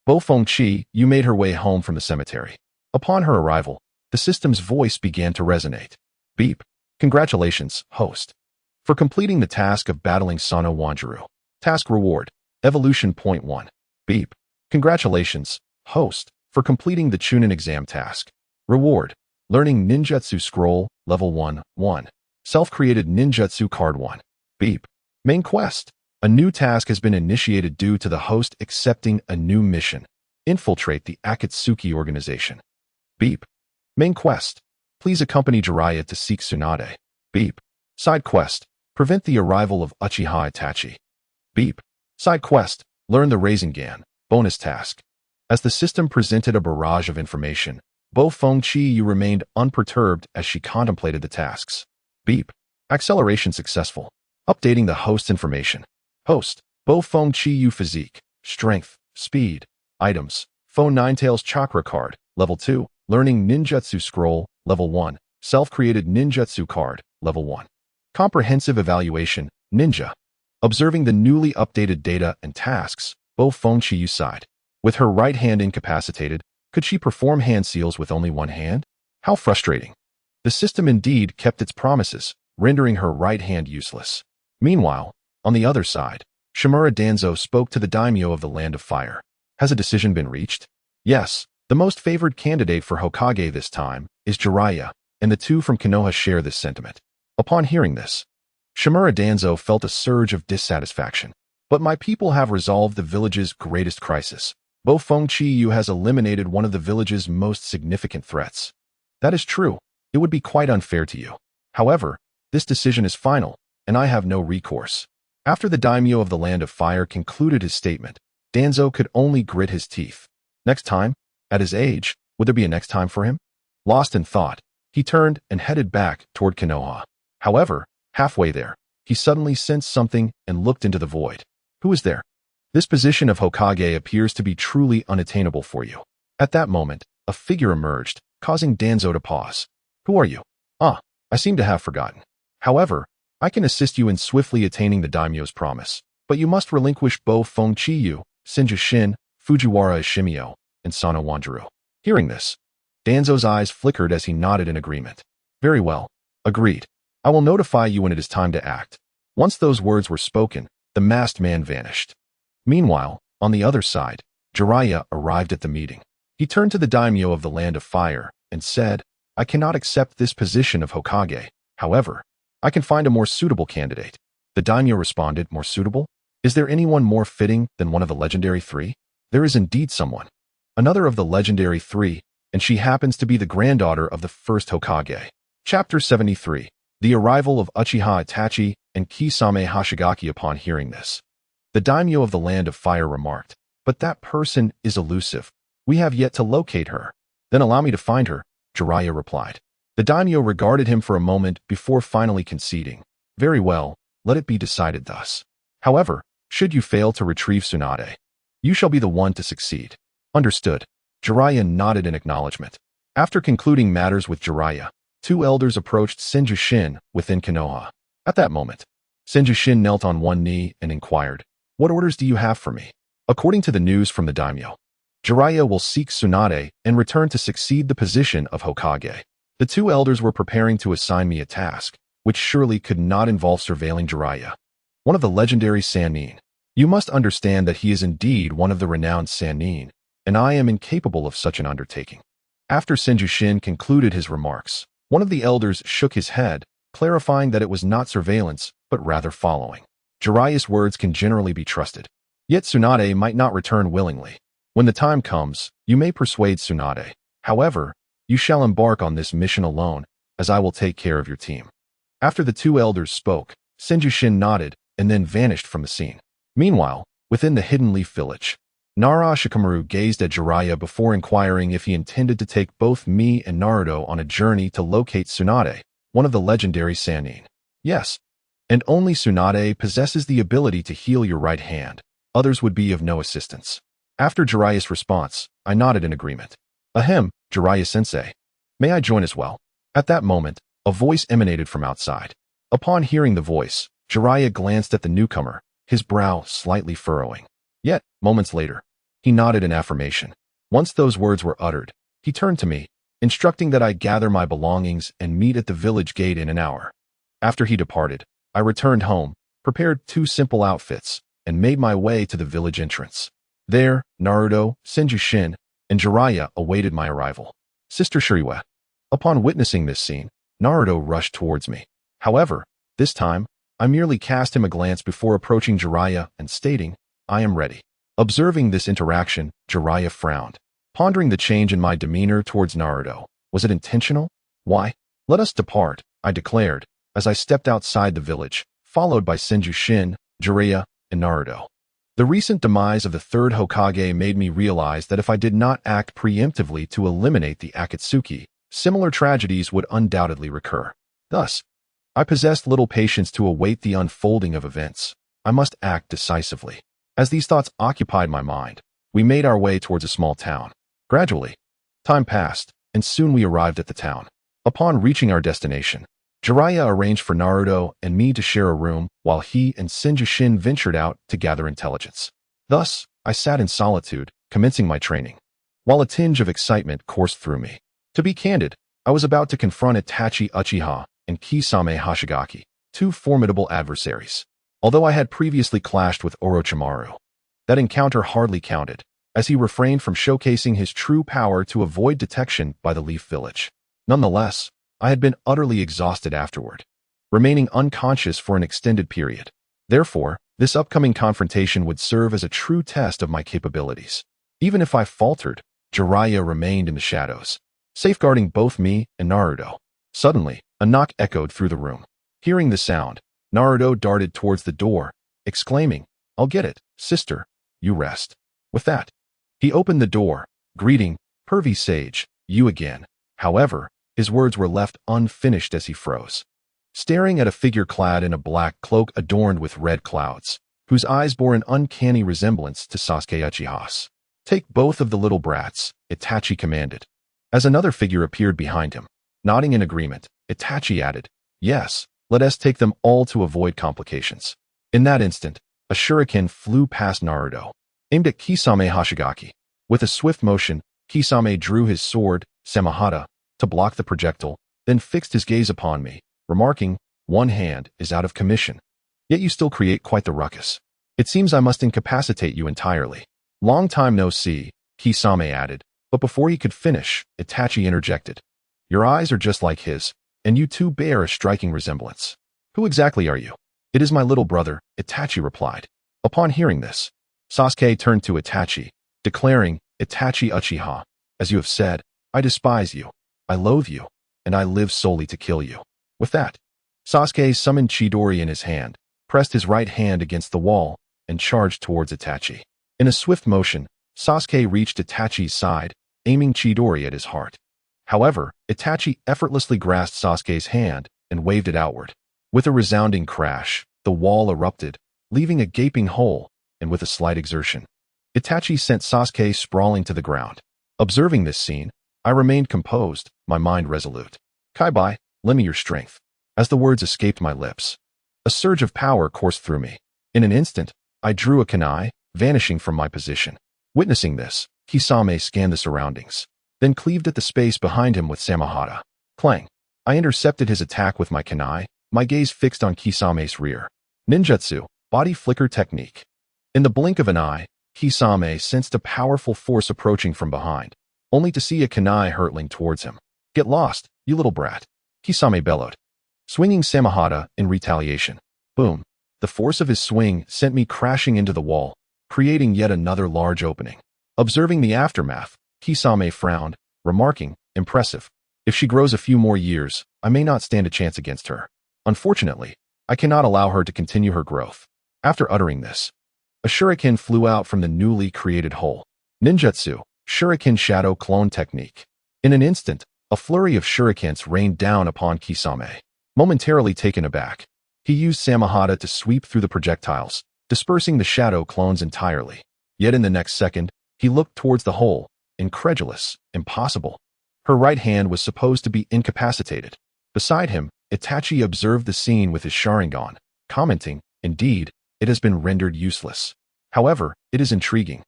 Bo-Fong Chiyu made her way home from the cemetery. Upon her arrival, the system's voice began to resonate. Beep. Congratulations, host, for completing the task of battling Sano Wanjiru. Task reward, Evolution Point 1. Beep. Congratulations, host, for completing the Chunin exam task. Reward, learning Ninjutsu Scroll, Level 1, 1. Self-created Ninjutsu Card 1. Beep. Main quest. A new task has been initiated due to the host accepting a new mission. Infiltrate the Akatsuki organization. Beep. Main quest. Please accompany Jiraiya to seek Tsunade. Beep. Side quest. Prevent the arrival of Uchiha Itachi. Beep. Side quest. Learn the Rasengan. Bonus task. As the system presented a barrage of information, Bo-Fong Chiyu remained unperturbed as she contemplated the tasks. Beep. Acceleration successful. Updating the host information. Host. Bo-Fong Chiyu physique. Strength. Speed. Items. Phone Ninetales Chakra Card. Level 2. Learning Ninjutsu Scroll. Level 1. Self-created Ninjutsu Card. Level 1. Comprehensive evaluation. Ninja. Observing the newly updated data and tasks, Bo-Fong Chiyu sighed. With her right hand incapacitated, could she perform hand seals with only one hand? How frustrating. The system indeed kept its promises, rendering her right hand useless. Meanwhile, on the other side, Shimura Danzo spoke to the daimyo of the Land of Fire. Has a decision been reached? Yes, the most favored candidate for Hokage this time is Jiraiya, and the two from Konoha share this sentiment. Upon hearing this, Shimura Danzo felt a surge of dissatisfaction. But my people have resolved the village's greatest crisis. Bo-Fong Chiyu has eliminated one of the village's most significant threats. That is true. It would be quite unfair to you. However, this decision is final, and I have no recourse. After the daimyo of the Land of Fire concluded his statement, Danzo could only grit his teeth. Next time? At his age, would there be a next time for him? Lost in thought, he turned and headed back toward Konoha. However, halfway there, he suddenly sensed something and looked into the void. Who is there? This position of Hokage appears to be truly unattainable for you. At that moment, a figure emerged, causing Danzo to pause. Who are you? Ah, I seem to have forgotten. However, I can assist you in swiftly attaining the daimyo's promise, but you must relinquish Bo-Fong Chiyu, Senju Shin, Fujiwara Ishimio, and Sano Wanjiru. Hearing this, Danzo's eyes flickered as he nodded in agreement. Very well. Agreed. I will notify you when it is time to act. Once those words were spoken, the masked man vanished. Meanwhile, on the other side, Jiraiya arrived at the meeting. He turned to the daimyo of the Land of Fire and said, I cannot accept this position of Hokage. However, I can find a more suitable candidate. The daimyo responded, more suitable? Is there anyone more fitting than one of the legendary three? There is indeed someone. Another of the legendary three, and she happens to be the granddaughter of the first Hokage. Chapter 73. The arrival of Uchiha Itachi and Kisame Hashigaki. Upon hearing this, the daimyo of the Land of Fire remarked, but that person is elusive. We have yet to locate her. Then allow me to find her, Jiraiya replied. The daimyo regarded him for a moment before finally conceding. Very well, let it be decided thus. However, should you fail to retrieve Tsunade, you shall be the one to succeed. Understood. Jiraiya nodded in acknowledgement. After concluding matters with Jiraiya, two elders approached Senjushin within Konoha. At that moment, Senjushin knelt on one knee and inquired, "What orders do you have for me?" According to the news from the daimyo, Jiraiya will seek Tsunade and return to succeed the position of Hokage. The two elders were preparing to assign me a task, which surely could not involve surveilling Jiraiya, one of the legendary Sannin. You must understand that he is indeed one of the renowned Sannin, and I am incapable of such an undertaking. After Senjushin concluded his remarks, one of the elders shook his head, clarifying that it was not surveillance, but rather following. Jiraiya's words can generally be trusted. Yet Tsunade might not return willingly. When the time comes, you may persuade Tsunade. However, you shall embark on this mission alone, as I will take care of your team. After the two elders spoke, Senjushin nodded and then vanished from the scene. Meanwhile, within the Hidden Leaf Village, Nara Shikamaru gazed at Jiraiya before inquiring if he intended to take both me and Naruto on a journey to locate Tsunade, one of the legendary Sannin. Yes, and only Tsunade possesses the ability to heal your right hand. Others would be of no assistance. After Jiraiya's response, I nodded in agreement. Ahem, Jiraiya-sensei. May I join as well? At that moment, a voice emanated from outside. Upon hearing the voice, Jiraiya glanced at the newcomer, his brow slightly furrowing. Yet, moments later, he nodded in affirmation. Once those words were uttered, he turned to me, instructing that I gather my belongings and meet at the village gate in an hour. After he departed, I returned home, prepared 2 simple outfits, and made my way to the village entrance. There, Naruto, Senjushin, and Jiraiya awaited my arrival. Sister Shuriwa. Upon witnessing this scene, Naruto rushed towards me. However, this time, I merely cast him a glance before approaching Jiraiya and stating, "I am ready." Observing this interaction, Jiraiya frowned, pondering the change in my demeanor towards Naruto. Was it intentional? Why? Let us depart, I declared, as I stepped outside the village, followed by Senjushin, Jiraiya, and Naruto. The recent demise of the third Hokage made me realize that if I did not act preemptively to eliminate the Akatsuki, similar tragedies would undoubtedly recur. Thus, I possessed little patience to await the unfolding of events. I must act decisively. As these thoughts occupied my mind, we made our way towards a small town. Gradually, time passed, and soon we arrived at the town. Upon reaching our destination, Jiraiya arranged for Naruto and me to share a room, while he and Senjushin ventured out to gather intelligence. Thus, I sat in solitude, commencing my training, while a tinge of excitement coursed through me. To be candid, I was about to confront Itachi Uchiha and Kisame Hoshigaki, 2 formidable adversaries. Although I had previously clashed with Orochimaru, that encounter hardly counted, as he refrained from showcasing his true power to avoid detection by the Leaf Village. Nonetheless, I had been utterly exhausted afterward, remaining unconscious for an extended period. Therefore, this upcoming confrontation would serve as a true test of my capabilities. Even if I faltered, Jiraiya remained in the shadows, safeguarding both me and Naruto. Suddenly, a knock echoed through the room. Hearing the sound, Naruto darted towards the door, exclaiming, "I'll get it, sister, you rest." With that, he opened the door, greeting, "Pervy Sage, you again." However, his words were left unfinished as he froze, staring at a figure clad in a black cloak adorned with red clouds, whose eyes bore an uncanny resemblance to Sasuke Uchiha's. "Take both of the little brats," Itachi commanded. As another figure appeared behind him, nodding in agreement, Itachi added, "Yes, let us take them all to avoid complications." In that instant, a shuriken flew past Naruto, aimed at Kisame Hoshigaki. With a swift motion, Kisame drew his sword, Samahata, to block the projectile, then fixed his gaze upon me, remarking, "One hand is out of commission. Yet you still create quite the ruckus. It seems I must incapacitate you entirely." "Long time no see," Kisame added, but before he could finish, Itachi interjected, "Your eyes are just like his, and you two bear a striking resemblance." "Who exactly are you?" "It is my little brother," Itachi replied. Upon hearing this, Sasuke turned to Itachi, declaring, "Itachi Uchiha, as you have said, I despise you, I loathe you, and I live solely to kill you." With that, Sasuke summoned Chidori in his hand, pressed his right hand against the wall, and charged towards Itachi. In a swift motion, Sasuke reached Itachi's side, aiming Chidori at his heart. However, Itachi effortlessly grasped Sasuke's hand and waved it outward. With a resounding crash, the wall erupted, leaving a gaping hole, and with a slight exertion, Itachi sent Sasuke sprawling to the ground. Observing this scene, I remained composed, my mind resolute. Kai-bai, lend me your strength. As the words escaped my lips, a surge of power coursed through me. In an instant, I drew a kunai, vanishing from my position. Witnessing this, Kisame scanned the surroundings, then cleaved at the space behind him with Samahata. Clang! I intercepted his attack with my kunai, my gaze fixed on Kisame's rear. Ninjutsu, body flicker technique. In the blink of an eye, Kisame sensed a powerful force approaching from behind, only to see a kunai hurtling towards him. Get lost, you little brat, Kisame bellowed, swinging Samahata in retaliation. Boom! The force of his swing sent me crashing into the wall, creating yet another large opening. Observing the aftermath, Kisame frowned, remarking, impressive. If she grows a few more years, I may not stand a chance against her. Unfortunately, I cannot allow her to continue her growth. After uttering this, a shuriken flew out from the newly created hole. Ninjutsu, shuriken shadow clone technique. In an instant, a flurry of shurikens rained down upon Kisame. Momentarily taken aback, he used Samahata to sweep through the projectiles, dispersing the shadow clones entirely. Yet in the next second, he looked towards the hole, incredulous, impossible. Her right hand was supposed to be incapacitated. Beside him, Itachi observed the scene with his Sharingan, commenting, indeed, it has been rendered useless. However, it is intriguing.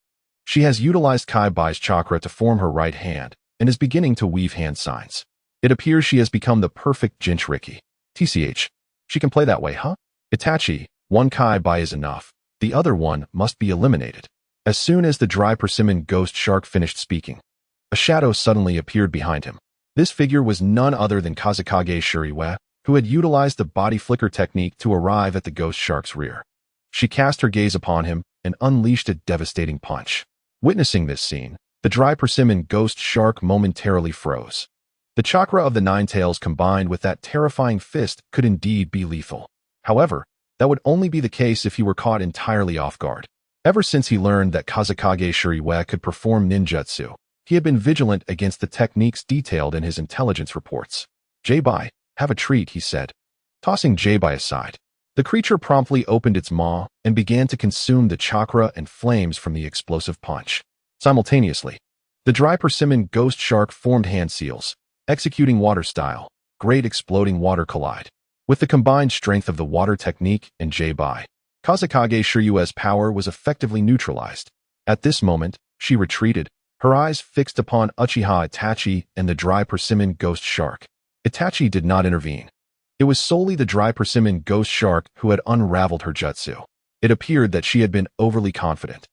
She has utilized Kai-bai's chakra to form her right hand, and is beginning to weave hand signs. It appears she has become the perfect Jinchuriki. TCH. She can play that way, huh? Itachi, one Kai-bai is enough. The other one must be eliminated. As soon as the dry persimmon ghost shark finished speaking, a shadow suddenly appeared behind him. This figure was none other than Kazekage Shuriwe, who had utilized the body flicker technique to arrive at the ghost shark's rear. She cast her gaze upon him and unleashed a devastating punch. Witnessing this scene, the dry persimmon ghost shark momentarily froze. The chakra of the nine tails combined with that terrifying fist could indeed be lethal. However, that would only be the case if he were caught entirely off guard. Ever since he learned that Kazekage Shuriwe could perform ninjutsu, he had been vigilant against the techniques detailed in his intelligence reports. J-bai, have a treat, he said, tossing J-bai aside. The creature promptly opened its maw and began to consume the chakra and flames from the explosive punch. Simultaneously, the dry persimmon ghost shark formed hand seals, executing water style, great exploding water collide. With the combined strength of the water technique and J-bai, Kazekage Shiryue's power was effectively neutralized. At this moment, she retreated, her eyes fixed upon Uchiha Itachi and the dry persimmon ghost shark. Itachi did not intervene. It was solely the dry persimmon ghost shark who had unraveled her jutsu. It appeared that she had been overly confident.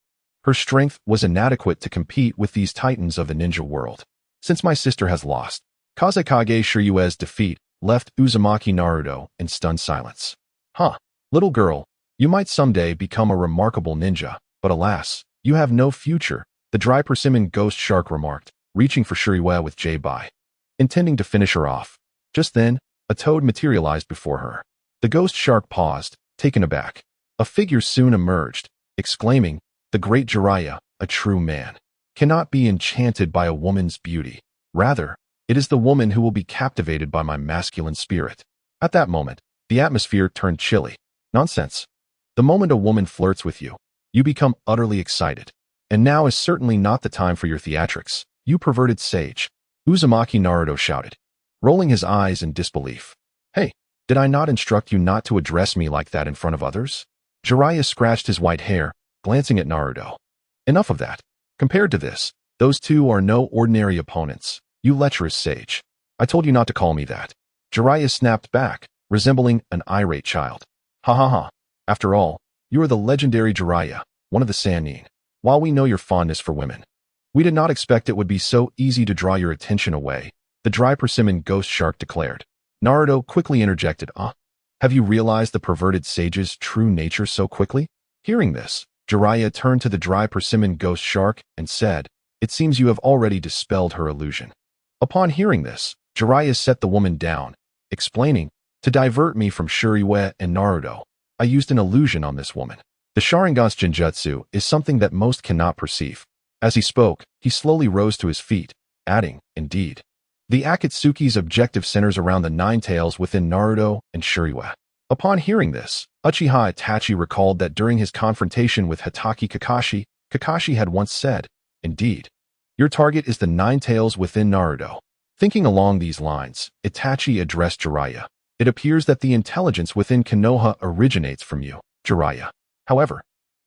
Her strength was inadequate to compete with these titans of the ninja world. Since my sister has lost, Kazekage Shiryue's defeat left Uzumaki Naruto in stunned silence. Huh, little girl, you might someday become a remarkable ninja, but alas, you have no future, the dry persimmon ghost shark remarked, reaching for Shiryue with J-bai, intending to finish her off. Just then, a toad materialized before her. The ghost shark paused, taken aback. A figure soon emerged, exclaiming, the great Jiraiya, a true man, cannot be enchanted by a woman's beauty. Rather, it is the woman who will be captivated by my masculine spirit. At that moment, the atmosphere turned chilly. Nonsense. The moment a woman flirts with you, you become utterly excited. And now is certainly not the time for your theatrics, you perverted sage. Uzumaki Naruto shouted, rolling his eyes in disbelief. Hey, did I not instruct you not to address me like that in front of others? Jiraiya scratched his white hair, glancing at Naruto. Enough of that. Compared to this, those two are no ordinary opponents. You lecherous sage. I told you not to call me that. Jiraiya snapped back, resembling an irate child. Ha ha ha. After all, you are the legendary Jiraiya, one of the Sannin. While we know your fondness for women, we did not expect it would be so easy to draw your attention away, the dry persimmon ghost shark declared. Naruto quickly interjected, have you realized the perverted sage's true nature so quickly? Hearing this, Jiraiya turned to the dry persimmon ghost shark and said, it seems you have already dispelled her illusion. Upon hearing this, Jiraiya set the woman down, explaining, to divert me from Shiryue and Naruto, I used an illusion on this woman. The Sharingan's Jinjutsu is something that most cannot perceive. As he spoke, he slowly rose to his feet, adding, indeed. The Akatsuki's objective centers around the nine tails within Naruto and Shiryue. Upon hearing this, Uchiha Itachi recalled that during his confrontation with Hatake Kakashi, Kakashi had once said, indeed. Your target is the nine tails within Naruto. Thinking along these lines, Itachi addressed Jiraiya. It appears that the intelligence within Konoha originates from you, Jiraiya. However,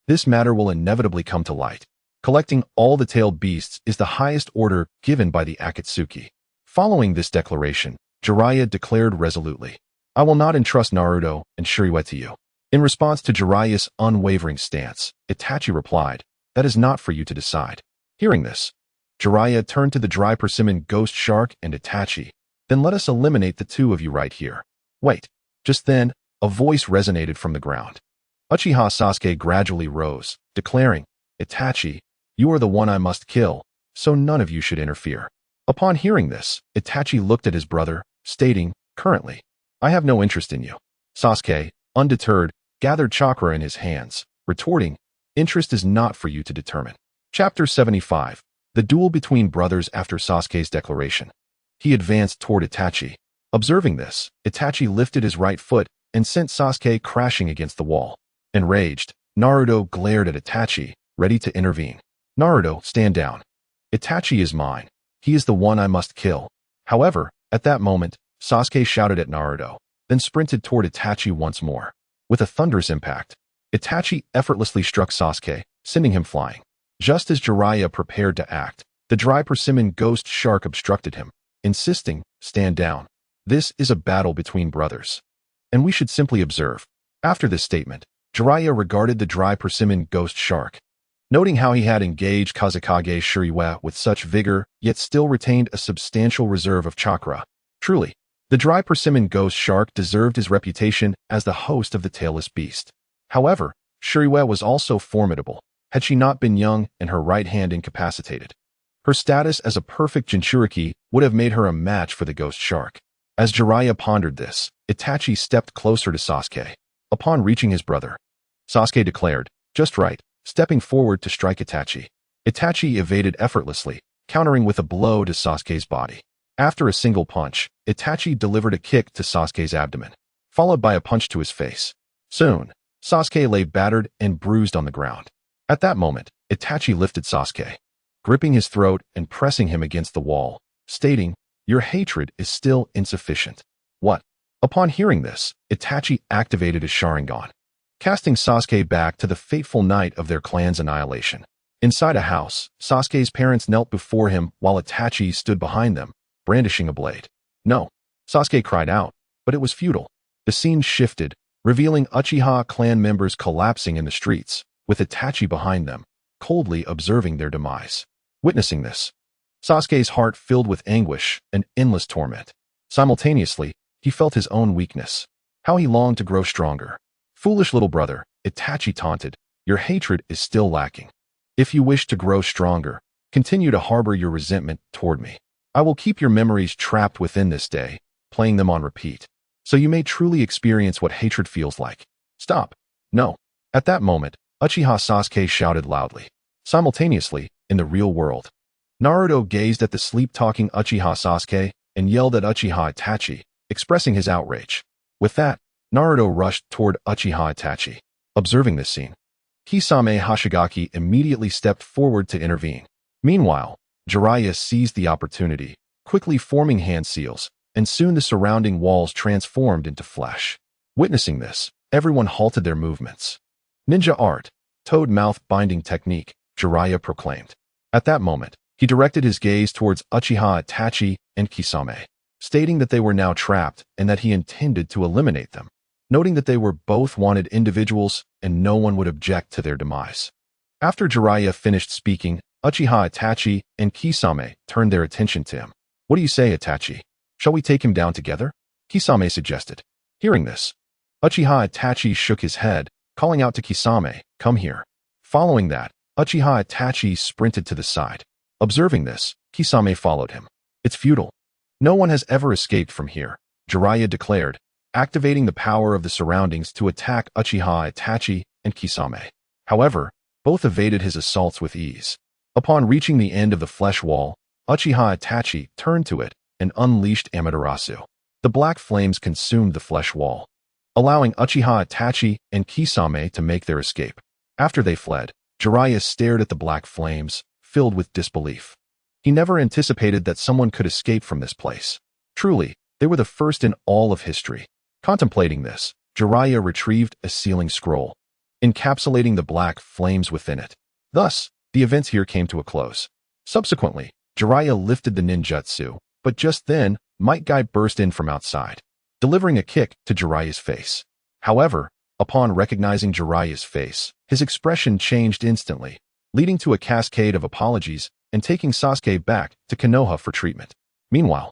this matter will inevitably come to light. Collecting all the tailed beasts is the highest order given by the Akatsuki. Following this declaration, Jiraiya declared resolutely, I will not entrust Naruto and Shuriwa to you. In response to Jiraiya's unwavering stance, Itachi replied, that is not for you to decide. Hearing this, Jiraiya turned to the dry persimmon ghost shark and Itachi, then let us eliminate the two of you right here. Wait. Just then, a voice resonated from the ground. Uchiha Sasuke gradually rose, declaring, Itachi, you are the one I must kill, so none of you should interfere. Upon hearing this, Itachi looked at his brother, stating, currently, I have no interest in you. Sasuke, undeterred, gathered chakra in his hands, retorting, interest is not for you to determine. Chapter 75. The duel between brothers after Sasuke's declaration. He advanced toward Itachi. Observing this, Itachi lifted his right foot and sent Sasuke crashing against the wall. Enraged, Naruto glared at Itachi, ready to intervene. Naruto, stand down. Itachi is mine. He is the one I must kill. However, at that moment, Sasuke shouted at Naruto, then sprinted toward Itachi once more. With a thunderous impact, Itachi effortlessly struck Sasuke, sending him flying. Just as Jiraiya prepared to act, the dry persimmon ghost shark obstructed him, insisting, stand down. This is a battle between brothers, and we should simply observe. After this statement, Jiraiya regarded the dry persimmon ghost shark. Noting how he had engaged Kazekage Shuriwa with such vigor, yet still retained a substantial reserve of chakra. Truly, the dry persimmon ghost shark deserved his reputation as the host of the tailless beast. However, Shuriwa was also formidable, had she not been young and her right hand incapacitated. Her status as a perfect Jinchuriki would have made her a match for the ghost shark. As Jiraiya pondered this, Itachi stepped closer to Sasuke. Upon reaching his brother, Sasuke declared, just right, stepping forward to strike Itachi. Itachi evaded effortlessly, countering with a blow to Sasuke's body. After a single punch, Itachi delivered a kick to Sasuke's abdomen, followed by a punch to his face. Soon, Sasuke lay battered and bruised on the ground. At that moment, Itachi lifted Sasuke, gripping his throat and pressing him against the wall, stating, your hatred is still insufficient. What? Upon hearing this, Itachi activated his Sharingan, casting Sasuke back to the fateful night of their clan's annihilation. Inside a house, Sasuke's parents knelt before him while Itachi stood behind them, brandishing a blade. No, Sasuke cried out, but it was futile. The scene shifted, revealing Uchiha clan members collapsing in the streets, with Itachi behind them, coldly observing their demise. Witnessing this, Sasuke's heart filled with anguish and endless torment. Simultaneously, he felt his own weakness. How he longed to grow stronger. Foolish little brother, Itachi taunted, your hatred is still lacking. If you wish to grow stronger, continue to harbor your resentment toward me. I will keep your memories trapped within this day, playing them on repeat, so you may truly experience what hatred feels like. Stop. No. At that moment, Uchiha Sasuke shouted loudly. Simultaneously, in the real world, Naruto gazed at the sleep-talking Uchiha Sasuke and yelled at Uchiha Itachi, expressing his outrage. With that, Naruto rushed toward Uchiha Itachi. Observing this scene, Kisame Hoshigaki immediately stepped forward to intervene. Meanwhile, Jiraiya seized the opportunity, quickly forming hand seals, and soon the surrounding walls transformed into flesh. Witnessing this, everyone halted their movements. Ninja art, toad mouth binding technique, Jiraiya proclaimed. At that moment, he directed his gaze towards Uchiha Itachi and Kisame, stating that they were now trapped and that he intended to eliminate them, noting that they were both wanted individuals and no one would object to their demise. After Jiraiya finished speaking, Uchiha Itachi and Kisame turned their attention to him. What do you say, Itachi? Shall we take him down together? Kisame suggested. Hearing this, Uchiha Itachi shook his head, calling out to Kisame, come here. Following that, Uchiha Itachi sprinted to the side. Observing this, Kisame followed him. It's futile. No one has ever escaped from here, Jiraiya declared, activating the power of the surroundings to attack Uchiha Itachi and Kisame. However, both evaded his assaults with ease. Upon reaching the end of the flesh wall, Uchiha Itachi turned to it and unleashed Amaterasu. The black flames consumed the flesh wall, allowing Uchiha Itachi and Kisame to make their escape. After they fled, Jiraiya stared at the black flames, filled with disbelief. He never anticipated that someone could escape from this place. Truly, they were the first in all of history. Contemplating this, Jiraiya retrieved a sealing scroll, encapsulating the black flames within it. Thus, the events here came to a close. Subsequently, Jiraiya lifted the ninjutsu, but just then, Might Guy burst in from outside, delivering a kick to Jiraiya's face. However, upon recognizing Jiraiya's face, his expression changed instantly, leading to a cascade of apologies and taking Sasuke back to Konoha for treatment. Meanwhile,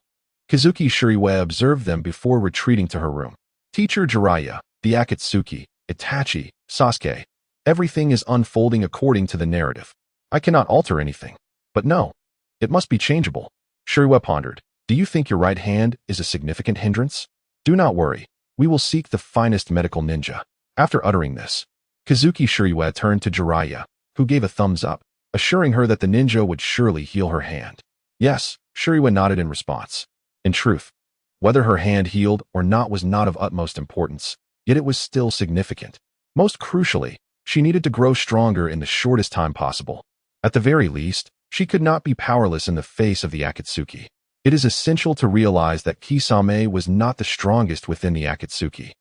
Kazuki Shuriwe observed them before retreating to her room. Teacher Jiraiya, the Akatsuki, Itachi, Sasuke, everything is unfolding according to the narrative. I cannot alter anything. But no, it must be changeable. Shuriwe pondered. Do you think your right hand is a significant hindrance? Do not worry. We will seek the finest medical ninja. After uttering this, Kazuki Shuriwe turned to Jiraiya, who gave a thumbs up, assuring her that the ninja would surely heal her hand. Yes, Shuriwe nodded in response. In truth, whether her hand healed or not was not of utmost importance, yet it was still significant. Most crucially, she needed to grow stronger in the shortest time possible. At the very least, she could not be powerless in the face of the Akatsuki. It is essential to realize that Kisame was not the strongest within the Akatsuki.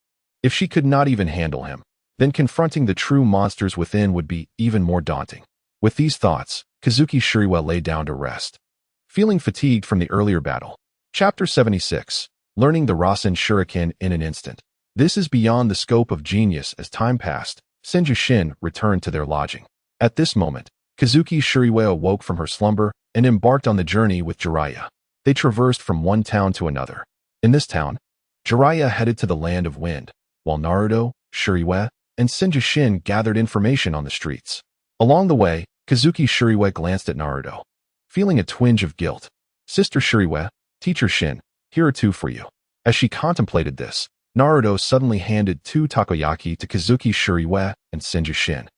If she could not even handle him, then confronting the true monsters within would be even more daunting. With these thoughts, Kazuki Shuriwe lay down to rest, feeling fatigued from the earlier battle. Chapter 76. Learning the Rasen Shuriken in an instant. This is beyond the scope of genius. As time passed, Senju Shin returned to their lodging. At this moment, Kazuki Shuriwe awoke from her slumber and embarked on the journey with Jiraiya. They traversed from one town to another. In this town, Jiraiya headed to the land of wind, while Naruto, Shuriwe, and Senju Shin gathered information on the streets. Along the way, Kazuki Shuriwe glanced at Naruto, feeling a twinge of guilt. Sister Shuriwe, Teacher Shin, here are two for you. As she contemplated this, Naruto suddenly handed 2 takoyaki to Kazuki Shuriwe and Senju Shin.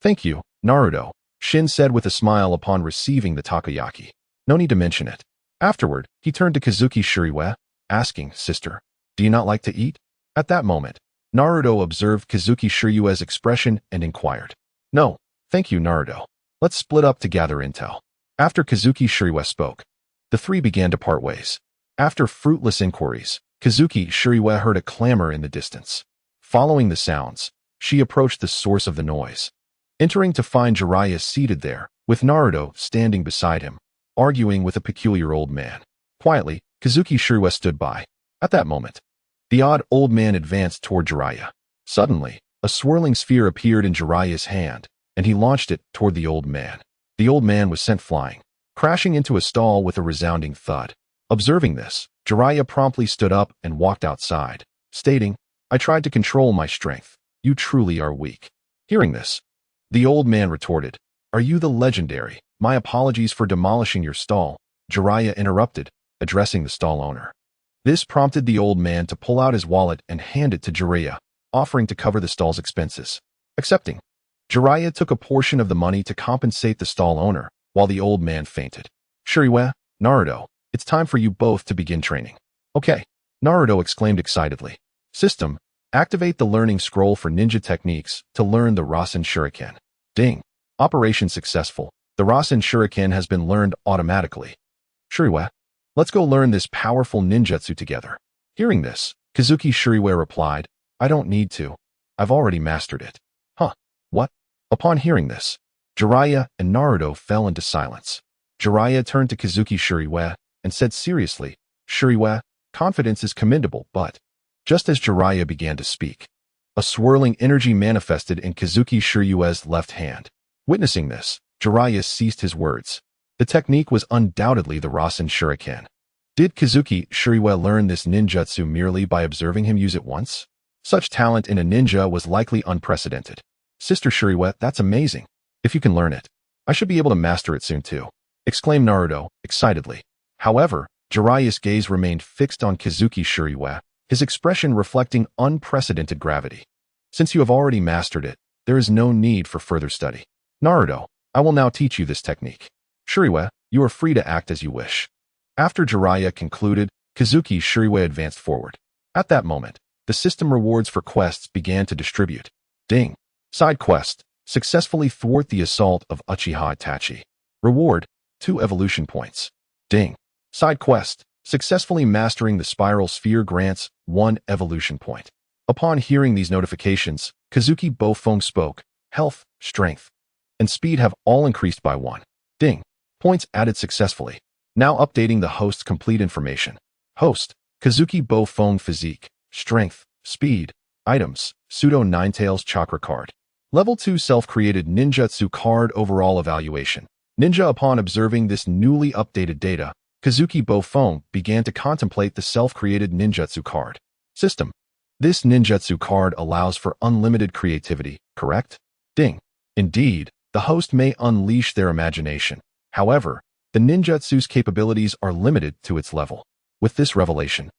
Thank you, Naruto, Shin said with a smile upon receiving the takoyaki. No need to mention it. Afterward, he turned to Kazuki Shuriwe, asking, Sister, do you not like to eat? At that moment, Naruto observed Kazuki Shuriwe's expression and inquired. No, thank you, Naruto. Let's split up to gather intel. After Kazuki Shuriwe spoke, the three began to part ways. After fruitless inquiries, Kazuki Shuriwe heard a clamor in the distance. Following the sounds, she approached the source of the noise, entering to find Jiraiya seated there, with Naruto standing beside him, arguing with a peculiar old man. Quietly, Kazuki Shuriwe stood by. At that moment, the odd old man advanced toward Jiraiya. Suddenly, a swirling sphere appeared in Jiraiya's hand, and he launched it toward the old man. The old man was sent flying, crashing into a stall with a resounding thud. Observing this, Jiraiya promptly stood up and walked outside, stating, I tried to control my strength. You truly are weak. Hearing this, the old man retorted, Are you the legendary? My apologies for demolishing your stall, Jiraiya interrupted, addressing the stall owner. This prompted the old man to pull out his wallet and hand it to Jiraiya, offering to cover the stall's expenses. Accepting, Jiraiya took a portion of the money to compensate the stall owner, while the old man fainted. Shuriwe, Naruto, it's time for you both to begin training. Okay, Naruto exclaimed excitedly. System, activate the learning scroll for ninja techniques to learn the Rasen Shuriken. Ding. Operation successful. The Rasen Shuriken has been learned automatically. Shuriwe, let's go learn this powerful ninjutsu together. Hearing this, Kazuki Shuriwe replied, I don't need to. I've already mastered it. Huh? What? Upon hearing this, Jiraiya and Naruto fell into silence. Jiraiya turned to Kazuki Shuriwe and said seriously, Shuriwe, confidence is commendable, but... Just as Jiraiya began to speak, a swirling energy manifested in Kazuki Shuriwe's left hand. Witnessing this, Jiraiya ceased his words. The technique was undoubtedly the Rasen Shuriken. Did Kazuki Shuriwe learn this ninjutsu merely by observing him use it once? Such talent in a ninja was likely unprecedented. Sister Shuriwe, that's amazing. If you can learn it, I should be able to master it soon too, exclaimed Naruto, excitedly. However, Jiraiya's gaze remained fixed on Kazuki Shuriwe, his expression reflecting unprecedented gravity. Since you have already mastered it, there is no need for further study. Naruto, I will now teach you this technique. Shuriwe, you are free to act as you wish. After Jiraiya concluded, Kazuki Shuriwe advanced forward. At that moment, the system rewards for quests began to distribute. Ding. Side quest. Successfully thwart the assault of Uchiha Itachi. Reward. 2 evolution points. Ding. Side quest. Successfully mastering the spiral sphere grants 1 evolution point. Upon hearing these notifications, Kazuki Bofeng spoke. Health, strength, and speed have all increased by 1. Ding. Points added successfully. Now updating the host's complete information. Host. Kazuki Bofeng physique, strength, speed, items, pseudo Ninetales chakra card. Level 2 self-created ninjutsu card overall evaluation. Ninja. Upon observing this newly updated data, Kazuki Bofeng began to contemplate the self-created ninjutsu card. System. This ninjutsu card allows for unlimited creativity, correct? Ding. Indeed, the host may unleash their imagination. However, the ninjutsu's capabilities are limited to its level. With this revelation,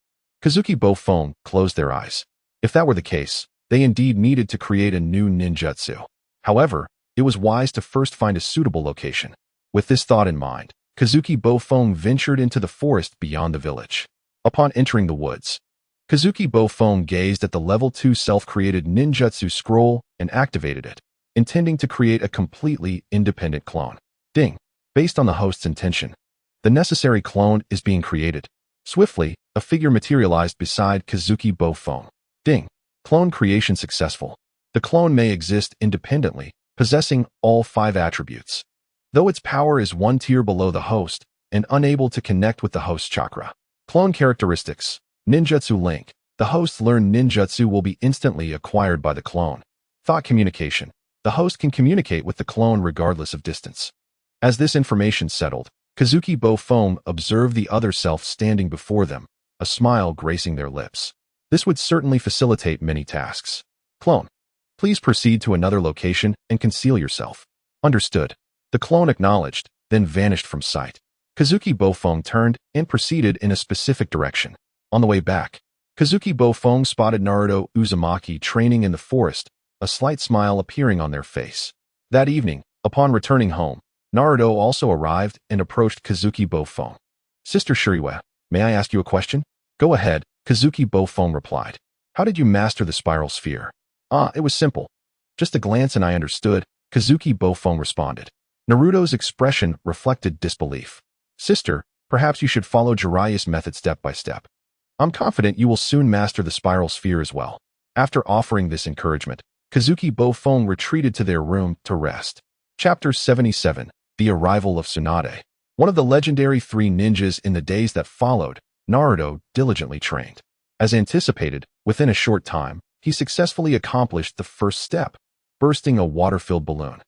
Kazuki Bofeng closed their eyes. If that were the case, they indeed needed to create a new ninjutsu. However, it was wise to first find a suitable location. With this thought in mind, Kazuki Bofeng ventured into the forest beyond the village. Upon entering the woods, Kazuki Bofeng gazed at the level 2 self-created ninjutsu scroll and activated it, intending to create a completely independent clone. Ding. Based on the host's intention, the necessary clone is being created. Swiftly, a figure materialized beside Kazuki Bofeng. Ding. Clone creation successful. The clone may exist independently, possessing all 5 attributes. Though its power is 1 tier below the host and unable to connect with the host's chakra. Clone characteristics. Ninjutsu link. The host's learned ninjutsu will be instantly acquired by the clone. Thought communication. The host can communicate with the clone regardless of distance. As this information settled, Kazuki Bofeng observed the other self standing before them, a smile gracing their lips. This would certainly facilitate many tasks. Clone. Please proceed to another location and conceal yourself. Understood. The clone acknowledged, then vanished from sight. Kazuki Bofeng turned and proceeded in a specific direction. On the way back, Kazuki Bofeng spotted Naruto Uzumaki training in the forest, a slight smile appearing on their face. That evening, upon returning home, Naruto also arrived and approached Kazuki Bofeng. Sister Shuriwa, may I ask you a question? Go ahead, Kazuki Bofeng replied. How did you master the spiral sphere? It was simple. Just a glance and I understood, Kazuki Bofeng responded. Naruto's expression reflected disbelief. Sister, perhaps you should follow Jiraiya's method step by step. I'm confident you will soon master the spiral sphere as well. After offering this encouragement, Kazuki Bofeng retreated to their room to rest. Chapter 77. The Arrival of Tsunade. One of the legendary 3 ninjas in the days that followed, Naruto diligently trained. As anticipated, within a short time, he successfully accomplished the first step, bursting a water-filled balloon.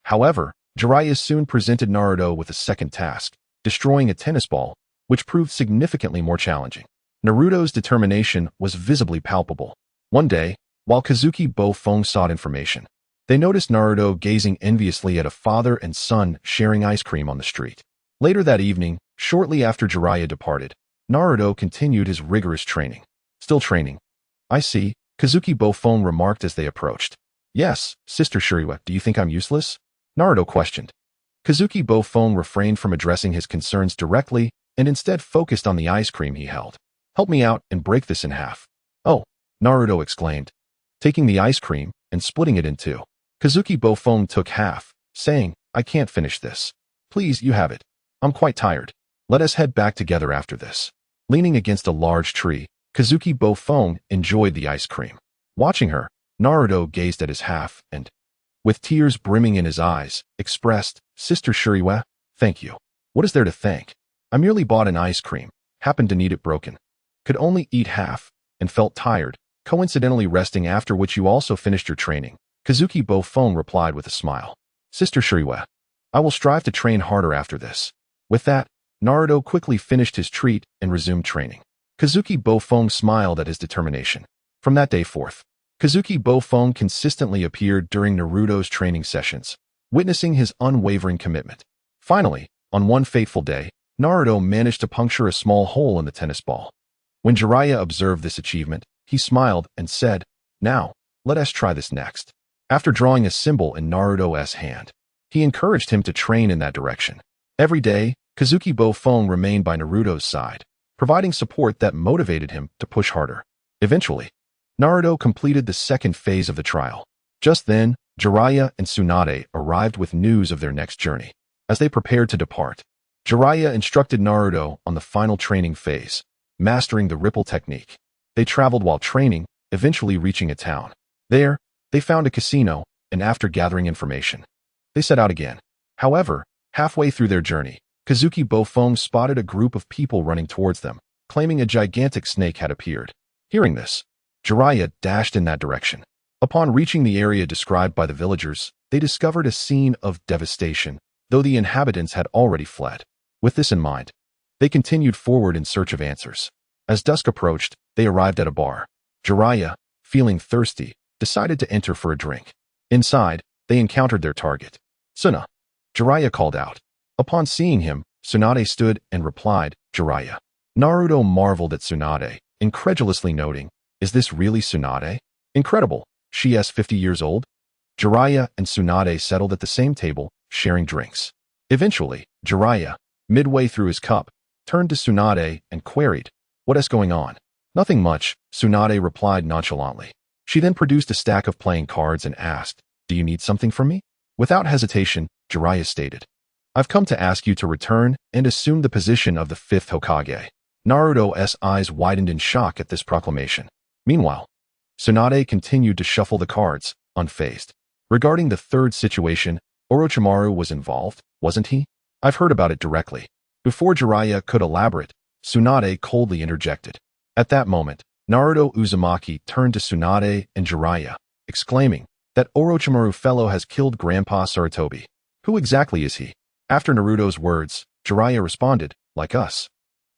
However, Jiraiya soon presented Naruto with a second task, destroying a tennis ball, which proved significantly more challenging. Naruto's determination was visibly palpable. One day, while Kazuki Bofeng sought information, they noticed Naruto gazing enviously at a father and son sharing ice cream on the street. Later that evening, shortly after Jiraiya departed, Naruto continued his rigorous training. Still training. I see, Kazuki Bofeng remarked as they approached. Yes, Sister Shuriwa, do you think I'm useless? Naruto questioned. Kazuki Bofeng refrained from addressing his concerns directly and instead focused on the ice cream he held. Help me out and break this in half. Oh, Naruto exclaimed, taking the ice cream and splitting it in 2. Kazuki Bofeng took half, saying, I can't finish this. Please, you have it. I'm quite tired. Let us head back together after this. Leaning against a large tree, Kazuki Bofeng enjoyed the ice cream. Watching her, Naruto gazed at his half and, with tears brimming in his eyes, expressed, Sister Shuriwa, thank you. What is there to thank? I merely bought an ice cream, happened to need it broken. Could only eat half, and felt tired, coincidentally resting after which you also finished your training. Kazuki Bofeng replied with a smile. Sister Shuriwa, I will strive to train harder after this. With that, Naruto quickly finished his treat and resumed training. Kazuki Bofeng smiled at his determination. From that day forth, Kazuki Bofeng consistently appeared during Naruto's training sessions, witnessing his unwavering commitment. Finally, on one fateful day, Naruto managed to puncture a small hole in the tennis ball. When Jiraiya observed this achievement, he smiled and said, Now, let us try this next. After drawing a symbol in Naruto's hand, he encouraged him to train in that direction. Every day, Kazuki Bofeng remained by Naruto's side, providing support that motivated him to push harder. Eventually, Naruto completed the second phase of the trial. Just then, Jiraiya and Tsunade arrived with news of their next journey. As they prepared to depart, Jiraiya instructed Naruto on the final training phase, mastering the ripple technique. They traveled while training, eventually reaching a town. There, they found a casino, and after gathering information, they set out again. However, halfway through their journey, Kazuki Bofong spotted a group of people running towards them, claiming a gigantic snake had appeared. Hearing this, Jiraiya dashed in that direction. Upon reaching the area described by the villagers, they discovered a scene of devastation, though the inhabitants had already fled. With this in mind, they continued forward in search of answers. As dusk approached, they arrived at a bar. Jiraiya, feeling thirsty, decided to enter for a drink. Inside, they encountered their target. Suna. Jiraiya called out. Upon seeing him, Tsunade stood and replied, Jiraiya. Naruto marveled at Tsunade, incredulously noting, is this really Tsunade? Incredible, she is 50 years old? Jiraiya and Tsunade settled at the same table, sharing drinks. Eventually, Jiraiya, midway through his cup, turned to Tsunade and queried, what is going on? Nothing much, Tsunade replied nonchalantly. She then produced a stack of playing cards and asked, do you need something from me? Without hesitation, Jiraiya stated, I've come to ask you to return and assume the position of the Fifth Hokage. Naruto's eyes widened in shock at this proclamation. Meanwhile, Tsunade continued to shuffle the cards, unfazed. Regarding the third situation, Orochimaru was involved, wasn't he? I've heard about it directly. Before Jiraiya could elaborate, Tsunade coldly interjected. At that moment, Naruto Uzumaki turned to Tsunade and Jiraiya, exclaiming, that Orochimaru fellow has killed Grandpa Sarutobi. Who exactly is he? After Naruto's words, Jiraiya responded, like us.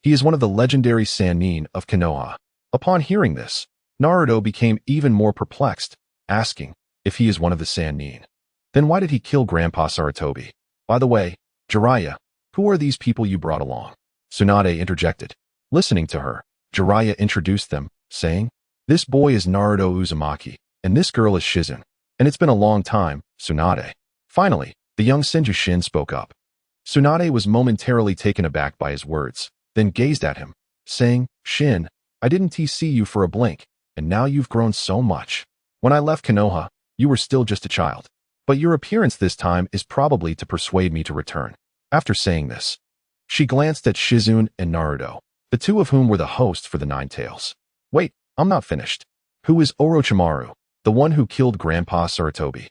He is one of the legendary Sannin of Konoha. Upon hearing this, Naruto became even more perplexed, asking, if he is one of the Sannin, then why did he kill Grandpa Sarutobi? By the way, Jiraiya, who are these people you brought along? Tsunade interjected. Listening to her, Jiraiya introduced them, saying, this boy is Naruto Uzumaki, and this girl is Shizun. And it's been a long time, Tsunade. Finally, the young Senjushin spoke up. Tsunade was momentarily taken aback by his words, then gazed at him, saying, Shin, I didn't see you for a blink, and now you've grown so much. When I left Konoha, you were still just a child. But your appearance this time is probably to persuade me to return. After saying this, she glanced at Shizun and Naruto, the two of whom were the hosts for the Nine Tails. Wait, I'm not finished. Who is Orochimaru, the one who killed Grandpa Sarutobi?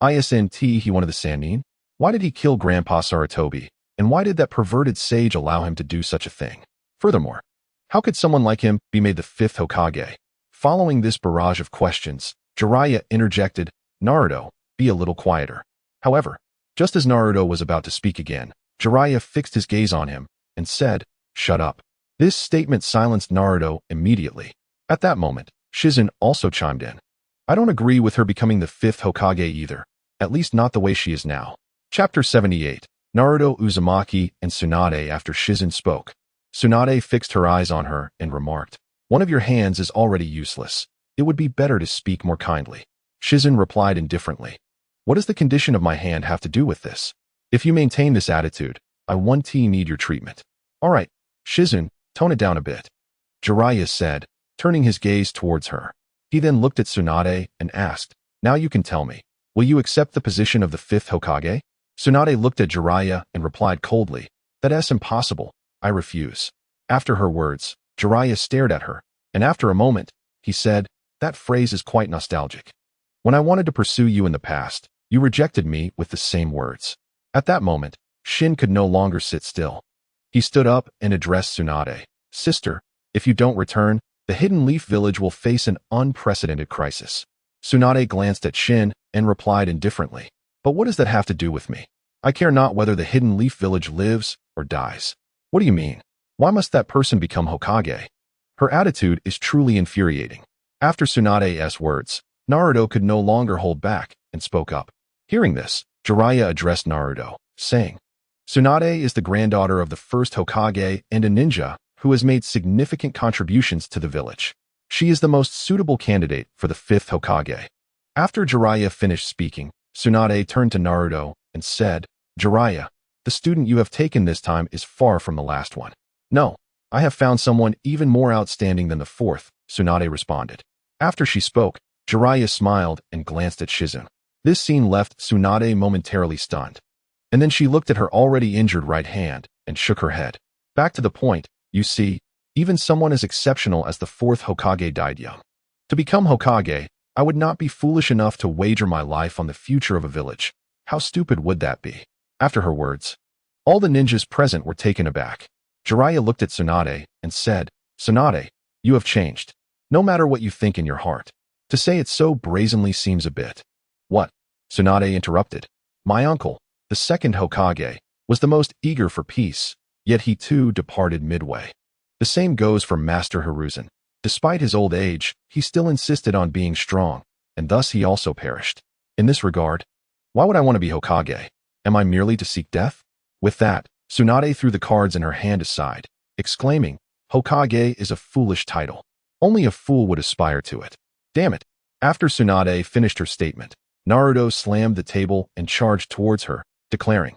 Isn't he one of the Sannin? Why did he kill Grandpa Sarutobi, and why did that perverted sage allow him to do such a thing? Furthermore, how could someone like him be made the Fifth Hokage? Following this barrage of questions, Jiraiya interjected, Naruto, be a little quieter. However, just as Naruto was about to speak again, Jiraiya fixed his gaze on him and said, shut up. This statement silenced Naruto immediately. At that moment, Shizun also chimed in. I don't agree with her becoming the Fifth Hokage either, at least not the way she is now. Chapter 78, Naruto Uzumaki and Tsunade. After Shizun spoke, Tsunade fixed her eyes on her and remarked, one of your hands is already useless. It would be better to speak more kindly. Shizun replied indifferently. What does the condition of my hand have to do with this? If you maintain this attitude, I need your treatment. All right, Shizun, tone it down a bit. Jiraiya said, turning his gaze towards her. He then looked at Tsunade and asked, now you can tell me, will you accept the position of the Fifth Hokage? Tsunade looked at Jiraiya and replied coldly, that's impossible, I refuse. After her words, Jiraiya stared at her, and after a moment, he said, that phrase is quite nostalgic. When I wanted to pursue you in the past, you rejected me with the same words. At that moment, Shin could no longer sit still. He stood up and addressed Tsunade. Sister, if you don't return, the Hidden Leaf Village will face an unprecedented crisis. Tsunade glanced at Shin and replied indifferently. But what does that have to do with me? I care not whether the Hidden Leaf Village lives or dies. What do you mean? Why must that person become Hokage? Her attitude is truly infuriating. After Tsunade's words, Naruto could no longer hold back and spoke up. Hearing this, Jiraiya addressed Naruto, saying, Tsunade is the granddaughter of the first Hokage and a ninja who has made significant contributions to the village. She is the most suitable candidate for the Fifth Hokage. After Jiraiya finished speaking, Tsunade turned to Naruto and said, Jiraiya, the student you have taken this time is far from the last one. No, I have found someone even more outstanding than the fourth, Tsunade responded. After she spoke, Jiraiya smiled and glanced at Shizun. This scene left Tsunade momentarily stunned. And then she looked at her already injured right hand and shook her head. Back to the point, you see, even someone as exceptional as the Fourth Hokage died young. To become Hokage, I would not be foolish enough to wager my life on the future of a village. How stupid would that be? After her words, all the ninjas present were taken aback. Jiraiya looked at Tsunade and said, Tsunade, you have changed. No matter what you think in your heart. To say it so brazenly seems a bit. What? Tsunade interrupted. My uncle, the second Hokage, was the most eager for peace, yet he too departed midway. The same goes for Master Hiruzen. Despite his old age, he still insisted on being strong, and thus he also perished. In this regard, why would I want to be Hokage? Am I merely to seek death? With that, Tsunade threw the cards in her hand aside, exclaiming, Hokage is a foolish title. Only a fool would aspire to it. Damn it. After Tsunade finished her statement, Naruto slammed the table and charged towards her, declaring,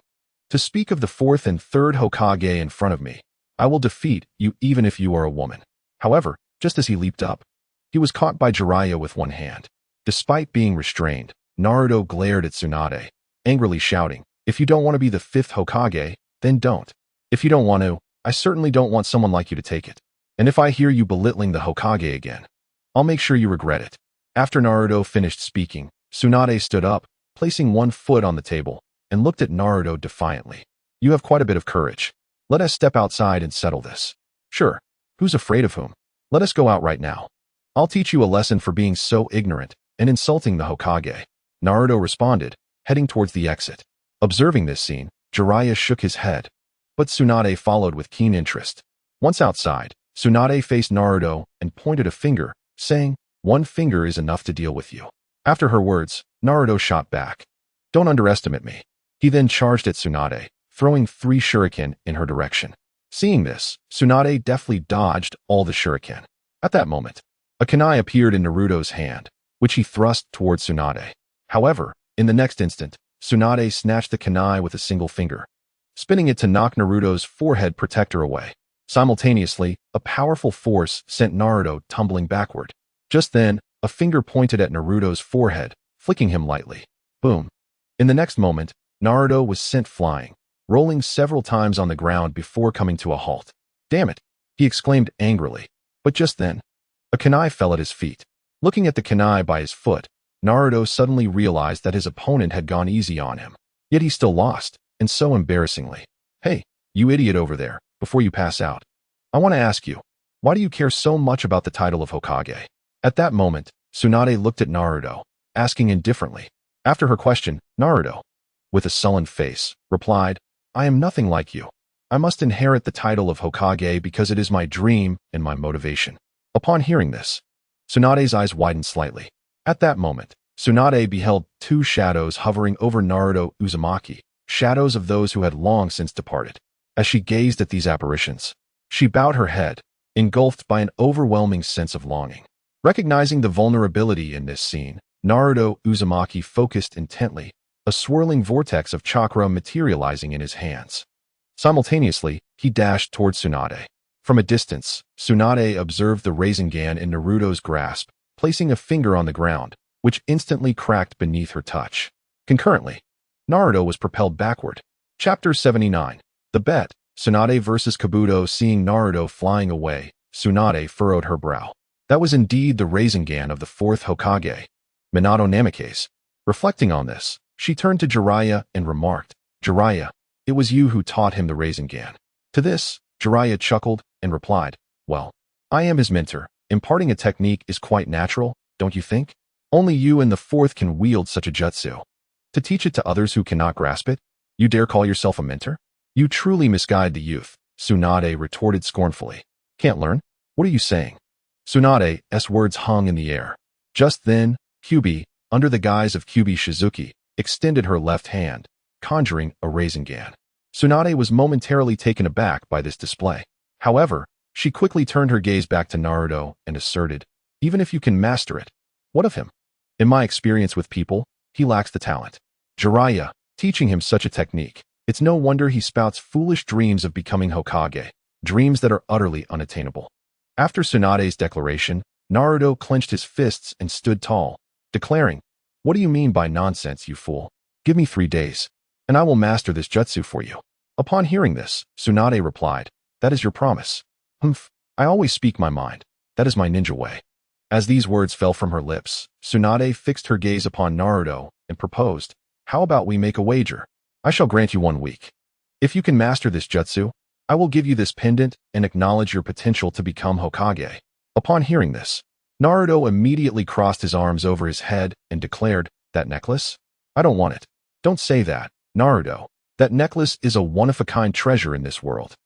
to speak of the fourth and third Hokage in front of me, I will defeat you even if you are a woman. However, just as he leaped up, he was caught by Jiraiya with one hand. Despite being restrained, Naruto glared at Tsunade, angrily shouting, if you don't want to be the fifth Hokage, then don't. If you don't want to, I certainly don't want someone like you to take it. And if I hear you belittling the Hokage again, I'll make sure you regret it. After Naruto finished speaking, Tsunade stood up, placing one foot on the table, and looked at Naruto defiantly. You have quite a bit of courage. Let us step outside and settle this. Sure. Who's afraid of whom? Let us go out right now. I'll teach you a lesson for being so ignorant and insulting the Hokage. Naruto responded, heading towards the exit. Observing this scene, Jiraiya shook his head, but Tsunade followed with keen interest. Once outside, Tsunade faced Naruto and pointed a finger, saying, one finger is enough to deal with you. After her words, Naruto shot back. Don't underestimate me. He then charged at Tsunade, throwing 3 shuriken in her direction. Seeing this, Tsunade deftly dodged all the shuriken. At that moment, a kunai appeared in Naruto's hand, which he thrust towards Tsunade. However, in the next instant, Tsunade snatched the kunai with a single finger, spinning it to knock Naruto's forehead protector away. Simultaneously, a powerful force sent Naruto tumbling backward. Just then, a finger pointed at Naruto's forehead, flicking him lightly. Boom. In the next moment, Naruto was sent flying, rolling several times on the ground before coming to a halt. Damn it, he exclaimed angrily. But just then, a kunai fell at his feet. Looking at the kunai by his foot, Naruto suddenly realized that his opponent had gone easy on him. Yet he still lost, and so embarrassingly. Hey, you idiot over there, before you pass out. I want to ask you, why do you care so much about the title of Hokage? At that moment, Tsunade looked at Naruto, asking indifferently. After her question, Naruto, with a sullen face, replied, I am nothing like you. I must inherit the title of Hokage because it is my dream and my motivation. Upon hearing this, Tsunade's eyes widened slightly. At that moment, Tsunade beheld 2 shadows hovering over Naruto Uzumaki, shadows of those who had long since departed. As she gazed at these apparitions, she bowed her head, engulfed by an overwhelming sense of longing. Recognizing the vulnerability in this scene, Naruto Uzumaki focused intently, a swirling vortex of chakra materializing in his hands. Simultaneously, he dashed towards Tsunade. From a distance, Tsunade observed the Rasengan in Naruto's grasp, placing a finger on the ground, which instantly cracked beneath her touch. Concurrently, Naruto was propelled backward. Chapter 79. The Bet. Tsunade vs. Kabuto. Seeing Naruto flying away, Tsunade furrowed her brow. That was indeed the Rasengan of the fourth Hokage, Minato Namikaze. Reflecting on this, she turned to Jiraiya and remarked, Jiraiya, it was you who taught him the Rasengan. To this, Jiraiya chuckled and replied, well, I am his mentor. Imparting a technique is quite natural, don't you think? Only you and the fourth can wield such a jutsu. To teach it to others who cannot grasp it, you dare call yourself a mentor? You truly misguide the youth, Tsunade retorted scornfully. Can't learn? What are you saying? Tsunade's words hung in the air. Just then, Kyubi, under the guise of Kyubi Shizuki, extended her left hand, conjuring a Rasengan. Tsunade was momentarily taken aback by this display. However, she quickly turned her gaze back to Naruto and asserted, even if you can master it, what of him? In my experience with people, he lacks the talent. Jiraiya, teaching him such a technique, it's no wonder he spouts foolish dreams of becoming Hokage, dreams that are utterly unattainable. After Tsunade's declaration, Naruto clenched his fists and stood tall, declaring, what do you mean by nonsense, you fool? Give me 3 days, and I will master this jutsu for you. Upon hearing this, Tsunade replied, "That is your promise." "Humph, I always speak my mind. That is my ninja way." As these words fell from her lips, Tsunade fixed her gaze upon Naruto and proposed, "How about we make a wager? I shall grant you 1 week. If you can master this jutsu, I will give you this pendant and acknowledge your potential to become Hokage." Upon hearing this, Naruto immediately crossed his arms over his head and declared, "That necklace? I don't want it." "Don't say that, Naruto. That necklace is a one-of-a-kind treasure in this world.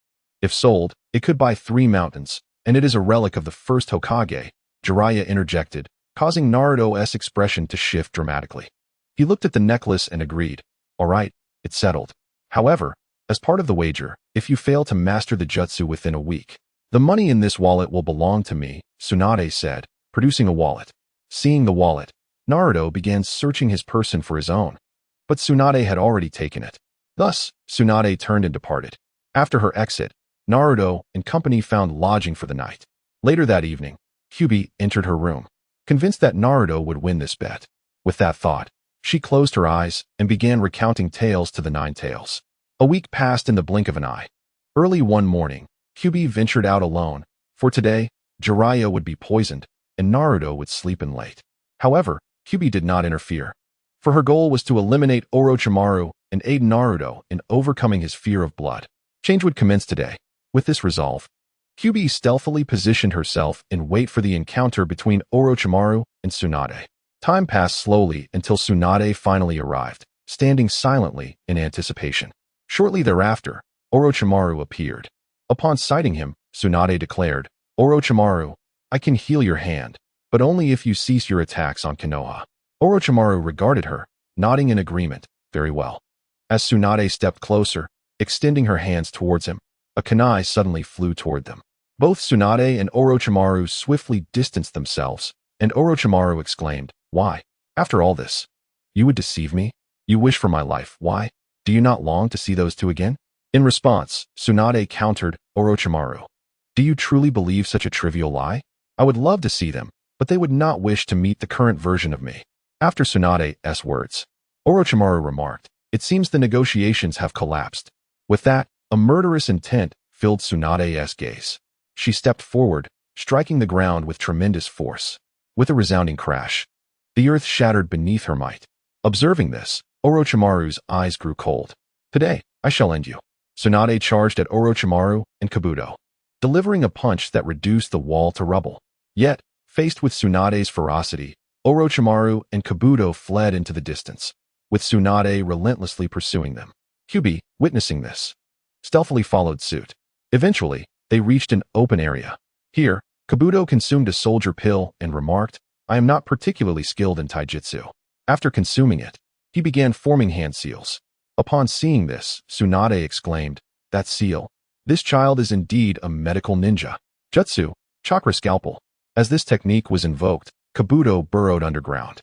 If sold, it could buy 3 mountains, and it is a relic of the first Hokage," Jiraiya interjected, causing Naruto's expression to shift dramatically. He looked at the necklace and agreed, "All right, it's settled. However, as part of the wager, if you fail to master the jutsu within a week, the money in this wallet will belong to me," Tsunade said, producing a wallet. Seeing the wallet, Naruto began searching his person for his own, but Tsunade had already taken it. Thus, Tsunade turned and departed. After her exit, Naruto and company found lodging for the night. Later that evening, Kyubi entered her room, convinced that Naruto would win this bet. With that thought, she closed her eyes and began recounting tales to the 9 tails. A week passed in the blink of an eye. Early one morning, Kyubi ventured out alone, for today, Jiraiya would be poisoned, and Naruto would sleep in late. However, Kyubi did not interfere, for her goal was to eliminate Orochimaru and aid Naruto in overcoming his fear of blood. Change would commence today. With this resolve, Kyubi stealthily positioned herself in wait for the encounter between Orochimaru and Tsunade. Time passed slowly until Tsunade finally arrived, standing silently in anticipation. Shortly thereafter, Orochimaru appeared. Upon sighting him, Tsunade declared, "Orochimaru, I can heal your hand, but only if you cease your attacks on Konoha." Orochimaru regarded her, nodding in agreement. "Very well." As Tsunade stepped closer, extending her hands towards him, a kunai suddenly flew toward them. Both Tsunade and Orochimaru swiftly distanced themselves, and Orochimaru exclaimed, "Why? After all this, you would deceive me? You wish for my life. Why? Do you not long to see those two again?" In response, Tsunade countered Orochimaru, "Do you truly believe such a trivial lie? I would love to see them, but they would not wish to meet the current version of me." After Tsunade's words, Orochimaru remarked, "It seems the negotiations have collapsed." With that, a murderous intent filled Tsunade's gaze. She stepped forward, striking the ground with tremendous force. With a resounding crash, the earth shattered beneath her might. Observing this, Orochimaru's eyes grew cold. "Today, I shall end you." Tsunade charged at Orochimaru and Kabuto, delivering a punch that reduced the wall to rubble. Yet, faced with Tsunade's ferocity, Orochimaru and Kabuto fled into the distance, with Tsunade relentlessly pursuing them. Kyubi, witnessing this, stealthily followed suit. Eventually, they reached an open area. Here, Kabuto consumed a soldier pill and remarked, "I am not particularly skilled in taijutsu." After consuming it, he began forming hand seals. Upon seeing this, Tsunade exclaimed, "That seal! This child is indeed a medical ninja." Jutsu, chakra scalpel. As this technique was invoked, Kabuto burrowed underground.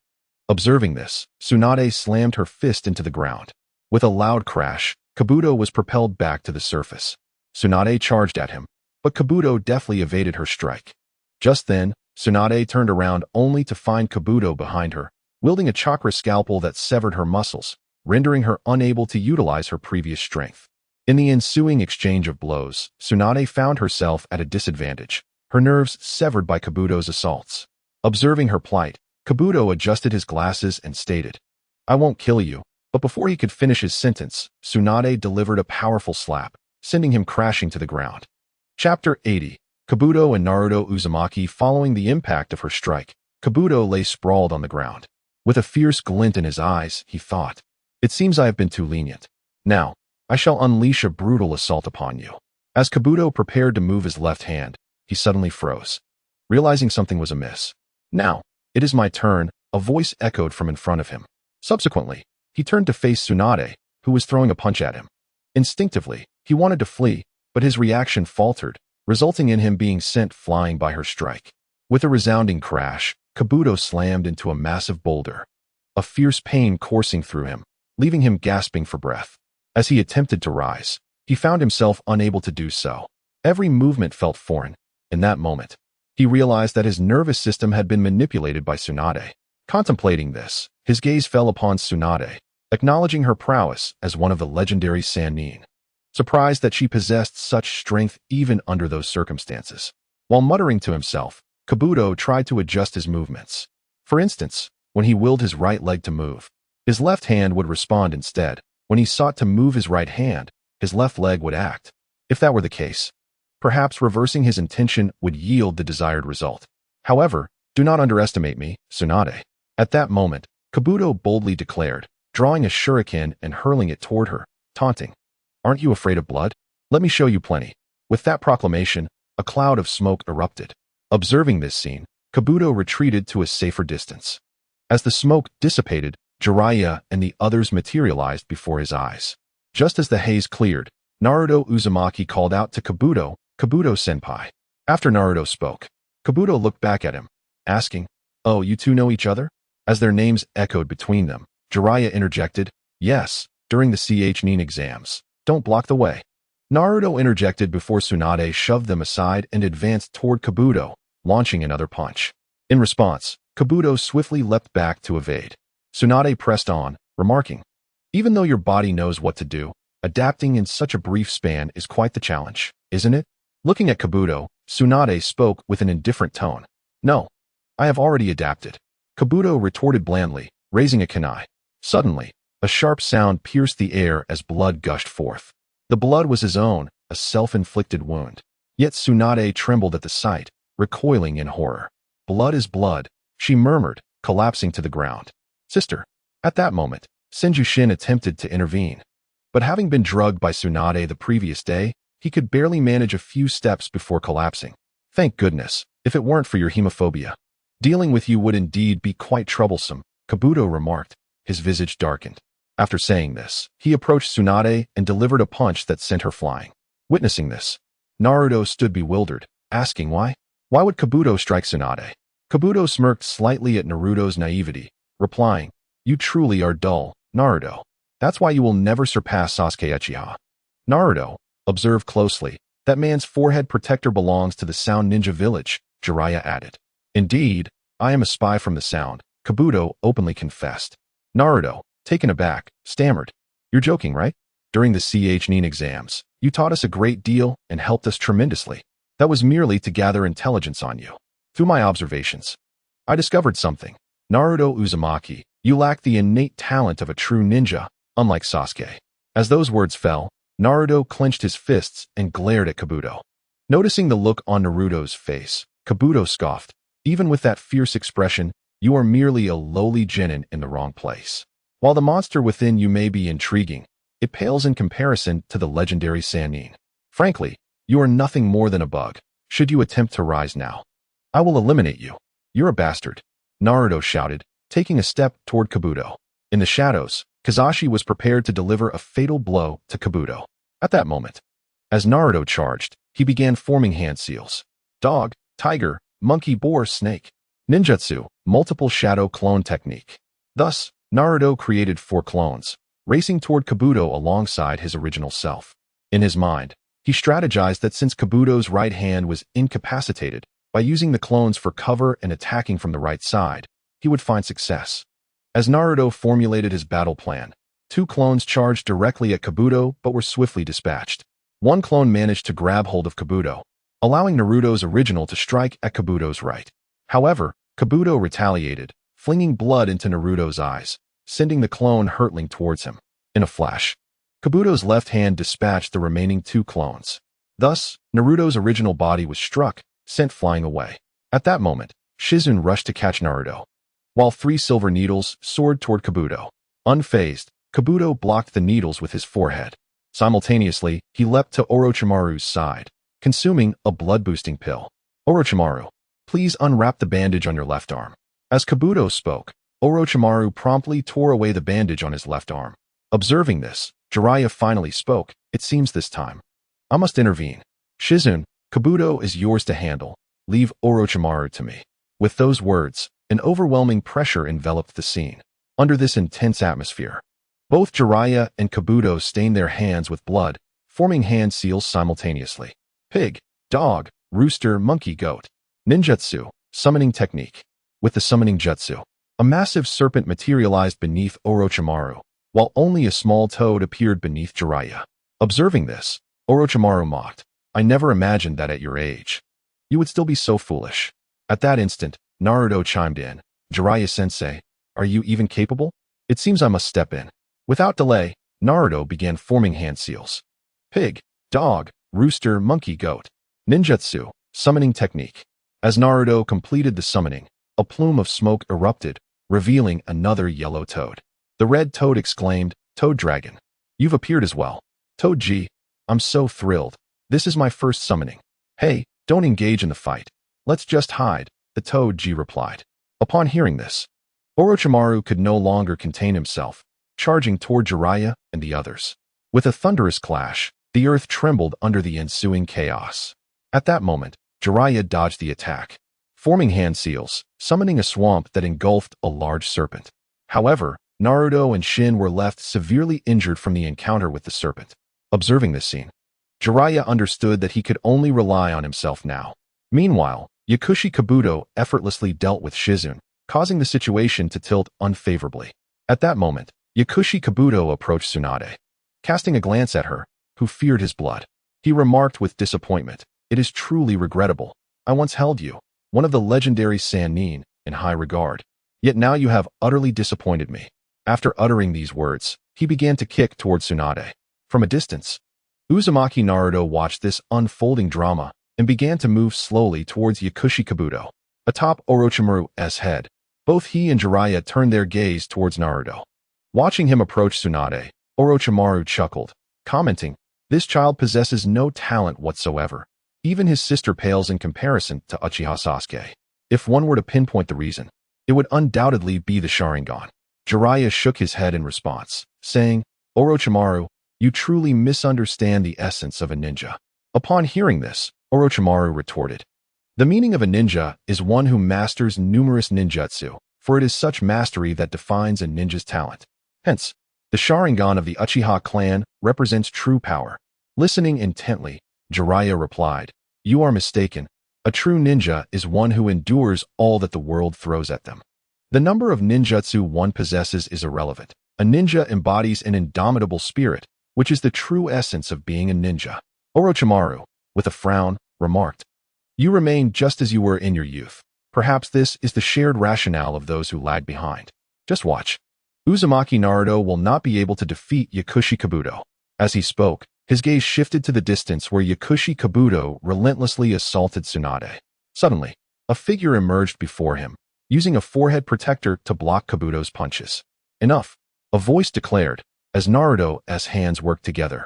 Observing this, Tsunade slammed her fist into the ground. With a loud crash, Kabuto was propelled back to the surface. Tsunade charged at him, but Kabuto deftly evaded her strike. Just then, Tsunade turned around only to find Kabuto behind her, wielding a chakra scalpel that severed her muscles, rendering her unable to utilize her previous strength. In the ensuing exchange of blows, Tsunade found herself at a disadvantage, her nerves severed by Kabuto's assaults. Observing her plight, Kabuto adjusted his glasses and stated, "I won't kill you." But before he could finish his sentence, Tsunade delivered a powerful slap, sending him crashing to the ground. Chapter 80. Kabuto and Naruto Uzumaki. Following the impact of her strike, Kabuto lay sprawled on the ground. With a fierce glint in his eyes, he thought, "It seems I have been too lenient. Now, I shall unleash a brutal assault upon you." As Kabuto prepared to move his left hand, he suddenly froze, realizing something was amiss. "Now, it is my turn," a voice echoed from in front of him. Subsequently, he turned to face Tsunade, who was throwing a punch at him. Instinctively, he wanted to flee, but his reaction faltered, resulting in him being sent flying by her strike. With a resounding crash, Kabuto slammed into a massive boulder, a fierce pain coursing through him, leaving him gasping for breath. As he attempted to rise, he found himself unable to do so. Every movement felt foreign. In that moment, he realized that his nervous system had been manipulated by Tsunade. Contemplating this, his gaze fell upon Tsunade, acknowledging her prowess as one of the legendary Sannin. surprised that she possessed such strength even under those circumstances. While muttering to himself, Kabuto tried to adjust his movements. For instance, when he willed his right leg to move, his left hand would respond instead. When he sought to move his right hand, his left leg would act. If that were the case, perhaps reversing his intention would yield the desired result. However, do not underestimate me, Tsunade. At that moment, Kabuto boldly declared, drawing a shuriken and hurling it toward her, taunting. Aren't you afraid of blood? Let me show you plenty. With that proclamation, a cloud of smoke erupted. Observing this scene, Kabuto retreated to a safer distance. As the smoke dissipated, Jiraiya and the others materialized before his eyes. Just as the haze cleared, Naruto Uzumaki called out to Kabuto, Kabuto-senpai. After Naruto spoke, Kabuto looked back at him, asking, "Oh, you two know each other?" As their names echoed between them, Jiraiya interjected, "Yes, during the YIN exams. Don't block the way." Naruto interjected before Tsunade shoved them aside and advanced toward Kabuto, launching another punch. In response, Kabuto swiftly leapt back to evade. Tsunade pressed on, remarking, "Even though your body knows what to do, adapting in such a brief span is quite the challenge, isn't it?" Looking at Kabuto, Tsunade spoke with an indifferent tone. "No, I have already adapted." Kabuto retorted blandly, raising a kunai. Suddenly, a sharp sound pierced the air as blood gushed forth. The blood was his own, a self-inflicted wound. Yet Tsunade trembled at the sight, recoiling in horror. "Blood is blood," she murmured, collapsing to the ground. "Sister." At that moment, Senjushin attempted to intervene. But having been drugged by Tsunade the previous day, he could barely manage a few steps before collapsing. "Thank goodness, if it weren't for your hemophobia. Dealing with you would indeed be quite troublesome," Kabuto remarked, his visage darkened. After saying this, he approached Tsunade and delivered a punch that sent her flying. Witnessing this, Naruto stood bewildered, asking why. Why would Kabuto strike Tsunade? Kabuto smirked slightly at Naruto's naivety, replying, "You truly are dull, Naruto. That's why you will never surpass Sasuke Uchiha." Naruto, observe closely. That man's forehead protector belongs to the Sound Ninja Village, Jiraiya added. "Indeed, I am a spy from the Sound," Kabuto openly confessed. Naruto, taken aback, stammered, "You're joking, right? During the YIN exams, you taught us a great deal and helped us tremendously. That was merely to gather intelligence on you. Through my observations, I discovered something. Naruto Uzumaki, you lack the innate talent of a true ninja, unlike Sasuke." As those words fell, Naruto clenched his fists and glared at Kabuto. Noticing the look on Naruto's face, Kabuto scoffed, "Even with that fierce expression, you are merely a lowly genin in the wrong place. While the monster within you may be intriguing, it pales in comparison to the legendary Sannin. Frankly, you are nothing more than a bug. Should you attempt to rise now, I will eliminate you. You're a bastard," Naruto shouted, taking a step toward Kabuto. In the shadows, Kazashi was prepared to deliver a fatal blow to Kabuto. At that moment, as Naruto charged, he began forming hand seals. Dog, tiger, monkey, boar, snake. Ninjutsu, multiple shadow clone technique. Thus, Naruto created 4 clones, racing toward Kabuto alongside his original self. In his mind, he strategized that since Kabuto's right hand was incapacitated, by using the clones for cover and attacking from the right side, he would find success. As Naruto formulated his battle plan, 2 clones charged directly at Kabuto but were swiftly dispatched. One clone managed to grab hold of Kabuto, allowing Naruto's original to strike at Kabuto's right. However, Kabuto retaliated, flinging blood into Naruto's eyes, sending the clone hurtling towards him. In a flash, Kabuto's left hand dispatched the remaining 2 clones. Thus, Naruto's original body was struck, sent flying away. At that moment, Shizun rushed to catch Naruto, while 3 silver needles soared toward Kabuto. Unfazed, Kabuto blocked the needles with his forehead. Simultaneously, he leapt to Orochimaru's side, consuming a blood-boosting pill. "Orochimaru, please unwrap the bandage on your left arm." As Kabuto spoke, Orochimaru promptly tore away the bandage on his left arm. Observing this, Jiraiya finally spoke, "It seems this time I must intervene. Shizun, Kabuto is yours to handle. Leave Orochimaru to me." With those words, an overwhelming pressure enveloped the scene. Under this intense atmosphere, both Jiraiya and Kabuto stained their hands with blood, forming hand seals simultaneously. Pig, dog, rooster, monkey, goat. Ninjutsu, summoning technique. With the summoning jutsu, a massive serpent materialized beneath Orochimaru, while only a small toad appeared beneath Jiraiya. Observing this, Orochimaru mocked. I never imagined that at your age, you would still be so foolish. At that instant, Naruto chimed in. Jiraiya-sensei, are you even capable? It seems I must step in. Without delay, Naruto began forming hand seals. Pig, dog, rooster, monkey, goat. Ninjutsu, summoning technique. As Naruto completed the summoning, a plume of smoke erupted, revealing another yellow toad. The red toad exclaimed, Toad Dragon, you've appeared as well. Toad G, I'm so thrilled. This is my first summoning. Hey, don't engage in the fight. Let's just hide, the Toad G replied. Upon hearing this, Orochimaru could no longer contain himself, charging toward Jiraiya and the others. With a thunderous clash, the earth trembled under the ensuing chaos. At that moment, Jiraiya dodged the attack, forming hand seals, summoning a swamp that engulfed a large serpent. However, Naruto and Shin were left severely injured from the encounter with the serpent. Observing this scene, Jiraiya understood that he could only rely on himself now. Meanwhile, Yakushi Kabuto effortlessly dealt with Shizune, causing the situation to tilt unfavorably. At that moment, Yakushi Kabuto approached Tsunade. Casting a glance at her, who feared his blood, he remarked with disappointment, It is truly regrettable. I once held you, one of the legendary Sannin, in high regard. Yet now you have utterly disappointed me. After uttering these words, he began to kick towards Tsunade. From a distance, Uzumaki Naruto watched this unfolding drama and began to move slowly towards Yakushi Kabuto. Atop Orochimaru's head, both he and Jiraiya turned their gaze towards Naruto. Watching him approach Tsunade, Orochimaru chuckled, commenting, This child possesses no talent whatsoever. Even his sister pales in comparison to Uchiha Sasuke. If one were to pinpoint the reason, it would undoubtedly be the Sharingan. Jiraiya shook his head in response, saying, Orochimaru, you truly misunderstand the essence of a ninja. Upon hearing this, Orochimaru retorted, The meaning of a ninja is one who masters numerous ninjutsu, for it is such mastery that defines a ninja's talent. Hence, the Sharingan of the Uchiha clan represents true power. Listening intently, Jiraiya replied, You are mistaken. A true ninja is one who endures all that the world throws at them. The number of ninjutsu one possesses is irrelevant. A ninja embodies an indomitable spirit, which is the true essence of being a ninja. Orochimaru, with a frown, remarked, You remain just as you were in your youth. Perhaps this is the shared rationale of those who lag behind. Just watch. Uzumaki Naruto will not be able to defeat Yakushi Kabuto. As he spoke, his gaze shifted to the distance where Yakushi Kabuto relentlessly assaulted Tsunade. Suddenly, a figure emerged before him, using a forehead protector to block Kabuto's punches. Enough, a voice declared, as Naruto's hands worked together,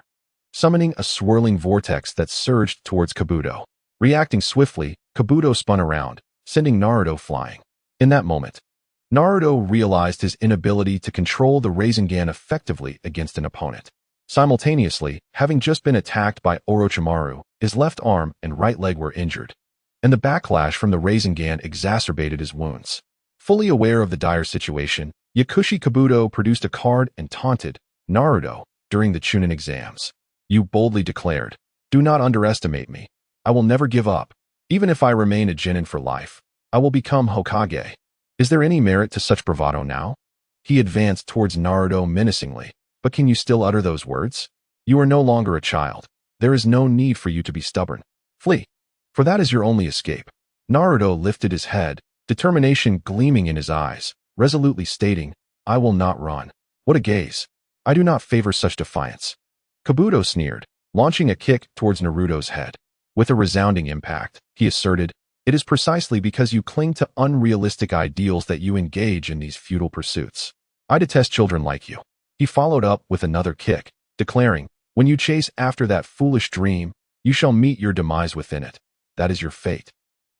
summoning a swirling vortex that surged towards Kabuto. Reacting swiftly, Kabuto spun around, sending Naruto flying. In that moment, Naruto realized his inability to control the Rasengan effectively against an opponent. Simultaneously, having just been attacked by Orochimaru, his left arm and right leg were injured, and the backlash from the Rasengan exacerbated his wounds. Fully aware of the dire situation, Yakushi Kabuto produced a card and taunted Naruto during the Chunin exams. You boldly declared, Do not underestimate me. I will never give up. Even if I remain a genin for life, I will become Hokage. Is there any merit to such bravado now? He advanced towards Naruto menacingly. But can you still utter those words? You are no longer a child. There is no need for you to be stubborn. Flee, for that is your only escape. Naruto lifted his head, determination gleaming in his eyes, resolutely stating, I will not run. What a gaze. I do not favor such defiance. Kabuto sneered, launching a kick towards Naruto's head. With a resounding impact, he asserted, It is precisely because you cling to unrealistic ideals that you engage in these futile pursuits. I detest children like you. He followed up with another kick, declaring, When you chase after that foolish dream, you shall meet your demise within it. That is your fate.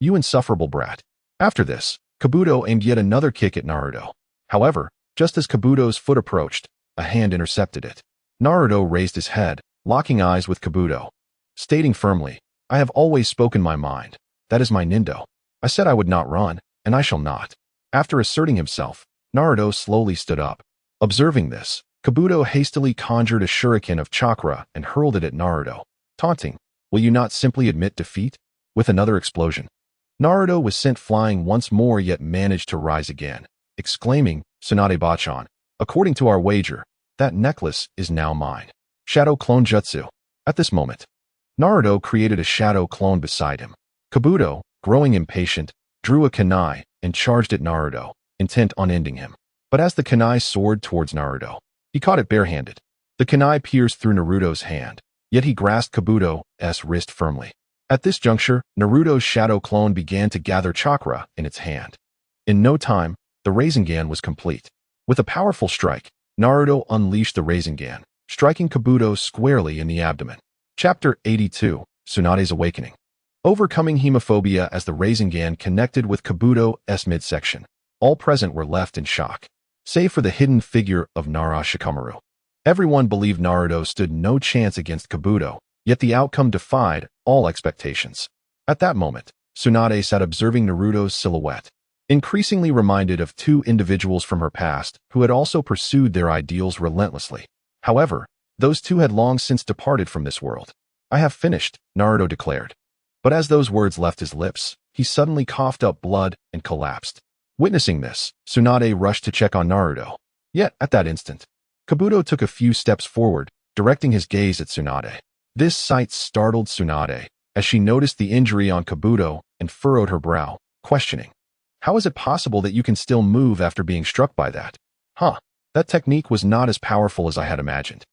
You insufferable brat. After this, Kabuto aimed yet another kick at Naruto. However, just as Kabuto's foot approached, a hand intercepted it. Naruto raised his head, locking eyes with Kabuto, stating firmly, I have always spoken my mind. That is my nindo. I said I would not run, and I shall not. After asserting himself, Naruto slowly stood up. Observing this, Kabuto hastily conjured a shuriken of chakra and hurled it at Naruto, taunting, Will you not simply admit defeat? With another explosion, Naruto was sent flying once more yet managed to rise again, exclaiming, Tsunade Bachan, according to our wager, that necklace is now mine. Shadow Clone Jutsu. At this moment, Naruto created a shadow clone beside him. Kabuto, growing impatient, drew a kunai and charged at Naruto, intent on ending him. But as the kunai soared towards Naruto, he caught it barehanded. The kunai pierced through Naruto's hand, yet he grasped Kabuto's wrist firmly. At this juncture, Naruto's shadow clone began to gather chakra in its hand. In no time, the Rasengan was complete. With a powerful strike, Naruto unleashed the Rasengan, striking Kabuto squarely in the abdomen. Chapter 82, Tsunade's Awakening. Overcoming hemophobia as the Rasengan connected with Kabuto's midsection, all present were left in shock, save for the hidden figure of Nara Shikamaru. Everyone believed Naruto stood no chance against Kabuto, yet the outcome defied all expectations. At that moment, Tsunade sat observing Naruto's silhouette, increasingly reminded of two individuals from her past who had also pursued their ideals relentlessly. However, those two had long since departed from this world. "I have finished," Naruto declared. But as those words left his lips, he suddenly coughed up blood and collapsed. Witnessing this, Tsunade rushed to check on Naruto. Yet, at that instant, Kabuto took a few steps forward, directing his gaze at Tsunade. This sight startled Tsunade, as she noticed the injury on Kabuto and furrowed her brow, questioning, "How is it possible that you can still move after being struck by that?" That technique was not as powerful as I had imagined,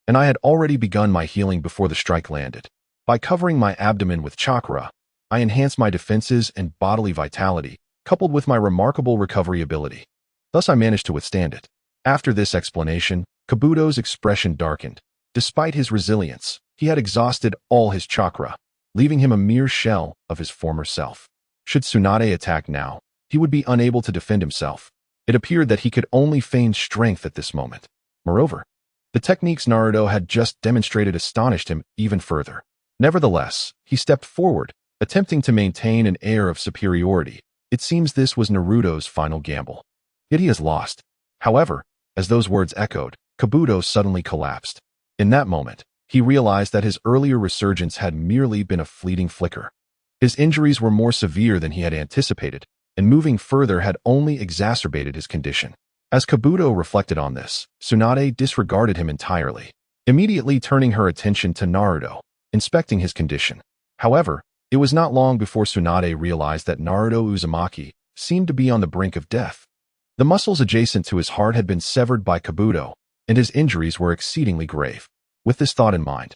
and I had already begun my healing before the strike landed. By covering my abdomen with chakra, I enhanced my defenses and bodily vitality, coupled with my remarkable recovery ability. Thus I managed to withstand it. After this explanation, Kabuto's expression darkened. Despite his resilience, he had exhausted all his chakra, leaving him a mere shell of his former self. Should Tsunade attack now, he would be unable to defend himself. It appeared that he could only feign strength at this moment. Moreover, the techniques Naruto had just demonstrated astonished him even further. Nevertheless, he stepped forward, attempting to maintain an air of superiority. It seems this was Naruto's final gamble. Yet he has lost. However, as those words echoed, Kabuto suddenly collapsed. In that moment, he realized that his earlier resurgence had merely been a fleeting flicker. His injuries were more severe than he had anticipated, and moving further had only exacerbated his condition. As Kabuto reflected on this, Tsunade disregarded him entirely, immediately turning her attention to Naruto, inspecting his condition. However, it was not long before Tsunade realized that Naruto Uzumaki seemed to be on the brink of death. The muscles adjacent to his heart had been severed by Kabuto, and his injuries were exceedingly grave. With this thought in mind,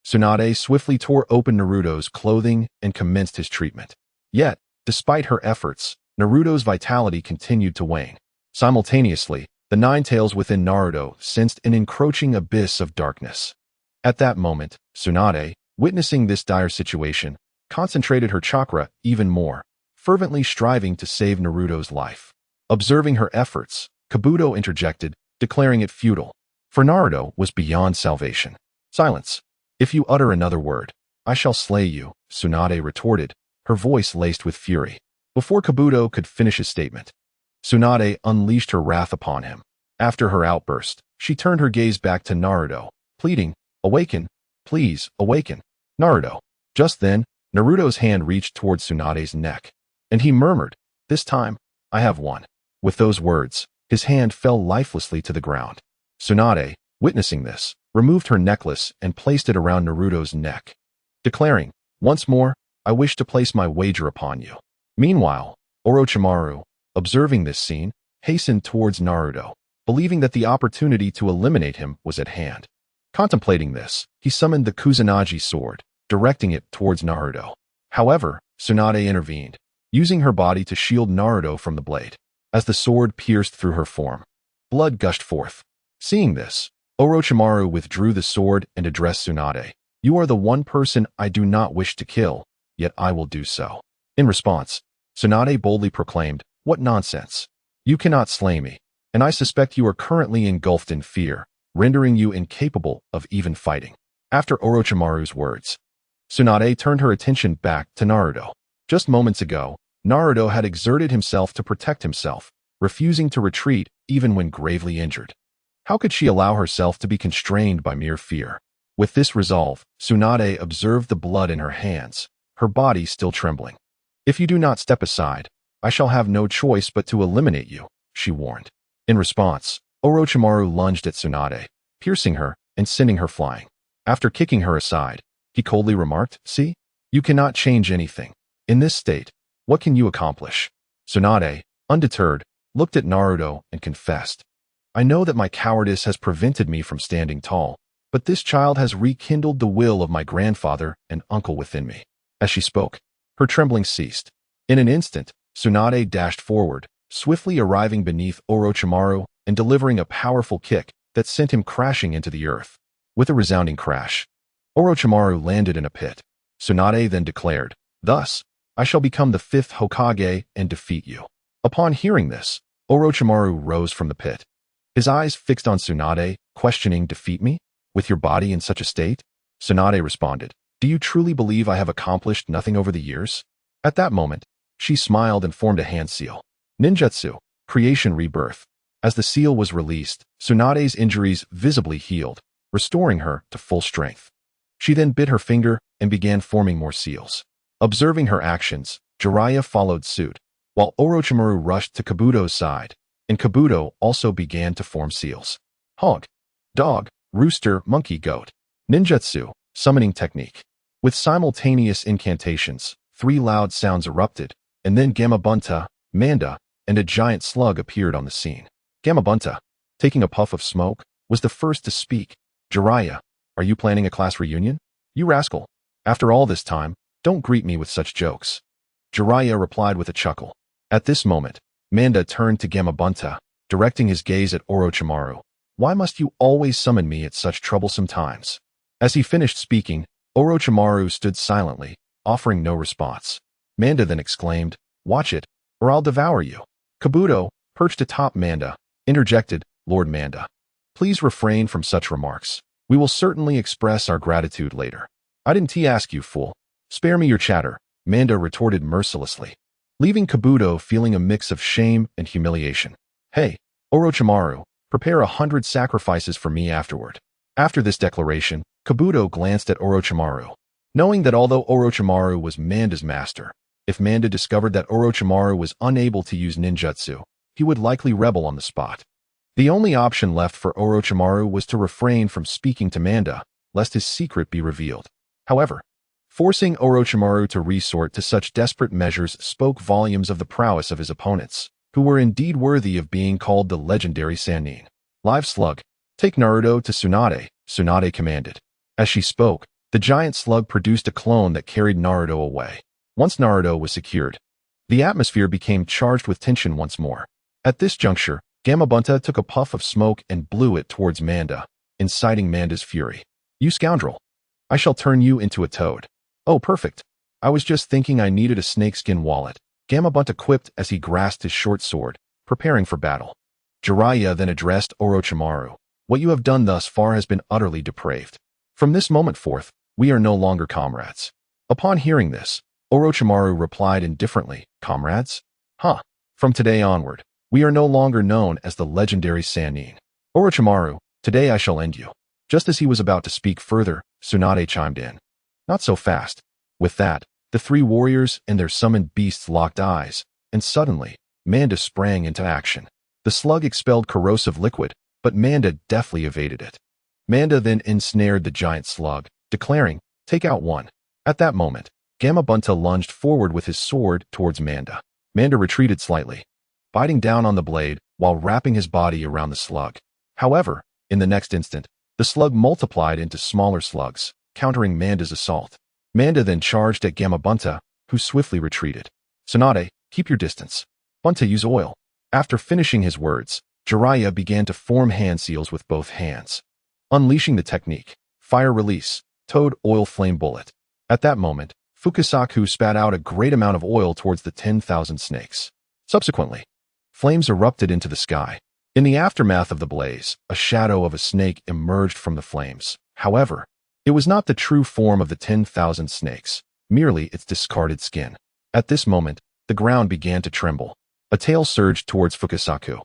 Tsunade swiftly tore open Naruto's clothing and commenced his treatment. Yet, despite her efforts, Naruto's vitality continued to wane. Simultaneously, the nine tails within Naruto sensed an encroaching abyss of darkness. At that moment, Tsunade, witnessing this dire situation, concentrated her chakra even more, fervently striving to save Naruto's life. Observing her efforts, Kabuto interjected, declaring it futile, for Naruto was beyond salvation. "Silence. If you utter another word, I shall slay you," Tsunade retorted, her voice laced with fury. Before Kabuto could finish his statement, Tsunade unleashed her wrath upon him. After her outburst, she turned her gaze back to Naruto, pleading, "Awaken, please, awaken, Naruto." Just then, Naruto's hand reached towards Tsunade's neck, and he murmured, "This time, I have won." With those words, his hand fell lifelessly to the ground. Tsunade, witnessing this, removed her necklace and placed it around Naruto's neck, declaring, "Once more, I wish to place my wager upon you." Meanwhile, Orochimaru, observing this scene, hastened towards Naruto, believing that the opportunity to eliminate him was at hand. Contemplating this, he summoned the Kusanagi sword, directing it towards Naruto. However, Tsunade intervened, using her body to shield Naruto from the blade. As the sword pierced through her form, blood gushed forth. Seeing this, Orochimaru withdrew the sword and addressed Tsunade. "You are the one person I do not wish to kill, yet I will do so." In response, Tsunade boldly proclaimed, "What nonsense! You cannot slay me, and I suspect you are currently engulfed in fear, rendering you incapable of even fighting." After Orochimaru's words, Tsunade turned her attention back to Naruto. Just moments ago, Naruto had exerted himself to protect himself, refusing to retreat even when gravely injured. How could she allow herself to be constrained by mere fear? With this resolve, Tsunade observed the blood in her hands, her body still trembling. "If you do not step aside, I shall have no choice but to eliminate you," she warned. In response, Orochimaru lunged at Tsunade, piercing her, and sending her flying. After kicking her aside, he coldly remarked, "See? You cannot change anything. In this state, what can you accomplish?" Tsunade, undeterred, looked at Naruto and confessed, "I know that my cowardice has prevented me from standing tall, but this child has rekindled the will of my grandfather and uncle within me." As she spoke, her trembling ceased. In an instant, Tsunade dashed forward, swiftly arriving beneath Orochimaru and delivering a powerful kick that sent him crashing into the earth. With a resounding crash, Orochimaru landed in a pit. Tsunade then declared, "Thus, I shall become the fifth Hokage and defeat you." Upon hearing this, Orochimaru rose from the pit. His eyes fixed on Tsunade, questioning, "Defeat me? With your body in such a state?" Tsunade responded, "Do you truly believe I have accomplished nothing over the years?" At that moment, she smiled and formed a hand seal. Ninjutsu, creation rebirth. As the seal was released, Tsunade's injuries visibly healed, restoring her to full strength. She then bit her finger and began forming more seals. Observing her actions, Jiraiya followed suit, while Orochimaru rushed to Kabuto's side, and Kabuto also began to form seals. Hog, dog, rooster, monkey, goat. Ninjutsu, summoning technique. With simultaneous incantations, 3 loud sounds erupted, and then Gamabunta, Manda, and a giant slug appeared on the scene. Gamabunta, taking a puff of smoke, was the first to speak. "Jiraiya, are you planning a class reunion? You rascal. After all this time, don't greet me with such jokes." Jiraiya replied with a chuckle. At this moment, Manda turned to Gamabunta, directing his gaze at Orochimaru. "Why must you always summon me at such troublesome times?" As he finished speaking, Orochimaru stood silently, offering no response. Manda then exclaimed, "Watch it, or I'll devour you." Kabuto, perched atop Manda, interjected, "Lord Manda, please refrain from such remarks. We will certainly express our gratitude later." "I didn't ask you, fool. Spare me your chatter," Manda retorted mercilessly, leaving Kabuto feeling a mix of shame and humiliation. "Hey, Orochimaru, prepare 100 sacrifices for me afterward." After this declaration, Kabuto glanced at Orochimaru, knowing that although Orochimaru was Manda's master, if Manda discovered that Orochimaru was unable to use ninjutsu, he would likely rebel on the spot. The only option left for Orochimaru was to refrain from speaking to Manda, lest his secret be revealed. However, forcing Orochimaru to resort to such desperate measures spoke volumes of the prowess of his opponents, who were indeed worthy of being called the legendary Sannin. "Live slug, take Naruto to Tsunade," Tsunade commanded. As she spoke, the giant slug produced a clone that carried Naruto away. Once Naruto was secured, the atmosphere became charged with tension once more. At this juncture, Gamabunta took a puff of smoke and blew it towards Manda, inciting Manda's fury. "You scoundrel! I shall turn you into a toad." "Oh, perfect. I was just thinking I needed a snakeskin wallet," Gamabunta quipped as he grasped his short sword, preparing for battle. Jiraiya then addressed Orochimaru. "What you have done thus far has been utterly depraved. From this moment forth, we are no longer comrades." Upon hearing this, Orochimaru replied indifferently, "Comrades? Huh. From today onward, we are no longer known as the legendary Sannin. Orochimaru, today I shall end you." Just as he was about to speak further, Tsunade chimed in. "Not so fast." With that, the 3 warriors and their summoned beasts locked eyes, and suddenly, Manda sprang into action. The slug expelled corrosive liquid, but Manda deftly evaded it. Manda then ensnared the giant slug, declaring, "Take out one." At that moment, Gamabunta lunged forward with his sword towards Manda. Manda retreated slightly, biting down on the blade while wrapping his body around the slug. However, in the next instant, the slug multiplied into smaller slugs, countering Manda's assault. Manda then charged at Gamabunta, who swiftly retreated. "Tsunade, keep your distance. Bunta, use oil." After finishing his words, Jiraiya began to form hand seals with both hands. Unleashing the technique, fire release, toad oil flame bullet. At that moment, Fukasaku spat out a great amount of oil towards the 10,000 snakes. Subsequently, flames erupted into the sky. In the aftermath of the blaze, a shadow of a snake emerged from the flames. However, it was not the true form of the 10,000 snakes, merely its discarded skin. At this moment, the ground began to tremble. A tail surged towards Fukasaku,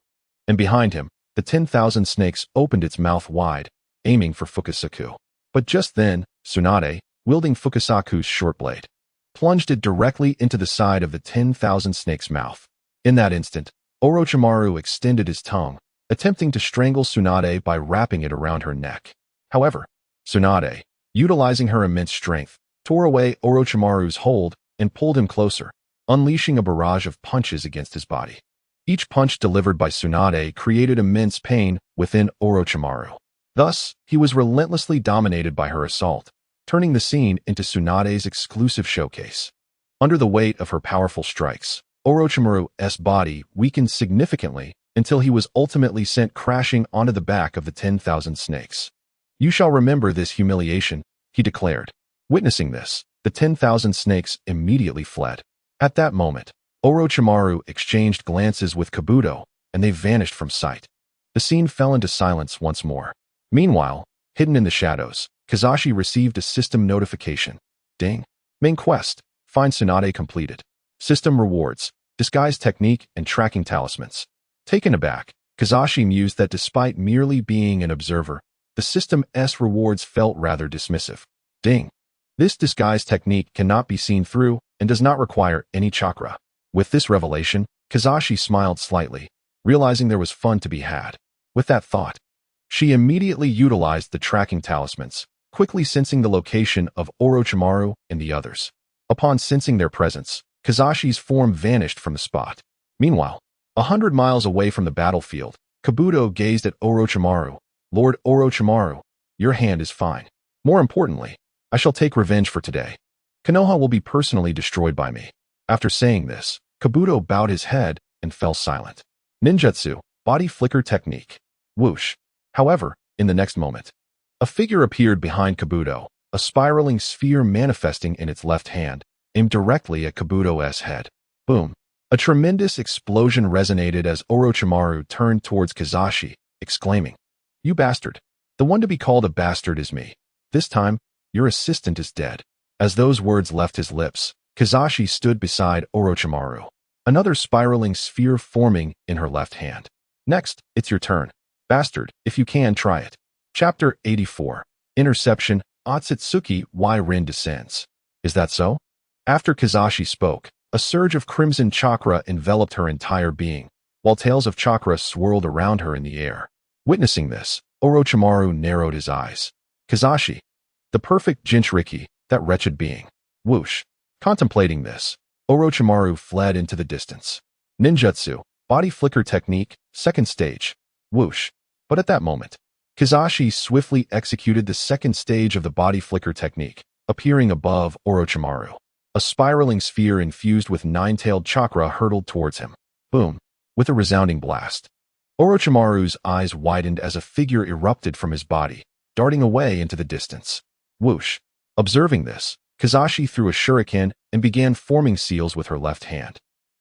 and behind him, the 10,000 snakes opened its mouth wide, aiming for Fukasaku. But just then, Tsunade, wielding Fukasaku's short blade, plunged it directly into the side of the 10,000 snake's mouth. In that instant, Orochimaru extended his tongue, attempting to strangle Tsunade by wrapping it around her neck. However, Tsunade, utilizing her immense strength, tore away Orochimaru's hold and pulled him closer, unleashing a barrage of punches against his body. Each punch delivered by Tsunade created immense pain within Orochimaru. Thus, he was relentlessly dominated by her assault, turning the scene into Tsunade's exclusive showcase. Under the weight of her powerful strikes, Orochimaru's body weakened significantly until he was ultimately sent crashing onto the back of the 10,000 snakes. "You shall remember this humiliation," he declared. Witnessing this, the 10,000 snakes immediately fled. At that moment, Orochimaru exchanged glances with Kabuto, and they vanished from sight. The scene fell into silence once more. Meanwhile, hidden in the shadows, Kazashi received a system notification. Ding. Main quest. Find Tsunade completed. System rewards. Disguise technique and tracking talismans. Taken aback, Kazashi mused that despite merely being an observer, the system's rewards felt rather dismissive. Ding. This disguise technique cannot be seen through and does not require any chakra. With this revelation, Kazashi smiled slightly, realizing there was fun to be had. With that thought, she immediately utilized the tracking talismans, quickly sensing the location of Orochimaru and the others. Upon sensing their presence, Kazashi's form vanished from the spot. Meanwhile, 100 miles away from the battlefield, Kabuto gazed at Orochimaru. "Lord Orochimaru, your hand is fine. More importantly, I shall take revenge for today. Konoha will be personally destroyed by me." After saying this, Kabuto bowed his head and fell silent. Ninjutsu, body flicker technique. Whoosh. However, in the next moment, a figure appeared behind Kabuto, a spiraling sphere manifesting in its left hand, aimed directly at Kabuto's head. Boom. A tremendous explosion resonated as Orochimaru turned towards Kazashi, exclaiming, "You bastard! The one to be called a bastard is me. This time, your assistant is dead." As those words left his lips, Kazashi stood beside Orochimaru, another spiraling sphere forming in her left hand. "Next, it's your turn. Bastard, if you can, try it." Chapter 84. Interception. Otsutsuki YIN descends. Is that so? After Kazashi spoke, a surge of crimson chakra enveloped her entire being, while tails of chakra swirled around her in the air. Witnessing this, Orochimaru narrowed his eyes. Kazashi, the perfect Jinchuriki, that wretched being. Whoosh. Contemplating this, Orochimaru fled into the distance. Ninjutsu, body flicker technique, second stage. Whoosh. But at that moment, Kazashi swiftly executed the second stage of the body flicker technique, appearing above Orochimaru. A spiraling sphere infused with nine-tailed chakra hurtled towards him. Boom. With a resounding blast. Orochimaru's eyes widened as a figure erupted from his body, darting away into the distance. Whoosh. Observing this, Kazashi threw a shuriken and began forming seals with her left hand,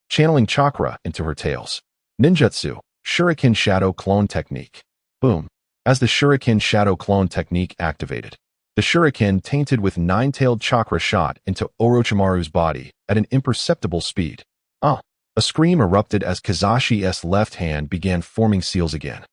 channeling chakra into her tails. Ninjutsu, shuriken shadow clone technique. Boom. As the shuriken shadow clone technique activated, the shuriken tainted with nine-tailed chakra shot into Orochimaru's body at an imperceptible speed. A scream erupted as Kazashi's left hand began forming seals again.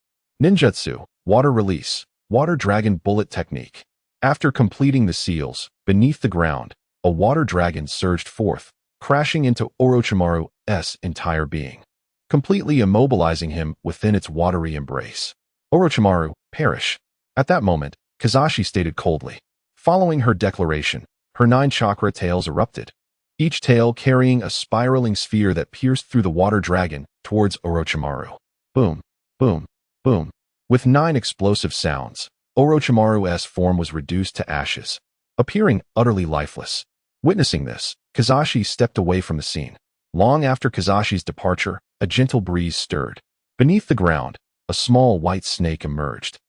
Ninjutsu, water release, water dragon bullet technique. After completing the seals, beneath the ground, a water dragon surged forth, crashing into Orochimaru's entire being, completely immobilizing him within its watery embrace. Orochimaru, perish. At that moment, Kazashi stated coldly. Following her declaration, her 9 chakra tails erupted, each tail carrying a spiraling sphere that pierced through the water dragon towards Orochimaru. Boom, boom, boom. With 9 explosive sounds, Orochimaru's form was reduced to ashes, appearing utterly lifeless. Witnessing this, Kazashi stepped away from the scene. Long after Kazashi's departure, a gentle breeze stirred. Beneath the ground, a small white snake emerged.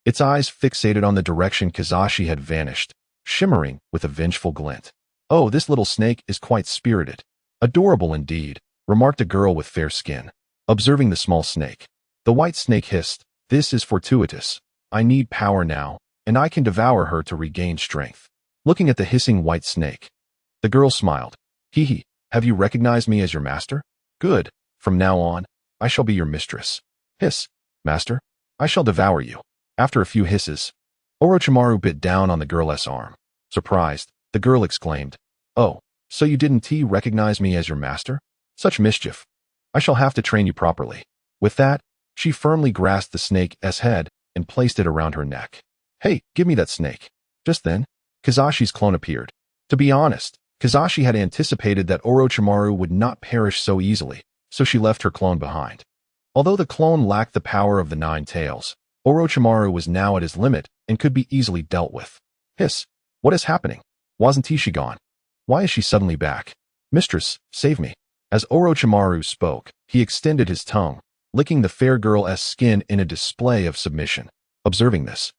Its eyes fixated on the direction Kazashi had vanished, shimmering with a vengeful glint. "Oh, this little snake is quite spirited. Adorable indeed," remarked a girl with fair skin, observing the small snake. The white snake hissed, "This is fortuitous. I need power now, and I can devour her to regain strength." Looking at the hissing white snake, the girl smiled. "Hee hee, have you recognized me as your master? Good. From now on, I shall be your mistress." "Hiss, master. I shall devour you." After a few hisses, Orochimaru bit down on the girl's arm. Surprised, the girl exclaimed, "Oh, so you didn't recognize me as your master? Such mischief. I shall have to train you properly." With that, she firmly grasped the snake's head and placed it around her neck. Hey, give me that snake. Just then, Kazashi's clone appeared. To be honest, Kazashi had anticipated that Orochimaru would not perish so easily, so she left her clone behind. Although the clone lacked the power of the Nine Tails, Orochimaru was now at his limit and could be easily dealt with. Hiss! What is happening? Wasn't she gone? Why is she suddenly back? Mistress, save me. As Orochimaru spoke, he extended his tongue, licking the fair girl's skin in a display of submission. Observing this,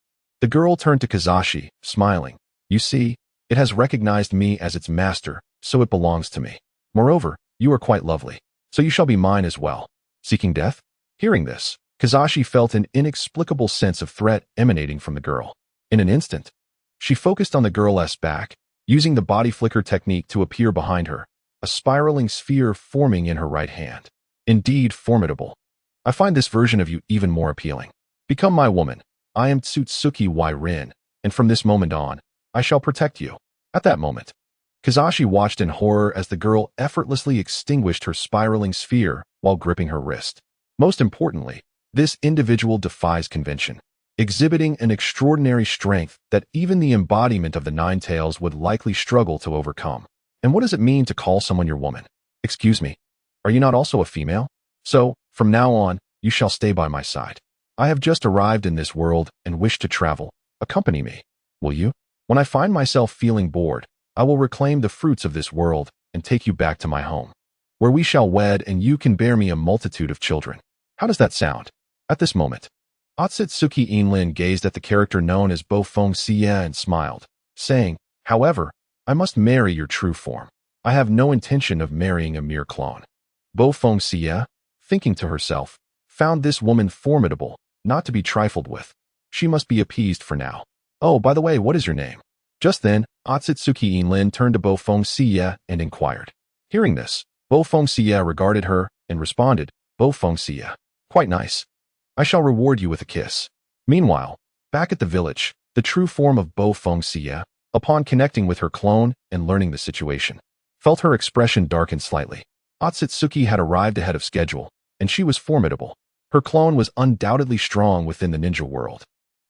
the girl turned to Kazashi, smiling. You see, it has recognized me as its master, so it belongs to me. Moreover, you are quite lovely, so you shall be mine as well. Seeking death? Hearing this, Kazashi felt an inexplicable sense of threat emanating from the girl. In an instant, she focused on the girl's back, using the body flicker technique to appear behind her, a spiraling sphere forming in her right hand. Indeed formidable. I find this version of you even more appealing. Become my woman. I am Tsutsuki YIN, and from this moment on, I shall protect you. At that moment, Kazashi watched in horror as the girl effortlessly extinguished her spiraling sphere while gripping her wrist. Most importantly, this individual defies convention, exhibiting an extraordinary strength that even the embodiment of the Nine Tails would likely struggle to overcome. And what does it mean to call someone your woman? Excuse me, are you not also a female? So, from now on, you shall stay by my side. I have just arrived in this world and wish to travel. Accompany me. Will you? When I find myself feeling bored, I will reclaim the fruits of this world and take you back to my home, where we shall wed and you can bear me a multitude of children. How does that sound? At this moment, Otsutsuki Inlin gazed at the character known as Bo Feng Xie and smiled, saying, However, I must marry your true form. I have no intention of marrying a mere clone. Bo Feng Xie, thinking to herself, found this woman formidable, not to be trifled with. She must be appeased for now. Oh, by the way, what is your name? Just then, Otsutsuki Inlin turned to Bo Feng Xie and inquired. Hearing this, Bo Feng Xie regarded her and responded, Bo Feng Xie. Quite nice. I shall reward you with a kiss. Meanwhile, back at the village, the true form of Bo Feng Xie, upon connecting with her clone and learning the situation, felt her expression darken slightly. Otsutsuki had arrived ahead of schedule, and she was formidable. Her clone was undoubtedly strong within the ninja world.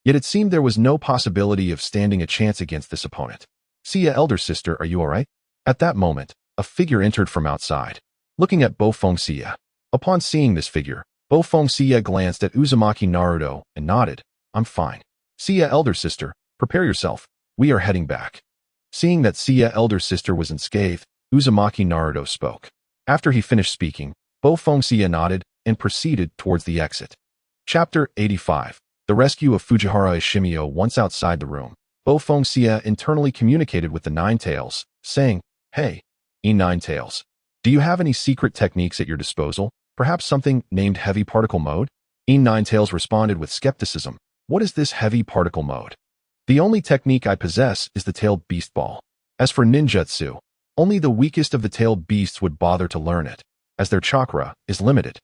Yet it seemed there was no possibility of standing a chance against this opponent. Xie, elder sister, are you alright? At that moment, a figure entered from outside, looking at Bo Feng Xie. Upon seeing this figure, Bo Feng Xie glanced at Uzumaki Naruto and nodded. I'm fine. Xie, elder sister, prepare yourself. We are heading back. Seeing that Xie, elder sister, was unscathed, Uzumaki Naruto spoke. After he finished speaking, Bo Feng Xie nodded and proceeded towards the exit. Chapter 85. The rescue of Fujiwara Ishimio. Once outside the room, Bo Feng Xie internally communicated with the Nine Tails, saying, Hey, Nine Tails, do you have any secret techniques at your disposal? Perhaps something named Heavy Particle Mode? Nine Tails responded with skepticism. What is this Heavy Particle Mode? The only technique I possess is the Tailed Beast Ball. As for ninjutsu, only the weakest of the tailed beasts would bother to learn it, as their chakra is limited,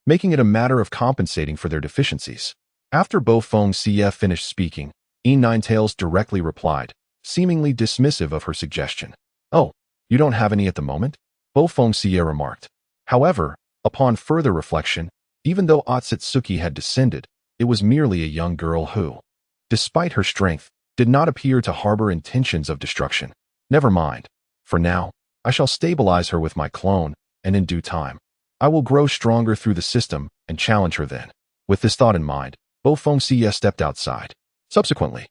making it a matter of compensating for their deficiencies. After Bo Feng Xie finished speaking, Nine Tails directly replied, seemingly dismissive of her suggestion. Oh, you don't have any at the moment? Bo Feng Xie remarked. However, upon further reflection, even though Otsutsuki had descended, it was merely a young girl who, despite her strength, did not appear to harbor intentions of destruction. Never mind. For now, I shall stabilize her with my clone, and in due time, I will grow stronger through the system and challenge her then. With this thought in mind, Bo Feng Xie stepped outside. Subsequently,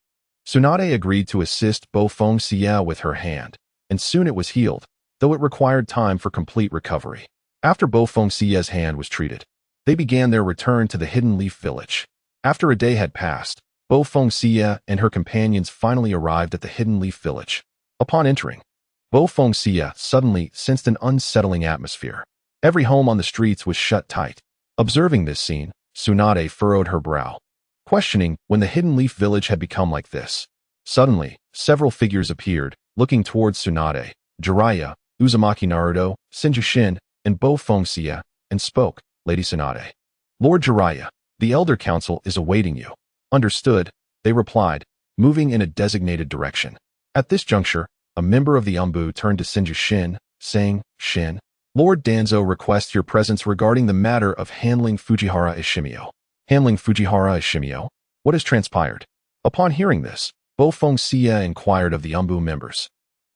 Tsunade agreed to assist Bo Feng Xie with her hand, and soon it was healed, though it required time for complete recovery. After Bo Feng Xie's hand was treated, they began their return to the Hidden Leaf Village. After a day had passed, Bo Feng Xie and her companions finally arrived at the Hidden Leaf Village. Upon entering, Bo Feng Xie suddenly sensed an unsettling atmosphere. Every home on the streets was shut tight. Observing this scene, Tsunade furrowed her brow, questioning when the Hidden Leaf Village had become like this. Suddenly, several figures appeared, looking towards Tsunade, Jiraiya, Uzumaki Naruto, Shinjushin, and Bo Feng Xie, and spoke, Lady Tsunade. Lord Jiraiya, the Elder Council is awaiting you. Understood, they replied, moving in a designated direction. At this juncture, a member of the Umbu turned to Shinjushin, saying, Shin, Lord Danzo requests your presence regarding the matter of handling Fujiwara Ishimio. Handling Fujiwara Ishimio? What has transpired? Upon hearing this, Bofeng Xie inquired of the Umbu members.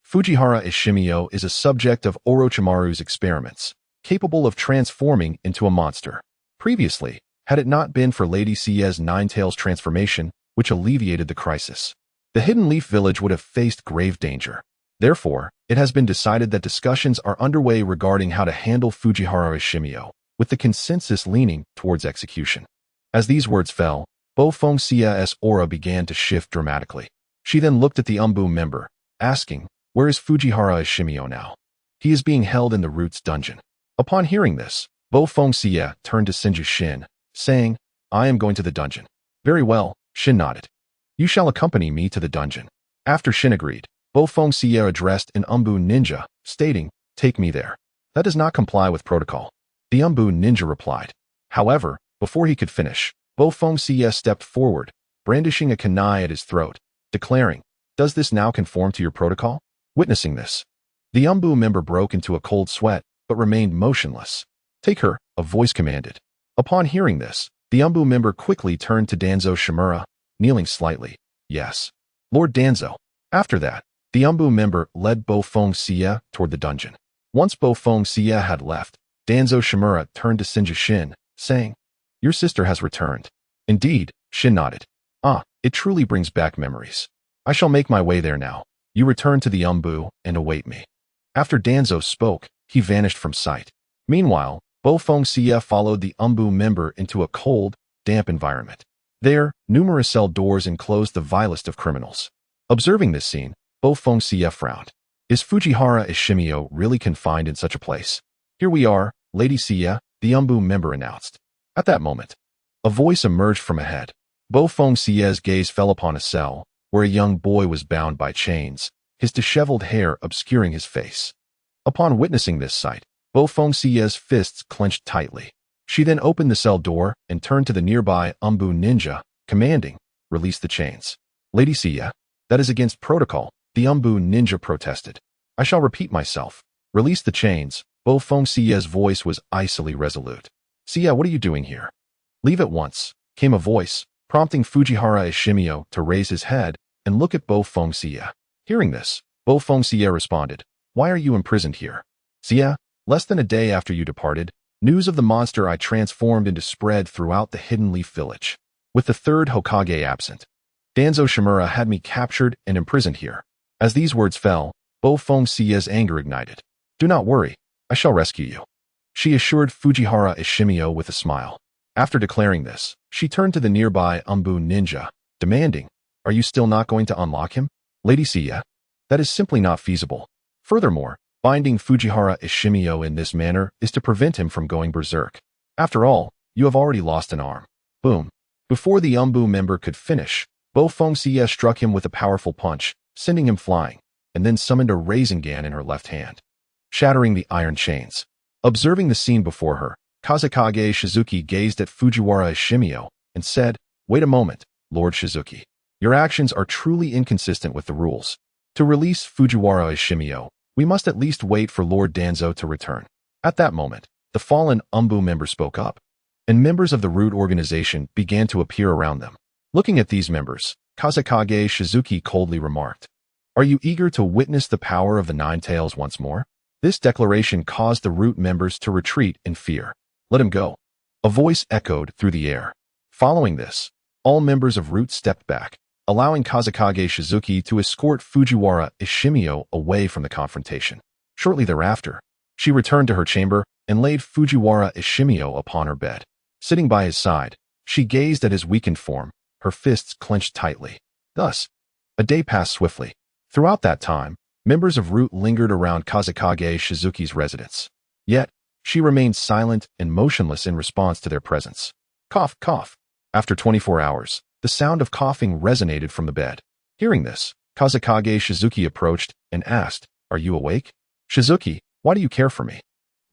Fujihara Ishimio is a subject of Orochimaru's experiments, capable of transforming into a monster. Previously, had it not been for Lady Xie's Nine-Tails transformation, which alleviated the crisis, the Hidden Leaf Village would have faced grave danger. Therefore, it has been decided that discussions are underway regarding how to handle Fujihara Ishimio, with the consensus leaning towards execution. As these words fell, Bofeng Xie's aura began to shift dramatically. She then looked at the Umbu member, asking, "Where is Fujihara Ishimio now?" "He is being held in the Roots dungeon." Upon hearing this, Bofeng Xie turned to Senju Shin, saying, "I am going to the dungeon." "Very well," Shin nodded. "You shall accompany me to the dungeon." After Shin agreed, Bofeng Xie addressed an Umbu ninja, stating, "Take me there." "That does not comply with protocol," the Umbu ninja replied. However, before he could finish, Bofeng Xie stepped forward, brandishing a kunai at his throat, declaring, "Does this now conform to your protocol?" Witnessing this, the Umbu member broke into a cold sweat, but remained motionless. "Take her," a voice commanded. Upon hearing this, the Umbu member quickly turned to Danzo Shimura, kneeling slightly. "Yes, Lord Danzo." After that, the Umbu member led Bofeng Xie toward the dungeon. Once Bofeng Xie had left, Danzo Shimura turned to Senju Shin, saying, "Your sister has returned." "Indeed," Shin nodded. "Ah, it truly brings back memories. I shall make my way there now. You return to the Umbu and await me." After Danzo spoke, he vanished from sight. Meanwhile, Bofeng Xie followed the Umbu member into a cold, damp environment. There, numerous cell doors enclosed the vilest of criminals. Observing this scene, Bofeng Xie frowned. Is Fujihara Ishimio really confined in such a place? "Here we are, Lady Xie," the Umbu member announced. At that moment, a voice emerged from ahead. Bofeng Xie's gaze fell upon a cell, where a young boy was bound by chains, his disheveled hair obscuring his face. Upon witnessing this sight, Bofeng Xie's fists clenched tightly. She then opened the cell door and turned to the nearby Umbu ninja, commanding, "Release the chains." "Lady Xie, that is against protocol," the Umbu ninja protested. "I shall repeat myself. Release the chains." Bofeng Xie's voice was icily resolute. "Xie, what are you doing here?" "Leave at once," came a voice, prompting Fujihara Ishimio to raise his head and look at Bofeng Xie. Hearing this, Bofeng Xie responded, "Why are you imprisoned here?" "Xie, less than a day after you departed, news of the monster I transformed into spread throughout the Hidden Leaf Village. With the third Hokage absent, Danzo Shimura had me captured and imprisoned here." As these words fell, Bofeng Xie's anger ignited. "Do not worry, I shall rescue you," she assured Fujihara Ishimio with a smile. After declaring this, she turned to the nearby Umbu ninja, demanding, "Are you still not going to unlock him?" "Lady Xie, that is simply not feasible. Furthermore, binding Fujihara Ishimio in this manner is to prevent him from going berserk. After all, you have already lost an arm." Boom. Before the Umbu member could finish, Bofeng Xie struck him with a powerful punch, sending him flying, and then summoned a Rasengan in her left hand, shattering the iron chains. Observing the scene before her, Kazekage Shizuki gazed at Fujiwara Ishimio and said, "Wait a moment, Lord Shizuki. Your actions are truly inconsistent with the rules. To release Fujiwara Ishimio, we must at least wait for Lord Danzo to return." At that moment, the fallen Umbu member spoke up, and members of the Root organization began to appear around them. Looking at these members, Kazekage Shizuki coldly remarked, "Are you eager to witness the power of the Nine Tails once more?" This declaration caused the Root members to retreat in fear. "Let him go," a voice echoed through the air. Following this, all members of Root stepped back, allowing Kazekage Shizuki to escort Fujiwara Ishimio away from the confrontation. Shortly thereafter, she returned to her chamber and laid Fujiwara Ishimio upon her bed. Sitting by his side, she gazed at his weakened form, her fists clenched tightly. Thus, a day passed swiftly. Throughout that time, members of Root lingered around Kazekage Shizuki's residence. Yet, she remained silent and motionless in response to their presence. Cough, cough. After 24 hours, the sound of coughing resonated from the bed. Hearing this, Kazekage Shizuki approached and asked, "Are you awake?" "Shizuki, why do you care for me?"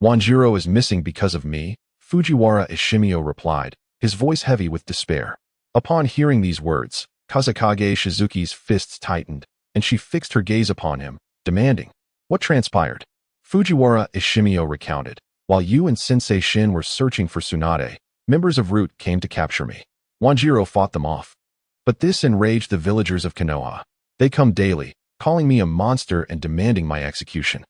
"Wanjiro is missing because of me," Fujiwara Ishimio replied, his voice heavy with despair. Upon hearing these words, Kazekage Shizuki's fists tightened, and she fixed her gaze upon him, demanding, "What transpired?" Fujiwara Ishimio recounted, "While you and Sensei Shin were searching for Tsunade, members of Root came to capture me. Wanjiro fought them off. But this enraged the villagers of Konoha. They come daily, calling me a monster and demanding my execution.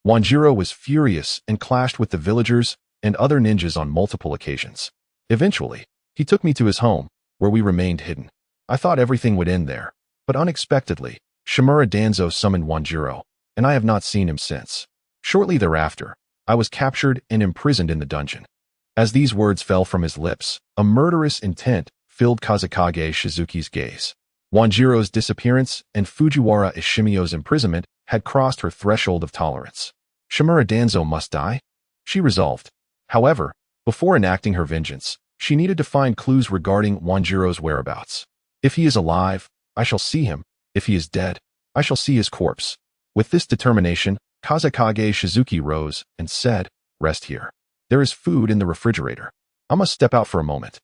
Wanjiro was furious and clashed with the villagers and other ninjas on multiple occasions. Eventually, he took me to his home, where we remained hidden. I thought everything would end there, but unexpectedly, Shimura Danzo summoned Wanjiro, and I have not seen him since. Shortly thereafter, I was captured and imprisoned in the dungeon. As these words fell from his lips, a murderous intent filled Kazekage Shizuki's gaze. Wanjiro's disappearance and Fujiwara Ishimio's imprisonment had crossed her threshold of tolerance. Shimura Danzo must die, she resolved. However, before enacting her vengeance, she needed to find clues regarding Wanjiro's whereabouts. If he is alive, I shall see him. If he is dead, I shall see his corpse. With this determination, Kazekage Shizuki rose and said, "Rest here. There is food in the refrigerator. I must step out for a moment."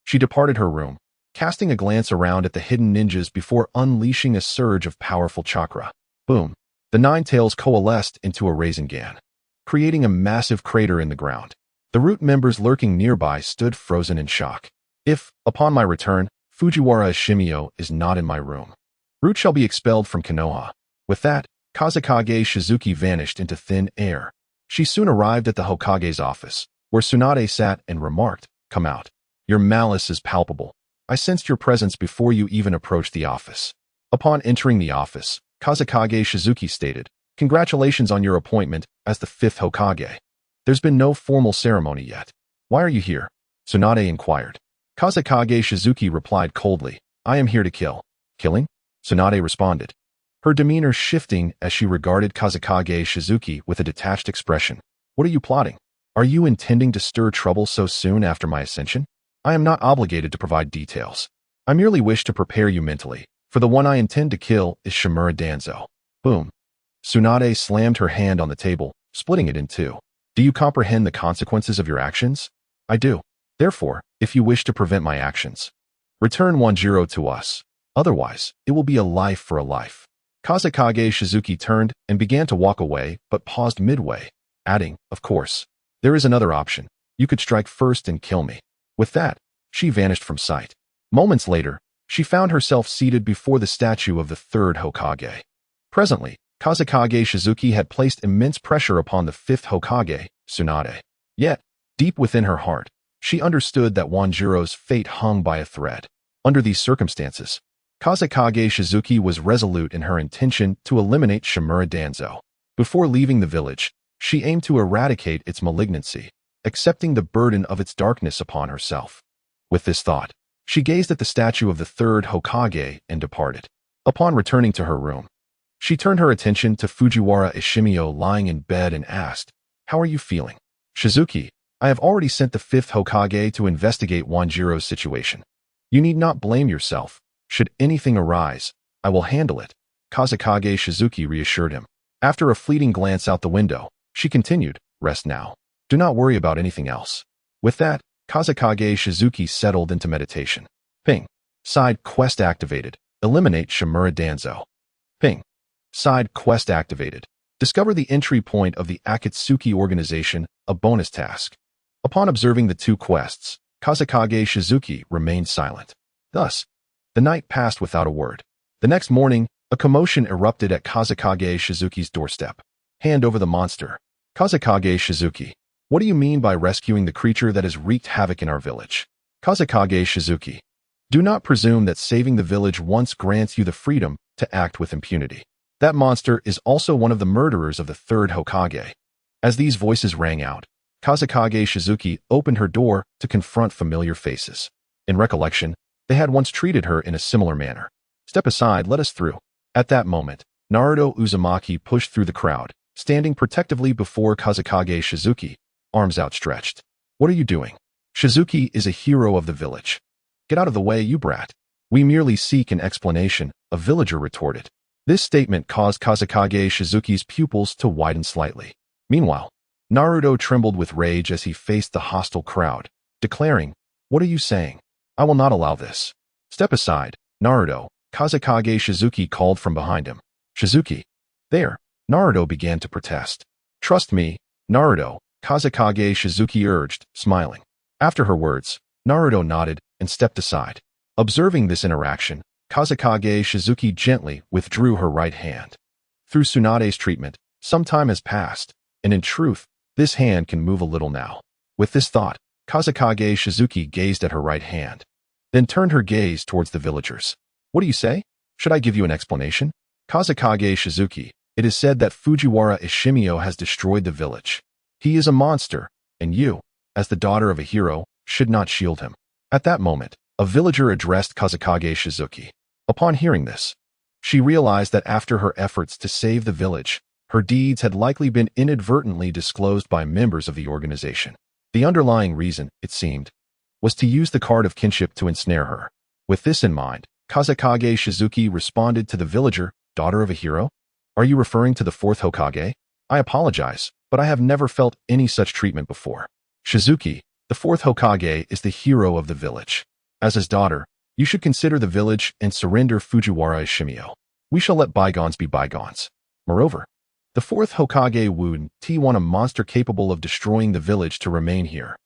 She departed her room, casting a glance around at the hidden ninjas before unleashing a surge of powerful chakra. Boom! The nine tails coalesced into a Rasengan, creating a massive crater in the ground. The root members lurking nearby stood frozen in shock. If, upon my return, Fujiwara Ishimio is not in my room, Root shall be expelled from Konoha. With that, Kazekage Shizuki vanished into thin air. She soon arrived at the Hokage's office, where Tsunade sat and remarked, "Come out. Your malice is palpable. I sensed your presence before you even approached the office." Upon entering the office, Kazekage Shizuki stated, "Congratulations on your appointment as the fifth Hokage. There's been no formal ceremony yet. Why are you here?" Tsunade inquired. Kazekage Shizuki replied coldly, "I am here to kill." "Killing?" Tsunade responded, her demeanor shifting as she regarded Kazekage Shizuki with a detached expression. "What are you plotting? Are you intending to stir trouble so soon after my ascension?" "I am not obligated to provide details. I merely wish to prepare you mentally, for the one I intend to kill is Shimura Danzo." Boom. Tsunade slammed her hand on the table, splitting it in two. "Do you comprehend the consequences of your actions?" "I do. Therefore, if you wish to prevent my actions, return Wanjiro to us. Otherwise, it will be a life for a life." Kazekage Shizuki turned and began to walk away, but paused midway, adding, "Of course, there is another option. You could strike first and kill me." With that, she vanished from sight. Moments later, she found herself seated before the statue of the third Hokage. Presently, Kazekage Shizuki had placed immense pressure upon the fifth Hokage, Tsunade. Yet, deep within her heart, she understood that Wanjiro's fate hung by a thread. Under these circumstances, Kazekage Shizuki was resolute in her intention to eliminate Shimura Danzo. Before leaving the village, she aimed to eradicate its malignancy, accepting the burden of its darkness upon herself. With this thought, she gazed at the statue of the third Hokage and departed. Upon returning to her room, she turned her attention to Fujiwara Ishimio lying in bed and asked, "How are you feeling?" "Shizuki, I have already sent the fifth Hokage to investigate Wanjiro's situation. You need not blame yourself. Should anything arise, I will handle it," Kazekage Shizuki reassured him. After a fleeting glance out the window, she continued, "Rest now. Do not worry about anything else." With that, Kazekage Shizuki settled into meditation. Ping. Side quest activated. Eliminate Shimura Danzo. Ping. Side quest activated. Discover the entry point of the Akatsuki organization, a bonus task. Upon observing the two quests, Kazekage Shizuki remained silent. Thus, the night passed without a word. The next morning, a commotion erupted at Kazekage Shizuki's doorstep. "Hand over the monster." "Kazekage Shizuki, what do you mean by rescuing the creature that has wreaked havoc in our village?" Kazekage Shizuki, do not presume that saving the village once grants you the freedom to act with impunity. That monster is also one of the murderers of the third Hokage. As these voices rang out, Kazekage Shizuki opened her door to confront familiar faces. In recollection, they had once treated her in a similar manner. "Step aside, let us through." At that moment, Naruto Uzumaki pushed through the crowd, standing protectively before Kazekage Shizuki, arms outstretched. "What are you doing?" "Shizuki is a hero of the village." "Get out of the way, you brat." "We merely seek an explanation," a villager retorted. This statement caused Kazekage Shizuki's pupils to widen slightly. Meanwhile, Naruto trembled with rage as he faced the hostile crowd, declaring, "What are you saying? I will not allow this." "Step aside, Naruto," Kazekage Shizuki called from behind him. "Shizuki." "There." Naruto began to protest. "Trust me, Naruto," Kazekage Shizuki urged, smiling. After her words, Naruto nodded and stepped aside. Observing this interaction, Kazekage Shizuki gently withdrew her right hand. Through Tsunade's treatment, some time has passed, and in truth, this hand can move a little now. With this thought, Kazekage Shizuki gazed at her right hand, then turned her gaze towards the villagers. What do you say? Should I give you an explanation? Kazekage Shizuki, it is said that Fujiwara Ishimio has destroyed the village. He is a monster, and you, as the daughter of a hero, should not shield him. At that moment, a villager addressed Kazekage Shizuki. Upon hearing this, she realized that after her efforts to save the village, her deeds had likely been inadvertently disclosed by members of the organization. The underlying reason, it seemed, was to use the card of kinship to ensnare her. With this in mind, Kazekage Shizuki responded to the villager, daughter of a hero? Are you referring to the Fourth Hokage? I apologize, but I have never felt any such treatment before. Shizuki, the Fourth Hokage is the hero of the village. As his daughter, you should consider the village and surrender Fujiwara Ishimio. We shall let bygones be bygones. Moreover, the Fourth Hokage would want a monster capable of destroying the village to remain here.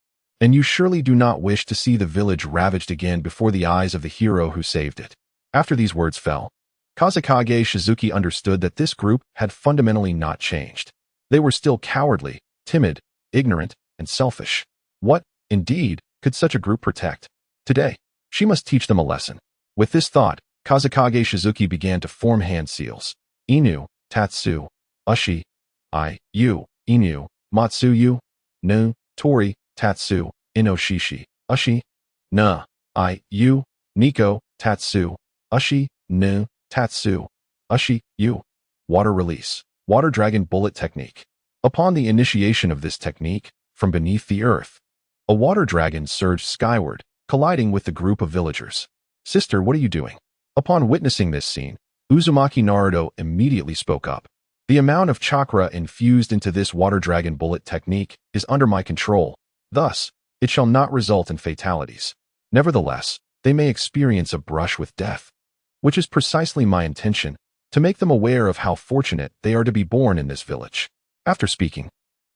And you surely do not wish to see the village ravaged again before the eyes of the hero who saved it. After these words fell, Kazekage Shizuki understood that this group had fundamentally not changed. They were still cowardly, timid, ignorant, and selfish. What, indeed, could such a group protect? Today, she must teach them a lesson. With this thought, Kazekage Shizuki began to form hand seals. Inu, Tatsu, Ushi, I-U, Inu, Matsu-yu, Nu, Tori, Tatsu, Inoshishi, Ushi, Na, I-U, Niko, Tatsu, Ushi, Nu, Tatsu, Ushi, Yu. Water release. Water dragon bullet technique. Upon the initiation of this technique, from beneath the earth, a water dragon surged skyward, colliding with the group of villagers. Sister, what are you doing? Upon witnessing this scene, Uzumaki Naruto immediately spoke up. The amount of chakra infused into this water dragon bullet technique is under my control. Thus, it shall not result in fatalities. Nevertheless, they may experience a brush with death, which is precisely my intention, to make them aware of how fortunate they are to be born in this village. After speaking,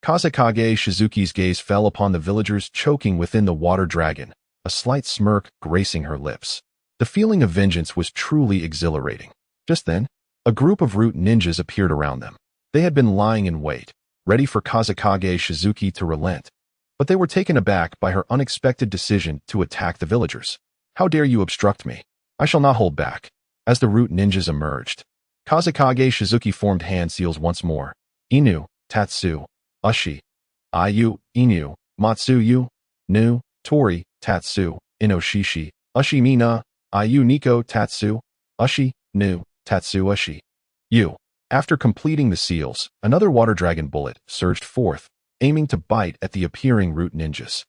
Kazekage Shizuki's gaze fell upon the villagers choking within the water dragon, a slight smirk gracing her lips. The feeling of vengeance was truly exhilarating. Just then, a group of root ninjas appeared around them. They had been lying in wait, ready for Kazekage Shizuki to relent, but they were taken aback by her unexpected decision to attack the villagers. How dare you obstruct me? I shall not hold back. As the root ninjas emerged, Kazekage Shizuki formed hand seals once more. Inu, Tatsu, Ushi, I-U, Inu, Matsu-yu, Nu, Tori, Tatsu, Inoshishi, Ushi Mina, I-U Niko, Tatsu, Ushi, Nu, Tatsu Ushi. Yu. After completing the seals, another water dragon bullet surged forth, aiming to bite at the appearing root ninjas.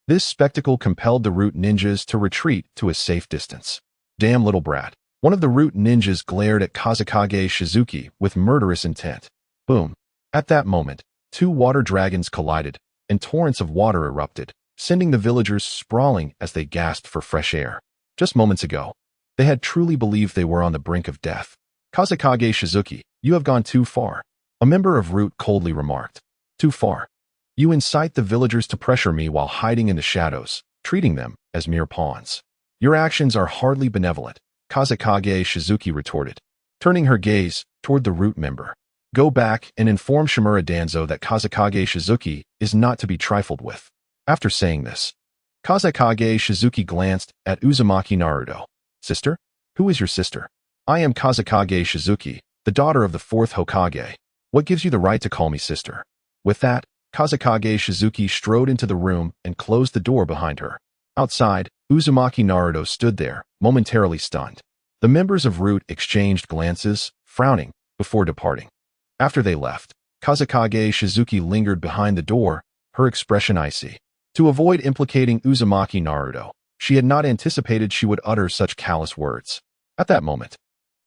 This spectacle compelled the root ninjas to retreat to a safe distance. Damn little brat. One of the root ninjas glared at Kazekage Shizuki with murderous intent. Boom. At that moment, two water dragons collided, and torrents of water erupted, sending the villagers sprawling as they gasped for fresh air. Just moments ago, they had truly believed they were on the brink of death. Kazekage Shizuki, you have gone too far. A member of Root coldly remarked. Too far. You incite the villagers to pressure me while hiding in the shadows, treating them as mere pawns. Your actions are hardly benevolent, Kazekage Shizuki retorted, turning her gaze toward the Root member. Go back and inform Shimura Danzo that Kazekage Shizuki is not to be trifled with. After saying this, Kazekage Shizuki glanced at Uzumaki Naruto. Sister? Who is your sister? I am Kazekage Shizuki, the daughter of the Fourth Hokage. What gives you the right to call me sister? With that, Kazekage Shizuki strode into the room and closed the door behind her. Outside, Uzumaki Naruto stood there, momentarily stunned. The members of Root exchanged glances, frowning, before departing. After they left, Kazekage Shizuki lingered behind the door, her expression icy. To avoid implicating Uzumaki Naruto, she had not anticipated she would utter such callous words. At that moment,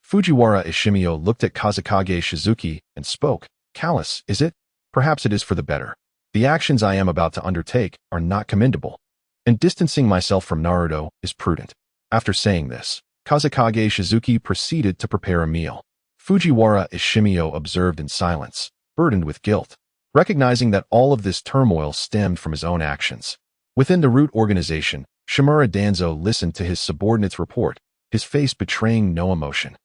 Fujiwara Ishimio looked at Kazekage Shizuki and spoke. Callous, is it? Perhaps it is for the better. The actions I am about to undertake are not commendable, and distancing myself from Naruto is prudent. After saying this, Kazekage Shizuki proceeded to prepare a meal. Fujiwara Ishimio observed in silence, burdened with guilt, recognizing that all of this turmoil stemmed from his own actions. Within the Root organization, Shimura Danzo listened to his subordinate's report, his face betraying no emotion.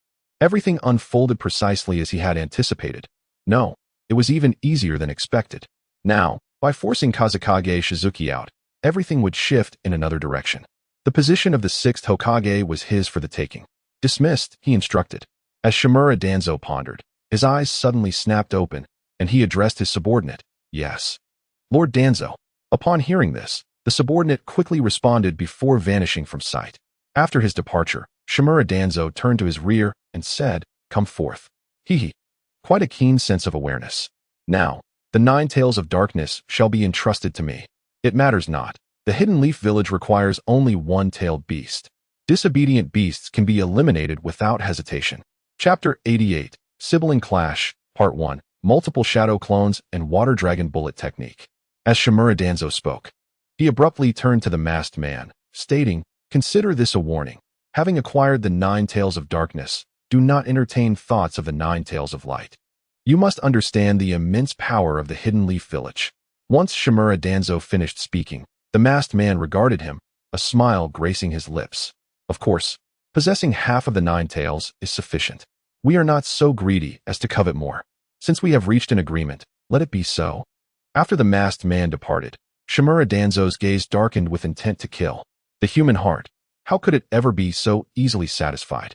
Everything unfolded precisely as he had anticipated. No, it was even easier than expected. Now, by forcing Kazekage Shizuki out, everything would shift in another direction. The position of the sixth Hokage was his for the taking. Dismissed, he instructed. As Shimura Danzo pondered, his eyes suddenly snapped open, and he addressed his subordinate. Yes. Lord Danzo. Upon hearing this, the subordinate quickly responded before vanishing from sight. After his departure, Shimura Danzo turned to his rear and said, "Come forth." Hee. Quite a keen sense of awareness. Now, the 9 tails of darkness shall be entrusted to me. It matters not. The Hidden Leaf Village requires only 1-tailed beast. Disobedient beasts can be eliminated without hesitation. Chapter 88, Sibling Clash, Part 1, Multiple Shadow Clones and Water Dragon Bullet Technique. As Shimura Danzo spoke, he abruptly turned to the masked man, stating, "Consider this a warning. Having acquired the 9 tails of darkness, do not entertain thoughts of the 9 tails of light. You must understand the immense power of the Hidden Leaf Village." Once Shimura Danzo finished speaking, the masked man regarded him, a smile gracing his lips. Of course, possessing half of the 9 tails is sufficient. We are not so greedy as to covet more. Since we have reached an agreement, let it be so. After the masked man departed, Shimura Danzo's gaze darkened with intent to kill. The human heart, how could it ever be so easily satisfied?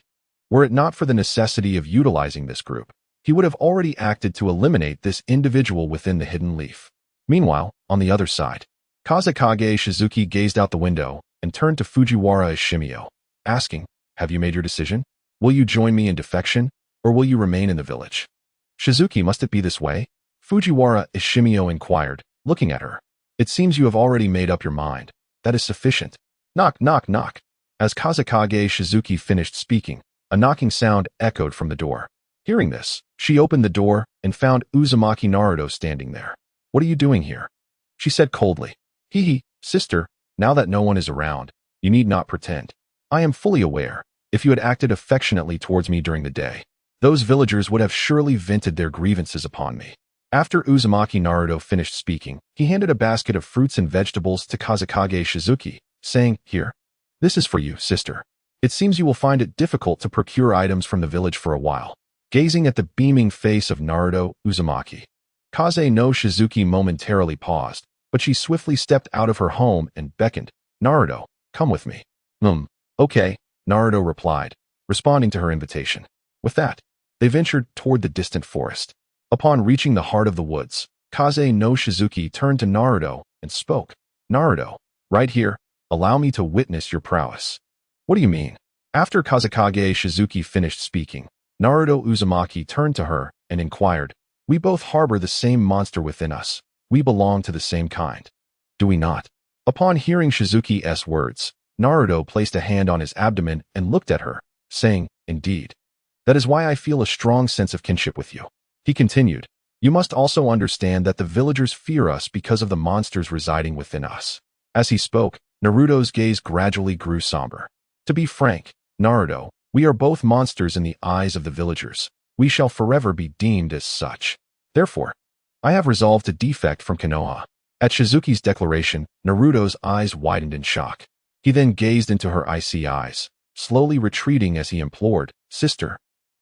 Were it not for the necessity of utilizing this group, he would have already acted to eliminate this individual within the Hidden Leaf. Meanwhile, on the other side, Kazekage Shizuki gazed out the window and turned to Fujiwara Ishimio, asking, "Have you made your decision? Will you join me in defection, or will you remain in the village?" "Shizuki, must it be this way?" Fujiwara Ishimio inquired, looking at her. "It seems you have already made up your mind. That is sufficient." Knock, knock, knock. As Kazekage Shizuki finished speaking, a knocking sound echoed from the door. Hearing this, she opened the door and found Uzumaki Naruto standing there. "What are you doing here?" she said coldly. "Hee, sister, now that no one is around, you need not pretend. I am fully aware, if you had acted affectionately towards me during the day, those villagers would have surely vented their grievances upon me." After Uzumaki Naruto finished speaking, he handed a basket of fruits and vegetables to Kazekage Shizuki, saying, "Here. This is for you, sister. It seems you will find it difficult to procure items from the village for a while." Gazing at the beaming face of Naruto Uzumaki, Kaze no Shizuki momentarily paused, but she swiftly stepped out of her home and beckoned, "Naruto, come with me." Okay, Naruto replied, responding to her invitation. With that, they ventured toward the distant forest. Upon reaching the heart of the woods, Kaze no Shizuki turned to Naruto and spoke, "Naruto, right here, allow me to witness your prowess." "What do you mean?" After Kazekage Shizuki finished speaking, Naruto Uzumaki turned to her and inquired, "We both harbor the same monster within us. We belong to the same kind. Do we not?" Upon hearing Shizuki's words, Naruto placed a hand on his abdomen and looked at her, saying, "Indeed. That is why I feel a strong sense of kinship with you." He continued, "You must also understand that the villagers fear us because of the monsters residing within us." As he spoke, Naruto's gaze gradually grew somber. "To be frank, Naruto, we are both monsters in the eyes of the villagers. We shall forever be deemed as such. Therefore, I have resolved to defect from Konoha." At Shizuki's declaration, Naruto's eyes widened in shock. He then gazed into her icy eyes, slowly retreating as he implored, "Sister,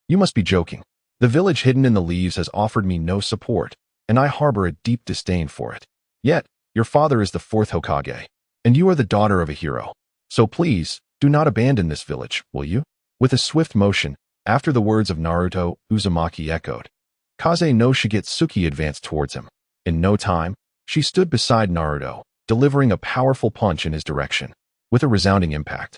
you must be joking. The village hidden in the leaves has offered me no support, and I harbor a deep disdain for it. Yet, your father is the fourth Hokage, and you are the daughter of a hero. So please, do not abandon this village, will you?" With a swift motion, after the words of Naruto, Uzumaki echoed. Kaze no Shigetsuki advanced towards him. In no time, she stood beside Naruto, delivering a powerful punch in his direction. With a resounding impact,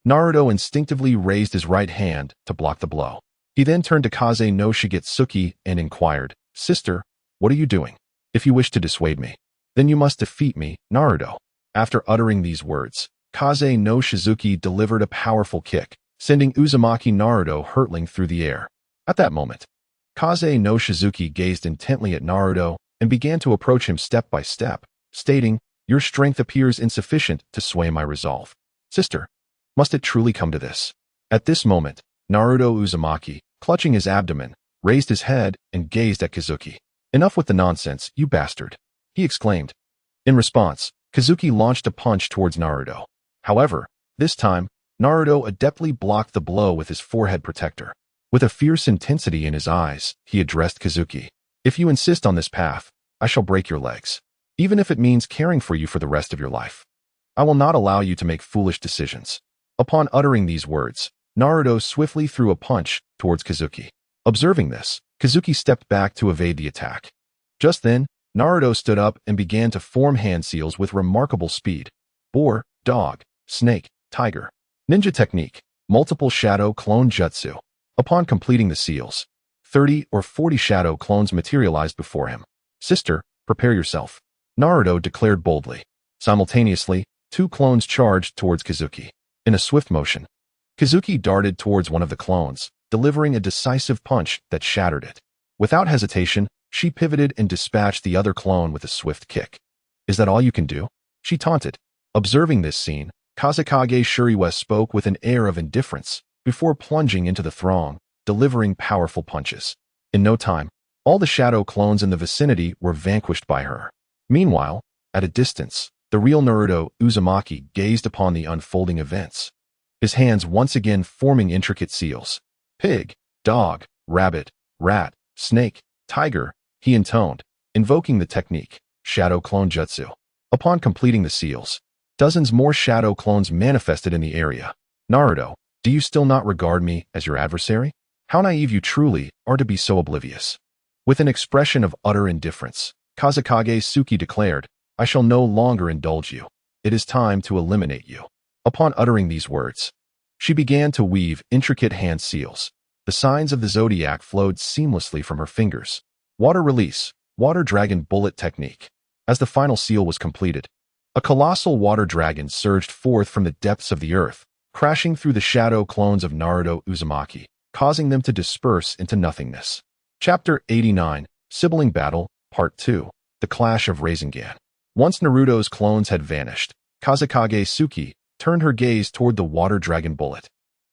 Naruto instinctively raised his right hand to block the blow. He then turned to Kaze no Shigetsuki and inquired, "Sister, what are you doing? If you wish to dissuade me, then you must defeat me, Naruto." After uttering these words, Kaze no Shizuki delivered a powerful kick, sending Uzumaki Naruto hurtling through the air. At that moment, Kaze no Shizuki gazed intently at Naruto and began to approach him step by step, stating, "Your strength appears insufficient to sway my resolve. Sister, must it truly come to this?" At this moment, Naruto Uzumaki, clutching his abdomen, raised his head and gazed at Kazuki. "Enough with the nonsense, you bastard," he exclaimed. In response, Kazuki launched a punch towards Naruto. However, this time, Naruto adeptly blocked the blow with his forehead protector. With a fierce intensity in his eyes, he addressed Kazuki. If you insist on this path, I shall break your legs. Even if it means caring for you for the rest of your life. I will not allow you to make foolish decisions. Upon uttering these words, Naruto swiftly threw a punch towards Kazuki. Observing this, Kazuki stepped back to evade the attack. Just then, Naruto stood up and began to form hand seals with remarkable speed. Boar, dog, snake, tiger. Ninja technique, multiple shadow clone jutsu. Upon completing the seals, 30 or 40 shadow clones materialized before him. Sister, prepare yourself, Naruto declared boldly. Simultaneously, 2 clones charged towards Kazuki. In a swift motion, Kazuki darted towards one of the clones, delivering a decisive punch that shattered it. Without hesitation, she pivoted and dispatched the other clone with a swift kick. Is that all you can do? She taunted. Observing this scene, Kazekage Shuriwa spoke with an air of indifference before plunging into the throng, delivering powerful punches. In no time, all the shadow clones in the vicinity were vanquished by her. Meanwhile, at a distance, the real Naruto Uzumaki gazed upon the unfolding events, his hands once again forming intricate seals. Pig, dog, rabbit, rat, snake, tiger, he intoned, invoking the technique, Shadow Clone Jutsu. Upon completing the seals, dozens more shadow clones manifested in the area. Naruto, do you still not regard me as your adversary? How naive you truly are to be so oblivious. With an expression of utter indifference, Kazekage Suki declared, I shall no longer indulge you. It is time to eliminate you. Upon uttering these words, she began to weave intricate hand seals. The signs of the zodiac flowed seamlessly from her fingers. Water release, water dragon bullet technique. As the final seal was completed, a colossal water dragon surged forth from the depths of the earth, crashing through the shadow clones of Naruto Uzumaki, causing them to disperse into nothingness. Chapter 89, Sibling Battle, Part 2, The Clash of Rasengan. Once Naruto's clones had vanished, Kazekage Suki turned her gaze toward the water dragon bullet.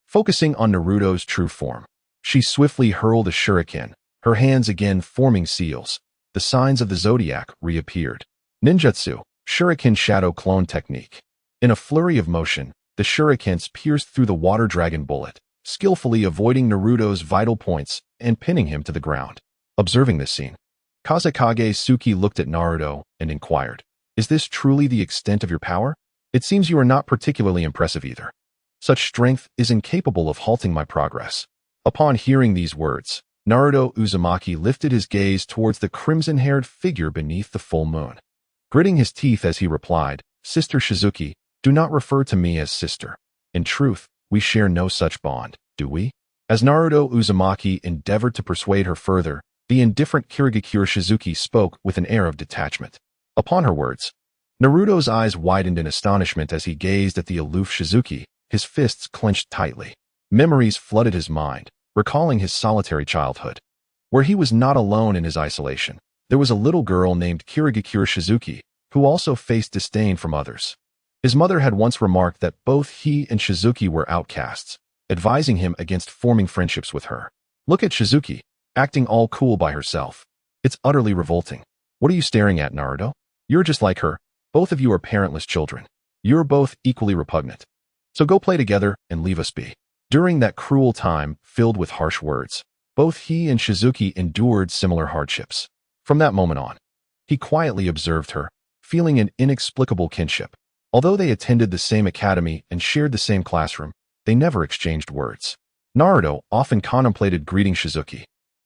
Focusing on Naruto's true form, she swiftly hurled a shuriken, her hands again forming seals. The signs of the zodiac reappeared. Ninjutsu, Shuriken Shadow Clone Technique. In a flurry of motion, the shurikens pierced through the water dragon bullet, skillfully avoiding Naruto's vital points and pinning him to the ground. Observing this scene, Kazekage Suki looked at Naruto and inquired, is this truly the extent of your power? It seems you are not particularly impressive either. Such strength is incapable of halting my progress. Upon hearing these words, Naruto Uzumaki lifted his gaze towards the crimson-haired figure beneath the full moon. Gritting his teeth as he replied, Sister Shizuki, do not refer to me as sister. In truth, we share no such bond, do we? As Naruto Uzumaki endeavored to persuade her further, the indifferent Kirigakure Shizuki spoke with an air of detachment. Upon her words, Naruto's eyes widened in astonishment as he gazed at the aloof Shizuki, his fists clenched tightly. Memories flooded his mind, recalling his solitary childhood. Where he was not alone in his isolation, there was a little girl named Kirigakure Shizuki, who also faced disdain from others. His mother had once remarked that both he and Shizuki were outcasts, advising him against forming friendships with her. Look at Shizuki, acting all cool by herself. It's utterly revolting. What are you staring at, Naruto? You're just like her. Both of you are parentless children. You're both equally repugnant. So go play together and leave us be. During that cruel time, filled with harsh words, both he and Shizuki endured similar hardships. From that moment on, he quietly observed her, feeling an inexplicable kinship. Although they attended the same academy and shared the same classroom, they never exchanged words. Naruto often contemplated greeting Shizuki,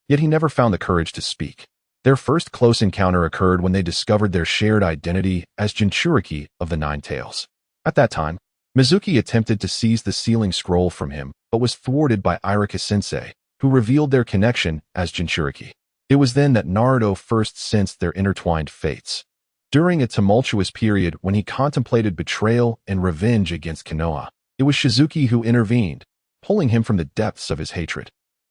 yet he never found the courage to speak. Their first close encounter occurred when they discovered their shared identity as Jinchuriki of the Nine Tails. At that time, Mizuki attempted to seize the sealing scroll from him, but was thwarted by Irika-sensei, who revealed their connection as Jinchuriki. It was then that Naruto first sensed their intertwined fates. During a tumultuous period when he contemplated betrayal and revenge against Konoha, it was Shizuki who intervened, pulling him from the depths of his hatred.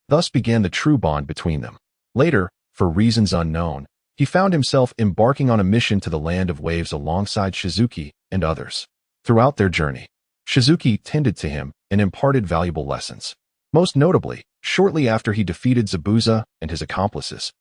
Thus began the true bond between them. Later, for reasons unknown, he found himself embarking on a mission to the Land of Waves alongside Shizuki and others. Throughout their journey, Shizuki tended to him and imparted valuable lessons. Most notably, shortly after he defeated Zabuza and his accomplices,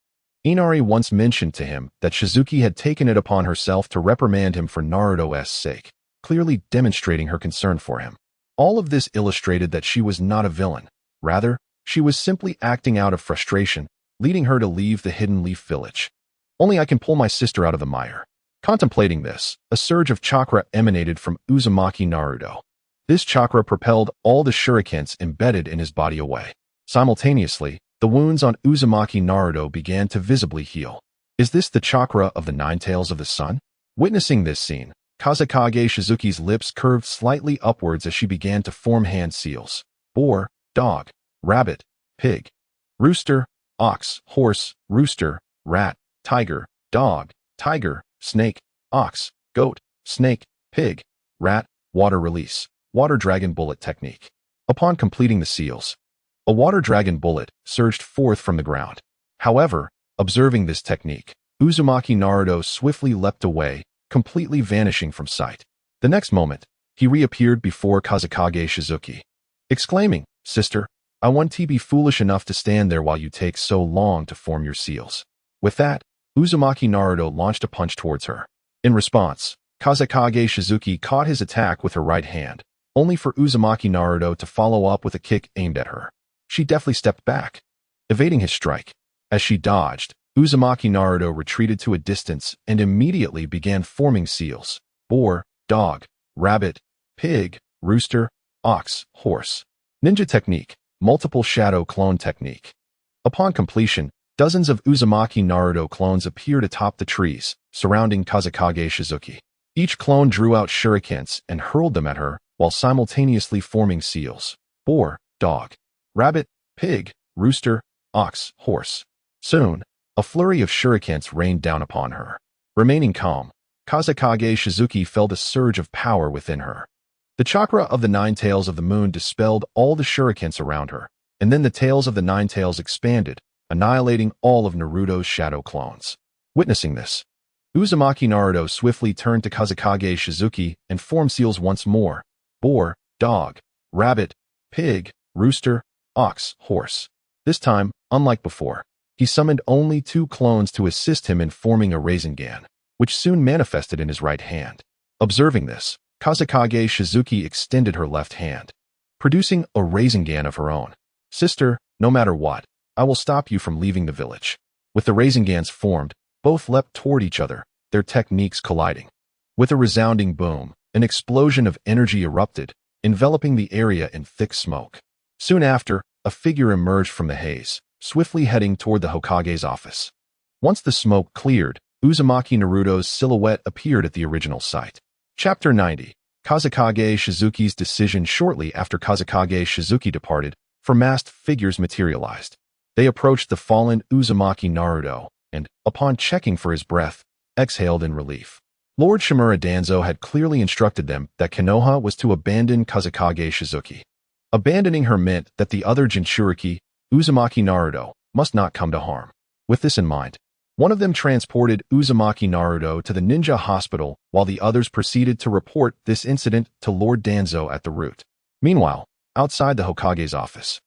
Inari once mentioned to him that Shizuki had taken it upon herself to reprimand him for Naruto's sake, clearly demonstrating her concern for him. All of this illustrated that she was not a villain. Rather, she was simply acting out of frustration, leading her to leave the Hidden Leaf Village. Only I can pull my sister out of the mire. Contemplating this, a surge of chakra emanated from Uzumaki Naruto. This chakra propelled all the shurikens embedded in his body away. Simultaneously, the wounds on Uzumaki Naruto began to visibly heal. Is this the chakra of the Nine Tails of the Sun? Witnessing this scene, Kazekage Shizuki's lips curved slightly upwards as she began to form hand seals. Boar, dog, rabbit, pig, rooster, ox, horse, rooster, rat, tiger, dog, tiger, snake, ox, goat, snake, pig, rat, water release, water dragon bullet technique. Upon completing the seals, a water dragon bullet surged forth from the ground. However, observing this technique, Uzumaki Naruto swiftly leapt away, completely vanishing from sight. The next moment, he reappeared before Kazekage Shizuki, exclaiming, "Sister, I want to be foolish enough to stand there while you take so long to form your seals." With that, Uzumaki Naruto launched a punch towards her. In response, Kazekage Shizuki caught his attack with her right hand, only for Uzumaki Naruto to follow up with a kick aimed at her. She deftly stepped back, evading his strike. As she dodged, Uzumaki Naruto retreated to a distance and immediately began forming seals: boar, dog, rabbit, pig, rooster, ox, horse. Ninja technique, multiple shadow clone technique. Upon completion, dozens of Uzumaki Naruto clones appeared atop the trees, surrounding Kazekage Shizuki. Each clone drew out shurikens and hurled them at her, while simultaneously forming seals: boar, dog, rabbit, pig, rooster, ox, horse. Soon, a flurry of shurikens rained down upon her. Remaining calm, Kazekage Shizuki felt a surge of power within her. The chakra of the Nine Tails of the Moon dispelled all the shurikens around her, and then the tails of the Nine Tails expanded, annihilating all of Naruto's shadow clones. Witnessing this, Uzumaki Naruto swiftly turned to Kazekage Shizuki and formed seals once more: boar, dog, rabbit, pig, rooster, ox, horse. This time, unlike before, he summoned only 2 clones to assist him in forming a Rasengan, which soon manifested in his right hand. Observing this, Kazekage Shizuki extended her left hand, producing a Rasengan of her own. "Sister, no matter what, I will stop you from leaving the village." With the Rasengans formed, both leapt toward each other, their techniques colliding. With a resounding boom, an explosion of energy erupted, enveloping the area in thick smoke. Soon after, a figure emerged from the haze, swiftly heading toward the Hokage's office. Once the smoke cleared, Uzumaki Naruto's silhouette appeared at the original site. Chapter 90. Kazekage Shizuki's decision. Shortly after Kazekage Shizuki departed, four masked figures materialized. They approached the fallen Uzumaki Naruto, and, upon checking for his breath, exhaled in relief. Lord Shimura Danzo had clearly instructed them that Konoha was to abandon Kazekage Shizuki. Abandoning her meant that the other Jinchuriki, Uzumaki Naruto, must not come to harm. With this in mind, one of them transported Uzumaki Naruto to the ninja hospital while the others proceeded to report this incident to Lord Danzo at the route. Meanwhile, outside the Hokage's office,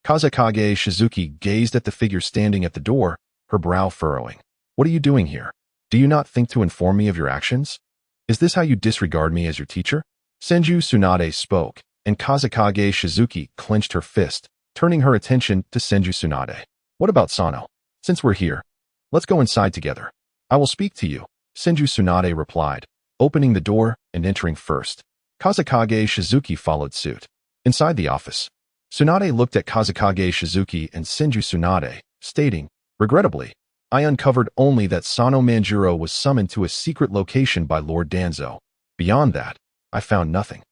Kazekage Shizuki gazed at the figure standing at the door, her brow furrowing. "What are you doing here? Do you not think to inform me of your actions? Is this how you disregard me as your teacher?" Senju Tsunade spoke, and Kazekage Shizuki clenched her fist, turning her attention to Senju Tsunade. "What about Sano? Since we're here, let's go inside together. I will speak to you," Senju Tsunade replied, opening the door and entering first. Kazekage Shizuki followed suit. Inside the office, Tsunade looked at Kazekage Shizuki and Senju Tsunade, stating, "Regrettably, I uncovered only that Sano Manjuro was summoned to a secret location by Lord Danzo. Beyond that, I found nothing."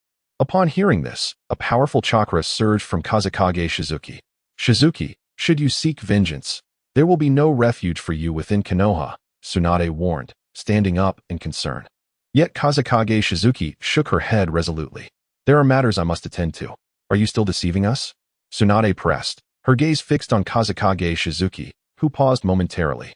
Upon hearing this, a powerful chakra surged from Kazekage Shizuki. "Shizuki, should you seek vengeance, there will be no refuge for you within Konoha," Tsunade warned, standing up in concern. Yet Kazekage Shizuki shook her head resolutely. "There are matters I must attend to. Are you still deceiving us?" Tsunade pressed, her gaze fixed on Kazekage Shizuki, who paused momentarily.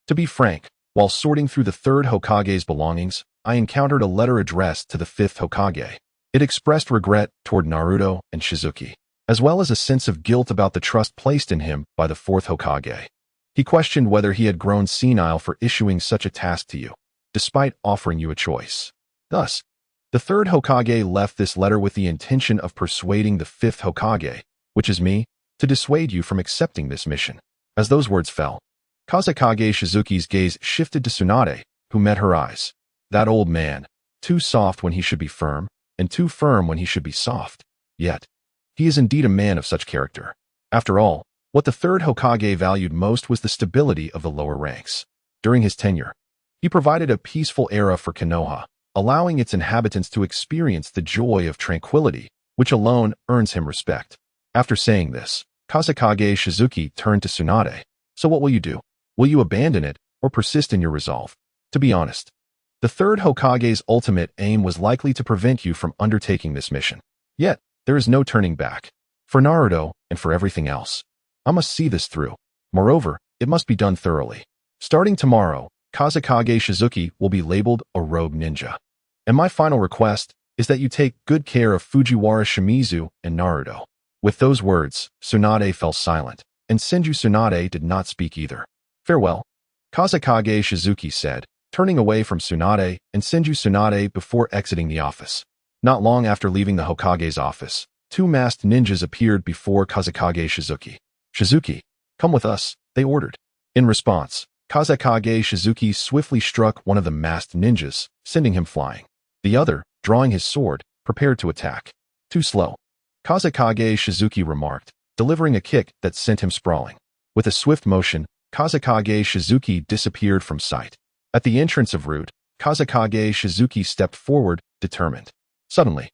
"To be frank, while sorting through the third Hokage's belongings, I encountered a letter addressed to the fifth Hokage. It expressed regret toward Naruto and Shizuki, as well as a sense of guilt about the trust placed in him by the fourth Hokage. He questioned whether he had grown senile for issuing such a task to you, despite offering you a choice. Thus, The third Hokage left this letter with the intention of persuading the fifth Hokage, which is me, to dissuade you from accepting this mission. As those words fell, Kazekage Shizuki's gaze shifted to Tsunade, who met her eyes. That old man, too soft when he should be firm, and too firm when he should be soft. Yet, he is indeed a man of such character. After all, what the third Hokage valued most was the stability of the lower ranks. During his tenure, he provided a peaceful era for Konoha, allowing its inhabitants to experience the joy of tranquility, which alone earns him respect. After saying this, Kazekage Shizuki turned to Tsunade. So what will you do? Will you abandon it, or persist in your resolve? To be honest, the third Hokage's ultimate aim was likely to prevent you from undertaking this mission. Yet, there is no turning back. For Naruto, and for everything else, I must see this through. Moreover, it must be done thoroughly. Starting tomorrow, Kazekage Shizuki will be labeled a rogue ninja. And my final request is that you take good care of Fujiwara Shimizu and Naruto. With those words, Tsunade fell silent, and Senju Tsunade did not speak either. Farewell, Kazekage Shizuki said, turning away from Tsunade and Senju Tsunade before exiting the office. Not long after leaving the Hokage's office, two masked ninjas appeared before Kazekage Shizuki. Shizuki, come with us, they ordered. In response, Kazekage Shizuki swiftly struck one of the masked ninjas, sending him flying. The other, drawing his sword, prepared to attack. Too slow, Kazekage Shizuki remarked, delivering a kick that sent him sprawling. With a swift motion, Kazekage Shizuki disappeared from sight. At the entrance of route, Kazekage Shizuki stepped forward, determined. Suddenly,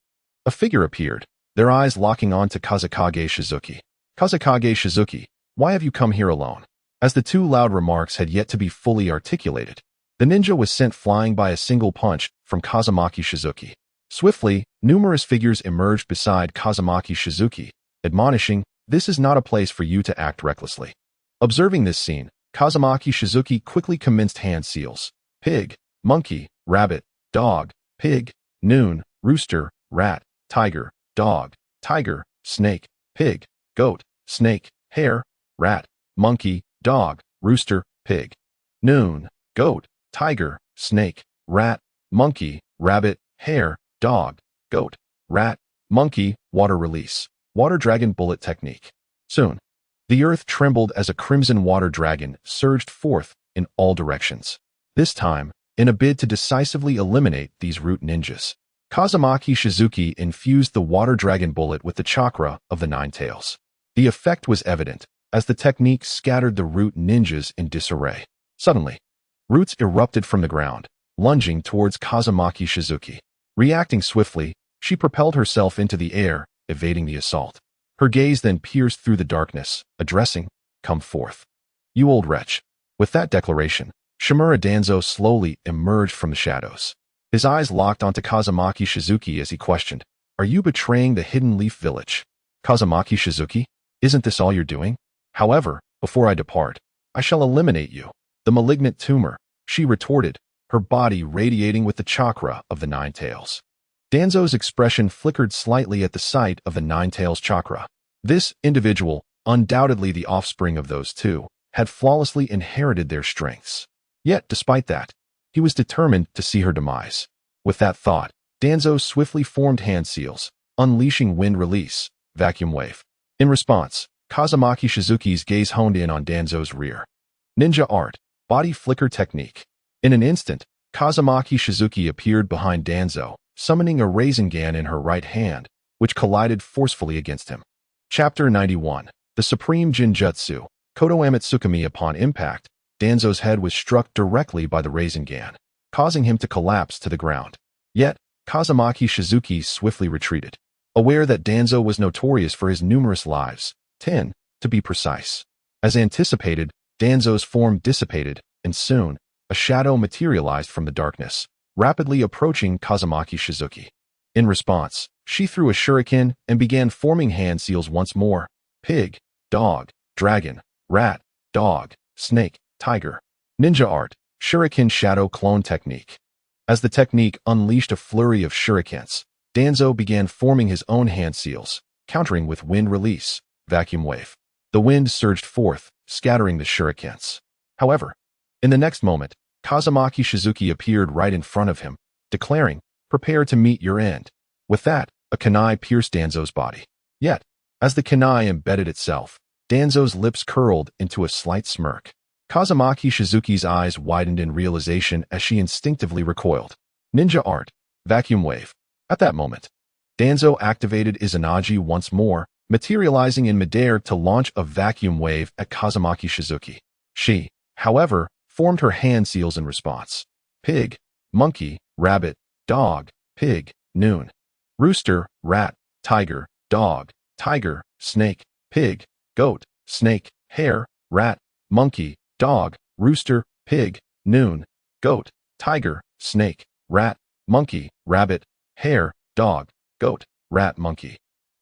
a figure appeared, their eyes locking on to Kazekage Shizuki. Kazekage Shizuki, why have you come here alone? As the two loud remarks had yet to be fully articulated, the ninja was sent flying by a single punch from Kazumaki Shizuki. Swiftly, numerous figures emerged beside Kazumaki Shizuki, admonishing, this is not a place for you to act recklessly. Observing this scene, Kazumaki Shizuki quickly commenced hand seals. Pig, monkey, rabbit, dog, pig, noon, rooster, rat, tiger, dog, tiger, snake, pig, goat, snake, hare, rat, monkey, dog, rooster, pig, noon, goat, tiger, snake, rat, monkey, rabbit, hare, dog, goat, rat, monkey, water release, water dragon bullet technique. Soon, the earth trembled as a crimson water dragon surged forth in all directions. This time, in a bid to decisively eliminate these root ninjas, Kazumaki Shizuki infused the water dragon bullet with the chakra of the nine tails. The effect was evident, as the technique scattered the root ninjas in disarray. Suddenly, roots erupted from the ground, lunging towards Kazumaki Shizuki. Reacting swiftly, she propelled herself into the air, evading the assault. Her gaze then pierced through the darkness, addressing, come forth. You old wretch. With that declaration, Shimura Danzo slowly emerged from the shadows. His eyes locked onto Kazumaki Shizuki as he questioned, are you betraying the Hidden Leaf Village? Kazumaki Shizuki, isn't this all you're doing? However, before I depart, I shall eliminate you. The malignant tumor, she retorted, her body radiating with the chakra of the nine tails. Danzo's expression flickered slightly at the sight of the nine tails chakra. This individual, undoubtedly the offspring of those two, had flawlessly inherited their strengths. Yet, despite that, he was determined to see her demise. With that thought, Danzo swiftly formed hand seals, unleashing wind release, vacuum wave. In response, Kazumaki Shizuki's gaze honed in on Danzo's rear. Ninja art, body flicker technique. In an instant, Kazumaki Shizuki appeared behind Danzo, summoning a Rasengan in her right hand, which collided forcefully against him. Chapter 91. The Supreme Jinjutsu, Kodo Amatsukami. Upon impact, Danzo's head was struck directly by the Rasengan, causing him to collapse to the ground. Yet, Kazumaki Shizuki swiftly retreated, aware that Danzo was notorious for his numerous lives, 10, to be precise. As anticipated, Danzo's form dissipated, and soon, a shadow materialized from the darkness, rapidly approaching Kazumaki Shizuki. In response, she threw a shuriken and began forming hand seals once more. Pig, dog, dragon, rat, dog, snake, tiger. Ninja art, shuriken shadow clone technique. As the technique unleashed a flurry of shurikens, Danzo began forming his own hand seals, countering with wind release, vacuum wave. The wind surged forth, scattering the shurikens. However, in the next moment, Kazumaki Shizuki appeared right in front of him, declaring, Prepare to meet your end. With that, a kunai pierced Danzo's body. Yet, as the kunai embedded itself, Danzo's lips curled into a slight smirk. Kazumaki Shizuki's eyes widened in realization as she instinctively recoiled. Ninja art. Vacuum wave. At that moment, Danzo activated Izanagi once more, materializing in midair to launch a vacuum wave at Kazumaki Shizuki. She, however, formed her hand seals in response. Pig, monkey, rabbit, dog, pig, noon. Rooster, rat, tiger, dog, tiger, snake, pig, goat, snake, hare, rat, monkey, dog, rooster, pig, noon, goat, tiger, snake, rat, monkey, rabbit, hare, dog, goat, rat, monkey.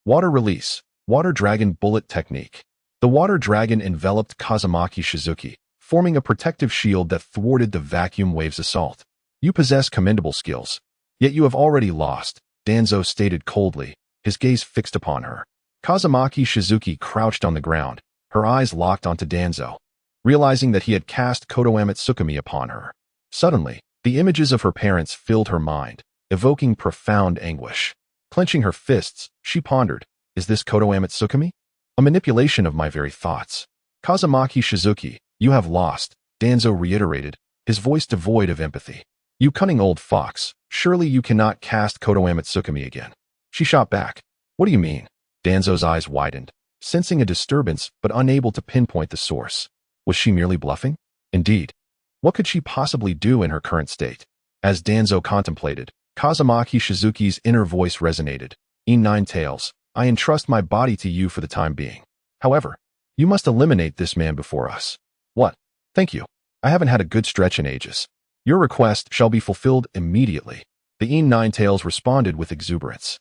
Water release. Water dragon bullet technique. The water dragon enveloped Kazumaki Shizuki, forming a protective shield that thwarted the vacuum wave's assault. You possess commendable skills. Yet you have already lost, Danzo stated coldly, his gaze fixed upon her. Kazumaki Shizuki crouched on the ground, her eyes locked onto Danzo, realizing that he had cast Kotoame Tsukumi upon her. Suddenly, the images of her parents filled her mind, evoking profound anguish. Clenching her fists, she pondered, is this Kotoame Tsukumi? A manipulation of my very thoughts. Kazumaki Shizuki, you have lost, Danzo reiterated, his voice devoid of empathy. You cunning old fox, surely you cannot cast Kotoame Tsukumi again. She shot back. What do you mean? Danzo's eyes widened, sensing a disturbance but unable to pinpoint the source. Was she merely bluffing? Indeed. What could she possibly do in her current state? As Danzo contemplated, Kazumaki Shizuki's inner voice resonated. In Nine Tails, I entrust my body to you for the time being. However, you must eliminate this man before us. What? Thank you. I haven't had a good stretch in ages. Your request shall be fulfilled immediately. The In Nine Tails responded with exuberance.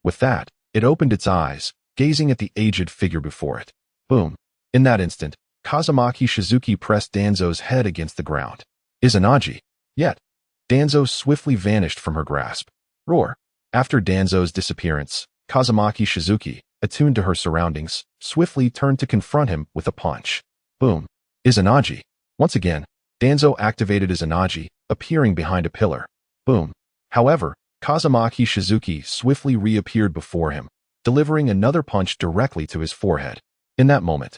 With that, it opened its eyes, gazing at the aged figure before it. Boom. In that instant, Kazumaki Shizuki pressed Danzo's head against the ground. Izanagi. Yet, Danzo swiftly vanished from her grasp. Roar. After Danzo's disappearance, Kazumaki Shizuki, attuned to her surroundings, swiftly turned to confront him with a punch. Boom. Izanagi. Once again, Danzo activated Izanagi, appearing behind a pillar. Boom. However, Kazumaki Shizuki swiftly reappeared before him, delivering another punch directly to his forehead. In that moment,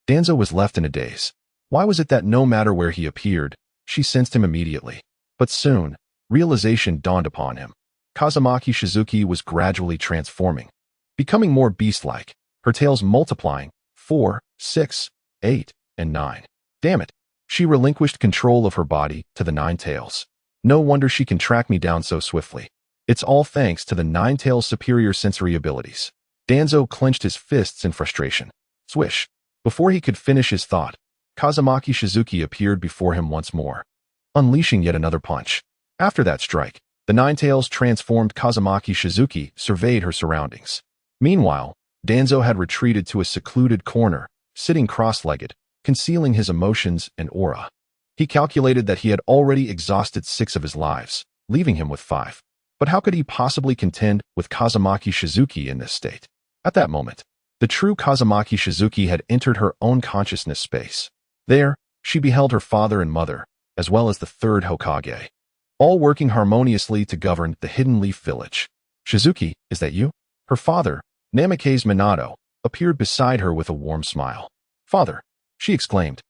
Danzo was left in a daze. Why was it that no matter where he appeared, she sensed him immediately? But soon, realization dawned upon him. Kazumaki Shizuki was gradually transforming, becoming more beast-like, her tails multiplying, 4, 6, 8, and 9. Damn it. She relinquished control of her body to the Nine Tails. No wonder she can track me down so swiftly. It's all thanks to the Nine Tails' superior sensory abilities. Danzo clenched his fists in frustration. Swish. Before he could finish his thought, Kazumaki Shizuki appeared before him once more, unleashing yet another punch. After that strike, the Nine Tails transformed Kazumaki Shizuki surveyed her surroundings. Meanwhile, Danzo had retreated to a secluded corner, sitting cross-legged, concealing his emotions and aura. He calculated that he had already exhausted 6 of his lives, leaving him with 5. But how could he possibly contend with Kazumaki Shizuki in this state? At that moment, the true Kazumaki Shizuki had entered her own consciousness space. There, she beheld her father and mother, as well as the third Hokage, all working harmoniously to govern the Hidden Leaf Village. Shizuki, is that you? Her father, Namikaze Minato, appeared beside her with a warm smile. Father, she exclaimed.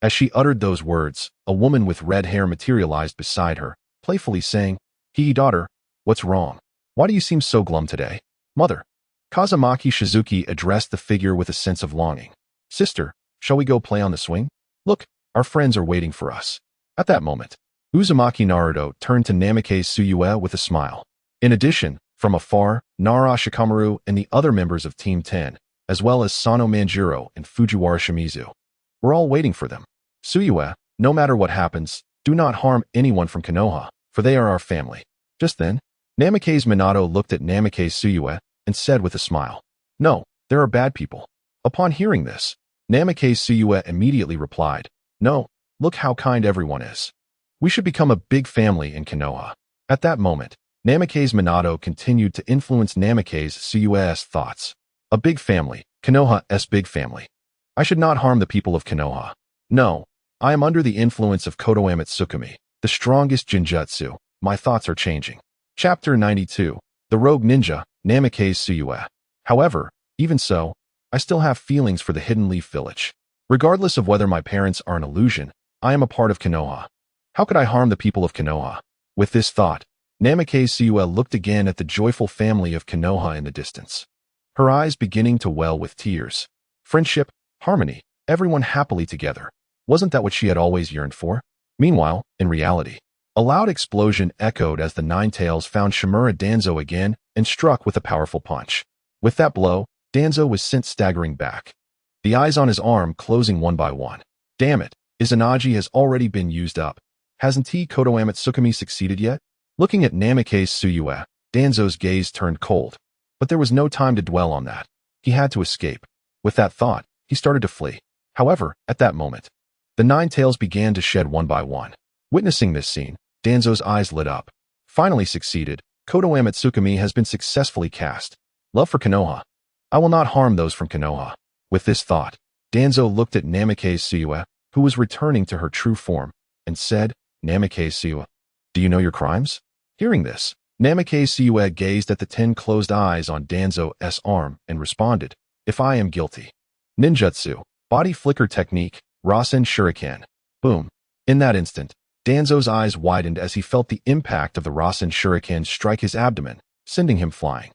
As she uttered those words, a woman with red hair materialized beside her, playfully saying, Daughter, what's wrong? Why do you seem so glum today? Mother. Kazumaki Shizuki addressed the figure with a sense of longing. Sister, shall we go play on the swing? Look, our friends are waiting for us. At that moment, Uzumaki Naruto turned to Namikaze Tsuyue with a smile. In addition, from afar, Nara Shikamaru and the other members of Team 10, as well as Sano Manjiro and Fujiwara Shimizu, were all waiting for them. Tsuyue, no matter what happens, do not harm anyone from Konoha, for they are our family. Just then, Namikaze Minato looked at Namikaze Tsuyue and said with a smile, No, there are bad people. Upon hearing this, Namikaze Tsuyue immediately replied, No, look how kind everyone is. We should become a big family in Konoha. At that moment, Namikaze Minato continued to influence Namikaze Tsuyue's thoughts. A big family, Konoha's big family. I should not harm the people of Konoha. No, I am under the influence of Kotoame Tsukumi, the strongest Jinjutsu. My thoughts are changing. Chapter 92. The Rogue Ninja, Namikaze Suyue. However, even so, I still have feelings for the Hidden Leaf Village. Regardless of whether my parents are an illusion, I am a part of Konoha. How could I harm the people of Konoha? With this thought, Namikaze Suyue looked again at the joyful family of Konoha in the distance. Her eyes beginning to well with tears. Friendship, harmony, everyone happily together. Wasn't that what she had always yearned for? Meanwhile, in reality, a loud explosion echoed as the Nine Tails found Shimura Danzo again and struck with a powerful punch. With that blow, Danzo was sent staggering back. The eyes on his arm closing one by one. Damn it, Izanagi has already been used up. Hasn't Kotoami Tsukumi succeeded yet? Looking at Namikaze Suyue, Danzo's gaze turned cold. But there was no time to dwell on that. He had to escape. With that thought, he started to flee. However, at that moment, the Nine Tails began to shed one by one. Witnessing this scene, Danzo's eyes lit up. Finally succeeded, Kotoami Tsukumi has been successfully cast. Love for Konoha. I will not harm those from Konoha. With this thought, Danzo looked at Namikaze Suyue, who was returning to her true form, and said, Namikaze Suyue, do you know your crimes? Hearing this, Namikaze Suyue gazed at the 10 closed eyes on Danzo's arm and responded, if I am guilty. Ninjutsu, body flicker technique, Rasen Shuriken. Boom. In that instant, Danzo's eyes widened as he felt the impact of the Rasen Shuriken strike his abdomen, sending him flying.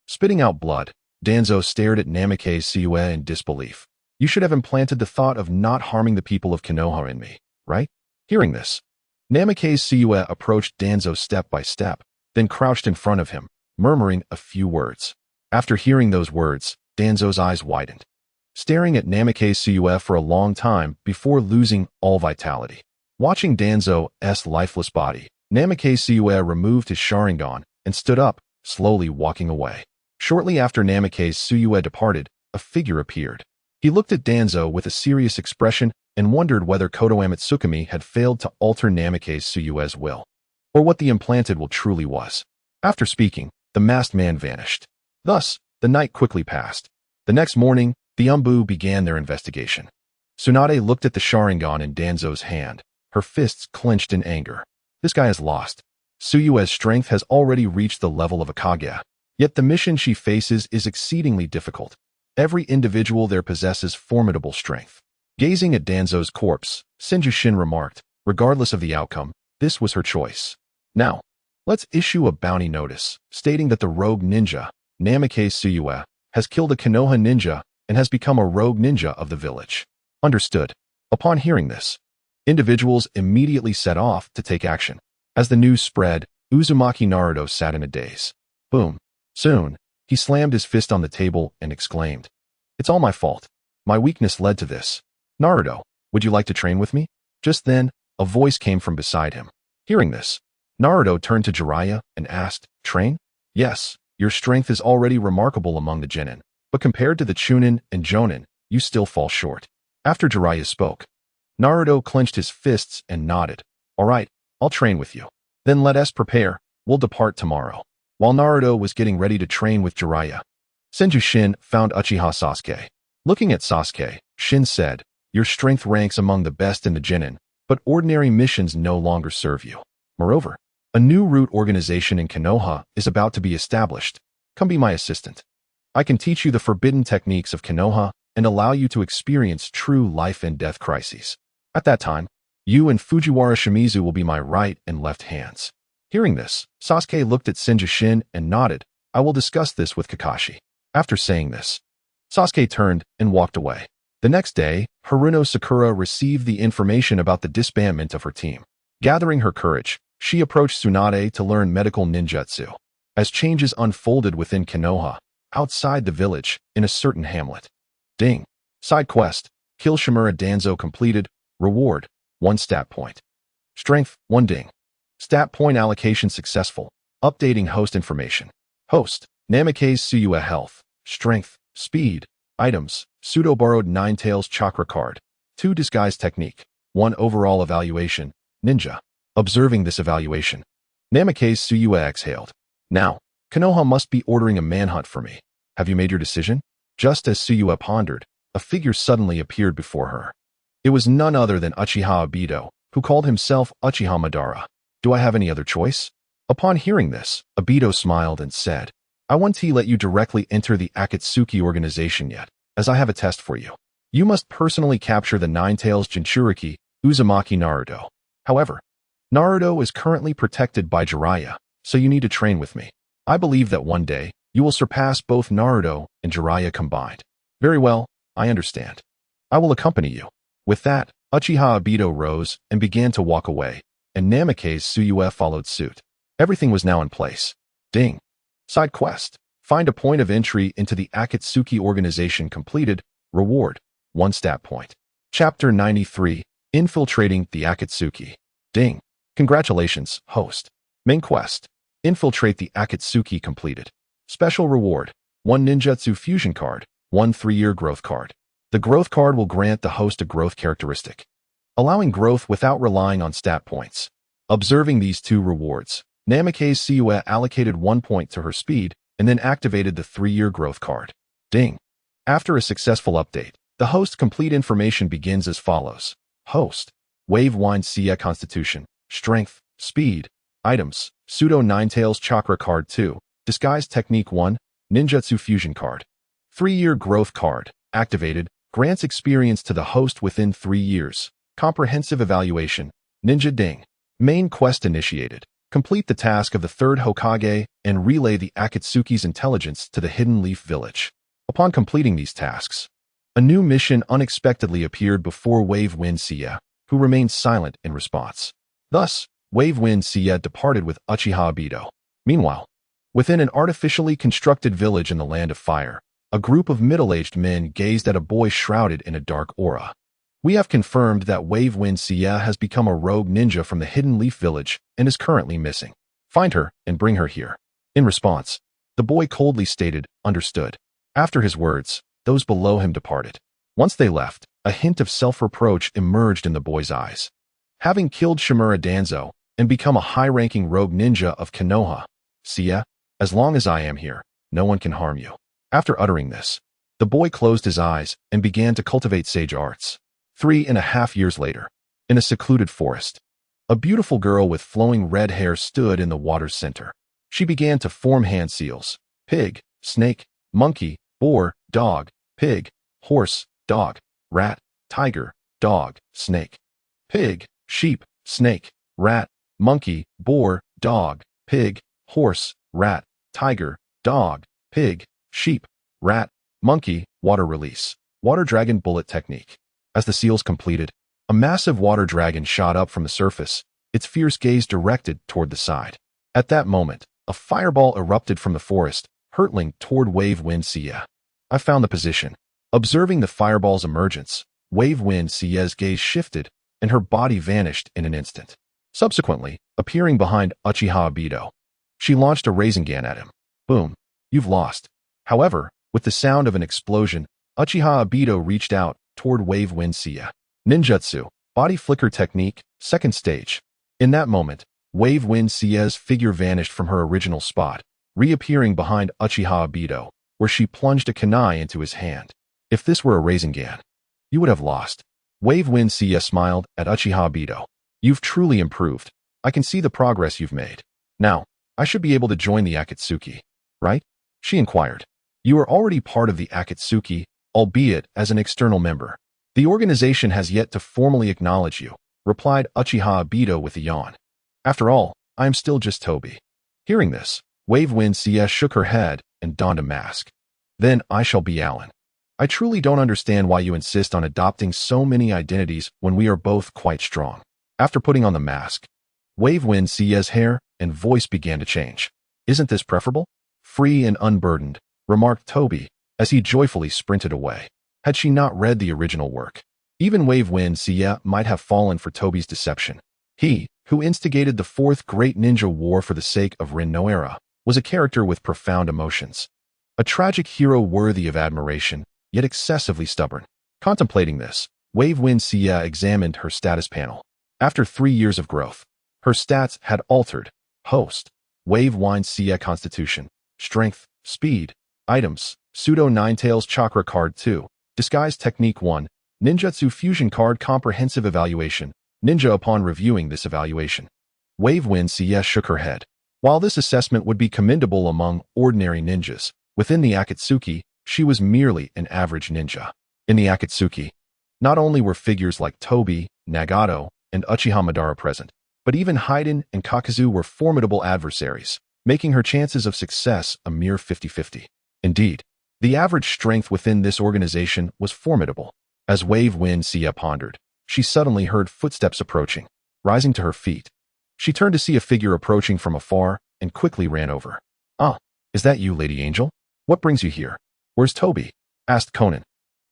Spitting out blood, Danzo stared at Namikaze Suyue in disbelief. You should have implanted the thought of not harming the people of Konoha in me, right? Hearing this, Namikaze Suyue approached Danzo step by step, then crouched in front of him, murmuring a few words. After hearing those words, Danzo's eyes widened, staring at Namikaze Suyue for a long time before losing all vitality. Watching Danzo's lifeless body, Namikaze Suyue removed his Sharingan and stood up, slowly walking away. Shortly after Namikaze Suyue departed, a figure appeared. He looked at Danzo with a serious expression and wondered whether Kotoami Tsukumi had failed to alter Namikaze Suyue's will, or what the implanted will truly was. After speaking, the masked man vanished. Thus, the night quickly passed. The next morning, the Umbu began their investigation. Tsunade looked at the Sharingan in Danzo's hand, her fists clenched in anger. This guy is lost. Suyue's strength has already reached the level of a Kage. Yet the mission she faces is exceedingly difficult. Every individual there possesses formidable strength. Gazing at Danzo's corpse, Senjushin remarked, regardless of the outcome, this was her choice. Now, let's issue a bounty notice, stating that the rogue ninja, Namikaze Suyue, has killed a Konoha ninja and has become a rogue ninja of the village. Understood. Upon hearing this, individuals immediately set off to take action. As the news spread, Uzumaki Naruto sat in a daze. Boom. Soon, he slammed his fist on the table and exclaimed, it's all my fault. My weakness led to this. Naruto, would you like to train with me? Just then, a voice came from beside him. Hearing this, Naruto turned to Jiraiya and asked, train? Yes, your strength is already remarkable among the Genin, but compared to the Chunin and Jonin, you still fall short. After Jiraiya spoke, Naruto clenched his fists and nodded. All right, I'll train with you. Then let us prepare. We'll depart tomorrow. While Naruto was getting ready to train with Jiraiya, Senjushin found Uchiha Sasuke. Looking at Sasuke, Shin said, your strength ranks among the best in the Genin, but ordinary missions no longer serve you. Moreover, a new root organization in Konoha is about to be established. Come be my assistant. I can teach you the forbidden techniques of Konoha and allow you to experience true life and death crises. At that time, you and Fujiwara Shimizu will be my right and left hands. Hearing this, Sasuke looked at Senjushin and nodded, I will discuss this with Kakashi. After saying this, Sasuke turned and walked away. The next day, Haruno Sakura received the information about the disbandment of her team. Gathering her courage, she approached Tsunade to learn medical ninjutsu. As changes unfolded within Konoha, outside the village, in a certain hamlet. Ding. Side quest, kill Shimura Danzo completed, reward, 1 stat point. Strength, 1 ding. Stat point allocation successful. Updating host information. Host, Namikaze Suyue health, strength, speed, items, pseudo-borrowed Nine Tails chakra card, 2 disguise technique, 1 overall evaluation, ninja. Observing this evaluation, Namikaze Suyue exhaled. Now, Konoha must be ordering a manhunt for me. Have you made your decision? Just as Suyue pondered, a figure suddenly appeared before her. It was none other than Uchiha Obito, who called himself Uchiha Madara. Do I have any other choice? Upon hearing this, Obito smiled and said, I won't let you directly enter the Akatsuki organization yet, as I have a test for you. You must personally capture the Nine-Tails Jinchuriki Uzumaki Naruto. However, Naruto is currently protected by Jiraiya, so you need to train with me. I believe that one day, you will surpass both Naruto and Jiraiya combined. Very well, I understand. I will accompany you. With that, Uchiha Obito rose and began to walk away, and Namikaze Tsuyu followed suit. Everything was now in place. Ding. Side quest. Find a point of entry into the Akatsuki organization completed. Reward. 1 stat point. Chapter 93. Infiltrating the Akatsuki. Ding. Congratulations, host. Main quest. Infiltrate the Akatsuki completed. Special reward. 1 ninjutsu fusion card. 1 3-year growth card. The growth card will grant the host a growth characteristic, allowing growth without relying on stat points. Observing these 2 rewards, Namikaze Tsuyu allocated 1 point to her speed and then activated the 3-year growth card. Ding. After a successful update, the host complete information begins as follows. Host. Wave YIN Constitution. Strength. Speed. Items. Pseudo Nine-Tails Chakra Card 2. Disguise Technique 1. Ninjutsu Fusion Card. 3-year growth card. Activated. Grants experience to the host within 3 years. Comprehensive evaluation. Ninja Ding. Main quest initiated. Complete the task of the Third Hokage and relay the Akatsuki's intelligence to the Hidden Leaf Village. Upon completing these tasks, a new mission unexpectedly appeared before Wave YIN, who remained silent in response. Thus, Wave YIN departed with Uchiha Obito. Meanwhile, within an artificially constructed village in the Land of Fire, a group of middle-aged men gazed at a boy shrouded in a dark aura. We have confirmed that Wave YIN has become a rogue ninja from the Hidden Leaf Village and is currently missing. Find her and bring her here. In response, the boy coldly stated, understood. After his words, those below him departed. Once they left, a hint of self-reproach emerged in the boy's eyes. Having killed Shimura Danzo and become a high-ranking rogue ninja of Konoha, as long as I am here, no one can harm you. After uttering this, the boy closed his eyes and began to cultivate sage arts. 3.5 years later, in a secluded forest, a beautiful girl with flowing red hair stood in the water's center. She began to form hand seals: pig, snake, monkey, boar, dog, pig, horse, dog, rat, tiger, dog, snake, pig, sheep, snake, rat, monkey, boar, dog, pig, horse, rat, tiger, dog, pig, sheep, rat, monkey, water release, water dragon bullet technique. As the seals completed, a massive water dragon shot up from the surface, its fierce gaze directed toward the side. At that moment, a fireball erupted from the forest, hurtling toward Wave YIN. I found the position. Observing the fireball's emergence, Wave YIN's gaze shifted, and her body vanished in an instant. Subsequently, appearing behind Uchiha Obito, she launched a Rasengan at him. Boom. You've lost. However, with the sound of an explosion, Uchiha Obito reached out toward Wave YIN. Ninjutsu, body flicker technique, second stage. In that moment, Wave YIN's figure vanished from her original spot, reappearing behind Uchiha Obito, where she plunged a kunai into his hand. If this were a Rasengan, you would have lost. Wave YIN smiled at Uchiha Obito. You've truly improved. I can see the progress you've made. Now, I should be able to join the Akatsuki, right? She inquired. You are already part of the Akatsuki, albeit as an external member. The organization has yet to formally acknowledge you, replied Uchiha Obito with a yawn. After all, I am still just Toby. Hearing this, Wave YIN shook her head and donned a mask. Then I shall be Alan. I truly don't understand why you insist on adopting so many identities when we are both quite strong. After putting on the mask, Wave YIN's hair and voice began to change. Isn't this preferable? Free and unburdened, remarked Toby, as he joyfully sprinted away. Had she not read the original work, even Wave YIN might have fallen for Toby's deception. He, who instigated the Fourth Great Ninja War for the sake of Rin Noera, was a character with profound emotions. A tragic hero worthy of admiration, yet excessively stubborn. Contemplating this, Wave YIN examined her status panel. After 3 years of growth, her stats had altered. Host, Wave YIN Constitution, Strength, Speed, Items, Pseudo Nine-Tails Chakra Card 2, Disguise Technique 1, Ninjutsu Fusion Card Comprehensive Evaluation, Ninja. Upon reviewing this evaluation, Wave YIN shook her head. While this assessment would be commendable among ordinary ninjas, within the Akatsuki, she was merely an average ninja. In the Akatsuki, not only were figures like Tobi, Nagato, and Uchiha Madara present, but even Haiden and Kakazu were formidable adversaries, making her chances of success a mere 50-50. Indeed, the average strength within this organization was formidable. As YIN pondered, she suddenly heard footsteps approaching. Rising to her feet, she turned to see a figure approaching from afar and quickly ran over. "Ah, is that you, Lady Angel? What brings you here? Where's Tobi?" asked Conan,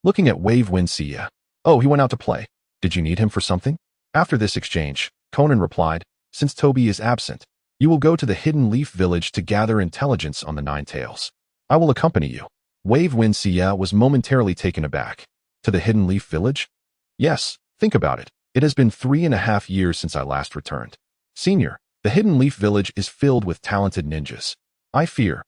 looking at YIN. "Oh, he went out to play. Did you need him for something?" After this exchange, Conan replied, "Since Tobi is absent, you will go to the Hidden Leaf Village to gather intelligence on the Nine Tails. I will accompany you." YIN was momentarily taken aback. "To the Hidden Leaf Village?" "Yes, think about it. It has been 3.5 years since I last returned. Senior, the Hidden Leaf Village is filled with talented ninjas. I fear.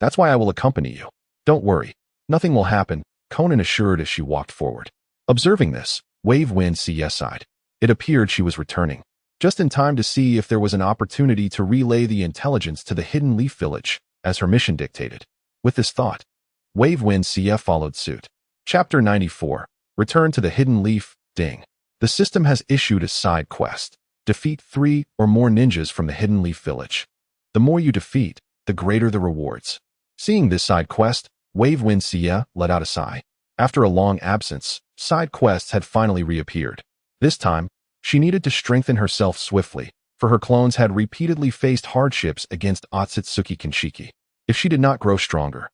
That's why I will accompany you." "Don't worry. Nothing will happen," Conan assured as she walked forward. Observing this, YIN sighed. It appeared she was returning, just in time to see if there was an opportunity to relay the intelligence to the Hidden Leaf Village, as her mission dictated. With this thought, YIN followed suit. Chapter 94. Return to the Hidden Leaf. Ding. The system has issued a side quest. Defeat 3 or more ninjas from the Hidden Leaf Village. The more you defeat, the greater the rewards. Seeing this side quest, YIN let out a sigh. After a long absence, side quests had finally reappeared. This time, she needed to strengthen herself swiftly, for her clones had repeatedly faced hardships against Otsutsuki Kinshiki. If she did not grow stronger,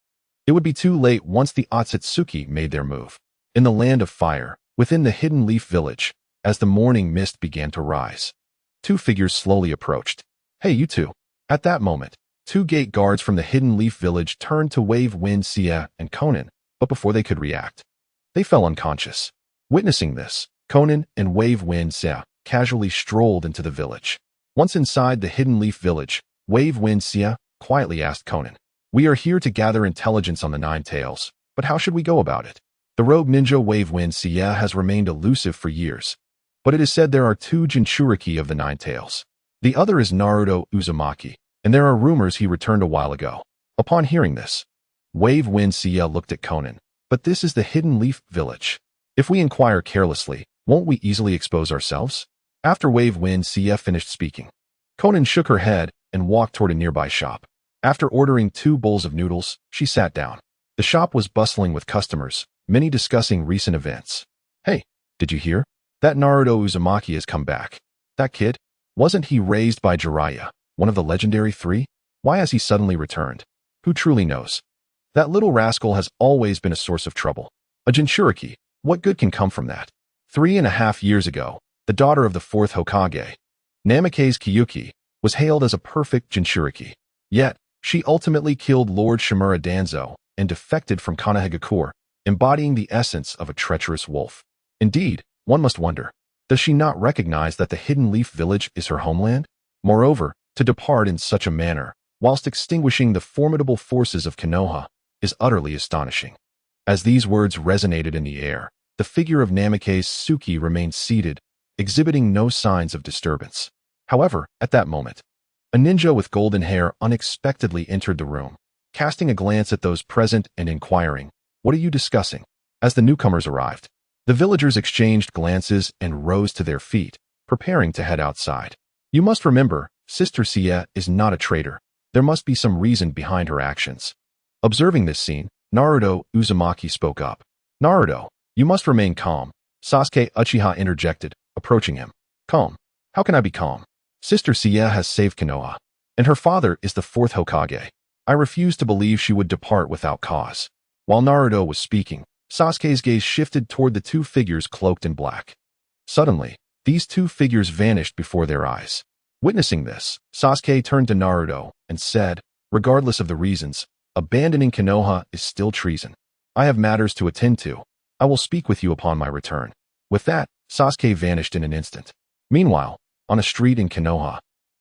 it would be too late once the Otsutsuki made their move. In the Land of Fire, within the Hidden Leaf Village, as the morning mist began to rise, 2 figures slowly approached. "Hey, you two." At that moment, 2 gate guards from the Hidden Leaf Village turned to YIN and Conan, but before they could react, they fell unconscious. Witnessing this, Conan and YIN casually strolled into the village. Once inside the Hidden Leaf Village, YIN quietly asked Conan, "We are here to gather intelligence on the Nine Tails, but how should we go about it? The rogue ninja YIN has remained elusive for years, but it is said there are 2 Jinchuriki of the Nine Tails. The other is Naruto Uzumaki, and there are rumors he returned a while ago." Upon hearing this, YIN looked at Conan. "But this is the Hidden Leaf Village. If we inquire carelessly, won't we easily expose ourselves?" After YIN finished speaking, Conan shook her head and walked toward a nearby shop. After ordering 2 bowls of noodles, she sat down. The shop was bustling with customers, many discussing recent events. "Hey, did you hear? That Naruto Uzumaki has come back. That kid? Wasn't he raised by Jiraiya, one of the legendary 3? Why has he suddenly returned? Who truly knows? That little rascal has always been a source of trouble. A Jinchuriki, what good can come from that? 3.5 years ago, the daughter of the Fourth Hokage, Namikaze Kyuki, was hailed as a perfect Jinchuriki. Yet, she ultimately killed Lord Shimura Danzo and defected from Konohagakure, embodying the essence of a treacherous wolf. Indeed, one must wonder, does she not recognize that the Hidden Leaf Village is her homeland? Moreover, to depart in such a manner, whilst extinguishing the formidable forces of Konoha, is utterly astonishing. As these words resonated in the air, the figure of Namikaze Suki remained seated, exhibiting no signs of disturbance. However, at that moment, a ninja with golden hair unexpectedly entered the room, casting a glance at those present and inquiring, "What are you discussing?" As the newcomers arrived, the villagers exchanged glances and rose to their feet, preparing to head outside. "You must remember, Sister Sia is not a traitor. There must be some reason behind her actions." Observing this scene, Naruto Uzumaki spoke up. "Naruto, you must remain calm," Sasuke Uchiha interjected, approaching him. "Calm? How can I be calm? Sister Sia has saved Konoha, and her father is the Fourth Hokage. I refuse to believe she would depart without cause." While Naruto was speaking, Sasuke's gaze shifted toward the 2 figures cloaked in black. Suddenly, these 2 figures vanished before their eyes. Witnessing this, Sasuke turned to Naruto and said, "Regardless of the reasons, abandoning Konoha is still treason. I have matters to attend to. I will speak with you upon my return." With that, Sasuke vanished in an instant. Meanwhile, on a street in Konoha,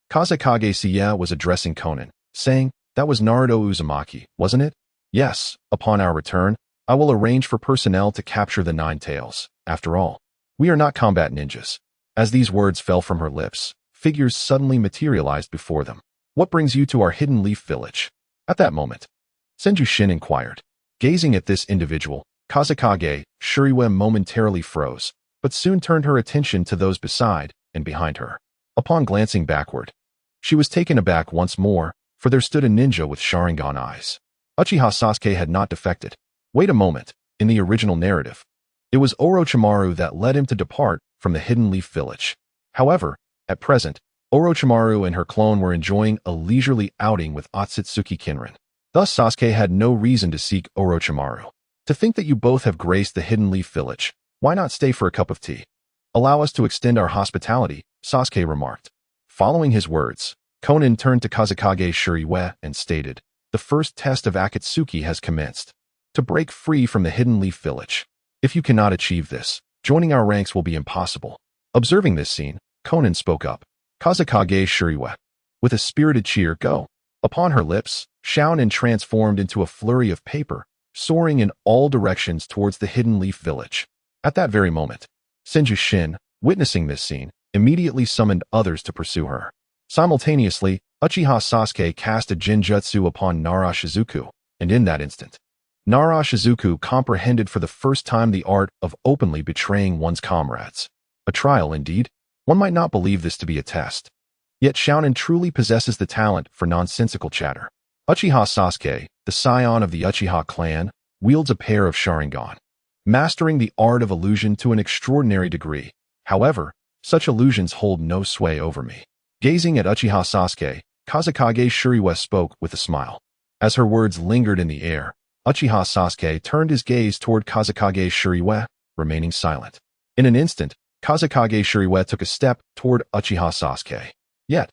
Kazekage Sia was addressing Conan, saying, "That was Naruto Uzumaki, wasn't it?" "Yes, upon our return, I will arrange for personnel to capture the Nine Tails. After all, we are not combat ninjas." As these words fell from her lips, figures suddenly materialized before them. What brings you to our Hidden Leaf Village? At that moment, Senju Shin inquired. Gazing at this individual, Kazekage Shuriwe momentarily froze, but soon turned her attention to those beside and behind her. Upon glancing backward, she was taken aback once more, for there stood a ninja with Sharingan eyes. Uchiha Sasuke had not defected. Wait a moment, in the original narrative, it was Orochimaru that led him to depart from the Hidden Leaf Village. However, at present, Orochimaru and her clone were enjoying a leisurely outing with Otsutsuki Kinrin. Thus Sasuke had no reason to seek Orochimaru. To think that you both have graced the Hidden Leaf Village, why not stay for a cup of tea? Allow us to extend our hospitality, Sasuke remarked. Following his words, Konan turned to Kazekage Shuriwe and stated, the first test of Akatsuki has commenced. To break free from the Hidden Leaf Village. If you cannot achieve this, joining our ranks will be impossible. Observing this scene, Konan spoke up. Kazekage Shuriwe. With a spirited cheer, go. Upon her lips, Shaonin transformed into a flurry of paper, soaring in all directions towards the Hidden Leaf Village. At that very moment, Senju Shin, witnessing this scene, immediately summoned others to pursue her. Simultaneously, Uchiha Sasuke cast a Jinjutsu upon Nara Shizuku, and in that instant, Nara Shizuku comprehended for the first time the art of openly betraying one's comrades. A trial indeed. One might not believe this to be a test. Yet Shaonin truly possesses the talent for nonsensical chatter. Uchiha Sasuke, the scion of the Uchiha clan, wields a pair of Sharingan, mastering the art of illusion to an extraordinary degree. However, such illusions hold no sway over me. Gazing at Uchiha Sasuke, Kazekage Shuriwe spoke with a smile. As her words lingered in the air, Uchiha Sasuke turned his gaze toward Kazekage Shuriwe, remaining silent. In an instant, Kazekage Shuriwe took a step toward Uchiha Sasuke. Yet,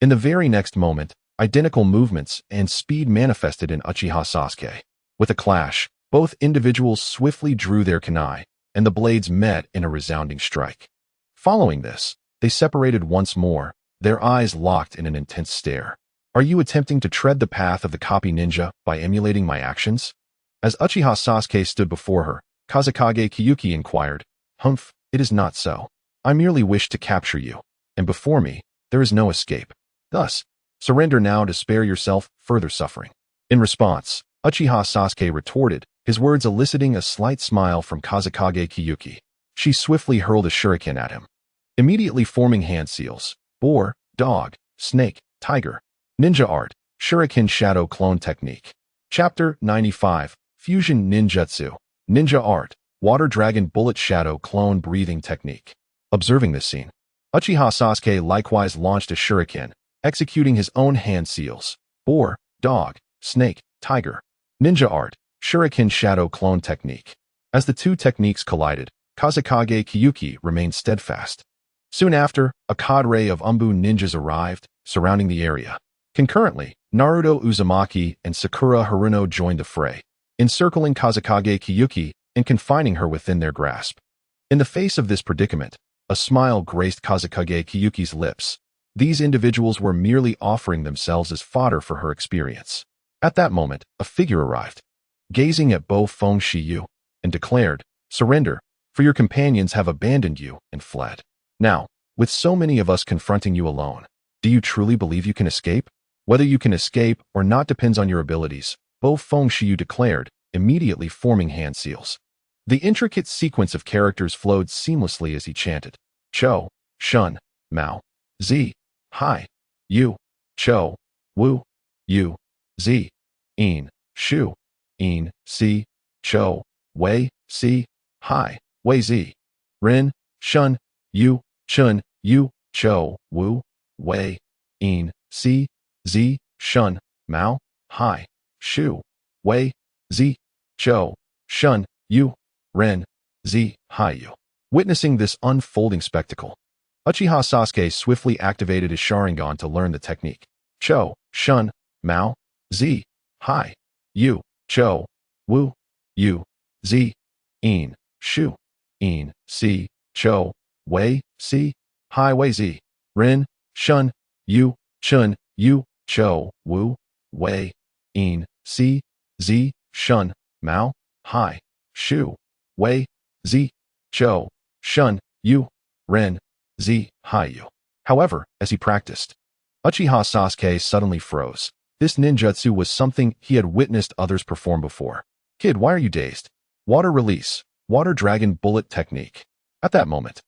in the very next moment, identical movements and speed manifested in Uchiha Sasuke. With a clash, both individuals swiftly drew their kunai, and the blades met in a resounding strike. Following this, they separated once more, their eyes locked in an intense stare. Are you attempting to tread the path of the copy ninja by emulating my actions? As Uchiha Sasuke stood before her, Kazekage Kyuki inquired, Humph, it is not so. I merely wish to capture you, and before me, there is no escape. Thus, surrender now to spare yourself further suffering. In response, Uchiha Sasuke retorted, his words eliciting a slight smile from Kazekage Kyuki. She swiftly hurled a shuriken at him, immediately forming hand seals: boar, dog, snake, tiger. Ninja Art, Shuriken Shadow Clone Technique. Chapter 95, Fusion Ninjutsu, Ninja Art, Water Dragon Bullet Shadow Clone Breathing Technique. Observing this scene, Uchiha Sasuke likewise launched a shuriken, executing his own hand seals: boar, dog, snake, tiger. Ninja Art, Shuriken Shadow Clone Technique. As the two techniques collided, Kazekage Kyuki remained steadfast. Soon after, a cadre of Umbu ninjas arrived, surrounding the area. Concurrently, Naruto Uzumaki and Sakura Haruno joined the fray, encircling Kazekage Kyuki and confining her within their grasp. In the face of this predicament, a smile graced Kazekage Kyuki's lips. These individuals were merely offering themselves as fodder for her experience. At that moment, a figure arrived, gazing at Bo Feng Shiyu, and declared, Surrender, for your companions have abandoned you and fled. Now, with so many of us confronting you alone, do you truly believe you can escape? Whether you can escape or not depends on your abilities, Bo Feng Shiyu declared, immediately forming hand seals. The intricate sequence of characters flowed seamlessly as he chanted, Cho, Shun, Mao, Zi, Hai, Yu, Cho, Wu, Yu, Zi, In, Shu, In, Si, Cho, Wei, Si, Hai, Wei Zi, Rin, Shun, Yu, Chun, Yu, Cho, Wu, Wei, In, Si, Zi, Shun, Mao, Hai, Shu, Wei, Zi, Cho, Shun, Yu, Ren, Zi, Hai Yu. Witnessing this unfolding spectacle, Uchiha Sasuke swiftly activated his Sharingan to learn the technique. Cho, Shun, Mao, Zi, Hai, Yu, Cho, Wu, Yu, Zi, In, Shu, In, Si, Cho, Wei, Si, Hai Wei Zi, Ren, Shun, Yu, Chun, Yu, Cho, Wu, Wei, In, Si, Zi, Shun, Mao, Hai, Shu, Wei, Zi, Cho, Shun, Yu, Ren, Zi, Hai Yu. However, as he practiced, Uchiha Sasuke suddenly froze. This ninjutsu was something he had witnessed others perform before. Kid, why are you dazed? Water release. Water dragon bullet technique. At that moment,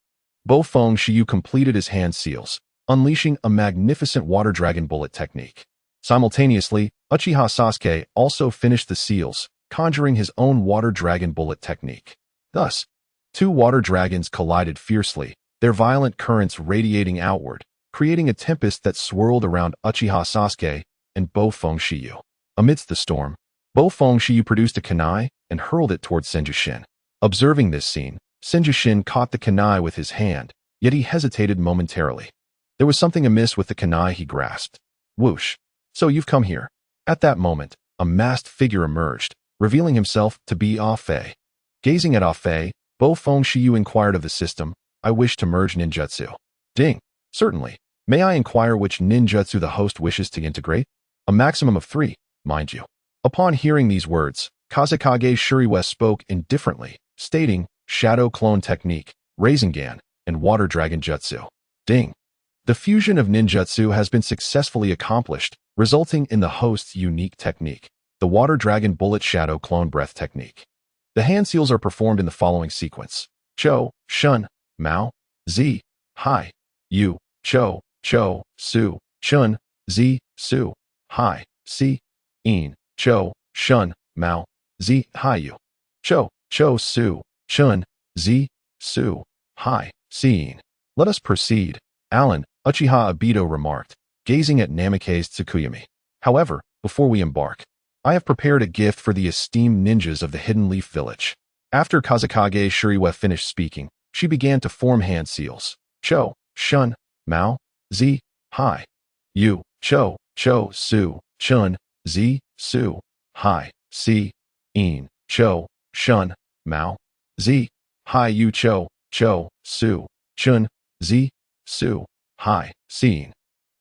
Bofeng Shiyu completed his hand seals, unleashing a magnificent water dragon bullet technique. Simultaneously, Uchiha Sasuke also finished the seals, conjuring his own water dragon bullet technique. Thus, two water dragons collided fiercely, their violent currents radiating outward, creating a tempest that swirled around Uchiha Sasuke and Bofeng Shiyu. Amidst the storm, Bofeng Shiyu produced a kunai and hurled it towards Senjushin. Observing this scene, Senjushin caught the kunai with his hand, yet he hesitated momentarily. There was something amiss with the kunai he grasped. Whoosh. So you've come here. At that moment, a masked figure emerged, revealing himself to be Ah Fei. Gazing at Ah Fei, Bofeng Shiyu inquired of the system, I wish to merge ninjutsu. Ding. Certainly. May I inquire which ninjutsu the host wishes to integrate? A maximum of 3, mind you. Upon hearing these words, Kazekage Shuriwa spoke indifferently, stating, Shadow Clone Technique, Rasengan, and Water Dragon Jutsu. Ding. The fusion of ninjutsu has been successfully accomplished, resulting in the host's unique technique, the Water Dragon Bullet Shadow Clone Breath Technique. The hand seals are performed in the following sequence. Cho, Shun, Mao, Z, Hai, Yu, Cho, Su, Chun, Z, Su, Hai, Si, In, Cho, Shun, Mao, Z, Hai, Yu, Cho, Su, Chun, Z, Su, Hai, Si, In. Let us proceed, Alan, Uchiha Obito remarked, gazing at Namikaze Tsukuyami. However, before we embark, I have prepared a gift for the esteemed ninjas of the Hidden Leaf Village. After Kazekage Shuriwa finished speaking, she began to form hand seals. Cho, Shun, Mao, Z, Hai, Yu, Cho, Su, Chun, Z, Su, Hai, Si, In, Cho, Shun, Mao, Z, Hai, Yu, Cho, Su, Chun, Z, Su, Hai, Si, In.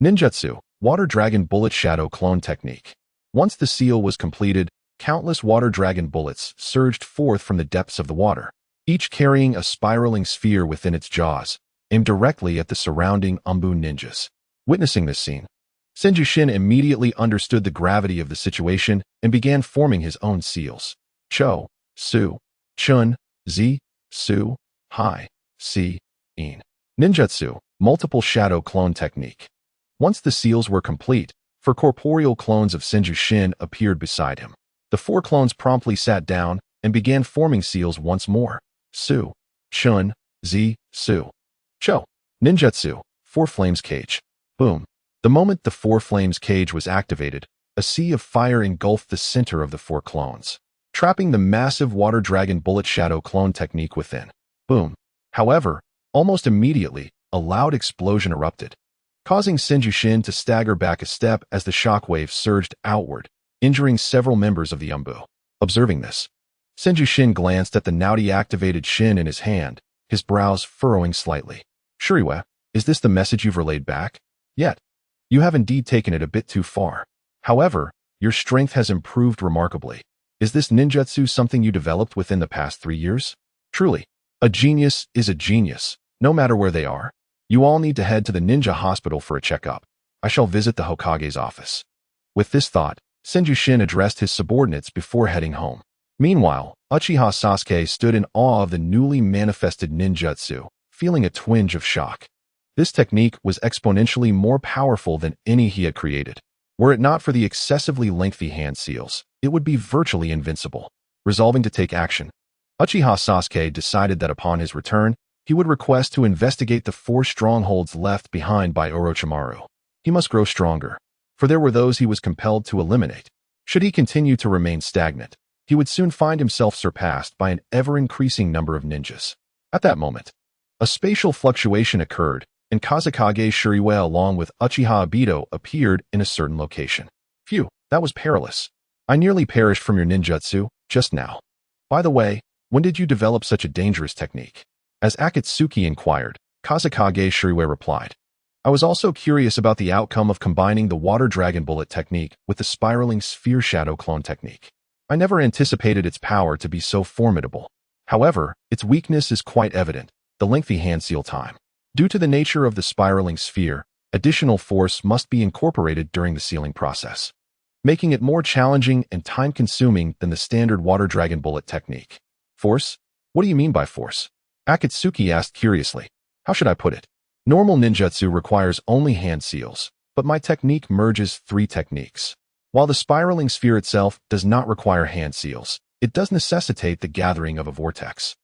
Ninjutsu, Water Dragon Bullet Shadow Clone Technique. Once the seal was completed, countless water dragon bullets surged forth from the depths of the water, each carrying a spiraling sphere within its jaws, aimed directly at the surrounding Umbu ninjas. Witnessing this scene, Senjushin immediately understood the gravity of the situation and began forming his own seals. Cho, Su, Chun, Z, Su, Hai, Si, In. Ninjutsu, Multiple Shadow Clone Technique. Once the seals were complete, 4 corporeal clones of Senjushin appeared beside him. The 4 clones promptly sat down and began forming seals once more. Su, Chun, Z, Su, Cho. Ninjutsu, 4 Flames Cage. Boom. The moment the 4 Flames Cage was activated, a sea of fire engulfed the center of the 4 clones, trapping the massive Water Dragon Bullet Shadow Clone Technique within. Boom. However, almost immediately, a loud explosion erupted, causing Senjushin to stagger back a step as the shockwave surged outward, injuring several members of the Umbu. Observing this, Senjushin glanced at the now-deactivated Shin in his hand, his brows furrowing slightly. Shuriwa, is this the message you've relayed back? Yet, you have indeed taken it a bit too far. However, your strength has improved remarkably. Is this ninjutsu something you developed within the past 3 years? Truly, a genius is a genius, no matter where they are. You all need to head to the ninja hospital for a checkup. I shall visit the Hokage's office. With this thought, Senjushin addressed his subordinates before heading home. Meanwhile, Uchiha Sasuke stood in awe of the newly manifested ninjutsu, feeling a twinge of shock. This technique was exponentially more powerful than any he had created. Were it not for the excessively lengthy hand seals, it would be virtually invincible. Resolving to take action, Uchiha Sasuke decided that upon his return, he would request to investigate the 4 strongholds left behind by Orochimaru. He must grow stronger, for there were those he was compelled to eliminate. Should he continue to remain stagnant, he would soon find himself surpassed by an ever-increasing number of ninjas. At that moment, a spatial fluctuation occurred, and Kazekage Shuriwa along with Uchiha Obito appeared in a certain location. Phew, that was perilous. I nearly perished from your ninjutsu, just now. By the way, when did you develop such a dangerous technique? As Akatsuki inquired, Kazekage Shuriwa replied, I was also curious about the outcome of combining the Water Dragon Bullet technique with the Spiraling Sphere Shadow Clone technique. I never anticipated its power to be so formidable. However, its weakness is quite evident, the lengthy hand seal time. Due to the nature of the spiraling sphere, additional force must be incorporated during the sealing process, making it more challenging and time-consuming than the standard water dragon bullet technique. Force? What do you mean by force? Akatsuki asked curiously. How should I put it? Normal ninjutsu requires only hand seals, but my technique merges 3 techniques. While the spiraling sphere itself does not require hand seals, it does necessitate the gathering of a vortex.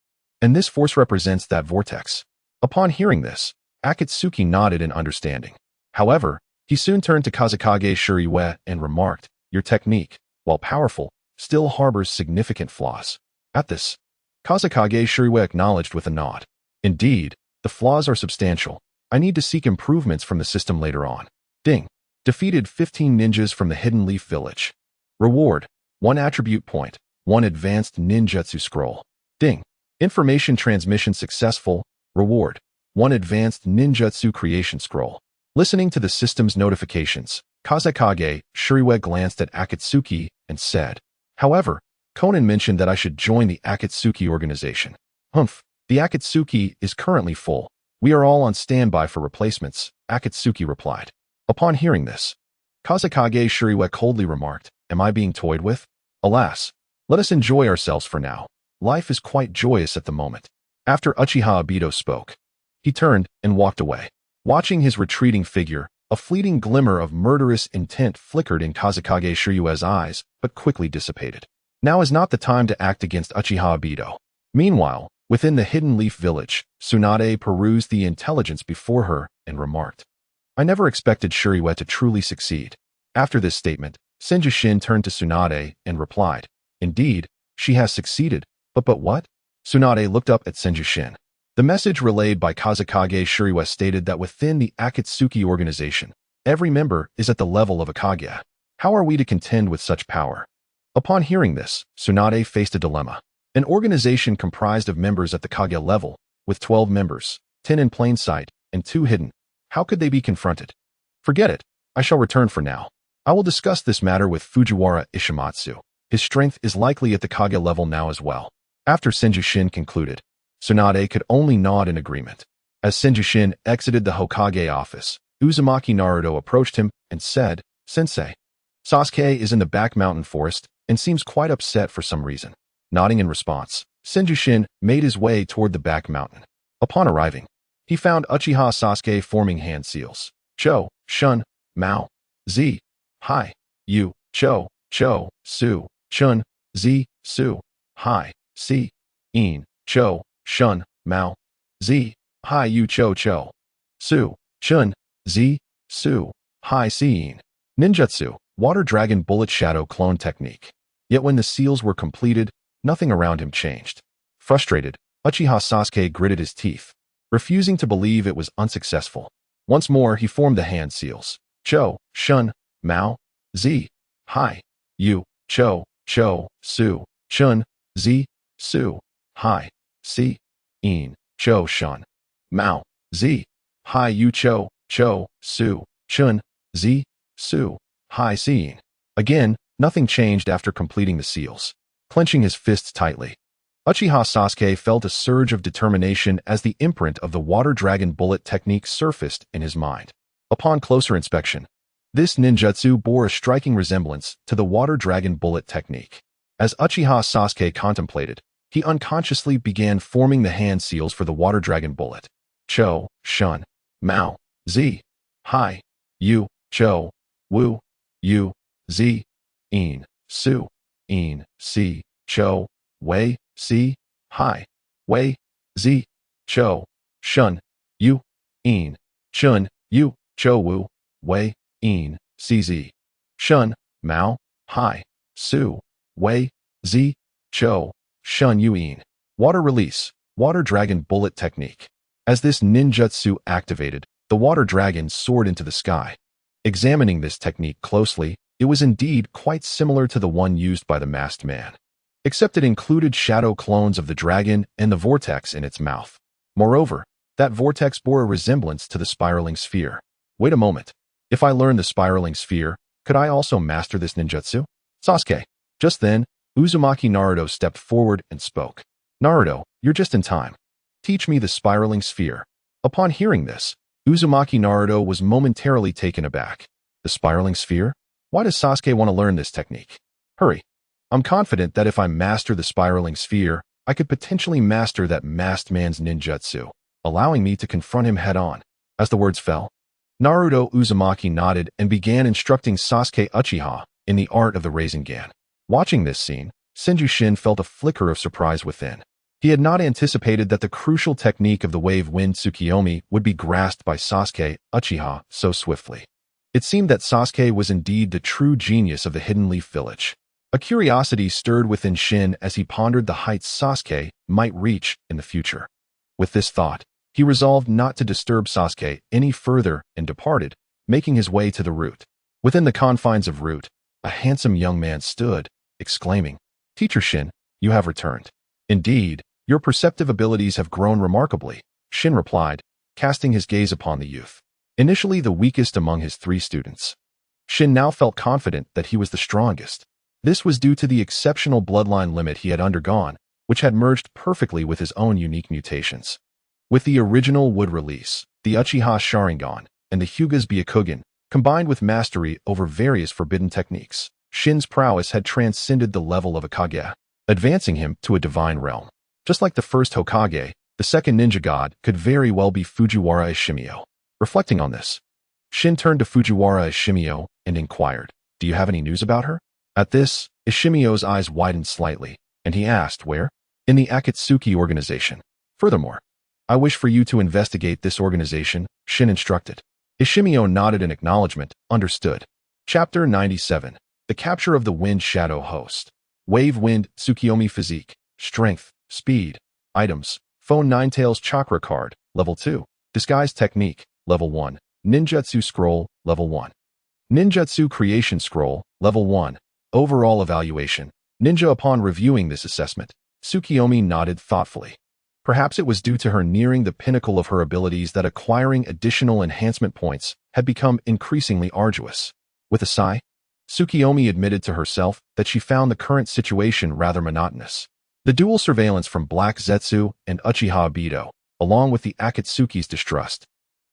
And this force represents that vortex. Upon hearing this, Akatsuki nodded in understanding. However, he soon turned to Kazekage Shuriwe and remarked, your technique, while powerful, still harbors significant flaws. At this, Kazekage Shuriwe acknowledged with a nod. Indeed, the flaws are substantial. I need to seek improvements from the system later on. Ding. Defeated 15 ninjas from the Hidden Leaf Village. Reward, 1 attribute point, 1 advanced ninjutsu scroll. Ding. Information transmission successful. Reward, 1 advanced ninjutsu creation scroll. Listening to the system's notifications, Kazekage Shuriwe glanced at Akatsuki and said, however, Conan mentioned that I should join the Akatsuki organization. Humph, the Akatsuki is currently full. We are all on standby for replacements, Akatsuki replied. Upon hearing this, Kazekage Shuriwe coldly remarked, am I being toyed with? Alas, let us enjoy ourselves for now. Life is quite joyous at the moment. After Uchiha Obito spoke, he turned and walked away. Watching his retreating figure, a fleeting glimmer of murderous intent flickered in Kazekage Shuriwe's eyes, but quickly dissipated. Now is not the time to act against Uchiha Obito. Meanwhile, within the Hidden Leaf Village, Tsunade perused the intelligence before her and remarked, I never expected Shuriwe to truly succeed. After this statement, Senjushin turned to Tsunade and replied, indeed, she has succeeded, but what? Tsunade looked up at Senjushin. The message relayed by Kazekage Shuriwe stated that within the Akatsuki organization, every member is at the level of a Kage. How are we to contend with such power? Upon hearing this, Tsunade faced a dilemma. An organization comprised of members at the Kage level, with 12 members, 10 in plain sight, and 2 hidden. How could they be confronted? Forget it. I shall return for now. I will discuss this matter with Fujiwara Ishimatsu. His strength is likely at the Kage level now as well. After Senjushin concluded, Tsunade could only nod in agreement. As Senjushin exited the Hokage office, Uzumaki Naruto approached him and said, Sensei, Sasuke is in the back mountain forest and seems quite upset for some reason. Nodding in response, Senjushin made his way toward the back mountain. Upon arriving, he found Uchiha Sasuke forming hand seals. Cho, Shun, Mao, Z, Hai, Yu, Cho, Su, Chun, Z, Su, Hai, Si, In, Cho, Shun, Mao, Z, Hai, Yu, Cho, Su, Chun, Z, Su, Hai, Si, In. Ninjutsu, Water Dragon Bullet Shadow Clone Technique. Yet when the seals were completed, nothing around him changed. Frustrated, Uchiha Sasuke gritted his teeth, refusing to believe it was unsuccessful. Once more, he formed the hand seals. Cho, Shun, Mao, Z, Hai, Yu, Cho, Su, Chun, Z, Su, Hai, Si, In, Cho, Shun, Mao, Z, Hai, Yu, Cho, Su, Chun, Z, Su, Hai, Si, In. Again, nothing changed after completing the seals. Clenching his fists tightly, Uchiha Sasuke felt a surge of determination as the imprint of the Water Dragon Bullet technique surfaced in his mind. Upon closer inspection, this ninjutsu bore a striking resemblance to the Water Dragon Bullet technique. As Uchiha Sasuke contemplated, he unconsciously began forming the hand seals for the Water Dragon Bullet. Cho, Shun, Mao, Z, Hai, Yu, Cho, Wu, Yu, Z, In, Su, In, Si, Cho, Wei, Si, Hai, Wei, Z, Cho, Shun, Yu, In, Chun, Yu, Cho, Wu, Wei, In, Si, Z, Shun, Mao, Hai, Su, Wei, Z, Cho, Shun, Yu, In. Water Release, Water Dragon Bullet Technique. As this ninjutsu activated, the water dragon soared into the sky. Examining this technique closely, it was indeed quite similar to the one used by the masked man, except it included shadow clones of the dragon and the vortex in its mouth. Moreover, that vortex bore a resemblance to the spiraling sphere. Wait a moment. If I learn the spiraling sphere, could I also master this ninjutsu? Sasuke. Just then, Uzumaki Naruto stepped forward and spoke. Naruto, you're just in time. Teach me the spiraling sphere. Upon hearing this, Uzumaki Naruto was momentarily taken aback. The spiraling sphere? Why does Sasuke want to learn this technique? Hurry. I'm confident that if I master the spiraling sphere, I could potentially master that masked man's ninjutsu, allowing me to confront him head-on. As the words fell, Naruto Uzumaki nodded and began instructing Sasuke Uchiha in the art of the Rasengan. Watching this scene, Shin felt a flicker of surprise within. He had not anticipated that the crucial technique of the wave wind Tsukiyomi would be grasped by Sasuke Uchiha so swiftly. It seemed that Sasuke was indeed the true genius of the Hidden Leaf Village. A curiosity stirred within Shin as he pondered the heights Sasuke might reach in the future. With this thought, he resolved not to disturb Sasuke any further and departed, making his way to the route. Within the confines of route, a handsome young man stood, exclaiming, "Teacher Shin, you have returned. Indeed, your perceptive abilities have grown remarkably," Shin replied, casting his gaze upon the youth. Initially the weakest among his 3 students, Shin now felt confident that he was the strongest. This was due to the exceptional bloodline limit he had undergone, which had merged perfectly with his own unique mutations. With the original wood release, the Uchiha Sharingan, and the Hyuga's Byakugan, combined with mastery over various forbidden techniques, Shin's prowess had transcended the level of a Kage, advancing him to a divine realm. Just like the first Hokage, the second ninja god could very well be Fujiwara Ishimio. Reflecting on this, Shin turned to Fujiwara Ishimio and inquired, "Do you have any news about her?" At this, Ishimio's eyes widened slightly, and he asked, "Where?" "In the Akatsuki organization. Furthermore, I wish for you to investigate this organization," Shin instructed. Ishimio nodded in acknowledgement, understood. Chapter 97. The Capture of the Wind Shadow Host. Wave Wind Tsukiyomi Physique. Strength. Speed. Items. Phone Ninetales Chakra Card. Level 2. Disguise Technique. Level 1. Ninjutsu Scroll. Level 1. Ninjutsu Creation Scroll. Level 1. Overall Evaluation. Ninja. Upon reviewing this assessment, Tsukiyomi nodded thoughtfully. Perhaps it was due to her nearing the pinnacle of her abilities that acquiring additional enhancement points had become increasingly arduous. With a sigh, Tsukiyomi admitted to herself that she found the current situation rather monotonous. The dual surveillance from Black Zetsu and Uchiha Obito, along with the Akatsuki's distrust,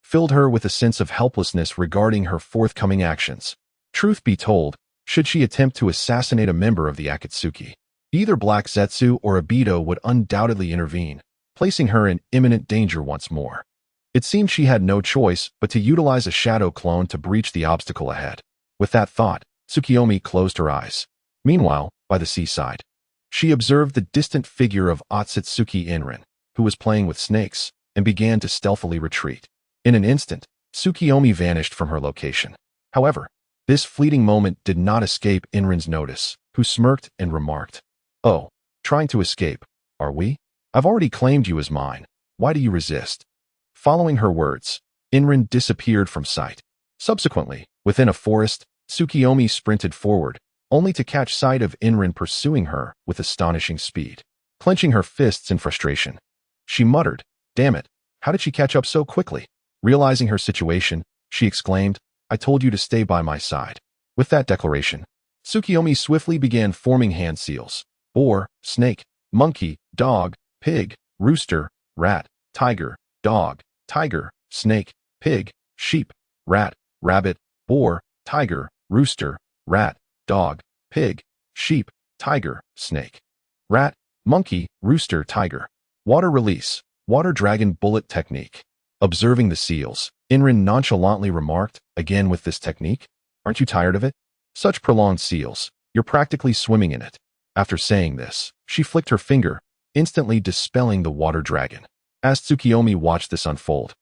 filled her with a sense of helplessness regarding her forthcoming actions. Truth be told, should she attempt to assassinate a member of the Akatsuki, either Black Zetsu or Obito would undoubtedly intervene, placing her in imminent danger once more. It seemed she had no choice but to utilize a shadow clone to breach the obstacle ahead. With that thought, Tsukiyomi closed her eyes. Meanwhile, by the seaside, she observed the distant figure of Otsutsuki Inrin, who was playing with snakes, and began to stealthily retreat. In an instant, Tsukiyomi vanished from her location. However, this fleeting moment did not escape Inrin's notice, who smirked and remarked, "Oh, trying to escape, are we? I've already claimed you as mine. Why do you resist?" Following her words, Inrin disappeared from sight. Subsequently, within a forest, Tsukiyomi sprinted forward, only to catch sight of Inrin pursuing her with astonishing speed. Clenching her fists in frustration, she muttered, "Damn it, how did she catch up so quickly?" Realizing her situation, she exclaimed, "I told you to stay by my side." With that declaration, Tsukiyomi swiftly began forming hand seals: boar, snake, monkey, dog, pig, rooster, rat, tiger, dog, tiger, snake, pig, sheep, rat, rabbit, boar, tiger, rooster, rat, dog, pig, sheep, tiger, snake, rat, monkey, rooster, tiger. Water Release. Water Dragon Bullet Technique. Observing the seals, Inrin nonchalantly remarked, "Again with this technique? Aren't you tired of it? Such prolonged seals, you're practically swimming in it." After saying this, she flicked her finger, instantly dispelling the water dragon. As Tsukiyomi watched this unfold,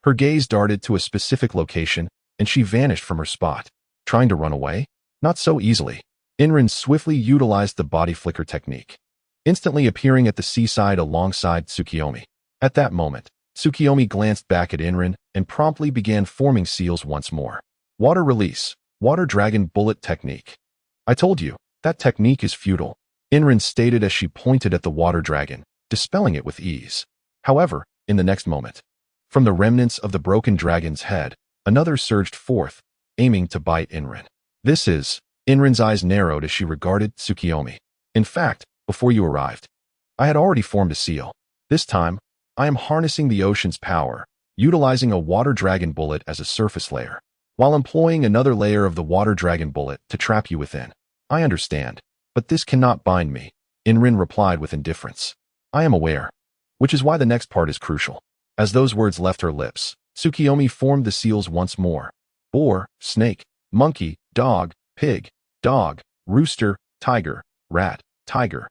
her gaze darted to a specific location, and she vanished from her spot. Trying to run away? Not so easily. Inrin swiftly utilized the body flicker technique, instantly appearing at the seaside alongside Tsukiyomi. At that moment, Tsukiyomi glanced back at Inrin and promptly began forming seals once more. Water Release. Water Dragon Bullet Technique. "I told you, that technique is futile," Inrin stated as she pointed at the water dragon, dispelling it with ease. However, in the next moment, from the remnants of the broken dragon's head, another surged forth, aiming to bite Inrin. Inrin's eyes narrowed as she regarded Tsukiyomi. "In fact, before you arrived, I had already formed a seal. This time, I am harnessing the ocean's power, utilizing a water dragon bullet as a surface layer, while employing another layer of the water dragon bullet to trap you within. I understand, but this cannot bind me, Inrin replied with indifference. I am aware. Which is why the next part is crucial. As those words left her lips, Tsukiyomi formed the seals once more. Boar, snake, monkey, dog, pig, dog, rooster, tiger, rat, tiger.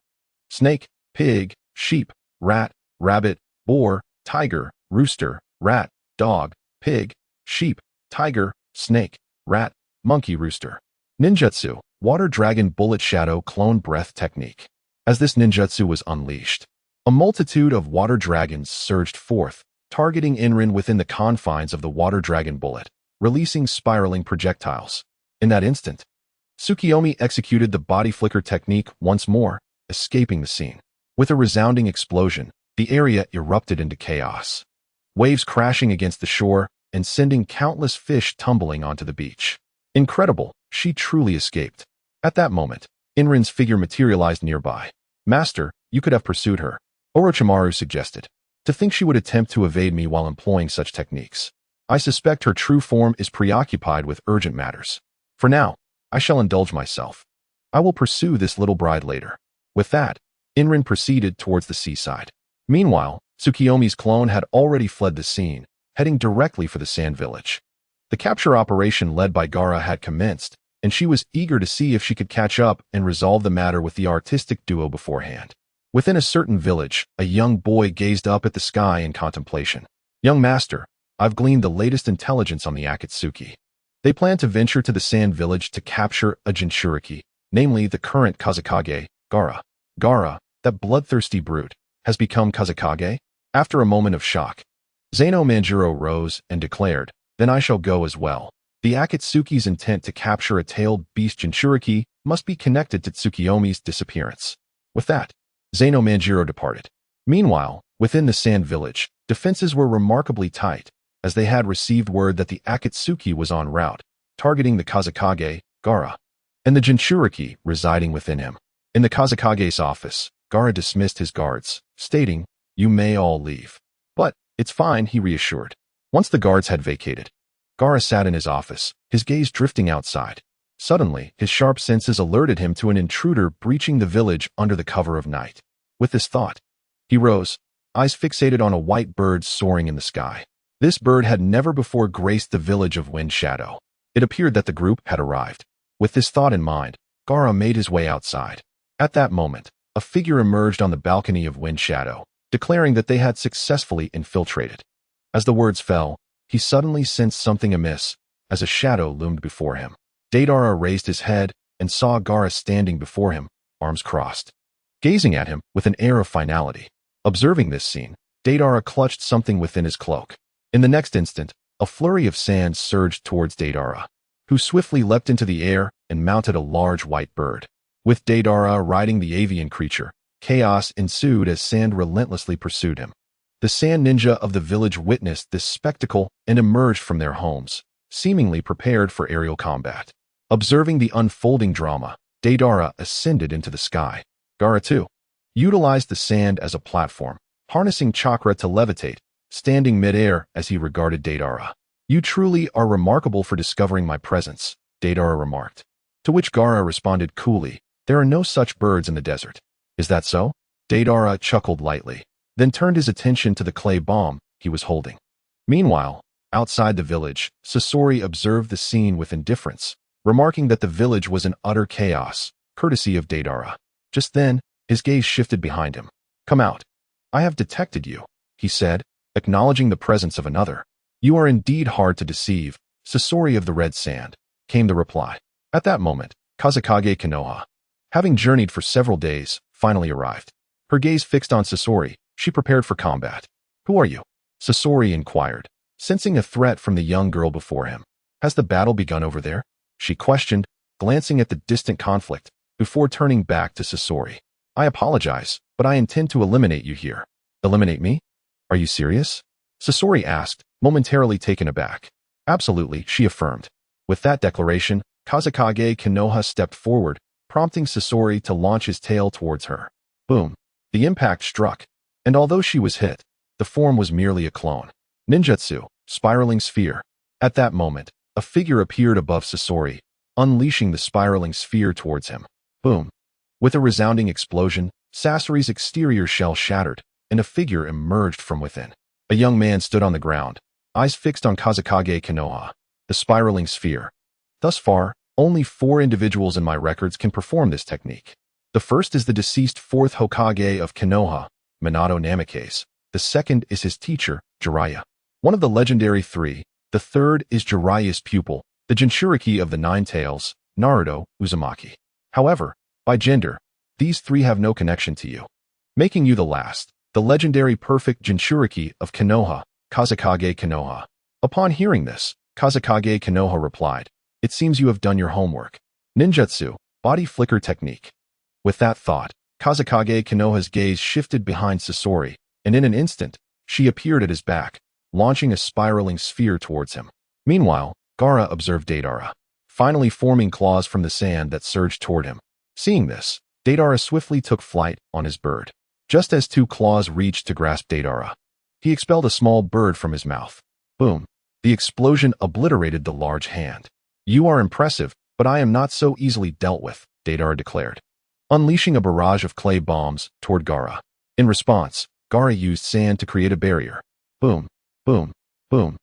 Snake, pig, sheep, rat, rabbit, boar, tiger, rooster, rat, dog, pig, sheep, tiger, snake, rat, monkey, rooster. Ninjutsu, water dragon bullet shadow clone breath technique. As this ninjutsu was unleashed, a multitude of water dragons surged forth, targeting Inrin within the confines of the water dragon bullet, releasing spiraling projectiles. In that instant, Tsukiyomi executed the body flicker technique once more, escaping the scene. With a resounding explosion, the area erupted into chaos. Waves crashing against the shore and sending countless fish tumbling onto the beach. Incredible, she truly escaped. At that moment, Inrin's figure materialized nearby. Master, you could have pursued her, Orochimaru suggested. To think she would attempt to evade me while employing such techniques. I suspect her true form is preoccupied with urgent matters. For now, I shall indulge myself. I will pursue this little bride later. With that, Inrin proceeded towards the seaside. Meanwhile, Tsukiyomi's clone had already fled the scene, heading directly for the sand village. The capture operation led by Gaara had commenced, and she was eager to see if she could catch up and resolve the matter with the artistic duo beforehand. Within a certain village, a young boy gazed up at the sky in contemplation. Young master, I've gleaned the latest intelligence on the Akatsuki. They plan to venture to the sand village to capture a Jinchuriki, namely the current Kazekage, Gaara. Gaara, that bloodthirsty brute, has become Kazekage? After a moment of shock, Zeno Manjuro rose and declared, then I shall go as well. The Akatsuki's intent to capture a tailed beast Jinchuriki must be connected to Tsukiyomi's disappearance. With that, Zeno Manjuro departed. Meanwhile, within the sand village, defenses were remarkably tight, as they had received word that the Akatsuki was en route, targeting the Kazekage, Gaara, and the Jinchuriki residing within him. In the Kazekage's office, Gaara dismissed his guards, stating, you may all leave. But, it's fine, he reassured. Once the guards had vacated, Gaara sat in his office, his gaze drifting outside. Suddenly, his sharp senses alerted him to an intruder breaching the village under the cover of night. With this thought, he rose, eyes fixated on a white bird soaring in the sky. This bird had never before graced the village of Wind Shadow. It appeared that the group had arrived. With this thought in mind, Gaara made his way outside. At that moment, a figure emerged on the balcony of Wind Shadow, declaring that they had successfully infiltrated. As the words fell, he suddenly sensed something amiss, as a shadow loomed before him. Deidara raised his head and saw Gaara standing before him, arms crossed, gazing at him with an air of finality. Observing this scene, Deidara clutched something within his cloak. In the next instant, a flurry of sand surged towards Deidara, who swiftly leapt into the air and mounted a large white bird. With Deidara riding the avian creature, chaos ensued as sand relentlessly pursued him. The sand ninja of the village witnessed this spectacle and emerged from their homes, seemingly prepared for aerial combat. Observing the unfolding drama, Deidara ascended into the sky. Gaara, too, utilized the sand as a platform, harnessing chakra to levitate, standing midair as he regarded Deidara. You truly are remarkable for discovering my presence, Deidara remarked. To which Gaara responded coolly, there are no such birds in the desert. Is that so? Deidara chuckled lightly, then turned his attention to the clay bomb he was holding. Meanwhile, outside the village, Sasori observed the scene with indifference, remarking that the village was in utter chaos, courtesy of Deidara. Just then, his gaze shifted behind him. Come out. I have detected you, he said, acknowledging the presence of another. You are indeed hard to deceive, Sasori of the Red Sand, came the reply. At that moment, Kazekage Konoha, having journeyed for several days, finally arrived. Her gaze fixed on Sasori, she prepared for combat. Who are you? Sasori inquired, sensing a threat from the young girl before him. Has the battle begun over there? She questioned, glancing at the distant conflict, before turning back to Sasori. I apologize, but I intend to eliminate you here. Eliminate me? Are you serious? Sasori asked, momentarily taken aback. Absolutely, she affirmed. With that declaration, Kazekage Konoha stepped forward, prompting Sasori to launch his tail towards her. Boom. The impact struck, and although she was hit, the form was merely a clone. Ninjutsu, spiraling sphere. At that moment, a figure appeared above Sasori, unleashing the spiraling sphere towards him. Boom. With a resounding explosion, Sasori's exterior shell shattered, and a figure emerged from within. A young man stood on the ground, eyes fixed on Kazekage Konoha, the spiraling sphere. Thus far, only 4 individuals in my records can perform this technique. The first is the deceased Fourth Hokage of Konoha, Minato Namikaze. The second is his teacher, Jiraiya, one of the legendary 3. The third is Jiraiya's pupil, the Jinchuriki of the Nine Tails, Naruto Uzumaki. However, by gender, these 3 have no connection to you, making you the last, the legendary perfect Jinchuriki of Konoha, Kazekage Konoha. Upon hearing this, Kazekage Konoha replied, "It seems you have done your homework." Ninjutsu, body flicker technique. With that thought, Kazekage Konoha's gaze shifted behind Sasori, and in an instant, she appeared at his back, launching a spiraling sphere towards him. Meanwhile, Gaara observed Deidara, finally forming claws from the sand that surged toward him. Seeing this, Deidara swiftly took flight on his bird. Just as 2 claws reached to grasp Deidara, he expelled a small bird from his mouth. Boom. The explosion obliterated the large hand. "You are impressive, but I am not so easily dealt with," Deidara declared, unleashing a barrage of clay bombs toward Gaara. In response, Gaara used sand to create a barrier. Boom, boom, boom.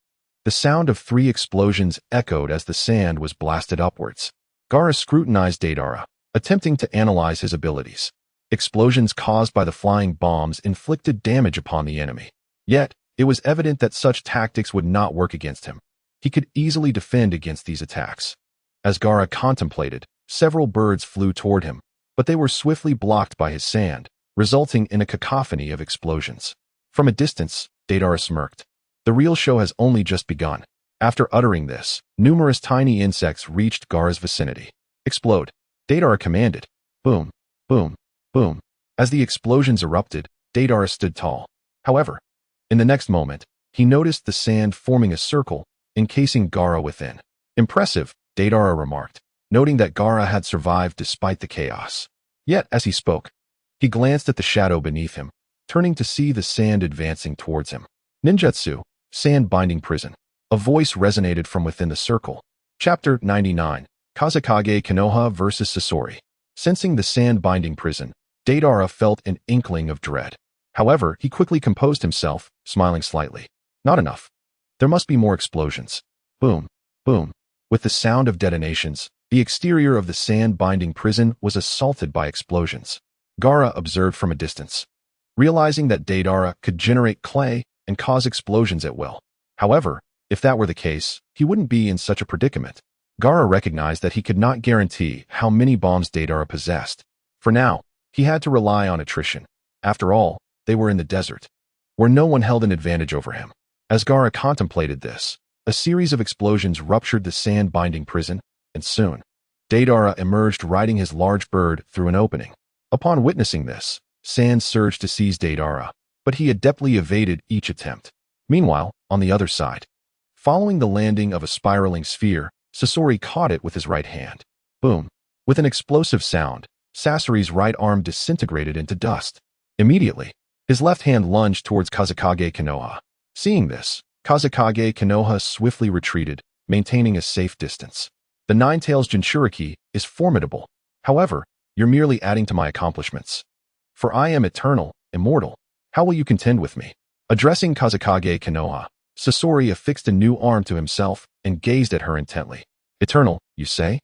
The sound of 3 explosions echoed as the sand was blasted upwards. Gaara scrutinized Deidara, attempting to analyze his abilities. Explosions caused by the flying bombs inflicted damage upon the enemy. Yet, it was evident that such tactics would not work against him. He could easily defend against these attacks. As Gaara contemplated, several birds flew toward him, but they were swiftly blocked by his sand, resulting in a cacophony of explosions. From a distance, Deidara smirked. The real show has only just begun. After uttering this, numerous tiny insects reached Gaara's vicinity. "Explode," Deidara commanded. Boom, boom, boom. As the explosions erupted, Deidara stood tall. However, in the next moment, he noticed the sand forming a circle, encasing Gaara within. "Impressive," Deidara remarked, noting that Gaara had survived despite the chaos. Yet, as he spoke, he glanced at the shadow beneath him, turning to see the sand advancing towards him. Ninjutsu, sand binding prison. A voice resonated from within the circle. Chapter 99, Kazekage Konoha vs. Sasori. Sensing the sand binding prison, Deidara felt an inkling of dread. However, he quickly composed himself, smiling slightly. Not enough. There must be more explosions. Boom, boom. With the sound of detonations, the exterior of the sand-binding prison was assaulted by explosions. Gaara observed from a distance, realizing that Deidara could generate clay and cause explosions at will. However, if that were the case, he wouldn't be in such a predicament. Gaara recognized that he could not guarantee how many bombs Deidara possessed. For now, he had to rely on attrition. After all, they were in the desert, where no one held an advantage over him. As Gaara contemplated this, a series of explosions ruptured the sand-binding prison, and soon, Deidara emerged riding his large bird through an opening. Upon witnessing this, sand surged to seize Deidara, but he adeptly evaded each attempt. Meanwhile, on the other side, following the landing of a spiraling sphere, Sasori caught it with his right hand. Boom! With an explosive sound, Sasori's right arm disintegrated into dust. Immediately, his left hand lunged towards Kazekage Konoha. Seeing this, Kazekage Konoha swiftly retreated, maintaining a safe distance. The Nine Tails Jinchuriki is formidable. However, you're merely adding to my accomplishments. For I am eternal, immortal. How will you contend with me? Addressing Kazekage Konoha, Sasori affixed a new arm to himself and gazed at her intently. Eternal, you say?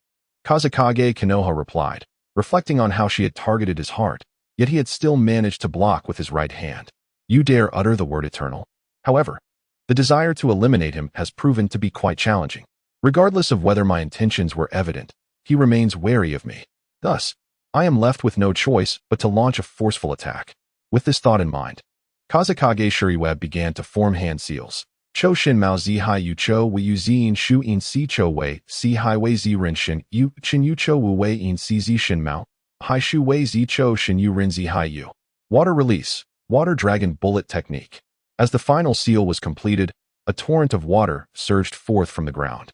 Kazekage Konoha replied, reflecting on how she had targeted his heart, yet he had still managed to block with his right hand. You dare utter the word eternal? However, the desire to eliminate him has proven to be quite challenging. Regardless of whether my intentions were evident, he remains wary of me. Thus, I am left with no choice but to launch a forceful attack. With this thought in mind, Kazekage Shuriweb began to form hand seals. Cho Shin Mao Zi Hai Yu Cho Wei Yu Zi In Shu In Si Cho Wei Si Hai Wei Zi Rin Shin Yu Chin Yu Cho Wu Wei In Si Zi Shin Mao Hai Shu Wei Zi Cho Shin Yu Rin Zi Hai Yu. Water release, water dragon bullet technique. As the final seal was completed, a torrent of water surged forth from the ground,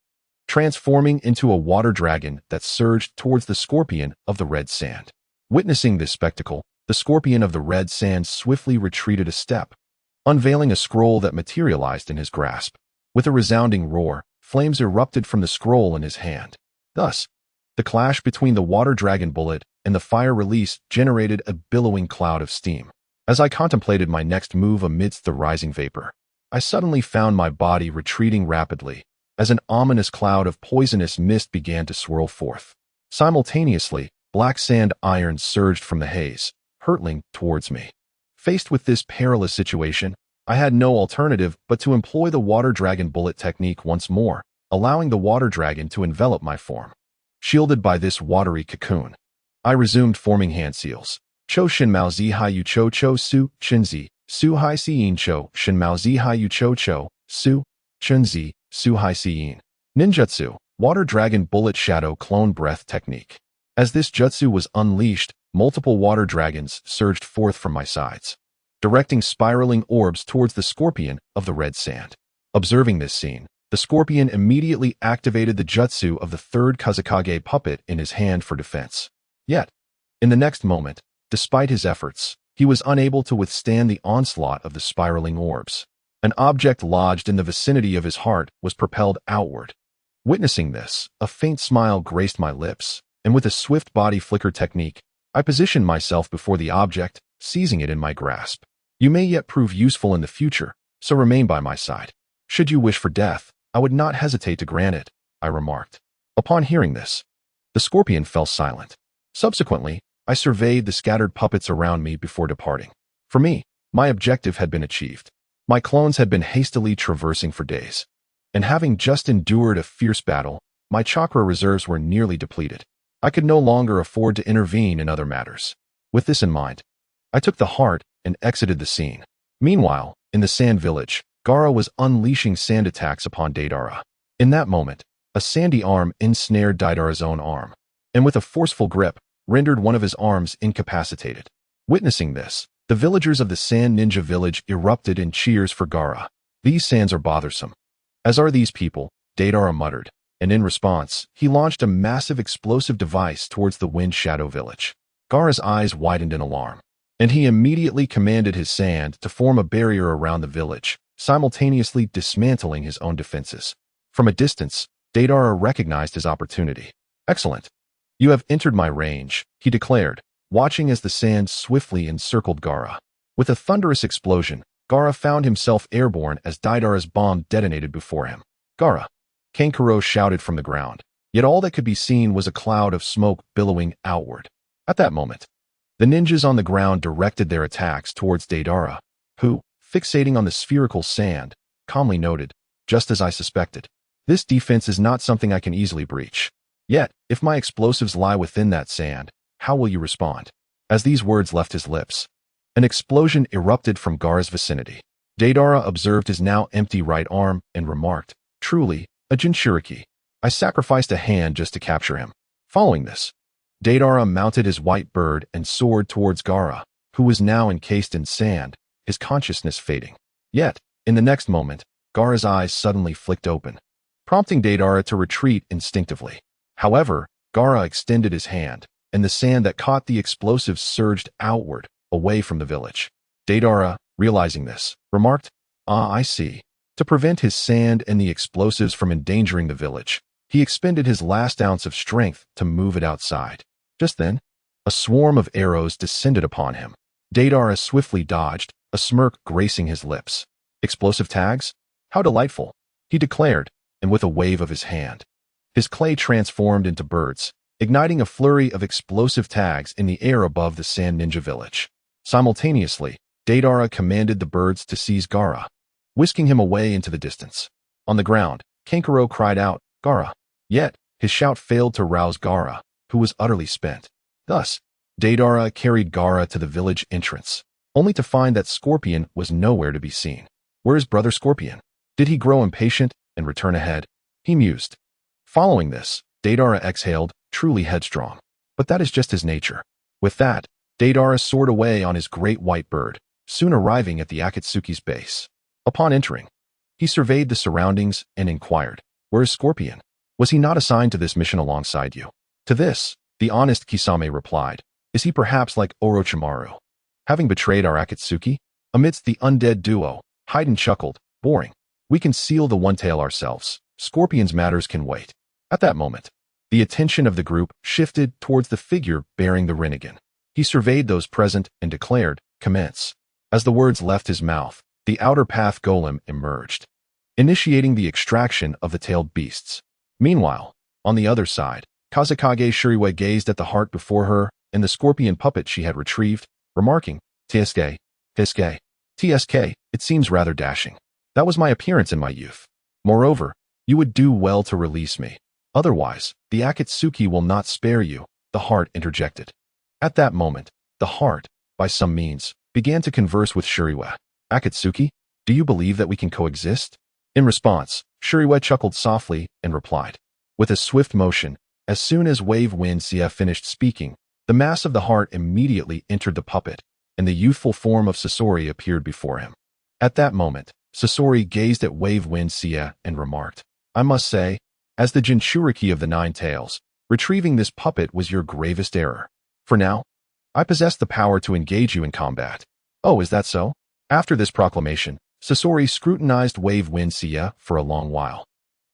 transforming into a water dragon that surged towards the scorpion of the red sand. Witnessing this spectacle, the scorpion of the red sand swiftly retreated a step, unveiling a scroll that materialized in his grasp. With a resounding roar, flames erupted from the scroll in his hand. Thus, the clash between the water dragon bullet and the fire release generated a billowing cloud of steam. As I contemplated my next move amidst the rising vapor, I suddenly found my body retreating rapidly as an ominous cloud of poisonous mist began to swirl forth. Simultaneously, black sand irons surged from the haze, hurtling towards me. Faced with this perilous situation, I had no alternative but to employ the water dragon bullet technique once more, allowing the water dragon to envelop my form. Shielded by this watery cocoon, I resumed forming hand seals. Cho Shin Mao Zi Hai Yu Cho Cho Su Shinzi, Su Hai Si Yin Cho Shin Mao Zi Hai Yu Cho Cho Su Shinzi, Su Hai Si Yin. Ninjutsu, Water Dragon Bullet Shadow Clone Breath Technique. As this jutsu was unleashed, multiple water dragons surged forth from my sides, directing spiraling orbs towards the scorpion of the red sand. Observing this scene, the scorpion immediately activated the jutsu of the third Kazekage puppet in his hand for defense. Yet, in the next moment, despite his efforts, he was unable to withstand the onslaught of the spiraling orbs. An object lodged in the vicinity of his heart was propelled outward. Witnessing this, a faint smile graced my lips, and with a swift body flicker technique, I positioned myself before the object, seizing it in my grasp. You may yet prove useful in the future, so remain by my side. Should you wish for death, I would not hesitate to grant it, I remarked. Upon hearing this, the scorpion fell silent. Subsequently, I surveyed the scattered puppets around me before departing. For me, my objective had been achieved. My clones had been hastily traversing for days, and having just endured a fierce battle, my chakra reserves were nearly depleted. I could no longer afford to intervene in other matters. With this in mind, I took the heart and exited the scene. Meanwhile, in the sand village, Gaara was unleashing sand attacks upon Deidara. In that moment, a sandy arm ensnared Deidara's own arm, and with a forceful grip, rendered one of his arms incapacitated. Witnessing this, the villagers of the Sand Ninja village erupted in cheers for Gaara. These sands are bothersome. As are these people, Deidara muttered, and in response, he launched a massive explosive device towards the Wind Shadow village. Gaara's eyes widened in alarm, and he immediately commanded his sand to form a barrier around the village, simultaneously dismantling his own defenses. From a distance, Deidara recognized his opportunity. Excellent. You have entered my range, he declared, watching as the sand swiftly encircled Gaara. With a thunderous explosion, Gaara found himself airborne as Deidara's bomb detonated before him. Gaara! Kankuro shouted from the ground, yet all that could be seen was a cloud of smoke billowing outward. At that moment, the ninjas on the ground directed their attacks towards Deidara, who, fixating on the spherical sand, calmly noted, just as I suspected. This defense is not something I can easily breach. Yet, if my explosives lie within that sand, how will you respond? As these words left his lips, an explosion erupted from Gaara's vicinity. Deidara observed his now empty right arm and remarked, truly, a Jinchuriki. I sacrificed a hand just to capture him. Following this, Deidara mounted his white bird and soared towards Gaara, who was now encased in sand, his consciousness fading. Yet, in the next moment, Gaara's eyes suddenly flicked open, prompting Deidara to retreat instinctively. However, Gaara extended his hand, and the sand that caught the explosives surged outward, away from the village. Deidara, realizing this, remarked, "Ah, I see." To prevent his sand and the explosives from endangering the village, he expended his last ounce of strength to move it outside. Just then, a swarm of arrows descended upon him. Deidara swiftly dodged, a smirk gracing his lips. Explosive tags? How delightful, he declared, and with a wave of his hand, his clay transformed into birds, igniting a flurry of explosive tags in the air above the Sand Ninja village. Simultaneously, Deidara commanded the birds to seize Gaara, whisking him away into the distance. On the ground, Kankuro cried out, "Gaara!" Yet, his shout failed to rouse Gaara, who was utterly spent. Thus, Deidara carried Gaara to the village entrance, only to find that Scorpion was nowhere to be seen. Where is Brother Scorpion? Did he grow impatient and return ahead? He mused. Following this, Deidara exhaled, truly headstrong. But that is just his nature. With that, Deidara soared away on his great white bird, soon arriving at the Akatsuki's base. Upon entering, he surveyed the surroundings and inquired, "Where is Scorpion? Was he not assigned to this mission alongside you?" To this, the honest Kisame replied, "Is he perhaps like Orochimaru, having betrayed our Akatsuki?" Amidst the undead duo, Haydn chuckled, boring. We can seal the one-tail ourselves. Scorpion's matters can wait. At that moment, the attention of the group shifted towards the figure bearing the Rinnegan. He surveyed those present and declared, "Commence." As the words left his mouth, the outer path golem emerged, initiating the extraction of the tailed beasts. Meanwhile, on the other side, Kazekage Shuriwa gazed at the heart before her and the scorpion puppet she had retrieved, remarking, "TSK, TSK, TSK, it seems rather dashing. That was my appearance in my youth. Moreover, you would do well to release me. Otherwise, the Akatsuki will not spare you," the heart interjected. At that moment, the heart, by some means, began to converse with Shuriwa. "Akatsuki, do you believe that we can coexist?" In response, Shuriwa chuckled softly and replied. With a swift motion, as soon as YIN finished speaking, the mass of the heart immediately entered the puppet, and the youthful form of Sasori appeared before him. At that moment, Sasori gazed at YIN and remarked, "I must say, as the Jinchuriki of the Nine Tails, retrieving this puppet was your gravest error. For now, I possess the power to engage you in combat." "Oh, is that so?" After this proclamation, Sasori scrutinized YIN for a long while,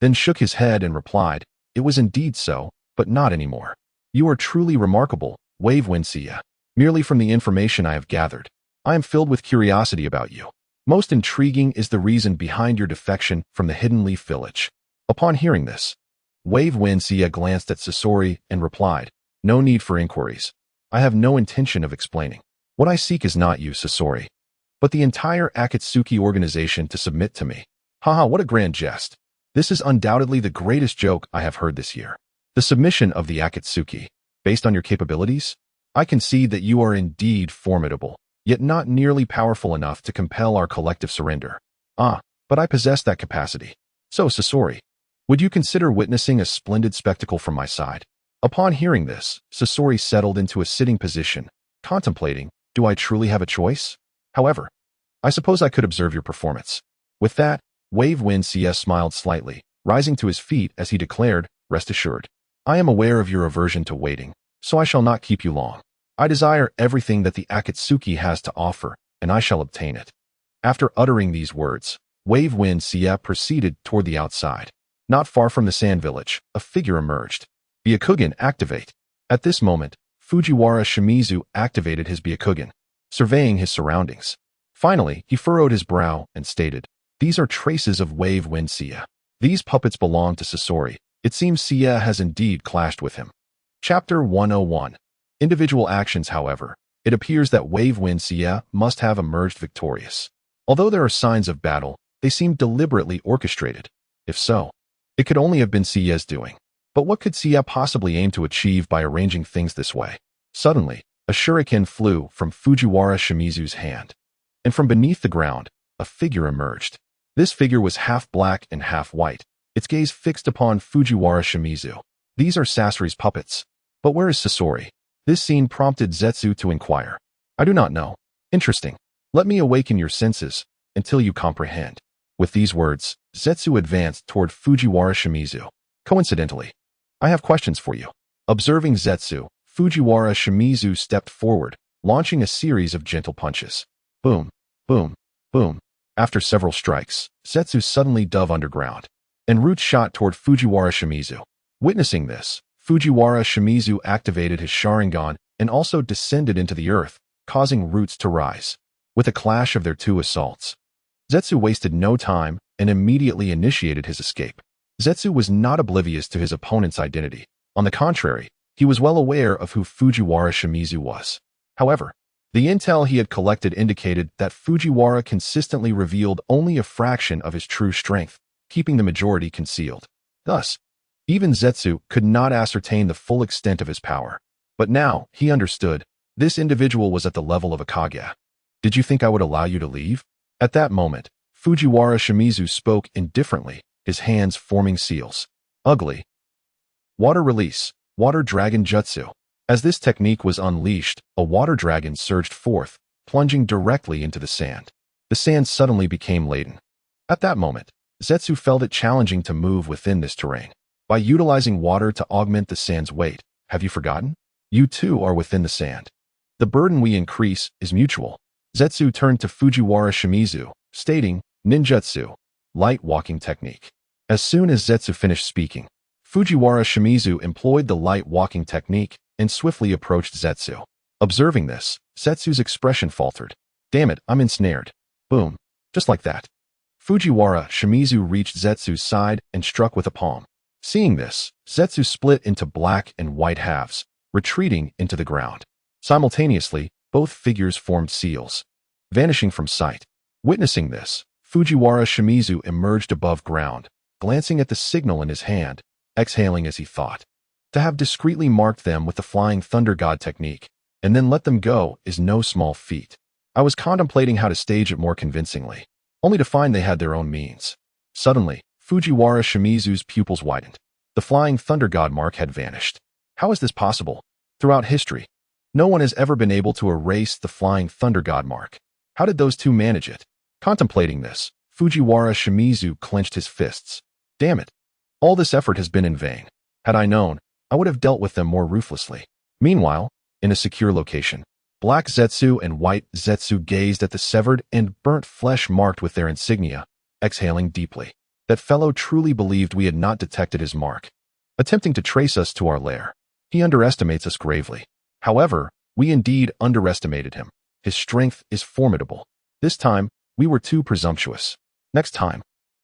then shook his head and replied, "It was indeed so, but not anymore. You are truly remarkable, YIN. Merely from the information I have gathered, I am filled with curiosity about you. Most intriguing is the reason behind your defection from the Hidden Leaf Village." Upon hearing this, YIN glanced at Sasori and replied, "No need for inquiries. I have no intention of explaining. What I seek is not you, Sasori, but the entire Akatsuki organization to submit to me." Haha, what a grand jest. This is undoubtedly the greatest joke I have heard this year. The submission of the Akatsuki, based on your capabilities? I concede that you are indeed formidable, yet not nearly powerful enough to compel our collective surrender. But I possess that capacity. So, Sasori, would you consider witnessing a splendid spectacle from my side? Upon hearing this, Sasori settled into a sitting position, contemplating, do I truly have a choice? However, I suppose I could observe your performance. With that, YIN smiled slightly, rising to his feet as he declared, "Rest assured. I am aware of your aversion to waiting, so I shall not keep you long. I desire everything that the Akatsuki has to offer, and I shall obtain it." After uttering these words, YIN proceeded toward the outside. Not far from the sand village, a figure emerged. Byakugan, activate. At this moment, Fujiwara Shimizu activated his Byakugan, surveying his surroundings. Finally, he furrowed his brow and stated, "These are traces of YIN. These puppets belong to Sasori. It seems Sia has indeed clashed with him." Chapter 101. Individual actions. However, it appears that YIN must have emerged victorious. Although there are signs of battle, they seem deliberately orchestrated. If so, it could only have been Sia's doing. But what could Sia possibly aim to achieve by arranging things this way? Suddenly, a shuriken flew from Fujiwara Shimizu's hand, and from beneath the ground, a figure emerged. This figure was half black and half white, its gaze fixed upon Fujiwara Shimizu. These are Sasori's puppets. But where is Sasori? This scene prompted Zetsu to inquire. "I do not know." "Interesting. Let me awaken your senses until you comprehend." With these words, Zetsu advanced toward Fujiwara Shimizu. "Coincidentally, I have questions for you." Observing Zetsu, Fujiwara Shimizu stepped forward, launching a series of gentle punches. Boom, boom, boom. After several strikes, Zetsu suddenly dove underground, and roots shot toward Fujiwara Shimizu. Witnessing this, Fujiwara Shimizu activated his Sharingan and also descended into the earth, causing roots to rise. With a clash of their two assaults, Zetsu wasted no time and immediately initiated his escape. Zetsu was not oblivious to his opponent's identity. On the contrary, he was well aware of who Fujiwara Shimizu was. However, the intel he had collected indicated that Fujiwara consistently revealed only a fraction of his true strength, keeping the majority concealed. Thus, even Zetsu could not ascertain the full extent of his power. But now, he understood, this individual was at the level of a Kage. "Did you think I would allow you to leave?" At that moment, Fujiwara Shimizu spoke indifferently, his hands forming seals. Ugly. Water release, water dragon jutsu. As this technique was unleashed, a water dragon surged forth, plunging directly into the sand. The sand suddenly became laden. At that moment, Zetsu felt it challenging to move within this terrain. By utilizing water to augment the sand's weight, have you forgotten? You too are within the sand. The burden we increase is mutual. Zetsu turned to Fujiwara Shimizu, stating, "Ninjutsu, light walking technique." As soon as Zetsu finished speaking, Fujiwara Shimizu employed the light walking technique and swiftly approached Zetsu. Observing this, Zetsu's expression faltered. "Damn it, I'm ensnared." Boom. Just like that. Fujiwara Shimizu reached Zetsu's side and struck with a palm. Seeing this, Zetsu split into black and white halves, retreating into the ground. Simultaneously, both figures formed seals, vanishing from sight. Witnessing this, Fujiwara Shimizu emerged above ground, glancing at the signal in his hand, exhaling as he thought. To have discreetly marked them with the Flying Thunder God technique, and then let them go is no small feat. I was contemplating how to stage it more convincingly, only to find they had their own means. Suddenly, Fujiwara Shimizu's pupils widened. The Flying Thunder God mark had vanished. How is this possible? Throughout history, no one has ever been able to erase the Flying Thunder God mark. How did those two manage it? Contemplating this, Fujiwara Shimizu clenched his fists. Damn it. All this effort has been in vain. Had I known, I would have dealt with them more ruthlessly. Meanwhile, in a secure location, Black Zetsu and White Zetsu gazed at the severed and burnt flesh marked with their insignia, exhaling deeply. That fellow truly believed we had not detected his mark, attempting to trace us to our lair. He underestimates us gravely. However, we indeed underestimated him. His strength is formidable. This time, we were too presumptuous. Next time,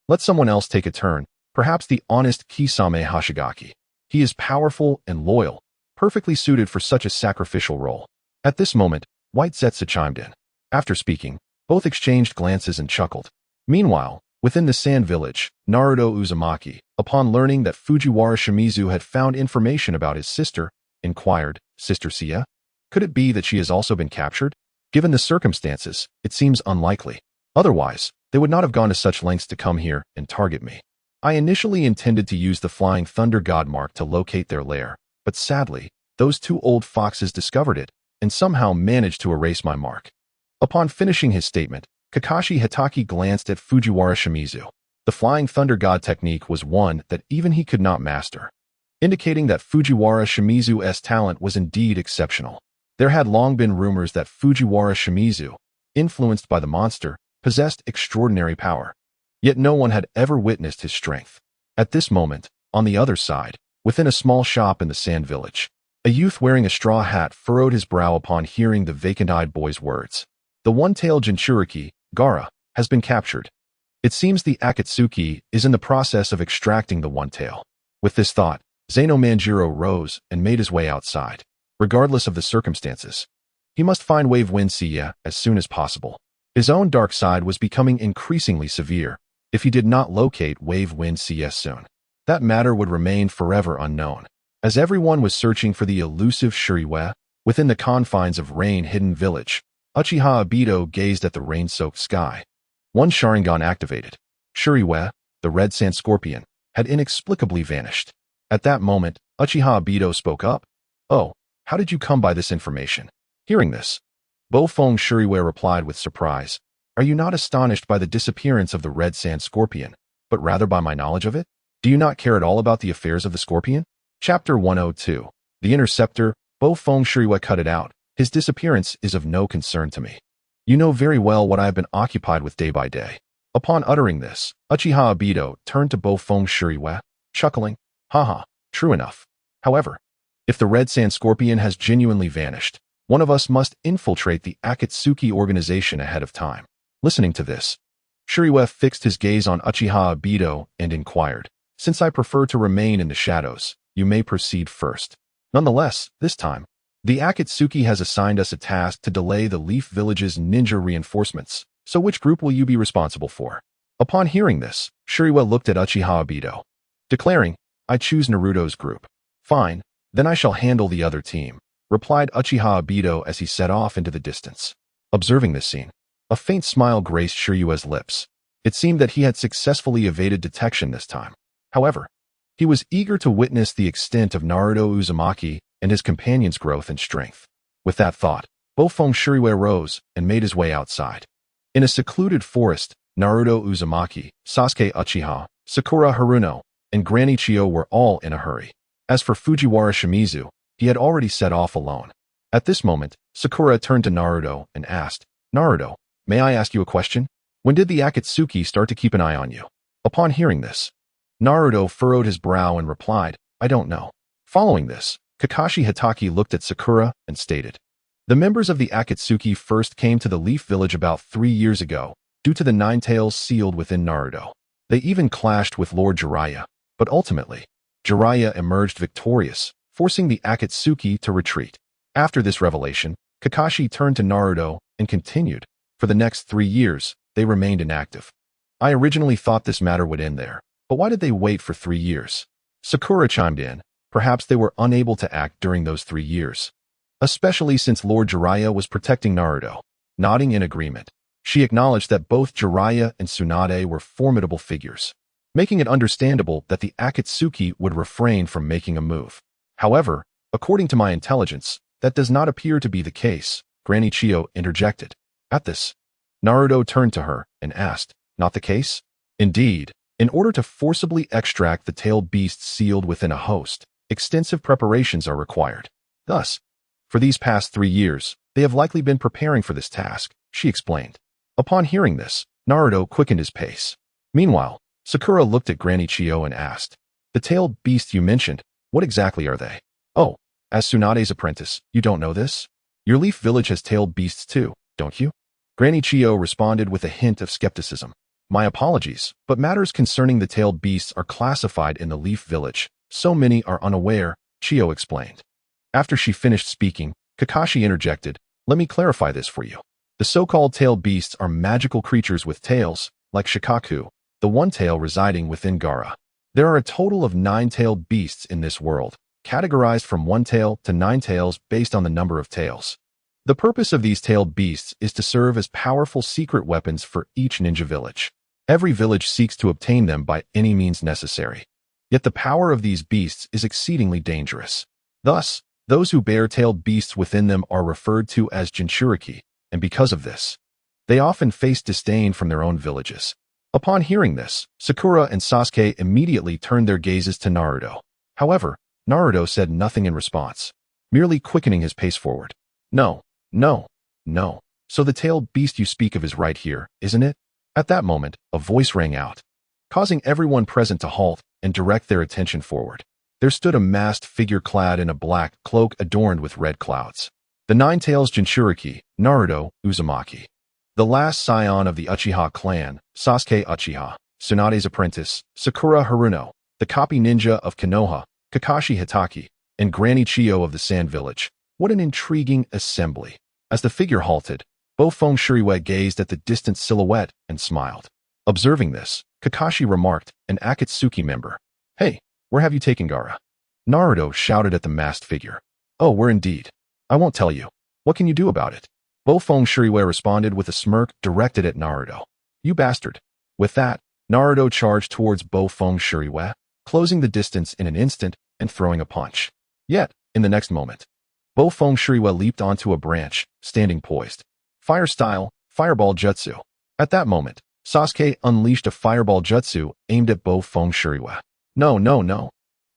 let someone else take a turn, perhaps the honest Kisame Hoshigaki. He is powerful and loyal, perfectly suited for such a sacrificial role. At this moment, White Zetsu chimed in. After speaking, both exchanged glances and chuckled. Meanwhile, within the Sand Village, Naruto Uzumaki, upon learning that Fujiwara Shimizu had found information about his sister, inquired, "Sister Sia? Could it be that she has also been captured? Given the circumstances, it seems unlikely. Otherwise, they would not have gone to such lengths to come here and target me. I initially intended to use the Flying Thunder God mark to locate their lair, but sadly, those two old foxes discovered it and somehow managed to erase my mark." Upon finishing his statement, Kakashi Hitaki glanced at Fujiwara Shimizu. The Flying Thunder God technique was one that even he could not master, indicating that Fujiwara Shimizu's talent was indeed exceptional. There had long been rumors that Fujiwara Shimizu, influenced by the monster, possessed extraordinary power. Yet no one had ever witnessed his strength. At this moment, on the other side, within a small shop in the Sand Village, a youth wearing a straw hat furrowed his brow upon hearing the vacant-eyed boy's words. The one-tailed Jinchuriki, Gaara, has been captured. It seems the Akatsuki is in the process of extracting the one-tail. With this thought, Zeno Manjiro rose and made his way outside. Regardless of the circumstances, he must find Wave YIN Sia as soon as possible. His own dark side was becoming increasingly severe. If he did not locate Wave YIN Sia soon, that matter would remain forever unknown. As everyone was searching for the elusive Shuriwe within the confines of rain-hidden village, Uchiha Obito gazed at the rain-soaked sky. One Sharingan activated. Shuriwe, the red sand scorpion, had inexplicably vanished. At that moment, Uchiha Obito spoke up. "Oh, how did you come by this information?" Hearing this, Bofeng Shuriwe replied with surprise. "Are you not astonished by the disappearance of the red sand scorpion, but rather by my knowledge of it? Do you not care at all about the affairs of the scorpion?" Chapter 102. The Interceptor. Bofeng Shuriwe cut it out. "His disappearance is of no concern to me. You know very well what I have been occupied with day by day." Upon uttering this, Uchiha Obito turned to Bofeng Shuriwe, chuckling. "Haha, true enough. However, if the red sand scorpion has genuinely vanished, one of us must infiltrate the Akatsuki organization ahead of time." Listening to this, Shuriwe fixed his gaze on Uchiha Obito and inquired, "Since I prefer to remain in the shadows, you may proceed first." Nonetheless, this time, the Akatsuki has assigned us a task to delay the Leaf Village's ninja reinforcements, so which group will you be responsible for? Upon hearing this, Shuriwe looked at Uchiha Obito, declaring, "I choose Naruto's group." "Fine, then I shall handle the other team," replied Uchiha Obito as he set off into the distance. Observing this scene, a faint smile graced Shuriwe's lips. It seemed that he had successfully evaded detection this time. However, he was eager to witness the extent of Naruto Uzumaki and his companion's growth and strength. With that thought, Bofeng Shuriwe rose and made his way outside. In a secluded forest, Naruto Uzumaki, Sasuke Uchiha, Sakura Haruno, and Granny Chiyo were all in a hurry. As for Fujiwara Shimizu, he had already set off alone. At this moment, Sakura turned to Naruto and asked, Naruto, may I ask you a question? When did the Akatsuki start to keep an eye on you? Upon hearing this, Naruto furrowed his brow and replied, I don't know. Following this, Kakashi Hatake looked at Sakura and stated, the members of the Akatsuki first came to the Leaf Village about 3 years ago, due to the 9 tails sealed within Naruto. They even clashed with Lord Jiraiya, but ultimately, Jiraiya emerged victorious, forcing the Akatsuki to retreat. After this revelation, Kakashi turned to Naruto and continued, for the next 3 years, they remained inactive. I originally thought this matter would end there, but why did they wait for 3 years? Sakura chimed in, perhaps they were unable to act during those 3 years. Especially since Lord Jiraiya was protecting Naruto. Nodding in agreement, she acknowledged that both Jiraiya and Tsunade were formidable figures, making it understandable that the Akatsuki would refrain from making a move. However, according to my intelligence, that does not appear to be the case, Granny Chiyo interjected. At this, Naruto turned to her and asked, not the case? Indeed, in order to forcibly extract the tailed beast sealed within a host, extensive preparations are required. Thus, for these past 3 years, they have likely been preparing for this task, she explained. Upon hearing this, Naruto quickened his pace. Meanwhile, Sakura looked at Granny Chiyo and asked, the tailed beast you mentioned, what exactly are they? Oh, as Tsunade's apprentice, you don't know this? Your Leaf Village has tailed beasts too, don't you? Granny Chiyo responded with a hint of skepticism. My apologies, but matters concerning the tailed beasts are classified in the Leaf Village. So many are unaware, Chiyo explained. After she finished speaking, Kakashi interjected, let me clarify this for you. The so-called tailed beasts are magical creatures with tails, like Shikaku, the one tail residing within Gaara. There are a total of 9 tailed beasts in this world, categorized from 1 tail to 9 tails based on the number of tails. The purpose of these tailed beasts is to serve as powerful secret weapons for each ninja village. Every village seeks to obtain them by any means necessary. Yet the power of these beasts is exceedingly dangerous. Thus, those who bear tailed beasts within them are referred to as Jinchuriki, and because of this, they often face disdain from their own villages. Upon hearing this, Sakura and Sasuke immediately turned their gazes to Naruto. However, Naruto said nothing in response, merely quickening his pace forward. No. So the tailed beast you speak of is right here, isn't it? At that moment, a voice rang out, causing everyone present to halt and direct their attention forward. There stood a masked figure clad in a black cloak adorned with red clouds. The 9 tails Jinchuriki, Naruto Uzumaki. The last scion of the Uchiha clan, Sasuke Uchiha, Tsunade's apprentice, Sakura Haruno, the copy ninja of Konoha, Kakashi Hatake, and Granny Chiyo of the Sand Village. What an intriguing assembly. As the figure halted, Bofeng Shuriwe gazed at the distant silhouette and smiled. Observing this, Kakashi remarked, an Akatsuki member. Hey, where have you taken Gaara? Naruto shouted at the masked figure. Oh, where indeed. I won't tell you. What can you do about it? Bofeng Shuriwe responded with a smirk directed at Naruto. You bastard. With that, Naruto charged towards Bofeng Shuriwe, closing the distance in an instant and throwing a punch. Yet, in the next moment, Bofeng Shuriwe leaped onto a branch, standing poised. Fire style, fireball jutsu. At that moment, Sasuke unleashed a fireball jutsu aimed at Bofeng Shuriwe. No.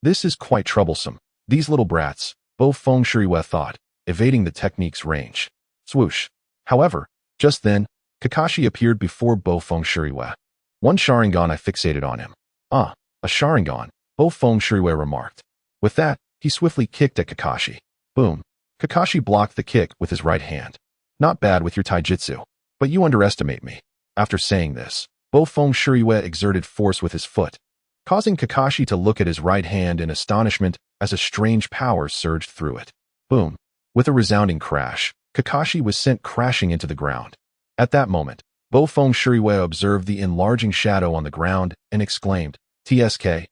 This is quite troublesome. These little brats, Bofeng Shuriwe thought, evading the technique's range. Swoosh. However, just then, Kakashi appeared before Bofeng Shuriwe. One Sharingan I fixated on him. Ah, a Sharingan, Bofeng Shuriwe remarked. With that, he swiftly kicked at Kakashi. Boom. Kakashi blocked the kick with his right hand. Not bad with your taijutsu, but you underestimate me. After saying this, Bofeng Shuriwe exerted force with his foot, causing Kakashi to look at his right hand in astonishment as a strange power surged through it. Boom. With a resounding crash, Kakashi was sent crashing into the ground. At that moment, Bofeng Shuriwe observed the enlarging shadow on the ground and exclaimed, TSK,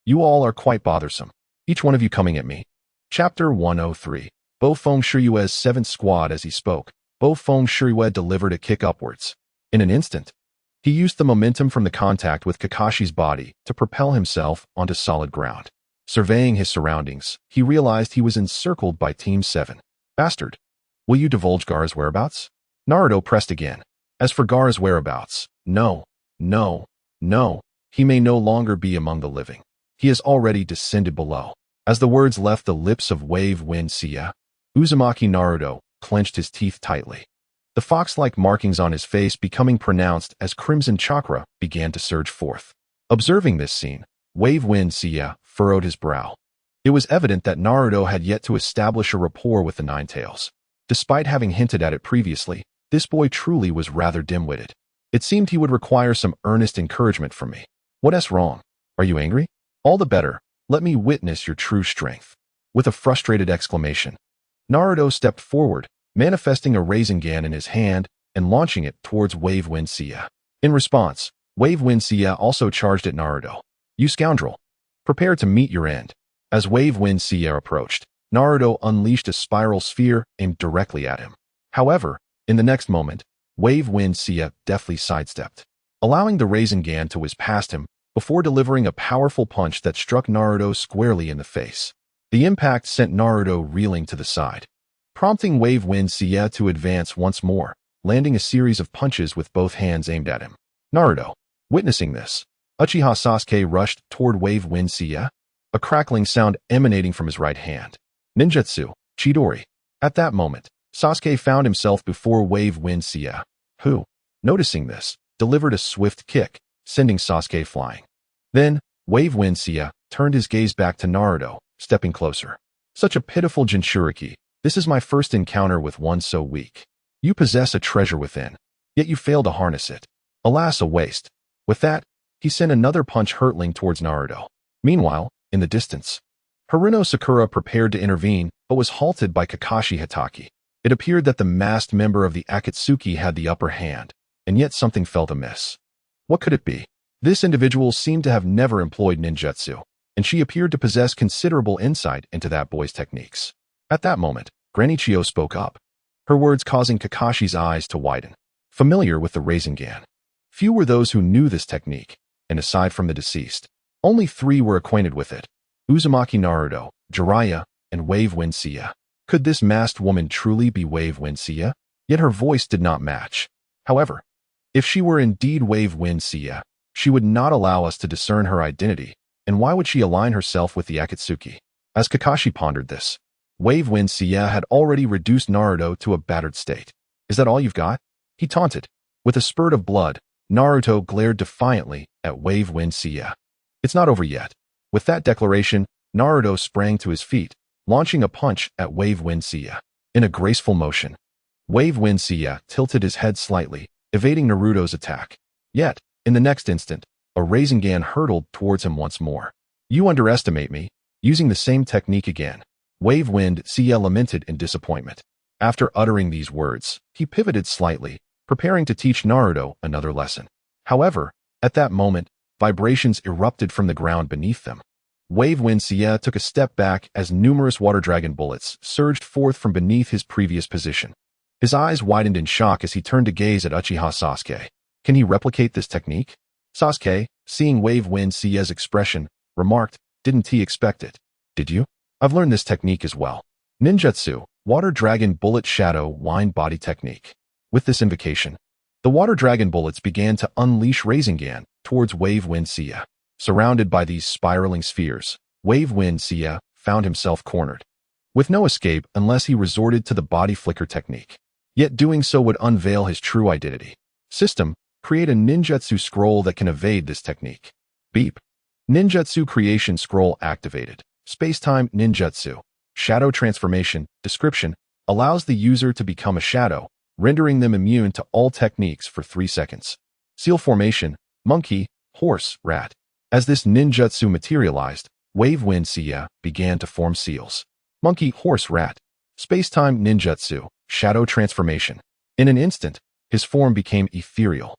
you all are quite bothersome. Each one of you coming at me. Chapter 103. Bofeng Shuriwe's 7th squad. As he spoke, Bofeng Shuriwe delivered a kick upwards. In an instant, he used the momentum from the contact with Kakashi's body to propel himself onto solid ground. Surveying his surroundings, he realized he was encircled by Team 7. Bastard. Will you divulge Gaara's whereabouts? Naruto pressed again. As for Gaara's whereabouts, no. He may no longer be among the living. He has already descended below. As the words left the lips of YIN, Uzumaki Naruto clenched his teeth tightly. The fox-like markings on his face becoming pronounced as crimson chakra began to surge forth. Observing this scene, Wave Wind Sia furrowed his brow. It was evident that Naruto had yet to establish a rapport with the Nine Tails. Despite having hinted at it previously, this boy truly was rather dim-witted. It seemed he would require some earnest encouragement from me. What's wrong? Are you angry? All the better. Let me witness your true strength. With a frustrated exclamation, Naruto stepped forward, manifesting a Rasengan in his hand and launching it towards Wave Wind Sia. In response, Wave Wind Sia also charged at Naruto. You scoundrel! Prepare to meet your end. As Wave Wind Sia approached, Naruto unleashed a spiral sphere aimed directly at him. However, in the next moment, Wave Wind Sia deftly sidestepped, allowing the Rasengan to whiz past him before delivering a powerful punch that struck Naruto squarely in the face. The impact sent Naruto reeling to the side, prompting Wave Wind Sia to advance once more, landing a series of punches with both hands aimed at him. Naruto, witnessing this, Uchiha Sasuke rushed toward Wave Wind Sia, a crackling sound emanating from his right hand. Ninjutsu, Chidori. At that moment, Sasuke found himself before Wave Wind Sia, who, noticing this, delivered a swift kick, sending Sasuke flying. Then, Wave Wind Sia turned his gaze back to Naruto, stepping closer. Such a pitiful Jinchuriki, this is my first encounter with one so weak. You possess a treasure within, yet you fail to harness it. Alas, a waste. With that, he sent another punch hurtling towards Naruto. Meanwhile, in the distance, Haruno Sakura prepared to intervene but was halted by Kakashi Hatake. It appeared that the masked member of the Akatsuki had the upper hand, and yet something felt amiss. What could it be? This individual seemed to have never employed ninjutsu, and she appeared to possess considerable insight into that boy's techniques. At that moment, Granny Chio spoke up, her words causing Kakashi's eyes to widen. Familiar with the Rasengan. Few were those who knew this technique, and aside from the deceased, only 3 were acquainted with it: Uzumaki Naruto, Jiraiya, and Wave Wind Sia. Could this masked woman truly be Wave Wind Sia? Yet her voice did not match. However, if she were indeed Wave Wind Sia, she would not allow us to discern her identity, and why would she align herself with the Akatsuki? As Kakashi pondered this, Wave Wind Sia had already reduced Naruto to a battered state. Is that all you've got? He taunted. With a spurt of blood, Naruto glared defiantly at Wave Wind Sia. It's not over yet. With that declaration, Naruto sprang to his feet, launching a punch at Wave Wind Sia. In a graceful motion, Wave Wind Sia tilted his head slightly, evading Naruto's attack. Yet, in the next instant, a Rasengan hurtled towards him once more. You underestimate me. Using the same technique again, Wave Wind Sia lamented in disappointment. After uttering these words, he pivoted slightly, preparing to teach Naruto another lesson. However, at that moment, vibrations erupted from the ground beneath them. Wave Wind Sia took a step back as numerous water dragon bullets surged forth from beneath his previous position. His eyes widened in shock as he turned to gaze at Uchiha Sasuke. Can he replicate this technique? Sasuke, seeing Wave Wind Sia's expression, remarked, didn't he expect it? Did you? I've learned this technique as well. Ninjutsu, Water Dragon Bullet Shadow Wind Body Technique. With this invocation, the water dragon bullets began to unleash Rasengan towards Wave Wind Sia. Surrounded by these spiraling spheres, Wave Wind Sia found himself cornered, with no escape unless he resorted to the body flicker technique. Yet doing so would unveil his true identity. System, create a ninjutsu scroll that can evade this technique. Beep. Ninjutsu creation scroll activated. Spacetime ninjutsu. Shadow transformation. Description. Allows the user to become a shadow, rendering them immune to all techniques for 3 seconds. Seal formation. Monkey, horse, rat. As this ninjutsu materialized, Wave Wind Sia began to form seals. Monkey, horse, rat. Spacetime ninjutsu. Shadow transformation. In an instant, his form became ethereal,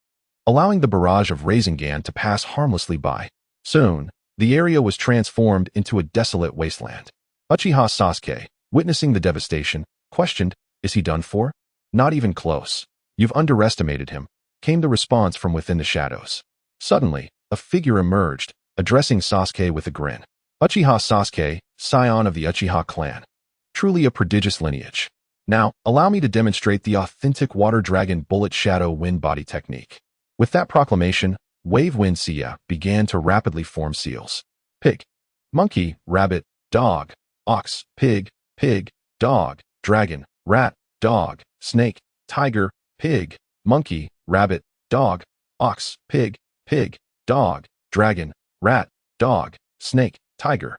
allowing the barrage of Rasengan to pass harmlessly by. Soon, the area was transformed into a desolate wasteland. Uchiha Sasuke, witnessing the devastation, questioned, is he done for? Not even close. You've underestimated him, came the response from within the shadows. Suddenly, a figure emerged, addressing Sasuke with a grin. Uchiha Sasuke, scion of the Uchiha clan. Truly a prodigious lineage. Now, allow me to demonstrate the authentic Water Dragon Bullet Shadow Wind Body technique. With that proclamation, Wave Wind Sia began to rapidly form seals. Pig, monkey, rabbit, dog, ox, pig, dog, dragon, rat, dog, snake, tiger, pig, monkey, rabbit, dog, ox, pig, dog, dragon, rat, dog, snake, tiger.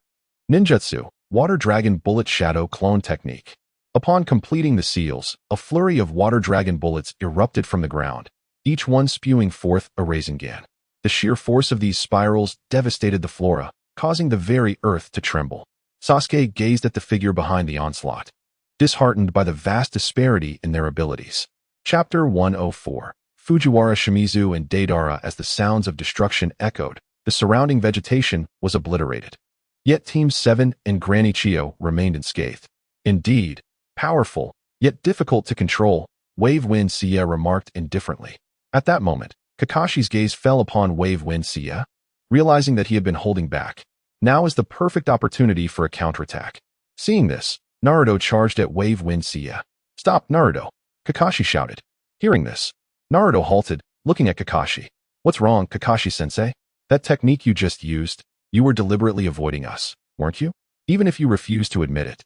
Ninjutsu, Water Dragon Bullet Shadow Clone Technique. Upon completing the seals, a flurry of water dragon bullets erupted from the ground, each one spewing forth a Rasengan. The sheer force of these spirals devastated the flora, causing the very earth to tremble. Sasuke gazed at the figure behind the onslaught, disheartened by the vast disparity in their abilities. Chapter 104. Fujiwara Shimizu and Deidara. As the sounds of destruction echoed, the surrounding vegetation was obliterated. Yet Team 7 and Granny Chio remained unscathed. Indeed, powerful, yet difficult to control, Wave Wind Sia remarked indifferently. At that moment, Kakashi's gaze fell upon Wave Wind Sia, realizing that he had been holding back. Now is the perfect opportunity for a counterattack. Seeing this, Naruto charged at Wave Wind Sia. "Stop, Naruto!" Kakashi shouted. Hearing this, Naruto halted, looking at Kakashi. "What's wrong, Kakashi-sensei? That technique you just used, you were deliberately avoiding us, weren't you? Even if you refuse to admit it.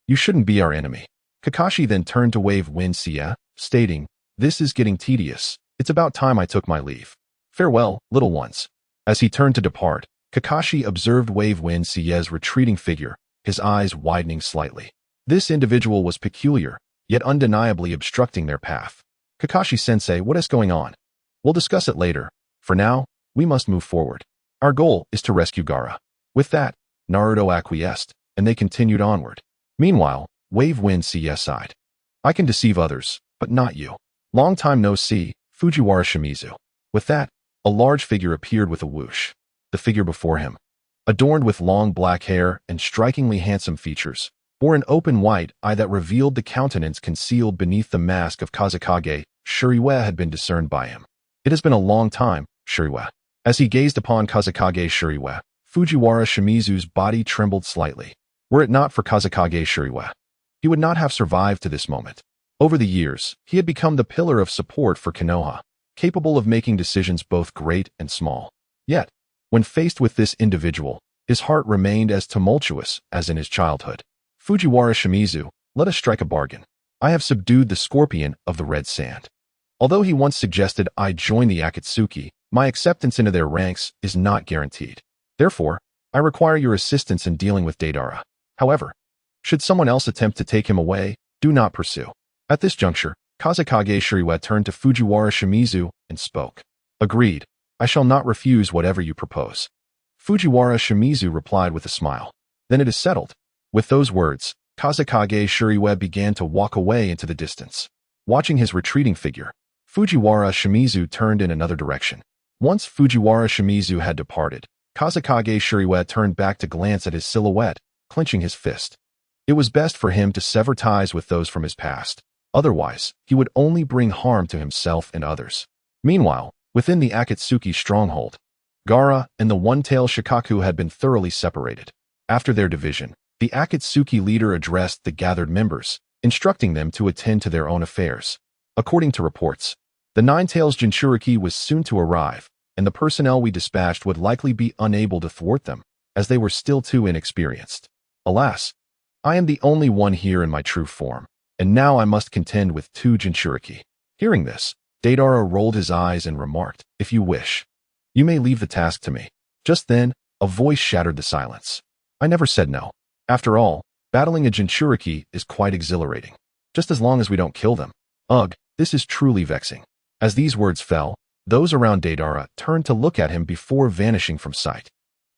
You shouldn't be our enemy." Kakashi then turned to Wave Wind Sia, stating, "This is getting tedious. It's about time I took my leave. Farewell, little ones." As he turned to depart, Kakashi observed Wave Wind Sia's retreating figure, his eyes widening slightly. This individual was peculiar, yet undeniably obstructing their path. "Kakashi-sensei, what is going on? We'll discuss it later. For now, we must move forward. Our goal is to rescue Gaara." With that, Naruto acquiesced, and they continued onward. Meanwhile, Wave Wind Sia sighed. "I can deceive others, but not you. Long time no see, Fujiwara Shimizu." With that, a large figure appeared with a whoosh. The figure before him, adorned with long black hair and strikingly handsome features, bore an open white eye that revealed the countenance concealed beneath the mask of Kazekage. Shuriwa had been discerned by him. "It has been a long time, Shuriwa." As he gazed upon Kazekage Shuriwa, Fujiwara Shimizu's body trembled slightly. Were it not for Kazekage Shuriwa, he would not have survived to this moment. Over the years, he had become the pillar of support for Konoha, capable of making decisions both great and small. Yet, when faced with this individual, his heart remained as tumultuous as in his childhood. "Fujiwara Shimizu, let us strike a bargain. I have subdued the scorpion of the red sand. Although he once suggested I join the Akatsuki, my acceptance into their ranks is not guaranteed. Therefore, I require your assistance in dealing with Deidara. However, should someone else attempt to take him away, do not pursue." At this juncture, Kazekage Shuriwa turned to Fujiwara Shimizu and spoke. "Agreed. I shall not refuse whatever you propose." Fujiwara Shimizu replied with a smile. "Then it is settled." With those words, Kazekage Shuriwa began to walk away into the distance. Watching his retreating figure, Fujiwara Shimizu turned in another direction. Once Fujiwara Shimizu had departed, Kazekage Shuriwa turned back to glance at his silhouette, clenching his fist. It was best for him to sever ties with those from his past. Otherwise, he would only bring harm to himself and others. Meanwhile, within the Akatsuki stronghold, Gaara and the one-tailed Shikaku had been thoroughly separated. After their division, the Akatsuki leader addressed the gathered members, instructing them to attend to their own affairs. According to reports, the Nine-Tails Jinchuriki was soon to arrive, and the personnel we dispatched would likely be unable to thwart them, as they were still too inexperienced. Alas, I am the only one here in my true form, and now I must contend with two Jinchuriki. Hearing this, Deidara rolled his eyes and remarked, "If you wish, you may leave the task to me." Just then, a voice shattered the silence. "I never said no. After all, battling a Jinchuriki is quite exhilarating. Just as long as we don't kill them. Ugh, this is truly vexing." As these words fell, those around Deidara turned to look at him before vanishing from sight.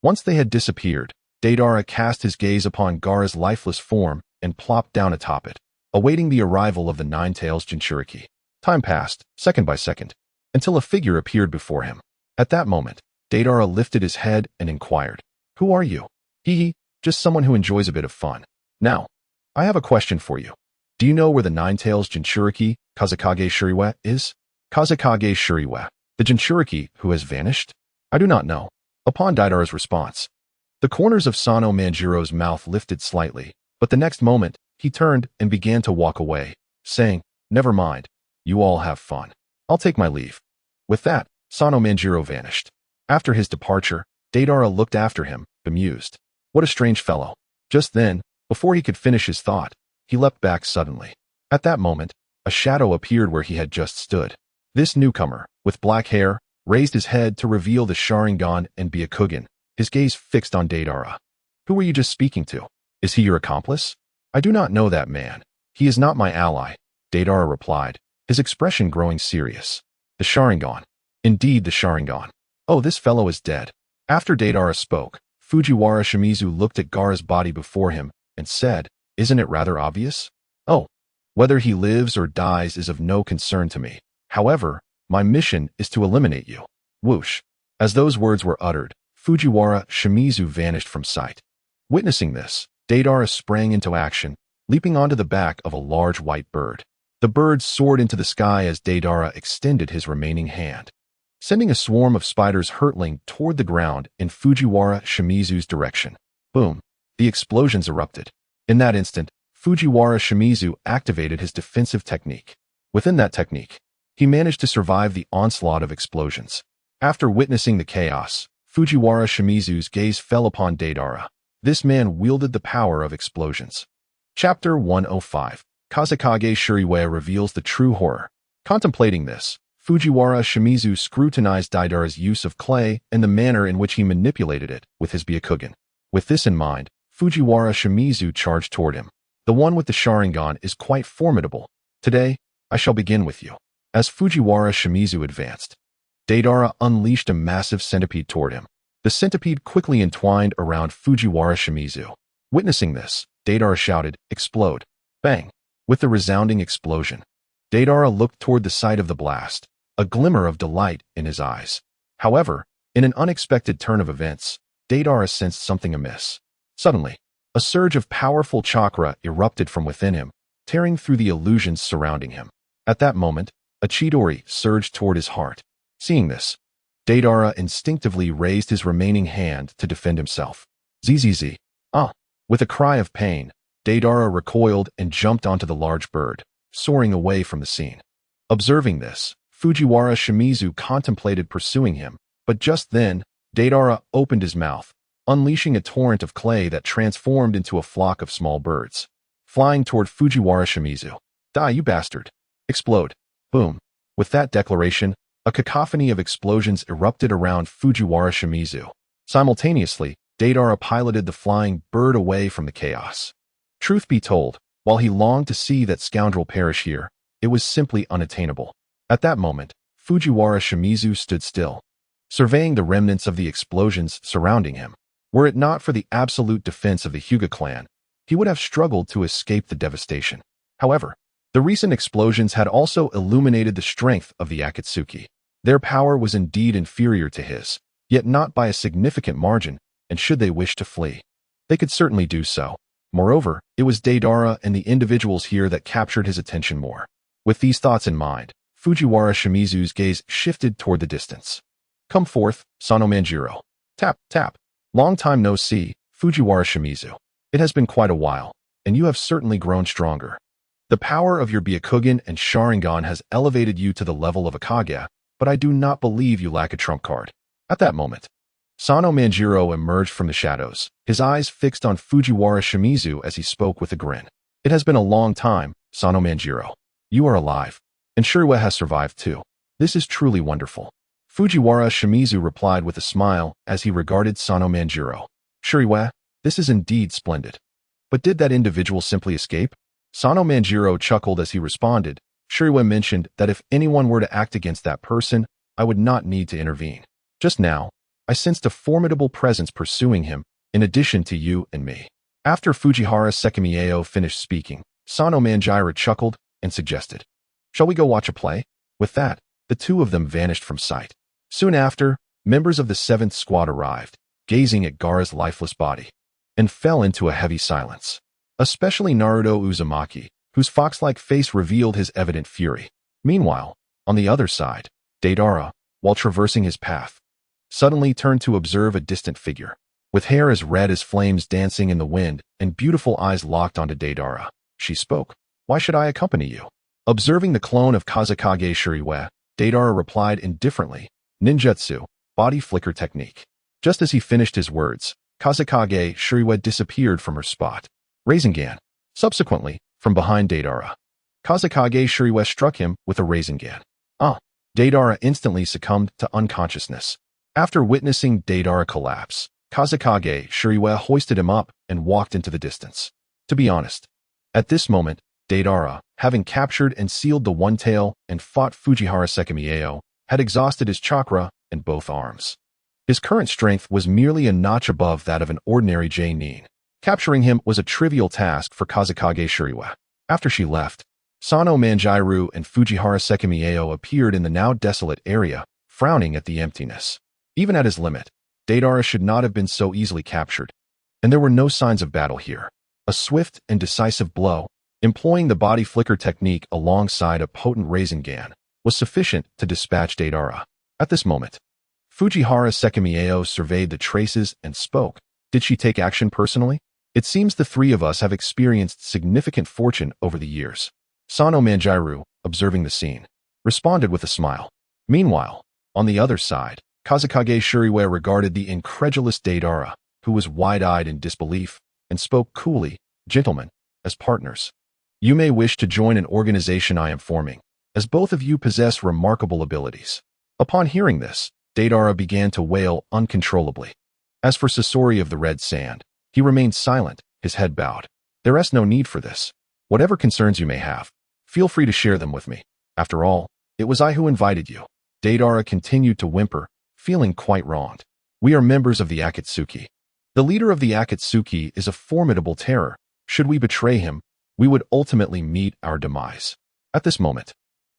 Once they had disappeared, Deidara cast his gaze upon Gaara's lifeless form and plopped down atop it, awaiting the arrival of the Nine-Tails Jinchuriki. Time passed, second by second, until a figure appeared before him. At that moment, Deidara lifted his head and inquired, "Who are you?" "Hee, just someone who enjoys a bit of fun. Now, I have a question for you. Do you know where the Nine-Tails Jinchuriki, Kazekage Shuriwa, is?" Kazekage Shuriwa, the Jinchuriki who has vanished? "I do not know." Upon Deidara's response, the corners of Sano Manjiro's mouth lifted slightly, but the next moment, he turned and began to walk away, saying, "Never mind. You all have fun. I'll take my leave." With that, Sano Manjiro vanished. After his departure, Deidara looked after him, bemused. What a strange fellow. Just then, before he could finish his thought, he leapt back suddenly. At that moment, a shadow appeared where he had just stood. This newcomer, with black hair, raised his head to reveal the Sharingan and Byakugan, his gaze fixed on Deidara. Who were you just speaking to? Is he your accomplice? I do not know that man. He is not my ally, Deidara replied, his expression growing serious. The Sharingan. Indeed, the Sharingan. Oh, this fellow is dead. After Deidara spoke, Fujiwara Shimizu looked at Gaara's body before him and said, Isn't it rather obvious? Oh, whether he lives or dies is of no concern to me. However, my mission is to eliminate you. Whoosh. As those words were uttered, Fujiwara Shimizu vanished from sight. Witnessing this, Deidara sprang into action, leaping onto the back of a large white bird. The bird soared into the sky as Deidara extended his remaining hand, sending a swarm of spiders hurtling toward the ground in Fujiwara Shimizu's direction. Boom! The explosions erupted. In that instant, Fujiwara Shimizu activated his defensive technique. Within that technique, he managed to survive the onslaught of explosions. After witnessing the chaos, Fujiwara Shimizu's gaze fell upon Deidara. This man wielded the power of explosions. Chapter 105. Kazekage Shuriwa reveals the true horror. Contemplating this, Fujiwara Shimizu scrutinized Deidara's use of clay and the manner in which he manipulated it with his Byakugan. With this in mind, Fujiwara Shimizu charged toward him. The one with the Sharingan is quite formidable. Today, I shall begin with you. As Fujiwara Shimizu advanced, Deidara unleashed a massive centipede toward him. The centipede quickly entwined around Fujiwara Shimizu. Witnessing this, Deidara shouted, Explode! Bang! With the resounding explosion, Deidara looked toward the site of the blast, a glimmer of delight in his eyes. However, in an unexpected turn of events, Deidara sensed something amiss. Suddenly, a surge of powerful chakra erupted from within him, tearing through the illusions surrounding him. At that moment, a Chidori surged toward his heart. Seeing this, Deidara instinctively raised his remaining hand to defend himself. Zzz. Ah! With a cry of pain, Deidara recoiled and jumped onto the large bird, soaring away from the scene. Observing this, Fujiwara Shimizu contemplated pursuing him, but just then, Deidara opened his mouth, unleashing a torrent of clay that transformed into a flock of small birds, flying toward Fujiwara Shimizu. Die, you bastard! Explode! Boom! With that declaration, a cacophony of explosions erupted around Fujiwara Shimizu. Simultaneously, Deidara piloted the flying bird away from the chaos. Truth be told, while he longed to see that scoundrel perish here, it was simply unattainable. At that moment, Fujiwara Shimizu stood still, surveying the remnants of the explosions surrounding him. Were it not for the absolute defense of the Hyuga clan, he would have struggled to escape the devastation. However, the recent explosions had also illuminated the strength of the Akatsuki. Their power was indeed inferior to his, yet not by a significant margin, and should they wish to flee, they could certainly do so. Moreover, it was Deidara and the individuals here that captured his attention more. With these thoughts in mind, Fujiwara Shimizu's gaze shifted toward the distance. Come forth, Sano Manjiro. Tap, tap. Long time no see, Fujiwara Shimizu. It has been quite a while, and you have certainly grown stronger. The power of your Byakugan and Sharingan has elevated you to the level of a Kage, but I do not believe you lack a trump card. At that moment, Sano Manjiro emerged from the shadows, his eyes fixed on Fujiwara Shimizu as he spoke with a grin. It has been a long time, Sano Manjiro. You are alive, and Shuriwa has survived too. This is truly wonderful. Fujiwara Shimizu replied with a smile as he regarded Sano Manjiro. Shuriwa, this is indeed splendid. But did that individual simply escape? Sano Manjiro chuckled as he responded. Shuriwa mentioned that if anyone were to act against that person, I would not need to intervene. Just now, I sensed a formidable presence pursuing him, in addition to you and me. After Fujihara Sekimieyo finished speaking, Sano Manjiro chuckled and suggested, Shall we go watch a play? With that, the two of them vanished from sight. Soon after, members of the 7th Squad arrived, gazing at Gaara's lifeless body, and fell into a heavy silence. Especially Naruto Uzumaki, whose fox-like face revealed his evident fury. Meanwhile, on the other side, Deidara, while traversing his path, suddenly turned to observe a distant figure, with hair as red as flames dancing in the wind and beautiful eyes locked onto Deidara. She spoke, Why should I accompany you? Observing the clone of Kazekage Shuriwa, Deidara replied indifferently, Ninjutsu, body flicker technique. Just as he finished his words, Kazekage Shuriwa disappeared from her spot. Rasengan. Subsequently, from behind Deidara, Kazekage Shuriwa struck him with a Rasengan. Deidara instantly succumbed to unconsciousness. After witnessing Deidara collapse, Kazekage Shuriwa hoisted him up and walked into the distance. To be honest, at this moment, Deidara, having captured and sealed the One Tail and fought Fujiwara Sekimie, had exhausted his chakra and both arms. His current strength was merely a notch above that of an ordinary YIN. Capturing him was a trivial task for Kazekage Shuriwa. After she left, Sano Manjiro and Fujiwara Sekimie appeared in the now desolate area, frowning at the emptiness. Even at his limit, Deidara should not have been so easily captured. And there were no signs of battle here. A swift and decisive blow, employing the body flicker technique alongside a potent Rasengan, was sufficient to dispatch Deidara. At this moment, Fujiwara Sekimie surveyed the traces and spoke. Did she take action personally? It seems the three of us have experienced significant fortune over the years. Sano Manjiro, observing the scene, responded with a smile. Meanwhile, on the other side, Kazekage Shuriwa regarded the incredulous Deidara, who was wide-eyed in disbelief, and spoke coolly, "Gentlemen, as partners, you may wish to join an organization I am forming, as both of you possess remarkable abilities." Upon hearing this, Deidara began to wail uncontrollably. As for Sasori of the Red Sand, he remained silent, his head bowed. "There is no need for this. Whatever concerns you may have, feel free to share them with me. After all, it was I who invited you." Deidara continued to whimper, feeling quite wronged. "We are members of the Akatsuki. The leader of the Akatsuki is a formidable terror. Should we betray him, we would ultimately meet our demise." At this moment,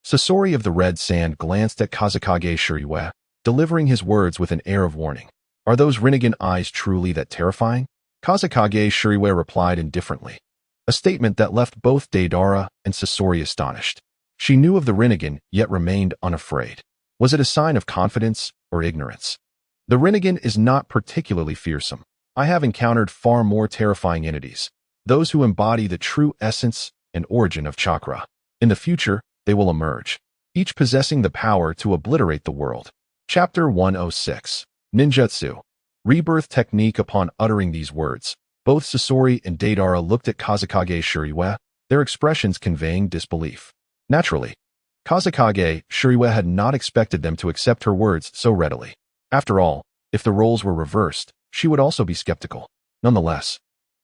Sasori of the Red Sand glanced at Kazekage Shuriwa, delivering his words with an air of warning. "Are those Rinnegan eyes truly that terrifying?" Kazekage Shuriwa replied indifferently, a statement that left both Deidara and Sasori astonished. She knew of the Rinnegan, yet remained unafraid. Was it a sign of confidence or ignorance? "The Rinnegan is not particularly fearsome. I have encountered far more terrifying entities, those who embody the true essence and origin of chakra. In the future, they will emerge, each possessing the power to obliterate the world." Chapter 106. Ninjutsu. Rebirth technique. Upon uttering these words, both Sasori and Deidara looked at Kazekage Shuriwa, their expressions conveying disbelief. Naturally, Kazekage Shuriwa had not expected them to accept her words so readily. After all, if the roles were reversed, she would also be skeptical. Nonetheless,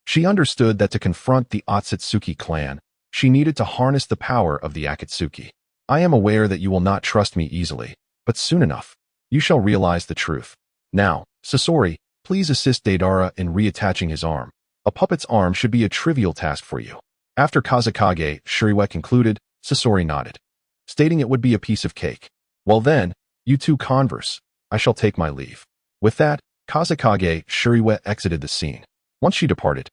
she understood that to confront the Otsutsuki clan, she needed to harness the power of the Akatsuki. "I am aware that you will not trust me easily, but soon enough, you shall realize the truth. Now, Sasori, please assist Deidara in reattaching his arm. A puppet's arm should be a trivial task for you." After Kazekage Shuriwa concluded, Sasori nodded, stating it would be a piece of cake. "Well then, you two converse. I shall take my leave." With that, Kazekage Shuriwa exited the scene. Once she departed,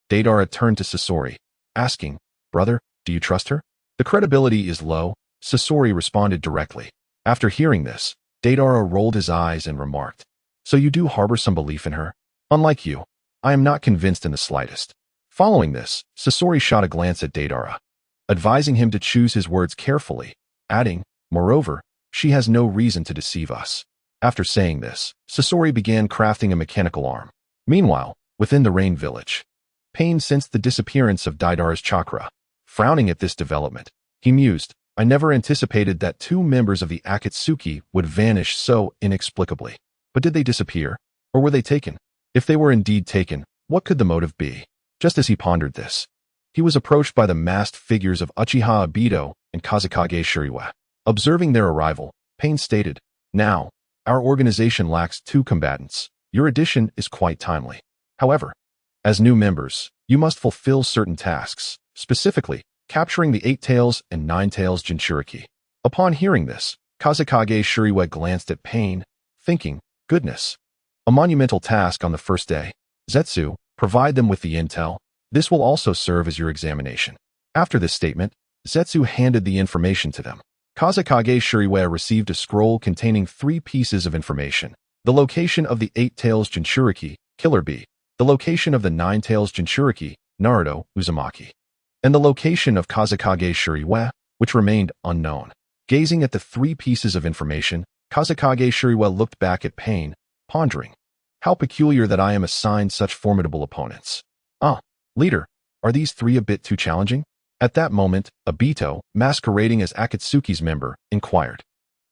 Deidara turned to Sasori, asking, "Brother, do you trust her?" "The credibility is low," Sasori responded directly. After hearing this, Deidara rolled his eyes and remarked, "So you do harbor some belief in her?" "Unlike you, I am not convinced in the slightest." Following this, Sasori shot a glance at Deidara, advising him to choose his words carefully, adding, "Moreover, she has no reason to deceive us." After saying this, Sasori began crafting a mechanical arm. Meanwhile, within the Rain Village, Pain sensed the disappearance of Deidara's chakra. Frowning at this development, he mused, "I never anticipated that two members of the Akatsuki would vanish so inexplicably. But did they disappear? Or were they taken? If they were indeed taken, what could the motive be?" Just as he pondered this, he was approached by the masked figures of Uchiha Obito and Kazekage Shuriwa. Observing their arrival, Pain stated, "Now, our organization lacks 2 combatants. Your addition is quite timely. However, as new members, you must fulfill certain tasks, specifically, capturing the 8 Tails and 9 Tails Jinchuriki." Upon hearing this, Kazekage Shuriwa glanced at Pain, thinking, "Goodness. A monumental task on the first day. Zetsu, provide them with the intel. This will also serve as your examination." After this statement, Zetsu handed the information to them. Kazekage Shuriwa received a scroll containing 3 pieces of information: the location of the 8 Tails Jinchuriki, Killer Bee, the location of the 9 Tails Jinchuriki, Naruto Uzumaki, and the location of Kazekage Shuriwa, which remained unknown. Gazing at the 3 pieces of information, Kazekage Shuriwa looked back at Pain, pondering, "How peculiar that I am assigned such formidable opponents. Leader, are these 3 a bit too challenging?" At that moment, Obito, masquerading as Akatsuki's member, inquired.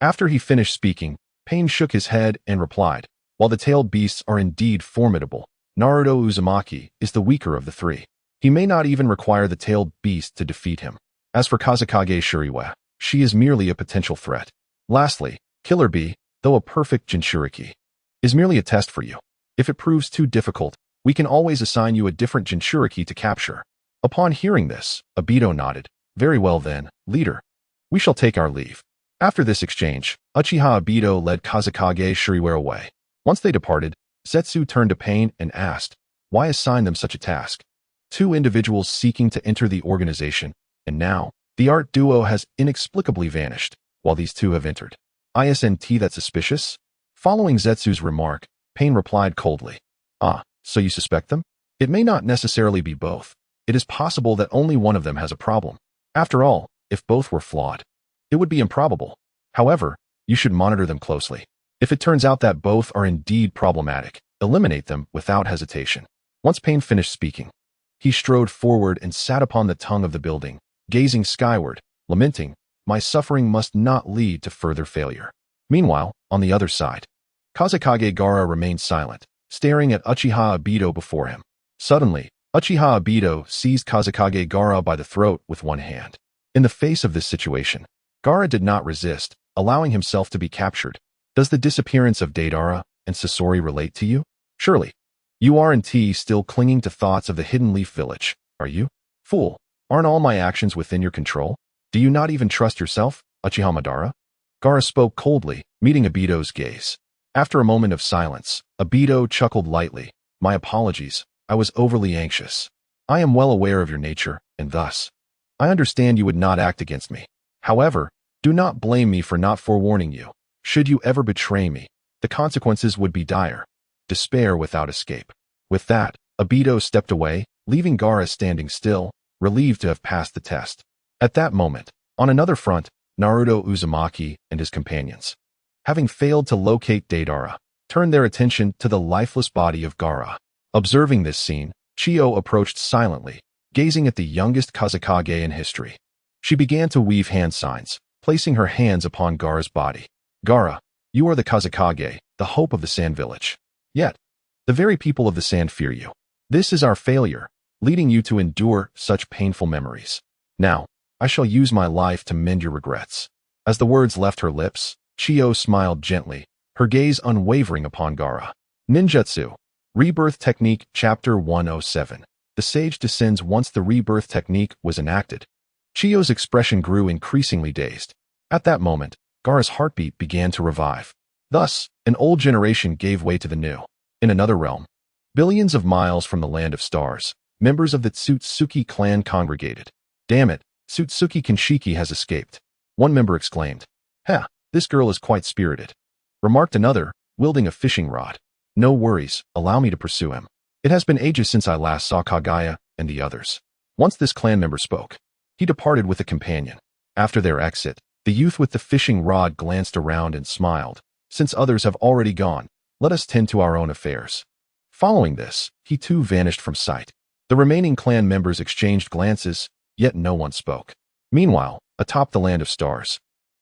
After he finished speaking, Pain shook his head and replied, "While the tailed beasts are indeed formidable, Naruto Uzumaki is the weaker of the three. He may not even require the tailed beast to defeat him. As for Kazekage Shuriwa, she is merely a potential threat. Lastly, Killer Bee, though a perfect Jinchuriki, is merely a test for you. If it proves too difficult, we can always assign you a different Jinchuriki to capture." Upon hearing this, Obito nodded. "Very well then, leader. We shall take our leave." After this exchange, Uchiha Obito led Kazekage Shuriwa away. Once they departed, Zetsu turned to Pain and asked, "Why assign them such a task? Two individuals seeking to enter the organization, and now, the art duo has inexplicably vanished, while these two have entered. Isn't that suspicious?" Following Zetsu's remark, Pain replied coldly, "Ah, so you suspect them? It may not necessarily be both. It is possible that only one of them has a problem. After all, if both were flawed, it would be improbable. However, you should monitor them closely. If it turns out that both are indeed problematic, eliminate them without hesitation." Once Pain finished speaking, he strode forward and sat upon the tongue of the building, gazing skyward, lamenting, "My suffering must not lead to further failure." Meanwhile, on the other side, Kazekage Gaara remained silent, staring at Uchiha Obito before him. Suddenly, Uchiha Obito seized Kazekage Gaara by the throat with one hand. In the face of this situation, Gaara did not resist, allowing himself to be captured. "Does the disappearance of Deidara and Sasori relate to you? Surely, you aren't still clinging to thoughts of the Hidden Leaf Village, are you? Fool, aren't all my actions within your control? Do you not even trust yourself, Uchiha Madara?" Gaara spoke coldly, meeting Obito's gaze. After a moment of silence, Obito chuckled lightly. "My apologies, I was overly anxious. I am well aware of your nature, and thus, I understand you would not act against me. However, do not blame me for not forewarning you. Should you ever betray me, the consequences would be dire. Despair without escape." With that, Obito stepped away, leaving Gaara standing still, relieved to have passed the test. At that moment, on another front, Naruto Uzumaki and his companions, having failed to locate Deidara, turned their attention to the lifeless body of Gaara. Observing this scene, Chiyo approached silently, gazing at the youngest Kazekage in history. She began to weave hand signs, placing her hands upon Gaara's body. "Gaara, you are the Kazekage, the hope of the Sand Village. Yet, the very people of the Sand fear you. This is our failure, leading you to endure such painful memories. Now, I shall use my life to mend your regrets." As the words left her lips, Chiyo smiled gently, her gaze unwavering upon Gaara. Ninjutsu, Rebirth Technique Chapter 107. The sage descends. Once the rebirth technique was enacted, Chiyo's expression grew increasingly dazed. At that moment, Gaara's heartbeat began to revive. Thus, an old generation gave way to the new. In another realm, billions of miles from the land of stars, members of the Tsutsuki clan congregated. "Damn it, Tsutsuki Kinshiki has escaped," one member exclaimed. "Heh, this girl is quite spirited," remarked another, wielding a fishing rod. "No worries, allow me to pursue him. It has been ages since I last saw Kagaya and the others." Once this clan member spoke, he departed with a companion. After their exit, the youth with the fishing rod glanced around and smiled. "Since others have already gone, let us tend to our own affairs." Following this, he too vanished from sight. The remaining clan members exchanged glances, yet no one spoke. Meanwhile, atop the land of stars,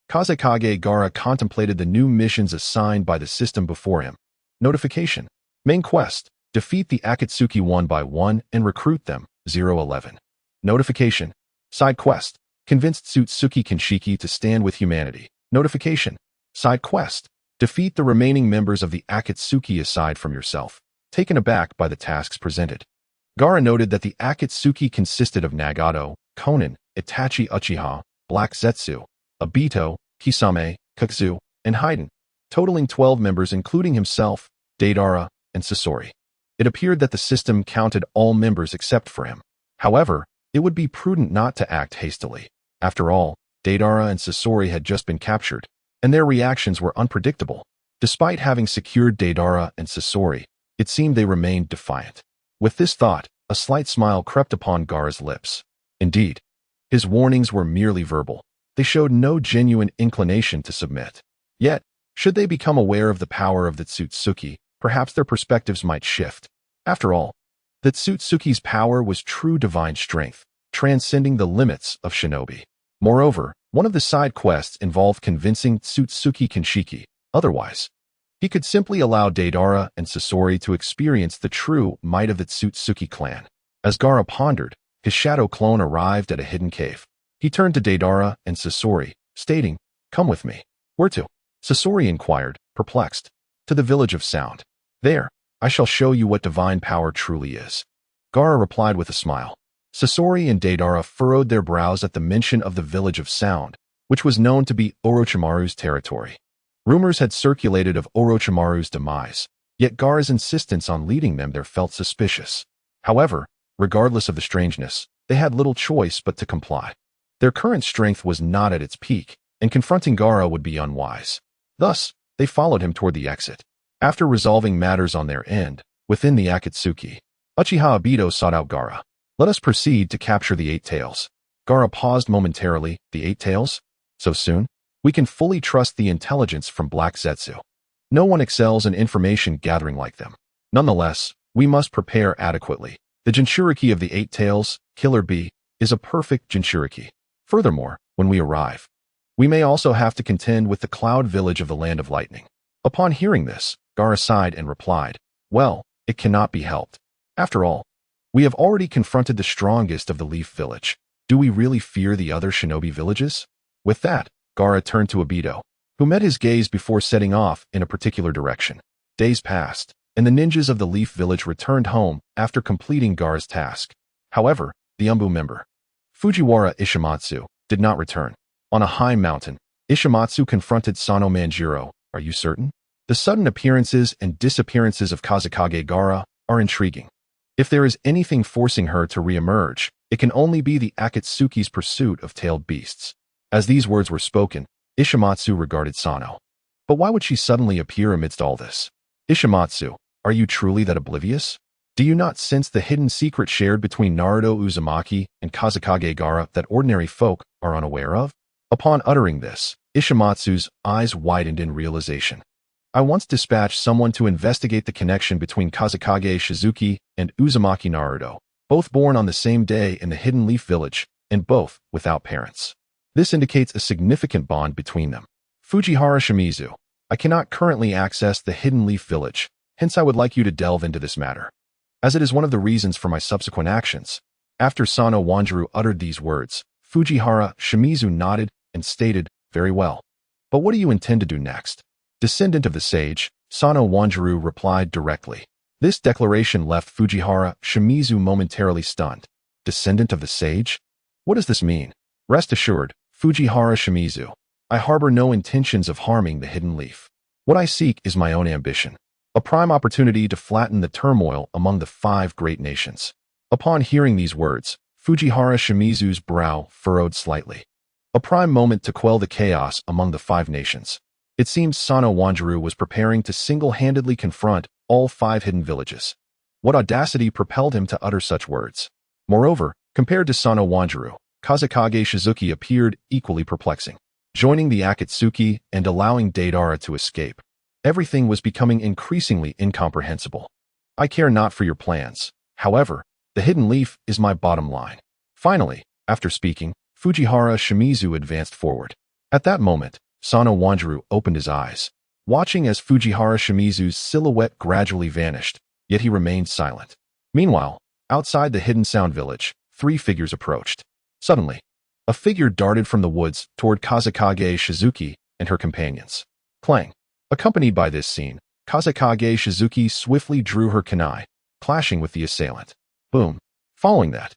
Kazekage Gaara contemplated the new missions assigned by the system before him. Notification. Main quest. Defeat the Akatsuki one by one and recruit them. 011. Notification. Side quest. Convince Tsutsuki Kinshiki to stand with humanity. Notification. Side quest. Defeat the remaining members of the Akatsuki aside from yourself. Taken aback by the tasks presented, Gaara noted that the Akatsuki consisted of Nagato, Konan, Itachi Uchiha, Black Zetsu, Obito, Kisame, Kakuzu, and Haiden, totaling 12 members including himself, Deidara, and Sasori. It appeared that the system counted all members except for him. However, it would be prudent not to act hastily. After all, Deidara and Sasori had just been captured, and their reactions were unpredictable. Despite having secured Deidara and Sasori, it seemed they remained defiant. With this thought, a slight smile crept upon Gaara's lips. Indeed, his warnings were merely verbal. They showed no genuine inclination to submit. Yet, should they become aware of the power of the Tsutsuki, perhaps their perspectives might shift. After all, the Tsutsuki's power was true divine strength, transcending the limits of shinobi. Moreover, one of the side quests involved convincing Tsutsuki Kinshiki otherwise. He could simply allow Deidara and Sasori to experience the true might of the Tsutsuki clan. As Gaara pondered, his shadow clone arrived at a hidden cave. He turned to Deidara and Sasori, stating, "Come with me." "Where to?" Sasori inquired, perplexed. "To the village of sound. There, I shall show you what divine power truly is." Gaara replied with a smile. Sasori and Deidara furrowed their brows at the mention of the village of sound, which was known to be Orochimaru's territory. Rumors had circulated of Orochimaru's demise, yet Gaara's insistence on leading them there felt suspicious. However, regardless of the strangeness, they had little choice but to comply. Their current strength was not at its peak, and confronting Gaara would be unwise. Thus, they followed him toward the exit. After resolving matters on their end, within the Akatsuki, Uchiha Obito sought out Gaara. "Let us proceed to capture the Eight Tails." Gaara paused momentarily. "The Eight Tails? So soon? We can fully trust the intelligence from Black Zetsu. No one excels in information gathering like them. Nonetheless, we must prepare adequately. The Jinchuriki of the Eight Tails, Killer Bee, is a perfect Jinchuriki. Furthermore, when we arrive, we may also have to contend with the Cloud Village of the Land of Lightning." Upon hearing this, Gaara sighed and replied, "Well, it cannot be helped. After all, we have already confronted the strongest of the Leaf Village. Do we really fear the other shinobi villages?" With that, Gaara turned to Obito, who met his gaze before setting off in a particular direction. Days passed, and the ninjas of the Leaf Village returned home after completing Gaara's task. However, the Umbu member, Fujiwara Ishimatsu, did not return. On a high mountain, Ishimatsu confronted Sano Manjiro. "Are you certain? The sudden appearances and disappearances of Kazekage Gaara are intriguing. If there is anything forcing her to reemerge, it can only be the Akatsuki's pursuit of tailed beasts." As these words were spoken, Ishimatsu regarded Sano. "But why would she suddenly appear amidst all this? Ishimatsu, are you truly that oblivious? Do you not sense the hidden secret shared between Naruto Uzumaki and Kazekage Gaara that ordinary folk are unaware of?" Upon uttering this, Ishimatsu's eyes widened in realization. "I once dispatched someone to investigate the connection between Kazekage Shizuki and Uzumaki Naruto, both born on the same day in the Hidden Leaf Village, and both without parents. This indicates a significant bond between them. Fujihara Shimizu, I cannot currently access the Hidden Leaf Village, hence I would like you to delve into this matter, as it is one of the reasons for my subsequent actions." After Sano Wanjiru uttered these words, Fujihara Shimizu nodded and stated, "Very well. But what do you intend to do next?" "Descendant of the sage," Sano Wanjiru replied directly. This declaration left Fujihara Shimizu momentarily stunned. "Descendant of the sage? What does this mean?" "Rest assured, Fujihara Shimizu, I harbor no intentions of harming the Hidden Leaf. What I seek is my own ambition, a prime opportunity to flatten the turmoil among the 5 great nations." Upon hearing these words, Fujihara Shimizu's brow furrowed slightly. A prime moment to quell the chaos among the 5 nations. It seems Sano Wanjiru was preparing to single-handedly confront all 5 hidden villages. What audacity propelled him to utter such words? Moreover, compared to Sano Wanjiru, Kazekage Shizuki appeared equally perplexing. Joining the Akatsuki and allowing Deidara to escape, everything was becoming increasingly incomprehensible. "I care not for your plans. However, the Hidden Leaf is my bottom line." Finally, after speaking, Fujihara Shimizu advanced forward. At that moment, Sano Wanjiru opened his eyes, watching as Fujihara Shimizu's silhouette gradually vanished, yet he remained silent. Meanwhile, outside the Hidden Sound Village, 3 figures approached. Suddenly, a figure darted from the woods toward Kazekage Shizuki and her companions. Clang! Accompanied by this scene, Kazekage Shizuki swiftly drew her kunai, clashing with the assailant. Boom! Following that,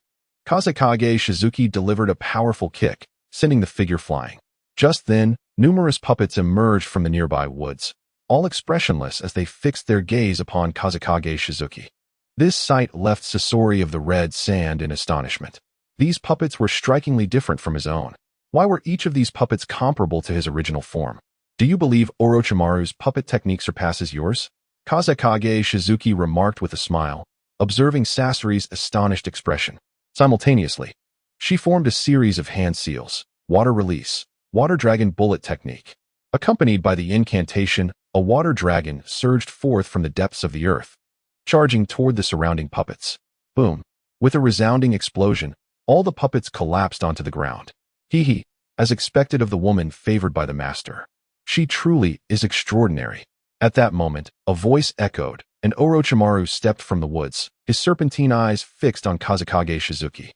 Kazekage Shizuki delivered a powerful kick, sending the figure flying. Just then, numerous puppets emerged from the nearby woods, all expressionless as they fixed their gaze upon Kazekage Shizuki. This sight left Sasori of the Red Sand in astonishment. These puppets were strikingly different from his own. Why were each of these puppets comparable to his original form? "Do you believe Orochimaru's puppet technique surpasses yours?" Kazekage Shizuki remarked with a smile, observing Sasori's astonished expression. Simultaneously, she formed a series of hand seals, water release, water dragon bullet technique. Accompanied by the incantation, a water dragon surged forth from the depths of the earth, charging toward the surrounding puppets. Boom! With a resounding explosion, All the puppets collapsed onto the ground. Hee, as expected of the woman favored by the master. She truly is extraordinary. At that moment, a voice echoed, and Orochimaru stepped from the woods, his serpentine eyes fixed on Kazekage Shizuki.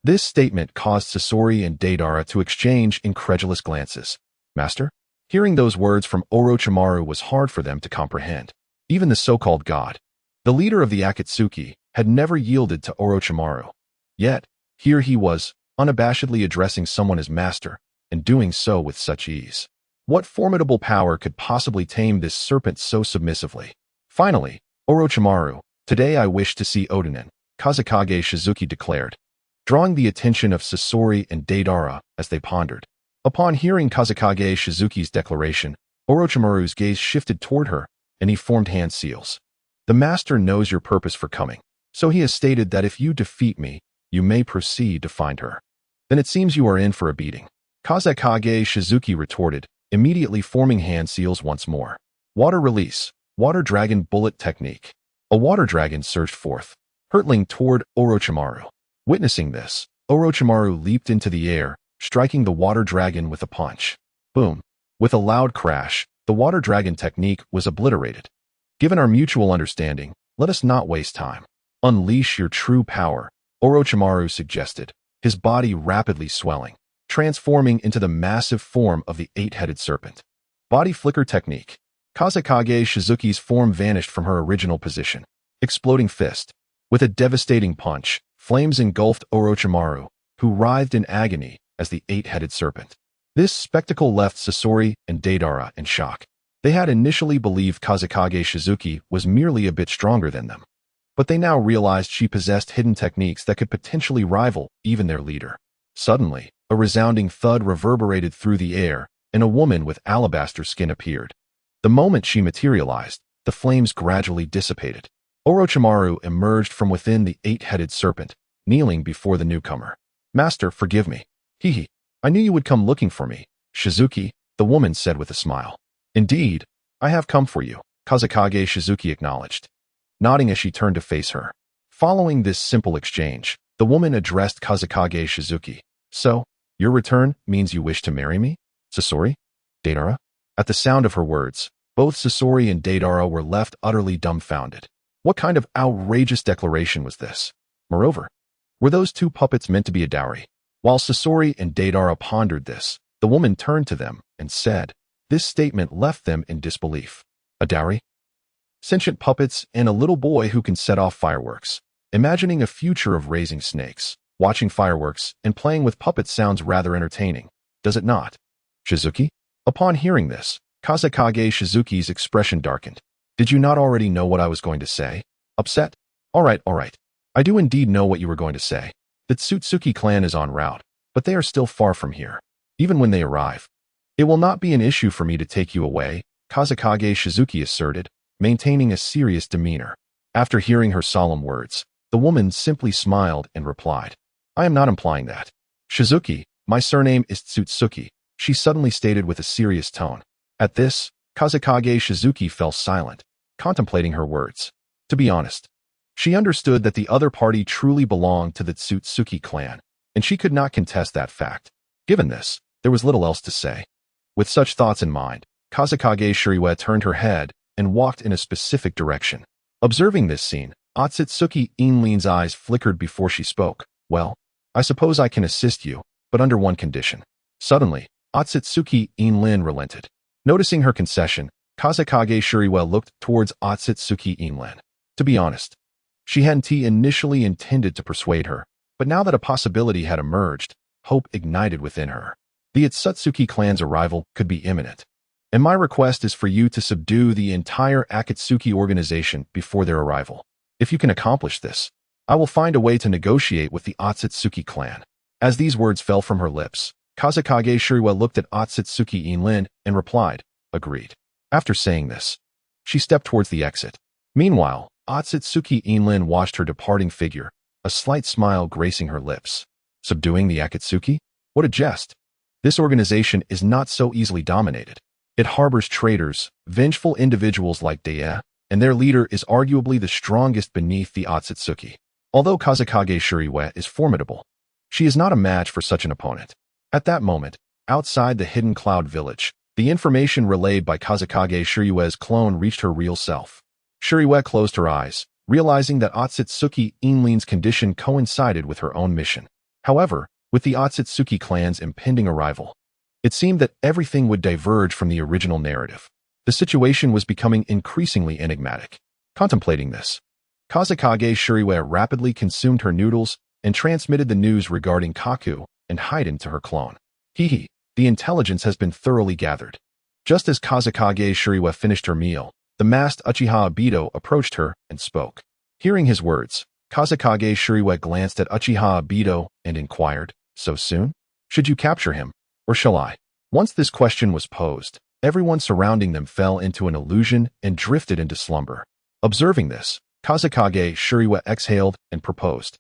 This statement caused Sasori and Deidara to exchange incredulous glances. Master? Hearing those words from Orochimaru was hard for them to comprehend. Even the so-called god, the leader of the Akatsuki, had never yielded to Orochimaru. Yet, here he was, unabashedly addressing someone as master, and doing so with such ease. What formidable power could possibly tame this serpent so submissively? Finally, Orochimaru, today I wish to see Odanin, Kazekage Shizuki declared, drawing the attention of Sasori and Deidara as they pondered. Upon hearing Kazekage Shizuki's declaration, Orochimaru's gaze shifted toward her, and he formed hand seals. The master knows your purpose for coming, so he has stated that if you defeat me, you may proceed to find her. Then it seems you are in for a beating. Kazekage Shizuki retorted, immediately forming hand seals once more. Water release, water dragon bullet technique. A water dragon surged forth, hurtling toward Orochimaru. Witnessing this, Orochimaru leaped into the air, striking the water dragon with a punch. Boom. With a loud crash, the water dragon technique was obliterated. Given our mutual understanding, let us not waste time. Unleash your true power, Orochimaru suggested, his body rapidly swelling, transforming into the massive form of the eight-headed serpent. Body flicker technique. Kazekage Shizuki's form vanished from her original position. Exploding fist. With a devastating punch, flames engulfed Orochimaru, who writhed in agony as the eight-headed serpent. This spectacle left Sasori and Deidara in shock. They had initially believed Kazekage Shizuki was merely a bit stronger than them, but they now realized she possessed hidden techniques that could potentially rival even their leader. Suddenly, a resounding thud reverberated through the air, and a woman with alabaster skin appeared. The moment she materialized, the flames gradually dissipated. Orochimaru emerged from within the eight-headed serpent, kneeling before the newcomer. Master, forgive me. Hee. I knew you would come looking for me, Shizuki, the woman said with a smile. Indeed, I have come for you, Kazekage Shizuki acknowledged, nodding as she turned to face her. Following this simple exchange, the woman addressed Kazekage Shizuki. So, your return means you wish to marry me? Sasori? Deidara? At the sound of her words, both Sasori and Deidara were left utterly dumbfounded. What kind of outrageous declaration was this? Moreover, were those two puppets meant to be a dowry? While Sasori and Deidara pondered this, the woman turned to them and said, this statement left them in disbelief. A dowry? Sentient puppets and a little boy who can set off fireworks. Imagining a future of raising snakes, watching fireworks, and playing with puppets sounds rather entertaining, does it not? Shizuki? Upon hearing this, Kazekage Shizuki's expression darkened. Did you not already know what I was going to say? Upset? All right. I do indeed know what you were going to say. The Tsutsuki clan is en route, but they are still far from here. Even when they arrive, it will not be an issue for me to take you away, Kazekage Shizuki asserted, maintaining a serious demeanor. After hearing her solemn words, the woman simply smiled and replied, I am not implying that. Shizuki, my surname is Tsutsuki, she suddenly stated with a serious tone. At this, Kazekage Shizuki fell silent, contemplating her words. To be honest, she understood that the other party truly belonged to the Tsutsuki clan, and she could not contest that fact. Given this, there was little else to say. With such thoughts in mind, Kazekage Shiriue turned her head and walked in a specific direction. Observing this scene, Otsutsuki Inlin's eyes flickered before she spoke. Well, I suppose I can assist you, but under one condition. Suddenly, Otsutsuki Inlin relented. Noticing her concession, Kazekage Shiriue looked towards Otsutsuki Inlin. To be honest, she hadn't initially intended to persuade her, but now that a possibility had emerged, hope ignited within her. The Otsutsuki clan's arrival could be imminent, and my request is for you to subdue the entire Akatsuki organization before their arrival. If you can accomplish this, I will find a way to negotiate with the Otsutsuki clan. As these words fell from her lips, Kazekage Shiriue looked at Otsutsuki Inlin and replied, agreed. After saying this, she stepped towards the exit. Meanwhile, Otsutsuki Inlin watched her departing figure, a slight smile gracing her lips. Subduing the Akatsuki? What a jest! This organization is not so easily dominated. It harbors traitors, vengeful individuals like Deye, and their leader is arguably the strongest beneath the Otsutsuki. Although Kazekage Shiriue is formidable, She is not a match for such an opponent. At that moment, outside the hidden cloud village, the information relayed by Kazekage Shirue's clone reached her real self. Shirue closed her eyes, realizing that Otsutsuki Inlin's condition coincided with her own mission. However, with the Otsutsuki clan's impending arrival, it seemed that everything would diverge from the original narrative. The situation was becoming increasingly enigmatic. Contemplating this, Kazekage Shirue rapidly consumed her noodles and transmitted the news regarding Kaku and Haiden to her clone. Hehe, the intelligence has been thoroughly gathered. Just as Kazekage Shirue finished her meal, the masked Uchiha Obito approached her and spoke. Hearing his words, Kazekage Shirue glanced at Uchiha Obito and inquired, "So soon? Should you capture him, or shall I?" Once this question was posed, everyone surrounding them fell into an illusion and drifted into slumber. Observing this, Kazekage Shirue exhaled and proposed,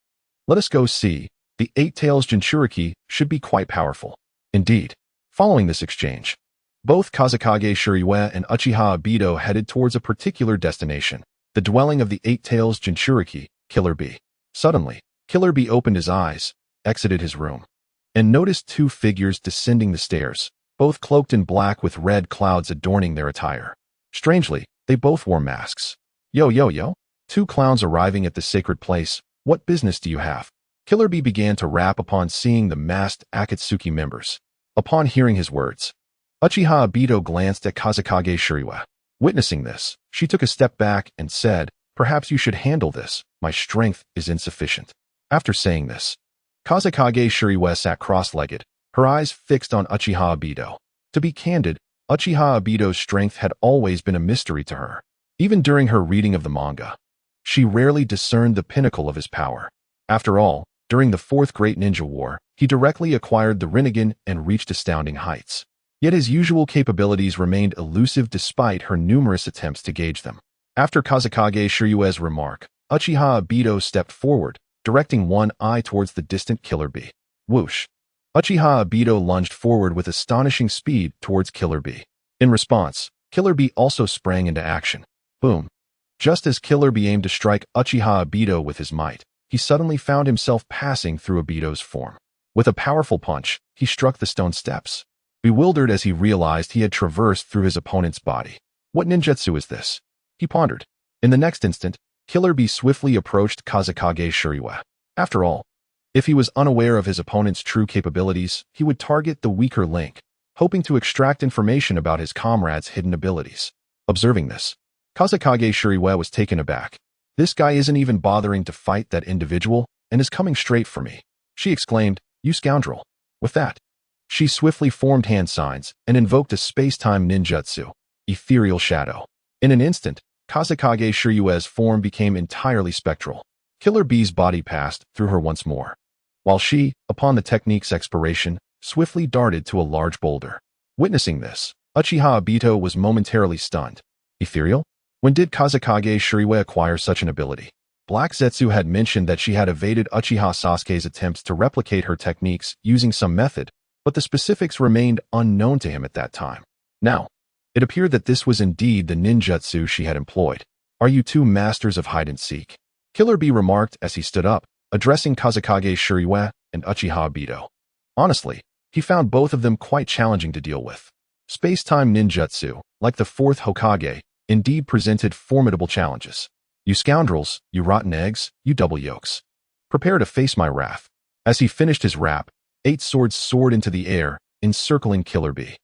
"Let us go see. The Eight Tails Jinchuriki should be quite powerful." Indeed, following this exchange, both Kazekage Shirue and Uchiha Obito headed towards a particular destination, the dwelling of the Eight Tails Jinchuriki, Killer Bee. Suddenly, Killer Bee opened his eyes, exited his room, and noticed two figures descending the stairs, both cloaked in black with red clouds adorning their attire. Strangely, they both wore masks. Yo, yo, yo. Two clowns arriving at the sacred place. What business do you have? Killer Bee began to rap upon seeing the masked Akatsuki members. Upon hearing his words, Uchiha Obito glanced at Kazekage Shirue. Witnessing this, she took a step back and said, "Perhaps you should handle this. My strength is insufficient." After saying this, Kazekage Shirue sat cross-legged, her eyes fixed on Uchiha Obito. To be candid, Uchiha Obito's strength had always been a mystery to her. Even during her reading of the manga, she rarely discerned the pinnacle of his power. After all, during the Fourth Great Ninja War, he directly acquired the Rinnegan and reached astounding heights. Yet his usual capabilities remained elusive despite her numerous attempts to gauge them. After Kazekage Shirue's remark, Uchiha Obito stepped forward, directing one eye towards the distant Killer Bee. Whoosh! Uchiha Obito lunged forward with astonishing speed towards Killer Bee. In response, Killer Bee also sprang into action. Boom! Just as Killer Bee aimed to strike Uchiha Obito with his might, he suddenly found himself passing through Obito's form. With a powerful punch, he struck the stone steps. Bewildered as he realized he had traversed through his opponent's body. What ninjutsu is this? He pondered. In the next instant, Killer Bee swiftly approached Kazekage Shirue. After all, if he was unaware of his opponent's true capabilities, he would target the weaker link, hoping to extract information about his comrade's hidden abilities. Observing this, Kazekage Shirue was taken aback. "This guy isn't even bothering to fight that individual and is coming straight for me," she exclaimed, "You scoundrel." With that, she swiftly formed hand signs and invoked a space-time ninjutsu, Ethereal Shadow. In an instant, Kazekage Shirue's form became entirely spectral. Killer Bee's body passed through her once more, while she, upon the technique's expiration, swiftly darted to a large boulder. Witnessing this, Uchiha Obito was momentarily stunned. Ethereal? When did Kazekage Shirue acquire such an ability? Black Zetsu had mentioned that she had evaded Uchiha Sasuke's attempts to replicate her techniques using some method, but the specifics remained unknown to him at that time. Now, it appeared that this was indeed the ninjutsu she had employed. "Are you two masters of hide-and-seek?" Killer Bee remarked as he stood up, addressing Kazekage Shirue and Uchiha Obito. Honestly, he found both of them quite challenging to deal with. Space-time ninjutsu, like the Fourth Hokage, indeed presented formidable challenges. "You scoundrels, you rotten eggs, you double yolks. Prepare to face my wrath." As he finished his rap, 8 swords soared into the air, encircling Killer Bee.